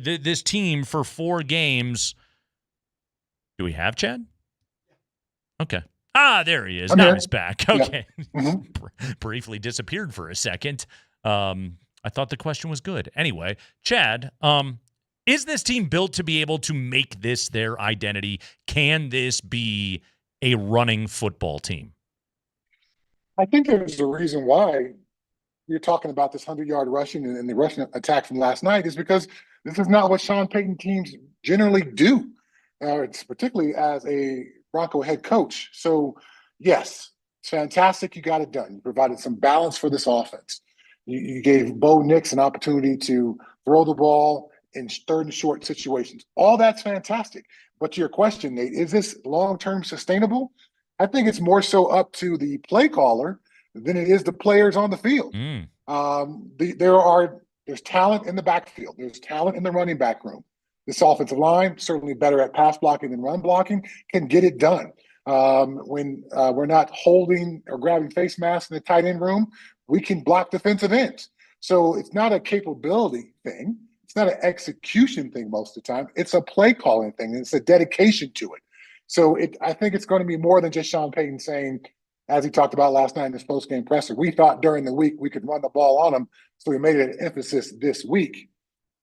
this team for 4 games, do we have Chad? Okay. There he is. Now he's back. Okay. Yeah. Briefly disappeared for a second. I thought the question was good. Anyway, Chad, is this team built to be able to make this their identity? Can this be a running football team? I think there's a reason why you're talking about this 100-yard rushing and the rushing attack from last night is because this is not what Sean Payton teams generally do. It's particularly as a Bronco head coach. So, yes, it's fantastic. You got it done. You provided some balance for this offense. You gave Bo Nix an opportunity to throw the ball in third and short situations. All that's fantastic. But to your question, Nate, is this long-term sustainable? I think it's more so up to the play caller than it is the players on the field. There's talent in the backfield. There's talent in the running back room. This offensive line, certainly better at pass blocking than run blocking, can get it done. When we're not holding or grabbing face masks in the tight end room, we can block defensive ends. So it's not a capability thing. It's not an execution thing most of the time. It's a play calling thing. And it's a dedication to it. So I think it's going to be more than just Sean Payton saying, as he talked about last night in his post-game presser, we thought during the week we could run the ball on them, so we made it an emphasis this week.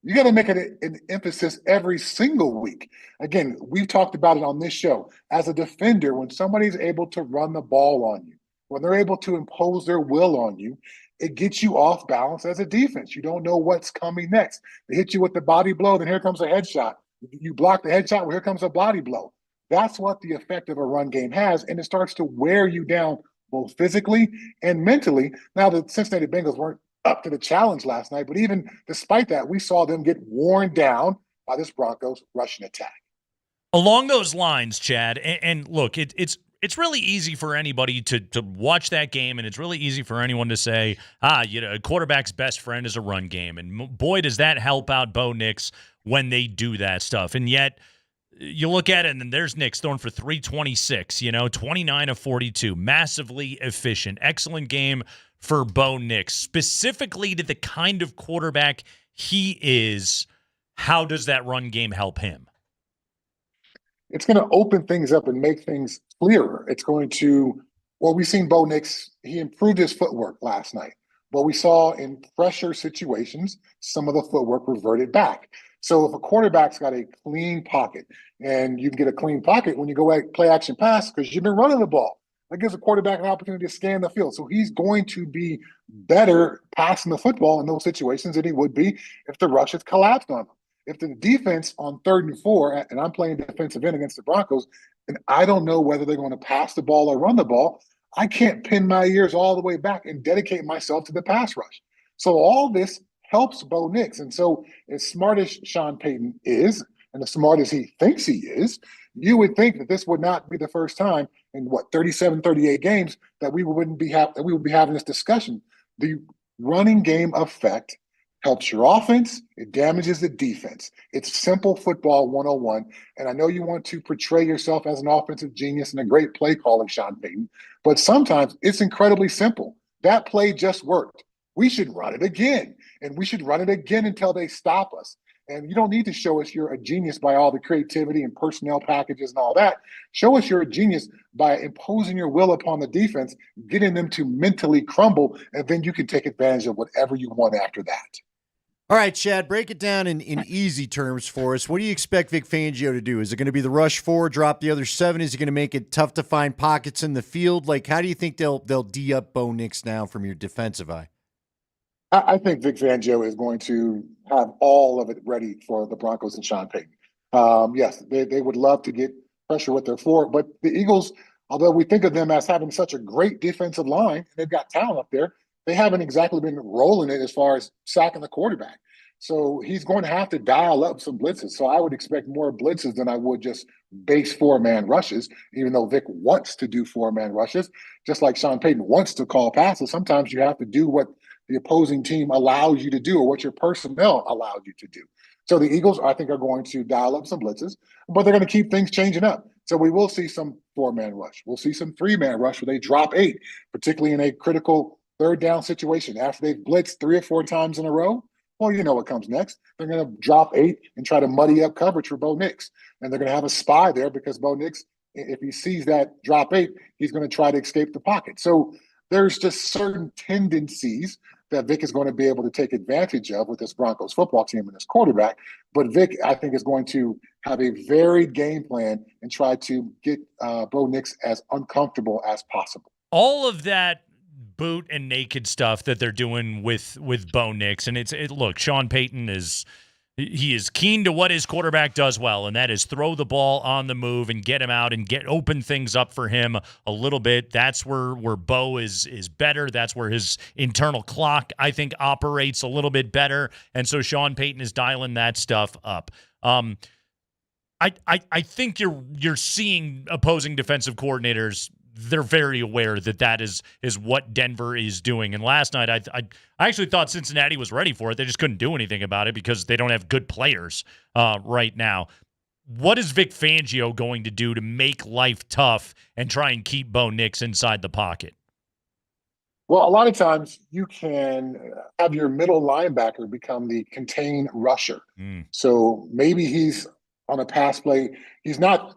You got to make it an emphasis every single week. Again, we've talked about it on this show. As a defender, when somebody's able to run the ball on you, when they're able to impose their will on you, it gets you off balance as a defense. You don't know what's coming next. They hit you with the body blow, then here comes a headshot. You block the headshot, well, here comes a body blow. That's what the effect of a run game has, and it starts to wear you down both physically and mentally. Now, the Cincinnati Bengals weren't up to the challenge last night, but even despite that, we saw them get worn down by this Broncos rushing attack. Along those lines, Chad, and look, it's really easy for anybody to watch that game, and it's really easy for anyone to say, a quarterback's best friend is a run game, and boy, does that help out Bo Nix when they do that stuff. And yet, you look at it, and then there's Nix throwing for 326, 29 of 42, massively efficient, excellent game for Bo Nix. Specifically to the kind of quarterback he is, how does that run game help him? It's going to open things up and make things clearer. It's going to, we've seen Bo Nix, he improved his footwork last night. What we saw in pressure situations, some of the footwork reverted back. So if a quarterback's got a clean pocket, and you can get a clean pocket when you go play action pass because you've been running the ball, that gives a quarterback an opportunity to scan the field. So he's going to be better passing the football in those situations than he would be if the rush has collapsed on him. If the defense on 3rd and 4, and I'm playing defensive end against the Broncos, and I don't know whether they're going to pass the ball or run the ball, I can't pin my ears all the way back and dedicate myself to the pass rush. So all this helps Bo Nix. And so as smart as Sean Payton is, and as smart as he thinks he is, you would think that this would not be the first time in 37, 38 games that we would be having this discussion. The running game effect helps your offense. It damages the defense. It's simple football 101. And I know you want to portray yourself as an offensive genius and a great play calling, Sean Payton, but sometimes it's incredibly simple. That play just worked. We should run it again, and we should run it again until they stop us. And you don't need to show us you're a genius by all the creativity and personnel packages and all that. Show us you're a genius by imposing your will upon the defense, getting them to mentally crumble, and then you can take advantage of whatever you want after that. All right, Chad, break it down in easy terms for us. What do you expect Vic Fangio to do? Is it going to be the rush 4, drop the other 7? Is he going to make it tough to find pockets in the field? Like, how do you think they'll D up Bo Nix now from your defensive eye? I think Vic Fangio is going to have all of it ready for the Broncos and Sean Payton. Yes, they would love to get pressure with their 4, but the Eagles, although we think of them as having such a great defensive line, they've got talent up there, they haven't exactly been rolling it as far as sacking the quarterback. So he's going to have to dial up some blitzes. So I would expect more blitzes than I would just base 4-man rushes, even though Vic wants to do 4-man rushes, just like Sean Payton wants to call passes. Sometimes you have to do what the opposing team allows you to do or what your personnel allows you to do. So the Eagles, I think, are going to dial up some blitzes, but they're going to keep things changing up. So we will see some 4-man rush. We'll see some 3-man rush where they drop 8, particularly in a critical third down situation. After they've blitzed 3 or 4 times in a row, well, you know what comes next. They're going to drop 8 and try to muddy up coverage for Bo Nix. And they're going to have a spy there because Bo Nix, if he sees that drop 8, he's going to try to escape the pocket. So there's just certain tendencies that Vic is going to be able to take advantage of with this Broncos football team and this quarterback. But Vic, I think, is going to have a varied game plan and try to get Bo Nix as uncomfortable as possible. All of that boot and naked stuff that they're doing with Bo Nix, and look, Sean Payton is keen to what his quarterback does well, and that is throw the ball on the move and get him out and open things up for him a little bit. That's where Bo is better. That's where his internal clock, I think, operates a little bit better, and so Sean Payton is dialing that stuff up. I think you're seeing opposing defensive coordinators. They're very aware that is what Denver is doing. And last night, I actually thought Cincinnati was ready for it. They just couldn't do anything about it because they don't have good players right now. What is Vic Fangio going to do to make life tough and try and keep Bo Nix inside the pocket? Well, a lot of times you can have your middle linebacker become the contain rusher. So maybe he's on a pass play. He's not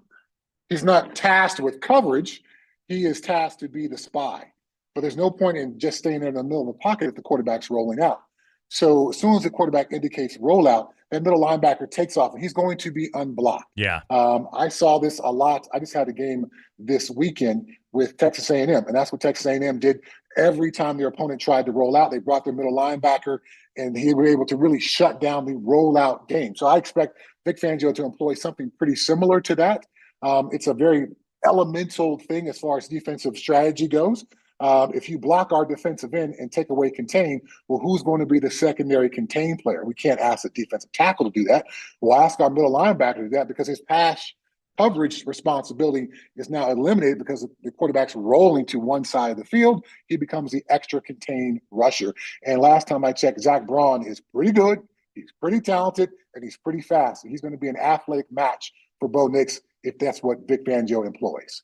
tasked with coverage. He is tasked to be the spy. But there's no point in just staying in the middle of the pocket if the quarterback's rolling out. So as soon as the quarterback indicates rollout, that middle linebacker takes off, and he's going to be unblocked. Yeah. I saw this a lot. I just had a game this weekend with Texas A&M, and that's what Texas A&M did every time their opponent tried to roll out. They brought their middle linebacker, and he was able to really shut down the rollout game. So I expect Vic Fangio to employ something pretty similar to that. It's a very elemental thing as far as defensive strategy goes. If you block our defensive end and take away contain, well, who's going to be the secondary contain player? We can't ask the defensive tackle to do that. We'll ask our middle linebacker to do that because his pass coverage responsibility is now eliminated because the quarterback's rolling to one side of the field. He becomes the extra contain rusher. And last time I checked, Zach Braun is pretty good. He's pretty talented, and he's pretty fast. He's going to be an athletic match for Bo Nix if that's what Vic Fangio employs.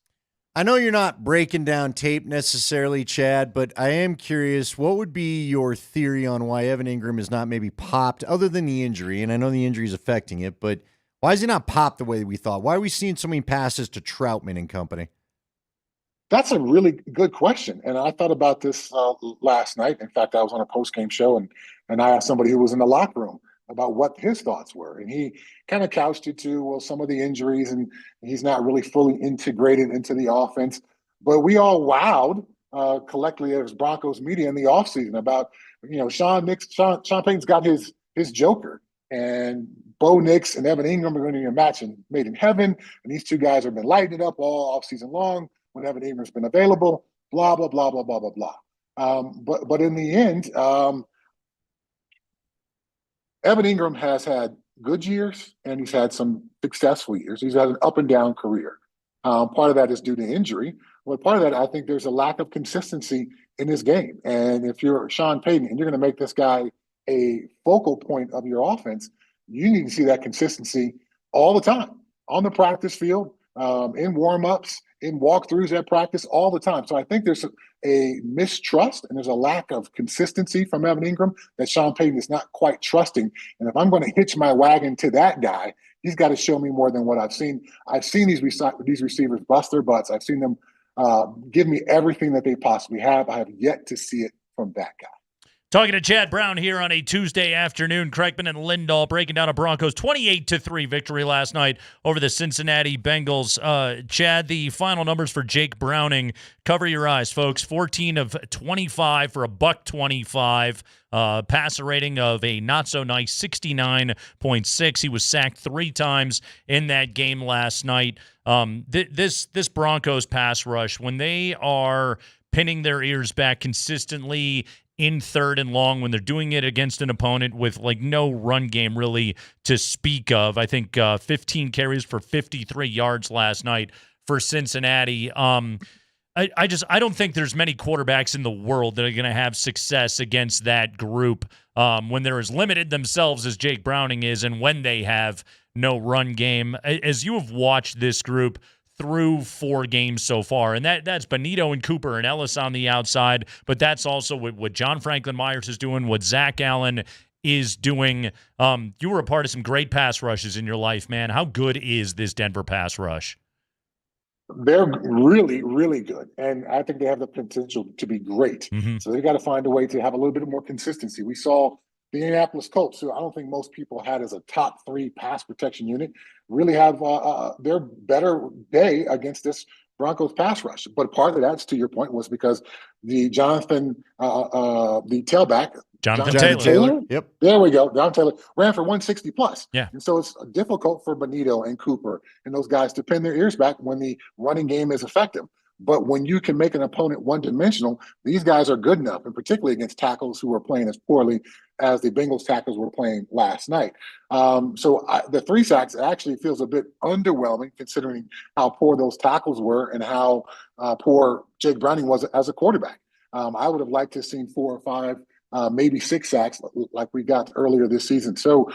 I know you're not breaking down tape necessarily, Chad, but I am curious, what would be your theory on why Evan Ingram is not maybe popped other than the injury? And I know the injury is affecting it, but why is he not popped the way we thought? Why are we seeing so many passes to Troutman and company? That's a really good question. And I thought about this last night. In fact, I was on a post-game show, and I asked somebody who was in the locker room about what his thoughts were. And he kind of couched it to, well, some of the injuries, and he's not really fully integrated into the offense. But we all wowed collectively as Broncos media in the offseason about, Sean Payton's got his joker. And Bo Nix and Evan Ingram are going to be a match made in heaven. And these two guys have been lighting it up all offseason long when Evan Ingram's been available, blah, blah, blah, blah, blah, blah, blah. But in the end, Evan Ingram has had good years and he's had some successful years. He's had an up and down career. Part of that is due to injury. But part of that, I think there's a lack of consistency in his game. And if you're Sean Payton and you're going to make this guy a focal point of your offense, you need to see that consistency all the time on the practice field, in warm-ups, in walkthroughs at practice, all the time. So I think there's a mistrust and there's a lack of consistency from Evan Ingram that Sean Payton is not quite trusting. And if I'm going to hitch my wagon to that guy, he's got to show me more than what I've seen. I've seen these receivers bust their butts. I've seen them give me everything that they possibly have. I have yet to see it from that guy. Talking to Chad Brown here on a Tuesday afternoon. Kreckman and Lindahl breaking down a Broncos 28-3 victory last night over the Cincinnati Bengals. Chad, the final numbers for Jake Browning. Cover your eyes, folks. 14 of 25 for a $125. Passer rating of a not-so-nice 69.6. He was sacked 3 times in that game last night. This Broncos pass rush, when they are pinning their ears back consistently in 3rd and long, when they're doing it against an opponent with like no run game really to speak of. I think 15 carries for 53 yards last night for Cincinnati. I don't think there's many quarterbacks in the world that are going to have success against that group when they're as limited themselves as Jake Browning is, and when they have no run game. As you have watched this group through 4 games so far, and that's Benito and Cooper and Ellis on the outside, but that's also what John Franklin Myers is doing, what Zach Allen is doing. You were a part of some great pass rushes in your life, man. How good is this Denver pass rush? They're really, really good, and I think they have the potential to be great. So they've got to find a way to have a little bit more consistency. We saw the Indianapolis Colts, who I don't think most people had as a top 3 pass protection unit, really have their better day against this Broncos pass rush. But part of that, to your point, was because the the tailback, Jonathan Taylor. Yep. There we go. Jonathan Taylor ran for 160 plus. Yeah. And so it's difficult for Benito and Cooper and those guys to pin their ears back when the running game is effective. But when you can make an opponent one-dimensional, these guys are good enough, and particularly against tackles who are playing as poorly as the Bengals tackles were playing last night. The 3 sacks actually feels a bit underwhelming considering how poor those tackles were and how poor Jake Browning was as a quarterback. I would have liked to have seen 4 or 5, maybe 6 sacks like we got earlier this season. So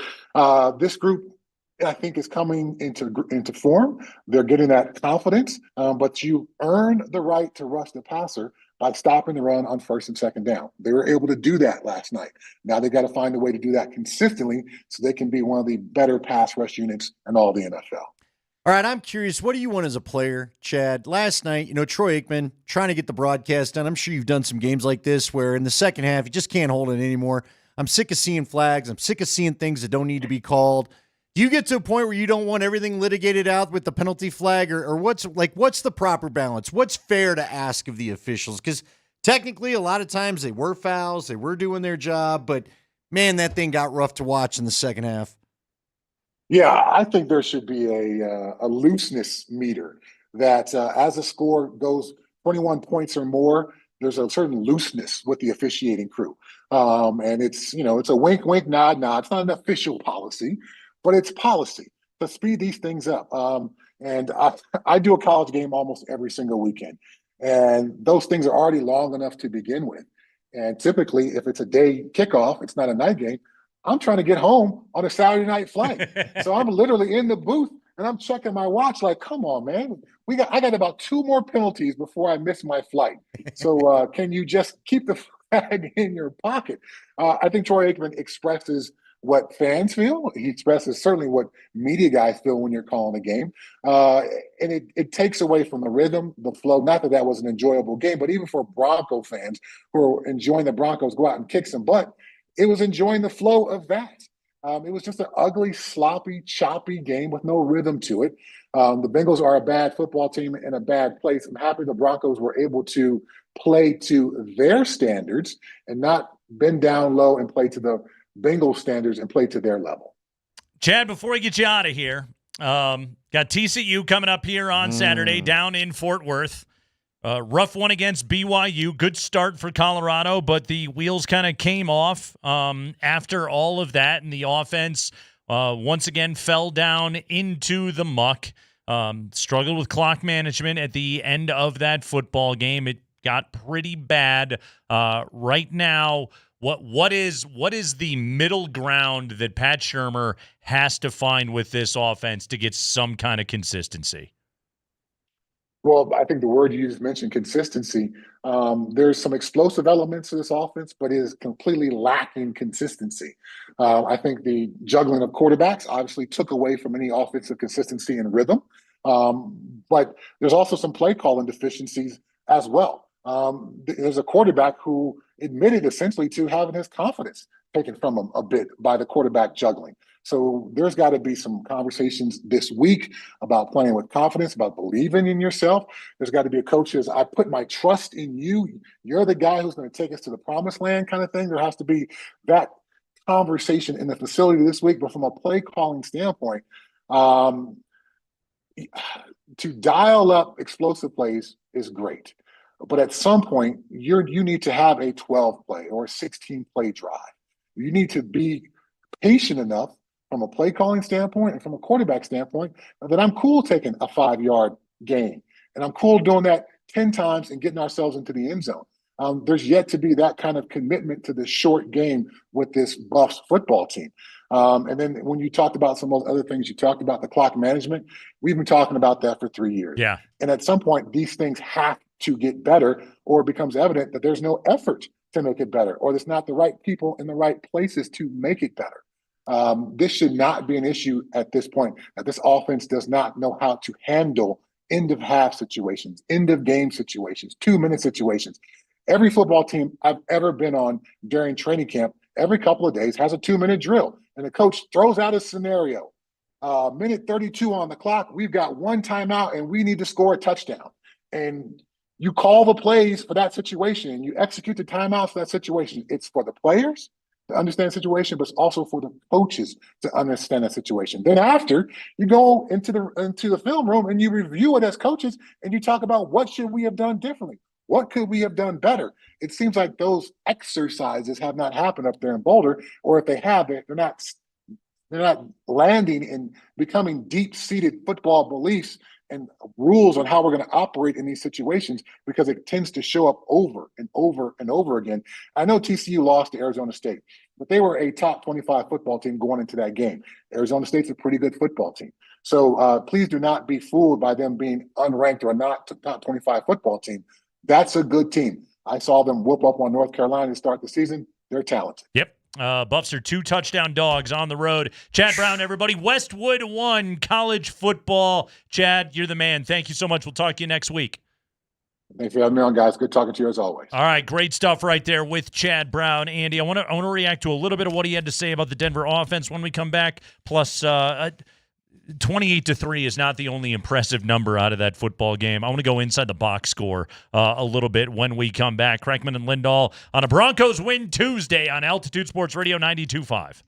this group, I think, is coming into form. They're getting that confidence, but you earn the right to rush the passer by stopping the run on 1st and 2nd down. They were able to do that last night. Now they got to find a way to do that consistently so they can be one of the better pass rush units in all the NFL. All right, I'm curious, what do you want as a player, Chad? Last night, Troy Aikman trying to get the broadcast done. I'm sure you've done some games like this where in the second half, you just can't hold it anymore. I'm sick of seeing flags. I'm sick of seeing things that don't need to be called. Do you get to a point where you don't want everything litigated out with the penalty flag, or what's the proper balance? What's fair to ask of the officials? Because technically, a lot of times they were fouls, they were doing their job, but man, that thing got rough to watch in the second half. Yeah, I think there should be a looseness meter that as a score goes 21 points or more, there's a certain looseness with the officiating crew. And it's a wink, wink, nod, nod. It's not an official policy, but it's policy to speed these things up. And I do a college game almost every single weekend. And those things are already long enough to begin with. And typically, if it's a day kickoff, it's not a night game, I'm trying to get home on a Saturday night flight. So I'm literally in the booth and I'm checking my watch like, come on, man. I got about 2 more penalties before I miss my flight. So can you just keep the flag in your pocket? I think Troy Aikman expresses what fans feel. He expresses certainly what media guys feel when you're calling a game. And it takes away from the rhythm, the flow. Not that was an enjoyable game, but even for Bronco fans who are enjoying the Broncos go out and kick some butt, it was enjoying the flow of that. It was just an ugly, sloppy, choppy game with no rhythm to it. The Bengals are a bad football team in a bad place. I'm happy the Broncos were able to play to their standards and not bend down low and play to the Bengals standards and play to their level. Chad, before we get you out of here, got TCU coming up here on Saturday down in Fort Worth. Rough one against BYU. Good start for Colorado, but the wheels kind of came off after all of that, and the offense once again fell down into the muck. Struggled with clock management at the end of that football game. It got pretty bad. Right now, what is the middle ground that Pat Shurmur has to find with this offense to get some kind of consistency? Well, I think the word you just mentioned, consistency, there's some explosive elements to this offense, but it is completely lacking consistency. I think the juggling of quarterbacks obviously took away from any offensive consistency and rhythm. But there's also some play calling deficiencies as well. There's a quarterback who admitted essentially to having his confidence taken from him a bit by the quarterback juggling. So there's got to be some conversations this week about playing with confidence, about believing in yourself. There's got to be a coach who says, I put my trust in you. You're the guy who's going to take us to the promised land kind of thing. There has to be that conversation in the facility this week. But from a play calling standpoint, to dial up explosive plays is great. But at some point, you need to have a 12 play or a 16 play drive. You need to be patient enough from a play calling standpoint and from a quarterback standpoint that I'm cool taking a 5-yard gain. And I'm cool doing that 10 times and getting ourselves into the end zone. There's yet to be that kind of commitment to the short game with this Buffs football team. And then when you talked about some of those other things, you talked about the clock management. We've been talking about that for 3 years. Yeah. And at some point, these things have to get better, or it becomes evident that there's no effort to make it better, or there's not the right people in the right places to make it better. This should not be an issue at this point. This offense does not know how to handle end of half situations, end of game situations, 2-minute situations. Every football team I've ever been on during training camp, every couple of days has a 2-minute drill. And the coach throws out a scenario. Minute 32 on the clock, we've got one timeout and we need to score a touchdown. And you call the plays for that situation and you execute the timeouts for that situation. It's for the players to understand the situation, but it's also for the coaches to understand that situation. Then after, you go into the film room and you review it as coaches and you talk about what should we have done differently? What could we have done better? It seems like those exercises have not happened up there in Boulder, or if they have, they're not landing and becoming deep-seated football beliefs and rules on how we're going to operate in these situations, because it tends to show up over and over and over again. I know TCU lost to Arizona State, but they were a top 25 football team going into that game. Arizona State's a pretty good football team. So please do not be fooled by them being unranked or not top 25 football team. That's a good team. I saw them whoop up on North Carolina to start the season. They're talented. Yep. Buffs are 2 touchdown dogs on the road. Chad Brown, everybody. Westwood 1 college football. Chad, you're the man. Thank you so much. We'll talk to you next week. Thanks for having me on, guys. Good talking to you as always. All right, great stuff right there with Chad Brown. Andy, I want to react to a little bit of what he had to say about the Denver offense when we come back. Plus, 28-3 is not the only impressive number out of that football game. I want to go inside the box score a little bit when we come back. Kreckman and Lindahl on a Broncos win Tuesday on Altitude Sports Radio 92.5.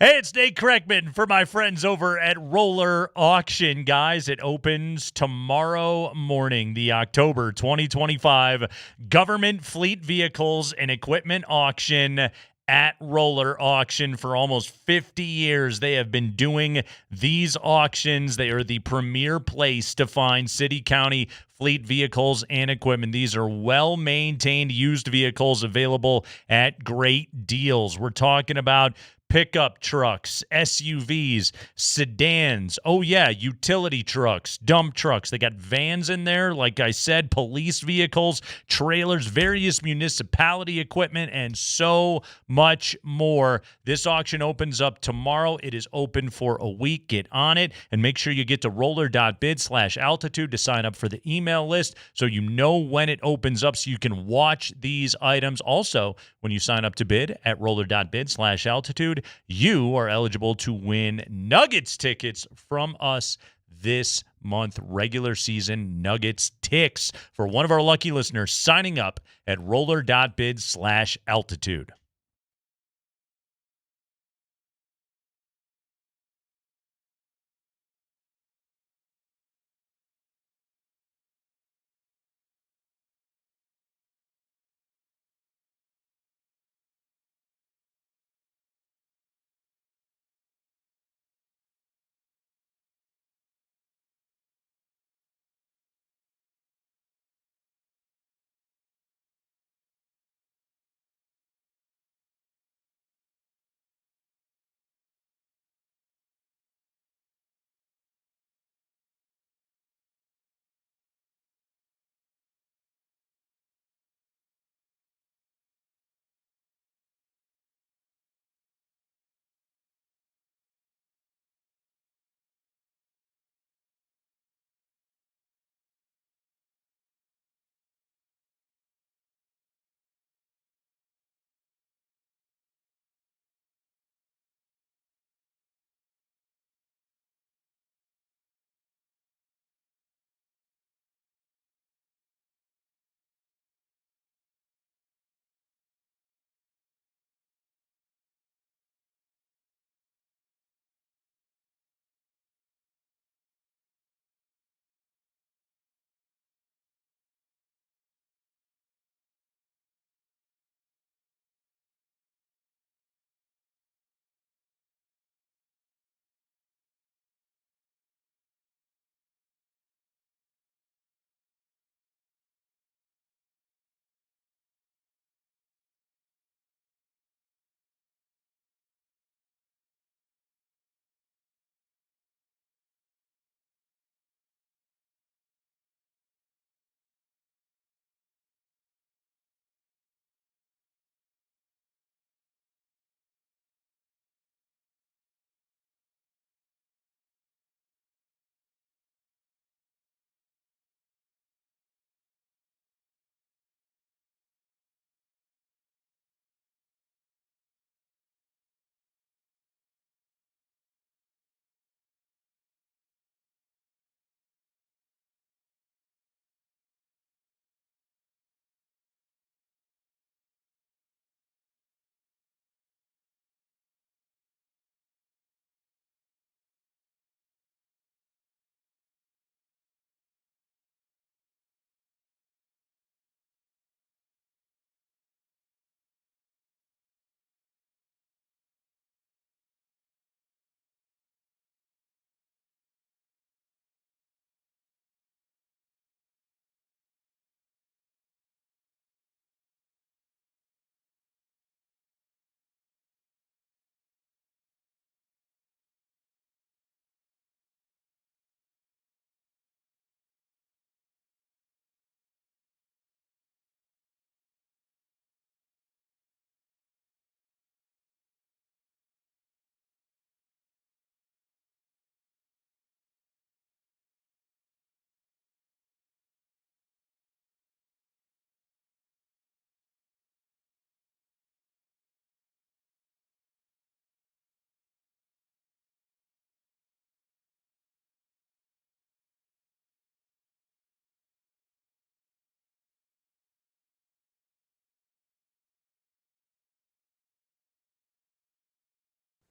Hey, it's Nate Kreckman for my friends over at Roller Auction, guys. It opens tomorrow morning, the October 2025 Government Fleet Vehicles and Equipment Auction at Roller Auction. For almost 50 years, they have been doing these auctions. They are the premier place to find city, county, fleet vehicles and equipment. These are well-maintained used vehicles available at great deals. We're talking about pickup trucks, SUVs, sedans. Oh, yeah, utility trucks, dump trucks. They got vans in there, like I said, police vehicles, trailers, various municipality equipment, and so much more. This auction opens up tomorrow. It is open for a week. Get on it and make sure you get to roller.bid/altitude to sign up for the email list so you know when it opens up so you can watch these items. Also, when you sign up to bid at roller.bid/altitude, you are eligible to win Nuggets tickets from us this month. Regular season Nuggets ticks for one of our lucky listeners signing up at roller.bid/altitude.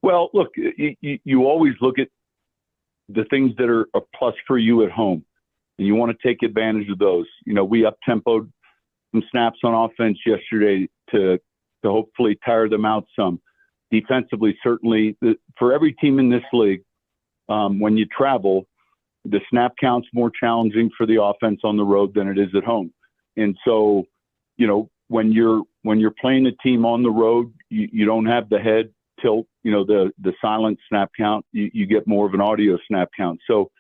Well, look, you always look at the things that are a plus for you at home, and you want to take advantage of those. We up-tempoed some snaps on offense yesterday to hopefully tire them out some. Defensively, certainly, for every team in this league, when you travel, the snap count's more challenging for the offense on the road than it is at home. And so, when you're playing a team on the road, you don't have the head tilt, the silent snap count. You get more of an audio snap count. So,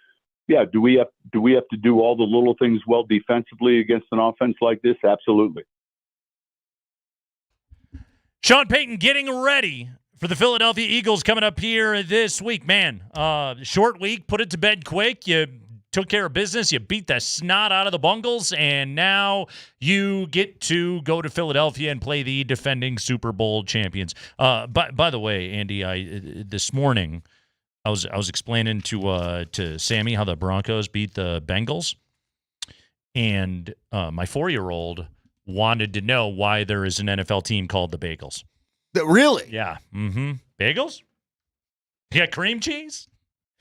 yeah, do we have to do all the little things well defensively against an offense like this? Absolutely. Sean Payton getting ready for the Philadelphia Eagles coming up here this week. Man, short week, put it to bed quick. You took care of business. You beat the snot out of the Bengals, and now you get to go to Philadelphia and play the defending Super Bowl champions. By the way, Andy, this morning I was explaining to Sammy how the Broncos beat the Bengals, and my 4-year-old wanted to know why there is an NFL team called the Bagels. Really? Yeah. Mm-hmm. Bagels? You got cream cheese?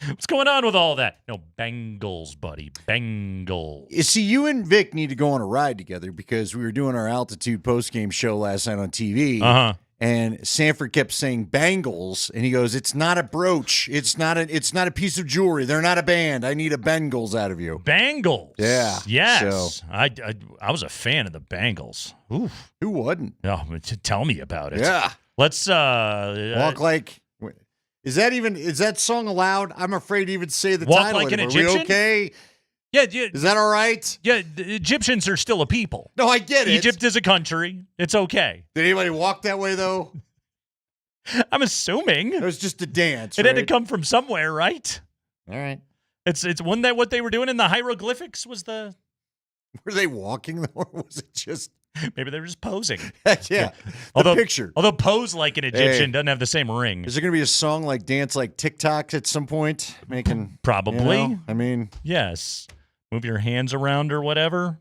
What's going on with all that? No, Bengals, buddy. Bengals. You see, you and Vic need to go on a ride together because we were doing our altitude postgame show last night on TV. Uh-huh. And Sanford kept saying Bengals, and he goes, "It's not a brooch. It's not a piece of jewelry. They're not a band. I need a Bengals out of you." Bengals. Yeah. Yes. So. I was a fan of the Bengals. Oof. Who wouldn't? Oh, tell me about it. Yeah. Let's walk like. Is that song allowed? I'm afraid to even say the Walk title. Like an Are we Egyptian? okay? Yeah. Is that all right? Yeah, the Egyptians are still a people. No, I get it. Egypt is a country. It's okay. Did anybody walk that way, though? I'm assuming. It was just a dance, It had to come from somewhere, right? All right. Wasn't that what they were doing in the hieroglyphics? Were they walking, though, or was it just... Maybe they were just posing. Yeah. Although picture. Although pose like an Egyptian doesn't have the same ring. Is there going to be a song like Dance Like TikTok at some point? Probably. I mean... Yes. Move your hands around or whatever.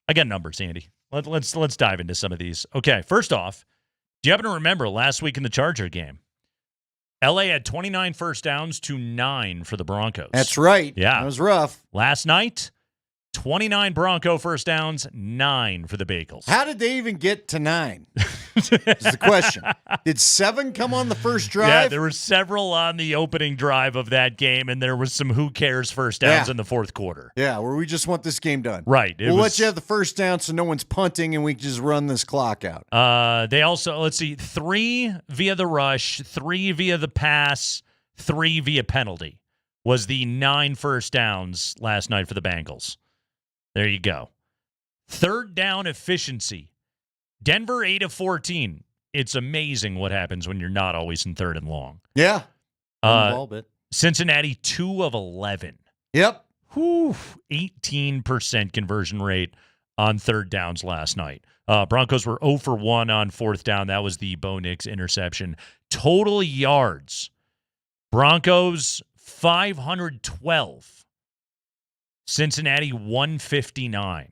I got numbers, Andy. Let's dive into some of these. Okay, first off, do you happen to remember last week in the Charger game? LA had 29 first downs to 9 for the Broncos. That's right. Yeah. That was rough. Last night, 29 Bronco first downs, 9 for the Bengals. How did they even get to 9? Is the question. Did 7 come on the first drive? Yeah, there were several on the opening drive of that game, and there was some who cares first downs in the fourth quarter. Yeah, where we just want this game done. Right. We'll let you have the first down so no one's punting and we can just run this clock out. They also, 3 via the rush, 3 via the pass, 3 via penalty was the 9 first downs last night for the Bengals. There you go. Third down efficiency. Denver 8 of 14. It's amazing what happens when you're not always in third and long. Yeah. Ball bit. Cincinnati 2 of 11. Yep. 18% conversion rate on third downs last night. Broncos were 0 for 1 on fourth down. That was the Bo Nix interception. Total yards. Broncos 512. Cincinnati 159.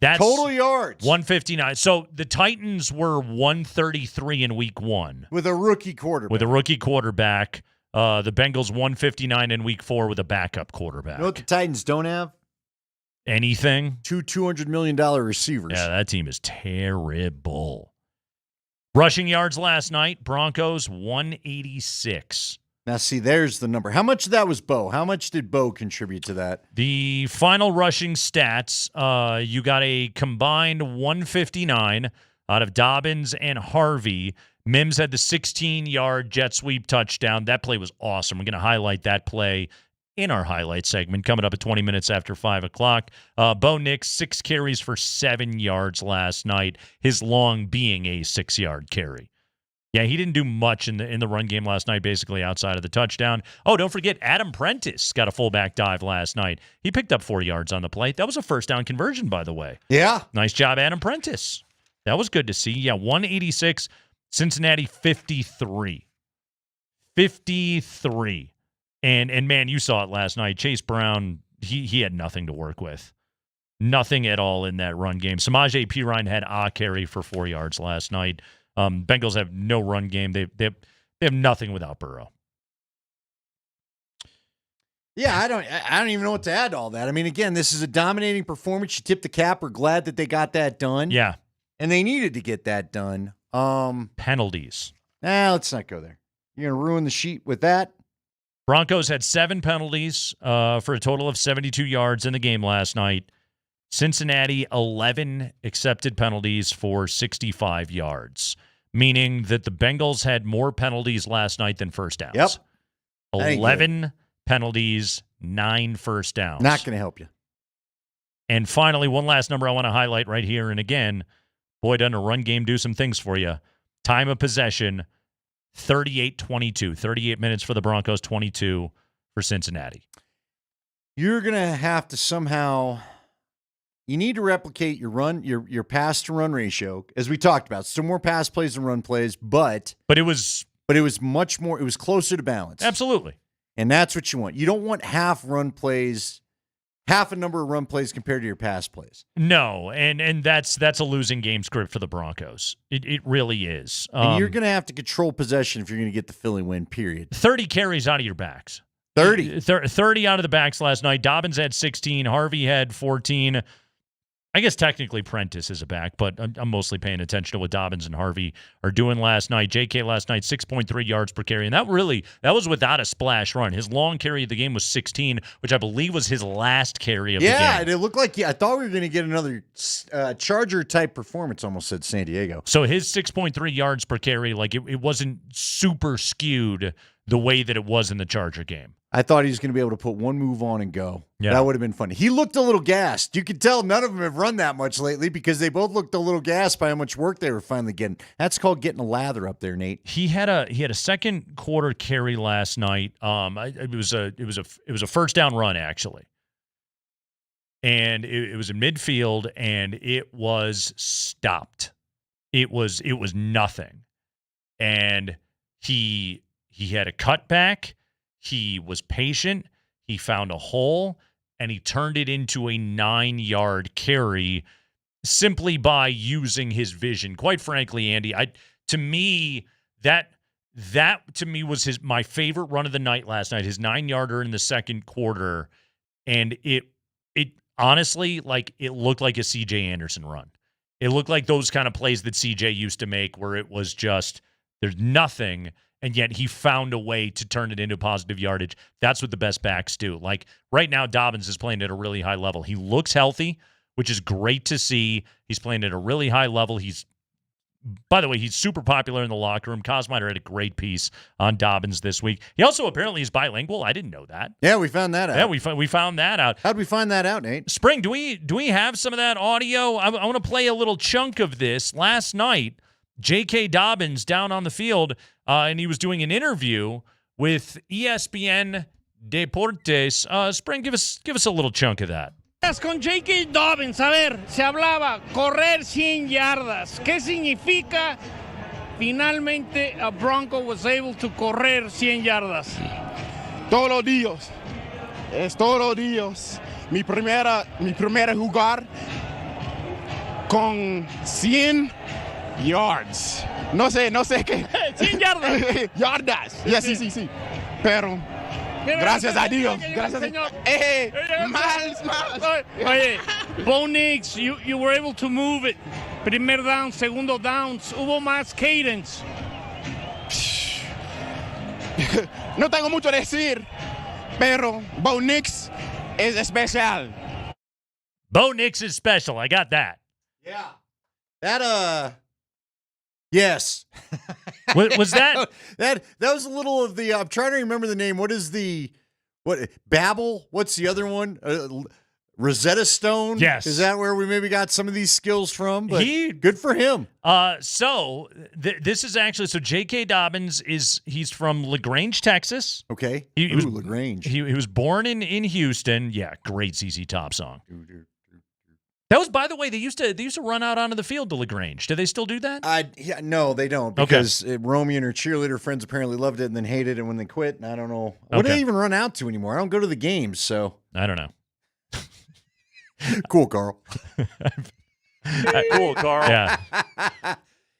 That's total yards. 159. So the Titans were 133 in week 1. With a rookie quarterback. The Bengals 159 in week 4 with a backup quarterback. You know what the Titans don't have? Anything? 2 $200 million receivers. Yeah, that team is terrible. Rushing yards last night, Broncos 186. Now, see, there's the number. How much of that was Bo? How much did Bo contribute to that? The final rushing stats, you got a combined 159 out of Dobbins and Harvey. Mims had the 16-yard jet sweep touchdown. That play was awesome. We're going to highlight that play in our highlight segment coming up at 20 minutes after 5 o'clock. Bo Nix, 6 carries for 7 yards last night, his long being a 6-yard carry. Yeah, he didn't do much in the run game last night, basically outside of the touchdown. Oh, don't forget, Adam Prentice got a fullback dive last night. He picked up 4 yards on the play. That was a first down conversion, by the way. Yeah. Nice job, Adam Prentice. That was good to see. Yeah, 186, Cincinnati 53. 53. And man, you saw it last night. Chase Brown, he had nothing to work with. Nothing at all in that run game. Samaje Perine had a carry for 4 yards last night. Bengals have no run game. They have nothing without Burrow. Yeah, I don't even know what to add to all that. I mean, again, this is a dominating performance. You tip the cap. We're glad that they got that done. Yeah. And they needed to get that done. Penalties. Let's not go there. You're going to ruin the sheet with that. Broncos had 7 penalties for a total of 72 yards in the game last night. Cincinnati, 11 accepted penalties for 65 yards, meaning that the Bengals had more penalties last night than first downs. Yep. 11 penalties, 9 first downs. Not going to help you. And finally, one last number I want to highlight right here. And again, boy, doesn't a run game do some things for you. Time of possession, 38-22. 38 minutes for the Broncos, 22 for Cincinnati. You're going to have to somehow... You need to replicate your pass to run ratio, as we talked about. Still more pass plays than run plays, but it was much more. It was closer to balance. Absolutely, and that's what you want. You don't want half a number of run plays compared to your pass plays. No, and that's a losing game script for the Broncos. It really is. And you're going to have to control possession if you're going to get the Philly win. Period. 30 carries out of your backs. 30 out of the backs last night. Dobbins had 16. Harvey had 14. I guess technically Prentice is a back, but I'm mostly paying attention to what Dobbins and Harvey are doing last night. JK last night, 6.3 yards per carry, and that was without a splash run. His long carry of the game was 16, which I believe was his last carry of the game. Yeah, and it looked like I thought we were going to get another Charger-type performance, almost said San Diego. So his 6.3 yards per carry, like it wasn't super skewed the way that it was in the Charger game. I thought he was going to be able to put one move on and go. Yeah. That would have been funny. He looked a little gassed. You could tell none of them have run that much lately because they both looked a little gassed by how much work they were finally getting. That's called getting a lather up there, Nate. He had a second quarter carry last night. It was a first down run actually, and it was in midfield and it was stopped. It was nothing, and he had a cutback. He was patient. He found a hole, and he turned it into a 9-yard carry simply by using his vision. Quite frankly, Andy, to me was my favorite run of the night last night. His 9-yarder in the second quarter, and it honestly, like, it looked like a C.J. Anderson run. It looked like those kind of plays that C.J. used to make, where it was just there's nothing. And yet he found a way to turn it into positive yardage. That's what the best backs do. Like right now, Dobbins is playing at a really high level. He looks healthy, which is great to see. He's playing at a really high level. By the way, he's super popular in the locker room. Kosmider had a great piece on Dobbins this week. He also apparently is bilingual. I didn't know that. Yeah, we found that out. Yeah, we found that out. How'd we find that out, Nate? Spring, do we have some of that audio? I want to play a little chunk of this. Last night, J.K. Dobbins down on the field, and he was doing an interview with ESPN Deportes. Spring, give us a little chunk of that. Con J.K. Dobbins, a ver, se hablaba correr 100 yardas. ¿Qué significa? Finalmente, a Bronco was able to correr 100 yardas. Todos los días. Es todos los días. Mi primera jugar con 100 yards. No sé qué. 100 yardas. Yardas. Yeah, sí. Pero, gracias a Dios. Gracias señor. Más. Oye, Bo Nix, you were able to move it. Primer down, segundo downs. Hubo más cadence. No tengo mucho que decir, pero Bo Nix es especial. Bo Nix is special. I got that. Yeah. That, yes. Was that that was a little of the I'm trying to remember the name. What Babel? What's the other one? Rosetta Stone? Yes. Is that where we maybe got some of these skills from? But good for him. So this is actually J.K. Dobbins he's from LaGrange, Texas. Okay. He was LaGrange. He was born in Houston. Yeah, great ZZ Top song. That was, by the way, they used to run out onto the field to LaGrange. Do they still do that? No, they don't. Because Romy and her cheerleader friends apparently loved it and then hated it when they quit. And I don't know. What do they even run out to anymore? I don't go to the games, so. I don't know. Cool, Carl. Cool, Carl. Yeah.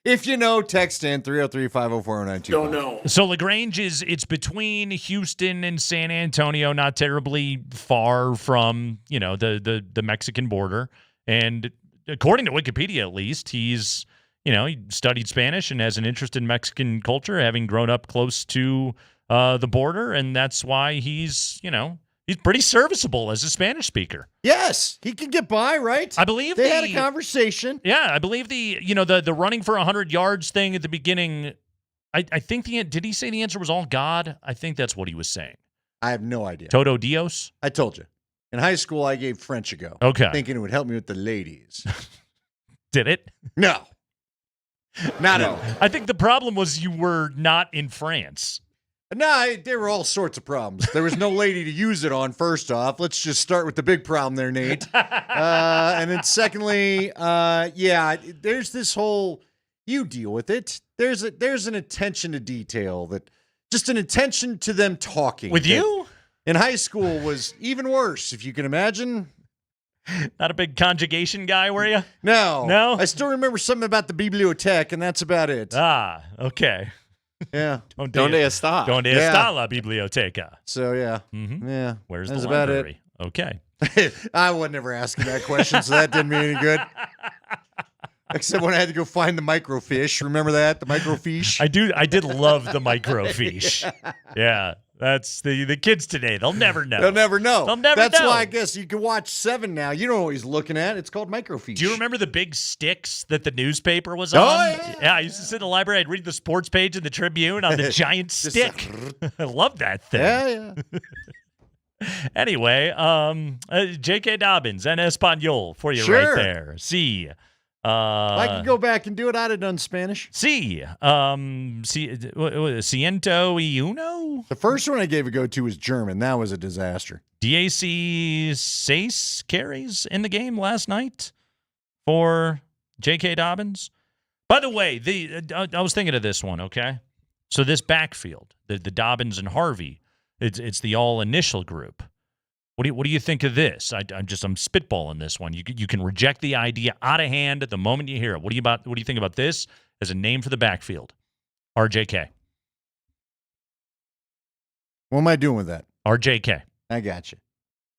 If you know, text in 303-504-0925. Don't know. So LaGrange it's between Houston and San Antonio, not terribly far from, the Mexican border. And according to Wikipedia, at least, he's, he studied Spanish and has an interest in Mexican culture, having grown up close to the border. And that's why he's pretty serviceable as a Spanish speaker. Yes, he can get by, right? I believe they had a conversation. Yeah, I believe the running for 100 yards thing at the beginning. I think did he say the answer was all God? I think that's what he was saying. I have no idea. Todo Dios? I told you. In high school, I gave French a go. Okay. Thinking it would help me with the ladies. Did it? No. Not at all. I think the problem was you were not in France. No, there were all sorts of problems. There was no lady to use it on, first off. Let's just start with the big problem there, Nate. And then secondly, there's this whole, you deal with it. There's an attention to detail just an attention to them talking. With you? In high school was even worse, if you can imagine. Not a big conjugation guy, were you? No. No? I still remember something about the bibliothèque, and that's about it. Ah, okay. Yeah. Donde está? Donde está la biblioteca? So, yeah. Mm-hmm. Yeah. Where's that's the about library? it. Okay. I was never asking that question, so that didn't mean any good. Except when I had to go find the microfiche. Remember that? The microfiche? I did love the microfiche. Yeah. That's the kids today. They'll never know. They'll never know. That's know. why I guess you can watch 7 now. You don't know what he's looking at. It's called microfiche. Do you remember the big sticks that the newspaper was on? Yeah. I used to sit in the library. I'd read the sports page in the Tribune on the giant stick. I love that thing. Yeah. Anyway, J.K. Dobbins and Espanol for you Sure. right there. See. If I could go back and do it, I'd have done Spanish. Ciento y uno? The first one I gave a go to was German. That was a disaster. DAC 6 carries in the game last night for J.K. Dobbins. By the way, I was thinking of this one, okay? So this backfield, the Dobbins and Harvey, it's the all-initial group. What do you think of this? I'm spitballing this one. You can reject the idea out of hand at the moment you hear it. What do you think about this as a name for the backfield? RJK. What am I doing with that? RJK. I got you.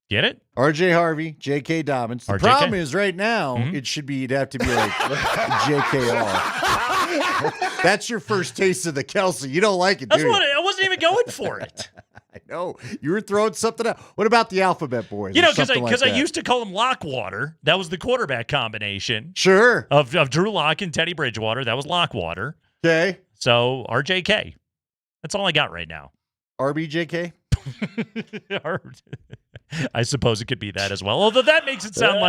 Get it? RJ Harvey, J.K. Dobbins. The RJK? problem is right now, you'd have to be like JKR. That's your first taste of the Kelsey. You don't like it, do you? I wasn't even going for it. I know. You were throwing something out. What about the Alphabet Boys? Because I used to call him Lockwater. That was the quarterback combination. Sure. Of Drew Lock and Teddy Bridgewater. That was Lockwater. Okay. So RJK. That's all I got right now. RBJK? I suppose it could be that as well. Although that makes it sound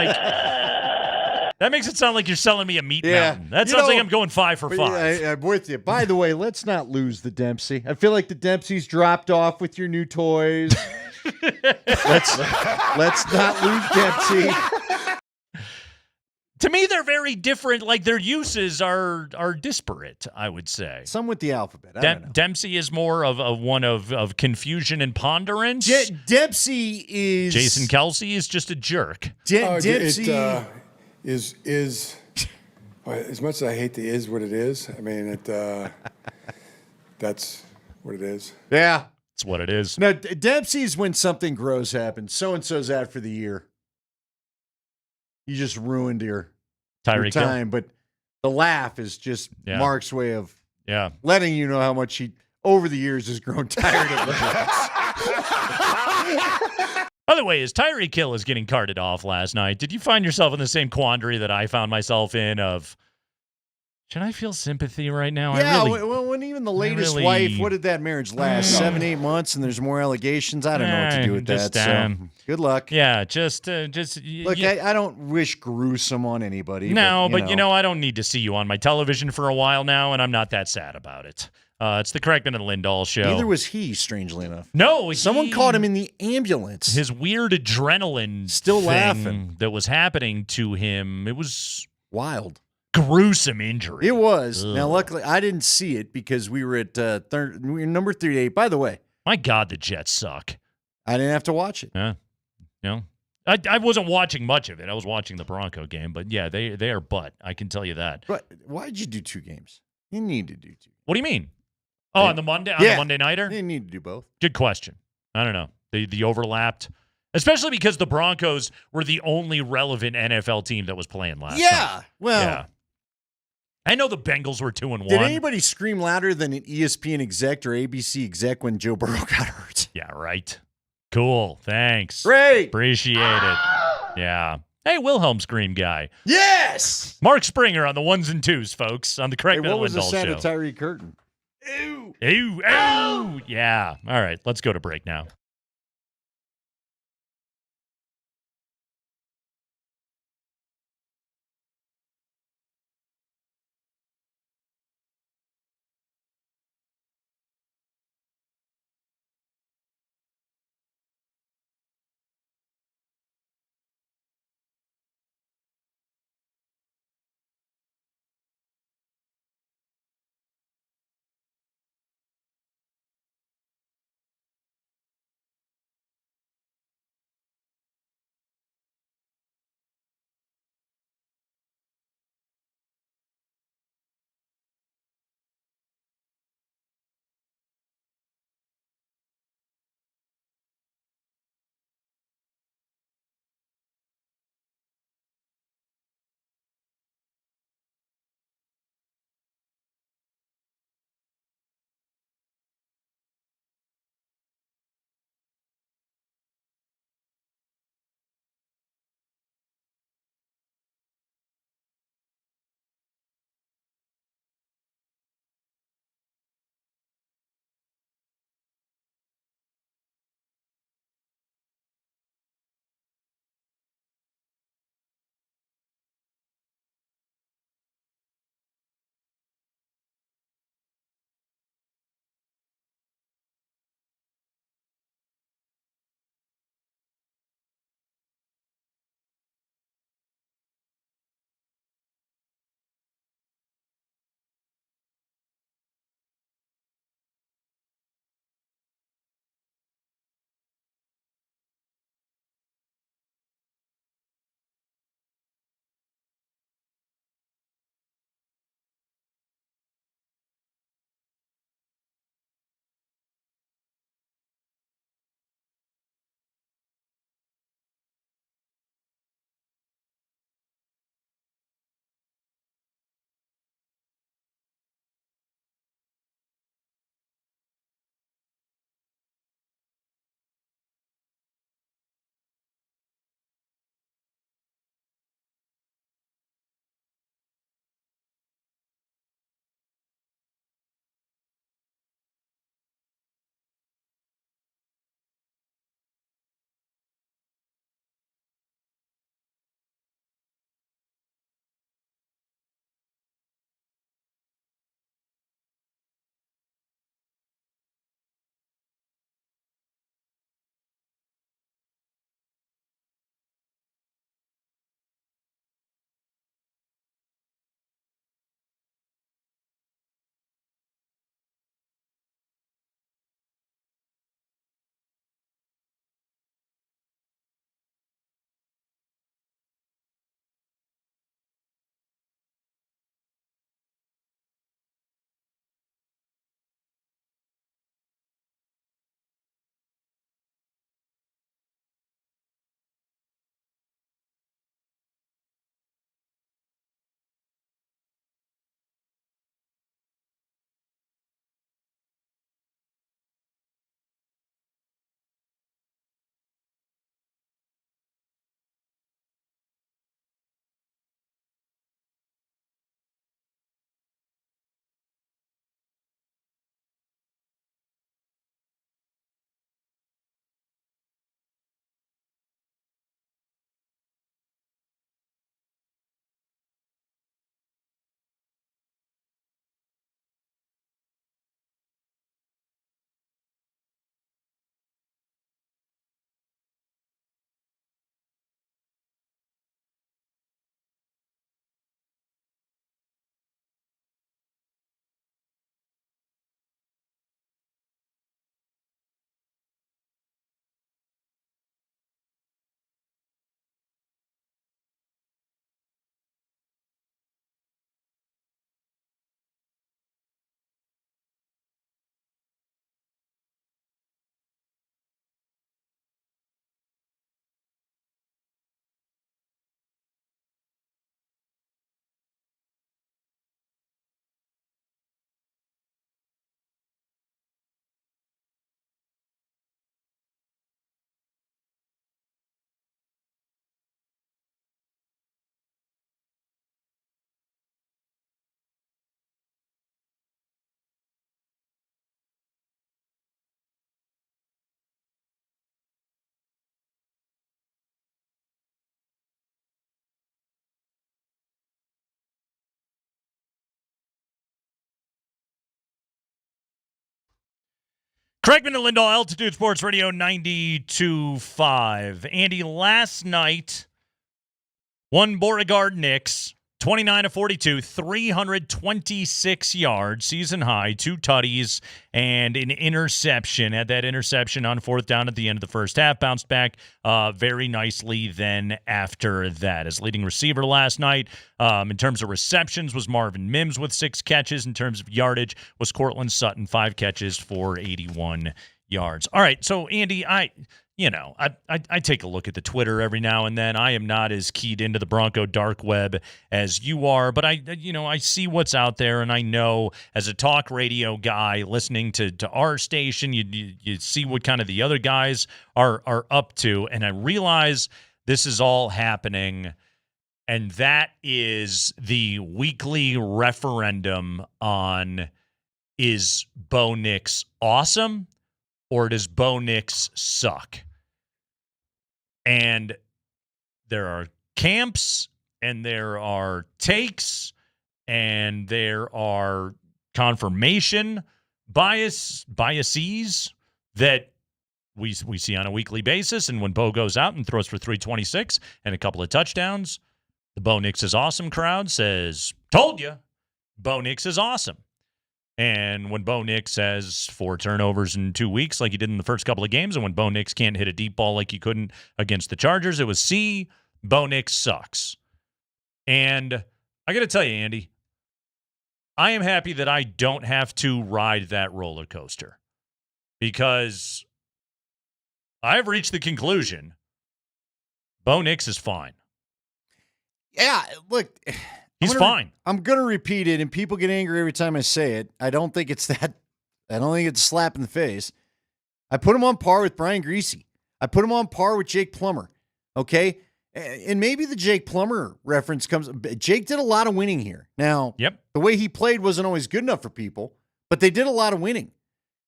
like you're selling me a meat mountain. That sounds like I'm going 5 for 5. I'm with you. By the way, let's not lose the Dempsey. I feel like the Dempsey's dropped off with your new toys. let's not lose Dempsey. To me, they're very different. Like their uses are disparate, I would say. Some with the alphabet. I don't know. Dempsey is more of one of confusion and ponderance. Dempsey is Jason Kelsey is just a jerk. Dempsey is as much as I hate the is what it is. I mean, that's what it is. Yeah, it's what it is. No, Dempsey's when something gross happens. So and so's out for the year. You just ruined your time, but the laugh is just Mark's way of letting you know how much he, over the years, has grown tired of the Jets. By the way, as Tyreek Hill is getting carted off last night, did you find yourself in the same quandary that I found myself in of, should I feel sympathy right now? Yeah, when even the latest wife, what did that marriage last? 7-8 months, and there's more allegations. I don't know what to do with that. So good luck. Yeah, just look. I don't wish gruesome on anybody. No, but I don't need to see you on my television for a while now, and I'm not that sad about it. It's the Kreckman and Lindahl show. Neither was he, strangely enough. No, someone caught him in the ambulance. His weird adrenaline, still laughing, that was happening to him. It was wild. Gruesome injury. It was. Ugh. Now, luckily, I didn't see it because we were at we were number 38. By the way, my God, the Jets suck. I didn't have to watch it. No. I wasn't watching much of it. I was watching the Bronco game, but yeah, they are butt. I can tell you that. But why'd you do 2 games? You need to do 2. What do you mean? Oh, on the Monday nighter? You need to do both. Good question. I don't know. The overlapped, especially because the Broncos were the only relevant NFL team that was playing last night. Well, Yeah. I know the Bengals were 2-1. Did anybody scream louder than an ESPN exec or ABC exec when Joe Burrow got hurt? Yeah, right. Cool. Thanks. Great. Appreciate it. Yeah. Hey, Wilhelm Scream guy. Yes. Mark Springer on the 1s and 2s, folks, on the Kreckman and Lindahl What was the sound show. of Tyree Curtin? Ew. Ew. Ew. Yeah. All right. Let's go to break now. Kreckman and Lindahl, Altitude Sports Radio 92.5. Andy, last night, one Beauregard Knicks, 29-42, 326 yards, season high, 2 tutties, and an interception. Had that interception on 4th down at the end of the first half. Bounced back very nicely then after that. His leading receiver last night, in terms of receptions, was Marvin Mims with 6 catches. In terms of yardage, was Cortland Sutton, 5 catches for 81 yards. All right, so Andy, I take a look at the Twitter every now and then. I am not as keyed into the Bronco dark web as you are, but I see what's out there, and I know as a talk radio guy listening to our station, you see what kind of the other guys are up to, and I realize this is all happening, and that is the weekly referendum on, is Bo Nix awesome or does Bo Nix suck? And there are camps, and there are takes, and there are confirmation biases that we see on a weekly basis. And when Bo goes out and throws for 326 and a couple of touchdowns, the Bo Nix is awesome crowd says, "Told you, Bo Nix is awesome." And when Bo Nix has 4 turnovers in 2 weeks like he did in the first couple of games, and when Bo Nix can't hit a deep ball like he couldn't against the Chargers, it was C, Bo Nix sucks. And I got to tell you, Andy, I am happy that I don't have to ride that roller coaster, because I've reached the conclusion Bo Nix is fine. Yeah, look, he's fine. I'm going to repeat it, and people get angry every time I say it. I don't think it's that. I don't think it's a slap in the face. I put him on par with Brian Greasy. I put him on par with Jake Plummer. Okay? And maybe the Jake Plummer reference comes. Jake did a lot of winning here. Now, the way he played wasn't always good enough for people, but they did a lot of winning.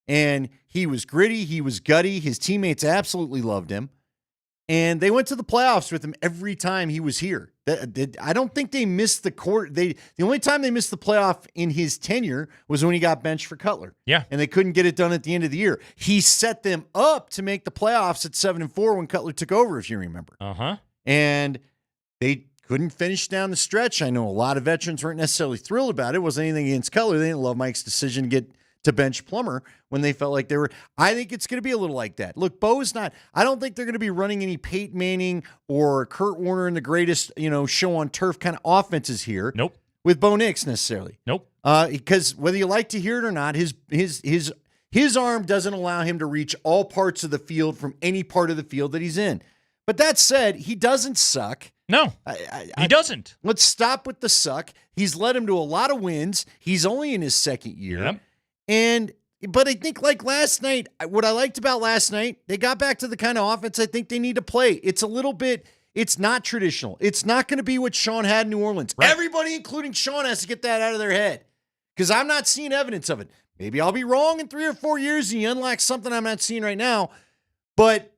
And he was gritty. He was gutty. His teammates absolutely loved him. And they went to the playoffs with him every time he was here. I don't think they missed the court. The only time they missed the playoff in his tenure was when he got benched for Cutler. Yeah. And they couldn't get it done at the end of the year. He set them up to make the playoffs at 7-4 when Cutler took over, if you remember. Uh-huh. And they couldn't finish down the stretch. I know a lot of veterans weren't necessarily thrilled about it. It wasn't anything against Cutler. They didn't love Mike's decision to get to bench Plummer when they felt like they were. I think it's going to be a little like that. Look, Bo's not. I don't think they're going to be running any Peyton Manning or Kurt Warner in the greatest, show on turf kind of offenses here. Nope. With Bo Nix necessarily. Nope. Because whether you like to hear it or not, his arm doesn't allow him to reach all parts of the field from any part of the field that he's in. But that said, he doesn't suck. No, he doesn't. Let's stop with the suck. He's led him to a lot of wins. He's only in his second year. Yep. But I think like last night, what I liked about last night, they got back to the kind of offense I think they need to play. It's a little bit, it's not traditional. It's not going to be what Sean had in New Orleans. Right. Everybody, including Sean, has to get that out of their head, because I'm not seeing evidence of it. Maybe I'll be wrong in 3 or 4 years and he unlocks something I'm not seeing right now, but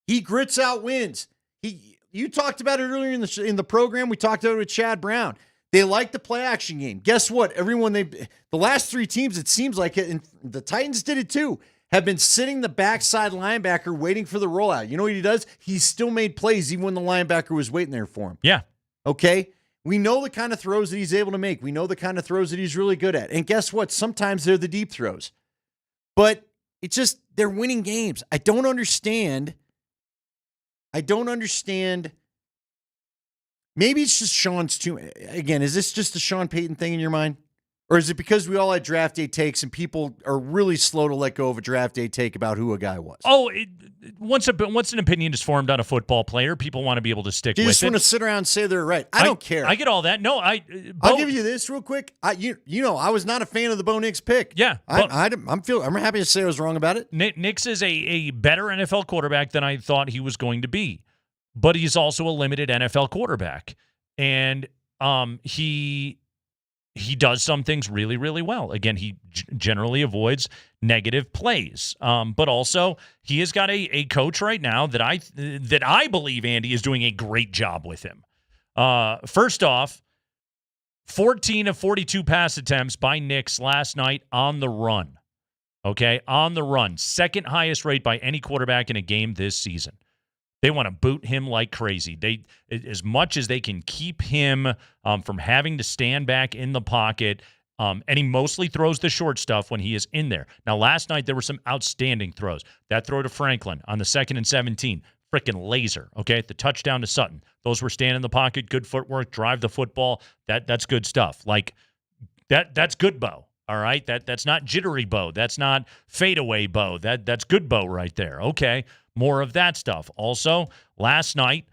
he grits out wins. You talked about it earlier in the program. We talked about it with Chad Brown. They like the play action game. Guess what? The last 3 teams, it seems like it, and the Titans did it too, have been sitting the backside linebacker waiting for the rollout. You know what he does? He still made plays even when the linebacker was waiting there for him. Yeah. Okay? We know the kind of throws that he's able to make. We know the kind of throws that he's really good at. And guess what? Sometimes they're the deep throws. But it's just, they're winning games. I don't understand. Maybe it's just Sean's too. Again, is this just a Sean Payton thing in your mind? Or is it because we all had draft day takes and people are really slow to let go of a draft day take about who a guy was? Oh, once an opinion is formed on a football player, people want to be able to stick with it. You just want to sit around and say they're right. I don't care. I get all that. No, I'll give you this real quick. I was not a fan of the Bo Nix pick. Yeah. I'm happy to say I was wrong about it. Nix is a better NFL quarterback than I thought he was going to be. But he's also a limited NFL quarterback. And he does some things really, really well. Again, he generally avoids negative plays. But also, he has got a coach right now that I believe, Andy, is doing a great job with him. First off, 14 of 42 pass attempts by Nix last night on the run. okay, on the run. Second highest rate by any quarterback in a game this season. They want to boot him like crazy. They, as much as they can keep him from having to stand back in the pocket, and he mostly throws the short stuff when he is in there. Now, last night there were some outstanding throws. That throw to Franklin on the 2nd and 17, freaking laser, okay? The touchdown to Sutton. Those were stand in the pocket, good footwork, drive the football. That's good stuff. Like, that's good Bo, all right? That's not jittery Bo. That's not fadeaway Bo. That's good Bo right there. Okay, more of that stuff. Also, last night,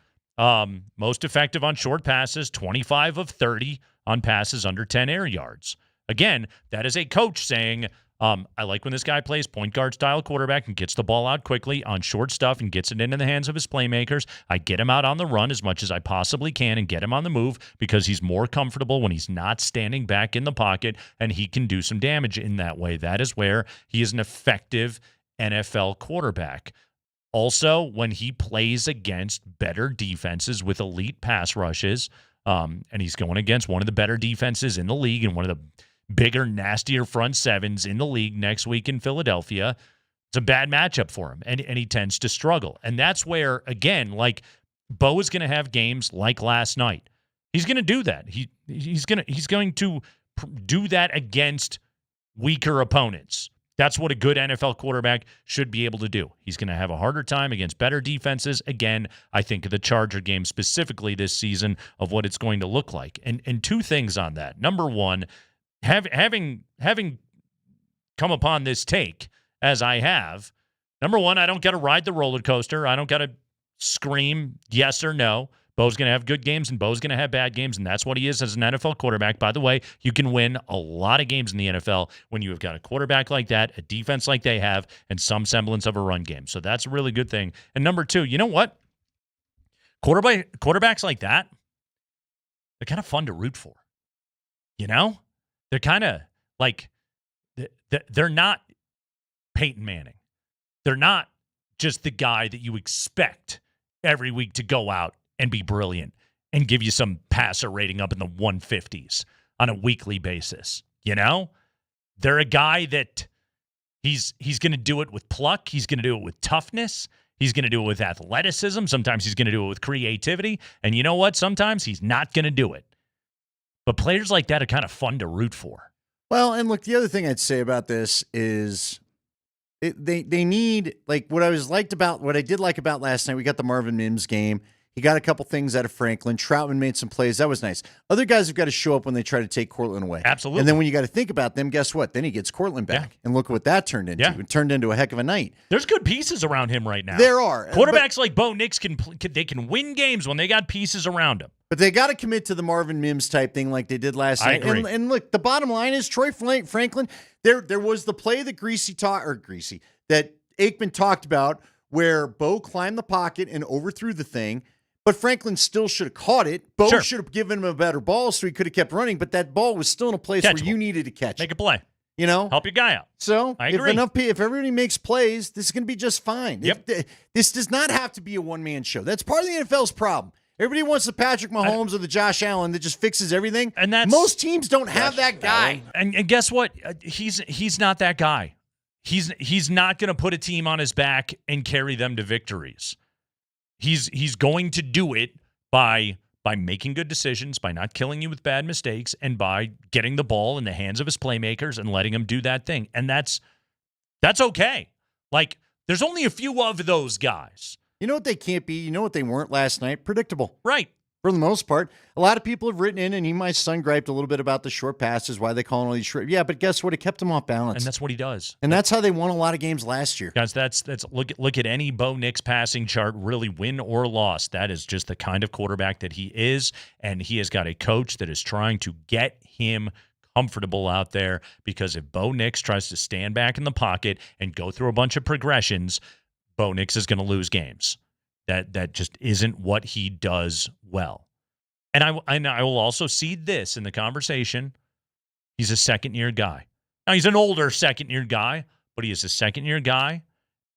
most effective on short passes, 25 of 30 on passes under 10 air yards. Again, that is a coach saying, I like when this guy plays point guard style quarterback and gets the ball out quickly on short stuff and gets it into the hands of his playmakers. I get him out on the run as much as I possibly can and get him on the move because he's more comfortable when he's not standing back in the pocket, and he can do some damage in that way. That is where he is an effective NFL quarterback. Also, when he plays against better defenses with elite pass rushes, and he's going against one of the better defenses in the league and one of the bigger, nastier front sevens in the league next week in Philadelphia, it's a bad matchup for him, and he tends to struggle. And that's where, again, like, Bo is going to have games like last night. He's going to do that. He's going to do that against weaker opponents. That's what a good NFL quarterback should be able to do. He's going to have a harder time against better defenses. Again, I think of the Charger game specifically this season of what it's going to look like. And two things on that. Number one, having come upon this take as I have, number one, I don't got to ride the roller coaster. I don't got to scream yes or no. Bo's going to have good games and Bo's going to have bad games, and that's what he is as an NFL quarterback. By the way, you can win a lot of games in the NFL when you have got a quarterback like that, a defense like they have, and some semblance of a run game. So that's a really good thing. And number two, you know what? Quarterbacks like that, they're kind of fun to root for. You know? They're kind of like, they're not Peyton Manning. They're not just the guy that you expect every week to go out and be brilliant and give you some passer rating up in the 150s on a weekly basis. You know? They're a guy that he's going to do it with pluck. He's going to do it with toughness. He's going to do it with athleticism. Sometimes he's going to do it with creativity. And you know what? Sometimes he's not going to do it. But players like that are kind of fun to root for. Well, and look, the other thing I'd say about this is they need, like, what I did like about last night, we got the Marvin Mims game. He got a couple things out of Franklin. Troutman made some plays. That was nice. Other guys have got to show up when they try to take Cortland away. Absolutely. And then when you got to think about them, guess what? Then he gets Cortland back. Yeah. And look what that turned into. Yeah. It turned into a heck of a night. There's good pieces around him right now. There are. Quarterbacks like Bo Nix can win games when they got pieces around him. But they got to commit to the Marvin Mims type thing like they did last night. I agree. And look, the bottom line is Troy Franklin, there was the play that that Aikman talked about where Bo climbed the pocket and overthrew the thing, but Franklin still should have caught it. Bo should have given him a better ball so he could have kept running, but that ball was still in a place where you needed to catch it. Make a play. You know? Help your guy out. So I agree. If everybody makes plays, this is going to be just fine. Yep. This does not have to be a one-man show. That's part of the NFL's problem. Everybody wants the Patrick Mahomes or the Josh Allen that just fixes everything. And most teams don't have that guy. And guess what? He's not that guy. He's not going to put a team on his back and carry them to victories. He's going to do it by making good decisions, by not killing you with bad mistakes, and by getting the ball in the hands of his playmakers and letting him do that thing. And that's okay. Like, there's only a few of those guys. You know what they can't be? You know what they weren't last night? Predictable. Right. For the most part. A lot of people have written in, and my son griped a little bit about the short passes, why they call all these short. Yeah, but guess what? It kept him off balance. And that's what he does. And that's how they won a lot of games last year. Guys, that's look at any Bo Nix passing chart, really win or loss. That is just the kind of quarterback that he is, and he has got a coach that is trying to get him comfortable out there, because if Bo Nix tries to stand back in the pocket and go through a bunch of progressions, Bo Nix is going to lose games. That just isn't what he does well. And I will also see this in the conversation. He's a second-year guy. Now, he's an older second-year guy, but he is a second-year guy,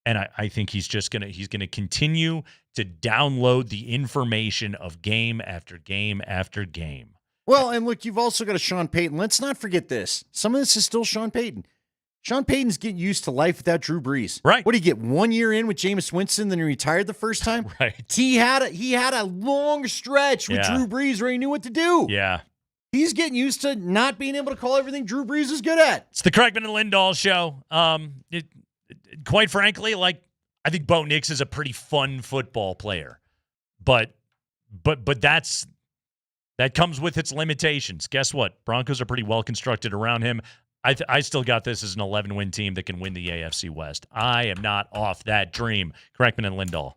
and I think he's going to continue to download the information of game after game after game. Well, and look, you've also got a Sean Payton. Let's not forget this. Some of this is still Sean Payton. Sean Payton's getting used to life without Drew Brees. Right. What did he get? 1 year in with Jameis Winston, then he retired the first time? Right. He had a long stretch with Drew Brees where he knew what to do. Yeah. He's getting used to not being able to call everything Drew Brees is good at. It's the Kreckman and Lindahl show. Quite frankly, I think Bo Nix is a pretty fun football player, but that comes with its limitations. Guess what? Broncos are pretty well constructed around him. I still got this as an 11-win team that can win the AFC West. I am not off that dream. Kreckman and Lindahl.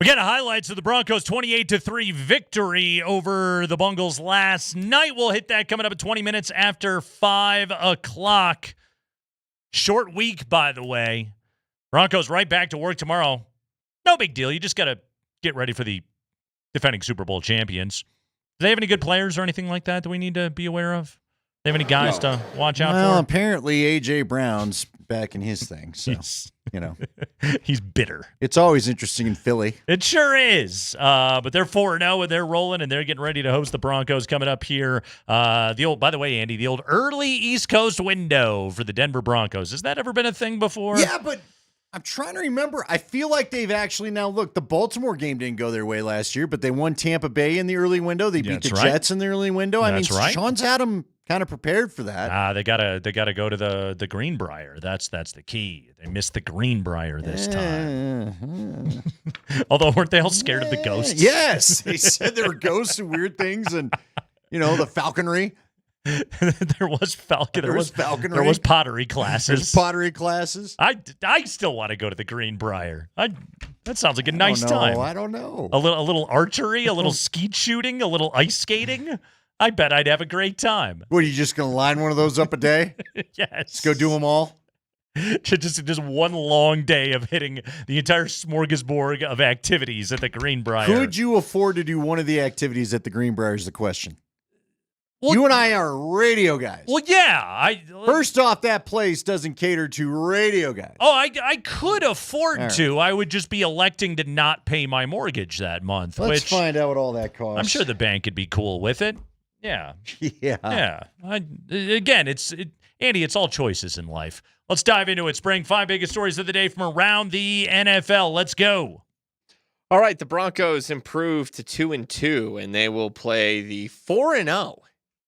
We got highlights of the Broncos' 28-3 victory over the Bengals last night. We'll hit that coming up at 20 minutes after 5 o'clock. Short week, by the way. Broncos right back to work tomorrow. No big deal. You just got to get ready for the defending Super Bowl champions. Do they have any good players or anything like that we need to be aware of? They have any guys to watch out Well, for? apparently A.J. Brown's back in his thing, so, He's bitter. It's always interesting in Philly. It sure is. But they're 4-0, and they're rolling, and they're getting ready to host the Broncos coming up here. By the way, Andy, the old early East Coast window for the Denver Broncos. Has that ever been a thing before? Yeah, but I'm trying to remember. I feel like they've actually now, look, the Baltimore game didn't go their way last year, but they won Tampa Bay in the early window. They beat the Jets in the early window. Sean's had them kind of prepared for that. They gotta go to the Greenbrier. That's the key. They missed the Greenbrier this time. Although weren't they all scared of the ghosts? Yes, they said there were ghosts and weird things, and the falconry. There was falconry. There was pottery classes. There's pottery classes. I still want to go to the Greenbrier. That sounds like a nice time. I don't know. A little archery, a little skeet shooting, a little ice skating. I bet I'd have a great time. What, are you just going to line one of those up a day? Yes. Let's go do them all? Just one long day of hitting the entire smorgasbord of activities at the Greenbrier. Could you afford to do one of the activities at the Greenbrier is the question. Well, you and I are radio guys. Well, yeah. First off, that place doesn't cater to radio guys. Oh, I could afford to. I would just be electing to not pay my mortgage that month. Let's find out what all that costs. I'm sure the bank could be cool with it. Yeah. Yeah. Again, Andy, it's all choices in life. Let's dive into it. Spring 5 biggest stories of the day from around the NFL. Let's go. All right, the Broncos improved to 2-2, and they will play the 4-0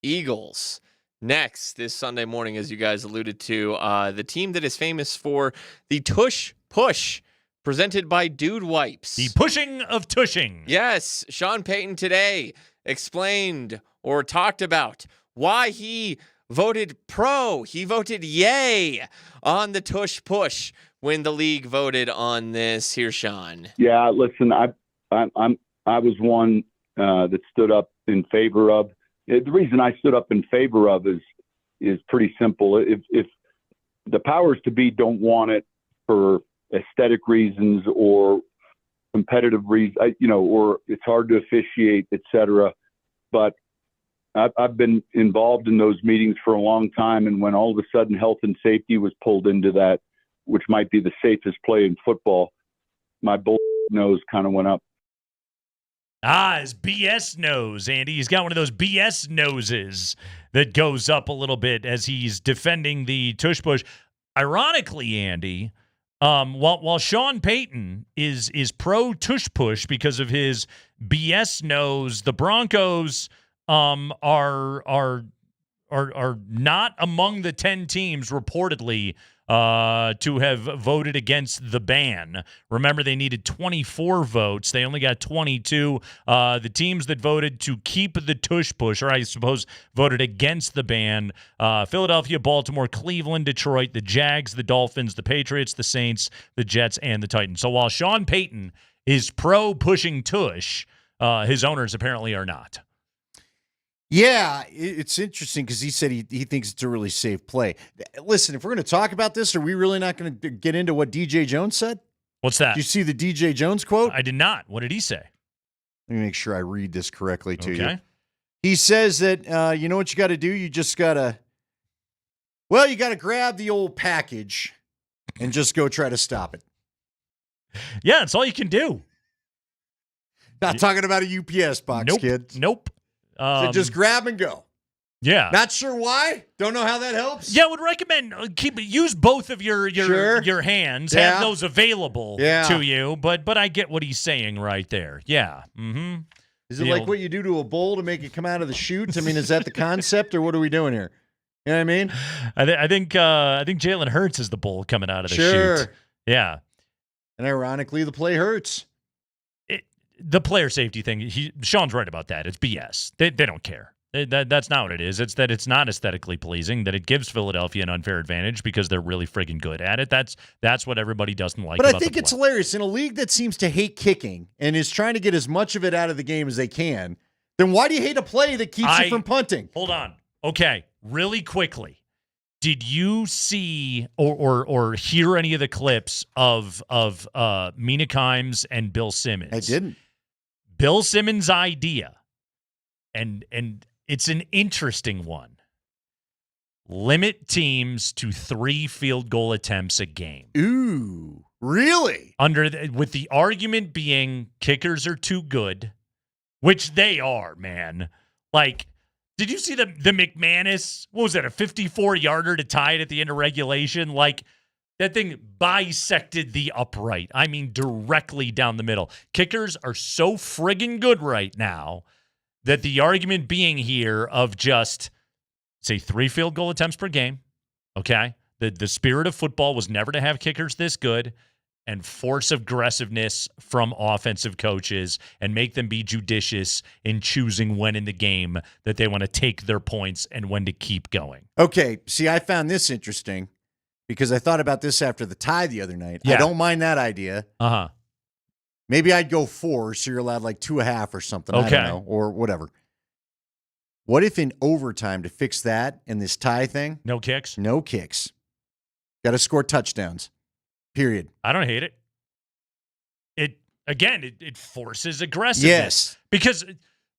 Eagles next this Sunday morning, as you guys alluded to. The team that is famous for the tush push, presented by Dude Wipes. The pushing of tushing. Yes, Sean Payton today explained or talked about why he voted pro. He voted yay on the tush push when the league voted on this. Here's Sean. Yeah, listen, I was one that stood up in favor of. The reason I stood up in favor of is pretty simple. If the powers to be don't want it for aesthetic reasons or competitive reasons, or it's hard to officiate, et cetera. But I've been involved in those meetings for a long time, and when all of a sudden health and safety was pulled into that, which might be the safest play in football, my bull nose kind of went up. His BS nose, Andy. He's got one of those BS noses that goes up a little bit as he's defending the tush push. Ironically, Andy, while Sean Payton is pro tush push because of his BS nose, the Broncos are not among the 10 teams reportedly to have voted against the ban. Remember, they needed 24 votes. They only got 22. The teams that voted to keep the tush push, or I suppose voted against the ban, Philadelphia, Baltimore, Cleveland, Detroit, the Jags, the Dolphins, the Patriots, the Saints, the Jets, and the Titans. So while Sean Payton is pro pushing tush, his owners apparently are not. Yeah, it's interesting because he said he thinks it's a really safe play. Listen, if we're going to talk about this, are we really not going to get into what DJ Jones said? What's that? Did you see the DJ Jones quote? I did not. What did he say? Let me make sure I read this correctly to you. He says that, you know what you got to do? You just got to, you got to grab the old package and just go try to stop it. Yeah, that's all you can do. Not talking about a UPS box, kid. Nope. So just grab and go. Yeah. Not sure why. Don't know how that helps. Yeah, I would recommend use both of your hands. Yeah. Have those available to you. But I get what he's saying right there. Yeah. Mm-hmm. Is it like what you do to a bull to make it come out of the chute? I mean, is that the concept, or what are we doing here? You know what I mean? I think Jalen Hurts is the bull coming out of the chute. Yeah. And ironically, the play hurts. The player safety thing, Sean's right about that. It's BS. They don't care. That's not what it is. It's that it's not aesthetically pleasing, that it gives Philadelphia an unfair advantage because they're really friggin' good at it. That's what everybody doesn't like But about I think the it's play. hilarious. In a league that seems to hate kicking and is trying to get as much of it out of the game as they can, then why do you hate a play that keeps you from punting? Hold on. Okay, really quickly. Did you see or hear any of the clips of Mina Kimes and Bill Simmons? I didn't. Bill Simmons' idea, and it's an interesting one. Limit teams to 3 field goal attempts a game. Ooh, really? With the argument being kickers are too good, which they are, man. Like, did you see the McManus? What was that, a 54-yarder to tie it at the end of regulation? Like, that thing bisected the upright. I mean, directly down the middle. Kickers are so friggin' good right now that the argument being here of just, say, 3 field goal attempts per game, okay? The spirit of football was never to have kickers this good, and force aggressiveness from offensive coaches and make them be judicious in choosing when in the game that they want to take their points and when to keep going. Okay, see, I found this interesting because I thought about this after the tie the other night. Yeah. I don't mind that idea. Uh-huh. Maybe I'd go 4, so you're allowed like 2.5 or something. Okay. I don't know, or whatever. What if in overtime, to fix that and this tie thing? No kicks? No kicks. Got to score touchdowns. Period. I don't hate it. It forces aggressiveness. Yes. Because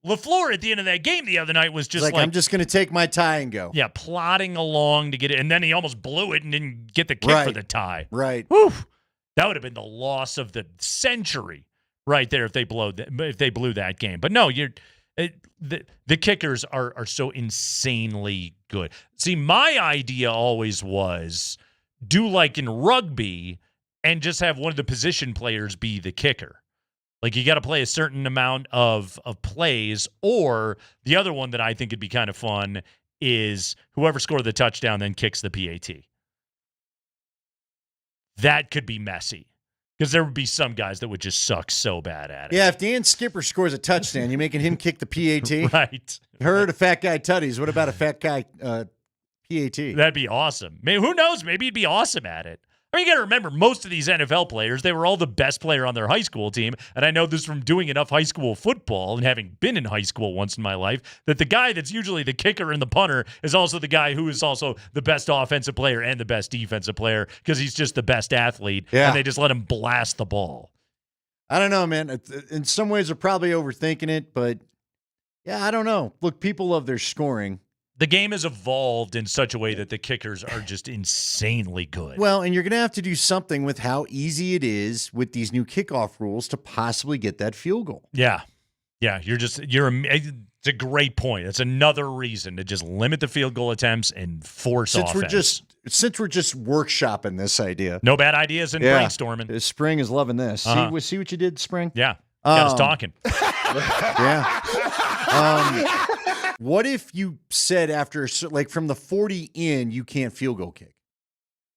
LaFleur at the end of that game the other night was just Like, I'm just going to take my tie and go. Yeah, plodding along to get it, and then he almost blew it and didn't get the kick for Right. the tie. Right. Whew. That would have been the loss of the century right there if they blew that game. But no, the kickers are so insanely good. See, my idea always was do like in rugby and just have one of the position players be the kicker. Like, you got to play a certain amount of plays, or the other one that I think would be kind of fun is whoever scored the touchdown then kicks the PAT. That could be messy because there would be some guys that would just suck so bad at it. Yeah, if Dan Skipper scores a touchdown, you making him kick the PAT? Right. Heard a fat guy tutties. What about a fat guy PAT? That'd be awesome. Maybe, who knows? Maybe he'd be awesome at it. I mean, you got to remember, most of these NFL players, they were all the best player on their high school team. And I know this from doing enough high school football and having been in high school once in my life, that the guy that's usually the kicker and the punter is also the guy who is also the best offensive player and the best defensive player because he's just the best athlete. Yeah. And they just let him blast the ball. I don't know, man. In some ways, they're probably overthinking it, but yeah, I don't know. Look, people love their scoring. The game has evolved in such a way that the kickers are just insanely good. Well, and you're going to have to do something with how easy it is with these new kickoff rules to possibly get that field goal. Yeah. Yeah, it's a great point. That's another reason to just limit the field goal attempts and force offense. Since we're just workshopping this idea. No bad ideas in brainstorming. Spring is loving this. Uh-huh. See what you did, Spring? Yeah. Got us talking. Yeah. What if you said after, like, from the 40 in, you can't field goal kick?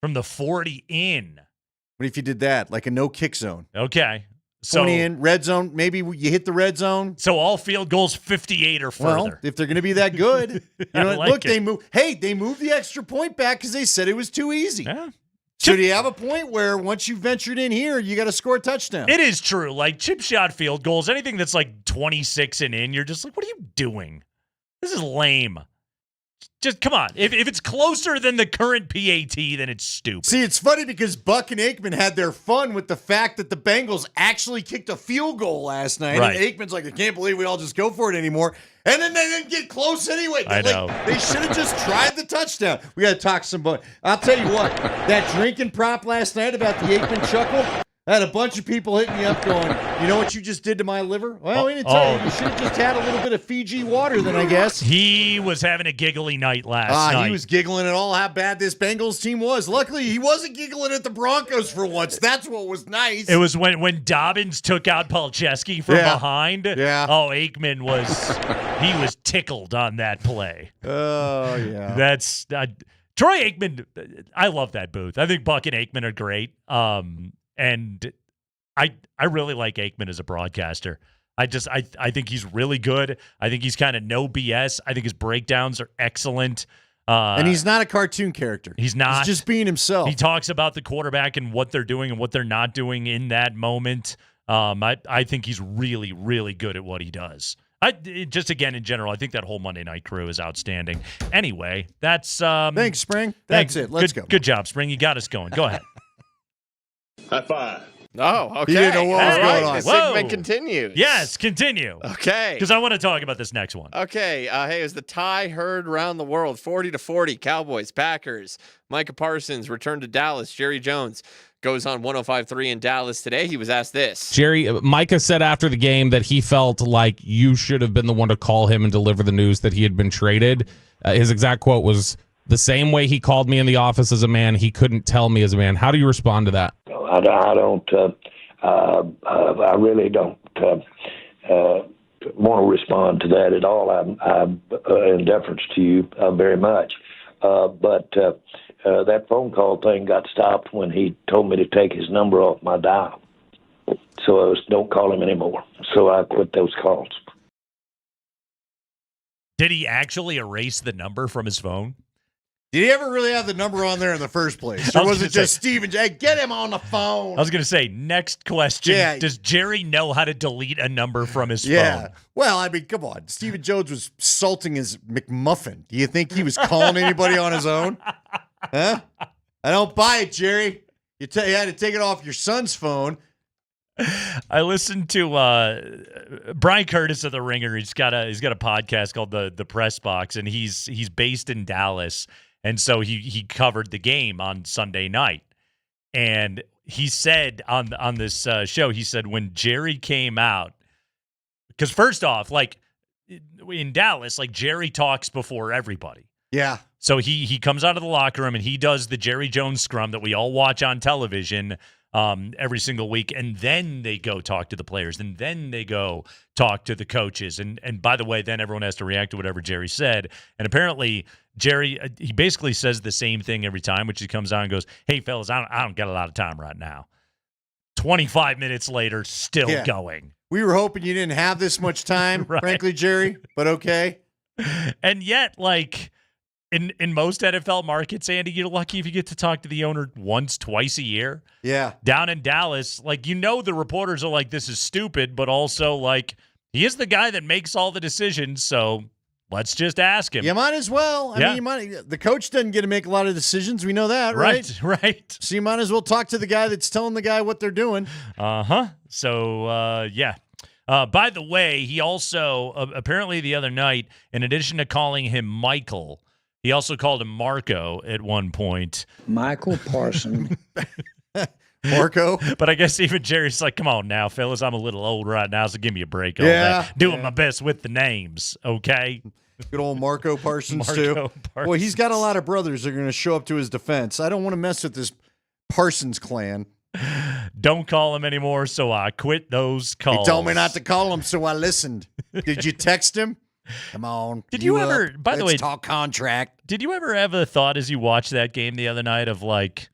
From the 40 in? What if you did that, like a no-kick zone? Okay. 20 in, red zone, maybe you hit the red zone. So all field goals 58 or further. Well, if they're going to be that good. You know, like look, it. they moved the extra point back because they said it was too easy. Yeah. So do you have a point where once you ventured in here, you got to score a touchdown? It is true. Like chip shot field goals, anything that's like 26 and in, you're just like, what are you doing? This is lame. Just come on. If it's closer than the current PAT, then it's stupid. See, it's funny because Buck and Aikman had their fun with the fact that the Bengals actually kicked a field goal last night. Right. And Aikman's like, I can't believe we all just go for it anymore. And then they didn't get close anyway. I know. They should have just tried the touchdown. We got to talk some. I'll tell you what, that drinking prop last night about the Aikman chuckle, I had a bunch of people hitting me up going, you know what you just did to my liver? Well, we didn't tell you. You should have just had a little bit of Fiji water then, I guess. He was having a giggly night last night. He was giggling at all how bad this Bengals team was. Luckily, he wasn't giggling at the Broncos for once. That's what was nice. It was when Dobbins took out Palczewski from behind. Yeah. Oh, Aikman was tickled on that play. Oh, yeah. That's Troy Aikman. I love that booth. I think Buck and Aikman are great. And I really like Aikman as a broadcaster. I think he's really good. I think he's kind of no BS. I think his breakdowns are excellent. And he's not a cartoon character. He's not. He's just being himself. He talks about the quarterback and what they're doing and what they're not doing in that moment. I think he's really, really good at what he does. Just again, in general, I think that whole Monday night crew is outstanding. Anyway, that's thanks, Spring. That's it. Let's go. Good job, Spring. You got us going. Go ahead. High five. Oh, okay. He didn't know what was going on. The segment continues. Yes, continue. Okay. Because I want to talk about this next one. Okay. Hey, as the tie heard around the world, 40-40, Cowboys, Packers. Micah Parsons returned to Dallas. Jerry Jones goes on 105.3 in Dallas today. He was asked this. Micah said after the game that he felt like you should have been the one to call him and deliver the news that he had been traded. His exact quote was, "The same way he called me in the office as a man, he couldn't tell me as a man." How do you respond to that? I don't. I really don't want to respond to that at all. I'm in deference to you very much. But that phone call thing got stopped when he told me to take his number off my dial. So I was, don't call him anymore. So I quit those calls. Did he actually erase the number from his phone? Did he ever really have the number on there in the first place? Or was it just Steven J? Get him on the phone. I was going to say, next question. Yeah. Does Jerry know how to delete a number from his Yeah. phone? Well, I mean, come on. Stephen Jones was salting his McMuffin. Do you think he was calling anybody on his own? Huh? I don't buy it, Jerry. You had to take it off your son's phone. I listened to Brian Curtis of The Ringer. He's got a podcast called the Press Box, and he's based in Dallas. And so he covered the game on Sunday night. And he said on this show, he said when Jerry came out, because first off, like in Dallas, like Jerry talks before everybody. Yeah. So he comes out of the locker room and he does the Jerry Jones scrum that we all watch on television every single week, and then they go talk to the players, and then they go talk to the coaches, and by the way, then everyone has to react to whatever Jerry said. And apparently Jerry, he basically says the same thing every time, which he comes out and goes, "Hey fellas, I don't got a lot of time right now." 25 minutes later, still going. We were hoping you didn't have this much time, Right. frankly, Jerry, but okay. And yet, like in most NFL markets, Andy, you're lucky if you get to talk to the owner once, twice a year. Yeah. Down in Dallas, like, the reporters are like, this is stupid, but also like he is the guy that makes all the decisions, so let's just ask him. You might as well. I mean, the coach doesn't get to make a lot of decisions. We know that, right? Right. So you might as well talk to the guy that's telling the guy what they're doing. So, yeah. By the way, he also, apparently the other night, in addition to calling him Michael, he also called him Marco at one point. Michael Parsons. Marco. But I guess even Jerry's like, come on now, fellas. I'm a little old right now, so give me a break on Yeah, that. Doing my best with the names, okay? Good old Marco Parsons, Marco too. Parsons. Boy, he's got a lot of brothers that are going to show up to his defense. I don't want to mess with this Parsons clan. Don't call him anymore, so I quit those calls. He told me not to call him, so I listened. Did you text him? Come on. Did you ever, by the way, talk contract. Did you ever have a thought as you watched that game the other night of like,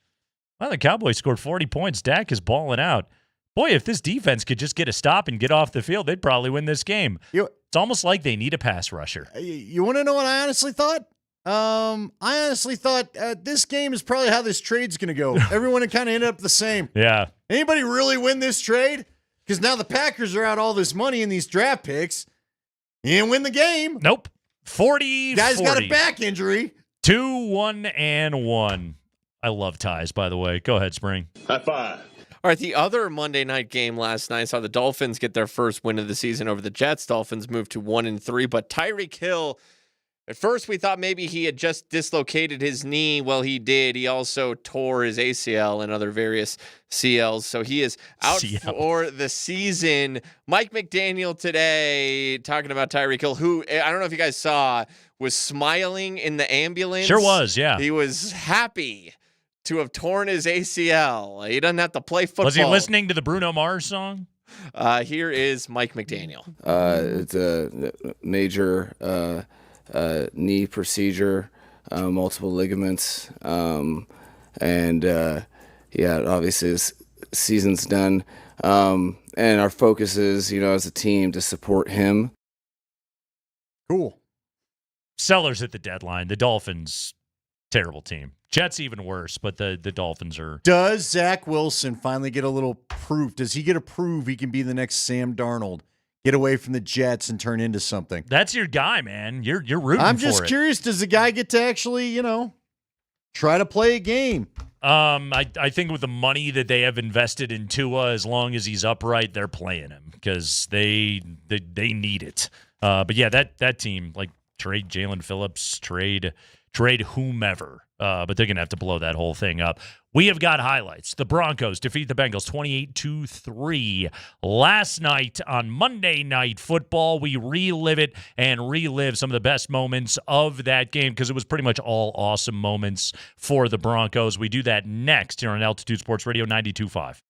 well, the Cowboys scored 40 points. Dak is balling out. Boy, if this defense could just get a stop and get off the field, they'd probably win this game. It's almost like they need a pass rusher. You want to know what I honestly thought? I honestly thought this game is probably how this trade's going to go. Everyone kind of ended up the same. Yeah. Anybody really win this trade? Because now the Packers are out all this money in these draft picks. You didn't win the game. Nope. 40. Guy's got a back injury. 2-1-1. I love ties, by the way. Go ahead, Spring. High five. All right, the other Monday night game last night saw the Dolphins get their first win of the season over the Jets. Dolphins moved to 1-3, but Tyreek Hill, at first we thought maybe he had just dislocated his knee. Well, he did. He also tore his ACL and other various CLs, so he is out for the season. Mike McDaniel today talking about Tyreek Hill, who, I don't know if you guys saw, was smiling in the ambulance. Sure was, yeah. He was happy to have torn his ACL. He doesn't have to play football. Was he listening to the Bruno Mars song? Here is Mike McDaniel. It's a major knee procedure, multiple ligaments, and obviously his season's done. and our focus is, as a team to support him. Cool. Sellers at the deadline. The Dolphins, terrible team. Jets even worse, but the Dolphins are. Does Zach Wilson finally get a little proof? Does he get a proof he can be the next Sam Darnold? Get away from the Jets and turn into something. That's your guy, man. You're rooting for it. I'm just curious, does the guy get to actually, try to play a game? I think with the money that they have invested in Tua, as long as he's upright, they're playing him because they need it. But yeah, that team, like, trade Jalen Phillips, trade whomever. But they're going to have to blow that whole thing up. We have got highlights. The Broncos defeat the Bengals 28-3 last night on Monday Night Football. We relive it and relive some of the best moments of that game because it was pretty much all awesome moments for the Broncos. We do that next here on Altitude Sports Radio 92.5.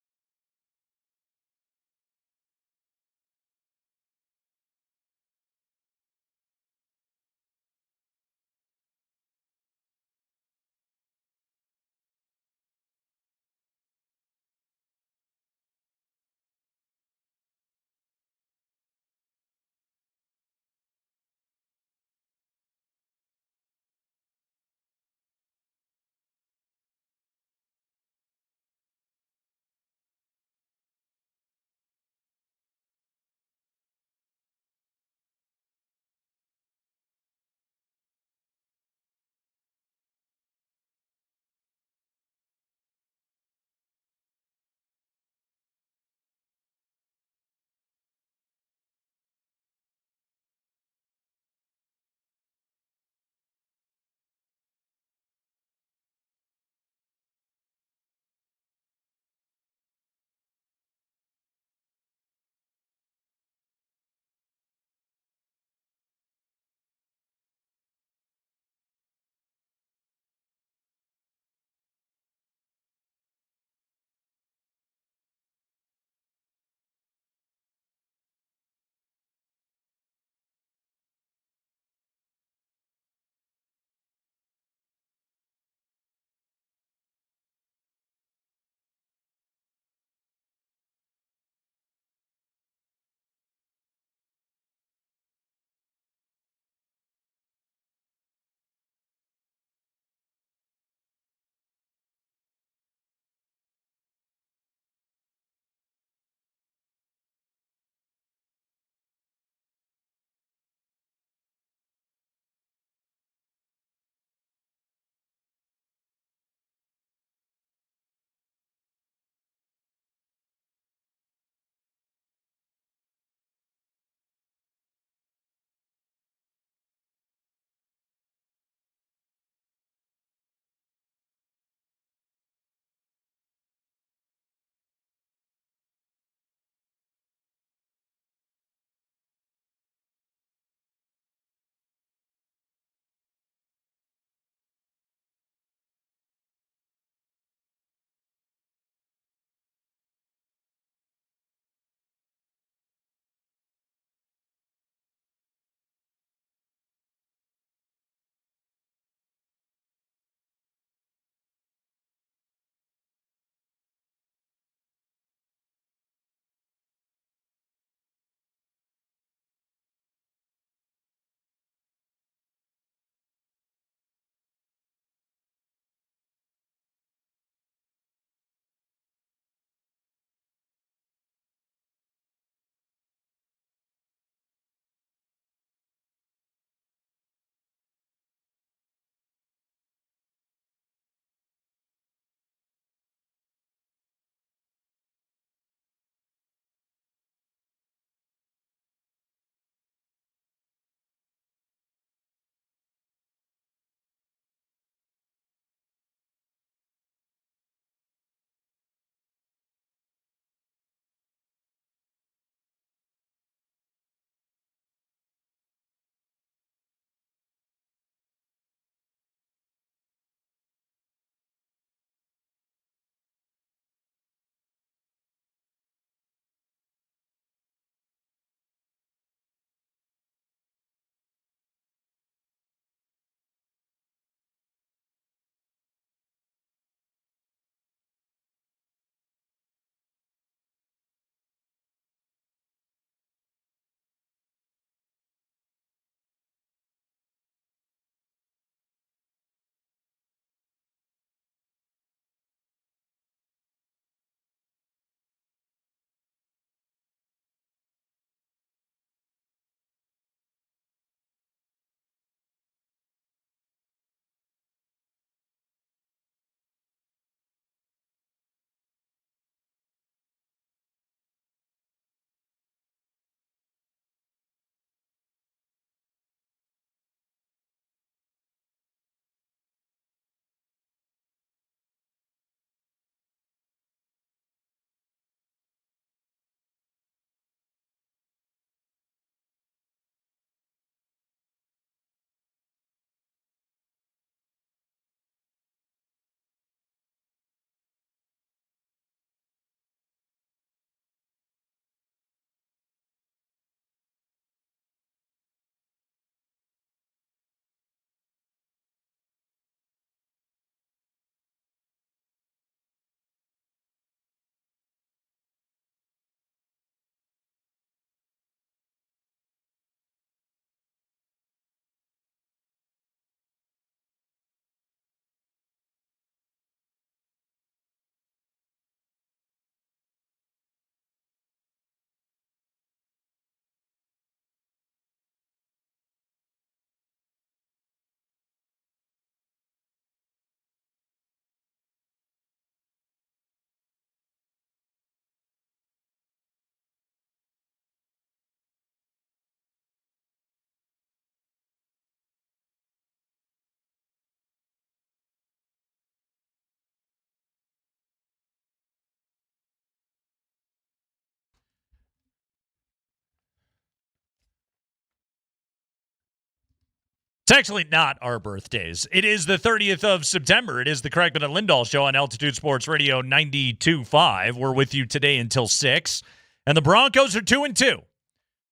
It's actually not our birthdays. It is the 30th of September. It is the Kreckman and Lindahl Show on Altitude Sports Radio 92.5. We're with you today until 6. And the Broncos are 2-2.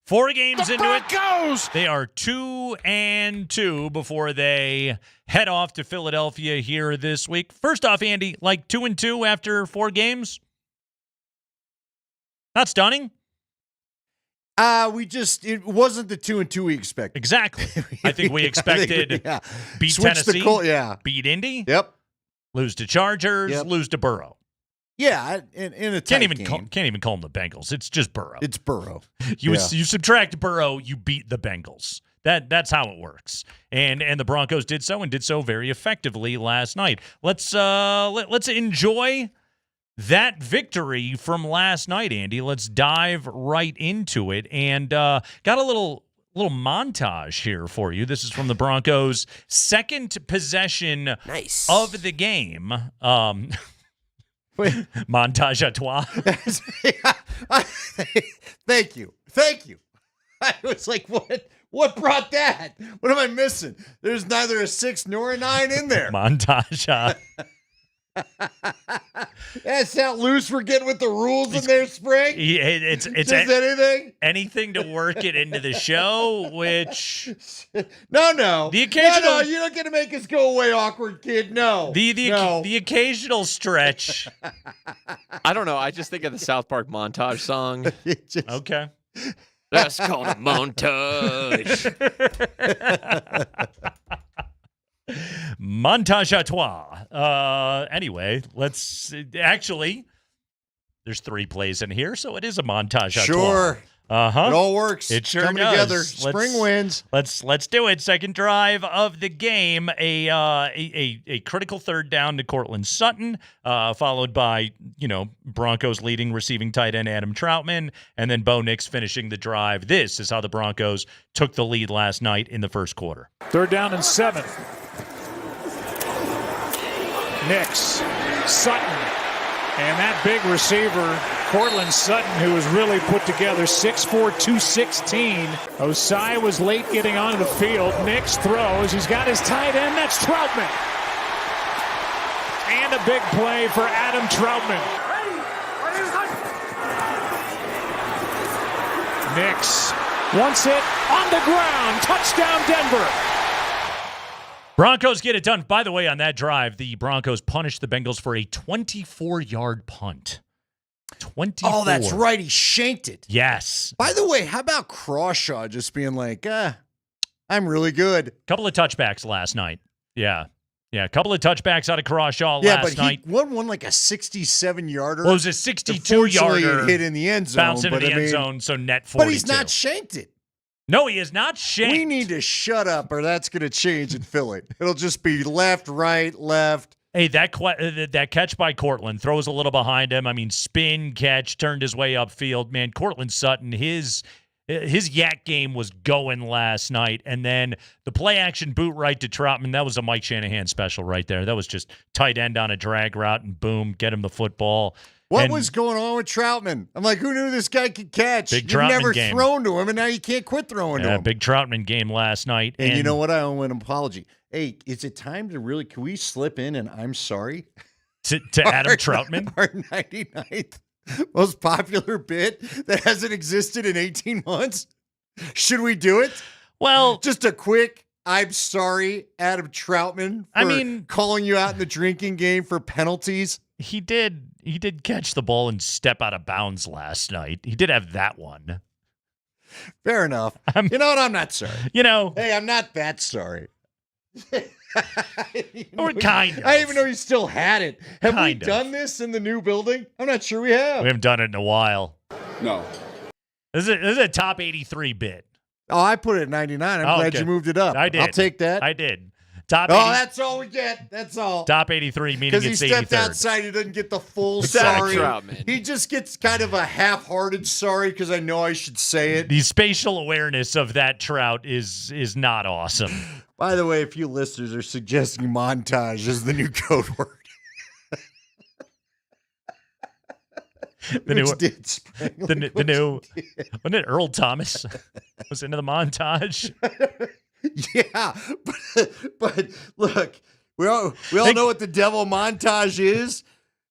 4 games into it. They are 2-2 before they head off to Philadelphia here this week. First off, Andy, like 2-2 after 4 games? Not stunning? It wasn't the 2-2 we expected. Exactly. I think we expected beat Switch Tennessee, beat Indy, lose to Chargers, lose to Burrow. Yeah, in a tight game. Can't even call them the Bengals. It's just Burrow. It's Burrow. You subtract Burrow, you beat the Bengals. That's how it works. And the Broncos did so, and did so very effectively last night. Let's enjoy that victory from last night, Andy. Let's dive right into it. And got a little montage here for you. This is from the Broncos' second possession of the game. Montage à toi. Thank you. I was like, what brought that? What am I missing? There's neither a 6 nor a 9 in there. Montage. That's how loose we're getting with the rules in there, Spring. It's just anything. Anything to work it into the show, which no. The occasional no, you don't get to make us go away, awkward kid. No. The occasional stretch. I don't know. I just think of the South Park montage song. Okay. That's called a montage. Montage à toi. Anyway, there's 3 plays in here, so it is a montage à toi. Sure. Uh-huh. It all works. It sure Coming does. Together. Spring wins. Let's do it. Second drive of the game. A critical third down to Cortland Sutton, followed by, Broncos leading receiving tight end Adam Troutman, and then Bo Nix finishing the drive. This is how the Broncos took the lead last night in the first quarter. 3rd down and 7. Nix, Sutton, and that big receiver, Cortland Sutton, who was really put together, 6'4", 216. Osai was late getting onto the field. Nix throws. He's got his tight end. That's Troutman. And a big play for Adam Troutman. Nix wants it on the ground. Touchdown, Denver. Broncos get it done. By the way, on that drive, the Broncos punished the Bengals for a 24-yard punt. 24. Oh, that's right. He shanked it. Yes. By the way, how about Crawshaw just being like, I'm really good. Couple of touchbacks last night. Yeah, a couple of touchbacks out of Crawshaw last night. He won like a 67-yarder. Well, it was a 62-yarder. Hit in the end zone. Bounced into the end zone, so net 42. But he's not shanked it. No, he is not shanked. We need to shut up or that's going to change in Philly. It'll just be left, right, left. Hey, that catch by Cortland throws a little behind him. I mean, spin catch, turned his way upfield. Man, Cortland Sutton, his yak game was going last night. And then the play action boot right to Troutman, that was a Mike Shanahan special right there. That was just tight end on a drag route and boom, get him the football. What was going on with Troutman? I'm like, who knew this guy could catch? Big You've Troutman never game. thrown to him, and now you can't quit throwing to him. Big Troutman game last night. And you know what? I owe an apology. Hey, is it time to really, can we slip in and I'm sorry? To Adam Troutman? Our 99th most popular bit that hasn't existed in 18 months? Should we do it? Well, just a quick, I'm sorry, Adam Troutman, for calling you out in the drinking game for penalties. He did catch the ball and step out of bounds last night. He did have that one. Fair enough. You know what? I'm not sorry. Hey, I'm not that sorry. Or kind of. I didn't even know you still had it. Have we done this in the new building? I'm not sure we have. We haven't done it in a while. No. This is a top 83 bit. Oh, I put it at 99. I'm glad you moved it up. I did. I'll take that. I did. Top 80, that's all we get. That's all. Top 83 meaning because it's 83rd. Because he stepped outside, he doesn't get the full sorry. He just gets kind of a half-hearted sorry because I know I should say it. The spatial awareness of that Trout is not awesome. By the way, a few listeners are suggesting montage as the new code word. The new wasn't it Earl Thomas was into the montage? Yeah, but look, we all know what the devil montage is.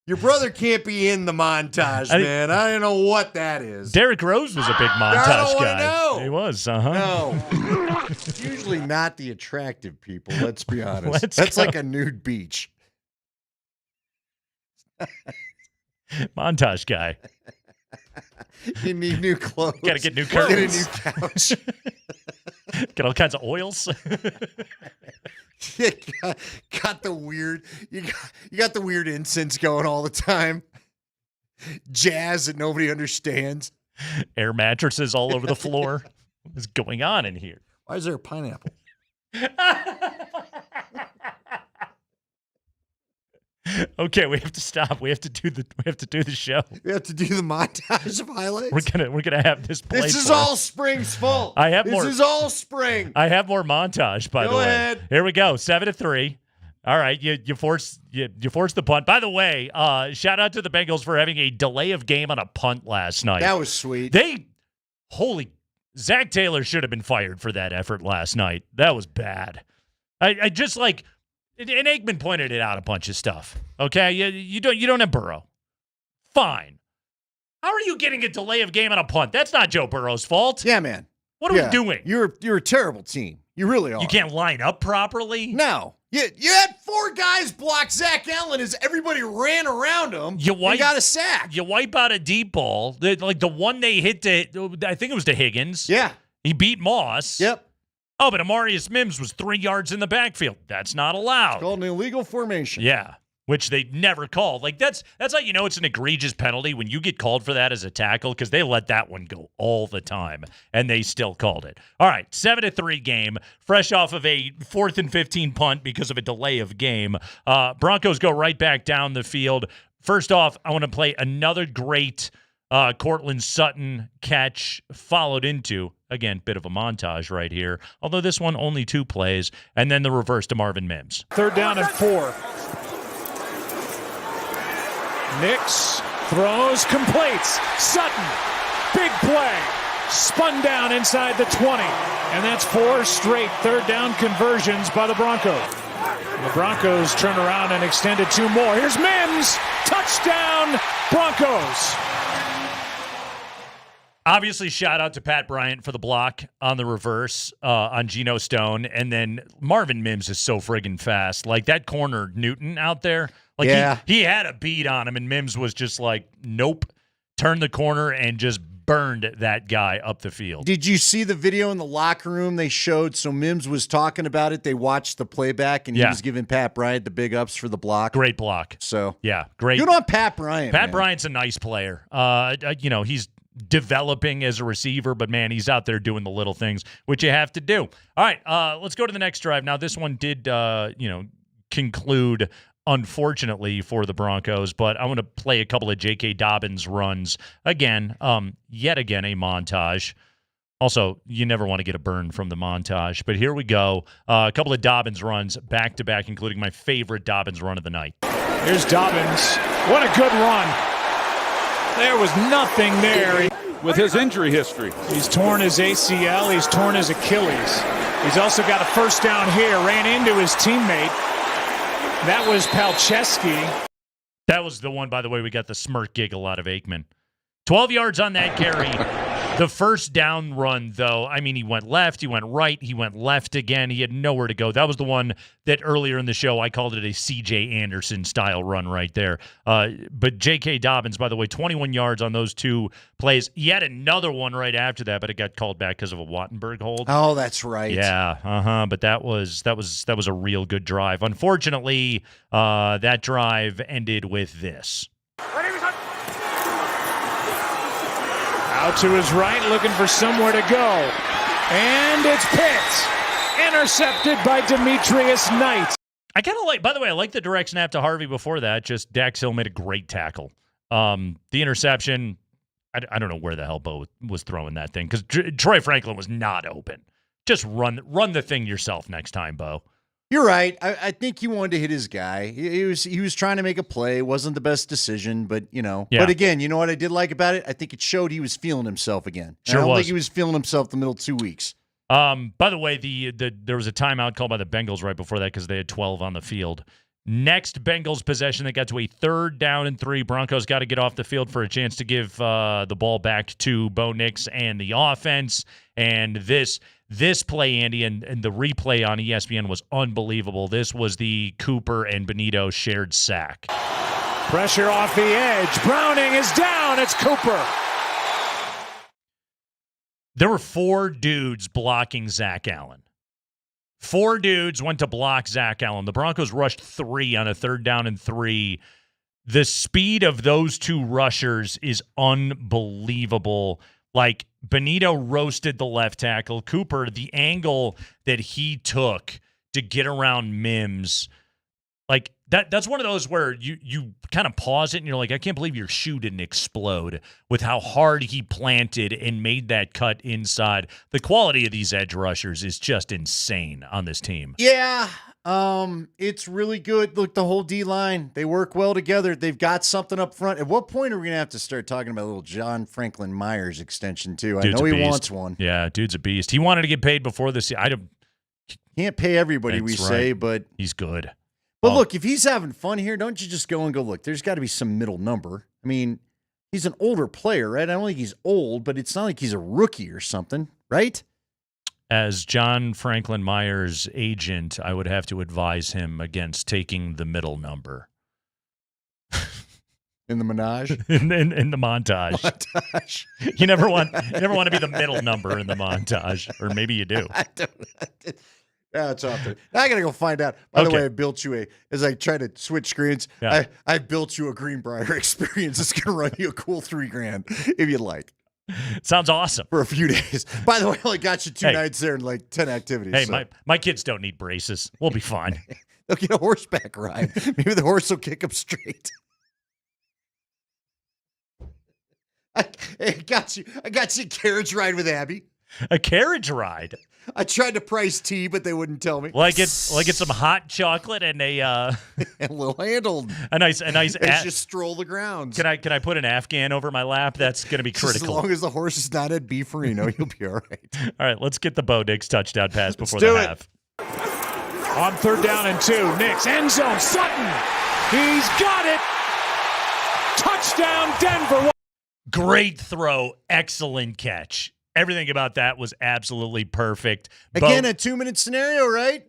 Your brother can't be in the montage, man. I don't know what that is. Derrick Rose was a big montage I don't guy. know. He was, No, it's usually not the attractive people. Let's be honest. That's go. like a nude beach. Montage guy. You need new clothes. Got to get new Get a curtains. new couch. Get all kinds of oils. You got the weird. You got the weird incense going all the time. Jazz that nobody understands. Air mattresses all over the floor. What is going on in here? Why is there a pineapple? Okay, we have to stop. We have to do the show. We have to do the montage of highlights. We're gonna have this played. This is for all us. Spring's fault. This is all spring. I have more montage, by the way. Ahead. Here we go. 7-3. All right, you forced the punt. By the way, shout out to the Bengals for having a delay of game on a punt last night. That was sweet. Zach Taylor should have been fired for that effort last night. That was bad. I just like, and Aikman pointed it out a bunch of stuff. Okay, you don't have Burrow. Fine. How are you getting a delay of game on a punt? That's not Joe Burrow's fault. Yeah, man. What are we doing? You're a terrible team. You really are. You can't line up properly? No. You had 4 guys block Zach Allen as everybody ran around him and got a sack. You wipe out a deep ball. Like the one they hit I think it was to Higgins. Yeah. He beat Moss. Yep. Oh, but Amarius Mims was 3 yards in the backfield. That's not allowed. It's called an illegal formation. Yeah. Which they never called. Like that's how you know it's an egregious penalty when you get called for that as a tackle, because they let that one go all the time and they still called it. All right, 7-3 game, fresh off of a 4th and 15 punt because of a delay of game. Broncos go right back down the field. First off, I want to play another great Cortland Sutton catch, followed into, again, bit of a montage right here, although this one only 2 plays, and then the reverse to Marvin Mims. 3rd down and 4. Nix throws, completes. Sutton, big play. Spun down inside the 20. And that's 4 straight 3rd down conversions by the Broncos. And the Broncos turn around and extended 2 more. Here's Mims. Touchdown, Broncos. Obviously, shout out to Pat Bryant for the block on the reverse on Geno Stone. And then Marvin Mims is so friggin' fast. Like that corner Newton out there. Like he had a beat on him, and Mims was just like, nope. Turned the corner and just burned that guy up the field. Did you see the video in the locker room they showed? So Mims was talking about it. They watched the playback, and he was giving Pat Bryant the big ups for the block. Great block. So yeah, great. Good on Pat Bryant. Pat Bryant's a nice player. He's developing as a receiver, but man, he's out there doing the little things, which you have to do. All right, let's go to the next drive. Now, this one did, conclude, unfortunately, for the Broncos, but I want to play a couple of J.K. Dobbins runs. Again, yet again, a montage. Also, you never want to get a burn from the montage, but here we go. A couple of Dobbins runs back-to-back, including my favorite Dobbins run of the night. Here's Dobbins. What a good run. There was nothing there. With his injury history. He's torn his ACL. He's torn his Achilles. He's also got a first down here. Ran into his teammate. That was Palczewski. That was the one, by the way, we got the smirk giggle out of Aikman. 12 yards on that carry. The first down run, though, I mean, he went left, he went right, he went left again. He had nowhere to go. That was the one that earlier in the show I called it a C.J. Anderson-style run right there. But J.K. Dobbins, by the way, 21 yards on those 2 plays. He had another one right after that, but it got called back because of a Wattenberg hold. Oh, that's right. Yeah, but that was a real good drive. Unfortunately, that drive ended with this. Out to his right, looking for somewhere to go. And it's Pitts. Intercepted by Demetrius Knight. I kind of by the way, I like the direct snap to Harvey before that. Just Dax Hill made a great tackle. The interception, I don't know where the hell Bo was throwing that thing, because Troy Franklin was not open. Just run the thing yourself next time, Bo. You're right. I think he wanted to hit his guy. He was trying to make a play. It wasn't the best decision, but Yeah. But again, you know what I did like about it? I think it showed he was feeling himself again. Sure I don't was. think he was feeling himself the middle 2 weeks. By the way, there was a timeout called by the Bengals right before that because they had 12 on the field. Next Bengals possession, they got to a 3rd down and 3. Broncos got to get off the field for a chance to give the ball back to Bo Nix and the offense. And this play, Andy, and the replay on ESPN was unbelievable. This was the Cooper and Benito shared sack. Pressure off the edge. Browning is down. It's Cooper. There were 4 dudes blocking Zach Allen. 4 dudes went to block Zach Allen. The Broncos rushed 3 on a 3rd down and 3. The speed of those 2 rushers is unbelievable. Like, Benito roasted the left tackle. Cooper, the angle that he took to get around Mims, like, that's one of those where you kind of pause it and you're like, I can't believe your shoe didn't explode with how hard he planted and made that cut inside. The quality of these edge rushers is just insane on this team. Yeah, it's really good. Look, the whole D-line, they work well together. They've got something up front. At what point are we going to have to start talking about a little John Franklin Myers extension, too? I know he wants one. Yeah, dude's a beast. He wanted to get paid before this. Can't pay everybody, we say, but he's good. But look, if he's having fun here, don't you just go and go, look, there's got to be some middle number. I mean, he's an older player, right? I don't think he's old, but it's not like he's a rookie or something, right? As John Franklin Myers' agent, I would have to advise him against taking the middle number. In the menage? in the montage. You never want to be the middle number in the montage. Or maybe you do. I don't know. Yeah, it's off there. I got to go find out. By the way, I built you as I try to switch screens, I built you a Greenbrier experience. It's going to run you a cool $3,000 if you'd like. Sounds awesome. For a few days. By the way, I only got you 2 nights there and like 10 activities. Hey, so. my kids don't need braces. We'll be fine. They'll get a horseback ride. Maybe the horse will kick them straight. I got you a carriage ride with Abby. A carriage ride? I tried to price tea, but they wouldn't tell me. Well, I get some hot chocolate and a little handle. A nice. Just stroll the grounds. Can I put an Afghan over my lap? That's going to be critical. As long as the horse is not at Beefarino, you'll be all right. All right, let's get the Bo Nix touchdown pass before the half. On 3rd down and 2, Nix end zone. Sutton, he's got it. Touchdown, Denver. Great throw, excellent catch. Everything about that was absolutely perfect. Again, a 2-minute scenario, right?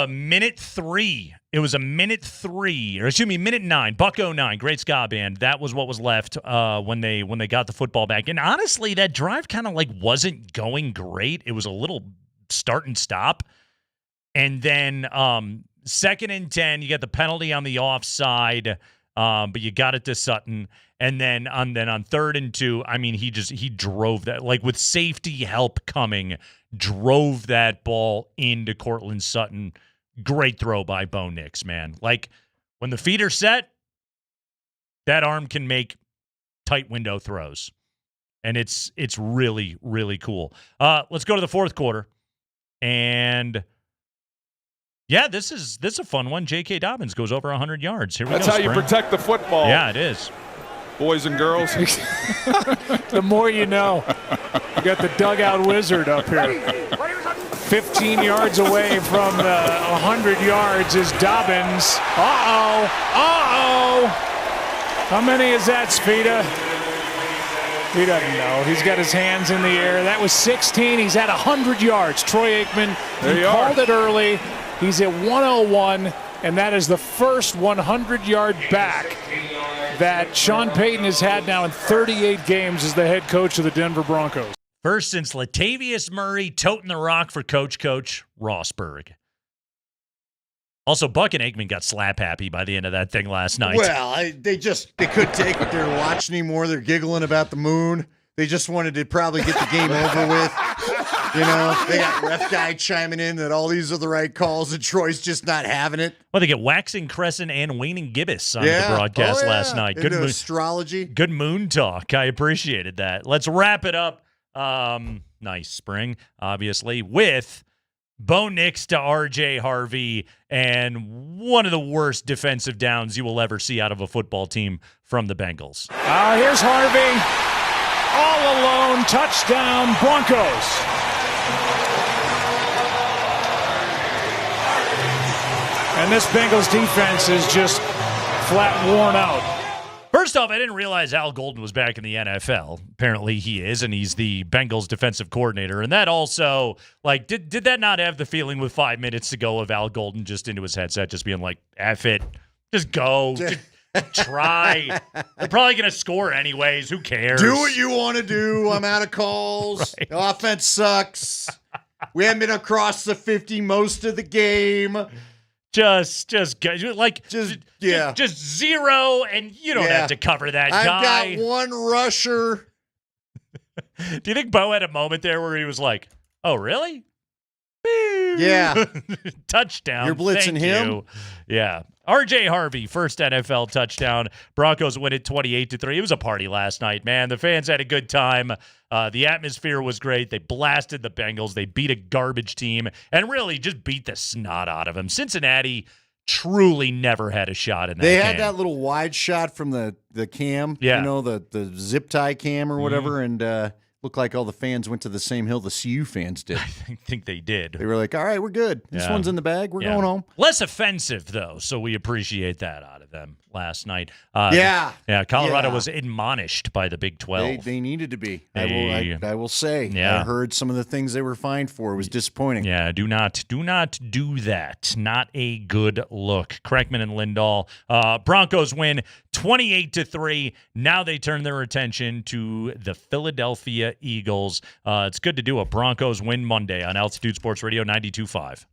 Minute 3. It was a minute 3, or excuse me, minute 9. Buck 09, great ska band. That was what was left when they got the football back. And honestly, that drive kind of like wasn't going great. It was a little start and stop. And then 2nd and 10, you got the penalty on the offside, but you got it to Sutton. And then on 3rd and 2, I mean, he drove that, like with safety help coming, drove that ball into Cortland Sutton. Great throw by Bo Nix, man. Like when the feet are set, that arm can make tight window throws. And it's really, really cool. Let's go to the 4th quarter. And yeah, this is a fun one. J.K. Dobbins goes over 100 yards. Here we go. That's how you protect the football. Yeah, it is. Boys and girls. The more you know. You got the dugout wizard up here. 15 yards away from 100 yards is Dobbins. Uh-oh. How many is that, Spida? He doesn't know. He's got his hands in the air. That was 16. He's at 100 yards. Troy Aikman, he called it early. He's at 101, and that is the first 100-yard back that Sean Payton has had now in 38 games as the head coach of the Denver Broncos. First since Latavius Murray toting the rock for Coach Rosberg. Also, Buck and Aikman got slap happy by the end of that thing last night. Well, they couldn't take what they were watching anymore. They're giggling about the moon. They just wanted to probably get the game over with. You know, they got ref guy chiming in that all these are the right calls, and Troy's just not having it. Well, they get Waxing Crescent and waning Gibbous on the broadcast last night. Good moon astrology. Good moon talk. I appreciated that. Let's wrap it up. Nice spring, obviously, with Bo Nix to R.J. Harvey and one of the worst defensive downs you will ever see out of a football team from the Bengals. Here's Harvey. All alone, touchdown, Broncos. And this Bengals defense is just flat worn out. First off, I didn't realize Al Golden was back in the NFL. Apparently he is, and he's the Bengals defensive coordinator. And that also, like, did that not have the feeling with 5 minutes to go of Al Golden just into his headset, just being like, F it, just go, just try. They're probably going to score anyways. Who cares? Do what you want to do. I'm out of calls. Right. The offense sucks. We haven't been across the 50 most of the game. Just zero, and you don't have to cover that guy. I've got one rusher. Do you think Bo had a moment there where he was like, "Oh, really? Yeah, touchdown! You're blitzing Thank him. you." Yeah, R.J. Harvey, first NFL touchdown. Broncos win it 28-3. It was a party last night, man. The fans had a good time. The atmosphere was great. They blasted the Bengals. They beat a garbage team and really just beat the snot out of them. Cincinnati truly never had a shot in that They game. had that little wide shot from the cam, Yeah. the zip tie cam or whatever, and looked like all the fans went to the same hill the CU fans did. I think they did. They were like, all right, we're good. This Yeah. one's in the bag. We're going home. Less offensive, though, so we appreciate that out of them last night. Yeah. Colorado Yeah. was admonished by the Big 12. They needed to be. They- I will say. Yeah. I heard some of the things they were fined for. It was disappointing. Yeah, do not do that. Not a good look. Kreckman and Lindahl. Broncos win 28-3. Now they turn their attention to the Philadelphia Eagles. It's good to do a Broncos win Monday on Altitude Sports Radio 92.5.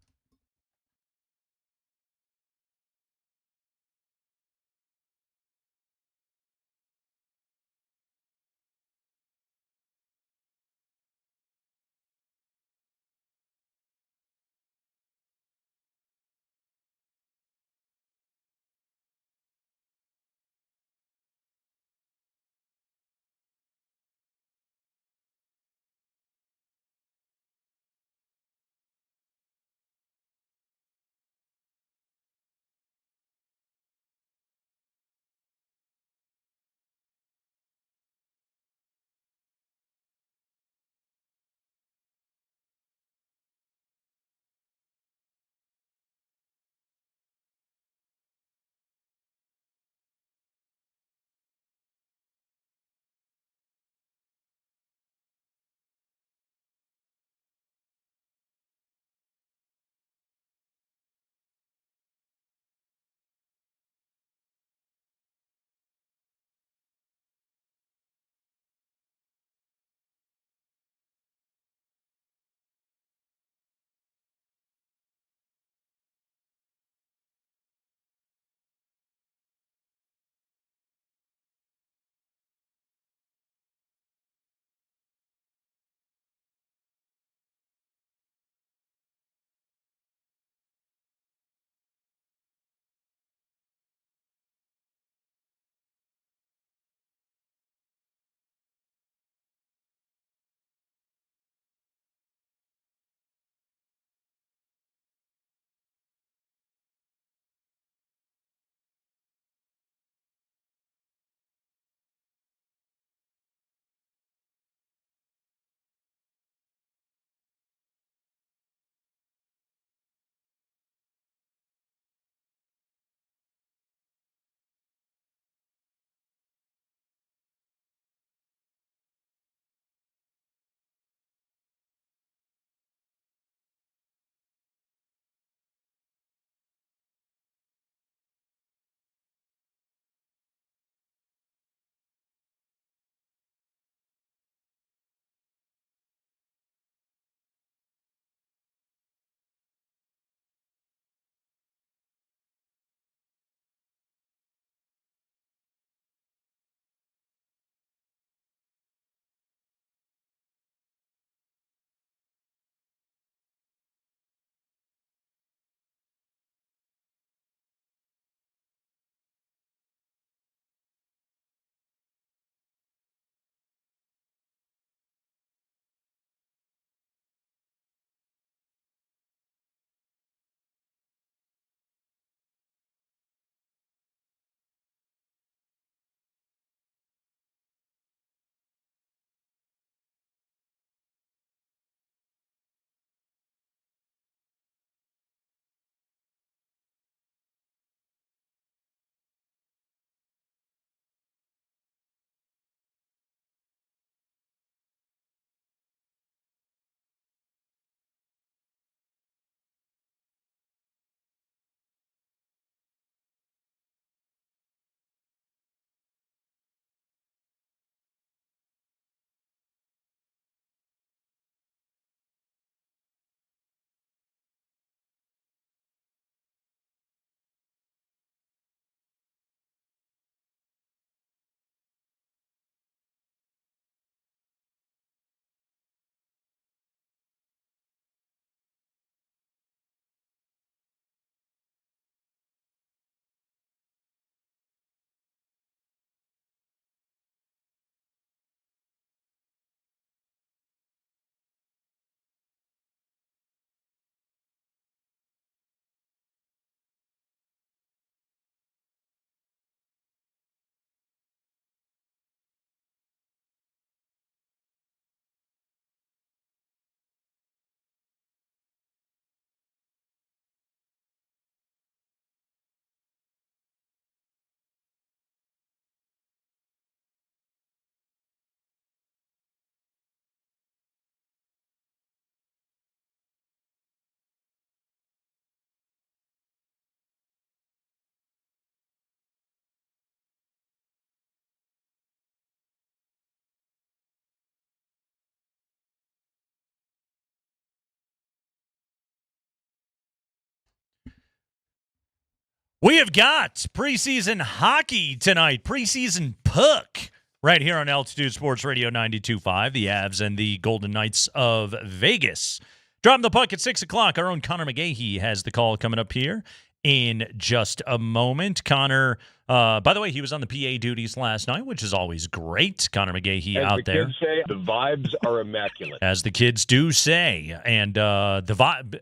We have got preseason hockey tonight, preseason puck, right here on Altitude Sports Radio 92.5, the Avs and the Golden Knights of Vegas. Dropping the puck at 6 o'clock. Our own Connor McGahey has the call coming up here in just a moment. Connor, by the way, he was on the PA duties last night, which is always great. Connor McGahey out there. As the kids say, the vibes are immaculate. As the kids do say. And the vibe,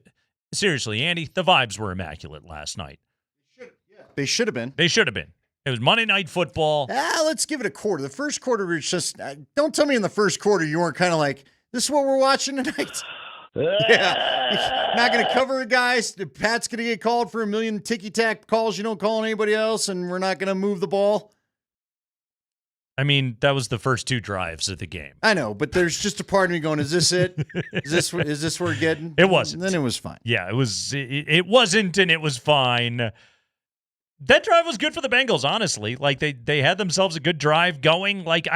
seriously, Andy, the vibes were immaculate last night. They should have been. They should have been. It was Monday Night Football. Let's give it a quarter. The first quarter was just, don't tell me in the first quarter you weren't kind of like, this is what we're watching tonight. Yeah. Not going to cover it, guys. Pat's going to get called for a million ticky-tack calls you don't call on anybody else, and we're not going to move the ball. I mean, that was the first 2 drives of the game. I know, but there's just a part of me going, is this it? Is this what we're getting? It wasn't. And then it was fine. Yeah, it wasn't, and it was fine. That drive was good for the Bengals, honestly. Like, they had themselves a good drive going. Like,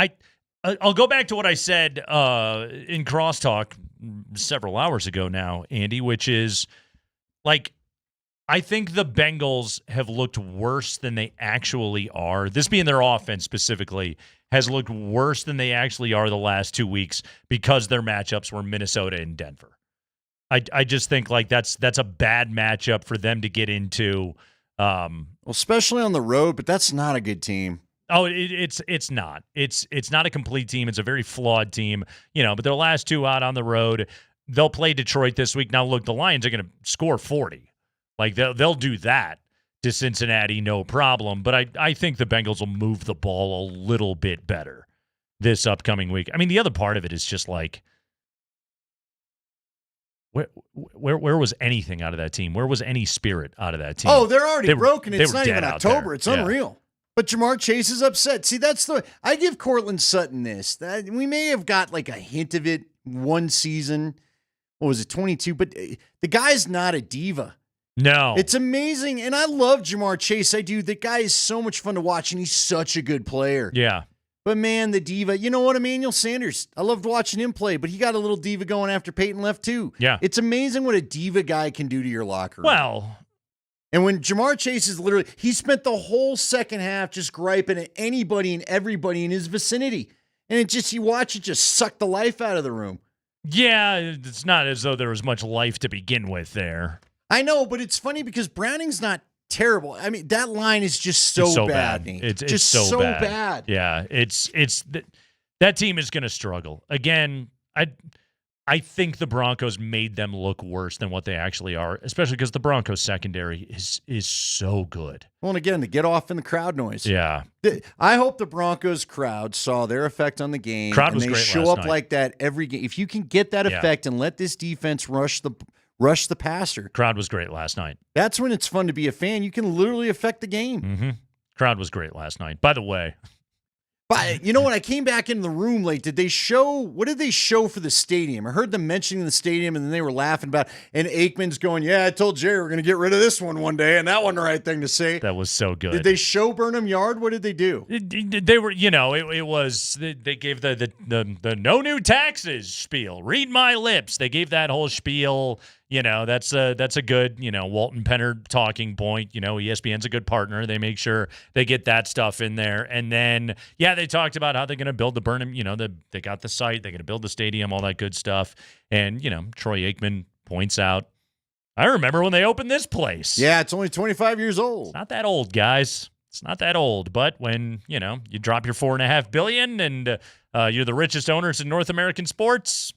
I'll go back to what I said in crosstalk several hours ago now, Andy, which is, like, I think the Bengals have looked worse than they actually are. This being their offense specifically has looked worse than they actually are the last 2 weeks because their matchups were Minnesota and Denver. I just think, like, that's a bad matchup for them to get into. Well, especially on the road, but that's not a good team. Oh, it's not. It's not a complete team. It's a very flawed team, but their last 2 out on the road, they'll play Detroit this week. Now, look, the Lions are going to score 40. Like, they'll do that to Cincinnati, no problem. But I think the Bengals will move the ball a little bit better this upcoming week. I mean, the other part of it is just like, where was anything out of that team? Where was any spirit out of that team? Oh, they're already broken. It's not even October. It's Yeah. unreal. But Jamar Chase is upset. See, I give Cortland Sutton this. That we may have got like a hint of it one season. What was it, 22? But the guy's not a diva. No. It's amazing. And I love Jamar Chase. I do. The guy is so much fun to watch, and he's such a good player. Yeah. But, man, the diva, you know what, Emmanuel Sanders, I loved watching him play, but he got a little diva going after Peyton left, too. Yeah. It's amazing what a diva guy can do to your locker room. Well. And when Jamar Chase is literally, he spent the whole second half just griping at anybody and everybody in his vicinity. And you watch it just suck the life out of the room. Yeah, it's not as though there was much life to begin with there. I know, but it's funny because Browning's not terrible. I mean, that line is just so bad. Nate. It's just so bad. Yeah, that team is going to struggle. Again, I think the Broncos made them look worse than what they actually are, especially because the Broncos secondary is so good. Well, and again, to get off in the crowd noise. Yeah. I hope the Broncos crowd saw their effect on the game. Crowd was and they great show last up night. like that every game. If you can get that effect and let this defense rush the passer. Crowd was great last night. That's when it's fun to be a fan. You can literally affect the game. Mm-hmm. Crowd was great last night. By the way. But you know what? I came back in the room late. What did they show for the stadium? I heard them mentioning the stadium, and then they were laughing about it. And Aikman's going, yeah, I told Jerry we're going to get rid of this one day, and that wasn't the right thing to say. That was so good. Did they show Burnham Yard? What did they do? They were, it was, they gave the no new taxes spiel. Read my lips. They gave that whole spiel. That's a good, Walton Penner talking point. ESPN's a good partner. They make sure they get that stuff in there. And then, they talked about how they're going to build the Burnham, they got the site, they're going to build the stadium, all that good stuff. And, Troy Aikman points out, I remember when they opened this place. Yeah, it's only 25 years old. It's not that old, guys. It's not that old. But when, you drop your $4.5 billion and you're the richest owners in North American sports,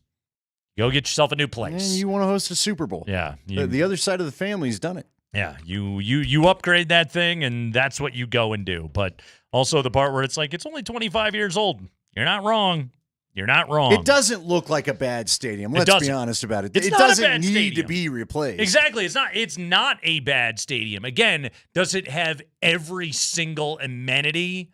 go get yourself a new place. And you want to host a Super Bowl. Yeah. The other side of the family's done it. Yeah. You upgrade that thing, and that's what you go and do. But also the part where it's like, it's only 25 years old. You're not wrong. You're not wrong. It doesn't look like a bad stadium. Let's be honest about it. It doesn't need to be replaced. Exactly. It's not a bad stadium. Again, does it have every single amenity?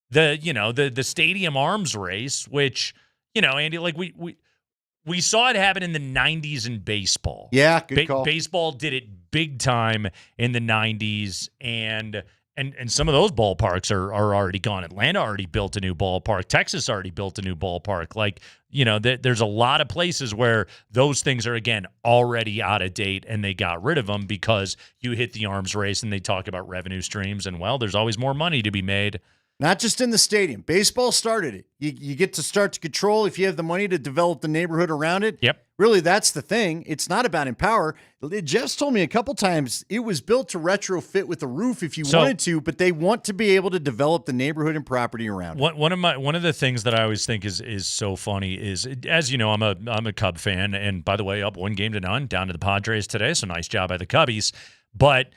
The stadium arms race, which, Andy, like we saw it happen in the 90s in baseball. Yeah, good call. Baseball did it big time in the 90s, and And some of those ballparks are already gone. Atlanta already built a new ballpark. Texas already built a new ballpark. Like, there's a lot of places where those things are, again, already out of date, and they got rid of them because you hit the arms race and they talk about revenue streams. And, well, there's always more money to be made. Not just in the stadium. Baseball started it. You get to start to control if you have the money to develop the neighborhood around it. Yep. Really, that's the thing. It's not about empower. Jeff's told me a couple times it was built to retrofit with a roof if you wanted to, but they want to be able to develop the neighborhood and property around it. One of the things that I always think is so funny is, as you know, I'm a Cub fan, and by the way, up 1-0 down to the Padres today. So nice job by the Cubbies. But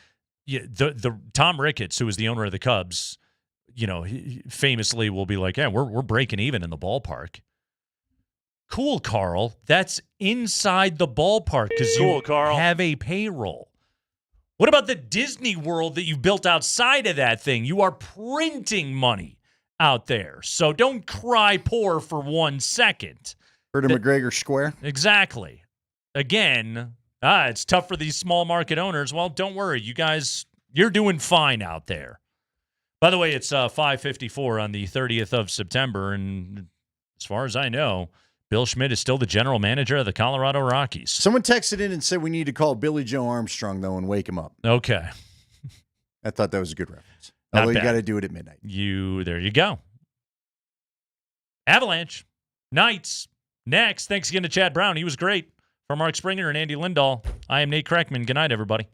the Tom Ricketts, who is the owner of the Cubs, he famously will be like, yeah, we're breaking even in the ballpark. Cool, Carl. That's inside the ballpark because you have a payroll. What about the Disney World that you built outside of that thing? You are printing money out there. So don't cry poor for 1 second. Heard of McGregor Square? Exactly. Again, it's tough for these small market owners. Well, don't worry. You guys, you're doing fine out there. By the way, it's 5:54 on the 30th of September, and as far as I know, Bill Schmidt is still the general manager of the Colorado Rockies. Someone texted in and said we need to call Billy Joe Armstrong, though, and wake him up. Okay. I thought that was a good reference. Although you got to do it at midnight. There you go. Avalanche. Knights. Next. Thanks again to Chad Brown. He was great. For Mark Springer and Andy Lindahl, I am Nate Kreckman. Good night, everybody.